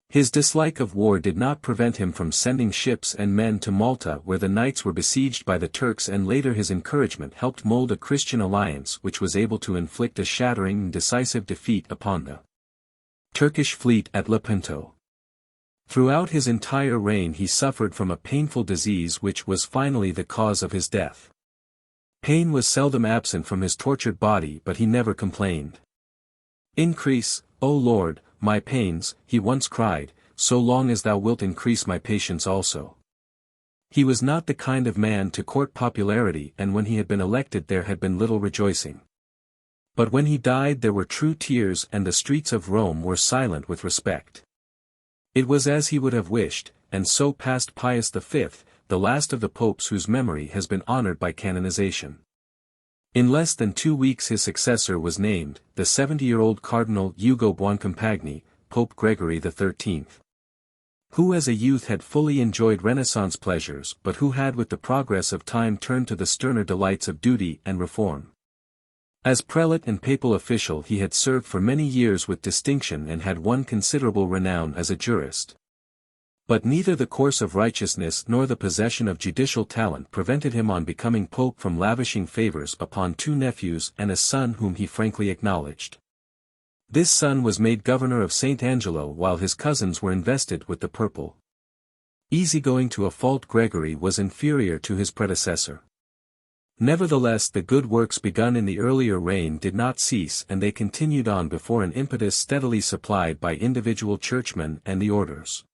His dislike of war did not prevent him from sending ships and men to Malta where the knights were besieged by the Turks, and later his encouragement helped mold a Christian alliance which was able to inflict a shattering and decisive defeat upon the Turkish fleet at Lepanto. Throughout his entire reign he suffered from a painful disease which was finally the cause of his death. Pain was seldom absent from his tortured body, but he never complained. "Increase, O Lord, my pains," he once cried, "so long as thou wilt increase my patience also." He was not the kind of man to court popularity, and when he had been elected there had been little rejoicing. But when he died there were true tears, and the streets of Rome were silent with respect. It was as he would have wished, and so passed Pius V, the last of the popes whose memory has been honored by canonization. In less than 2 weeks his successor was named, the 70-year-old Cardinal Ugo Buoncompagni, Pope Gregory XIII. Who as a youth had fully enjoyed Renaissance pleasures but who had with the progress of time turned to the sterner delights of duty and reform. As prelate and papal official he had served for many years with distinction and had won considerable renown as a jurist. But neither the course of righteousness nor the possession of judicial talent prevented him on becoming pope from lavishing favors upon 2 nephews and a son whom he frankly acknowledged. This son was made governor of St. Angelo while his cousins were invested with the purple. Easygoing to a fault, Gregory was inferior to his predecessor. Nevertheless the good works begun in the earlier reign did not cease, and they continued on before an impetus steadily supplied by individual churchmen and the orders.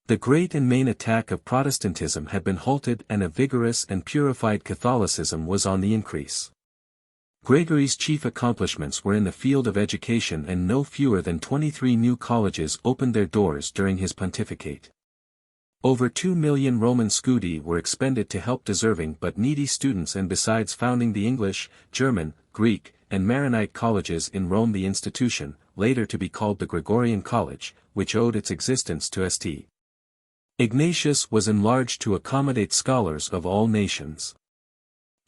The great and main attack of Protestantism had been halted and a vigorous and purified Catholicism was on the increase. Gregory's chief accomplishments were in the field of education, and no fewer than 23 new colleges opened their doors during his pontificate. Over 2 million Roman scudi were expended to help deserving but needy students, and besides founding the English, German, Greek, and Maronite colleges in Rome, the institution, later to be called the Gregorian College, which owed its existence to St. Ignatius, was enlarged to accommodate scholars of all nations.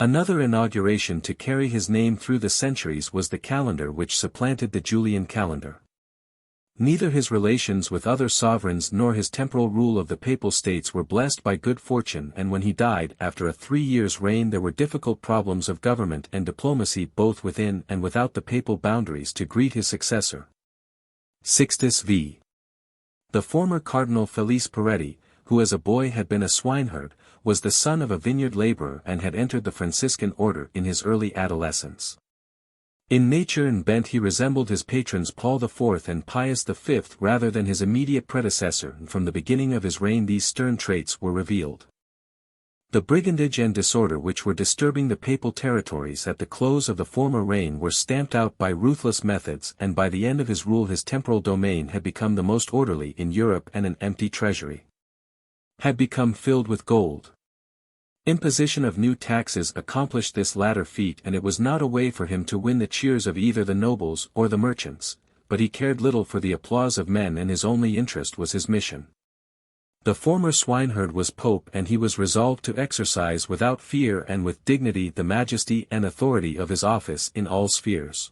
Another inauguration to carry his name through the centuries was the calendar which supplanted the Julian calendar. Neither his relations with other sovereigns nor his temporal rule of the Papal States were blessed by good fortune, and when he died after a 3 years' reign there were difficult problems of government and diplomacy both within and without the papal boundaries to greet his successor. Sixtus V. The former Cardinal Felice Peretti, who as a boy had been a swineherd, was the son of a vineyard laborer and had entered the Franciscan order in his early adolescence. In nature and bent he resembled his patrons Paul IV and Pius V rather than his immediate predecessor, and from the beginning of his reign these stern traits were revealed. The brigandage and disorder which were disturbing the papal territories at the close of the former reign were stamped out by ruthless methods, and by the end of his rule his temporal domain had become the most orderly in Europe, and an empty treasury had become filled with gold. Imposition of new taxes accomplished this latter feat, and it was not a way for him to win the cheers of either the nobles or the merchants, but he cared little for the applause of men, and his only interest was his mission. The former swineherd was pope, and he was resolved to exercise without fear and with dignity the majesty and authority of his office in all spheres.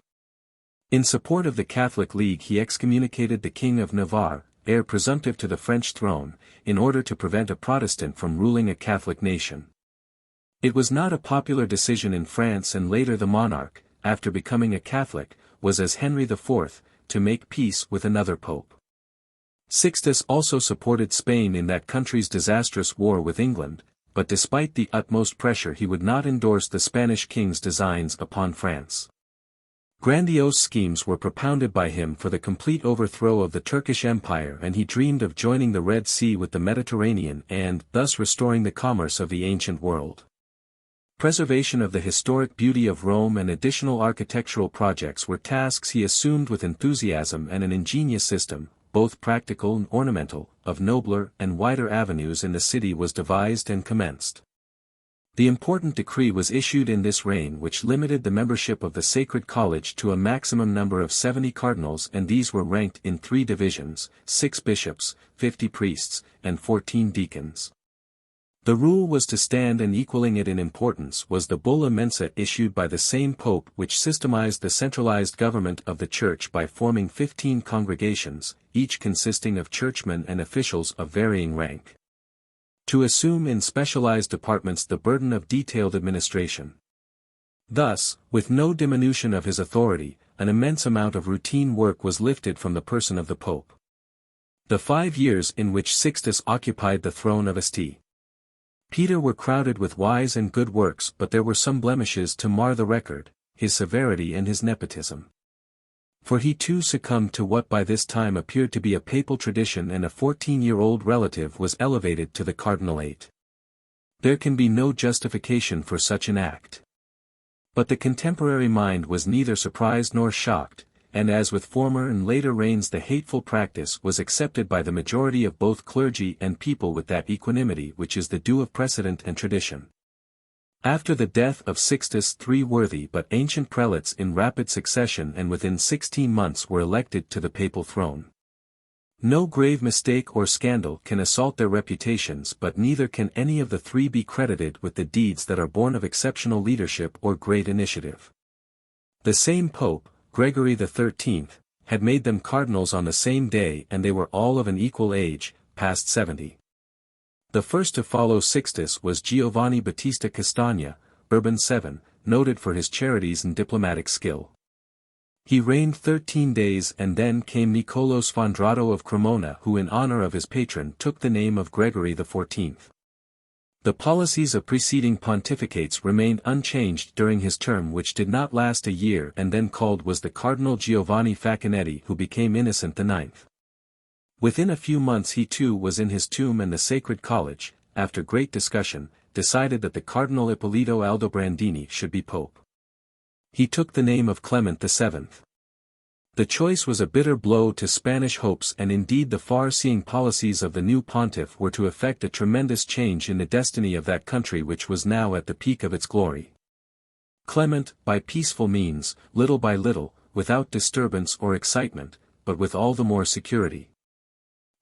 In support of the Catholic League he excommunicated the King of Navarre, heir presumptive to the French throne, in order to prevent a Protestant from ruling a Catholic nation. It was not a popular decision in France, and later the monarch, after becoming a Catholic, was as Henry IV, to make peace with another pope. Sixtus also supported Spain in that country's disastrous war with England, but despite the utmost pressure he would not endorse the Spanish king's designs upon France. Grandiose schemes were propounded by him for the complete overthrow of the Turkish Empire, and he dreamed of joining the Red Sea with the Mediterranean and, thus restoring the commerce of the ancient world. Preservation of the historic beauty of Rome and additional architectural projects were tasks he assumed with enthusiasm, and an ingenious system, both practical and ornamental, of nobler and wider avenues in the city was devised and commenced. The important decree was issued in this reign which limited the membership of the Sacred College to a maximum number of 70 cardinals, and these were ranked in 3 divisions, 6 bishops, 50 priests, and 14 deacons. The rule was to stand, and equaling it in importance was the Bulla Mensa issued by the same pope, which systemized the centralized government of the Church by forming 15 congregations, each consisting of churchmen and officials of varying rank, to assume in specialized departments the burden of detailed administration. Thus, with no diminution of his authority, an immense amount of routine work was lifted from the person of the Pope. The 5 years in which Sixtus occupied the throne of St. Peter were crowded with wise and good works, but there were some blemishes to mar the record: his severity and his nepotism. For he too succumbed to what by this time appeared to be a papal tradition, and a 14-year-old relative was elevated to the cardinalate. There can be no justification for such an act. But the contemporary mind was neither surprised nor shocked, and as with former and later reigns, the hateful practice was accepted by the majority of both clergy and people with that equanimity which is the due of precedent and tradition. After the death of Sixtus, 3 worthy but ancient prelates in rapid succession and within 16 months were elected to the papal throne. No grave mistake or scandal can assault their reputations, but neither can any of the 3 be credited with the deeds that are born of exceptional leadership or great initiative. The same Pope, Gregory the XIII, had made them cardinals on the same day, and they were all of an equal age, past 70. The first to follow Sixtus was Giovanni Battista Castagna, Urban VII, noted for his charities and diplomatic skill. He reigned 13 days, and then came Niccolò Sfondrato of Cremona, who in honor of his patron took the name of Gregory XIV. The policies of preceding pontificates remained unchanged during his term, which did not last a year, and then called was the Cardinal Giovanni Facchinetti, who became Innocent IX. Within a few months he too was in his tomb, and the Sacred College, after great discussion, decided that the Cardinal Ippolito Aldobrandini should be pope. He took the name of Clement VII. The choice was a bitter blow to Spanish hopes, and indeed the far-seeing policies of the new pontiff were to effect a tremendous change in the destiny of that country which was now at the peak of its glory. Clement, by peaceful means, little by little, without disturbance or excitement, but with all the more security,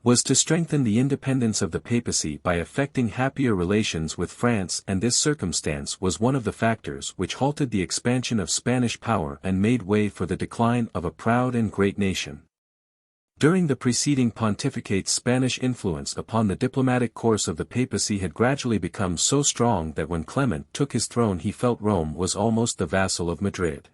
was to strengthen the independence of the papacy by effecting happier relations with France, and this circumstance was one of the factors which halted the expansion of Spanish power and made way for the decline of a proud and great nation. During the preceding pontificates, Spanish influence upon the diplomatic course of the papacy had gradually become so strong that when Clement took his throne he felt Rome was almost the vassal of Madrid.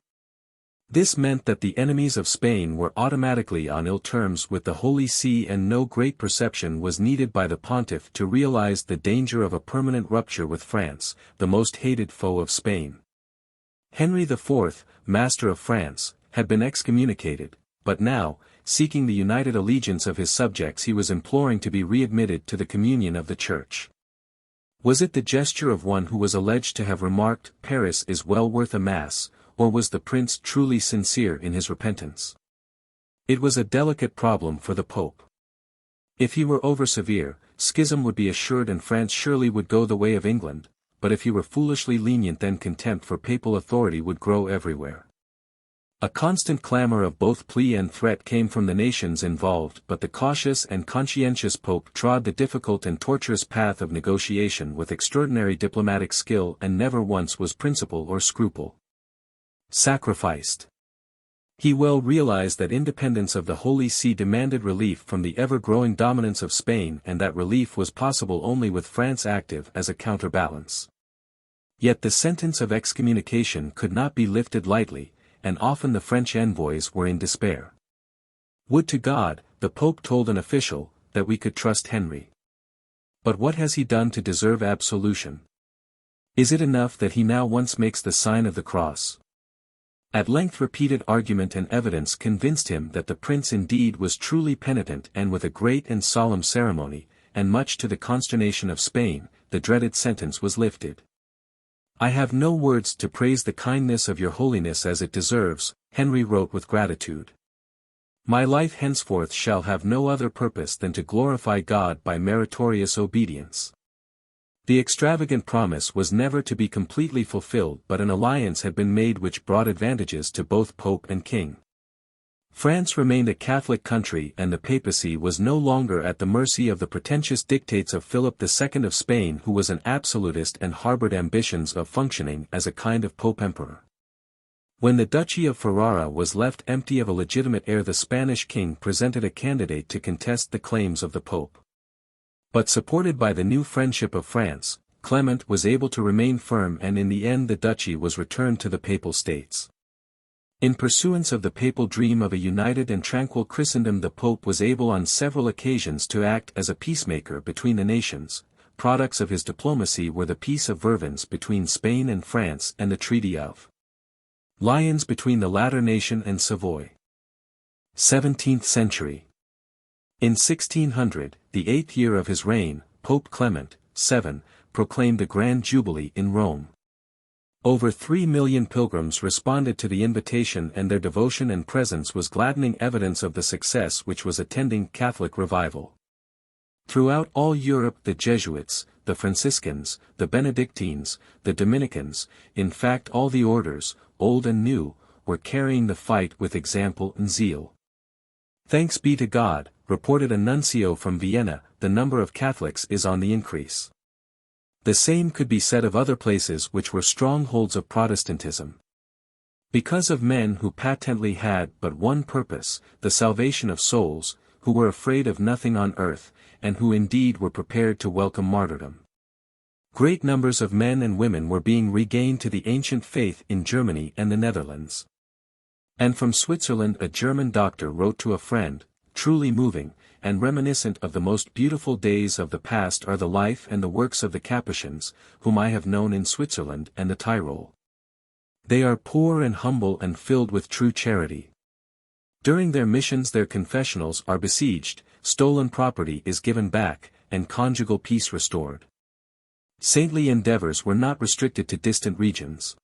This meant that the enemies of Spain were automatically on ill terms with the Holy See, and no great perception was needed by the pontiff to realize the danger of a permanent rupture with France, the most hated foe of Spain. Henry IV, master of France, had been excommunicated, but now, seeking the united allegiance of his subjects, he was imploring to be readmitted to the communion of the Church. Was it the gesture of one who was alleged to have remarked, "Paris is well worth a mass," or was the prince truly sincere in his repentance? It was a delicate problem for the Pope. If he were over-severe, schism would be assured and France surely would go the way of England, but if he were foolishly lenient, then contempt for papal authority would grow everywhere. A constant clamor of both plea and threat came from the nations involved, but the cautious and conscientious Pope trod the difficult and tortuous path of negotiation with extraordinary diplomatic skill, and never once was principle or scruple sacrificed. He well realized that independence of the Holy See demanded relief from the ever-growing dominance of Spain, and that relief was possible only with France active as a counterbalance. Yet the sentence of excommunication could not be lifted lightly, and often the French envoys were in despair. "Would to God," the Pope told an official, "that we could trust Henry. But what has he done to deserve absolution? Is it enough that he now once makes the sign of the cross?" At length repeated argument and evidence convinced him that the prince indeed was truly penitent, and with a great and solemn ceremony, and much to the consternation of Spain, the dreaded sentence was lifted. "I have no words to praise the kindness of your holiness as it deserves," Henry wrote with gratitude. "My life henceforth shall have no other purpose than to glorify God by meritorious obedience." The extravagant promise was never to be completely fulfilled, but an alliance had been made which brought advantages to both Pope and King. France remained a Catholic country, and the papacy was no longer at the mercy of the pretentious dictates of Philip II of Spain, who was an absolutist and harbored ambitions of functioning as a kind of Pope-Emperor. When the Duchy of Ferrara was left empty of a legitimate heir, the Spanish king presented a candidate to contest the claims of the Pope. But supported by the new friendship of France, Clement was able to remain firm, and in the end the duchy was returned to the Papal States. In pursuance of the papal dream of a united and tranquil Christendom, the Pope was able on several occasions to act as a peacemaker between the nations. Products of his diplomacy were the Peace of Vervins between Spain and France and the Treaty of Lyons between the latter nation and Savoy. 17th Century. In 1600, the 8th year of his reign, Pope Clement VII proclaimed a grand jubilee in Rome. Over 3 million pilgrims responded to the invitation, and their devotion and presence was gladdening evidence of the success which was attending Catholic revival. Throughout all Europe, the Jesuits, the Franciscans, the Benedictines, the Dominicans, in fact all the orders, old and new, were carrying the fight with example and zeal. "Thanks be to God," reported a nuncio from Vienna, "the number of Catholics is on the increase." The same could be said of other places which were strongholds of Protestantism. Because of men who patently had but one purpose, the salvation of souls, who were afraid of nothing on earth, and who indeed were prepared to welcome martyrdom. Great numbers of men and women were being regained to the ancient faith in Germany and the Netherlands. And from Switzerland a German doctor wrote to a friend, "Truly moving, and reminiscent of the most beautiful days of the past are the life and the works of the Capuchins, whom I have known in Switzerland and the Tyrol. They are poor and humble and filled with true charity. During their missions their confessionals are besieged, stolen property is given back, and conjugal peace restored. Saintly endeavors were not restricted to distant regions."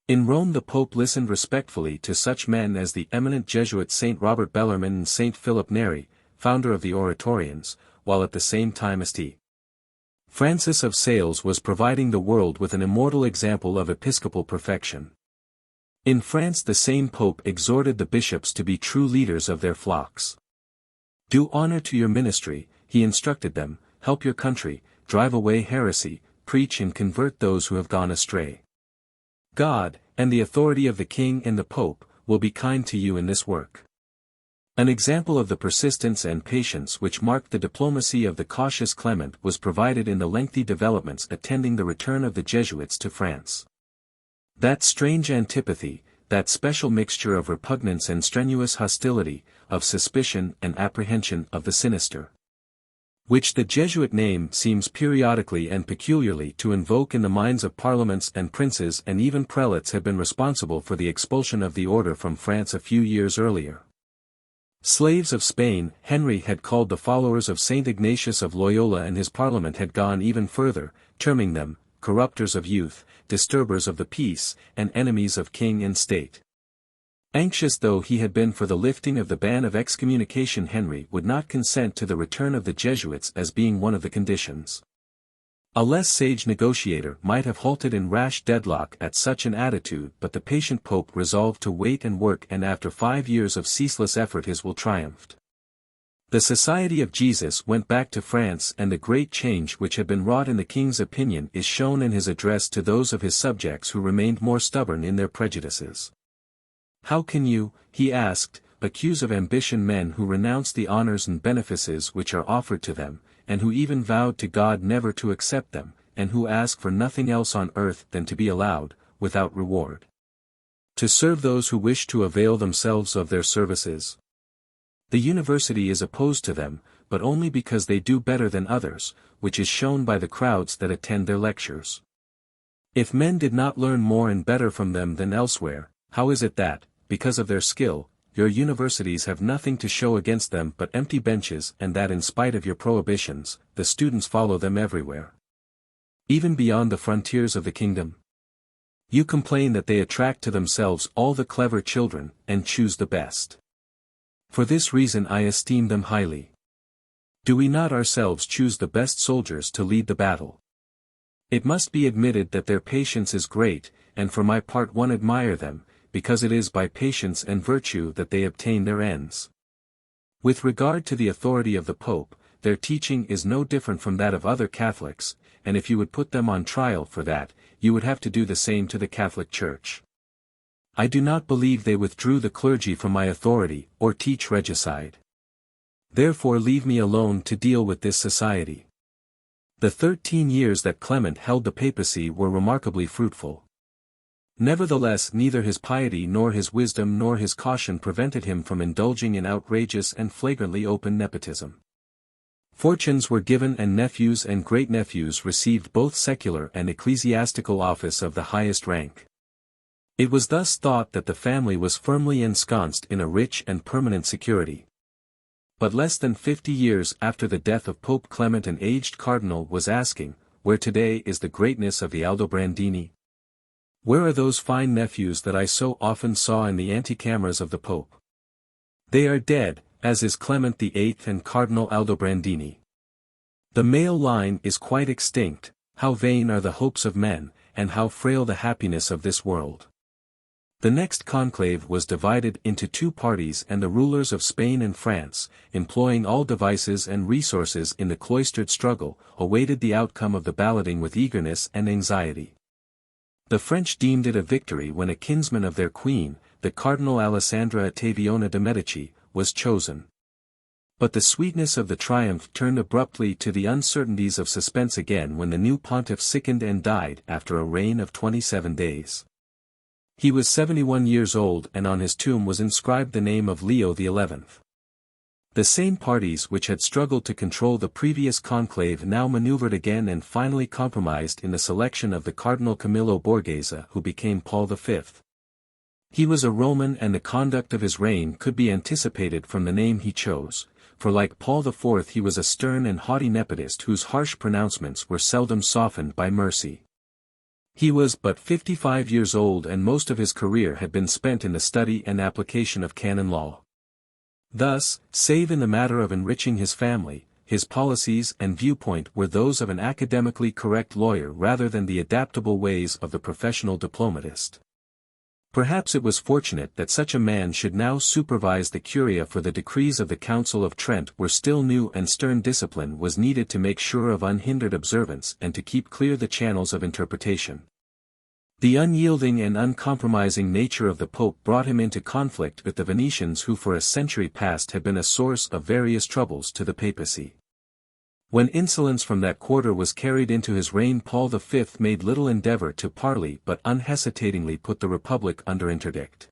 In Rome the Pope listened respectfully to such men as the eminent Jesuit Saint Robert Bellarmine and Saint Philip Neri, founder of the Oratorians, while at the same time St. Francis of Sales was providing the world with an immortal example of episcopal perfection. In France the same Pope exhorted the bishops to be true leaders of their flocks. "Do honor to your ministry," he instructed them, "help your country, drive away heresy, preach and convert those who have gone astray. God, and the authority of the King and the Pope, will be kind to you in this work." An example of the persistence and patience which marked the diplomacy of the cautious Clement was provided in the lengthy developments attending the return of the Jesuits to France. That strange antipathy, that special mixture of repugnance and strenuous hostility, of suspicion and apprehension of the sinister, which the Jesuit name seems periodically and peculiarly to invoke in the minds of parliaments and princes and even prelates, had been responsible for the expulsion of the order from France a few years earlier. Slaves of Spain, Henry had called the followers of Saint Ignatius of Loyola, and his parliament had gone even further, terming them corrupters of youth, disturbers of the peace, and enemies of king and state. Anxious though he had been for the lifting of the ban of excommunication, Henry would not consent to the return of the Jesuits as being one of the conditions. A less sage negotiator might have halted in rash deadlock at such an attitude, but the patient Pope resolved to wait and work, and after 5 years of ceaseless effort his will triumphed. The Society of Jesus went back to France, and the great change which had been wrought in the king's opinion is shown in his address to those of his subjects who remained more stubborn in their prejudices. "How can you," he asked, "accuse of ambition men who renounce the honors and benefices which are offered to them, and who even vowed to God never to accept them, and who ask for nothing else on earth than to be allowed, without reward, to serve those who wish to avail themselves of their services? The university is opposed to them, but only because they do better than others, which is shown by the crowds that attend their lectures. If men did not learn more and better from them than elsewhere, how is it that, because of their skill, your universities have nothing to show against them but empty benches, and that in spite of your prohibitions, the students follow them everywhere, even beyond the frontiers of the kingdom? You complain that they attract to themselves all the clever children, and choose the best. For this reason I esteem them highly. Do we not ourselves choose the best soldiers to lead the battle? It must be admitted that their patience is great, and for my part one admire them, because it is by patience and virtue that they obtain their ends. With regard to the authority of the Pope, their teaching is no different from that of other Catholics, and if you would put them on trial for that, you would have to do the same to the Catholic Church. I do not believe they withdrew the clergy from my authority, or teach regicide. Therefore leave me alone to deal with this society. The 13 years that Clement held the papacy were remarkably fruitful. Nevertheless neither his piety nor his wisdom nor his caution prevented him from indulging in outrageous and flagrantly open nepotism. Fortunes were given and nephews and great-nephews received both secular and ecclesiastical office of the highest rank. It was thus thought that the family was firmly ensconced in a rich and permanent security. But less than 50 years after the death of Pope Clement an aged cardinal was asking, where today is the greatness of the Aldobrandini? Where are those fine nephews that I so often saw in the antecameras of the Pope? They are dead, as is Clement VIII and Cardinal Aldobrandini. The male line is quite extinct. How vain are the hopes of men, and how frail the happiness of this world. The next conclave was divided into two parties, and the rulers of Spain and France, employing all devices and resources in the cloistered struggle, awaited the outcome of the balloting with eagerness and anxiety. The French deemed it a victory when a kinsman of their queen, the Cardinal Alessandra Ottaviano de' Medici, was chosen. But the sweetness of the triumph turned abruptly to the uncertainties of suspense again when the new pontiff sickened and died after a reign of 27 days. He was 71 years old, and on his tomb was inscribed the name of Leo XI. The same parties which had struggled to control the previous conclave now maneuvered again and finally compromised in the selection of the Cardinal Camillo Borghese, who became Paul V. He was a Roman, and the conduct of his reign could be anticipated from the name he chose, for like Paul IV he was a stern and haughty nepotist whose harsh pronouncements were seldom softened by mercy. He was but 55 years old, and most of his career had been spent in the study and application of canon law. Thus, save in the matter of enriching his family, his policies and viewpoint were those of an academically correct lawyer rather than the adaptable ways of the professional diplomatist. Perhaps it was fortunate that such a man should now supervise the Curia, for the decrees of the Council of Trent were still new, and stern discipline was needed to make sure of unhindered observance and to keep clear the channels of interpretation. The unyielding and uncompromising nature of the Pope brought him into conflict with the Venetians, who for a century past had been a source of various troubles to the papacy. When insolence from that quarter was carried into his reign, Paul V made little endeavor to parley but unhesitatingly put the Republic under interdict.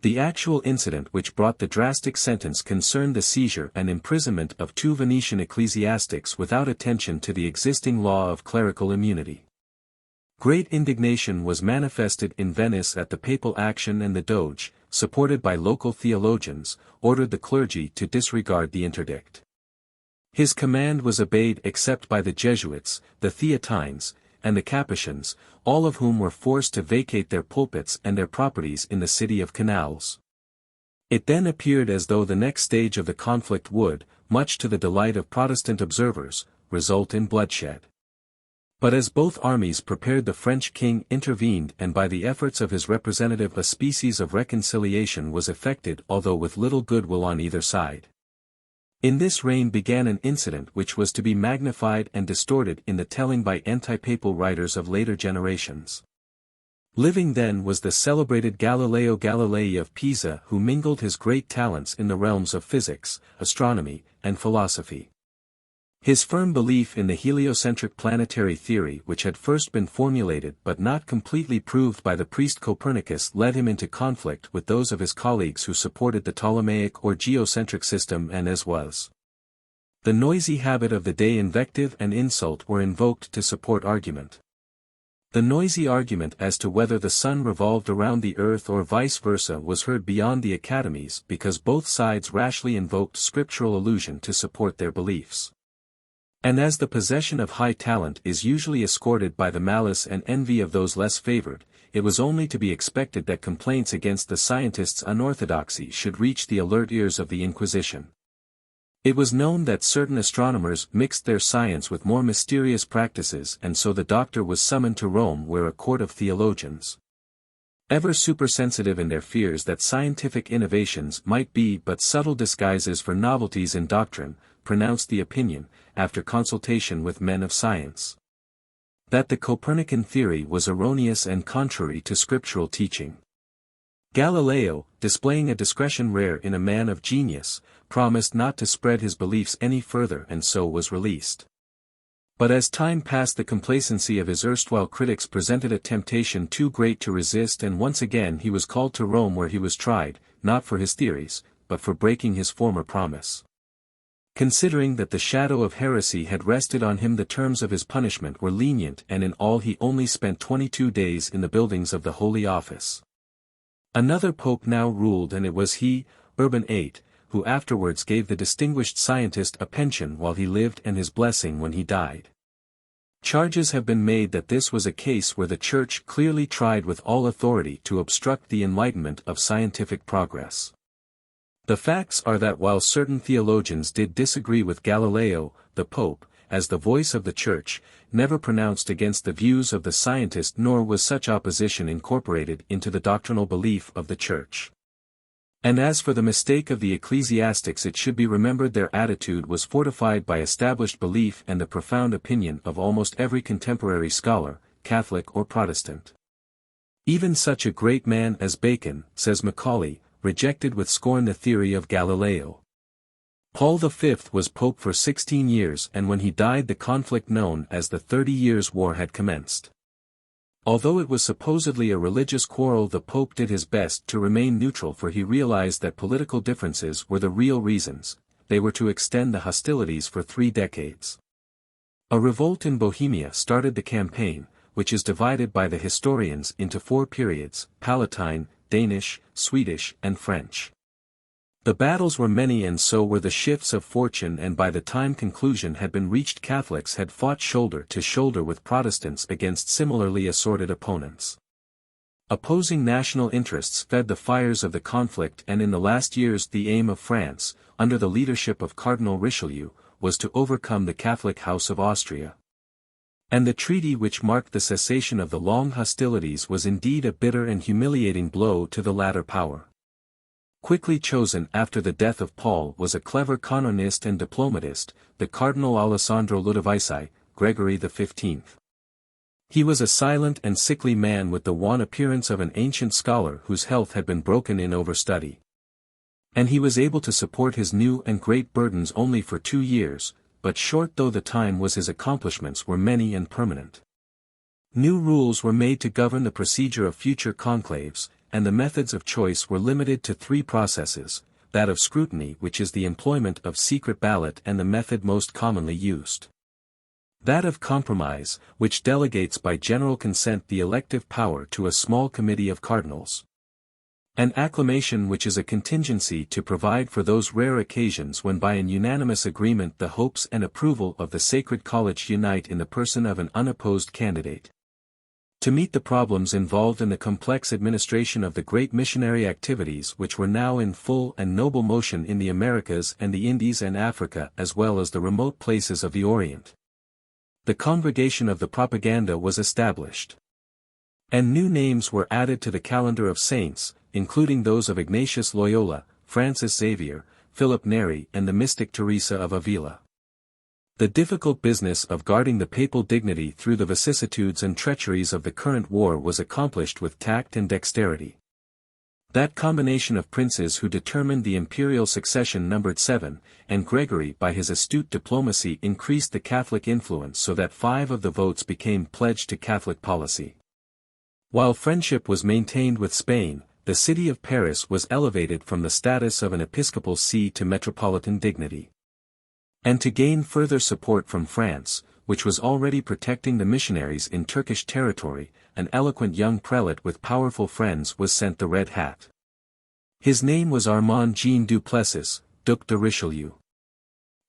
The actual incident which brought the drastic sentence concerned the seizure and imprisonment of two Venetian ecclesiastics without attention to the existing law of clerical immunity. Great indignation was manifested in Venice at the papal action, and the Doge, supported by local theologians, ordered the clergy to disregard the interdict. His command was obeyed except by the Jesuits, the Theatines, and the Capuchins, all of whom were forced to vacate their pulpits and their properties in the city of Canals. It then appeared as though the next stage of the conflict would, much to the delight of Protestant observers, result in bloodshed. But as both armies prepared, the French king intervened, and by the efforts of his representative a species of reconciliation was effected, although with little goodwill on either side. In this reign began an incident which was to be magnified and distorted in the telling by anti-papal writers of later generations. Living then was the celebrated Galileo Galilei of Pisa, who mingled his great talents in the realms of physics, astronomy, and philosophy. His firm belief in the heliocentric planetary theory, which had first been formulated but not completely proved by the priest Copernicus, led him into conflict with those of his colleagues who supported the Ptolemaic or geocentric system, and as was the noisy habit of the day, invective and insult were invoked to support argument. The noisy argument as to whether the sun revolved around the earth or vice versa was heard beyond the academies, because both sides rashly invoked scriptural allusion to support their beliefs. And as the possession of high talent is usually escorted by the malice and envy of those less favored, it was only to be expected that complaints against the scientists' unorthodoxy should reach the alert ears of the Inquisition. It was known that certain astronomers mixed their science with more mysterious practices, and so the doctor was summoned to Rome, where a court of theologians, ever supersensitive in their fears that scientific innovations might be but subtle disguises for novelties in doctrine, pronounced the opinion, after consultation with men of science, that the Copernican theory was erroneous and contrary to scriptural teaching. Galileo, displaying a discretion rare in a man of genius, promised not to spread his beliefs any further, and so was released. But as time passed, the complacency of his erstwhile critics presented a temptation too great to resist, and once again he was called to Rome, where he was tried, not for his theories, but for breaking his former promise. Considering that the shadow of heresy had rested on him, the terms of his punishment were lenient, and in all he only spent 22 days in the buildings of the Holy Office. Another pope now ruled, and it was he, Urban VIII, who afterwards gave the distinguished scientist a pension while he lived and his blessing when he died. Charges have been made that this was a case where the Church clearly tried with all authority to obstruct the enlightenment of scientific progress. The facts are that while certain theologians did disagree with Galileo, the Pope, as the voice of the Church, never pronounced against the views of the scientist, nor was such opposition incorporated into the doctrinal belief of the Church. And as for the mistake of the ecclesiastics, it should be remembered their attitude was fortified by established belief and the profound opinion of almost every contemporary scholar, Catholic or Protestant. Even such a great man as Bacon, says Macaulay, rejected with scorn the theory of Galileo. Paul V was pope for 16 years, and when he died the conflict known as the 30 Years' War had commenced. Although it was supposedly a religious quarrel, the pope did his best to remain neutral, for he realized that political differences were the real reasons. They were to extend the hostilities for 3 decades. A revolt in Bohemia started the campaign, which is divided by the historians into 4 periods: Palatine, Danish, Swedish, and French. The battles were many, and so were the shifts of fortune, and by the time conclusion had been reached, Catholics had fought shoulder to shoulder with Protestants against similarly assorted opponents. Opposing national interests fed the fires of the conflict, and in the last years the aim of France, under the leadership of Cardinal Richelieu, was to overcome the Catholic House of Austria. And the treaty which marked the cessation of the long hostilities was indeed a bitter and humiliating blow to the latter power. Quickly chosen after the death of Paul was a clever canonist and diplomatist, the Cardinal Alessandro Ludovisi, Gregory XV. He was a silent and sickly man with the wan appearance of an ancient scholar whose health had been broken in overstudy. And he was able to support his new and great burdens only for 2 years, but short though the time was, his accomplishments were many and permanent. New rules were made to govern the procedure of future conclaves, and the methods of choice were limited to 3 processes: that of scrutiny, which is the employment of secret ballot and the method most commonly used; that of compromise, which delegates by general consent the elective power to a small committee of cardinals; and acclamation, which is a contingency to provide for those rare occasions when by an unanimous agreement the hopes and approval of the Sacred College unite in the person of an unopposed candidate. To meet the problems involved in the complex administration of the great missionary activities which were now in full and noble motion in the Americas and the Indies and Africa, as well as the remote places of the Orient, the Congregation of the Propaganda was established. And new names were added to the calendar of saints, including those of Ignatius Loyola, Francis Xavier, Philip Neri, and the mystic Teresa of Avila. The difficult business of guarding the papal dignity through the vicissitudes and treacheries of the current war was accomplished with tact and dexterity. That combination of princes who determined the imperial succession numbered 7, and Gregory by his astute diplomacy increased the Catholic influence so that 5 of the votes became pledged to Catholic policy. While friendship was maintained with Spain, the city of Paris was elevated from the status of an episcopal see to metropolitan dignity. And to gain further support from France, which was already protecting the missionaries in Turkish territory, an eloquent young prelate with powerful friends was sent the Red Hat. His name was Armand Jean du Plessis, Duc de Richelieu.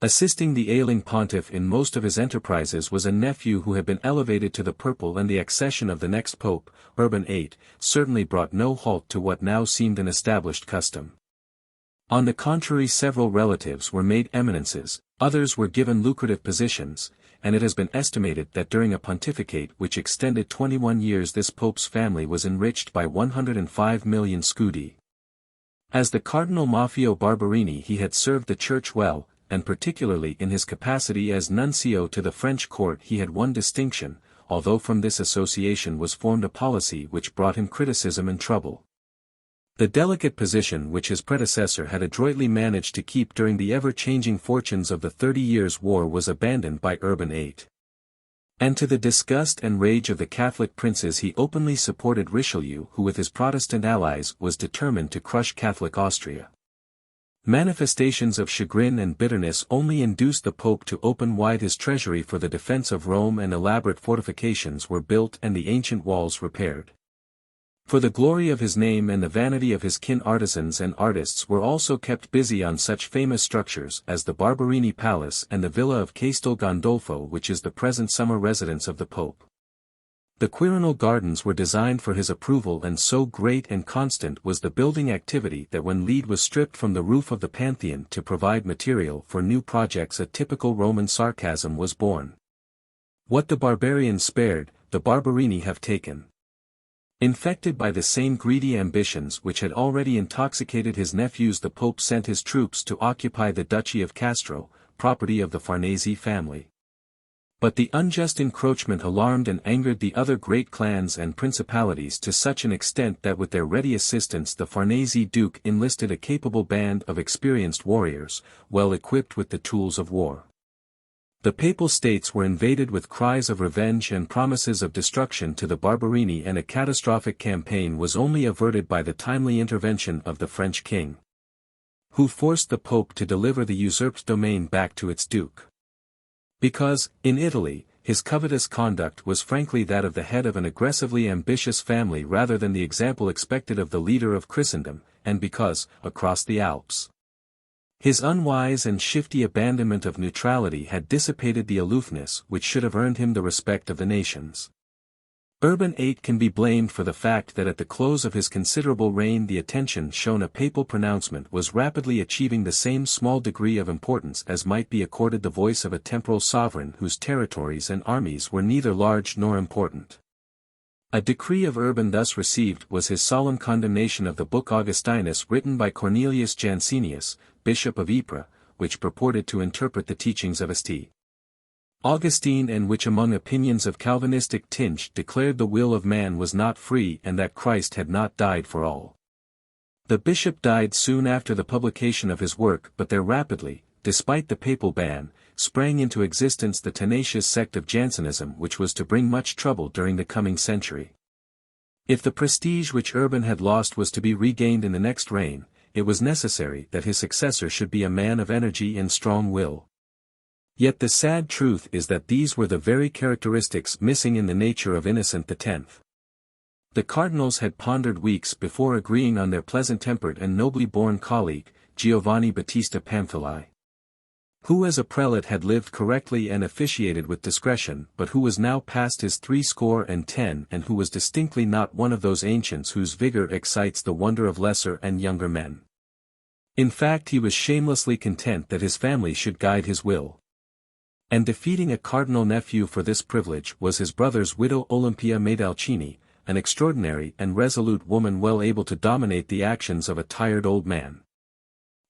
Assisting the ailing pontiff in most of his enterprises was a nephew who had been elevated to the purple, and the accession of the next pope, Urban VIII, certainly brought no halt to what now seemed an established custom. On the contrary, several relatives were made eminences, others were given lucrative positions, and it has been estimated that during a pontificate which extended 21 years this pope's family was enriched by 105 million scudi. As the Cardinal Maffeo Barberini he had served the Church well, and particularly in his capacity as nuncio to the French court he had won distinction, although from this association was formed a policy which brought him criticism and trouble. The delicate position which his predecessor had adroitly managed to keep during the ever-changing fortunes of the 30 Years' War was abandoned by Urban VIII. And to the disgust and rage of the Catholic princes he openly supported Richelieu, who with his Protestant allies was determined to crush Catholic Austria. Manifestations of chagrin and bitterness only induced the Pope to open wide his treasury for the defense of Rome, and elaborate fortifications were built and the ancient walls repaired. For the glory of his name and the vanity of his kin, artisans and artists were also kept busy on such famous structures as the Barberini Palace and the Villa of Castel Gandolfo, which is the present summer residence of the Pope. The Quirinal Gardens were designed for his approval, and so great and constant was the building activity that when lead was stripped from the roof of the Pantheon to provide material for new projects, a typical Roman sarcasm was born. What the barbarians spared, the Barberini have taken. Infected by the same greedy ambitions which had already intoxicated his nephews, the Pope sent his troops to occupy the Duchy of Castro, property of the Farnese family. But the unjust encroachment alarmed and angered the other great clans and principalities to such an extent that with their ready assistance the Farnese Duke enlisted a capable band of experienced warriors, well equipped with the tools of war. The Papal States were invaded with cries of revenge and promises of destruction to the Barberini, and a catastrophic campaign was only averted by the timely intervention of the French king, who forced the Pope to deliver the usurped domain back to its duke. Because, in Italy, his covetous conduct was frankly that of the head of an aggressively ambitious family rather than the example expected of the leader of Christendom, and because, across the Alps, his unwise and shifty abandonment of neutrality had dissipated the aloofness which should have earned him the respect of the nations. Urban VIII can be blamed for the fact that at the close of his considerable reign the attention shown a papal pronouncement was rapidly achieving the same small degree of importance as might be accorded the voice of a temporal sovereign whose territories and armies were neither large nor important. A decree of Urban thus received was his solemn condemnation of the book Augustinus, written by Cornelius Jansenius, Bishop of Ypres, which purported to interpret the teachings of St. Augustine, and which among opinions of Calvinistic tinge declared the will of man was not free and that Christ had not died for all. The bishop died soon after the publication of his work, but there rapidly, despite the papal ban, sprang into existence the tenacious sect of Jansenism which was to bring much trouble during the coming century. If the prestige which Urban had lost was to be regained in the next reign, it was necessary that his successor should be a man of energy and strong will. Yet the sad truth is that these were the very characteristics missing in the nature of Innocent X. The cardinals had pondered weeks before agreeing on their pleasant-tempered and nobly born colleague, Giovanni Battista Pamphili, who as a prelate had lived correctly and officiated with discretion, but who was now past his 70 and who was distinctly not one of those ancients whose vigor excites the wonder of lesser and younger men. In fact, he was shamelessly content that his family should guide his will. And defeating a cardinal nephew for this privilege was his brother's widow Olympia Medalcini, an extraordinary and resolute woman well able to dominate the actions of a tired old man.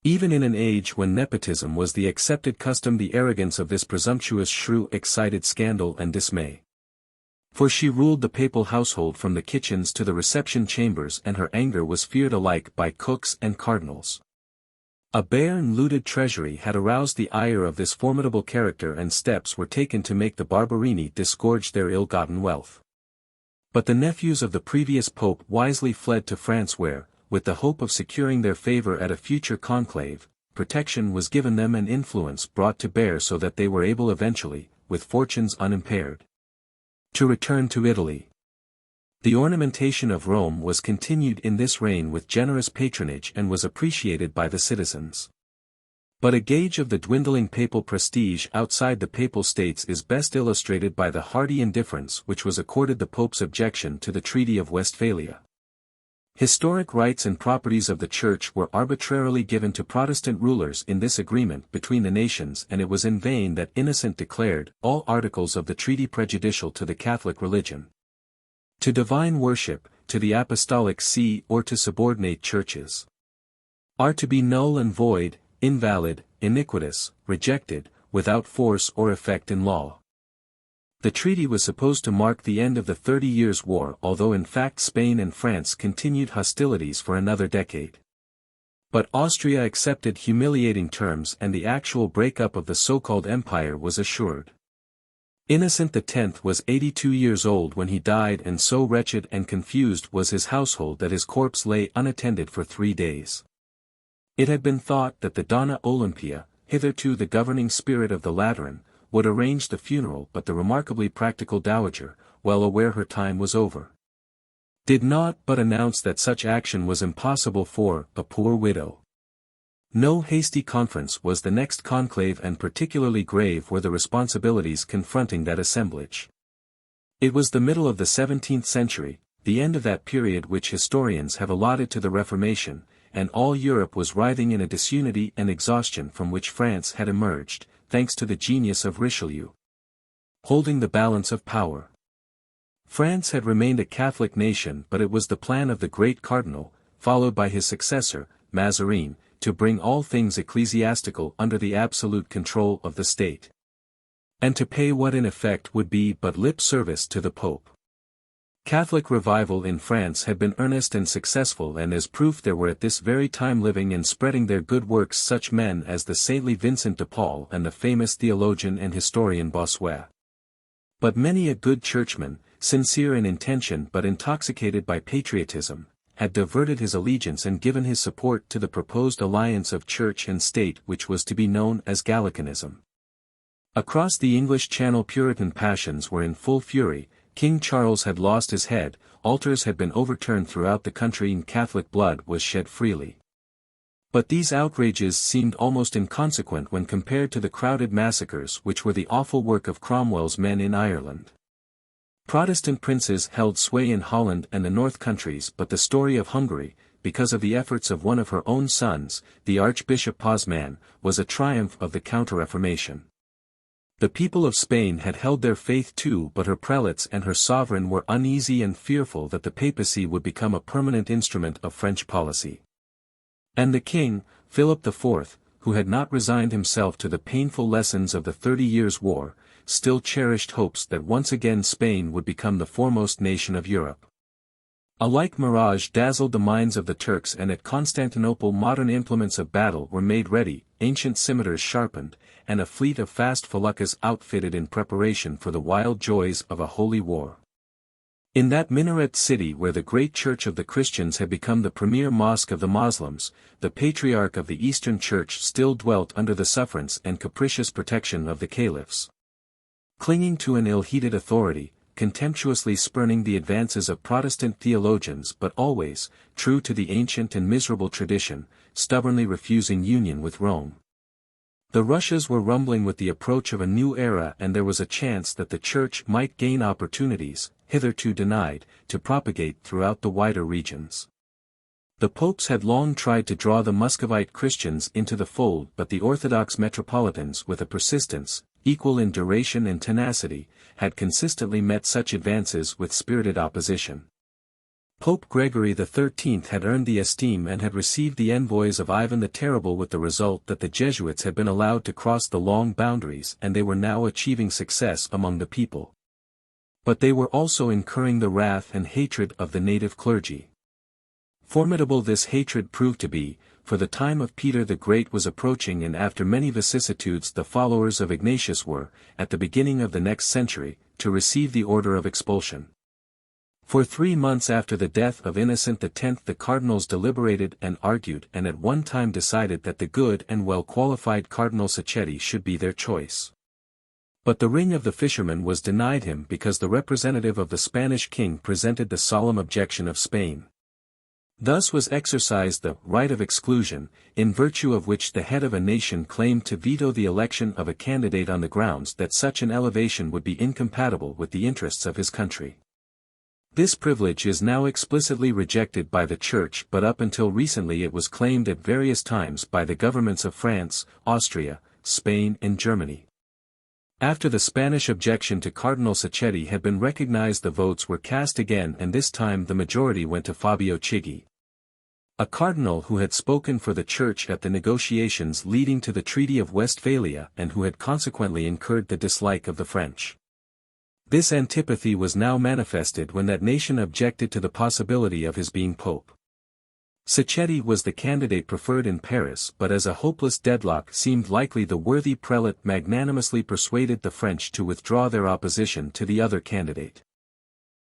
Even in an age when nepotism was the accepted custom, the arrogance of this presumptuous shrew excited scandal and dismay. For she ruled the papal household from the kitchens to the reception chambers, and her anger was feared alike by cooks and cardinals. A bare and looted treasury had aroused the ire of this formidable character, and steps were taken to make the Barberini disgorge their ill-gotten wealth. But the nephews of the previous pope wisely fled to France where, with the hope of securing their favor at a future conclave, protection was given them and influence brought to bear so that they were able eventually, with fortunes unimpaired, to return to Italy. The ornamentation of Rome was continued in this reign with generous patronage and was appreciated by the citizens. But a gauge of the dwindling papal prestige outside the Papal States is best illustrated by the hearty indifference which was accorded the Pope's objection to the Treaty of Westphalia. Historic rights and properties of the Church were arbitrarily given to Protestant rulers in this agreement between the nations, and it was in vain that Innocent declared all articles of the treaty prejudicial to the Catholic religion, to divine worship, to the Apostolic See or to subordinate churches, are to be null and void, invalid, iniquitous, rejected, without force or effect in law. The treaty was supposed to mark the end of the 30 Years' War, although in fact Spain and France continued hostilities for another decade. But Austria accepted humiliating terms and the actual breakup of the so-called empire was assured. Innocent X was 82 years old when he died, and so wretched and confused was his household that his corpse lay unattended for 3 days. It had been thought that the Donna Olympia, hitherto the governing spirit of the Lateran, would arrange the funeral, but the remarkably practical dowager, well aware her time was over, did not but announce that such action was impossible for a poor widow. No hasty conference was the next conclave, and particularly grave were the responsibilities confronting that assemblage. It was the middle of the 17th century, the end of that period which historians have allotted to the Reformation, and all Europe was writhing in a disunity and exhaustion from which France had emerged, thanks to the genius of Richelieu, holding the balance of power. France had remained a Catholic nation, but it was the plan of the great cardinal, followed by his successor, Mazarin, to bring all things ecclesiastical under the absolute control of the state, and to pay what in effect would be but lip service to the Pope. Catholic revival in France had been earnest and successful, and as proof there were at this very time living and spreading their good works such men as the saintly Vincent de Paul and the famous theologian and historian Bossuet. But many a good churchman, sincere in intention but intoxicated by patriotism, had diverted his allegiance and given his support to the proposed alliance of church and state which was to be known as Gallicanism. Across the English Channel Puritan passions were in full fury. King Charles had lost his head, altars had been overturned throughout the country, and Catholic blood was shed freely. But these outrages seemed almost inconsequent when compared to the crowded massacres which were the awful work of Cromwell's men in Ireland. Protestant princes held sway in Holland and the North countries, but the story of Hungary, because of the efforts of one of her own sons, the Archbishop Poznan, was a triumph of the Counter-Reformation. The people of Spain had held their faith too, but her prelates and her sovereign were uneasy and fearful that the papacy would become a permanent instrument of French policy. And the king, Philip IV, who had not resigned himself to the painful lessons of the 30 Years' War, still cherished hopes that once again Spain would become the foremost nation of Europe. A like mirage dazzled the minds of the Turks, and at Constantinople modern implements of battle were made ready, ancient scimitars sharpened, and a fleet of fast feluccas outfitted in preparation for the wild joys of a holy war. In that minaret city where the great church of the Christians had become the premier mosque of the Moslems, the patriarch of the Eastern Church still dwelt under the sufferance and capricious protection of the caliphs. Clinging to an ill-heeded authority, contemptuously spurning the advances of Protestant theologians, but always, true to the ancient and miserable tradition, stubbornly refusing union with Rome. The Russias were rumbling with the approach of a new era, and there was a chance that the Church might gain opportunities, hitherto denied, to propagate throughout the wider regions. The popes had long tried to draw the Muscovite Christians into the fold, but the Orthodox metropolitans, with a persistence, equal in duration and tenacity, had consistently met such advances with spirited opposition. Pope Gregory XIII had earned the esteem and had received the envoys of Ivan the Terrible, with the result that the Jesuits had been allowed to cross the long boundaries, and they were now achieving success among the people. But they were also incurring the wrath and hatred of the native clergy. Formidable this hatred proved to be, for the time of Peter the Great was approaching, and after many vicissitudes the followers of Ignatius were, at the beginning of the next century, to receive the order of expulsion. For 3 months after the death of Innocent X the cardinals deliberated and argued, and at one time decided that the good and well-qualified Cardinal Sacchetti should be their choice. But the ring of the fisherman was denied him because the representative of the Spanish king presented the solemn objection of Spain. Thus was exercised the right of exclusion, in virtue of which the head of a nation claimed to veto the election of a candidate on the grounds that such an elevation would be incompatible with the interests of his country. This privilege is now explicitly rejected by the Church, but up until recently it was claimed at various times by the governments of France, Austria, Spain and Germany. After the Spanish objection to Cardinal Sacchetti had been recognized, the votes were cast again, and this time the majority went to Fabio Chigi, a cardinal who had spoken for the Church at the negotiations leading to the Treaty of Westphalia and who had consequently incurred the dislike of the French. This antipathy was now manifested when that nation objected to the possibility of his being pope. Sacchetti was the candidate preferred in Paris, but as a hopeless deadlock seemed likely, the worthy prelate magnanimously persuaded the French to withdraw their opposition to the other candidate.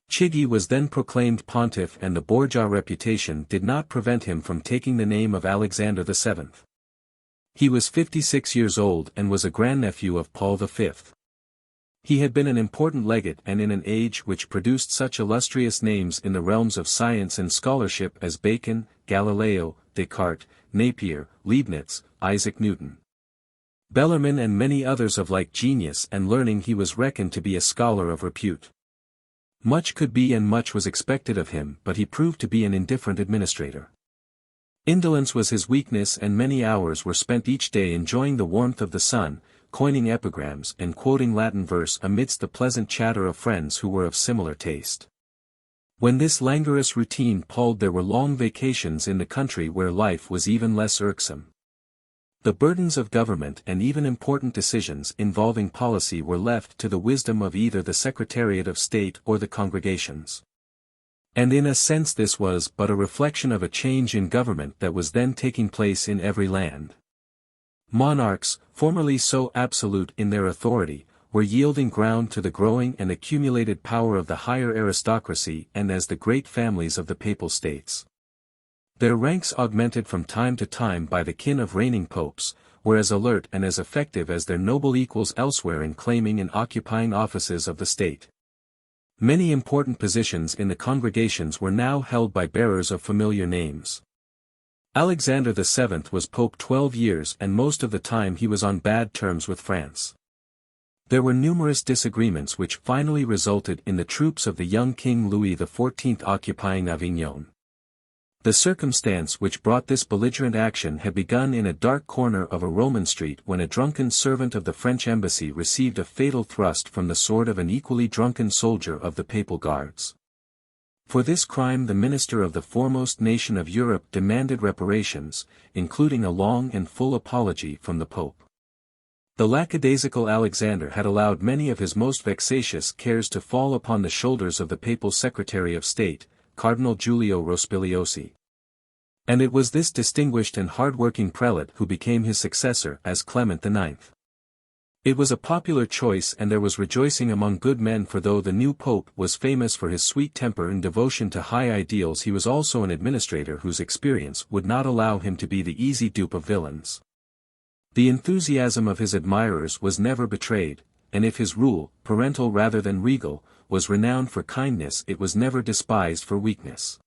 Chigi was then proclaimed pontiff, and the Borgia reputation did not prevent him from taking the name of Alexander VII. He was 56 years old and was a grandnephew of Paul V. He had been an important legate, and in an age which produced such illustrious names in the realms of science and scholarship as Bacon, Galileo, Descartes, Napier, Leibniz, Isaac Newton, Bellarmine and many others of like genius and learning, he was reckoned to be a scholar of repute. Much could be and much was expected of him, but he proved to be an indifferent administrator. Indolence was his weakness, and many hours were spent each day enjoying the warmth of the sun, coining epigrams and quoting Latin verse amidst the pleasant chatter of friends who were of similar taste. When this languorous routine palled, there were long vacations in the country where life was even less irksome. The burdens of government and even important decisions involving policy were left to the wisdom of either the Secretariat of State or the congregations. And in a sense this was but a reflection of a change in government that was then taking place in every land. Monarchs, formerly so absolute in their authority, were yielding ground to the growing and accumulated power of the higher aristocracy and as the great families of the Papal States. Their ranks, augmented from time to time by the kin of reigning popes, were as alert and as effective as their noble equals elsewhere in claiming and occupying offices of the state. Many important positions in the congregations were now held by bearers of familiar names. Alexander VII was pope 12 years, and most of the time he was on bad terms with France. There were numerous disagreements which finally resulted in the troops of the young King Louis XIV occupying Avignon. The circumstance which brought this belligerent action had begun in a dark corner of a Roman street when a drunken servant of the French embassy received a fatal thrust from the sword of an equally drunken soldier of the Papal Guards. For this crime the minister of the foremost nation of Europe demanded reparations, including a long and full apology from the Pope. The lackadaisical Alexander had allowed many of his most vexatious cares to fall upon the shoulders of the Papal Secretary of State, Cardinal Giulio Rospigliosi. And it was this distinguished and hard-working prelate who became his successor as Clement IX. It was a popular choice, and there was rejoicing among good men, for though the new pope was famous for his sweet temper and devotion to high ideals, he was also an administrator whose experience would not allow him to be the easy dupe of villains. The enthusiasm of his admirers was never betrayed, and if his rule, parental rather than regal, was renowned for kindness, it was never despised for weakness.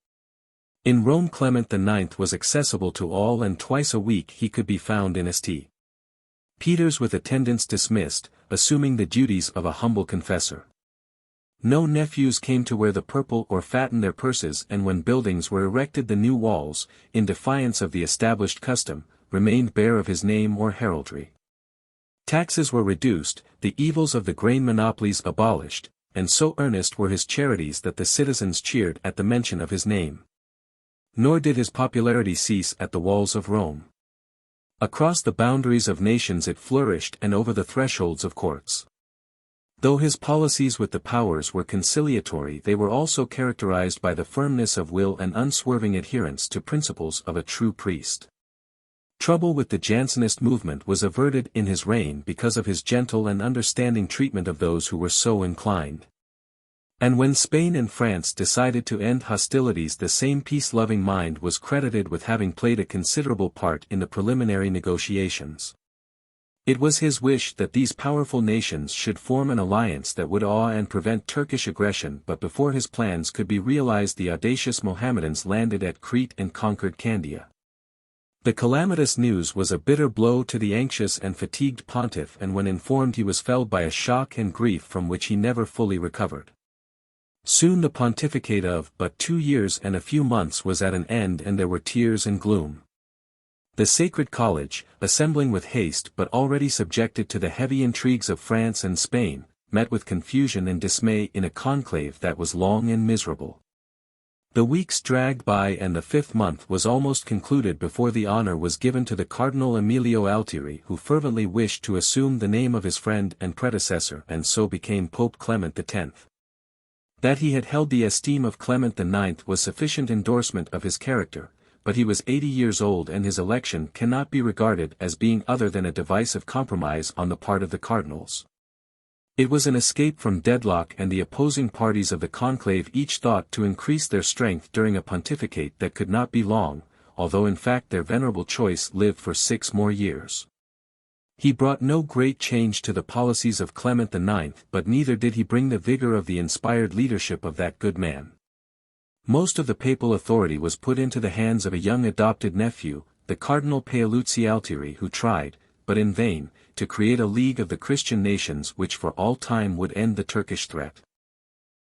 In Rome Clement IX was accessible to all, and twice a week he could be found in St. Peter's with attendance dismissed, assuming the duties of a humble confessor. No nephews came to wear the purple or fatten their purses, and when buildings were erected the new walls, in defiance of the established custom, remained bare of his name or heraldry. Taxes were reduced, the evils of the grain monopolies abolished, and so earnest were his charities that the citizens cheered at the mention of his name. Nor did his popularity cease at the walls of Rome. Across the boundaries of nations it flourished, and over the thresholds of courts. Though his policies with the powers were conciliatory, they were also characterized by the firmness of will and unswerving adherence to principles of a true priest. Trouble with the Jansenist movement was averted in his reign because of his gentle and understanding treatment of those who were so inclined. And when Spain and France decided to end hostilities, the same peace-loving mind was credited with having played a considerable part in the preliminary negotiations. It was his wish that these powerful nations should form an alliance that would awe and prevent Turkish aggression, but before his plans could be realized the audacious Mohammedans landed at Crete and conquered Candia. The calamitous news was a bitter blow to the anxious and fatigued pontiff, and when informed he was felled by a shock and grief from which he never fully recovered. Soon the pontificate of but 2 years and a few months was at an end, and there were tears and gloom. The Sacred College, assembling with haste but already subjected to the heavy intrigues of France and Spain, met with confusion and dismay in a conclave that was long and miserable. The weeks dragged by, and the 5th month was almost concluded before the honor was given to the Cardinal Emilio Altieri, who fervently wished to assume the name of his friend and predecessor, and so became Pope Clement X. That he had held the esteem of Clement IX was sufficient endorsement of his character, but he was 80 years old, and his election cannot be regarded as being other than a device of compromise on the part of the cardinals. It was an escape from deadlock, and the opposing parties of the conclave each thought to increase their strength during a pontificate that could not be long, although in fact their venerable choice lived for 6 more years. He brought no great change to the policies of Clement IX, but neither did he bring the vigor of the inspired leadership of that good man. Most of the papal authority was put into the hands of a young adopted nephew, the Cardinal Paoluzzi Altieri, who tried, but in vain, to create a league of the Christian nations which for all time would end the Turkish threat.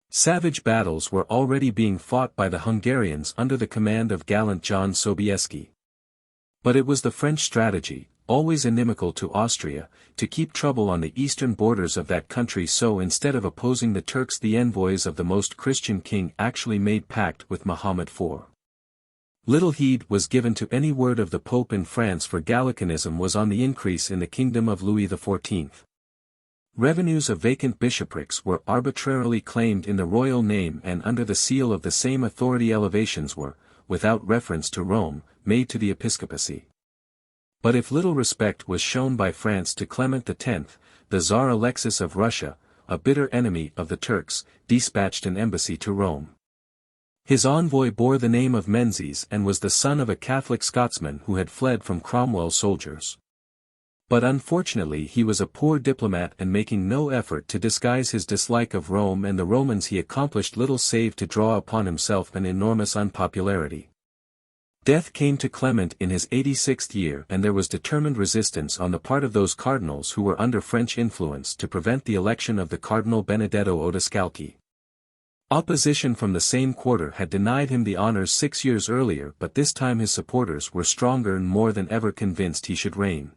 Savage battles were already being fought by the Hungarians under the command of gallant John Sobieski. But it was the French strategy, always inimical to Austria, to keep trouble on the eastern borders of that country, so instead of opposing the Turks, the envoys of the most Christian king actually made pact with Muhammad IV. Little heed was given to any word of the Pope in France, for Gallicanism was on the increase in the kingdom of Louis XIV. Revenues of vacant bishoprics were arbitrarily claimed in the royal name and under the seal of the same authority. Elevations were, without reference to Rome, made to the episcopacy. But if little respect was shown by France to Clement X, the Tsar Alexis of Russia, a bitter enemy of the Turks, dispatched an embassy to Rome. His envoy bore the name of Menzies and was the son of a Catholic Scotsman who had fled from Cromwell's soldiers. But unfortunately he was a poor diplomat, and making no effort to disguise his dislike of Rome and the Romans, he accomplished little save to draw upon himself an enormous unpopularity. Death came to Clement in his 86th year, and there was determined resistance on the part of those cardinals who were under French influence to prevent the election of the Cardinal Benedetto Odescalchi. Opposition from the same quarter had denied him the honors 6 years earlier, but this time his supporters were stronger and more than ever convinced he should reign.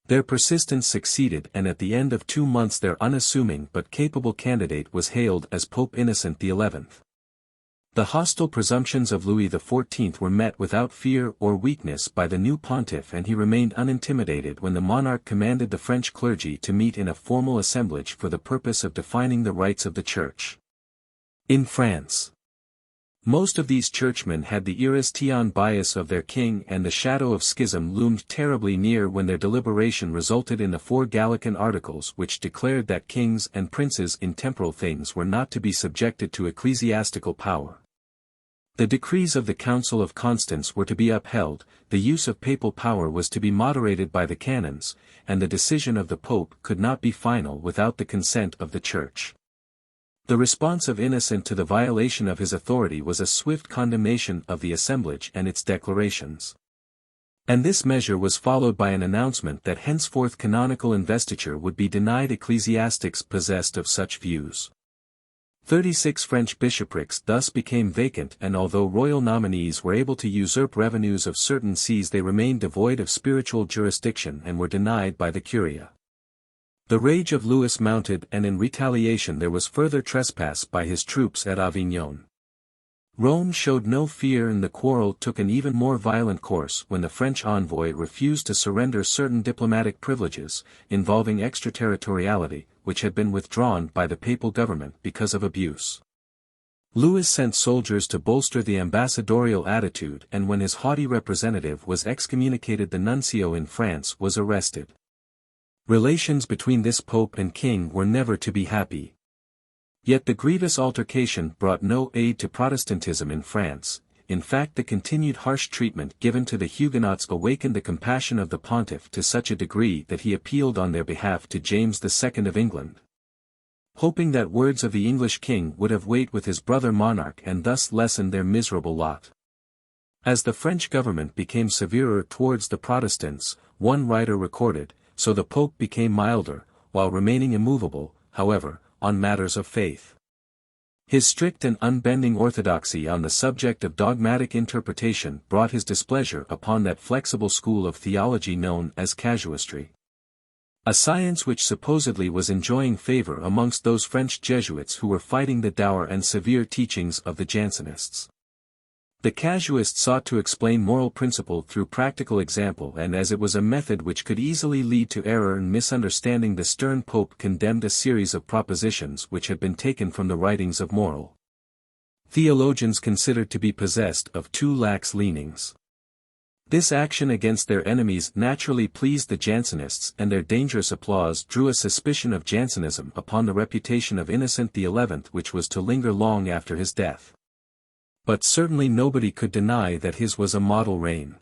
Their persistence succeeded, and at the end of 2 months their unassuming but capable candidate was hailed as Pope Innocent XI. The hostile presumptions of Louis XIV were met without fear or weakness by the new pontiff, and he remained unintimidated when the monarch commanded the French clergy to meet in a formal assemblage for the purpose of defining the rights of the Church. In France, most of these churchmen had the Aristean bias of their king, and the shadow of schism loomed terribly near when their deliberation resulted in the 4 Gallican Articles, which declared that kings and princes in temporal things were not to be subjected to ecclesiastical power. The decrees of the Council of Constance were to be upheld, the use of papal power was to be moderated by the canons, and the decision of the Pope could not be final without the consent of the Church. The response of Innocent to the violation of his authority was a swift condemnation of the assemblage and its declarations. And this measure was followed by an announcement that henceforth canonical investiture would be denied ecclesiastics possessed of such views. 36 French bishoprics thus became vacant, and although royal nominees were able to usurp revenues of certain sees, they remained devoid of spiritual jurisdiction and were denied by the Curia. The rage of Louis mounted, and in retaliation there was further trespass by his troops at Avignon. Rome showed no fear, and the quarrel took an even more violent course when the French envoy refused to surrender certain diplomatic privileges, involving extraterritoriality, which had been withdrawn by the papal government because of abuse. Louis sent soldiers to bolster the ambassadorial attitude, and when his haughty representative was excommunicated, the nuncio in France was arrested. Relations between this pope and king were never to be happy. Yet the grievous altercation brought no aid to Protestantism in France. In fact, the continued harsh treatment given to the Huguenots awakened the compassion of the pontiff to such a degree that he appealed on their behalf to James II of England, hoping that words of the English king would have weight with his brother monarch and thus lessen their miserable lot. As the French government became severer towards the Protestants, one writer recorded, so the Pope became milder, while remaining immovable, however, on matters of faith. His strict and unbending orthodoxy on the subject of dogmatic interpretation brought his displeasure upon that flexible school of theology known as casuistry. A science which supposedly was enjoying favor amongst those French Jesuits who were fighting the dour and severe teachings of the Jansenists. The casuists sought to explain moral principle through practical example, and as it was a method which could easily lead to error and misunderstanding, the stern Pope condemned a series of propositions which had been taken from the writings of moral theologians considered to be possessed of too lax leanings. This action against their enemies naturally pleased the Jansenists, and their dangerous applause drew a suspicion of Jansenism upon the reputation of Innocent XI, which was to linger long after his death. But certainly nobody could deny that his was a model reign.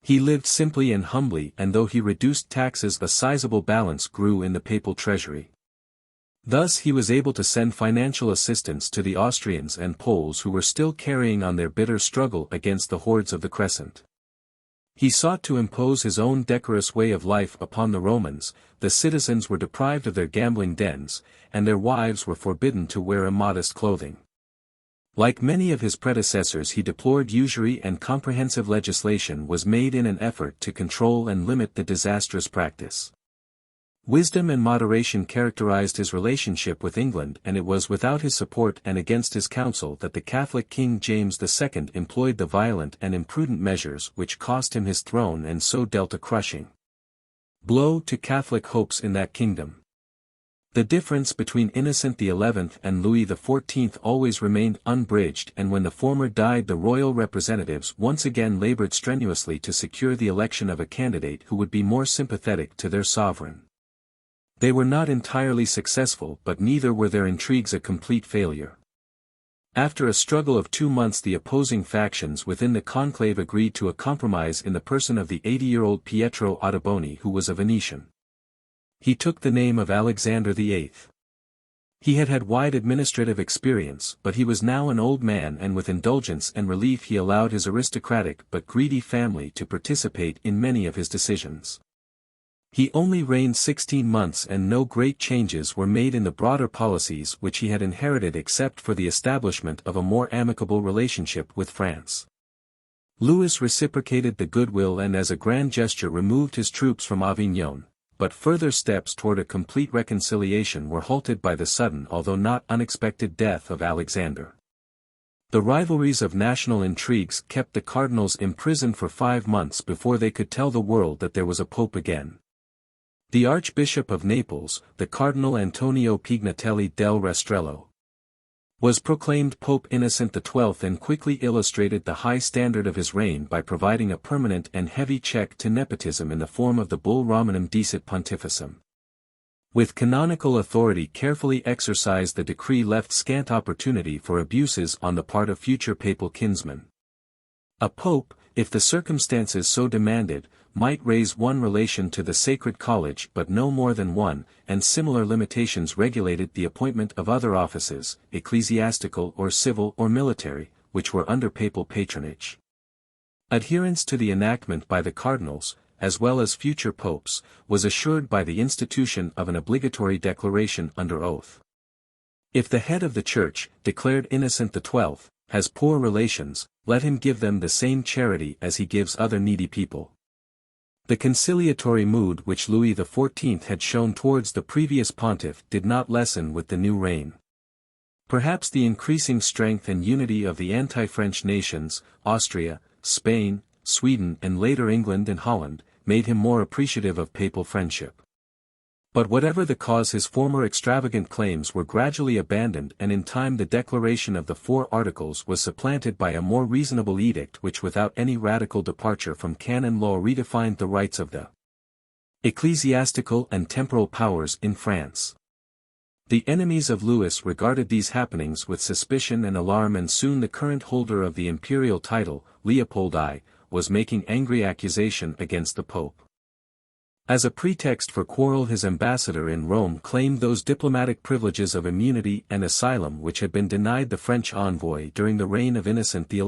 He lived simply and humbly, and though he reduced taxes, a sizable balance grew in the papal treasury. Thus he was able to send financial assistance to the Austrians and Poles who were still carrying on their bitter struggle against the hordes of the Crescent. He sought to impose his own decorous way of life upon the Romans. The citizens were deprived of their gambling dens, and their wives were forbidden to wear immodest clothing. Like many of his predecessors, he deplored usury, and comprehensive legislation was made in an effort to control and limit the disastrous practice. Wisdom and moderation characterized his relationship with England, and it was without his support and against his counsel that the Catholic King James II employed the violent and imprudent measures which cost him his throne and so dealt a crushing blow to Catholic hopes in that kingdom. The difference between Innocent XI and Louis XIV always remained unbridged, and when the former died, the royal representatives once again labored strenuously to secure the election of a candidate who would be more sympathetic to their sovereign. They were not entirely successful, but neither were their intrigues a complete failure. After a struggle of 2 months, the opposing factions within the conclave agreed to a compromise in the person of the 80-year-old Pietro Ottoboni, who was a Venetian. He took the name of Alexander VIII. He had had wide administrative experience, but he was now an old man, and with indulgence and relief he allowed his aristocratic but greedy family to participate in many of his decisions. He only reigned 16 months, and no great changes were made in the broader policies which he had inherited except for the establishment of a more amicable relationship with France. Louis reciprocated the goodwill and as a grand gesture removed his troops from Avignon, but further steps toward a complete reconciliation were halted by the sudden although not unexpected death of Alexander. The rivalries of national intrigues kept the cardinals imprisoned for 5 months before they could tell the world that there was a pope again. The Archbishop of Naples, the Cardinal Antonio Pignatelli del Rastrello, was proclaimed Pope Innocent XII and quickly illustrated the high standard of his reign by providing a permanent and heavy check to nepotism in the form of the bull Romanum Decet Pontificem. With canonical authority carefully exercised, the decree left scant opportunity for abuses on the part of future papal kinsmen. A pope, if the circumstances so demanded, might raise one relation to the Sacred College but no more than one, and similar limitations regulated the appointment of other offices, ecclesiastical or civil or military, which were under papal patronage. Adherence to the enactment by the cardinals, as well as future popes, was assured by the institution of an obligatory declaration under oath. If the head of the Church, declared Innocent XII, has poor relations, let him give them the same charity as he gives other needy people. The conciliatory mood which Louis XIV had shown towards the previous pontiff did not lessen with the new reign. Perhaps the increasing strength and unity of the anti-French nations, Austria, Spain, Sweden and later England and Holland, made him more appreciative of papal friendship. But whatever the cause, his former extravagant claims were gradually abandoned, and in time the declaration of the 4 Articles was supplanted by a more reasonable edict which without any radical departure from canon law redefined the rights of the ecclesiastical and temporal powers in France. The enemies of Louis regarded these happenings with suspicion and alarm, and soon the current holder of the imperial title, Leopold I, was making angry accusation against the Pope. As a pretext for quarrel, his ambassador in Rome claimed those diplomatic privileges of immunity and asylum which had been denied the French envoy during the reign of Innocent XI.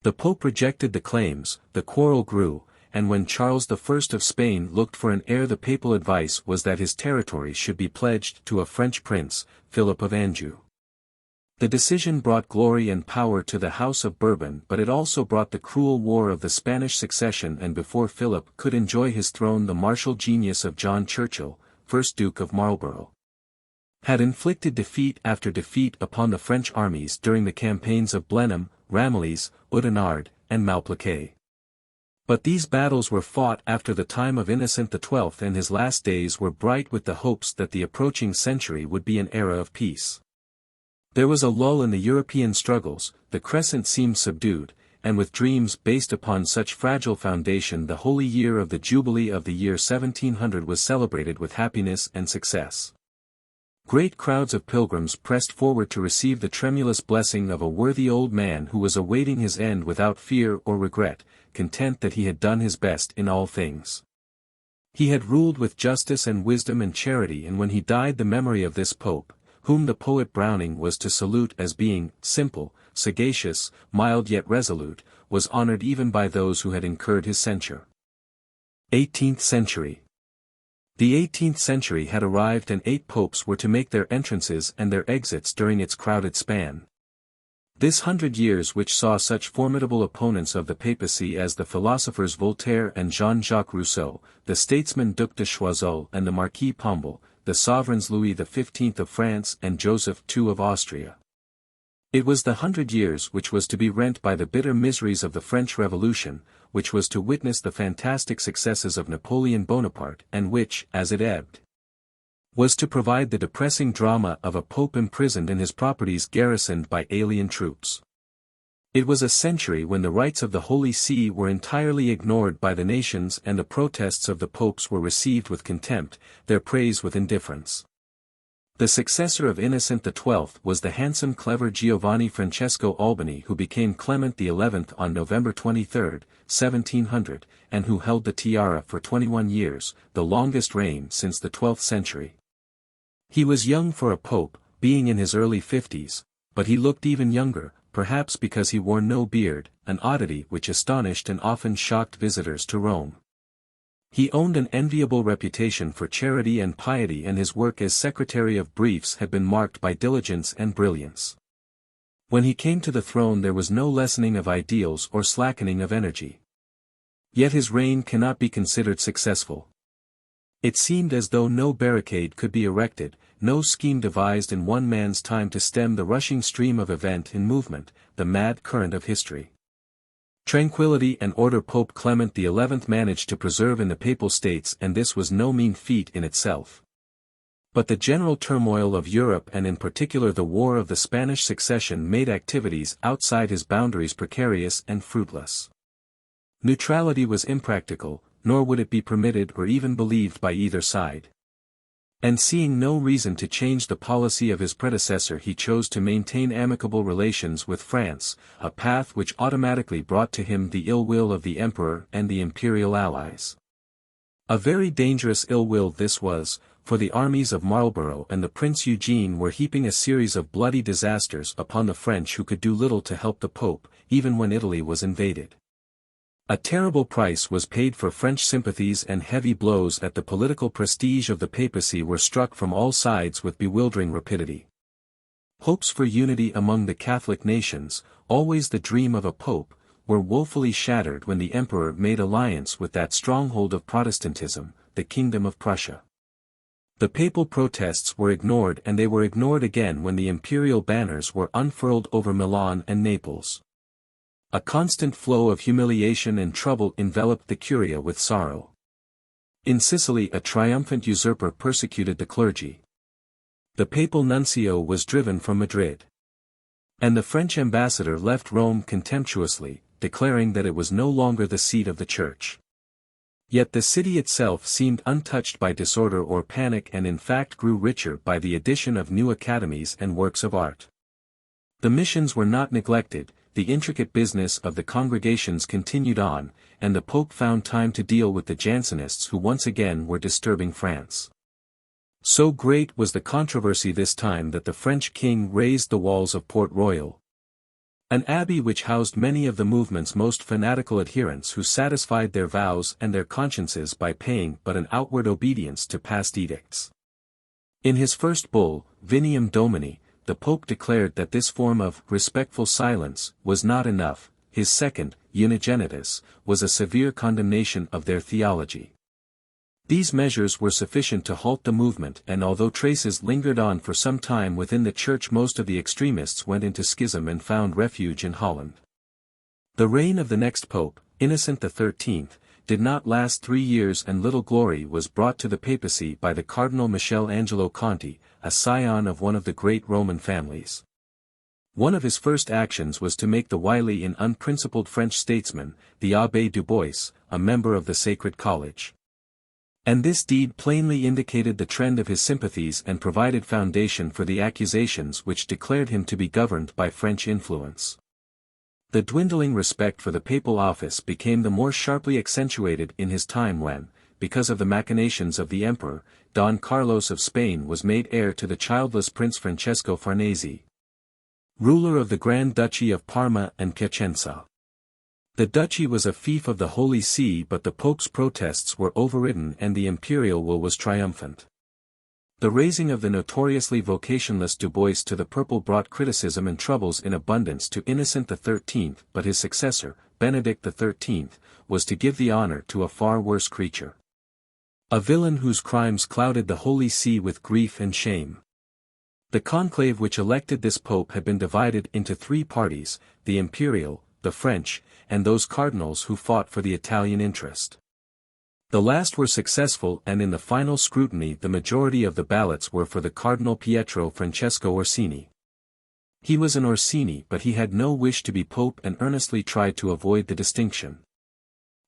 The Pope rejected the claims, the quarrel grew, and when Charles I of Spain looked for an heir, the papal advice was that his territory should be pledged to a French prince, Philip of Anjou. The decision brought glory and power to the House of Bourbon, but it also brought the cruel war of the Spanish Succession, and before Philip could enjoy his throne the martial genius of John Churchill, 1st Duke of Marlborough, had inflicted defeat after defeat upon the French armies during the campaigns of Blenheim, Ramillies, Oudenarde, and Malplaquet. But these battles were fought after the time of Innocent XII, and his last days were bright with the hopes that the approaching century would be an era of peace. There was a lull in the European struggles, the crescent seemed subdued, and with dreams based upon such fragile foundation the holy year of the Jubilee of the year 1700 was celebrated with happiness and success. Great crowds of pilgrims pressed forward to receive the tremulous blessing of a worthy old man who was awaiting his end without fear or regret, content that he had done his best in all things. He had ruled with justice and wisdom and charity, and when he died the memory of this Pope, whom the poet Browning was to salute as being simple, sagacious, mild yet resolute, was honored even by those who had incurred his censure. 18th Century. The 18th century had arrived, and 8 popes were to make their entrances and their exits during its crowded span. This 100 years, which saw such formidable opponents of the papacy as the philosophers Voltaire and Jean-Jacques Rousseau, the statesman Duc de Choiseul and the Marquis Pombal, the sovereigns Louis XV of France and Joseph II of Austria. It was the 100 years which was to be rent by the bitter miseries of the French Revolution, which was to witness the fantastic successes of Napoleon Bonaparte, and which, as it ebbed, was to provide the depressing drama of a pope imprisoned and his properties garrisoned by alien troops. It was a century when the rights of the Holy See were entirely ignored by the nations, and the protests of the popes were received with contempt, their praise with indifference. The successor of Innocent XII was the handsome clever Giovanni Francesco Albani, who became Clement XI on November 23, 1700, and who held the tiara for 21 years, the longest reign since the 12th century. He was young for a pope, being in his early 50s, but he looked even younger, perhaps because he wore no beard, an oddity which astonished and often shocked visitors to Rome. He owned an enviable reputation for charity and piety, and his work as Secretary of Briefs had been marked by diligence and brilliance. When he came to the throne there was no lessening of ideals or slackening of energy. Yet his reign cannot be considered successful. It seemed as though no barricade could be erected, no scheme devised in one man's time to stem the rushing stream of event and movement, the mad current of history. Tranquility and order Pope Clement XI managed to preserve in the Papal States, and this was no mean feat in itself. But the general turmoil of Europe, and in particular the War of the Spanish Succession, made activities outside his boundaries precarious and fruitless. Neutrality was impractical, nor would it be permitted or even believed by either side. And seeing no reason to change the policy of his predecessor, he chose to maintain amicable relations with France, a path which automatically brought to him the ill will of the emperor and the imperial allies. A very dangerous ill will this was, for the armies of Marlborough and the Prince Eugene were heaping a series of bloody disasters upon the French, who could do little to help the Pope, even when Italy was invaded. A terrible price was paid for French sympathies, and heavy blows at the political prestige of the papacy were struck from all sides with bewildering rapidity. Hopes for unity among the Catholic nations, always the dream of a pope, were woefully shattered when the emperor made alliance with that stronghold of Protestantism, the Kingdom of Prussia. The papal protests were ignored, and they were ignored again when the imperial banners were unfurled over Milan and Naples. A constant flow of humiliation and trouble enveloped the Curia with sorrow. In Sicily a triumphant usurper persecuted the clergy. The papal nuncio was driven from Madrid. And the French ambassador left Rome contemptuously, declaring that it was no longer the seat of the Church. Yet the city itself seemed untouched by disorder or panic, and in fact grew richer by the addition of new academies and works of art. The missions were not neglected, the intricate business of the congregations continued on, and the Pope found time to deal with the Jansenists who once again were disturbing France. So great was the controversy this time that the French king razed the walls of Port Royal, an abbey which housed many of the movement's most fanatical adherents, who satisfied their vows and their consciences by paying but an outward obedience to past edicts. In his first bull, Vinium Domini, the Pope declared that this form of respectful silence was not enough. His second, Unigenitus, was a severe condemnation of their theology. These measures were sufficient to halt the movement, and although traces lingered on for some time within the Church, most of the extremists went into schism and found refuge in Holland. The reign of the next Pope, Innocent XIII, did not last 3 years, and little glory was brought to the papacy by the Cardinal Michel Angelo Conti, a scion of one of the great Roman families. One of his first actions was to make the wily and unprincipled French statesman, the Abbé du Bois, a member of the Sacred College. And this deed plainly indicated the trend of his sympathies and provided foundation for the accusations which declared him to be governed by French influence. The dwindling respect for the papal office became the more sharply accentuated in his time when, because of the machinations of the emperor, Don Carlos of Spain was made heir to the childless Prince Francesco Farnese, ruler of the Grand Duchy of Parma and Piacenza. The duchy was a fief of the Holy See, but the Pope's protests were overridden and the imperial will was triumphant. The raising of the notoriously vocationless Du Bois to the purple brought criticism and troubles in abundance to Innocent XIII, but his successor, Benedict XIII, was to give the honor to a far worse creature. A villain whose crimes clouded the Holy See with grief and shame. The conclave which elected this pope had been divided into 3 parties, the imperial, the French, and those cardinals who fought for the Italian interest. The last were successful, and in the final scrutiny the majority of the ballots were for the Cardinal Pietro Francesco Orsini. He was an Orsini, but he had no wish to be pope and earnestly tried to avoid the distinction.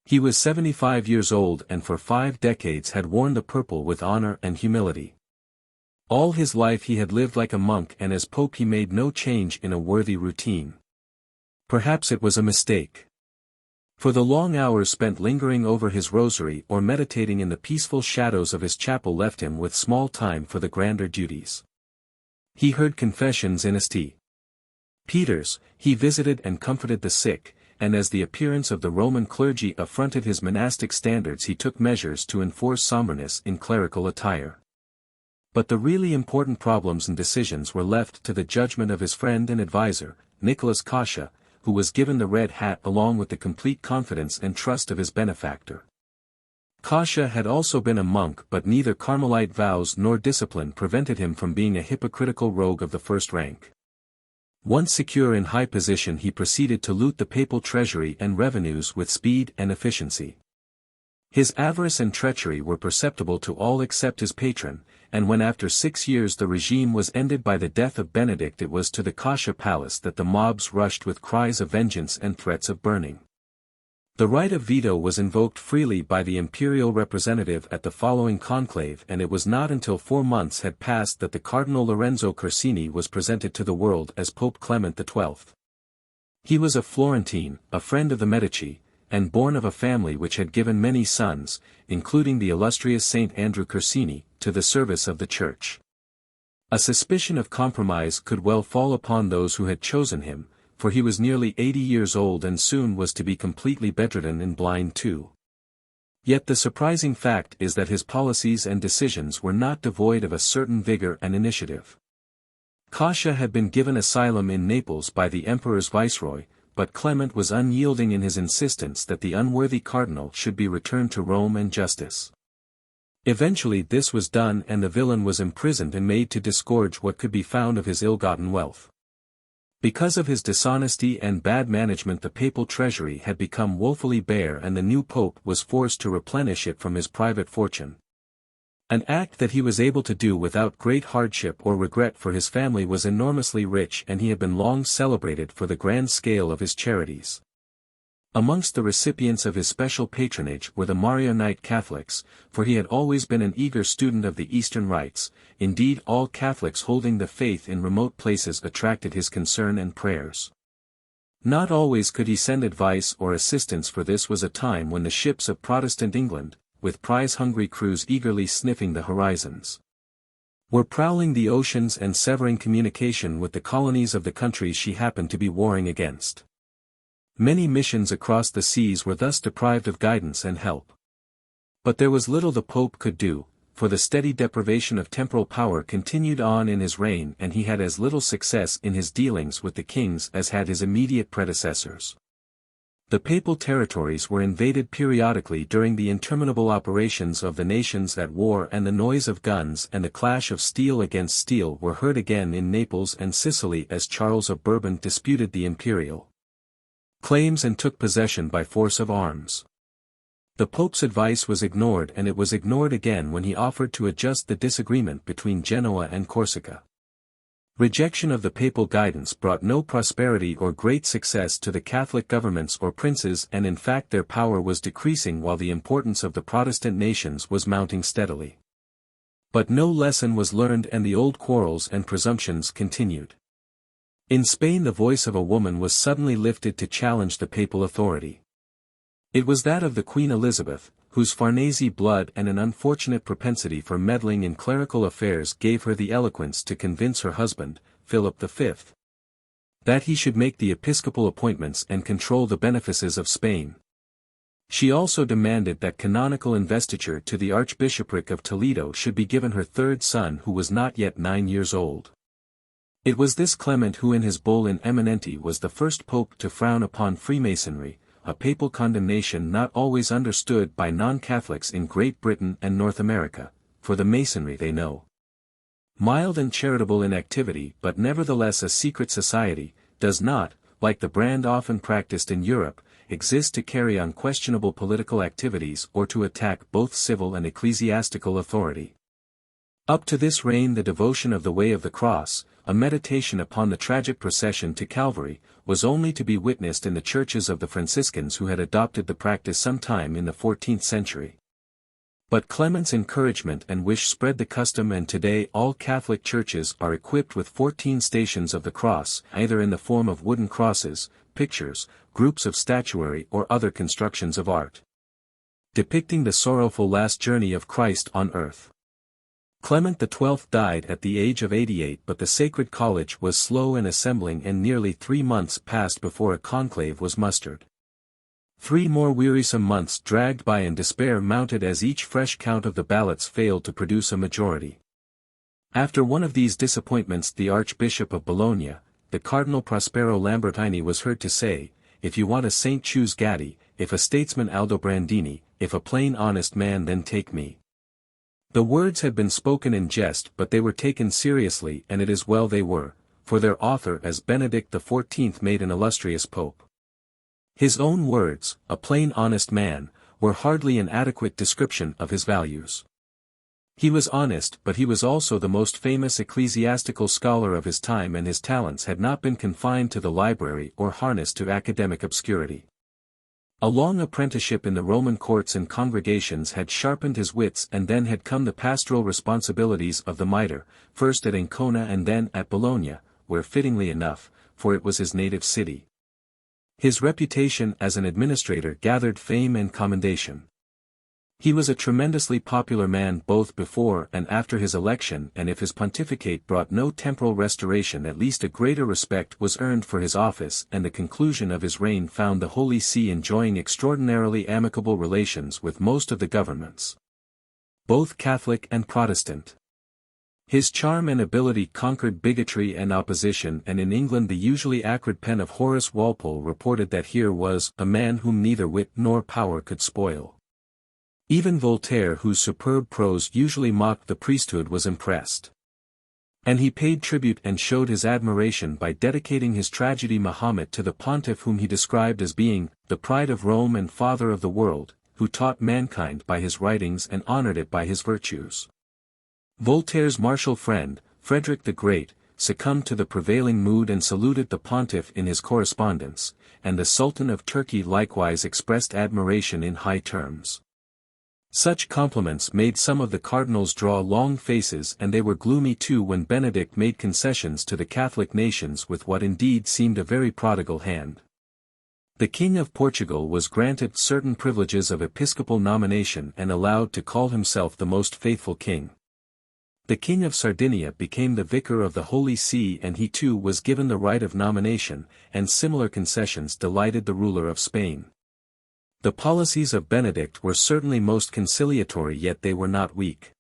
He was 75 years old and for 5 decades had worn the purple with honor and humility. All his life he had lived like a monk, and as pope he made no change in a worthy routine. Perhaps it was a mistake. For the long hours spent lingering over his rosary or meditating in the peaceful shadows of his chapel left him with small time for the grander duties. He heard confessions in St. Peter's, he visited and comforted the sick, and as the appearance of the Roman clergy affronted his monastic standards he took measures to enforce somberness in clerical attire. But the really important problems and decisions were left to the judgment of his friend and advisor, Nicholas Coscia, who was given the red hat along with the complete confidence and trust of his benefactor. Coscia had also been a monk, but neither Carmelite vows nor discipline prevented him from being a hypocritical rogue of the first rank. Once secure in high position he proceeded to loot the papal treasury and revenues with speed and efficiency. His avarice and treachery were perceptible to all except his patron, and when after 6 years the regime was ended by the death of Benedict, it was to the Coscia palace that the mobs rushed with cries of vengeance and threats of burning. The right of veto was invoked freely by the imperial representative at the following conclave, and it was not until 4 months had passed that the Cardinal Lorenzo Corsini was presented to the world as Pope Clement XII. He was a Florentine, a friend of the Medici, and born of a family which had given many sons, including the illustrious Saint Andrew Corsini, to the service of the Church. A suspicion of compromise could well fall upon those who had chosen him, for he was nearly 80 years old and soon was to be completely bedridden and blind too. Yet the surprising fact is that his policies and decisions were not devoid of a certain vigor and initiative. Coscia had been given asylum in Naples by the emperor's viceroy, but Clement was unyielding in his insistence that the unworthy cardinal should be returned to Rome and justice. Eventually this was done and the villain was imprisoned and made to disgorge what could be found of his ill-gotten wealth. Because of his dishonesty and bad management the papal treasury had become woefully bare and the new pope was forced to replenish it from his private fortune. An act that he was able to do without great hardship or regret, for his family was enormously rich and he had been long celebrated for the grand scale of his charities. Amongst the recipients of his special patronage were the Maronite Catholics, for he had always been an eager student of the Eastern rites. Indeed, all Catholics holding the faith in remote places attracted his concern and prayers. Not always could he send advice or assistance, for this was a time when the ships of Protestant England, with prize-hungry crews eagerly sniffing the horizons, were prowling the oceans and severing communication with the colonies of the countries she happened to be warring against. Many missions across the seas were thus deprived of guidance and help. But there was little the Pope could do, for the steady deprivation of temporal power continued on in his reign, and he had as little success in his dealings with the kings as had his immediate predecessors. The papal territories were invaded periodically during the interminable operations of the nations at war, and the noise of guns and the clash of steel against steel were heard again in Naples and Sicily as Charles of Bourbon disputed the imperial claims and took possession by force of arms. The Pope's advice was ignored, and it was ignored again when he offered to adjust the disagreement between Genoa and Corsica. Rejection of the papal guidance brought no prosperity or great success to the Catholic governments or princes, and in fact their power was decreasing while the importance of the Protestant nations was mounting steadily. But no lesson was learned, and the old quarrels and presumptions continued. In Spain the voice of a woman was suddenly lifted to challenge the papal authority. It was that of the Queen Elizabeth, whose Farnese blood and an unfortunate propensity for meddling in clerical affairs gave her the eloquence to convince her husband, Philip V, that he should make the episcopal appointments and control the benefices of Spain. She also demanded that canonical investiture to the Archbishopric of Toledo should be given her third son, who was not yet 9 years old. It was this Clement who in his bull in Eminenti was the first pope to frown upon Freemasonry, a papal condemnation not always understood by non-Catholics in Great Britain and North America, for the Masonry they know. Mild and charitable in activity, but nevertheless a secret society, does not, like the brand often practiced in Europe, exist to carry on questionable political activities or to attack both civil and ecclesiastical authority. Up to this reign the devotion of the Way of the Cross, a meditation upon the tragic procession to Calvary, was only to be witnessed in the churches of the Franciscans, who had adopted the practice sometime in the 14th century. But Clement's encouragement and wish spread the custom, and today all Catholic churches are equipped with 14 stations of the cross, either in the form of wooden crosses, pictures, groups of statuary or other constructions of art, depicting the sorrowful last journey of Christ on earth. Clement XII died at the age of 88, but the Sacred College was slow in assembling, and nearly 3 months passed before a conclave was mustered. 3 more wearisome months dragged by, and despair mounted as each fresh count of the ballots failed to produce a majority. After one of these disappointments the Archbishop of Bologna, the Cardinal Prospero Lambertini, was heard to say, "If you want a saint choose Gatti, if a statesman Aldobrandini, if a plain honest man then take me." The words had been spoken in jest, but they were taken seriously, and it is well they were, for their author as Benedict XIV made an illustrious pope. His own words, "a plain honest man," were hardly an adequate description of his values. He was honest, but he was also the most famous ecclesiastical scholar of his time, and his talents had not been confined to the library or harnessed to academic obscurity. A long apprenticeship in the Roman courts and congregations had sharpened his wits, and then had come the pastoral responsibilities of the mitre, first at Ancona and then at Bologna, where fittingly enough, for it was his native city, his reputation as an administrator gathered fame and commendation. He was a tremendously popular man both before and after his election, and if his pontificate brought no temporal restoration, at least a greater respect was earned for his office, and the conclusion of his reign found the Holy See enjoying extraordinarily amicable relations with most of the governments, both Catholic and Protestant. His charm and ability conquered bigotry and opposition, and in England the usually acrid pen of Horace Walpole reported that here was "a man whom neither wit nor power could spoil." Even Voltaire, whose superb prose usually mocked the priesthood, was impressed. And he paid tribute and showed his admiration by dedicating his tragedy Mahomet to the pontiff whom he described as being "the pride of Rome and father of the world, who taught mankind by his writings and honored it by his virtues." Voltaire's martial friend, Frederick the Great, succumbed to the prevailing mood and saluted the pontiff in his correspondence, and the Sultan of Turkey likewise expressed admiration in high terms. Such compliments made some of the cardinals draw long faces, and they were gloomy too when Benedict made concessions to the Catholic nations with what indeed seemed a very prodigal hand. The King of Portugal was granted certain privileges of episcopal nomination and allowed to call himself the most faithful king. The King of Sardinia became the vicar of the Holy See, and he too was given the right of nomination, and similar concessions delighted the ruler of Spain. The policies of Benedict were certainly most conciliatory, yet they were not weak.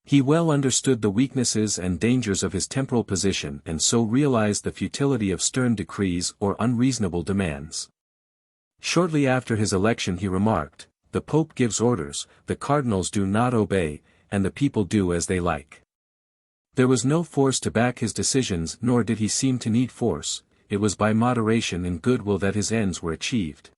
He well understood the weaknesses and dangers of his temporal position and so realized the futility of stern decrees or unreasonable demands. Shortly after his election he remarked, "The Pope gives orders, the cardinals do not obey, and the people do as they like." There was no force to back his decisions nor did he seem to need force, it was by moderation and goodwill that his ends were achieved.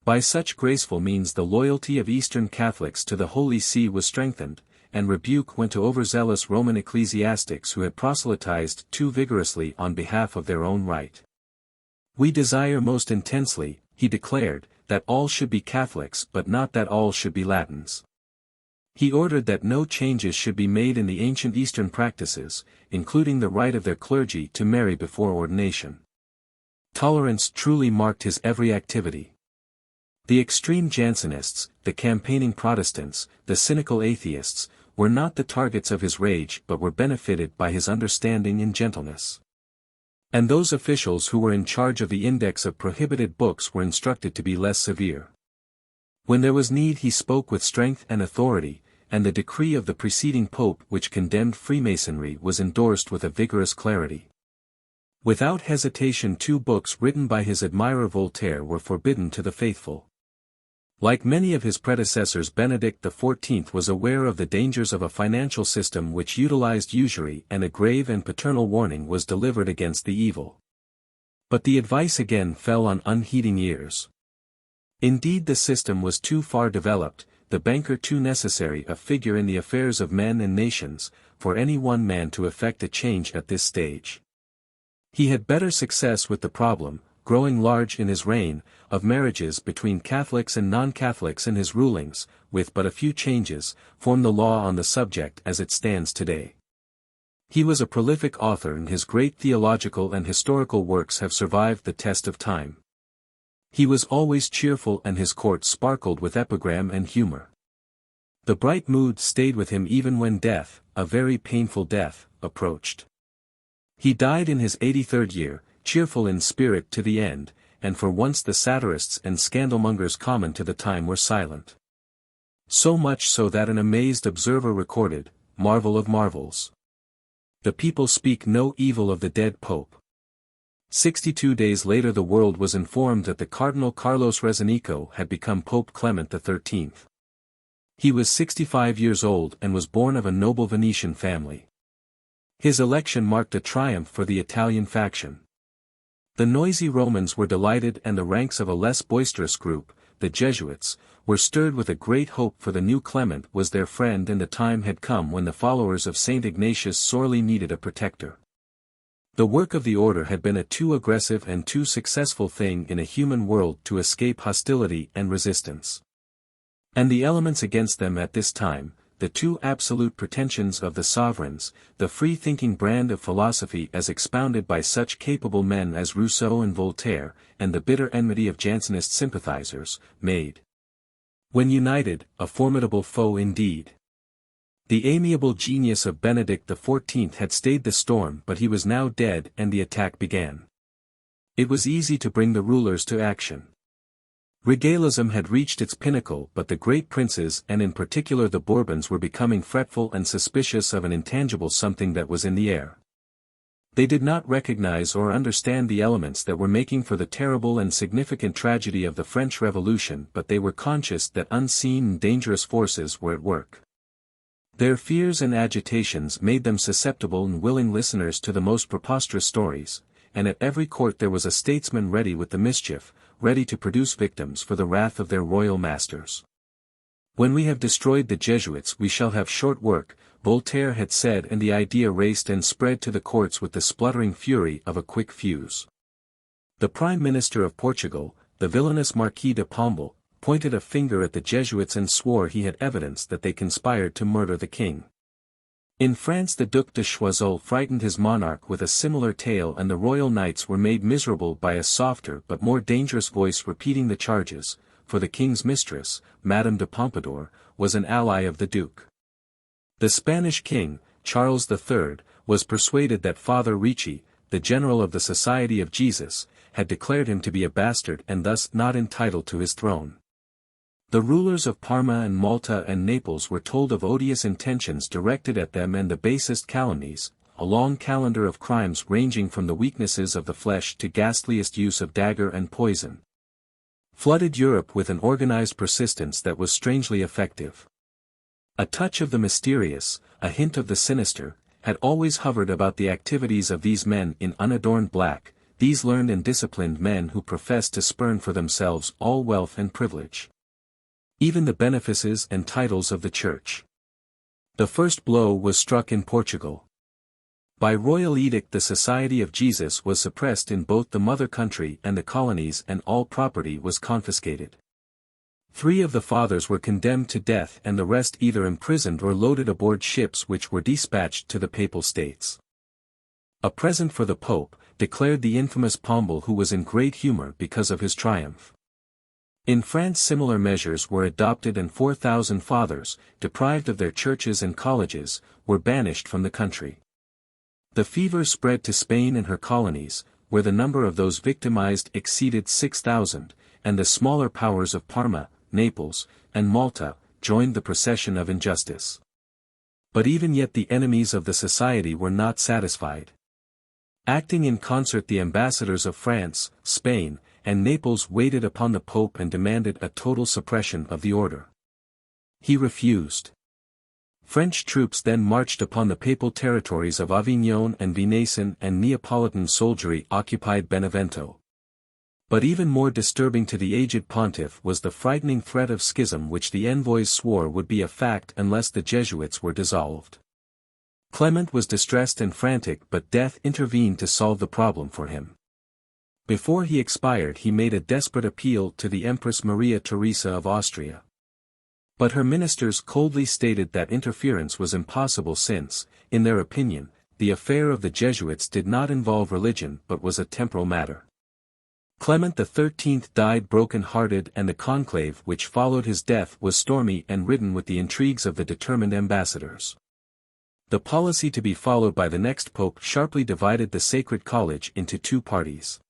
By such graceful means the loyalty of Eastern Catholics to the Holy See was strengthened, and rebuke went to overzealous Roman ecclesiastics who had proselytized too vigorously on behalf of their own right. "We desire most intensely," he declared, "that all should be Catholics but not that all should be Latins." He ordered that no changes should be made in the ancient Eastern practices, including the right of their clergy to marry before ordination. Tolerance truly marked his every activity. The extreme Jansenists, the campaigning Protestants, the cynical atheists, were not the targets of his rage but were benefited by his understanding and gentleness. And those officials who were in charge of the index of prohibited books were instructed to be less severe. When there was need he spoke with strength and authority, and the decree of the preceding pope which condemned Freemasonry was endorsed with a vigorous clarity. Without hesitation 2 books written by his admirer Voltaire were forbidden to the faithful. Like many of his predecessors, Benedict XIV was aware of the dangers of a financial system which utilized usury, and a grave and paternal warning was delivered against the evil. But the advice again fell on unheeding ears. Indeed, the system was too far developed, the banker too necessary a figure in the affairs of men and nations, for any one man to effect a change at this stage. He had better success with the problem, growing large in his reign, of marriages between Catholics and non-Catholics, and his rulings, with but a few changes, form the law on the subject as it stands today. He was a prolific author and his great theological and historical works have survived the test of time. He was always cheerful and his court sparkled with epigram and humor. The bright mood stayed with him even when death, a very painful death, approached. He died in his 83rd year, cheerful in spirit to the end, and for once the satirists and scandalmongers common to the time were silent. So much so that an amazed observer recorded, "Marvel of marvels. The people speak no evil of the dead Pope." 62 days later the world was informed that the Cardinal Carlos Rezanico had become Pope Clement XIII. He was 65 years old and was born of a noble Venetian family. His election marked a triumph for the Italian faction. The noisy Romans were delighted and the ranks of a less boisterous group, the Jesuits, were stirred with a great hope, for the new Clement was their friend and the time had come when the followers of St. Ignatius sorely needed a protector. The work of the order had been a too aggressive and too successful thing in a human world to escape hostility and resistance. And the elements against them at this time, the too absolute pretensions of the sovereigns, the free-thinking brand of philosophy as expounded by such capable men as Rousseau and Voltaire, and the bitter enmity of Jansenist sympathizers, made, when united, a formidable foe indeed. The amiable genius of Benedict XIV had stayed the storm, but he was now dead and the attack began. It was easy to bring the rulers to action. Regalism had reached its pinnacle, but the great princes and in particular the Bourbons were becoming fretful and suspicious of an intangible something that was in the air. They did not recognize or understand the elements that were making for the terrible and significant tragedy of the French Revolution, but they were conscious that unseen and dangerous forces were at work. Their fears and agitations made them susceptible and willing listeners to the most preposterous stories, and at every court there was a statesman ready with the mischief, ready to produce victims for the wrath of their royal masters. "When we have destroyed the Jesuits we shall have short work," Voltaire had said, and the idea raced and spread to the courts with the spluttering fury of a quick fuse. The Prime Minister of Portugal, the villainous Marquis de Pombal, pointed a finger at the Jesuits and swore he had evidence that they conspired to murder the king. In France the Duc de Choiseul frightened his monarch with a similar tale, and the royal knights were made miserable by a softer but more dangerous voice repeating the charges, for the king's mistress, Madame de Pompadour, was an ally of the duke. The Spanish king, Charles III, was persuaded that Father Ricci, the general of the Society of Jesus, had declared him to be a bastard and thus not entitled to his throne. The rulers of Parma and Malta and Naples were told of odious intentions directed at them and the basest calumnies, a long calendar of crimes ranging from the weaknesses of the flesh to ghastliest use of dagger and poison, flooded Europe with an organized persistence that was strangely effective. A touch of the mysterious, a hint of the sinister, had always hovered about the activities of these men in unadorned black, these learned and disciplined men who professed to spurn for themselves all wealth and privilege, even the benefices and titles of the Church. The first blow was struck in Portugal. By royal edict the Society of Jesus was suppressed in both the mother country and the colonies, and all property was confiscated. 3 of the fathers were condemned to death and the rest either imprisoned or loaded aboard ships which were dispatched to the Papal States. A present for the Pope, declared the infamous Pombal, who was in great humor because of his triumph. In France similar measures were adopted and 4,000 fathers, deprived of their churches and colleges, were banished from the country. The fever spread to Spain and her colonies, where the number of those victimized exceeded 6,000, and the smaller powers of Parma, Naples, and Malta, joined the procession of injustice. But even yet the enemies of the society were not satisfied. Acting in concert the ambassadors of France, Spain, and Naples waited upon the Pope and demanded a total suppression of the order. He refused. French troops then marched upon the papal territories of Avignon, and Venaissin and Neapolitan soldiery occupied Benevento. But even more disturbing to the aged pontiff was the frightening threat of schism which the envoys swore would be a fact unless the Jesuits were dissolved. Clement was distressed and frantic, but death intervened to solve the problem for him. Before he expired he made a desperate appeal to the Empress Maria Theresa of Austria. But her ministers coldly stated that interference was impossible since, in their opinion, the affair of the Jesuits did not involve religion but was a temporal matter. Clement XIII died broken-hearted, and the conclave which followed his death was stormy and ridden with the intrigues of the determined ambassadors. The policy to be followed by the next pope sharply divided the Sacred College into 2 parties.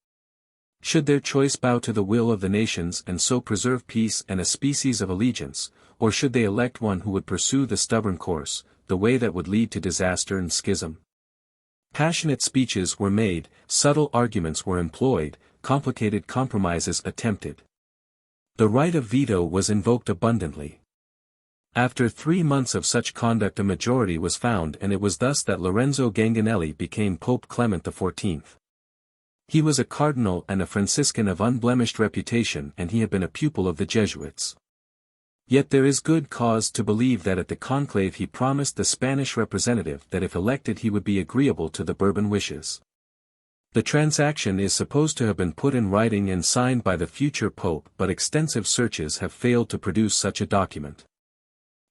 Should their choice bow to the will of the nations and so preserve peace and a species of allegiance, or should they elect one who would pursue the stubborn course, the way that would lead to disaster and schism? Passionate speeches were made, subtle arguments were employed, complicated compromises attempted. The right of veto was invoked abundantly. After 3 months of such conduct a majority was found, and it was thus that Lorenzo Ganganelli became Pope Clement XIV. He was a cardinal and a Franciscan of unblemished reputation, and he had been a pupil of the Jesuits. Yet there is good cause to believe that at the conclave he promised the Spanish representative that if elected he would be agreeable to the Bourbon wishes. The transaction is supposed to have been put in writing and signed by the future pope, but extensive searches have failed to produce such a document.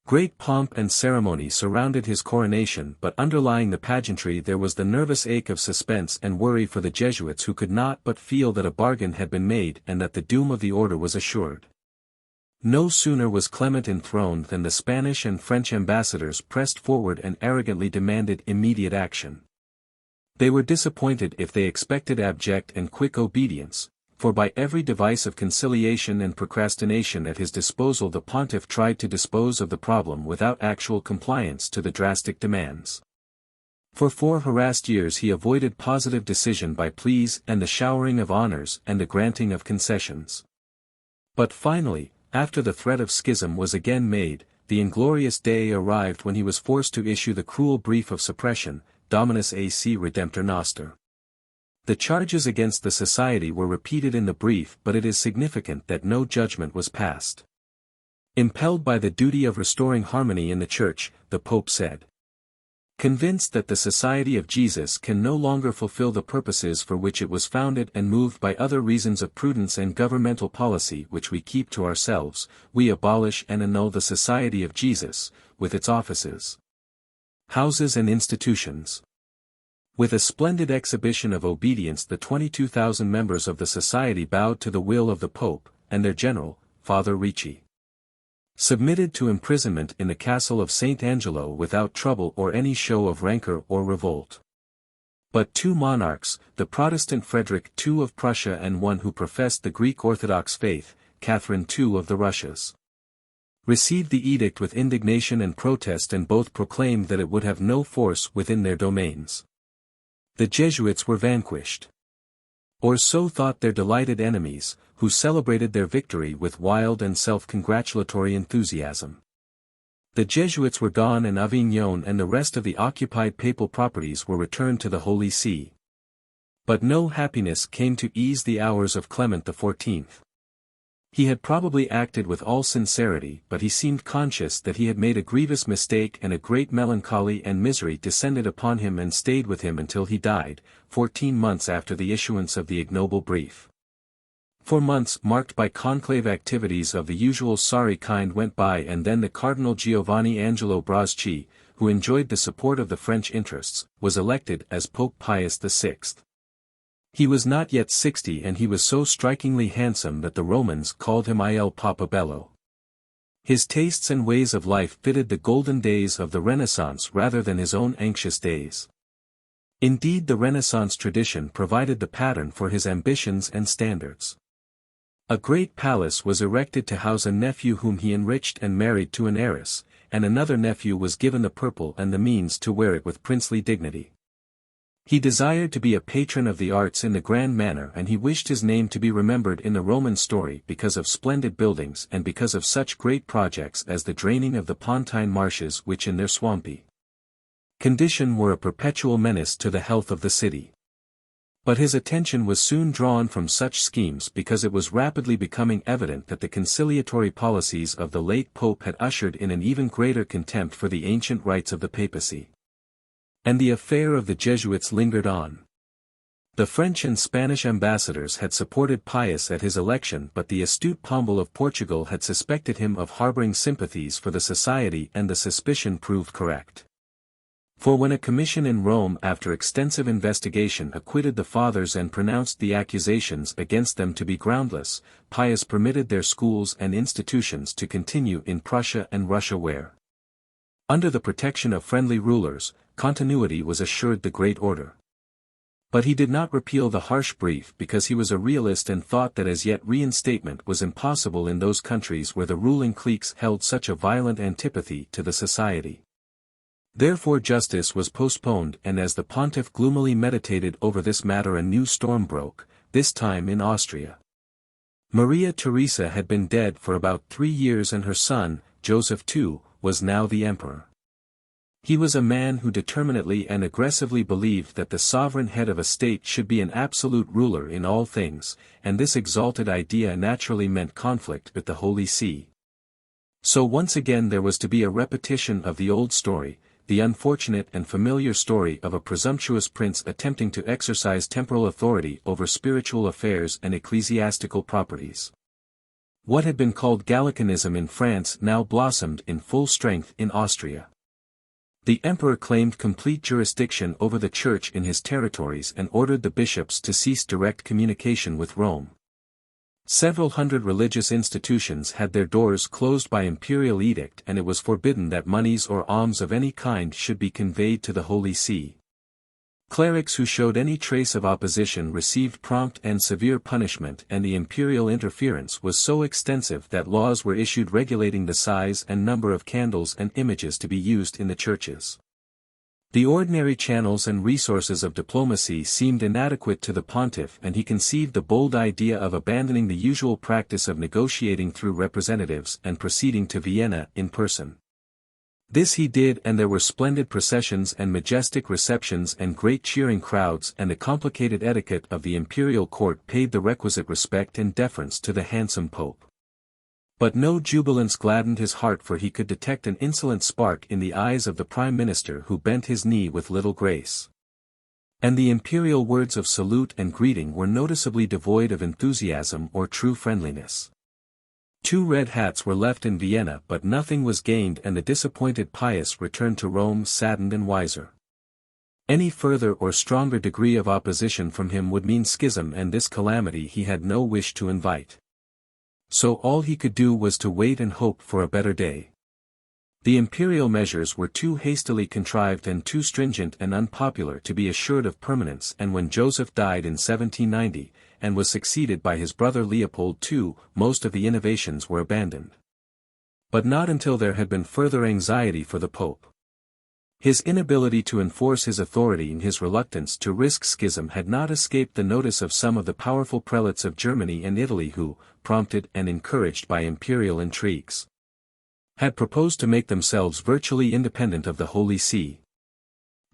Great pomp and ceremony surrounded his coronation, but underlying the pageantry there was the nervous ache of suspense and worry for the Jesuits, who could not but feel that a bargain had been made and that the doom of the order was assured. No sooner was Clement enthroned than the Spanish and French ambassadors pressed forward and arrogantly demanded immediate action. They were disappointed if they expected abject and quick obedience, for by every device of conciliation and procrastination at his disposal the pontiff tried to dispose of the problem without actual compliance to the drastic demands. For 4 harassed years he avoided positive decision by pleas and the showering of honors and the granting of concessions. But finally, after the threat of schism was again made, the inglorious day arrived when he was forced to issue the cruel brief of suppression, Dominus AC Redemptor Noster. The charges against the society were repeated in the brief, but it is significant that no judgment was passed. Impelled by the duty of restoring harmony in the Church, the Pope said, "Convinced that the Society of Jesus can no longer fulfill the purposes for which it was founded, and moved by other reasons of prudence and governmental policy which we keep to ourselves, we abolish and annul the Society of Jesus, with its offices, houses and institutions." With a splendid exhibition of obedience the 22,000 members of the society bowed to the will of the Pope, and their general, Father Ricci, submitted to imprisonment in the castle of St. Angelo without trouble or any show of rancor or revolt. But 2 monarchs, the Protestant Frederick II of Prussia and one who professed the Greek Orthodox faith, Catherine II of the Russias, received the edict with indignation and protest, and both proclaimed that it would have no force within their domains. The Jesuits were vanquished. Or so thought their delighted enemies, who celebrated their victory with wild and self-congratulatory enthusiasm. The Jesuits were gone, and Avignon and the rest of the occupied papal properties were returned to the Holy See. But no happiness came to ease the hours of Clement XIV. He had probably acted with all sincerity, but he seemed conscious that he had made a grievous mistake, and a great melancholy and misery descended upon him and stayed with him until he died, 14 months after the issuance of the ignoble brief. 4 months marked by conclave activities of the usual sorry kind went by, and then the Cardinal Giovanni Angelo Braschi, who enjoyed the support of the French interests, was elected as Pope Pius VI. He was not yet 60, and he was so strikingly handsome that the Romans called him Il Papa Bello. His tastes and ways of life fitted the golden days of the Renaissance rather than his own anxious days. Indeed, the Renaissance tradition provided the pattern for his ambitions and standards. A great palace was erected to house a nephew whom he enriched and married to an heiress, and another nephew was given the purple and the means to wear it with princely dignity. He desired to be a patron of the arts in the grand manner, and he wished his name to be remembered in the Roman story because of splendid buildings and because of such great projects as the draining of the Pontine marshes, which in their swampy condition were a perpetual menace to the health of the city. But his attention was soon drawn from such schemes because it was rapidly becoming evident that the conciliatory policies of the late Pope had ushered in an even greater contempt for the ancient rights of the papacy. And the affair of the Jesuits lingered on. The French and Spanish ambassadors had supported Pius at his election, but the astute Pombal of Portugal had suspected him of harboring sympathies for the Society, and the suspicion proved correct. For when a commission in Rome after extensive investigation acquitted the fathers and pronounced the accusations against them to be groundless, Pius permitted their schools and institutions to continue in Prussia and Russia, where, under the protection of friendly rulers, continuity was assured the great order. But he did not repeal the harsh brief because he was a realist and thought that as yet reinstatement was impossible in those countries where the ruling cliques held such a violent antipathy to the Society. Therefore justice was postponed, and as the pontiff gloomily meditated over this matter, a new storm broke, this time in Austria. Maria Theresa had been dead for about 3 years, and her son, Joseph II, was now the emperor. He was a man who determinately and aggressively believed that the sovereign head of a state should be an absolute ruler in all things, and this exalted idea naturally meant conflict with the Holy See. So once again there was to be a repetition of the old story, the unfortunate and familiar story of a presumptuous prince attempting to exercise temporal authority over spiritual affairs and ecclesiastical properties. What had been called Gallicanism in France now blossomed in full strength in Austria. The emperor claimed complete jurisdiction over the church in his territories and ordered the bishops to cease direct communication with Rome. Several hundred religious institutions had their doors closed by imperial edict, and it was forbidden that monies or alms of any kind should be conveyed to the Holy See. Clerics who showed any trace of opposition received prompt and severe punishment, and the imperial interference was so extensive that laws were issued regulating the size and number of candles and images to be used in the churches. The ordinary channels and resources of diplomacy seemed inadequate to the pontiff, and he conceived the bold idea of abandoning the usual practice of negotiating through representatives and proceeding to Vienna in person. This he did, and there were splendid processions and majestic receptions and great cheering crowds, and the complicated etiquette of the imperial court paid the requisite respect and deference to the handsome pope. But no jubilance gladdened his heart, for he could detect an insolent spark in the eyes of the prime minister, who bent his knee with little grace. And the imperial words of salute and greeting were noticeably devoid of enthusiasm or true friendliness. 2 red hats were left in Vienna, but nothing was gained, and the disappointed Pius returned to Rome saddened and wiser. Any further or stronger degree of opposition from him would mean schism, and this calamity he had no wish to invite. So all he could do was to wait and hope for a better day. The imperial measures were too hastily contrived and too stringent and unpopular to be assured of permanence, and when Joseph died in 1790, and was succeeded by his brother Leopold II, most of the innovations were abandoned. But not until there had been further anxiety for the Pope. His inability to enforce his authority and his reluctance to risk schism had not escaped the notice of some of the powerful prelates of Germany and Italy who, prompted and encouraged by imperial intrigues, had proposed to make themselves virtually independent of the Holy See.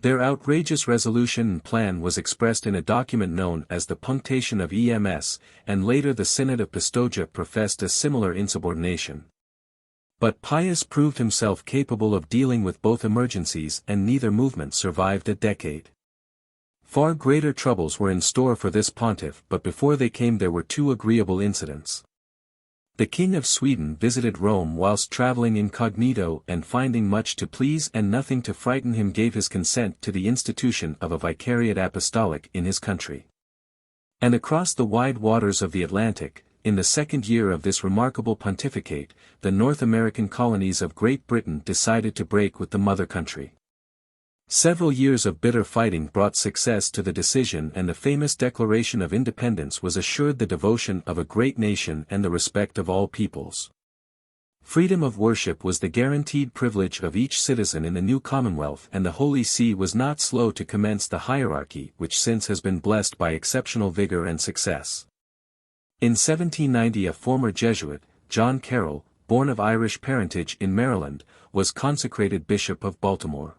Their outrageous resolution and plan was expressed in a document known as the Punctation of EMS, and later the Synod of Pistoia professed a similar insubordination. But Pius proved himself capable of dealing with both emergencies, and neither movement survived a decade. Far greater troubles were in store for this pontiff, but before they came there were two agreeable incidents. The King of Sweden visited Rome whilst travelling incognito, and finding much to please and nothing to frighten him gave his consent to the institution of a vicariate apostolic in his country. And across the wide waters of the Atlantic, in the second year of this remarkable pontificate, the North American colonies of Great Britain decided to break with the mother country. Several years of bitter fighting brought success to the decision, and the famous Declaration of Independence was assured the devotion of a great nation and the respect of all peoples. Freedom of worship was the guaranteed privilege of each citizen in the new Commonwealth, and the Holy See was not slow to commence the hierarchy which since has been blessed by exceptional vigor and success. In 1790 a former Jesuit, John Farrow, born of Irish parentage in Maryland, was consecrated Bishop of Baltimore.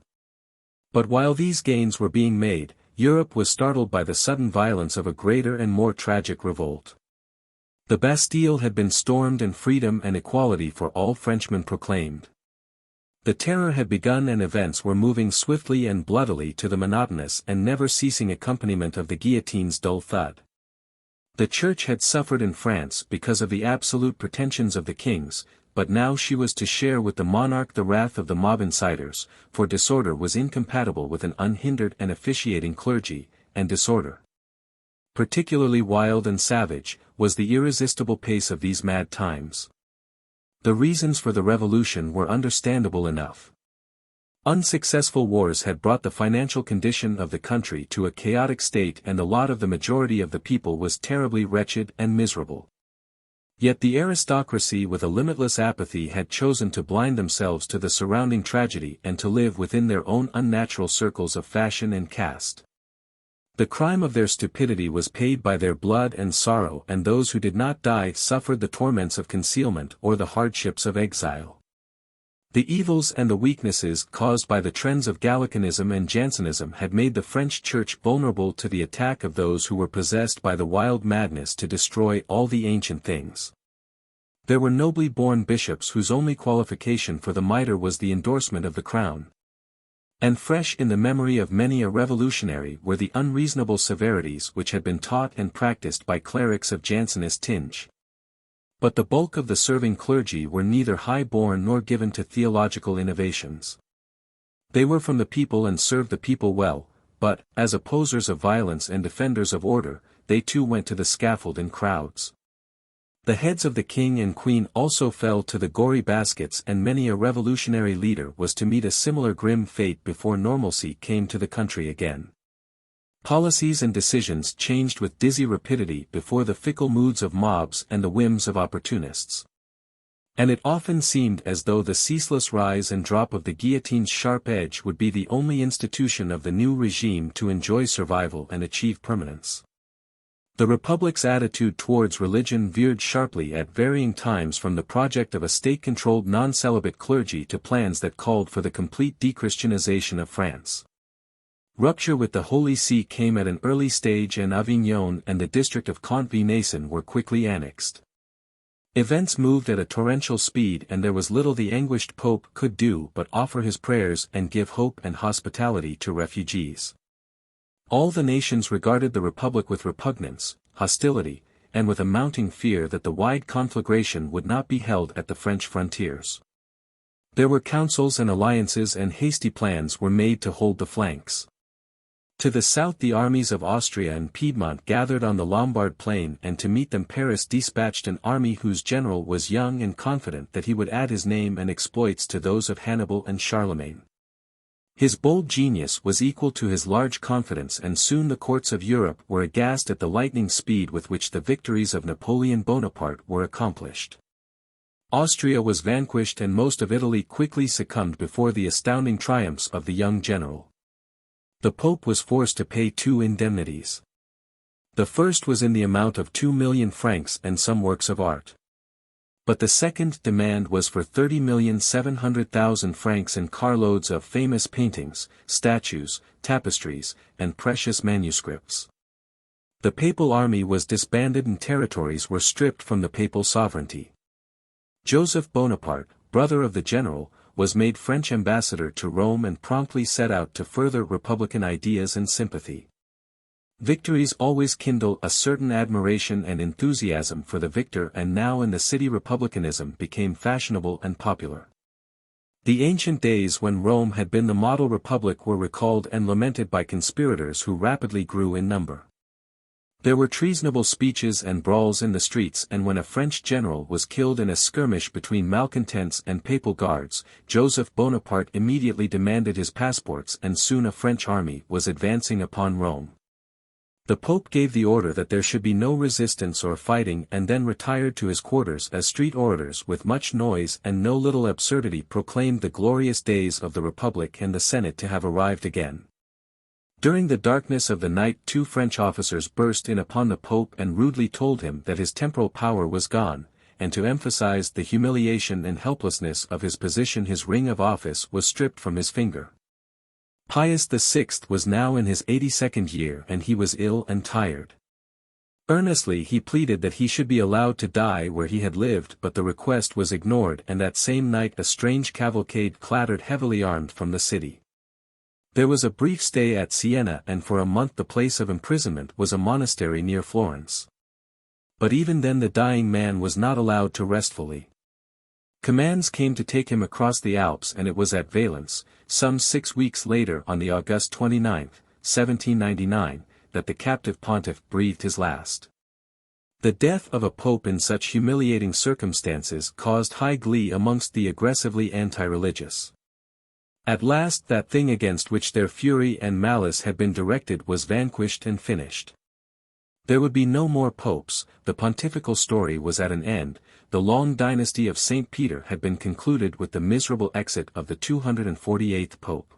But while these gains were being made, Europe was startled by the sudden violence of a greater and more tragic revolt. The Bastille had been stormed and freedom and equality for all Frenchmen proclaimed. The terror had begun and events were moving swiftly and bloodily to the monotonous and never-ceasing accompaniment of the guillotine's dull thud. The Church had suffered in France because of the absolute pretensions of the kings, but now she was to share with the monarch the wrath of the mob insiders, for disorder was incompatible with an unhindered and officiating clergy, and disorder, particularly wild and savage, was the irresistible pace of these mad times. The reasons for the revolution were understandable enough. Unsuccessful wars had brought the financial condition of the country to a chaotic state, and the lot of the majority of the people was terribly wretched and miserable. Yet the aristocracy with a limitless apathy had chosen to blind themselves to the surrounding tragedy and to live within their own unnatural circles of fashion and caste. The crime of their stupidity was paid by their blood and sorrow, and those who did not die suffered the torments of concealment or the hardships of exile. The evils and the weaknesses caused by the trends of Gallicanism and Jansenism had made the French Church vulnerable to the attack of those who were possessed by the wild madness to destroy all the ancient things. There were nobly born bishops whose only qualification for the mitre was the endorsement of the crown. And fresh in the memory of many a revolutionary were the unreasonable severities which had been taught and practiced by clerics of Jansenist tinge. But the bulk of the serving clergy were neither high-born nor given to theological innovations. They were from the people and served the people well, but, as opposers of violence and defenders of order, they too went to the scaffold in crowds. The heads of the king and queen also fell to the gory baskets, and many a revolutionary leader was to meet a similar grim fate before normalcy came to the country again. Policies and decisions changed with dizzy rapidity before the fickle moods of mobs and the whims of opportunists. And it often seemed as though the ceaseless rise and drop of the guillotine's sharp edge would be the only institution of the new regime to enjoy survival and achieve permanence. The Republic's attitude towards religion veered sharply at varying times from the project of a state-controlled non-celibate clergy to plans that called for the complete dechristianization of France. Rupture with the Holy See came at an early stage, and Avignon and the district of Conti-Nasson were quickly annexed. Events moved at a torrential speed, and there was little the anguished Pope could do but offer his prayers and give hope and hospitality to refugees. All the nations regarded the Republic with repugnance, hostility, and with a mounting fear that the wide conflagration would not be held at the French frontiers. There were councils and alliances, and hasty plans were made to hold the flanks. To the south the armies of Austria and Piedmont gathered on the Lombard plain, and to meet them Paris dispatched an army whose general was young and confident that he would add his name and exploits to those of Hannibal and Charlemagne. His bold genius was equal to his large confidence, and soon the courts of Europe were aghast at the lightning speed with which the victories of Napoleon Bonaparte were accomplished. Austria was vanquished and most of Italy quickly succumbed before the astounding triumphs of the young general. The Pope was forced to pay two indemnities. The first was in the amount of 2,000,000 francs and some works of art. But the second demand was for 30,700,000 francs in carloads of famous paintings, statues, tapestries, and precious manuscripts. The papal army was disbanded and territories were stripped from the papal sovereignty. Joseph Bonaparte, brother of the general, was made French ambassador to Rome and promptly set out to further republican ideas and sympathy. Victories always kindle a certain admiration and enthusiasm for the victor, and now in the city republicanism became fashionable and popular. The ancient days when Rome had been the model republic were recalled and lamented by conspirators who rapidly grew in number. There were treasonable speeches and brawls in the streets, and when a French general was killed in a skirmish between malcontents and papal guards, Joseph Bonaparte immediately demanded his passports, and soon a French army was advancing upon Rome. The Pope gave the order that there should be no resistance or fighting, and then retired to his quarters as street orators with much noise and no little absurdity proclaimed the glorious days of the Republic and the Senate to have arrived again. During the darkness of the night 2 French officers burst in upon the Pope and rudely told him that his temporal power was gone, and to emphasize the humiliation and helplessness of his position his ring of office was stripped from his finger. Pius VI was now in his 82nd year and he was ill and tired. Earnestly he pleaded that he should be allowed to die where he had lived, but the request was ignored, and that same night a strange cavalcade clattered heavily armed from the city. There was a brief stay at Siena, and for a month the place of imprisonment was a monastery near Florence. But even then the dying man was not allowed to rest fully. Commands came to take him across the Alps, and it was at Valence, some 6 weeks later on the August 29, 1799, that the captive pontiff breathed his last. The death of a pope in such humiliating circumstances caused high glee amongst the aggressively anti-religious. At last that thing against which their fury and malice had been directed was vanquished and finished. There would be no more popes, the pontifical story was at an end, the long dynasty of St. Peter had been concluded with the miserable exit of the 248th pope.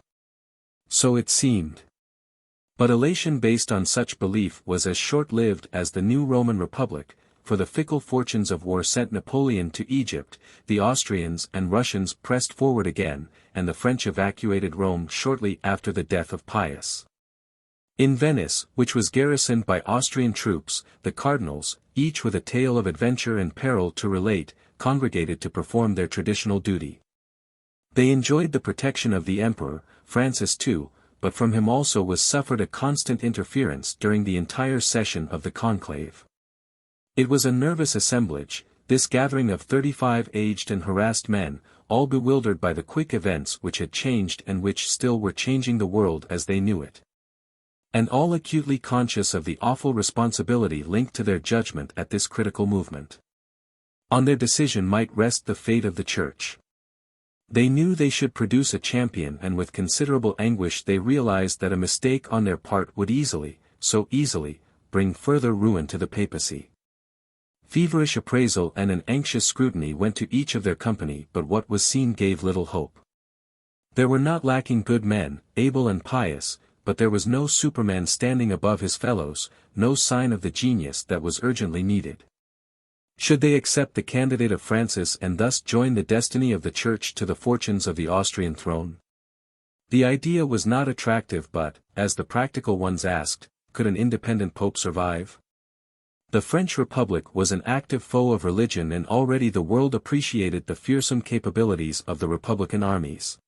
So it seemed. But elation based on such belief was as short-lived as the new Roman Republic, for the fickle fortunes of war sent Napoleon to Egypt, the Austrians and Russians pressed forward again, and the French evacuated Rome shortly after the death of Pius. In Venice, which was garrisoned by Austrian troops, the cardinals, each with a tale of adventure and peril to relate, congregated to perform their traditional duty. They enjoyed the protection of the emperor, Francis II, but from him also was suffered a constant interference during the entire session of the conclave. It was a nervous assemblage, this gathering of 35 aged and harassed men, all bewildered by the quick events which had changed and which still were changing the world as they knew it. And all acutely conscious of the awful responsibility linked to their judgment at this critical movement. On their decision might rest the fate of the Church. They knew they should produce a champion, and with considerable anguish they realized that a mistake on their part would easily, so easily, bring further ruin to the papacy. Feverish appraisal and an anxious scrutiny went to each of their company, but what was seen gave little hope. There were not lacking good men, able and pious, but there was no Superman standing above his fellows, no sign of the genius that was urgently needed. Should they accept the candidate of Francis and thus join the destiny of the Church to the fortunes of the Austrian throne? The idea was not attractive, but, as the practical ones asked, could an independent pope survive? The French Republic was an active foe of religion, and already the world appreciated the fearsome capabilities of the Republican armies.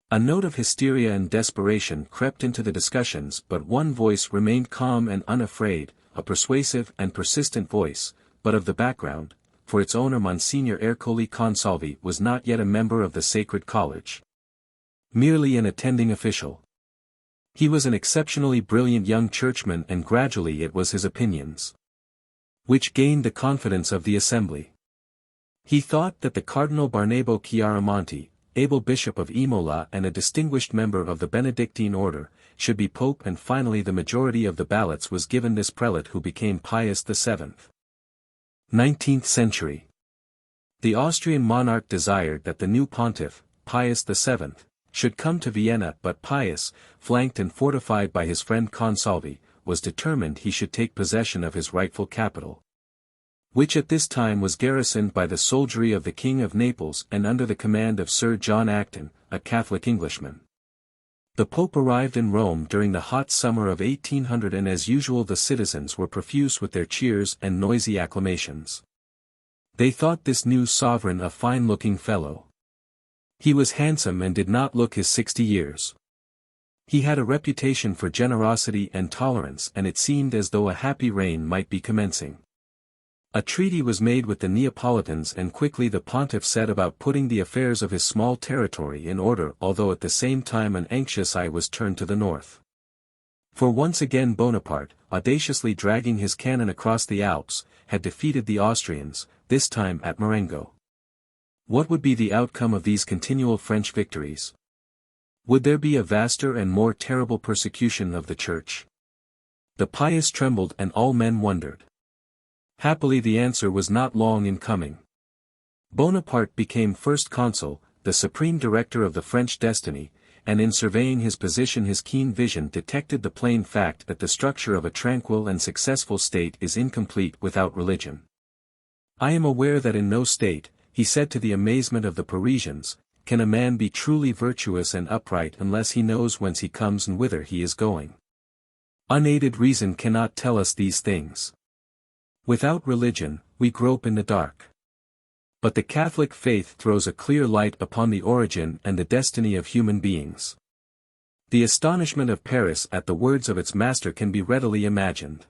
A note of hysteria and desperation crept into the discussions, but one voice remained calm and unafraid, a persuasive and persistent voice, but of the background, for its owner Monsignor Ercole Consalvi was not yet a member of the Sacred College. Merely an attending official. He was an exceptionally brilliant young churchman, and gradually it was his opinions which gained the confidence of the assembly. He thought that the Cardinal Barnabo Chiaramonti, able bishop of Imola and a distinguished member of the Benedictine order, should be pope, and finally the majority of the ballots was given this prelate who became Pius VII. 19th Century. The Austrian monarch desired that the new pontiff, Pius VII, should come to Vienna, but Pius, flanked and fortified by his friend Consalvi, was determined he should take possession of his rightful capital, which at this time was garrisoned by the soldiery of the King of Naples and under the command of Sir John Acton, a Catholic Englishman. The Pope arrived in Rome during the hot summer of 1800, and as usual the citizens were profuse with their cheers and noisy acclamations. They thought this new sovereign a fine-looking fellow. He was handsome and did not look his 60 years. He had a reputation for generosity and tolerance, and it seemed as though a happy reign might be commencing. A treaty was made with the Neapolitans, and quickly the pontiff set about putting the affairs of his small territory in order, although at the same time an anxious eye was turned to the north. For once again Bonaparte, audaciously dragging his cannon across the Alps, had defeated the Austrians, this time at Marengo. What would be the outcome of these continual French victories? Would there be a vaster and more terrible persecution of the Church? The pious trembled and all men wondered. Happily the answer was not long in coming. Bonaparte became first consul, the supreme director of the French destiny, and in surveying his position his keen vision detected the plain fact that the structure of a tranquil and successful state is incomplete without religion. "I am aware that in no state," he said to the amazement of the Parisians, "can a man be truly virtuous and upright unless he knows whence he comes and whither he is going. Unaided reason cannot tell us these things. Without religion, we grope in the dark. But the Catholic faith throws a clear light upon the origin and the destiny of human beings." The astonishment of Paris at the words of its master can be readily imagined.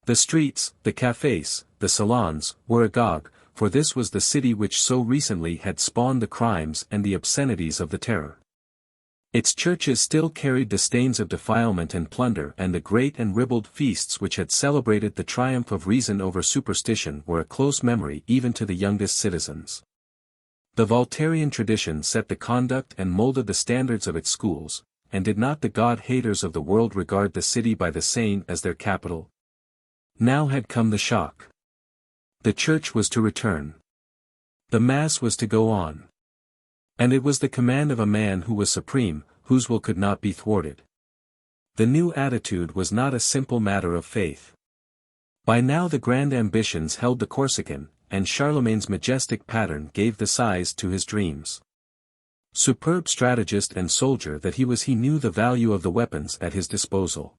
The streets, the cafés, the salons, were agog, for this was the city which so recently had spawned the crimes and the obscenities of the Terror. Its churches still carried the stains of defilement and plunder, and the great and ribald feasts which had celebrated the triumph of reason over superstition were a close memory even to the youngest citizens. The Voltairian tradition set the conduct and molded the standards of its schools, and did not the God-haters of the world regard the city by the Seine as their capital? Now had come the shock. The Church was to return. The Mass was to go on. And it was the command of a man who was supreme, whose will could not be thwarted. The new attitude was not a simple matter of faith. By now the grand ambitions held the Corsican, and Charlemagne's majestic pattern gave the size to his dreams. Superb strategist and soldier that he was, he knew the value of the weapons at his disposal.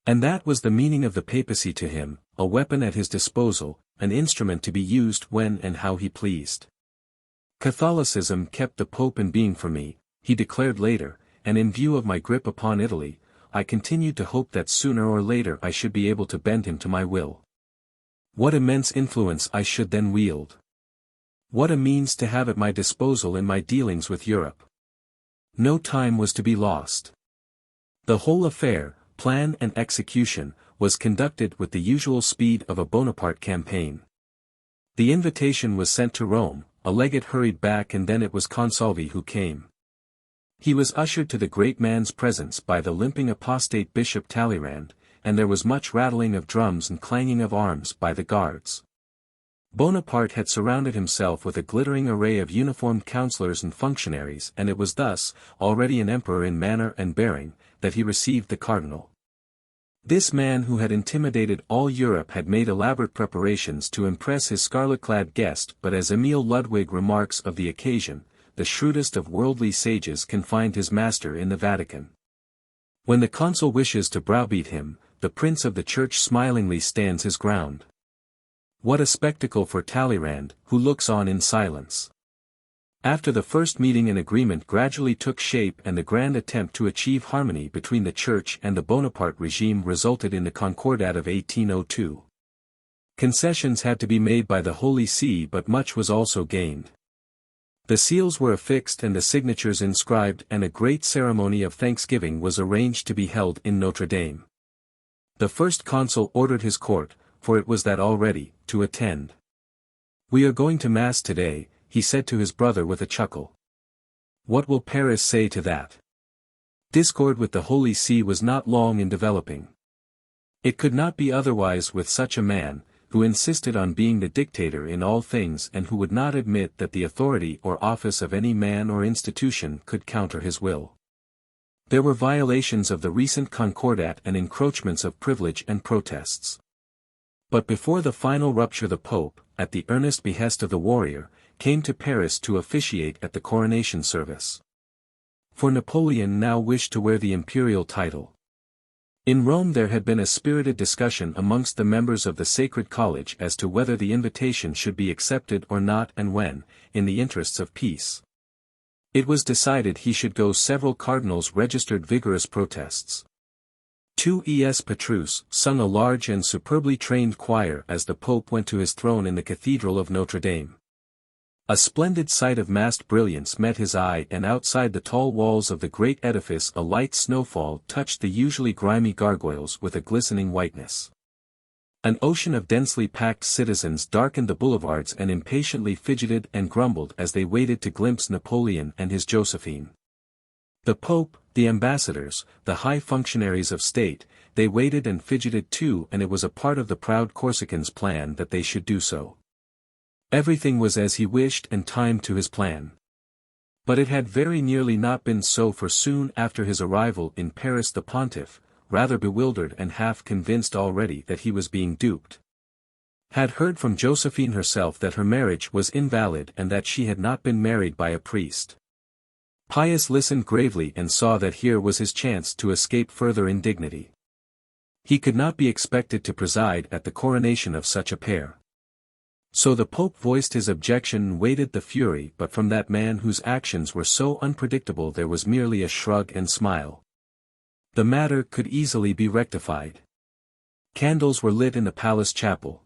And that was the meaning of the papacy to him, a weapon at his disposal, an instrument to be used when and how he pleased. "Catholicism kept the Pope in being for me," he declared later, "and in view of my grip upon Italy, I continued to hope that sooner or later I should be able to bend him to my will. What immense influence I should then wield! What a means to have at my disposal in my dealings with Europe!" No time was to be lost. The whole affair, plan and execution, was conducted with the usual speed of a Bonaparte campaign. The invitation was sent to Rome, a legate hurried back, and then it was Consalvi who came. He was ushered to the great man's presence by the limping apostate Bishop Talleyrand, and there was much rattling of drums and clanging of arms by the guards. Bonaparte had surrounded himself with a glittering array of uniformed councillors and functionaries, and it was thus, already an emperor in manner and bearing, that he received the cardinal. This man who had intimidated all Europe had made elaborate preparations to impress his scarlet-clad guest, but as Emile Ludwig remarks of the occasion, the shrewdest of worldly sages can find his master in the Vatican. When the consul wishes to browbeat him, the prince of the church smilingly stands his ground. What a spectacle for Talleyrand, who looks on in silence. After the first meeting an agreement gradually took shape, and the grand attempt to achieve harmony between the Church and the Bonaparte regime resulted in the Concordat of 1802. Concessions had to be made by the Holy See, but much was also gained. The seals were affixed and the signatures inscribed, and a great ceremony of thanksgiving was arranged to be held in Notre Dame. The first consul ordered his court, for it was that already, to attend. "We are going to Mass today," he said to his brother with a chuckle. "What will Paris say to that?" Discord with the Holy See was not long in developing. It could not be otherwise with such a man, who insisted on being the dictator in all things and who would not admit that the authority or office of any man or institution could counter his will. There were violations of the recent Concordat and encroachments of privilege and protests. But before the final rupture the Pope, at the earnest behest of the warrior, came to Paris to officiate at the coronation service. For Napoleon now wished to wear the imperial title. In Rome there had been a spirited discussion amongst the members of the Sacred College as to whether the invitation should be accepted or not and when, in the interests of peace. It was decided he should go. Several cardinals registered vigorous protests. 2 Es Petrus sung a large and superbly trained choir as the Pope went to his throne in the Cathedral of Notre Dame. A splendid sight of massed brilliance met his eye, and outside the tall walls of the great edifice a light snowfall touched the usually grimy gargoyles with a glistening whiteness. An ocean of densely packed citizens darkened the boulevards and impatiently fidgeted and grumbled as they waited to glimpse Napoleon and his Josephine. The Pope, the ambassadors, the high functionaries of state, they waited and fidgeted too, and it was a part of the proud Corsican's plan that they should do so. Everything was as he wished and timed to his plan. But it had very nearly not been so, for soon after his arrival in Paris the pontiff, rather bewildered and half convinced already that he was being duped, had heard from Josephine herself that her marriage was invalid and that she had not been married by a priest. Pius listened gravely and saw that here was his chance to escape further indignity. He could not be expected to preside at the coronation of such a pair. So the Pope voiced his objection and waited the fury, but from that man whose actions were so unpredictable there was merely a shrug and smile. The matter could easily be rectified. Candles were lit in the palace chapel.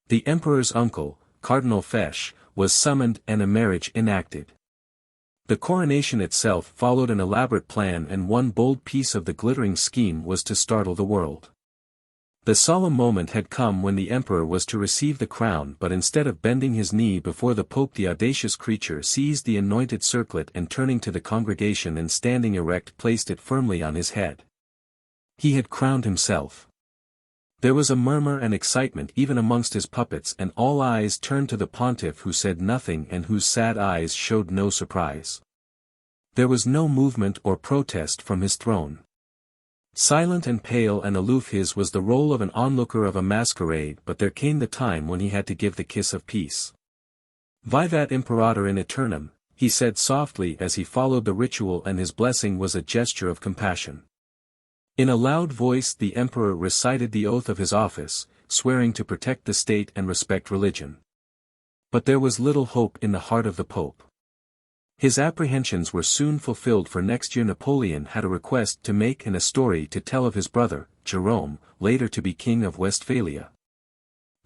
The emperor's uncle, Cardinal Fesch, was summoned and a marriage enacted. The coronation itself followed an elaborate plan, and one bold piece of the glittering scheme was to startle the world. The solemn moment had come when the emperor was to receive the crown, but instead of bending his knee before the Pope, the audacious creature seized the anointed circlet and, turning to the congregation and standing erect, placed it firmly on his head. He had crowned himself. There was a murmur and excitement even amongst his puppets, and all eyes turned to the pontiff, who said nothing and whose sad eyes showed no surprise. There was no movement or protest from his throne. Silent and pale and aloof, his was the role of an onlooker of a masquerade, but there came the time when he had to give the kiss of peace. Vivat Imperator in Aeternum, he said softly as he followed the ritual, and his blessing was a gesture of compassion. In a loud voice the emperor recited the oath of his office, swearing to protect the state and respect religion. But there was little hope in the heart of the Pope. His apprehensions were soon fulfilled, for next year Napoleon had a request to make and a story to tell of his brother, Jerome, later to be King of Westphalia,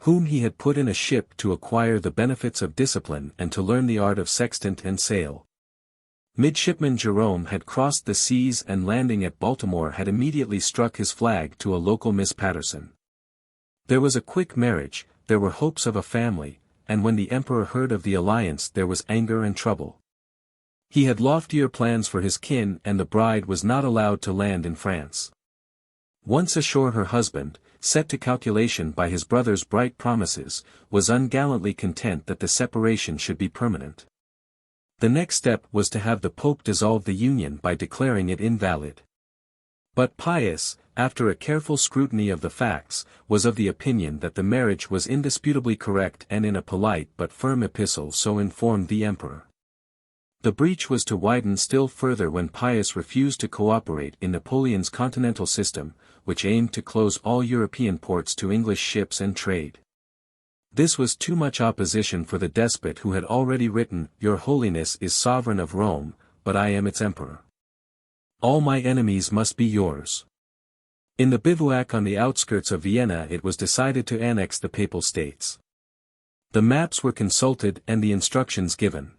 whom he had put in a ship to acquire the benefits of discipline and to learn the art of sextant and sail. Midshipman Jerome had crossed the seas and, landing at Baltimore, had immediately struck his flag to a local Miss Patterson. There was a quick marriage, there were hopes of a family, and when the emperor heard of the alliance there was anger and trouble. He had loftier plans for his kin, and the bride was not allowed to land in France. Once ashore, her husband, set to calculation by his brother's bright promises, was ungallantly content that the separation should be permanent. The next step was to have the Pope dissolve the union by declaring it invalid. But Pius, after a careful scrutiny of the facts, was of the opinion that the marriage was indisputably correct, and in a polite but firm epistle so informed the emperor. The breach was to widen still further when Pius refused to cooperate in Napoleon's continental system, which aimed to close all European ports to English ships and trade. This was too much opposition for the despot, who had already written, "Your Holiness is sovereign of Rome, but I am its emperor. All my enemies must be yours." In the bivouac on the outskirts of Vienna it was decided to annex the Papal States. The maps were consulted and the instructions given.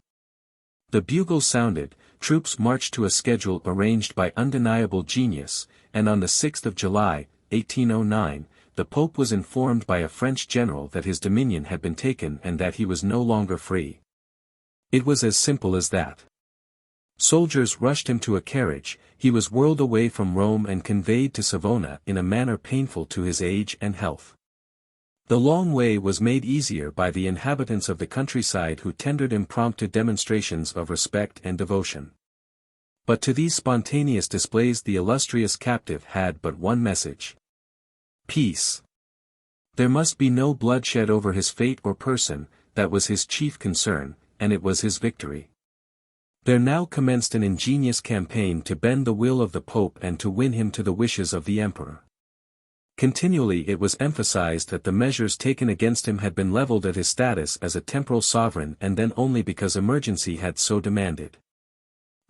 The bugles sounded, troops marched to a schedule arranged by undeniable genius, and on the 6th of July, 1809, the Pope was informed by a French general that his dominion had been taken and that he was no longer free. It was as simple as that. Soldiers rushed him to a carriage, he was whirled away from Rome and conveyed to Savona in a manner painful to his age and health. The long way was made easier by the inhabitants of the countryside who tendered impromptu demonstrations of respect and devotion. But to these spontaneous displays the illustrious captive had but one message: peace. There must be no bloodshed over his fate or person, that was his chief concern, and it was his victory. There now commenced an ingenious campaign to bend the will of the Pope and to win him to the wishes of the Emperor. Continually it was emphasized that the measures taken against him had been leveled at his status as a temporal sovereign, and then only because emergency had so demanded.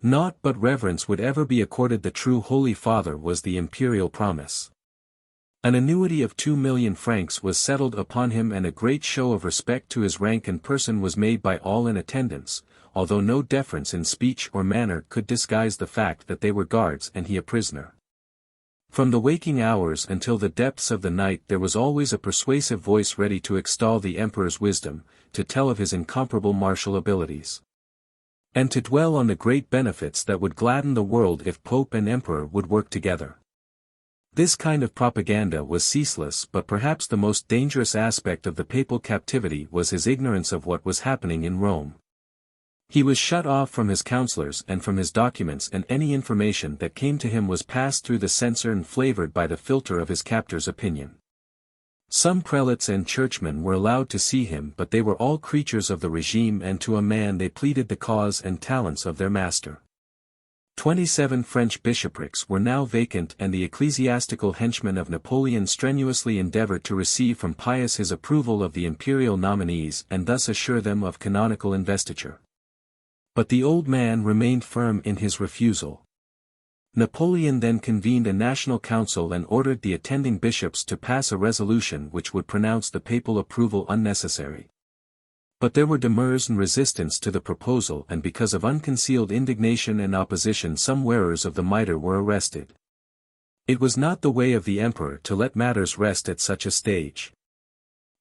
Naught but reverence would ever be accorded the true Holy Father was the imperial promise. An annuity of 2,000,000 francs was settled upon him, and a great show of respect to his rank and person was made by all in attendance, although no deference in speech or manner could disguise the fact that they were guards and he a prisoner. From the waking hours until the depths of the night there was always a persuasive voice ready to extol the emperor's wisdom, to tell of his incomparable martial abilities, and to dwell on the great benefits that would gladden the world if Pope and Emperor would work together. This kind of propaganda was ceaseless, but perhaps the most dangerous aspect of the papal captivity was his ignorance of what was happening in Rome. He was shut off from his counselors and from his documents, and any information that came to him was passed through the censor and flavored by the filter of his captor's opinion. Some prelates and churchmen were allowed to see him, but they were all creatures of the regime, and to a man they pleaded the cause and talents of their master. 27 French bishoprics were now vacant, and the ecclesiastical henchmen of Napoleon strenuously endeavored to receive from Pius his approval of the imperial nominees and thus assure them of canonical investiture. But the old man remained firm in his refusal. Napoleon then convened a national council and ordered the attending bishops to pass a resolution which would pronounce the papal approval unnecessary. But there were demurs and resistance to the proposal, and because of unconcealed indignation and opposition some wearers of the mitre were arrested. It was not the way of the emperor to let matters rest at such a stage.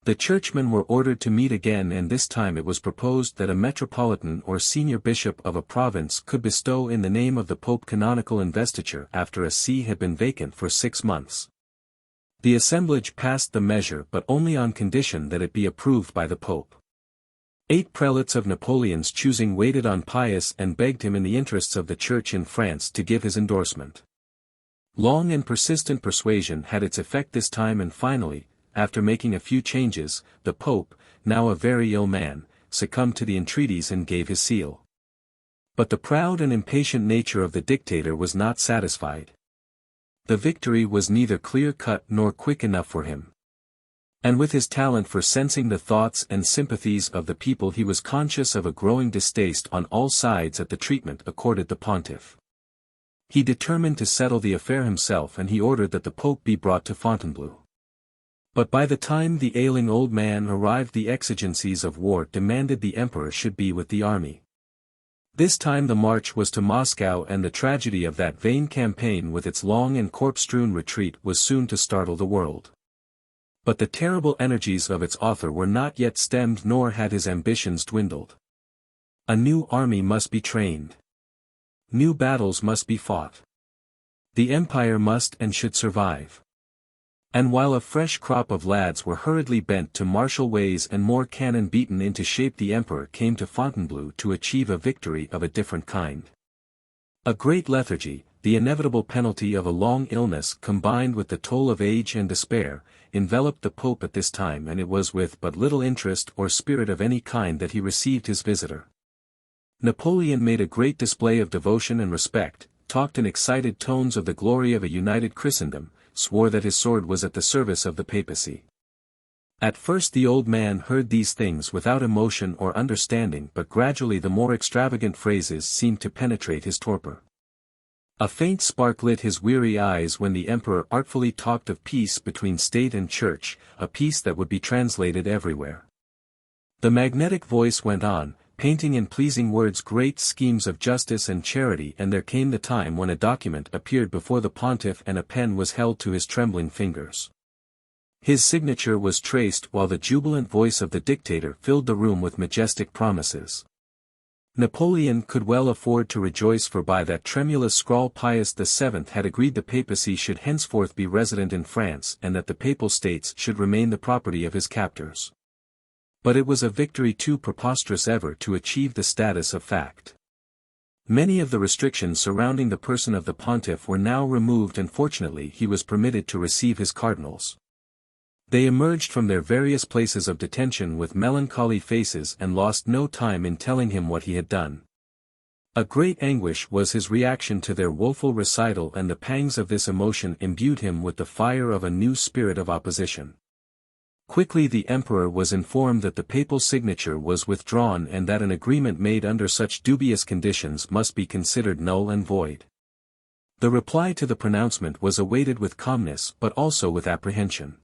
The churchmen were ordered to meet again, and this time it was proposed that a metropolitan or senior bishop of a province could bestow in the name of the Pope canonical investiture after a see had been vacant for 6 months. The assemblage passed the measure, but only on condition that it be approved by the Pope. 8 prelates of Napoleon's choosing waited on Pius and begged him in the interests of the Church in France to give his endorsement. Long and persistent persuasion had its effect this time, and finally, after making a few changes, the Pope, now a very ill man, succumbed to the entreaties and gave his seal. But the proud and impatient nature of the dictator was not satisfied. The victory was neither clear-cut nor quick enough for him. And with his talent for sensing the thoughts and sympathies of the people, he was conscious of a growing distaste on all sides at the treatment accorded the pontiff. He determined to settle the affair himself, and he ordered that the Pope be brought to Fontainebleau. But by the time the ailing old man arrived, the exigencies of war demanded the emperor should be with the army. This time the march was to Moscow, and the tragedy of that vain campaign with its long and corpse-strewn retreat was soon to startle the world. But the terrible energies of its author were not yet stemmed, nor had his ambitions dwindled. A new army must be trained. New battles must be fought. The empire must and should survive. And while a fresh crop of lads were hurriedly bent to martial ways and more cannon beaten into shape, the emperor came to Fontainebleau to achieve a victory of a different kind. A great lethargy, the inevitable penalty of a long illness combined with the toll of age and despair, enveloped the Pope at this time, and it was with but little interest or spirit of any kind that he received his visitor. Napoleon made a great display of devotion and respect, talked in excited tones of the glory of a united Christendom, swore that his sword was at the service of the papacy. At first the old man heard these things without emotion or understanding, but gradually the more extravagant phrases seemed to penetrate his torpor. A faint spark lit his weary eyes when the emperor artfully talked of peace between state and church, a peace that would be translated everywhere. The magnetic voice went on, painting in pleasing words great schemes of justice and charity, and there came the time when a document appeared before the pontiff and a pen was held to his trembling fingers. His signature was traced while the jubilant voice of the dictator filled the room with majestic promises. Napoleon could well afford to rejoice, for by that tremulous scrawl Pius VII had agreed the papacy should henceforth be resident in France and that the Papal States should remain the property of his captors. But it was a victory too preposterous ever to achieve the status of fact. Many of the restrictions surrounding the person of the pontiff were now removed, and fortunately he was permitted to receive his cardinals. They emerged from their various places of detention with melancholy faces and lost no time in telling him what he had done. A great anguish was his reaction to their woeful recital, and the pangs of this emotion imbued him with the fire of a new spirit of opposition. Quickly the emperor was informed that the papal signature was withdrawn and that an agreement made under such dubious conditions must be considered null and void. The reply to the pronouncement was awaited with calmness but also with apprehension.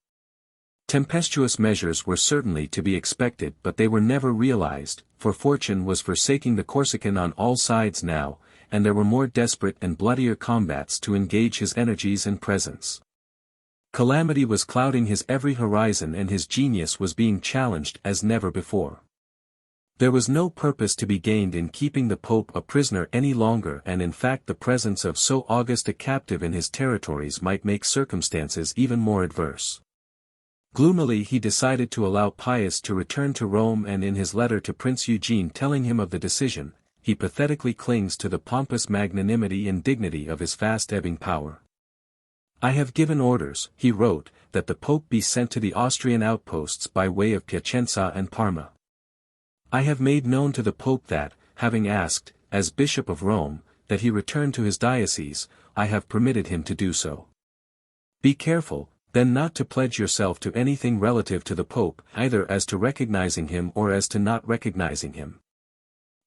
Tempestuous measures were certainly to be expected, but they were never realized, for fortune was forsaking the Corsican on all sides now, and there were more desperate and bloodier combats to engage his energies and presence. Calamity was clouding his every horizon, and his genius was being challenged as never before. There was no purpose to be gained in keeping the Pope a prisoner any longer, and in fact the presence of so august a captive in his territories might make circumstances even more adverse. Gloomily he decided to allow Pius to return to Rome, and in his letter to Prince Eugene telling him of the decision, he pathetically clings to the pompous magnanimity and dignity of his fast-ebbing power. "I have given orders," he wrote, "that the Pope be sent to the Austrian outposts by way of Piacenza and Parma. I have made known to the Pope that, having asked, as Bishop of Rome, that he return to his diocese, I have permitted him to do so. Be careful, then, not to pledge yourself to anything relative to the Pope, either as to recognizing him or as to not recognizing him."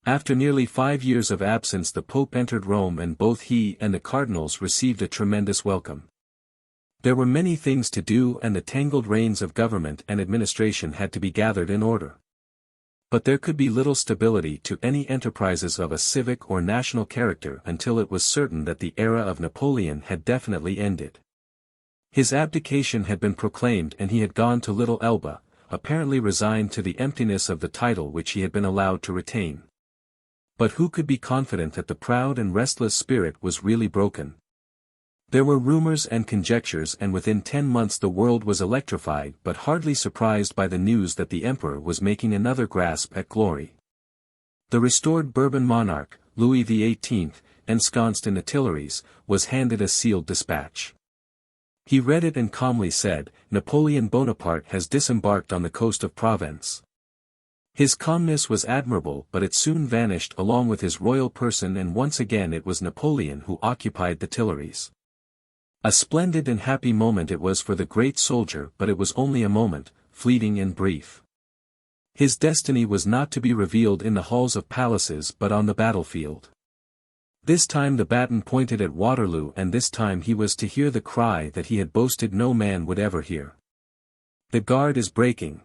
After nearly 5 years of absence the Pope entered Rome, and both he and the cardinals received a tremendous welcome. There were many things to do, and the tangled reins of government and administration had to be gathered in order. But there could be little stability to any enterprises of a civic or national character until it was certain that the era of Napoleon had definitely ended. His abdication had been proclaimed, and he had gone to Little Elba, apparently resigned to the emptiness of the title which he had been allowed to retain. But who could be confident that the proud and restless spirit was really broken? There were rumors and conjectures, and within 10 months the world was electrified but hardly surprised by the news that the emperor was making another grasp at glory. The restored Bourbon monarch, Louis XVIII, ensconced in the Tuileries, was handed a sealed dispatch. He read it and calmly said, "Napoleon Bonaparte has disembarked on the coast of Provence." His calmness was admirable, but it soon vanished along with his royal person, and once again it was Napoleon who occupied the Tuileries. A splendid and happy moment it was for the great soldier, but it was only a moment, fleeting and brief. His destiny was not to be revealed in the halls of palaces but on the battlefield. This time the baton pointed at Waterloo, and this time he was to hear the cry that he had boasted no man would ever hear. "The guard is breaking."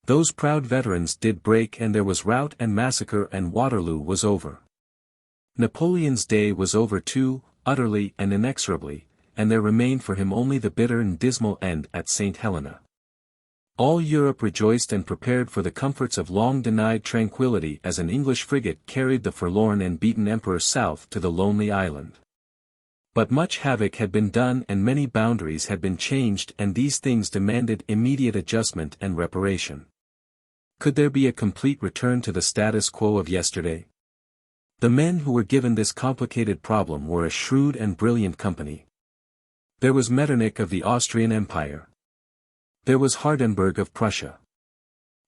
Those proud veterans did break, and there was rout and massacre, and Waterloo was over. Napoleon's day was over too, utterly and inexorably, and there remained for him only the bitter and dismal end at St. Helena. All Europe rejoiced and prepared for the comforts of long-denied tranquility as an English frigate carried the forlorn and beaten emperor south to the lonely island. But much havoc had been done and many boundaries had been changed, and these things demanded immediate adjustment and reparation. Could there be a complete return to the status quo of yesterday? The men who were given this complicated problem were a shrewd and brilliant company. There was Metternich of the Austrian Empire. There was Hardenberg of Prussia.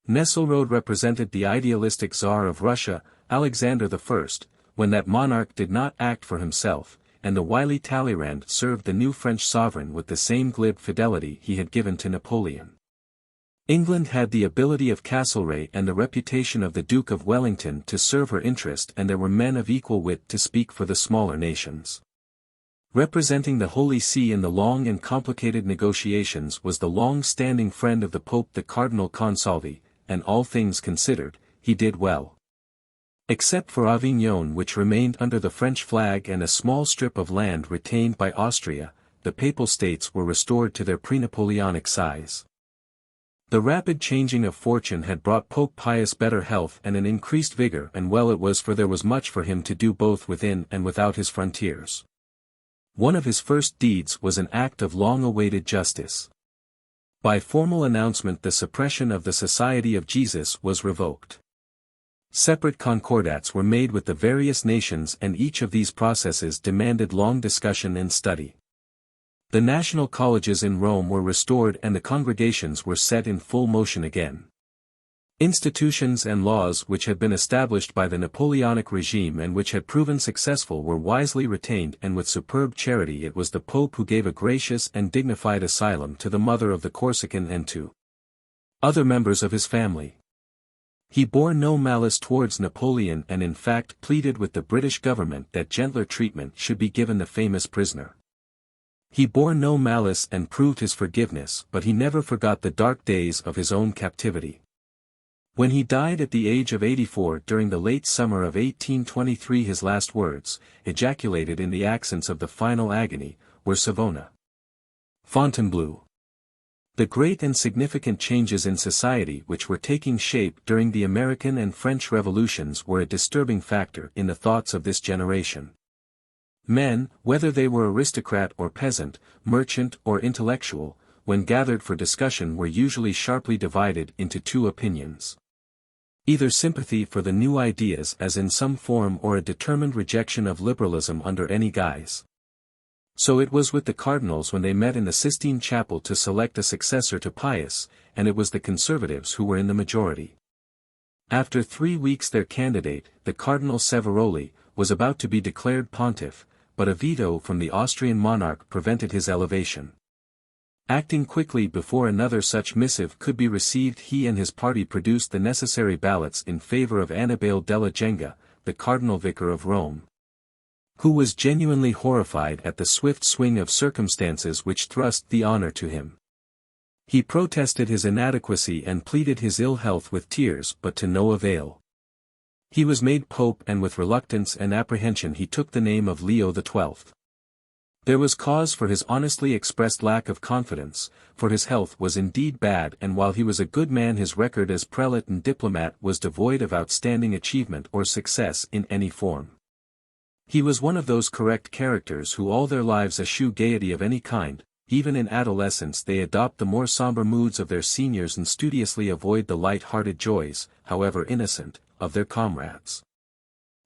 Nesselrode represented the idealistic Tsar of Russia, Alexander I, when that monarch did not act for himself, and the wily Talleyrand served the new French sovereign with the same glib fidelity he had given to Napoleon. England had the ability of Castlereagh and the reputation of the Duke of Wellington to serve her interest, and there were men of equal wit to speak for the smaller nations. Representing the Holy See in the long and complicated negotiations was the long-standing friend of the Pope, the Cardinal Consalvi, and all things considered, he did well. Except for Avignon, which remained under the French flag, and a small strip of land retained by Austria, the Papal States were restored to their pre-Napoleonic size. The rapid changing of fortune had brought Pope Pius better health and an increased vigor, and well it was, for there was much for him to do both within and without his frontiers. One of his first deeds was an act of long-awaited justice. By formal announcement the suppression of the Society of Jesus was revoked. Separate concordats were made with the various nations, and each of these processes demanded long discussion and study. The national colleges in Rome were restored and the congregations were set in full motion again. Institutions and laws which had been established by the Napoleonic regime and which had proven successful were wisely retained, and with superb charity it was the Pope who gave a gracious and dignified asylum to the mother of the Corsican and to other members of his family. He bore no malice towards Napoleon and in fact pleaded with the British government that gentler treatment should be given the famous prisoner. He bore no malice and proved his forgiveness, but he never forgot the dark days of his own captivity. When he died at the age of 84 during the late summer of 1823, his last words, ejaculated in the accents of the final agony, were Savona Fontainebleau. The great and significant changes in society which were taking shape during the American and French revolutions were a disturbing factor in the thoughts of this generation. Men, whether they were aristocrat or peasant, merchant or intellectual, when gathered for discussion were usually sharply divided into two opinions. Either sympathy for the new ideas as in some form or a determined rejection of liberalism under any guise. So it was with the cardinals when they met in the Sistine Chapel to select a successor to Pius, and it was the conservatives who were in the majority. After 3 weeks their candidate, the Cardinal Severoli, was about to be declared pontiff, but a veto from the Austrian monarch prevented his elevation. Acting quickly before another such missive could be received, he and his party produced the necessary ballots in favor of Annibale della Genga, the cardinal vicar of Rome, who was genuinely horrified at the swift swing of circumstances which thrust the honor to him. He protested his inadequacy and pleaded his ill health with tears, but to no avail. He was made pope, and with reluctance and apprehension he took the name of Leo XII. There was cause for his honestly expressed lack of confidence, for his health was indeed bad, and while he was a good man his record as prelate and diplomat was devoid of outstanding achievement or success in any form. He was one of those correct characters who all their lives eschew gaiety of any kind. Even in adolescence they adopt the more somber moods of their seniors and studiously avoid the light-hearted joys, however innocent, of their comrades.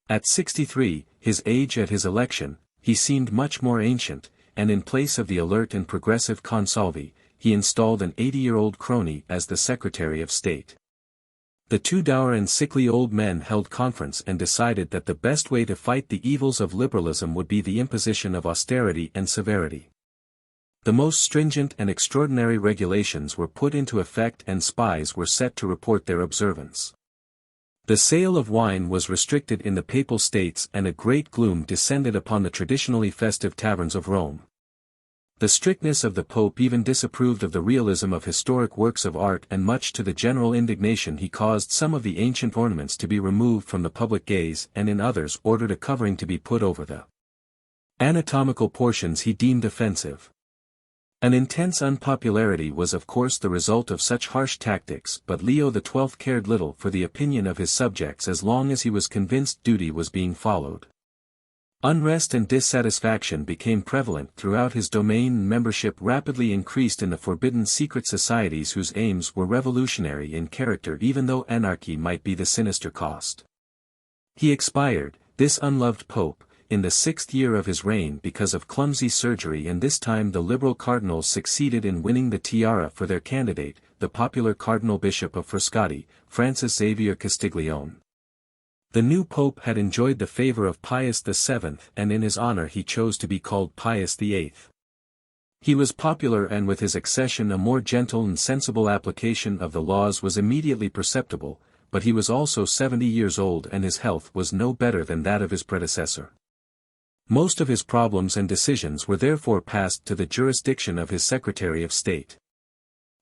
At 63, his age at his election, he seemed much more ancient, and in place of the alert and progressive Consalvi, he installed an 80-year-old crony as the Secretary of State. The two dour and sickly old men held conference and decided that the best way to fight the evils of liberalism would be the imposition of austerity and severity. The most stringent and extraordinary regulations were put into effect and spies were set to report their observance. The sale of wine was restricted in the Papal States and a great gloom descended upon the traditionally festive taverns of Rome. The strictness of the Pope even disapproved of the realism of historic works of art, and much to the general indignation he caused some of the ancient ornaments to be removed from the public gaze, and in others ordered a covering to be put over the anatomical portions he deemed offensive. An intense unpopularity was of course the result of such harsh tactics, but Leo XII cared little for the opinion of his subjects as long as he was convinced duty was being followed. Unrest and dissatisfaction became prevalent throughout his domain, and membership rapidly increased in the forbidden secret societies whose aims were revolutionary in character, even though anarchy might be the sinister cost. He expired, this unloved pope, in the 6th year of his reign because of clumsy surgery, and this time the liberal cardinals succeeded in winning the tiara for their candidate, the popular Cardinal Bishop of Frascati, Francis Xavier Castiglione. The new pope had enjoyed the favor of Pius VII, and in his honor he chose to be called Pius VIII. He was popular, and with his accession a more gentle and sensible application of the laws was immediately perceptible, but he was also 70 years old and his health was no better than that of his predecessor. Most of his problems and decisions were therefore passed to the jurisdiction of his Secretary of State.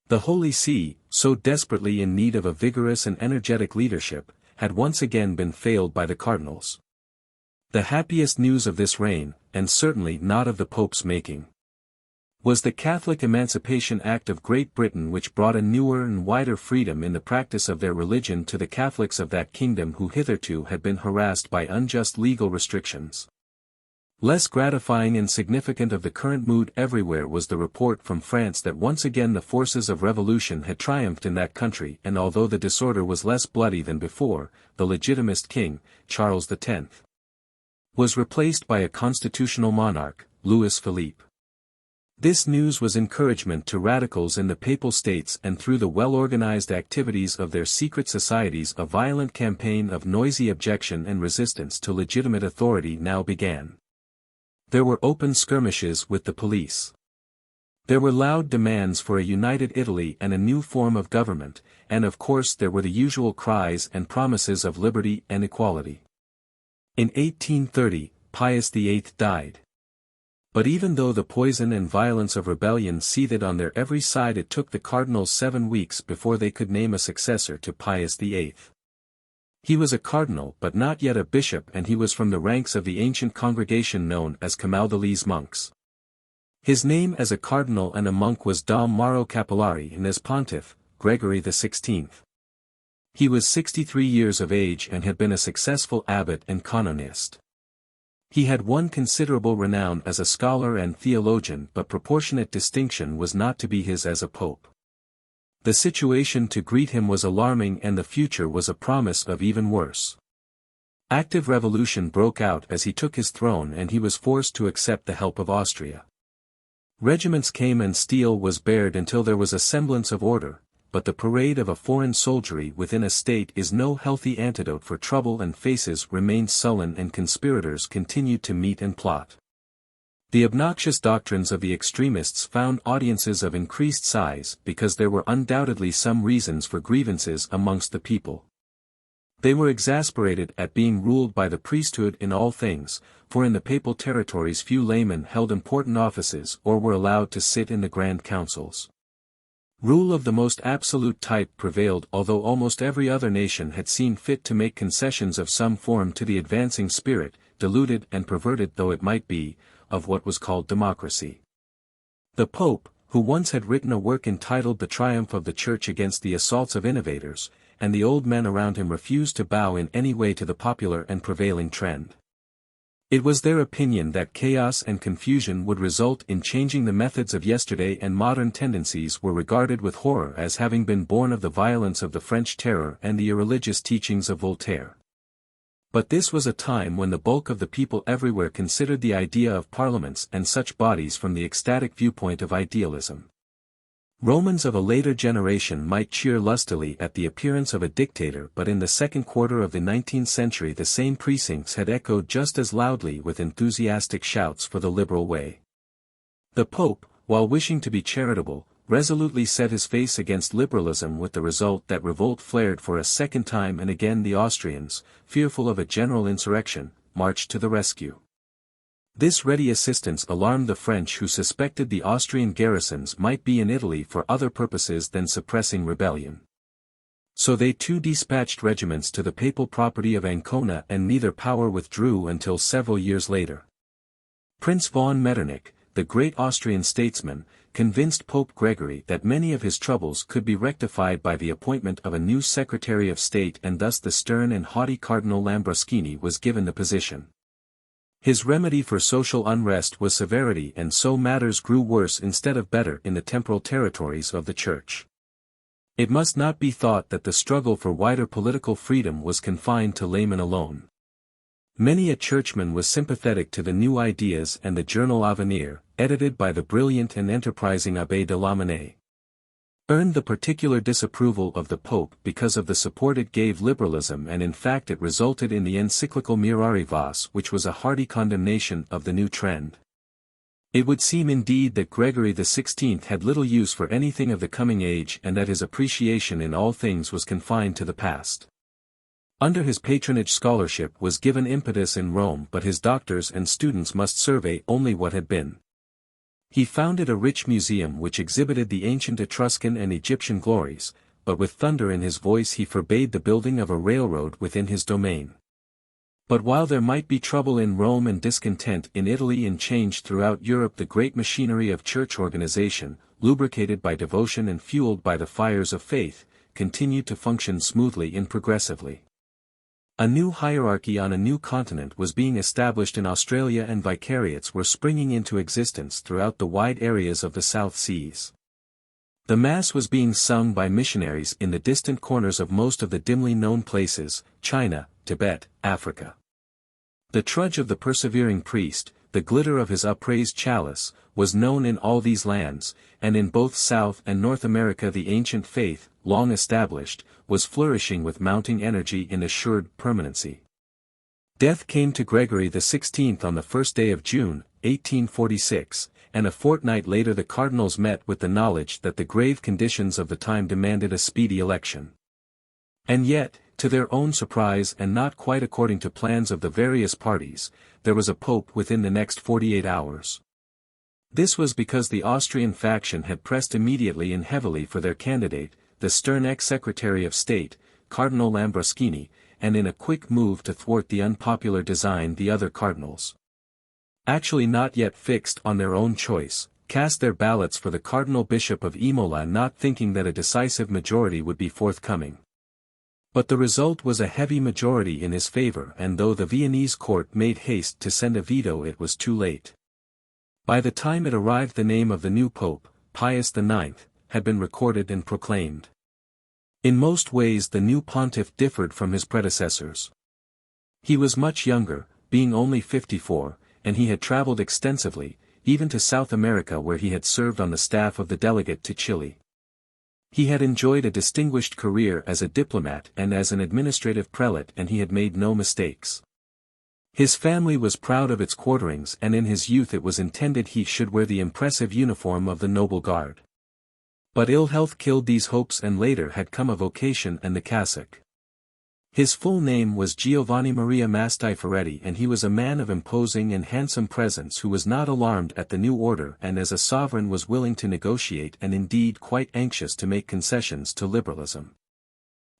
The Holy See, so desperately in need of a vigorous and energetic leadership, had once again been failed by the cardinals. The happiest news of this reign, and certainly not of the Pope's making, was the Catholic Emancipation Act of Great Britain, which brought a newer and wider freedom in the practice of their religion to the Catholics of that kingdom who hitherto had been harassed by unjust legal restrictions. Less gratifying and significant of the current mood everywhere was the report from France that once again the forces of revolution had triumphed in that country, and although the disorder was less bloody than before, the legitimist king, Charles X, was replaced by a constitutional monarch, Louis Philippe. This news was encouragement to radicals in the Papal States, and through the well-organized activities of their secret societies a violent campaign of noisy objection and resistance to legitimate authority now began. There were open skirmishes with the police. There were loud demands for a united Italy and a new form of government, and of course there were the usual cries and promises of liberty and equality. In 1830, Pius VIII died. But even though the poison and violence of rebellion seethed on their every side, it took the cardinals 7 weeks before they could name a successor to Pius VIII. He was a cardinal but not yet a bishop, and he was from the ranks of the ancient congregation known as Camaldolese monks. His name as a cardinal and a monk was Dom Mauro Capillari, and as pontiff, Gregory XVI. He was 63 years of age and had been a successful abbot and canonist. He had won considerable renown as a scholar and theologian, but proportionate distinction was not to be his as a pope. The situation to greet him was alarming, and the future was a promise of even worse. Active revolution broke out as he took his throne, and he was forced to accept the help of Austria. Regiments came and steel was bared until there was a semblance of order, but the parade of a foreign soldiery within a state is no healthy antidote for trouble, and faces remained sullen and conspirators continued to meet and plot. The obnoxious doctrines of the extremists found audiences of increased size because there were undoubtedly some reasons for grievances amongst the people. They were exasperated at being ruled by the priesthood in all things, for in the papal territories few laymen held important offices or were allowed to sit in the grand councils. Rule of the most absolute type prevailed, although almost every other nation had seen fit to make concessions of some form to the advancing spirit, diluted and perverted though it might be, of what was called democracy. The Pope, who once had written a work entitled The Triumph of the Church against the Assaults of Innovators, and the old men around him refused to bow in any way to the popular and prevailing trend. It was their opinion that chaos and confusion would result in changing the methods of yesterday, and modern tendencies were regarded with horror as having been born of the violence of the French Terror and the irreligious teachings of Voltaire. But this was a time when the bulk of the people everywhere considered the idea of parliaments and such bodies from the ecstatic viewpoint of idealism. Romans of a later generation might cheer lustily at the appearance of a dictator, but in the second quarter of the 19th century the same precincts had echoed just as loudly with enthusiastic shouts for the liberal way. The Pope, while wishing to be charitable, resolutely set his face against liberalism, with the result that revolt flared for a second time, and again the Austrians, fearful of a general insurrection, marched to the rescue. This ready assistance alarmed the French, who suspected the Austrian garrisons might be in Italy for other purposes than suppressing rebellion. So they too dispatched regiments to the papal property of Ancona, and neither power withdrew until several years later. Prince von Metternich, the great Austrian statesman, convinced Pope Gregory that many of his troubles could be rectified by the appointment of a new Secretary of State, and thus the stern and haughty Cardinal Lambruschini was given the position. His remedy for social unrest was severity, and so matters grew worse instead of better in the temporal territories of the Church. It must not be thought that the struggle for wider political freedom was confined to laymen alone. Many a churchman was sympathetic to the new ideas, and the journal Avenir, edited by the brilliant and enterprising Abbé de Lamennais, earned the particular disapproval of the Pope because of the support it gave liberalism, and in fact it resulted in the encyclical Mirari Vos, which was a hearty condemnation of the new trend. It would seem indeed that Gregory XVI had little use for anything of the coming age, and that his appreciation in all things was confined to the past. Under his patronage scholarship was given impetus in Rome, but his doctors and students must survey only what had been. He founded a rich museum which exhibited the ancient Etruscan and Egyptian glories, but with thunder in his voice he forbade the building of a railroad within his domain. But while there might be trouble in Rome and discontent in Italy and change throughout Europe, the great machinery of church organization, lubricated by devotion and fueled by the fires of faith, continued to function smoothly and progressively. A new hierarchy on a new continent was being established in Australia, and vicariates were springing into existence throughout the wide areas of the South Seas. The Mass was being sung by missionaries in the distant corners of most of the dimly known places, China, Tibet, Africa. The trudge of the persevering priest, the glitter of his upraised chalice, was known in all these lands, and in both South and North America the ancient faith, long established, was flourishing with mounting energy in assured permanency. Death came to Gregory the 16th on the first day of June, 1846, and a fortnight later the cardinals met with the knowledge that the grave conditions of the time demanded a speedy election. And yet, to their own surprise and not quite according to plans of the various parties, there was a pope within the next 48 hours. This was because the Austrian faction had pressed immediately and heavily for their candidate, the stern ex-secretary of state, Cardinal Lambruschini, and in a quick move to thwart the unpopular design the other cardinals, actually not yet fixed on their own choice, cast their ballots for the Cardinal Bishop of Imola, not thinking that a decisive majority would be forthcoming. But the result was a heavy majority in his favor, and though the Viennese court made haste to send a veto, it was too late. By the time it arrived, the name of the new pope, Pius IX, had been recorded and proclaimed. In most ways the new pontiff differed from his predecessors. He was much younger, being only 54, and he had traveled extensively, even to South America, where he had served on the staff of the delegate to Chile. He had enjoyed a distinguished career as a diplomat and as an administrative prelate, and he had made no mistakes. His family was proud of its quarterings, and in his youth it was intended he should wear the impressive uniform of the noble guard. But ill health killed these hopes, and later had come a vocation and the cassock. His full name was Giovanni Maria Masti Ferretti, and he was a man of imposing and handsome presence who was not alarmed at the new order, and as a sovereign was willing to negotiate and indeed quite anxious to make concessions to liberalism.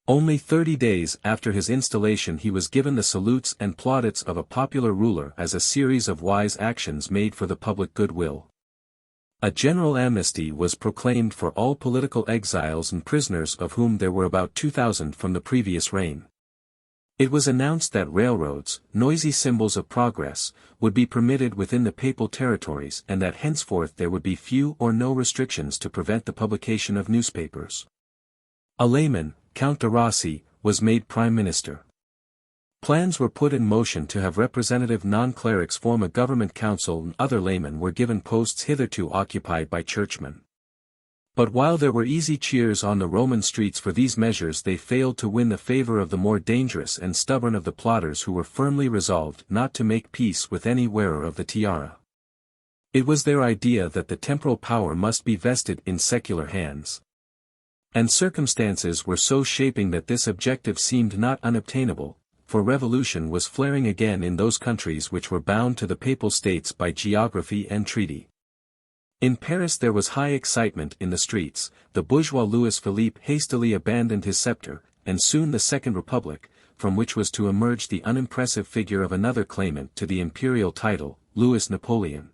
Only 30 days after his installation he was given the salutes and plaudits of a popular ruler as a series of wise actions made for the public goodwill. A general amnesty was proclaimed for all political exiles and prisoners, of whom there were about 2,000 from the previous reign. It was announced that railroads, noisy symbols of progress, would be permitted within the papal territories, and that henceforth there would be few or no restrictions to prevent the publication of newspapers. A layman, Count de Rossi, was made prime minister. Plans were put in motion to have representative non-clerics form a government council, and other laymen were given posts hitherto occupied by churchmen. But while there were easy cheers on the Roman streets for these measures, they failed to win the favor of the more dangerous and stubborn of the plotters, who were firmly resolved not to make peace with any wearer of the tiara. It was their idea that the temporal power must be vested in secular hands. And circumstances were so shaping that this objective seemed not unobtainable, for revolution was flaring again in those countries which were bound to the Papal States by geography and treaty. In Paris there was high excitement in the streets. The bourgeois Louis Philippe hastily abandoned his scepter, and soon the Second Republic, from which was to emerge the unimpressive figure of another claimant to the imperial title, Louis Napoleon,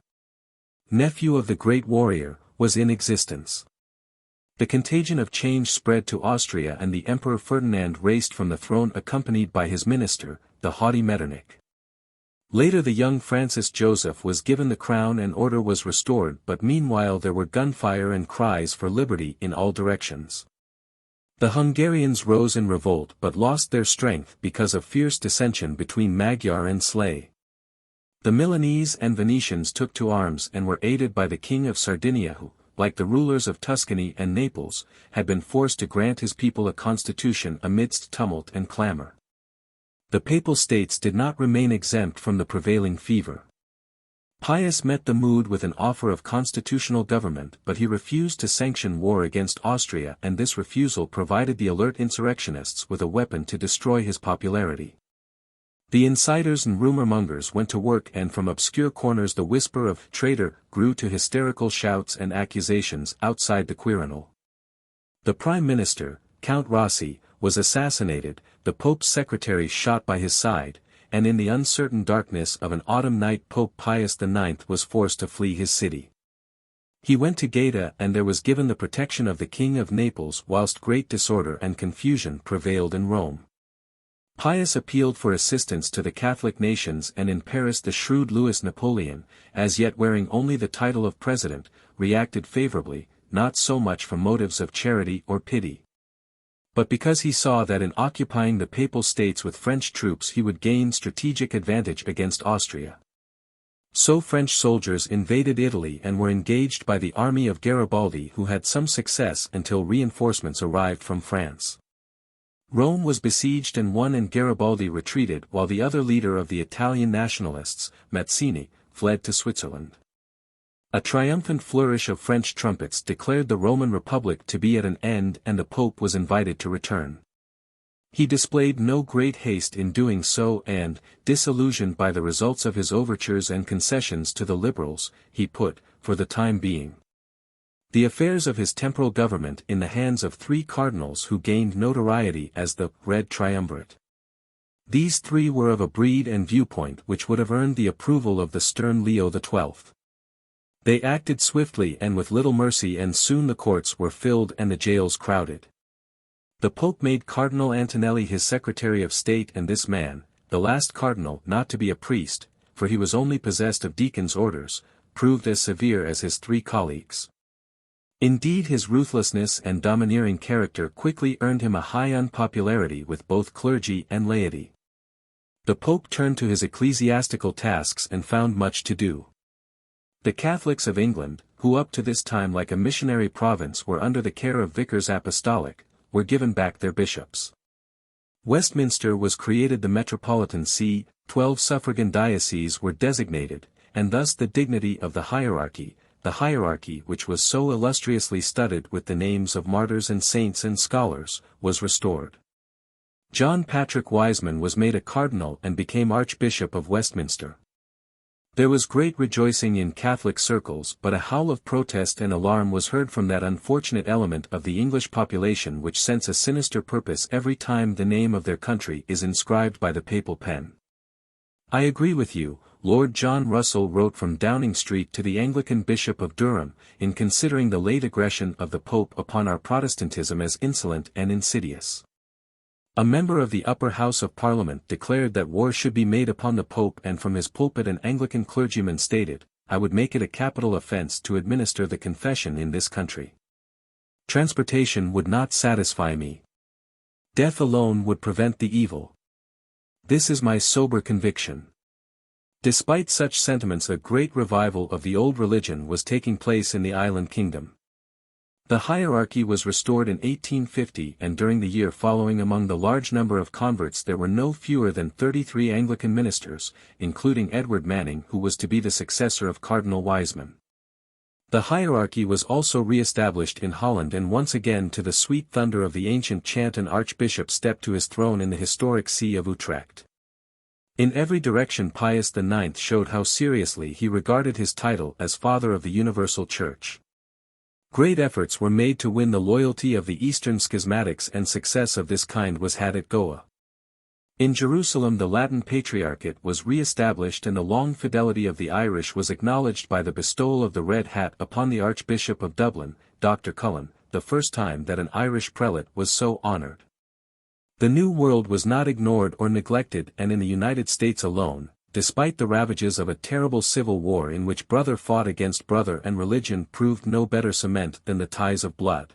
nephew of the great warrior, was in existence. The contagion of change spread to Austria, and the Emperor Ferdinand raced from the throne accompanied by his minister, the haughty Metternich. Later the young Francis Joseph was given the crown and order was restored, but meanwhile there were gunfire and cries for liberty in all directions. The Hungarians rose in revolt but lost their strength because of fierce dissension between Magyar and Slay. The Milanese and Venetians took to arms and were aided by the King of Sardinia, who, like the rulers of Tuscany and Naples, had been forced to grant his people a constitution amidst tumult and clamor. The Papal States did not remain exempt from the prevailing fever. Pius met the mood with an offer of constitutional government, but he refused to sanction war against Austria, and this refusal provided the alert insurrectionists with a weapon to destroy his popularity. The insiders and rumor-mongers went to work, and from obscure corners the whisper of "traitor" grew to hysterical shouts and accusations outside the Quirinal. The Prime Minister, Count Rossi, was assassinated, the Pope's secretary shot by his side, and in the uncertain darkness of an autumn night Pope Pius IX was forced to flee his city. He went to Gaeta and there was given the protection of the King of Naples whilst great disorder and confusion prevailed in Rome. Pius appealed for assistance to the Catholic nations, and in Paris the shrewd Louis Napoleon, as yet wearing only the title of president, reacted favorably, not so much from motives of charity or pity, but because he saw that in occupying the Papal States with French troops he would gain strategic advantage against Austria. So French soldiers invaded Italy and were engaged by the army of Garibaldi, who had some success until reinforcements arrived from France. Rome was besieged and won, and Garibaldi retreated while the other leader of the Italian nationalists, Mazzini, fled to Switzerland. A triumphant flourish of French trumpets declared the Roman Republic to be at an end, and the Pope was invited to return. He displayed no great haste in doing so, and, disillusioned by the results of his overtures and concessions to the liberals, he put, for the time being, the affairs of his temporal government in the hands of three cardinals who gained notoriety as the Red Triumvirate. These three were of a breed and viewpoint which would have earned the approval of the stern Leo XII. They acted swiftly and with little mercy, and soon the courts were filled and the jails crowded. The Pope made Cardinal Antonelli his Secretary of State, and this man, the last cardinal not to be a priest, for he was only possessed of deacon's orders, proved as severe as his three colleagues. Indeed, his ruthlessness and domineering character quickly earned him a high unpopularity with both clergy and laity. The Pope turned to his ecclesiastical tasks and found much to do. The Catholics of England, who up to this time like a missionary province were under the care of vicars apostolic, were given back their bishops. Westminster was created the metropolitan see, 12 suffragan dioceses were designated, and thus the dignity of the hierarchy which was so illustriously studded with the names of martyrs and saints and scholars, was restored. John Patrick Wiseman was made a cardinal and became Archbishop of Westminster. There was great rejoicing in Catholic circles, but a howl of protest and alarm was heard from that unfortunate element of the English population which scents a sinister purpose every time the name of their country is inscribed by the papal pen. I agree with you, Lord John Russell wrote from Downing Street to the Anglican Bishop of Durham, in considering the late aggression of the Pope upon our Protestantism as insolent and insidious. A member of the Upper House of Parliament declared that war should be made upon the Pope, and from his pulpit an Anglican clergyman stated, "I would make it a capital offence to administer the confession in this country. Transportation would not satisfy me. Death alone would prevent the evil. This is my sober conviction." Despite such sentiments, a great revival of the old religion was taking place in the island kingdom. The hierarchy was restored in 1850, and during the year following among the large number of converts there were no fewer than 33 Anglican ministers, including Edward Manning, who was to be the successor of Cardinal Wiseman. The hierarchy was also re-established in Holland, and once again to the sweet thunder of the ancient chant an archbishop stepped to his throne in the historic see of Utrecht. In every direction Pius IX showed how seriously he regarded his title as Father of the Universal Church. Great efforts were made to win the loyalty of the Eastern schismatics, and success of this kind was had at Goa. In Jerusalem the Latin Patriarchate was re-established, and the long fidelity of the Irish was acknowledged by the bestowal of the Red Hat upon the Archbishop of Dublin, Dr. Cullen, the first time that an Irish prelate was so honoured. The New World was not ignored or neglected, and in the United States alone, despite the ravages of a terrible civil war in which brother fought against brother and religion proved no better cement than the ties of blood,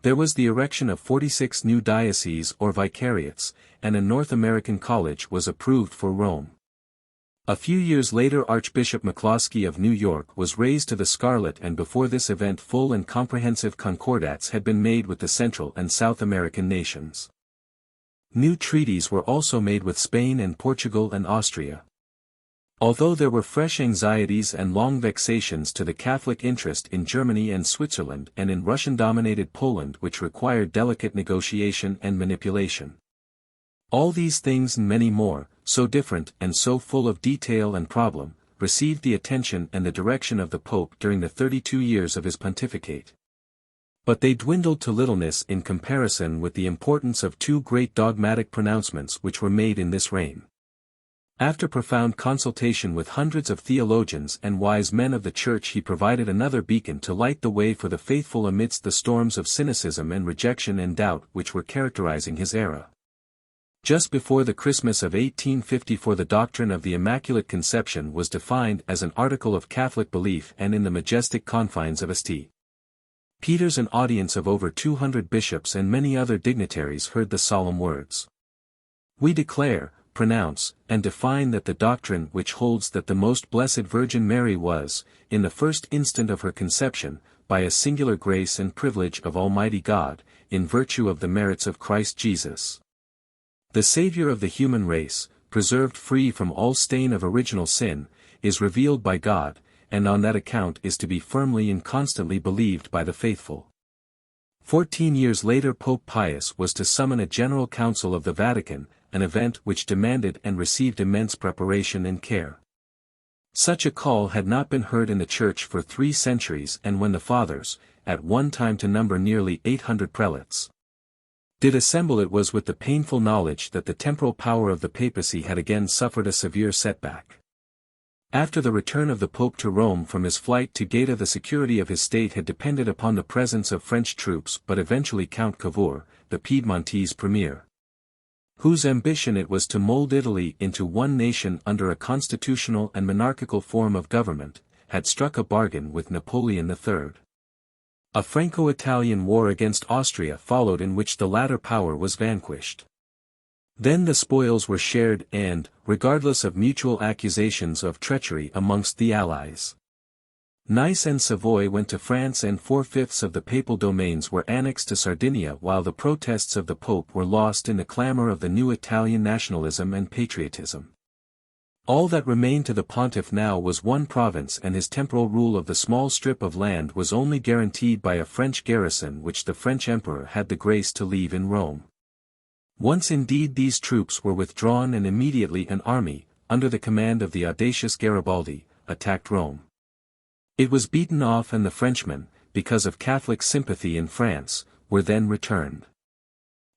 there was the erection of 46 new dioceses or vicariates, and a North American college was approved for Rome. A few years later Archbishop McCloskey of New York was raised to the scarlet, and before this event full and comprehensive concordats had been made with the Central and South American nations. New treaties were also made with Spain and Portugal and Austria. Although there were fresh anxieties and long vexations to the Catholic interest in Germany and Switzerland and in Russian-dominated Poland which required delicate negotiation and manipulation. All these things and many more, so different and so full of detail and problem, received the attention and the direction of the Pope during the 32 years of his pontificate. But they dwindled to littleness in comparison with the importance of two great dogmatic pronouncements which were made in this reign. After profound consultation with hundreds of theologians and wise men of the Church, he provided another beacon to light the way for the faithful amidst the storms of cynicism and rejection and doubt which were characterizing his era. Just before the Christmas of 1854, the doctrine of the Immaculate Conception was defined as an article of Catholic belief, and in the majestic confines of St. Peter's an audience of over 200 bishops and many other dignitaries heard the solemn words. We declare, pronounce, and define that the doctrine which holds that the most blessed Virgin Mary was, in the first instant of her conception, by a singular grace and privilege of Almighty God, in virtue of the merits of Christ Jesus, the Saviour of the human race, preserved free from all stain of original sin, is revealed by God, and on that account is to be firmly and constantly believed by the faithful. 14 years later, Pope Pius was to summon a General Council of the Vatican, an event which demanded and received immense preparation and care. Such a call had not been heard in the Church for 3 centuries, and when the Fathers, at one time to number nearly 800 prelates, did assemble, it was with the painful knowledge that the temporal power of the papacy had again suffered a severe setback. After the return of the Pope to Rome from his flight to Gaeta, the security of his state had depended upon the presence of French troops, but eventually Count Cavour, the Piedmontese premier, whose ambition it was to mold Italy into one nation under a constitutional and monarchical form of government, had struck a bargain with Napoleon III. A Franco-Italian war against Austria followed, in which the latter power was vanquished. Then the spoils were shared and, regardless of mutual accusations of treachery amongst the allies, Nice and Savoy went to France, and 4/5 of the papal domains were annexed to Sardinia, while the protests of the Pope were lost in the clamor of the new Italian nationalism and patriotism. All that remained to the pontiff now was one province, and his temporal rule of the small strip of land was only guaranteed by a French garrison which the French emperor had the grace to leave in Rome. Once indeed these troops were withdrawn, and immediately an army, under the command of the audacious Garibaldi, attacked Rome. It was beaten off, and the Frenchmen, because of Catholic sympathy in France, were then returned.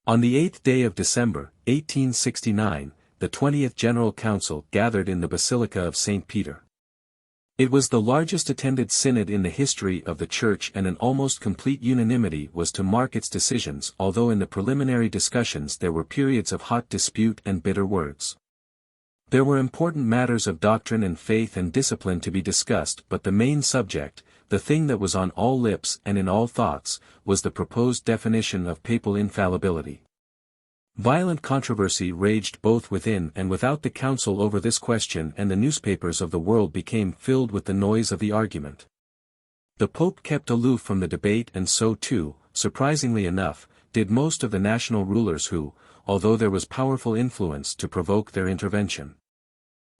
On the 8th day of December, 1869, the 20th General Council gathered in the Basilica of St. Peter. It was the largest attended synod in the history of the Church, and an almost complete unanimity was to mark its decisions, although in the preliminary discussions there were periods of hot dispute and bitter words. There were important matters of doctrine and faith and discipline to be discussed, but the main subject, the thing that was on all lips and in all thoughts, was the proposed definition of papal infallibility. Violent controversy raged both within and without the council over this question, and the newspapers of the world became filled with the noise of the argument. The Pope kept aloof from the debate, and so too, surprisingly enough, did most of the national rulers who, although there was powerful influence to provoke their intervention,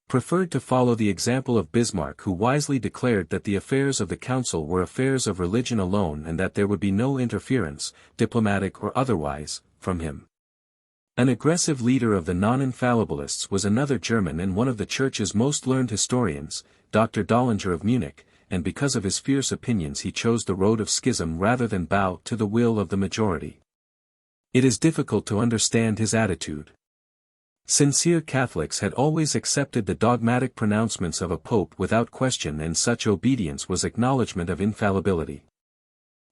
preferred to follow the example of Bismarck, who wisely declared that the affairs of the council were affairs of religion alone, and that there would be no interference, diplomatic or otherwise, from him. An aggressive leader of the non-infallibilists was another German and one of the Church's most learned historians, Dr. Dollinger of Munich, and because of his fierce opinions he chose the road of schism rather than bow to the will of the majority. It is difficult to understand his attitude. Sincere Catholics had always accepted the dogmatic pronouncements of a pope without question, and such obedience was acknowledgment of infallibility.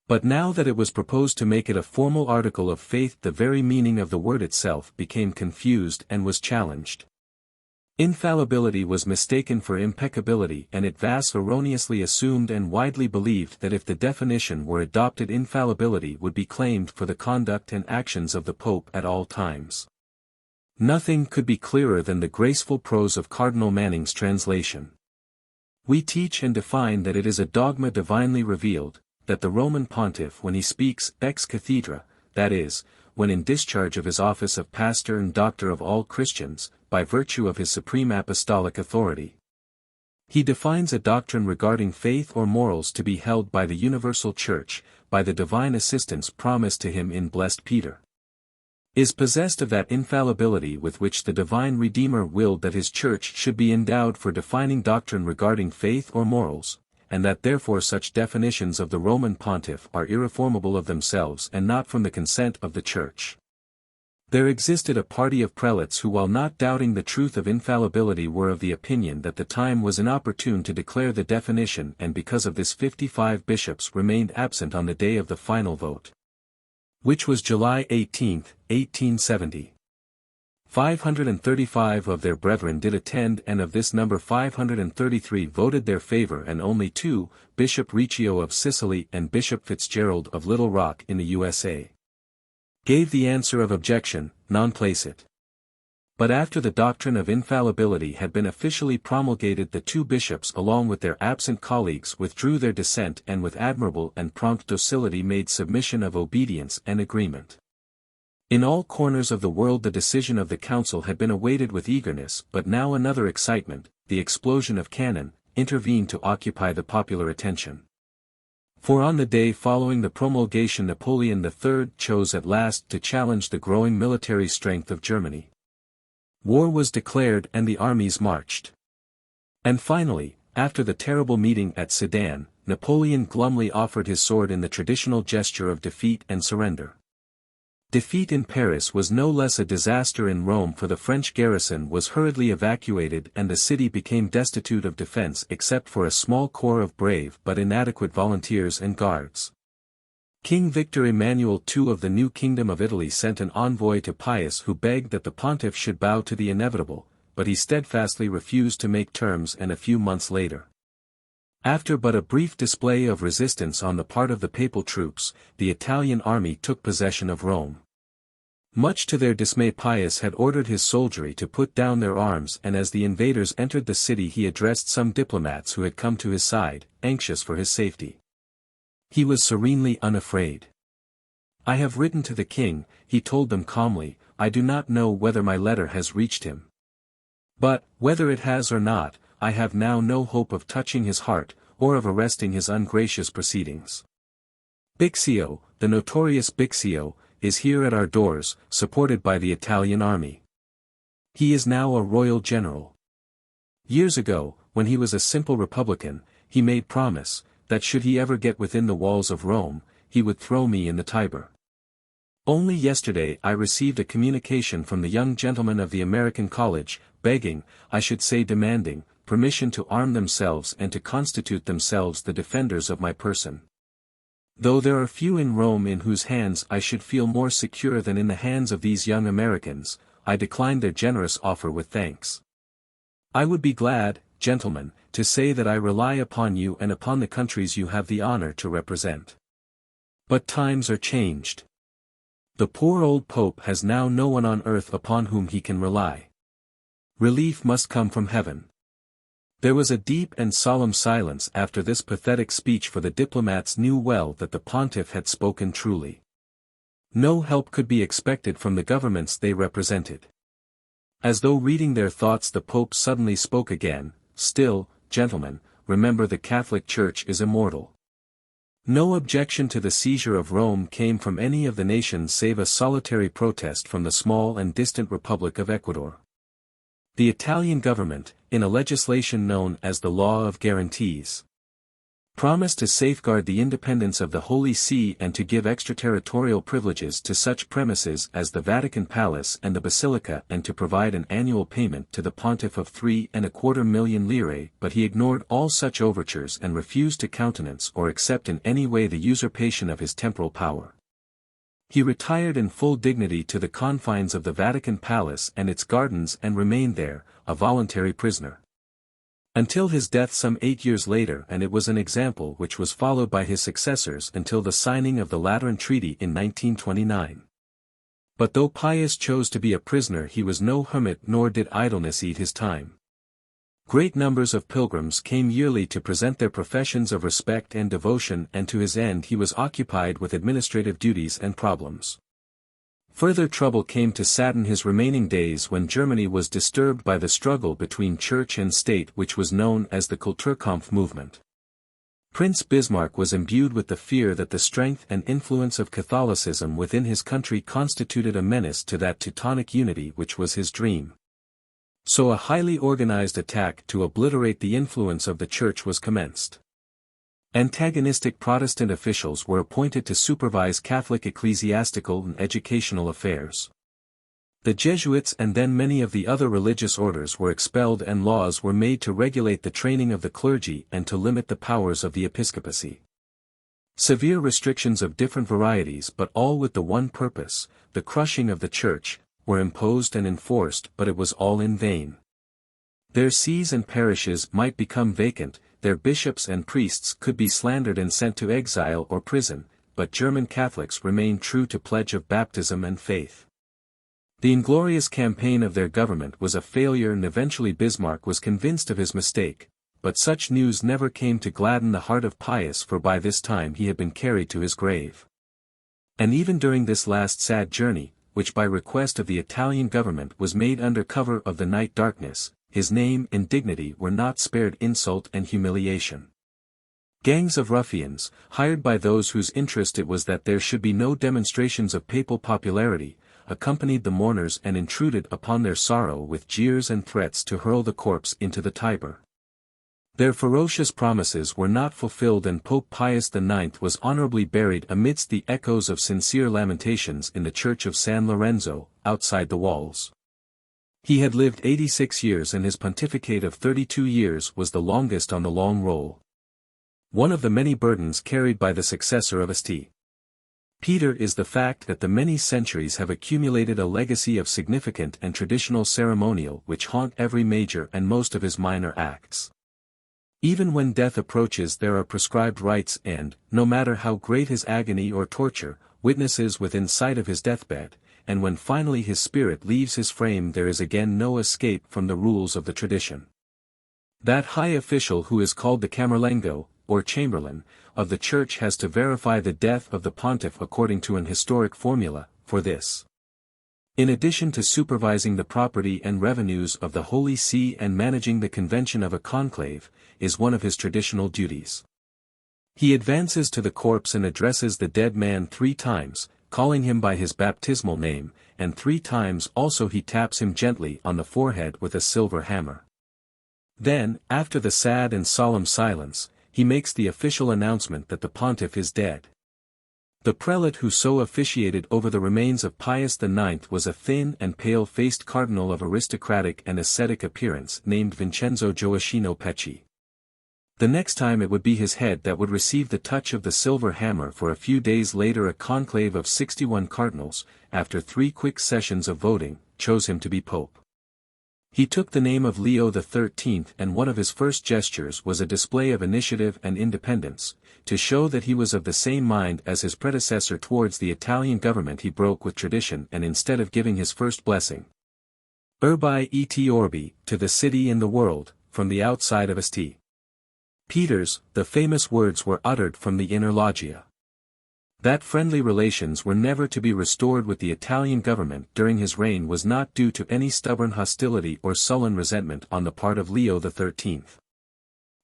But now that it was proposed to make it a formal article of faith, the very meaning of the word itself became confused and was challenged. Infallibility was mistaken for impeccability, and it was erroneously assumed and widely believed that if the definition were adopted, infallibility would be claimed for the conduct and actions of the Pope at all times. Nothing could be clearer than the graceful prose of Cardinal Manning's translation. We teach and define that it is a dogma divinely revealed, that the Roman Pontiff, when he speaks ex cathedra, that is, when in discharge of his office of pastor and doctor of all Christians, by virtue of his supreme apostolic authority, he defines a doctrine regarding faith or morals to be held by the universal Church, by the divine assistance promised to him in blessed Peter, is possessed of that infallibility with which the divine Redeemer willed that his Church should be endowed for defining doctrine regarding faith or morals, and that therefore such definitions of the Roman Pontiff are irreformable of themselves and not from the consent of the Church. There existed a party of prelates who, while not doubting the truth of infallibility, were of the opinion that the time was inopportune to declare the definition, and because of this 55 bishops remained absent on the day of the final vote, which was July 18, 1870. 535 of their brethren did attend, and of this number 533 voted their favor, and only two, Bishop Riccio of Sicily and Bishop Fitzgerald of Little Rock in the USA, gave the answer of objection, non placet. But after the doctrine of infallibility had been officially promulgated, the two bishops along with their absent colleagues withdrew their dissent, and with admirable and prompt docility made submission of obedience and agreement. In all corners of the world the decision of the council had been awaited with eagerness, but now another excitement, the explosion of cannon, intervened to occupy the popular attention. For on the day following the promulgation Napoleon III chose at last to challenge the growing military strength of Germany. War was declared and the armies marched. And finally, after the terrible meeting at Sedan, Napoleon glumly offered his sword in the traditional gesture of defeat and surrender. Defeat in Paris was no less a disaster in Rome, for the French garrison was hurriedly evacuated and the city became destitute of defense except for a small corps of brave but inadequate volunteers and guards. King Victor Emmanuel II of the new Kingdom of Italy sent an envoy to Pius who begged that the pontiff should bow to the inevitable, but he steadfastly refused to make terms, and a few months later, after but a brief display of resistance on the part of the papal troops, the Italian army took possession of Rome. Much to their dismay, Pius had ordered his soldiery to put down their arms, and as the invaders entered the city he addressed some diplomats who had come to his side, anxious for his safety. He was serenely unafraid. "I have written to the king," he told them calmly. "I do not know whether my letter has reached him. But, whether it has or not, I have now no hope of touching his heart, or of arresting his ungracious proceedings. Bixio, the notorious Bixio, is here at our doors, supported by the Italian army. He is now a royal general. Years ago, when he was a simple republican, he made promise, that should he ever get within the walls of Rome, he would throw me in the Tiber. Only yesterday I received a communication from the young gentlemen of the American College, begging, I should say demanding, permission to arm themselves and to constitute themselves the defenders of my person. Though there are few in Rome in whose hands I should feel more secure than in the hands of these young Americans, I declined their generous offer with thanks. I would be glad, gentlemen, to say that I rely upon you and upon the countries you have the honor to represent. But times are changed. The poor old Pope has now no one on earth upon whom he can rely. Relief must come from heaven." There was a deep and solemn silence after this pathetic speech, for the diplomats knew well that the pontiff had spoken truly. No help could be expected from the governments they represented. As though reading their thoughts, the Pope suddenly spoke again. "Still, gentlemen, remember the Catholic Church is immortal." No objection to the seizure of Rome came from any of the nations save a solitary protest from the small and distant Republic of Ecuador. The Italian government, in a legislation known as the Law of Guarantees, promised to safeguard the independence of the Holy See and to give extraterritorial privileges to such premises as the Vatican Palace and the Basilica, and to provide an annual payment to the pontiff of 3.25 million lire, but he ignored all such overtures and refused to countenance or accept in any way the usurpation of his temporal power. He retired in full dignity to the confines of the Vatican Palace and its gardens and remained there, a voluntary prisoner, until his death some 8 years later, and it was an example which was followed by his successors until the signing of the Lateran Treaty in 1929. But though Pius chose to be a prisoner, he was no hermit, nor did idleness eat his time. Great numbers of pilgrims came yearly to present their professions of respect and devotion, and to his end he was occupied with administrative duties and problems. Further trouble came to sadden his remaining days when Germany was disturbed by the struggle between church and state, which was known as the Kulturkampf movement. Prince Bismarck was imbued with the fear that the strength and influence of Catholicism within his country constituted a menace to that Teutonic unity which was his dream. So a highly organized attack to obliterate the influence of the Church was commenced. Antagonistic Protestant officials were appointed to supervise Catholic ecclesiastical and educational affairs. The Jesuits and then many of the other religious orders were expelled and laws were made to regulate the training of the clergy and to limit the powers of the episcopacy. Severe restrictions of different varieties but all with the one purpose, the crushing of the Church, were imposed and enforced, but it was all in vain. Their sees and parishes might become vacant, their bishops and priests could be slandered and sent to exile or prison, but German Catholics remained true to pledge of baptism and faith. The inglorious campaign of their government was a failure and eventually Bismarck was convinced of his mistake, but such news never came to gladden the heart of Pius, for by this time he had been carried to his grave. And even during this last sad journey, which by request of the Italian government was made under cover of the night darkness, his name and dignity were not spared insult and humiliation. Gangs of ruffians, hired by those whose interest it was that there should be no demonstrations of papal popularity, accompanied the mourners and intruded upon their sorrow with jeers and threats to hurl the corpse into the Tiber. Their ferocious promises were not fulfilled and Pope Pius IX was honorably buried amidst the echoes of sincere lamentations in the church of San Lorenzo, outside the walls. He had lived 86 years and his pontificate of 32 years was the longest on the long roll. One of the many burdens carried by the successor of St. Peter is the fact that the many centuries have accumulated a legacy of significant and traditional ceremonial which haunt every major and most of his minor acts. Even when death approaches there are prescribed rites and, no matter how great his agony or torture, witnesses within sight of his deathbed, and when finally his spirit leaves his frame there is again no escape from the rules of the tradition. That high official who is called the Camerlengo, or Chamberlain, of the Church has to verify the death of the pontiff according to an historic formula, for this. In addition to supervising the property and revenues of the Holy See and managing the convention of a conclave, is one of his traditional duties. He advances to the corpse and addresses the dead man 3 times, calling him by his baptismal name, and 3 times also he taps him gently on the forehead with a silver hammer. Then, after the sad and solemn silence, he makes the official announcement that the pontiff is dead. The prelate who so officiated over the remains of Pius IX was a thin and pale-faced cardinal of aristocratic and ascetic appearance named Vincenzo Gioacchino Pecci. The next time it would be his head that would receive the touch of the silver hammer, for a few days later a conclave of 61 cardinals, after 3 quick sessions of voting, chose him to be pope. He took the name of Leo XIII and one of his first gestures was a display of initiative and independence, to show that he was of the same mind as his predecessor towards the Italian government. He broke with tradition and instead of giving his first blessing, Urbi et Orbi, to the city and the world, from the outside of St. Peter's, the famous words were uttered from the inner loggia. That friendly relations were never to be restored with the Italian government during his reign was not due to any stubborn hostility or sullen resentment on the part of Leo XIII.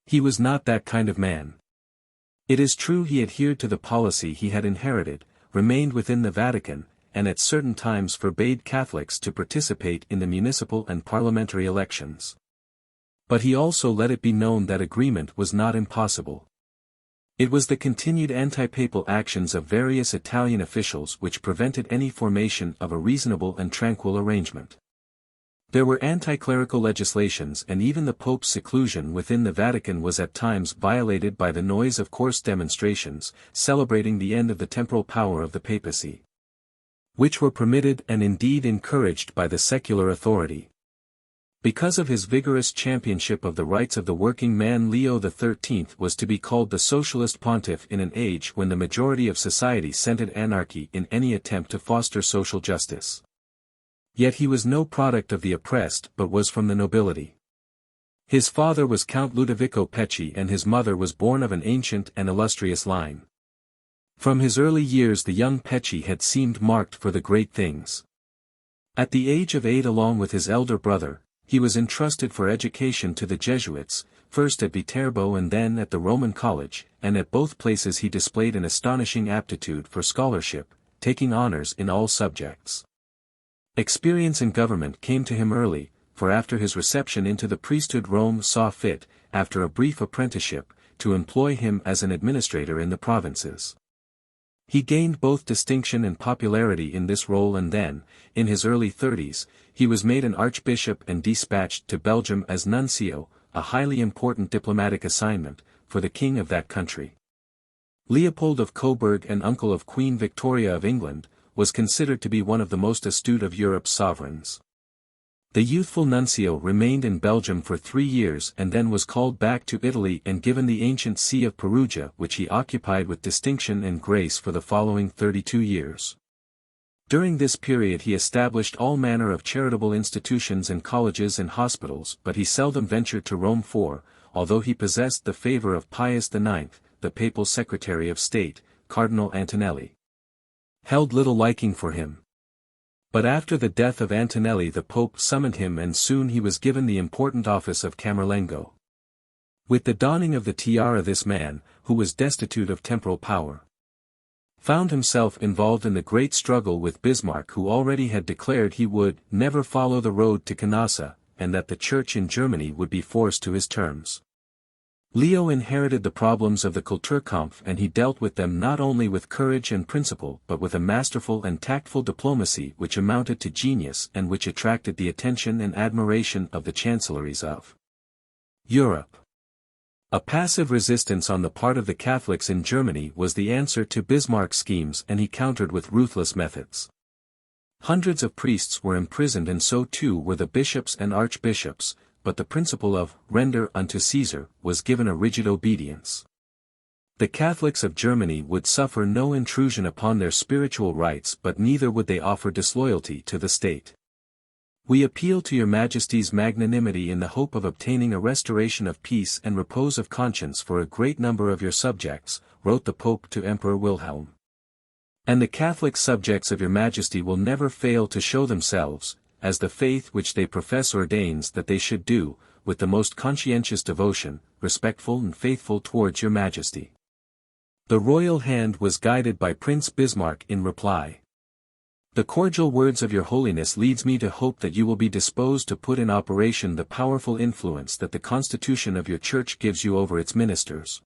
He was not that kind of man. It is true he adhered to the policy he had inherited, remained within the Vatican, and at certain times forbade Catholics to participate in the municipal and parliamentary elections. But he also let it be known that agreement was not impossible. It was the continued anti-papal actions of various Italian officials which prevented any formation of a reasonable and tranquil arrangement. There were anti-clerical legislations and even the Pope's seclusion within the Vatican was at times violated by the noise of coarse demonstrations, celebrating the end of the temporal power of the papacy, which were permitted and indeed encouraged by the secular authority. Because of his vigorous championship of the rights of the working man, Leo XIII was to be called the socialist pontiff in an age when the majority of society scented anarchy in any attempt to foster social justice. Yet he was no product of the oppressed but was from the nobility. His father was Count Ludovico Pecci and his mother was born of an ancient and illustrious line. From his early years the young Pecci had seemed marked for the great things. At the age of 8 along with his elder brother, he was entrusted for education to the Jesuits, first at Viterbo and then at the Roman College, and at both places he displayed an astonishing aptitude for scholarship, taking honors in all subjects. Experience in government came to him early, for after his reception into the priesthood Rome saw fit, after a brief apprenticeship, to employ him as an administrator in the provinces. He gained both distinction and popularity in this role, and then, in his early 30s, he was made an archbishop and dispatched to Belgium as nuncio, a highly important diplomatic assignment, for the king of that country. Leopold of Coburg, and uncle of Queen Victoria of England, was considered to be one of the most astute of Europe's sovereigns. The youthful nuncio remained in Belgium for 3 years and then was called back to Italy and given the ancient see of Perugia, which he occupied with distinction and grace for the following 32 years. During this period he established all manner of charitable institutions and colleges and hospitals, but he seldom ventured to Rome for, although he possessed the favor of Pius IX, the papal Secretary of State, Cardinal Antonelli held little liking for him. But after the death of Antonelli the Pope summoned him, and soon he was given the important office of Camerlengo. With the donning of the tiara this man, who was destitute of temporal power, found himself involved in the great struggle with Bismarck, who already had declared he would never follow the road to Canossa, and that the Church in Germany would be forced to his terms. Leo inherited the problems of the Kulturkampf, and he dealt with them not only with courage and principle but with a masterful and tactful diplomacy which amounted to genius and which attracted the attention and admiration of the chancelleries of Europe. A passive resistance on the part of the Catholics in Germany was the answer to Bismarck's schemes, and he countered with ruthless methods. Hundreds of priests were imprisoned, and so too were the bishops and archbishops, but the principle of "render unto Caesar" was given a rigid obedience. The Catholics of Germany would suffer no intrusion upon their spiritual rights, but neither would they offer disloyalty to the state. "We appeal to your Majesty's magnanimity in the hope of obtaining a restoration of peace and repose of conscience for a great number of your subjects," wrote the Pope to Emperor Wilhelm. "And the Catholic subjects of your Majesty will never fail to show themselves, as the faith which they profess ordains that they should do, with the most conscientious devotion, respectful and faithful towards your Majesty." The royal hand was guided by Prince Bismarck in reply. "The cordial words of your Holiness leads me to hope that you will be disposed to put in operation the powerful influence that the constitution of your Church gives you over its ministers,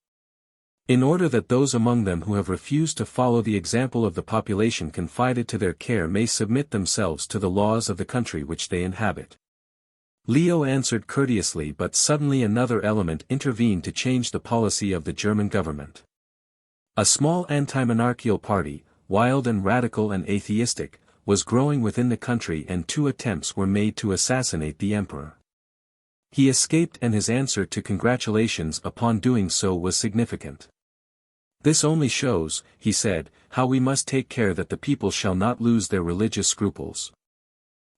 in order that those among them who have refused to follow the example of the population confided to their care may submit themselves to the laws of the country which they inhabit." Leo answered courteously, but suddenly another element intervened to change the policy of the German government. A small anti-monarchical party, wild and radical and atheistic, was growing within the country, and 2 attempts were made to assassinate the emperor. He escaped, and his answer to congratulations upon doing so was significant. "This only shows," he said, "how we must take care that the people shall not lose their religious scruples."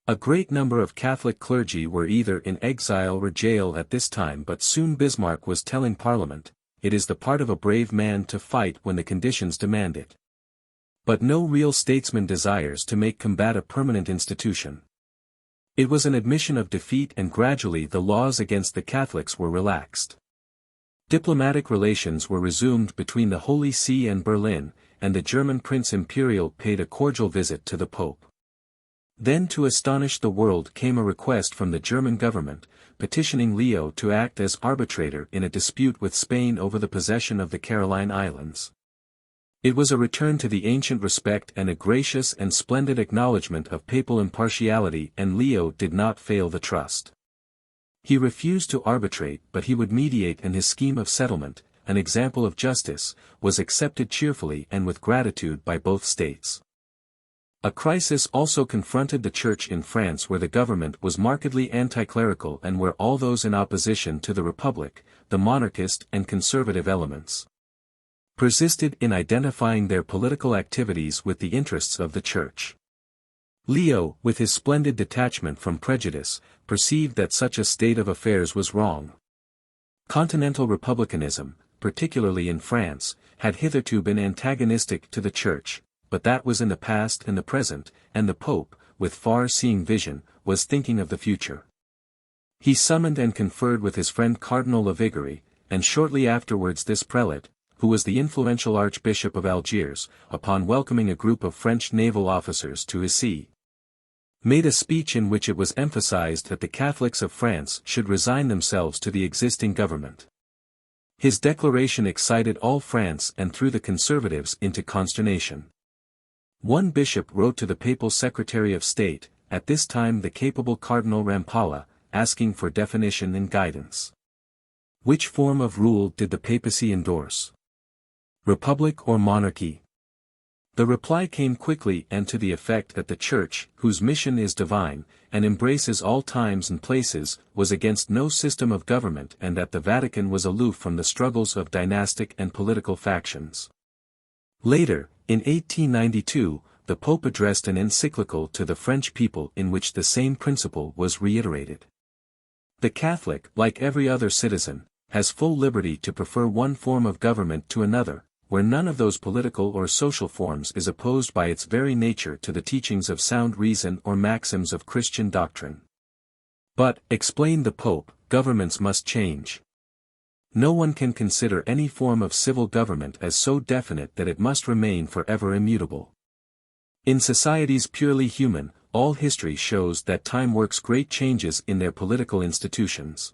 A great number of Catholic clergy were either in exile or jail at this time, but soon Bismarck was telling Parliament, "It is the part of a brave man to fight when the conditions demand it." But no real statesman desires to make combat a permanent institution. It was an admission of defeat, and gradually the laws against the Catholics were relaxed. Diplomatic relations were resumed between the Holy See and Berlin, and the German Prince Imperial paid a cordial visit to the Pope. Then, to astonish the world, came a request from the German government, petitioning Leo to act as arbitrator in a dispute with Spain over the possession of the Caroline Islands. It was a return to the ancient respect and a gracious and splendid acknowledgement of papal impartiality, and Leo did not fail the trust. He refused to arbitrate, but he would mediate, and his scheme of settlement, an example of justice, was accepted cheerfully and with gratitude by both states. A crisis also confronted the Church in France, where the government was markedly anti-clerical and where all those in opposition to the Republic, the monarchist and conservative elements, persisted in identifying their political activities with the interests of the Church. Leo, with his splendid detachment from prejudice, perceived that such a state of affairs was wrong. Continental republicanism, particularly in France, had hitherto been antagonistic to the Church, but that was in the past and the present, and the Pope, with far-seeing vision, was thinking of the future. He summoned and conferred with his friend Cardinal Lavigeri, and shortly afterwards this prelate, who was the influential Archbishop of Algiers, upon welcoming a group of French naval officers to his see, made a speech in which it was emphasized that the Catholics of France should resign themselves to the existing government. His declaration excited all France and threw the conservatives into consternation. One bishop wrote to the papal Secretary of State, at this time the capable Cardinal Rampolla, asking for definition and guidance. Which form of rule did the papacy endorse? Republic or monarchy? The reply came quickly and to the effect that the Church, whose mission is divine, and embraces all times and places, was against no system of government and that the Vatican was aloof from the struggles of dynastic and political factions. Later, in 1892, the Pope addressed an encyclical to the French people in which the same principle was reiterated. The Catholic, like every other citizen, has full liberty to prefer one form of government to another, where none of those political or social forms is opposed by its very nature to the teachings of sound reason or maxims of Christian doctrine. But, explained the Pope, governments must change. No one can consider any form of civil government as so definite that it must remain forever immutable. In societies purely human, all history shows that time works great changes in their political institutions.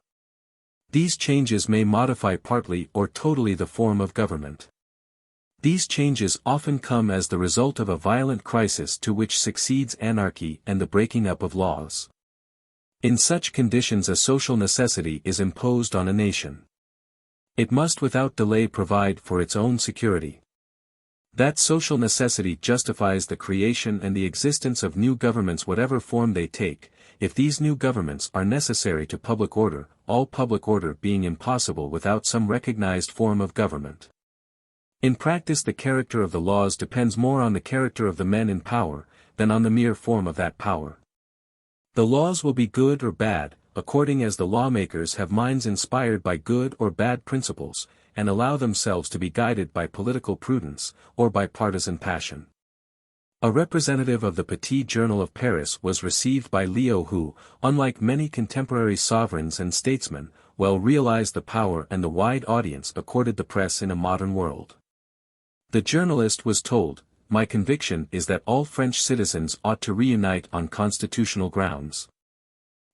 These changes may modify partly or totally the form of government. These changes often come as the result of a violent crisis to which succeeds anarchy and the breaking up of laws. In such conditions a social necessity is imposed on a nation. It must without delay provide for its own security. That social necessity justifies the creation and the existence of new governments whatever form they take, if these new governments are necessary to public order, all public order being impossible without some recognized form of government. In practice the character of the laws depends more on the character of the men in power, than on the mere form of that power. The laws will be good or bad, according as the lawmakers have minds inspired by good or bad principles, and allow themselves to be guided by political prudence, or by partisan passion. A representative of the Petit Journal of Paris was received by Leo who, unlike many contemporary sovereigns and statesmen, well realized the power and the wide audience accorded the press in a modern world. The journalist was told, "My conviction is that all French citizens ought to reunite on constitutional grounds.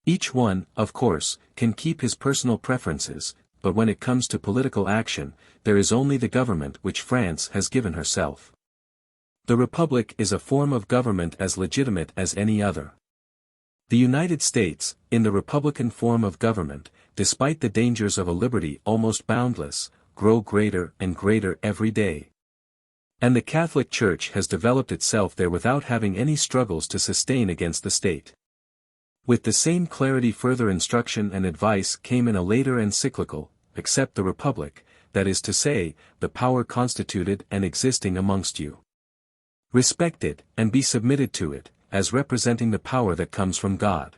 Each one, of course, can keep his personal preferences, but when it comes to political action, there is only the government which France has given herself. The Republic is a form of government as legitimate as any other. The United States, in the Republican form of government, despite the dangers of a liberty almost boundless, grow greater and greater every day. And the Catholic Church has developed itself there without having any struggles to sustain against the state." With the same clarity further instruction and advice came in a later encyclical, "Accept the Republic, that is to say, the power constituted and existing amongst you. Respect it, and be submitted to it, as representing the power that comes from God."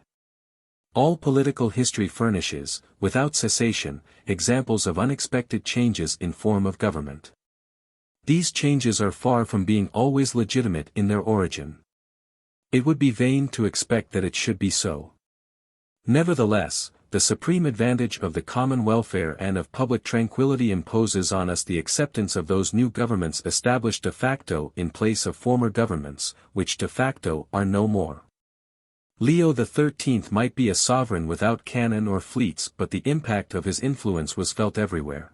All political history furnishes, without cessation, examples of unexpected changes in form of government. These changes are far from being always legitimate in their origin. It would be vain to expect that it should be so. Nevertheless, the supreme advantage of the common welfare and of public tranquility imposes on us the acceptance of those new governments established de facto in place of former governments, which de facto are no more. Leo XIII might be a sovereign without cannon or fleets, but the impact of his influence was felt everywhere.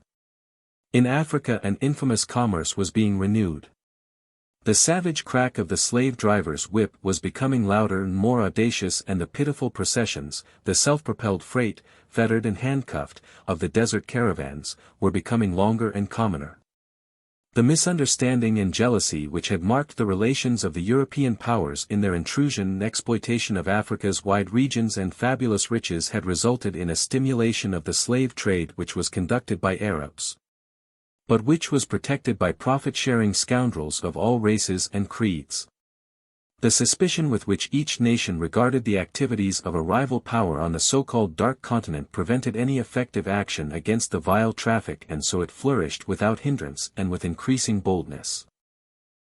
In Africa an infamous commerce was being renewed. The savage crack of the slave driver's whip was becoming louder and more audacious, and the pitiful processions, the self-propelled freight, fettered and handcuffed, of the desert caravans, were becoming longer and commoner. The misunderstanding and jealousy which had marked the relations of the European powers in their intrusion and exploitation of Africa's wide regions and fabulous riches had resulted in a stimulation of the slave trade which was conducted by Arabs, but which was protected by profit-sharing scoundrels of all races and creeds. The suspicion with which each nation regarded the activities of a rival power on the so-called Dark Continent prevented any effective action against the vile traffic, and so it flourished without hindrance and with increasing boldness.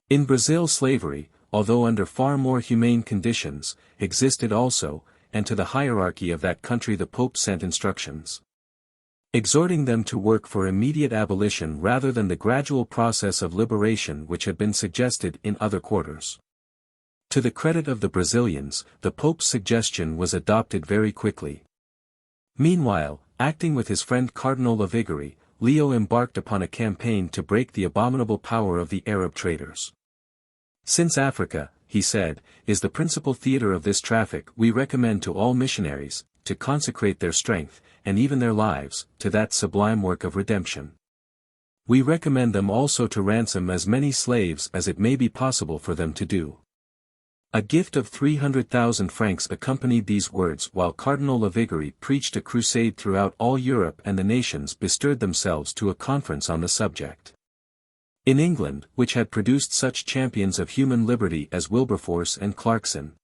In Brazil slavery, although under far more humane conditions, existed also, and to the hierarchy of that country the Pope sent instructions, exhorting them to work for immediate abolition rather than the gradual process of liberation which had been suggested in other quarters. To the credit of the Brazilians, the Pope's suggestion was adopted very quickly. Meanwhile, acting with his friend Cardinal Lavigeri, Leo embarked upon a campaign to break the abominable power of the Arab traders. "Since Africa," he said, "is the principal theater of this traffic, we recommend to all missionaries, to consecrate their strength, and even their lives, to that sublime work of redemption. We recommend them also to ransom as many slaves as it may be possible for them to do." A gift of 300,000 francs accompanied these words, while Cardinal Lavigary preached a crusade throughout all Europe, and the nations bestirred themselves to a conference on the subject. In England, which had produced such champions of human liberty as Wilberforce and Clarkson,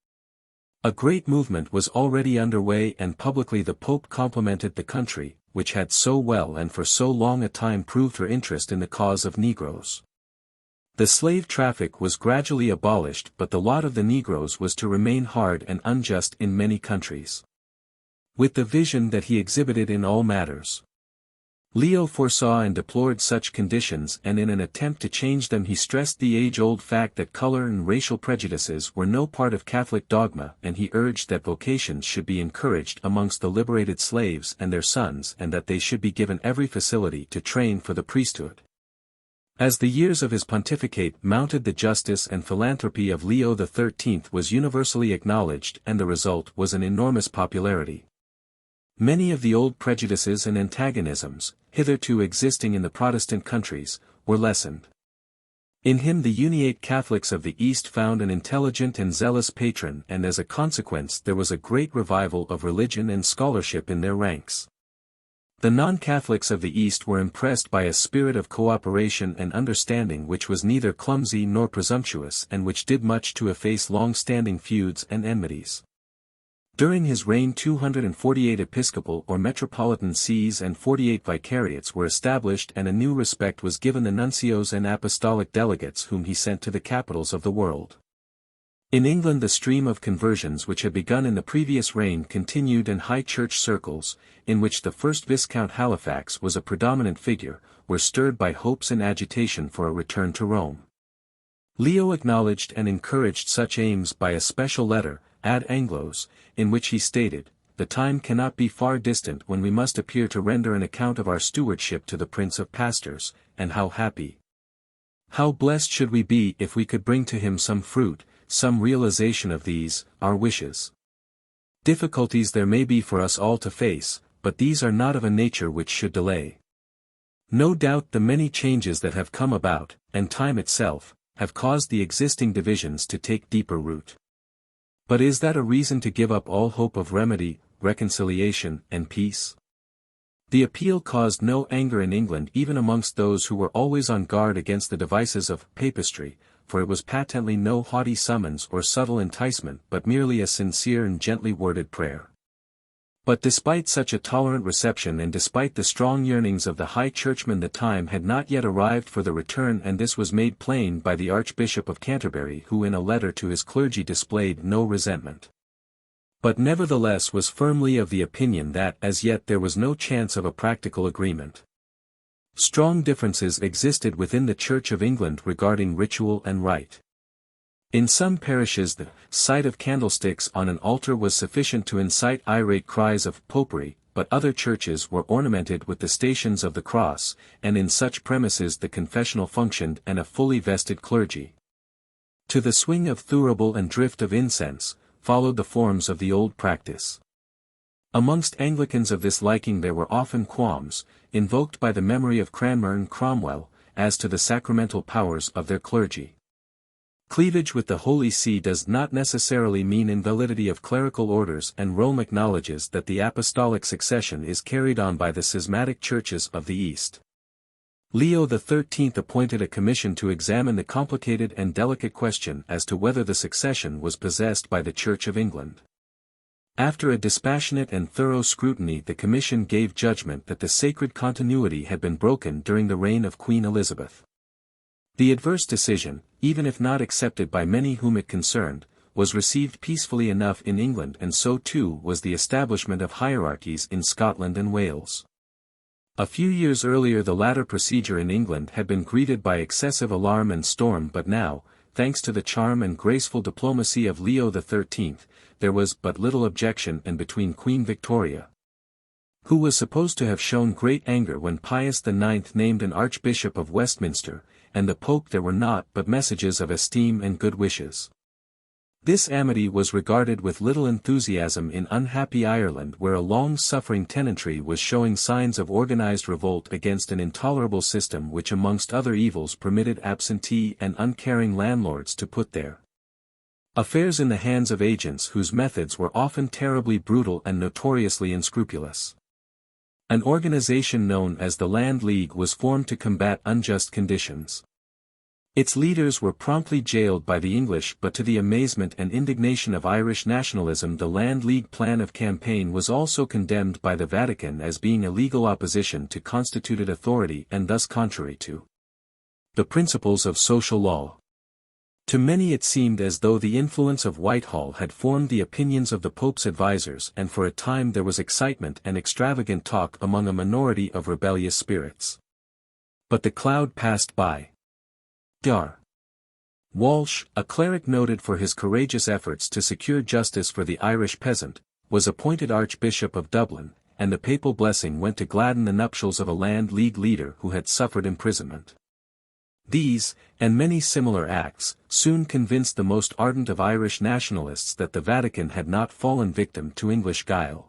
a great movement was already under way, and publicly the Pope complimented the country, which had so well and for so long a time proved her interest in the cause of Negroes. The slave traffic was gradually abolished, but the lot of the Negroes was to remain hard and unjust in many countries. With the vision that he exhibited in all matters, Leo foresaw and deplored such conditions, and in an attempt to change them he stressed the age-old fact that color and racial prejudices were no part of Catholic dogma, and he urged that vocations should be encouraged amongst the liberated slaves and their sons, and that they should be given every facility to train for the priesthood. As the years of his pontificate mounted, the justice and philanthropy of Leo XIII was universally acknowledged, and the result was an enormous popularity. Many of the old prejudices and antagonisms, hitherto existing in the Protestant countries, were lessened. In him the Uniate Catholics of the East found an intelligent and zealous patron, and as a consequence there was a great revival of religion and scholarship in their ranks. The non-Catholics of the East were impressed by a spirit of cooperation and understanding which was neither clumsy nor presumptuous, and which did much to efface long-standing feuds and enmities. During his reign 248 episcopal or metropolitan sees and 48 vicariates were established, and a new respect was given the nuncios and apostolic delegates whom he sent to the capitals of the world. In England the stream of conversions which had begun in the previous reign continued, and high church circles, in which the first Viscount Halifax was a predominant figure, were stirred by hopes and agitation for a return to Rome. Leo acknowledged and encouraged such aims by a special letter, Ad Anglos, in which he stated, "The time cannot be far distant when we must appear to render an account of our stewardship to the Prince of Pastors, and how happy, how blessed should we be if we could bring to him some fruit, some realization of these, our wishes. Difficulties there may be for us all to face, but these are not of a nature which should delay. No doubt the many changes that have come about, and time itself, have caused the existing divisions to take deeper root. But is that a reason to give up all hope of remedy, reconciliation, and peace?" The appeal caused no anger in England, even amongst those who were always on guard against the devices of papistry, for it was patently no haughty summons or subtle enticement, but merely a sincere and gently worded prayer. But despite such a tolerant reception, and despite the strong yearnings of the high churchmen, the time had not yet arrived for the return, and this was made plain by the Archbishop of Canterbury, who in a letter to his clergy displayed no resentment, but nevertheless was firmly of the opinion that as yet there was no chance of a practical agreement. Strong differences existed within the Church of England regarding ritual and rite. In some parishes the sight of candlesticks on an altar was sufficient to incite irate cries of popery, but other churches were ornamented with the Stations of the Cross, and in such premises the confessional functioned and a fully vested clergy. To the swing of thurible and drift of incense, followed the forms of the old practice. Amongst Anglicans of this liking there were often qualms, invoked by the memory of Cranmer and Cromwell, as to the sacramental powers of their clergy. Cleavage with the Holy See does not necessarily mean invalidity of clerical orders, and Rome acknowledges that the apostolic succession is carried on by the schismatic churches of the East. Leo XIII appointed a commission to examine the complicated and delicate question as to whether the succession was possessed by the Church of England. After a dispassionate and thorough scrutiny, the commission gave judgment that the sacred continuity had been broken during the reign of Queen Elizabeth. The adverse decision, even if not accepted by many whom it concerned, was received peacefully enough in England, and so too was the establishment of hierarchies in Scotland and Wales. A few years earlier the latter procedure in England had been greeted by excessive alarm and storm, but now, thanks to the charm and graceful diplomacy of Leo XIII, there was but little objection, and between Queen Victoria, who was supposed to have shown great anger when Pius IX named an Archbishop of Westminster, and the Pope there were naught but messages of esteem and good wishes. This amity was regarded with little enthusiasm in unhappy Ireland, where a long-suffering tenantry was showing signs of organized revolt against an intolerable system which amongst other evils permitted absentee and uncaring landlords to put their affairs in the hands of agents whose methods were often terribly brutal and notoriously unscrupulous. An organization known as the Land League was formed to combat unjust conditions. Its leaders were promptly jailed by the English, but to the amazement and indignation of Irish nationalism the Land League plan of campaign was also condemned by the Vatican as being illegal opposition to constituted authority and thus contrary to the principles of social law. To many it seemed as though the influence of Whitehall had formed the opinions of the Pope's advisers, and for a time there was excitement and extravagant talk among a minority of rebellious spirits. But the cloud passed by. Dr. Walsh, a cleric noted for his courageous efforts to secure justice for the Irish peasant, was appointed Archbishop of Dublin, and the papal blessing went to gladden the nuptials of a Land League leader who had suffered imprisonment. These, and many similar acts, soon convinced the most ardent of Irish nationalists that the Vatican had not fallen victim to English guile.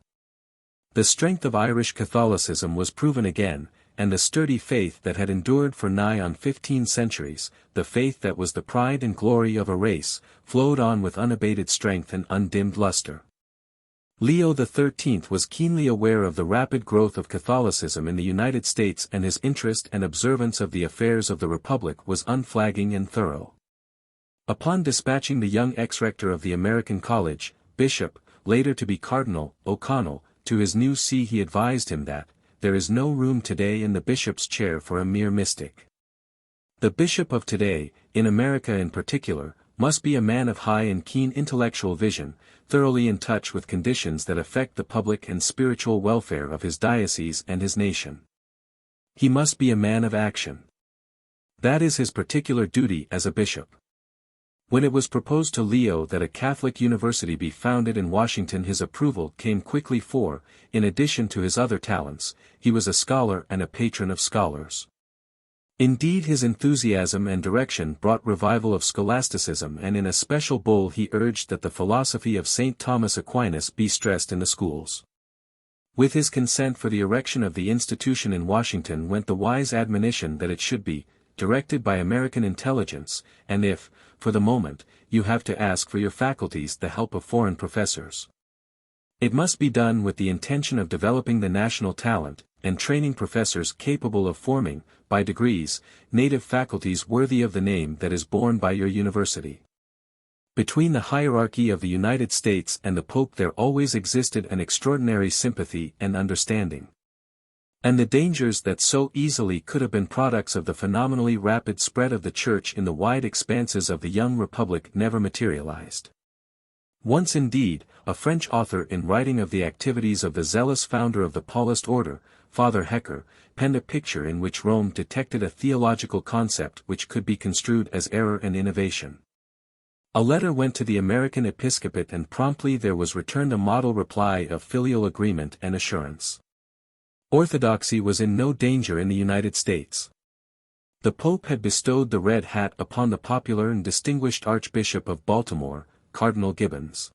The strength of Irish Catholicism was proven again, and the sturdy faith that had endured for nigh on 15 centuries, the faith that was the pride and glory of a race, flowed on with unabated strength and undimmed luster. Leo XIII was keenly aware of the rapid growth of Catholicism in the United States, and his interest and observance of the affairs of the Republic was unflagging and thorough. Upon dispatching the young ex-rector of the American College, Bishop, later to be Cardinal, O'Connell, to his new see, he advised him that, "There is no room today in the bishop's chair for a mere mystic. The bishop of today, in America in particular, must be a man of high and keen intellectual vision, thoroughly in touch with conditions that affect the public and spiritual welfare of his diocese and his nation. He must be a man of action. That is his particular duty as a bishop." When it was proposed to Leo that a Catholic university be founded in Washington, his approval came quickly, for, in addition to his other talents, he was a scholar and a patron of scholars. Indeed, his enthusiasm and direction brought revival of scholasticism, and in a special bull he urged that the philosophy of St. Thomas Aquinas be stressed in the schools. With his consent for the erection of the institution in Washington went the wise admonition that it should be directed by American intelligence, and if, for the moment, you have to ask for your faculties the help of foreign professors, it must be done with the intention of developing the national talent, and training professors capable of forming, by degrees, native faculties worthy of the name that is borne by your university. Between the hierarchy of the United States and the Pope there always existed an extraordinary sympathy and understanding. And the dangers that so easily could have been products of the phenomenally rapid spread of the Church in the wide expanses of the young republic never materialized. Once indeed, a French author in writing of the activities of the zealous founder of the Paulist order, Father Hecker, penned a picture in which Rome detected a theological concept which could be construed as error and innovation. A letter went to the American episcopate, and promptly there was returned a model reply of filial agreement and assurance. Orthodoxy was in no danger in the United States. The Pope had bestowed the red hat upon the popular and distinguished Archbishop of Baltimore, Cardinal Gibbons.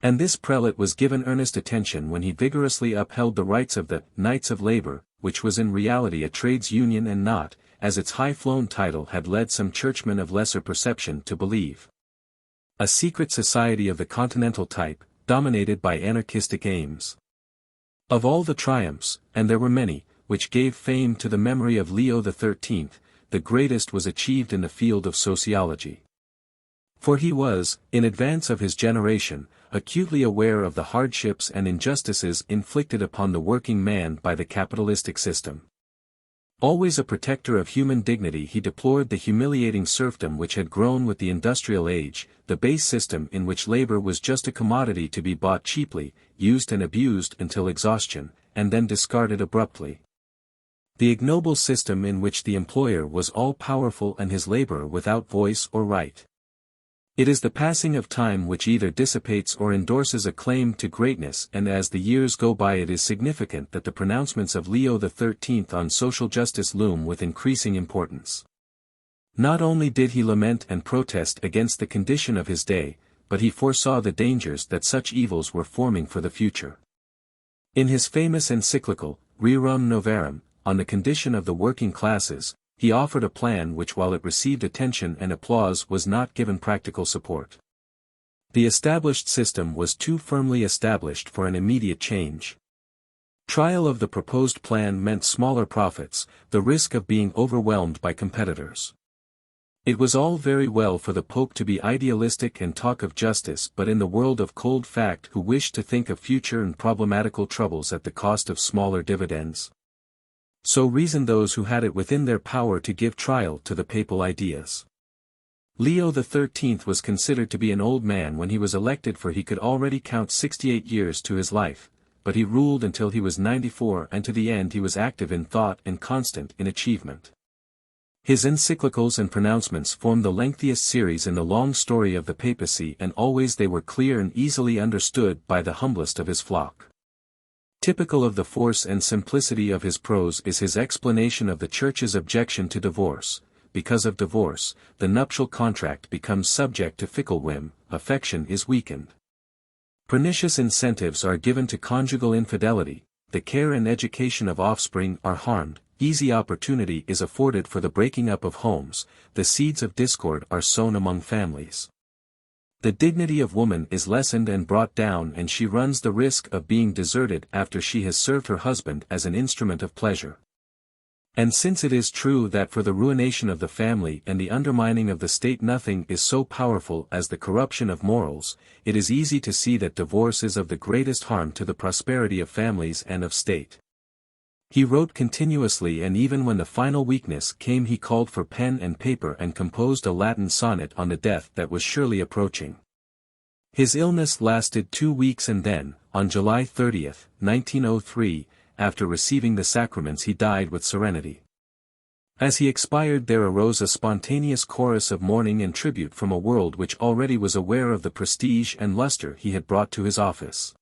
And this prelate was given earnest attention when he vigorously upheld the rights of the Knights of Labor, which was in reality a trades union and not, as its high-flown title had led some churchmen of lesser perception to believe, a secret society of the continental type, dominated by anarchistic aims. Of all the triumphs, and there were many, which gave fame to the memory of Leo XIII, the greatest was achieved in the field of sociology. For he was, in advance of his generation, acutely aware of the hardships and injustices inflicted upon the working man by the capitalistic system. Always a protector of human dignity, he deplored the humiliating serfdom which had grown with the industrial age, the base system in which labor was just a commodity to be bought cheaply, used and abused until exhaustion, and then discarded abruptly. The ignoble system in which the employer was all-powerful and his laborer without voice or right. It is the passing of time which either dissipates or endorses a claim to greatness, and as the years go by it is significant that the pronouncements of Leo XIII on social justice loom with increasing importance. Not only did he lament and protest against the condition of his day, but he foresaw the dangers that such evils were forming for the future. In his famous encyclical, Rerum Novarum, on the condition of the working classes, he offered a plan which while it received attention and applause was not given practical support. The established system was too firmly established for an immediate change. Trial of the proposed plan meant smaller profits, the risk of being overwhelmed by competitors. It was all very well for the Pope to be idealistic and talk of justice, but in the world of cold fact who wished to think of future and problematical troubles at the cost of smaller dividends? So reasoned those who had it within their power to give trial to the papal ideas. Leo XIII was considered to be an old man when he was elected, for he could already count 68 years to his life, but he ruled until he was 94, and to the end he was active in thought and constant in achievement. His encyclicals and pronouncements form the lengthiest series in the long story of the papacy, and always they were clear and easily understood by the humblest of his flock. Typical of the force and simplicity of his prose is his explanation of the Church's objection to divorce. Because of divorce, the nuptial contract becomes subject to fickle whim, affection is weakened. Pernicious incentives are given to conjugal infidelity, the care and education of offspring are harmed, easy opportunity is afforded for the breaking up of homes, the seeds of discord are sown among families. The dignity of woman is lessened and brought down, and she runs the risk of being deserted after she has served her husband as an instrument of pleasure. And since it is true that for the ruination of the family and the undermining of the state nothing is so powerful as the corruption of morals, it is easy to see that divorce is of the greatest harm to the prosperity of families and of state. He wrote continuously, and even when the final weakness came he called for pen and paper and composed a Latin sonnet on the death that was surely approaching. His illness lasted 2 weeks, and then, on July 30, 1903, after receiving the sacraments he died with serenity. As he expired there arose a spontaneous chorus of mourning and tribute from a world which already was aware of the prestige and luster he had brought to his office.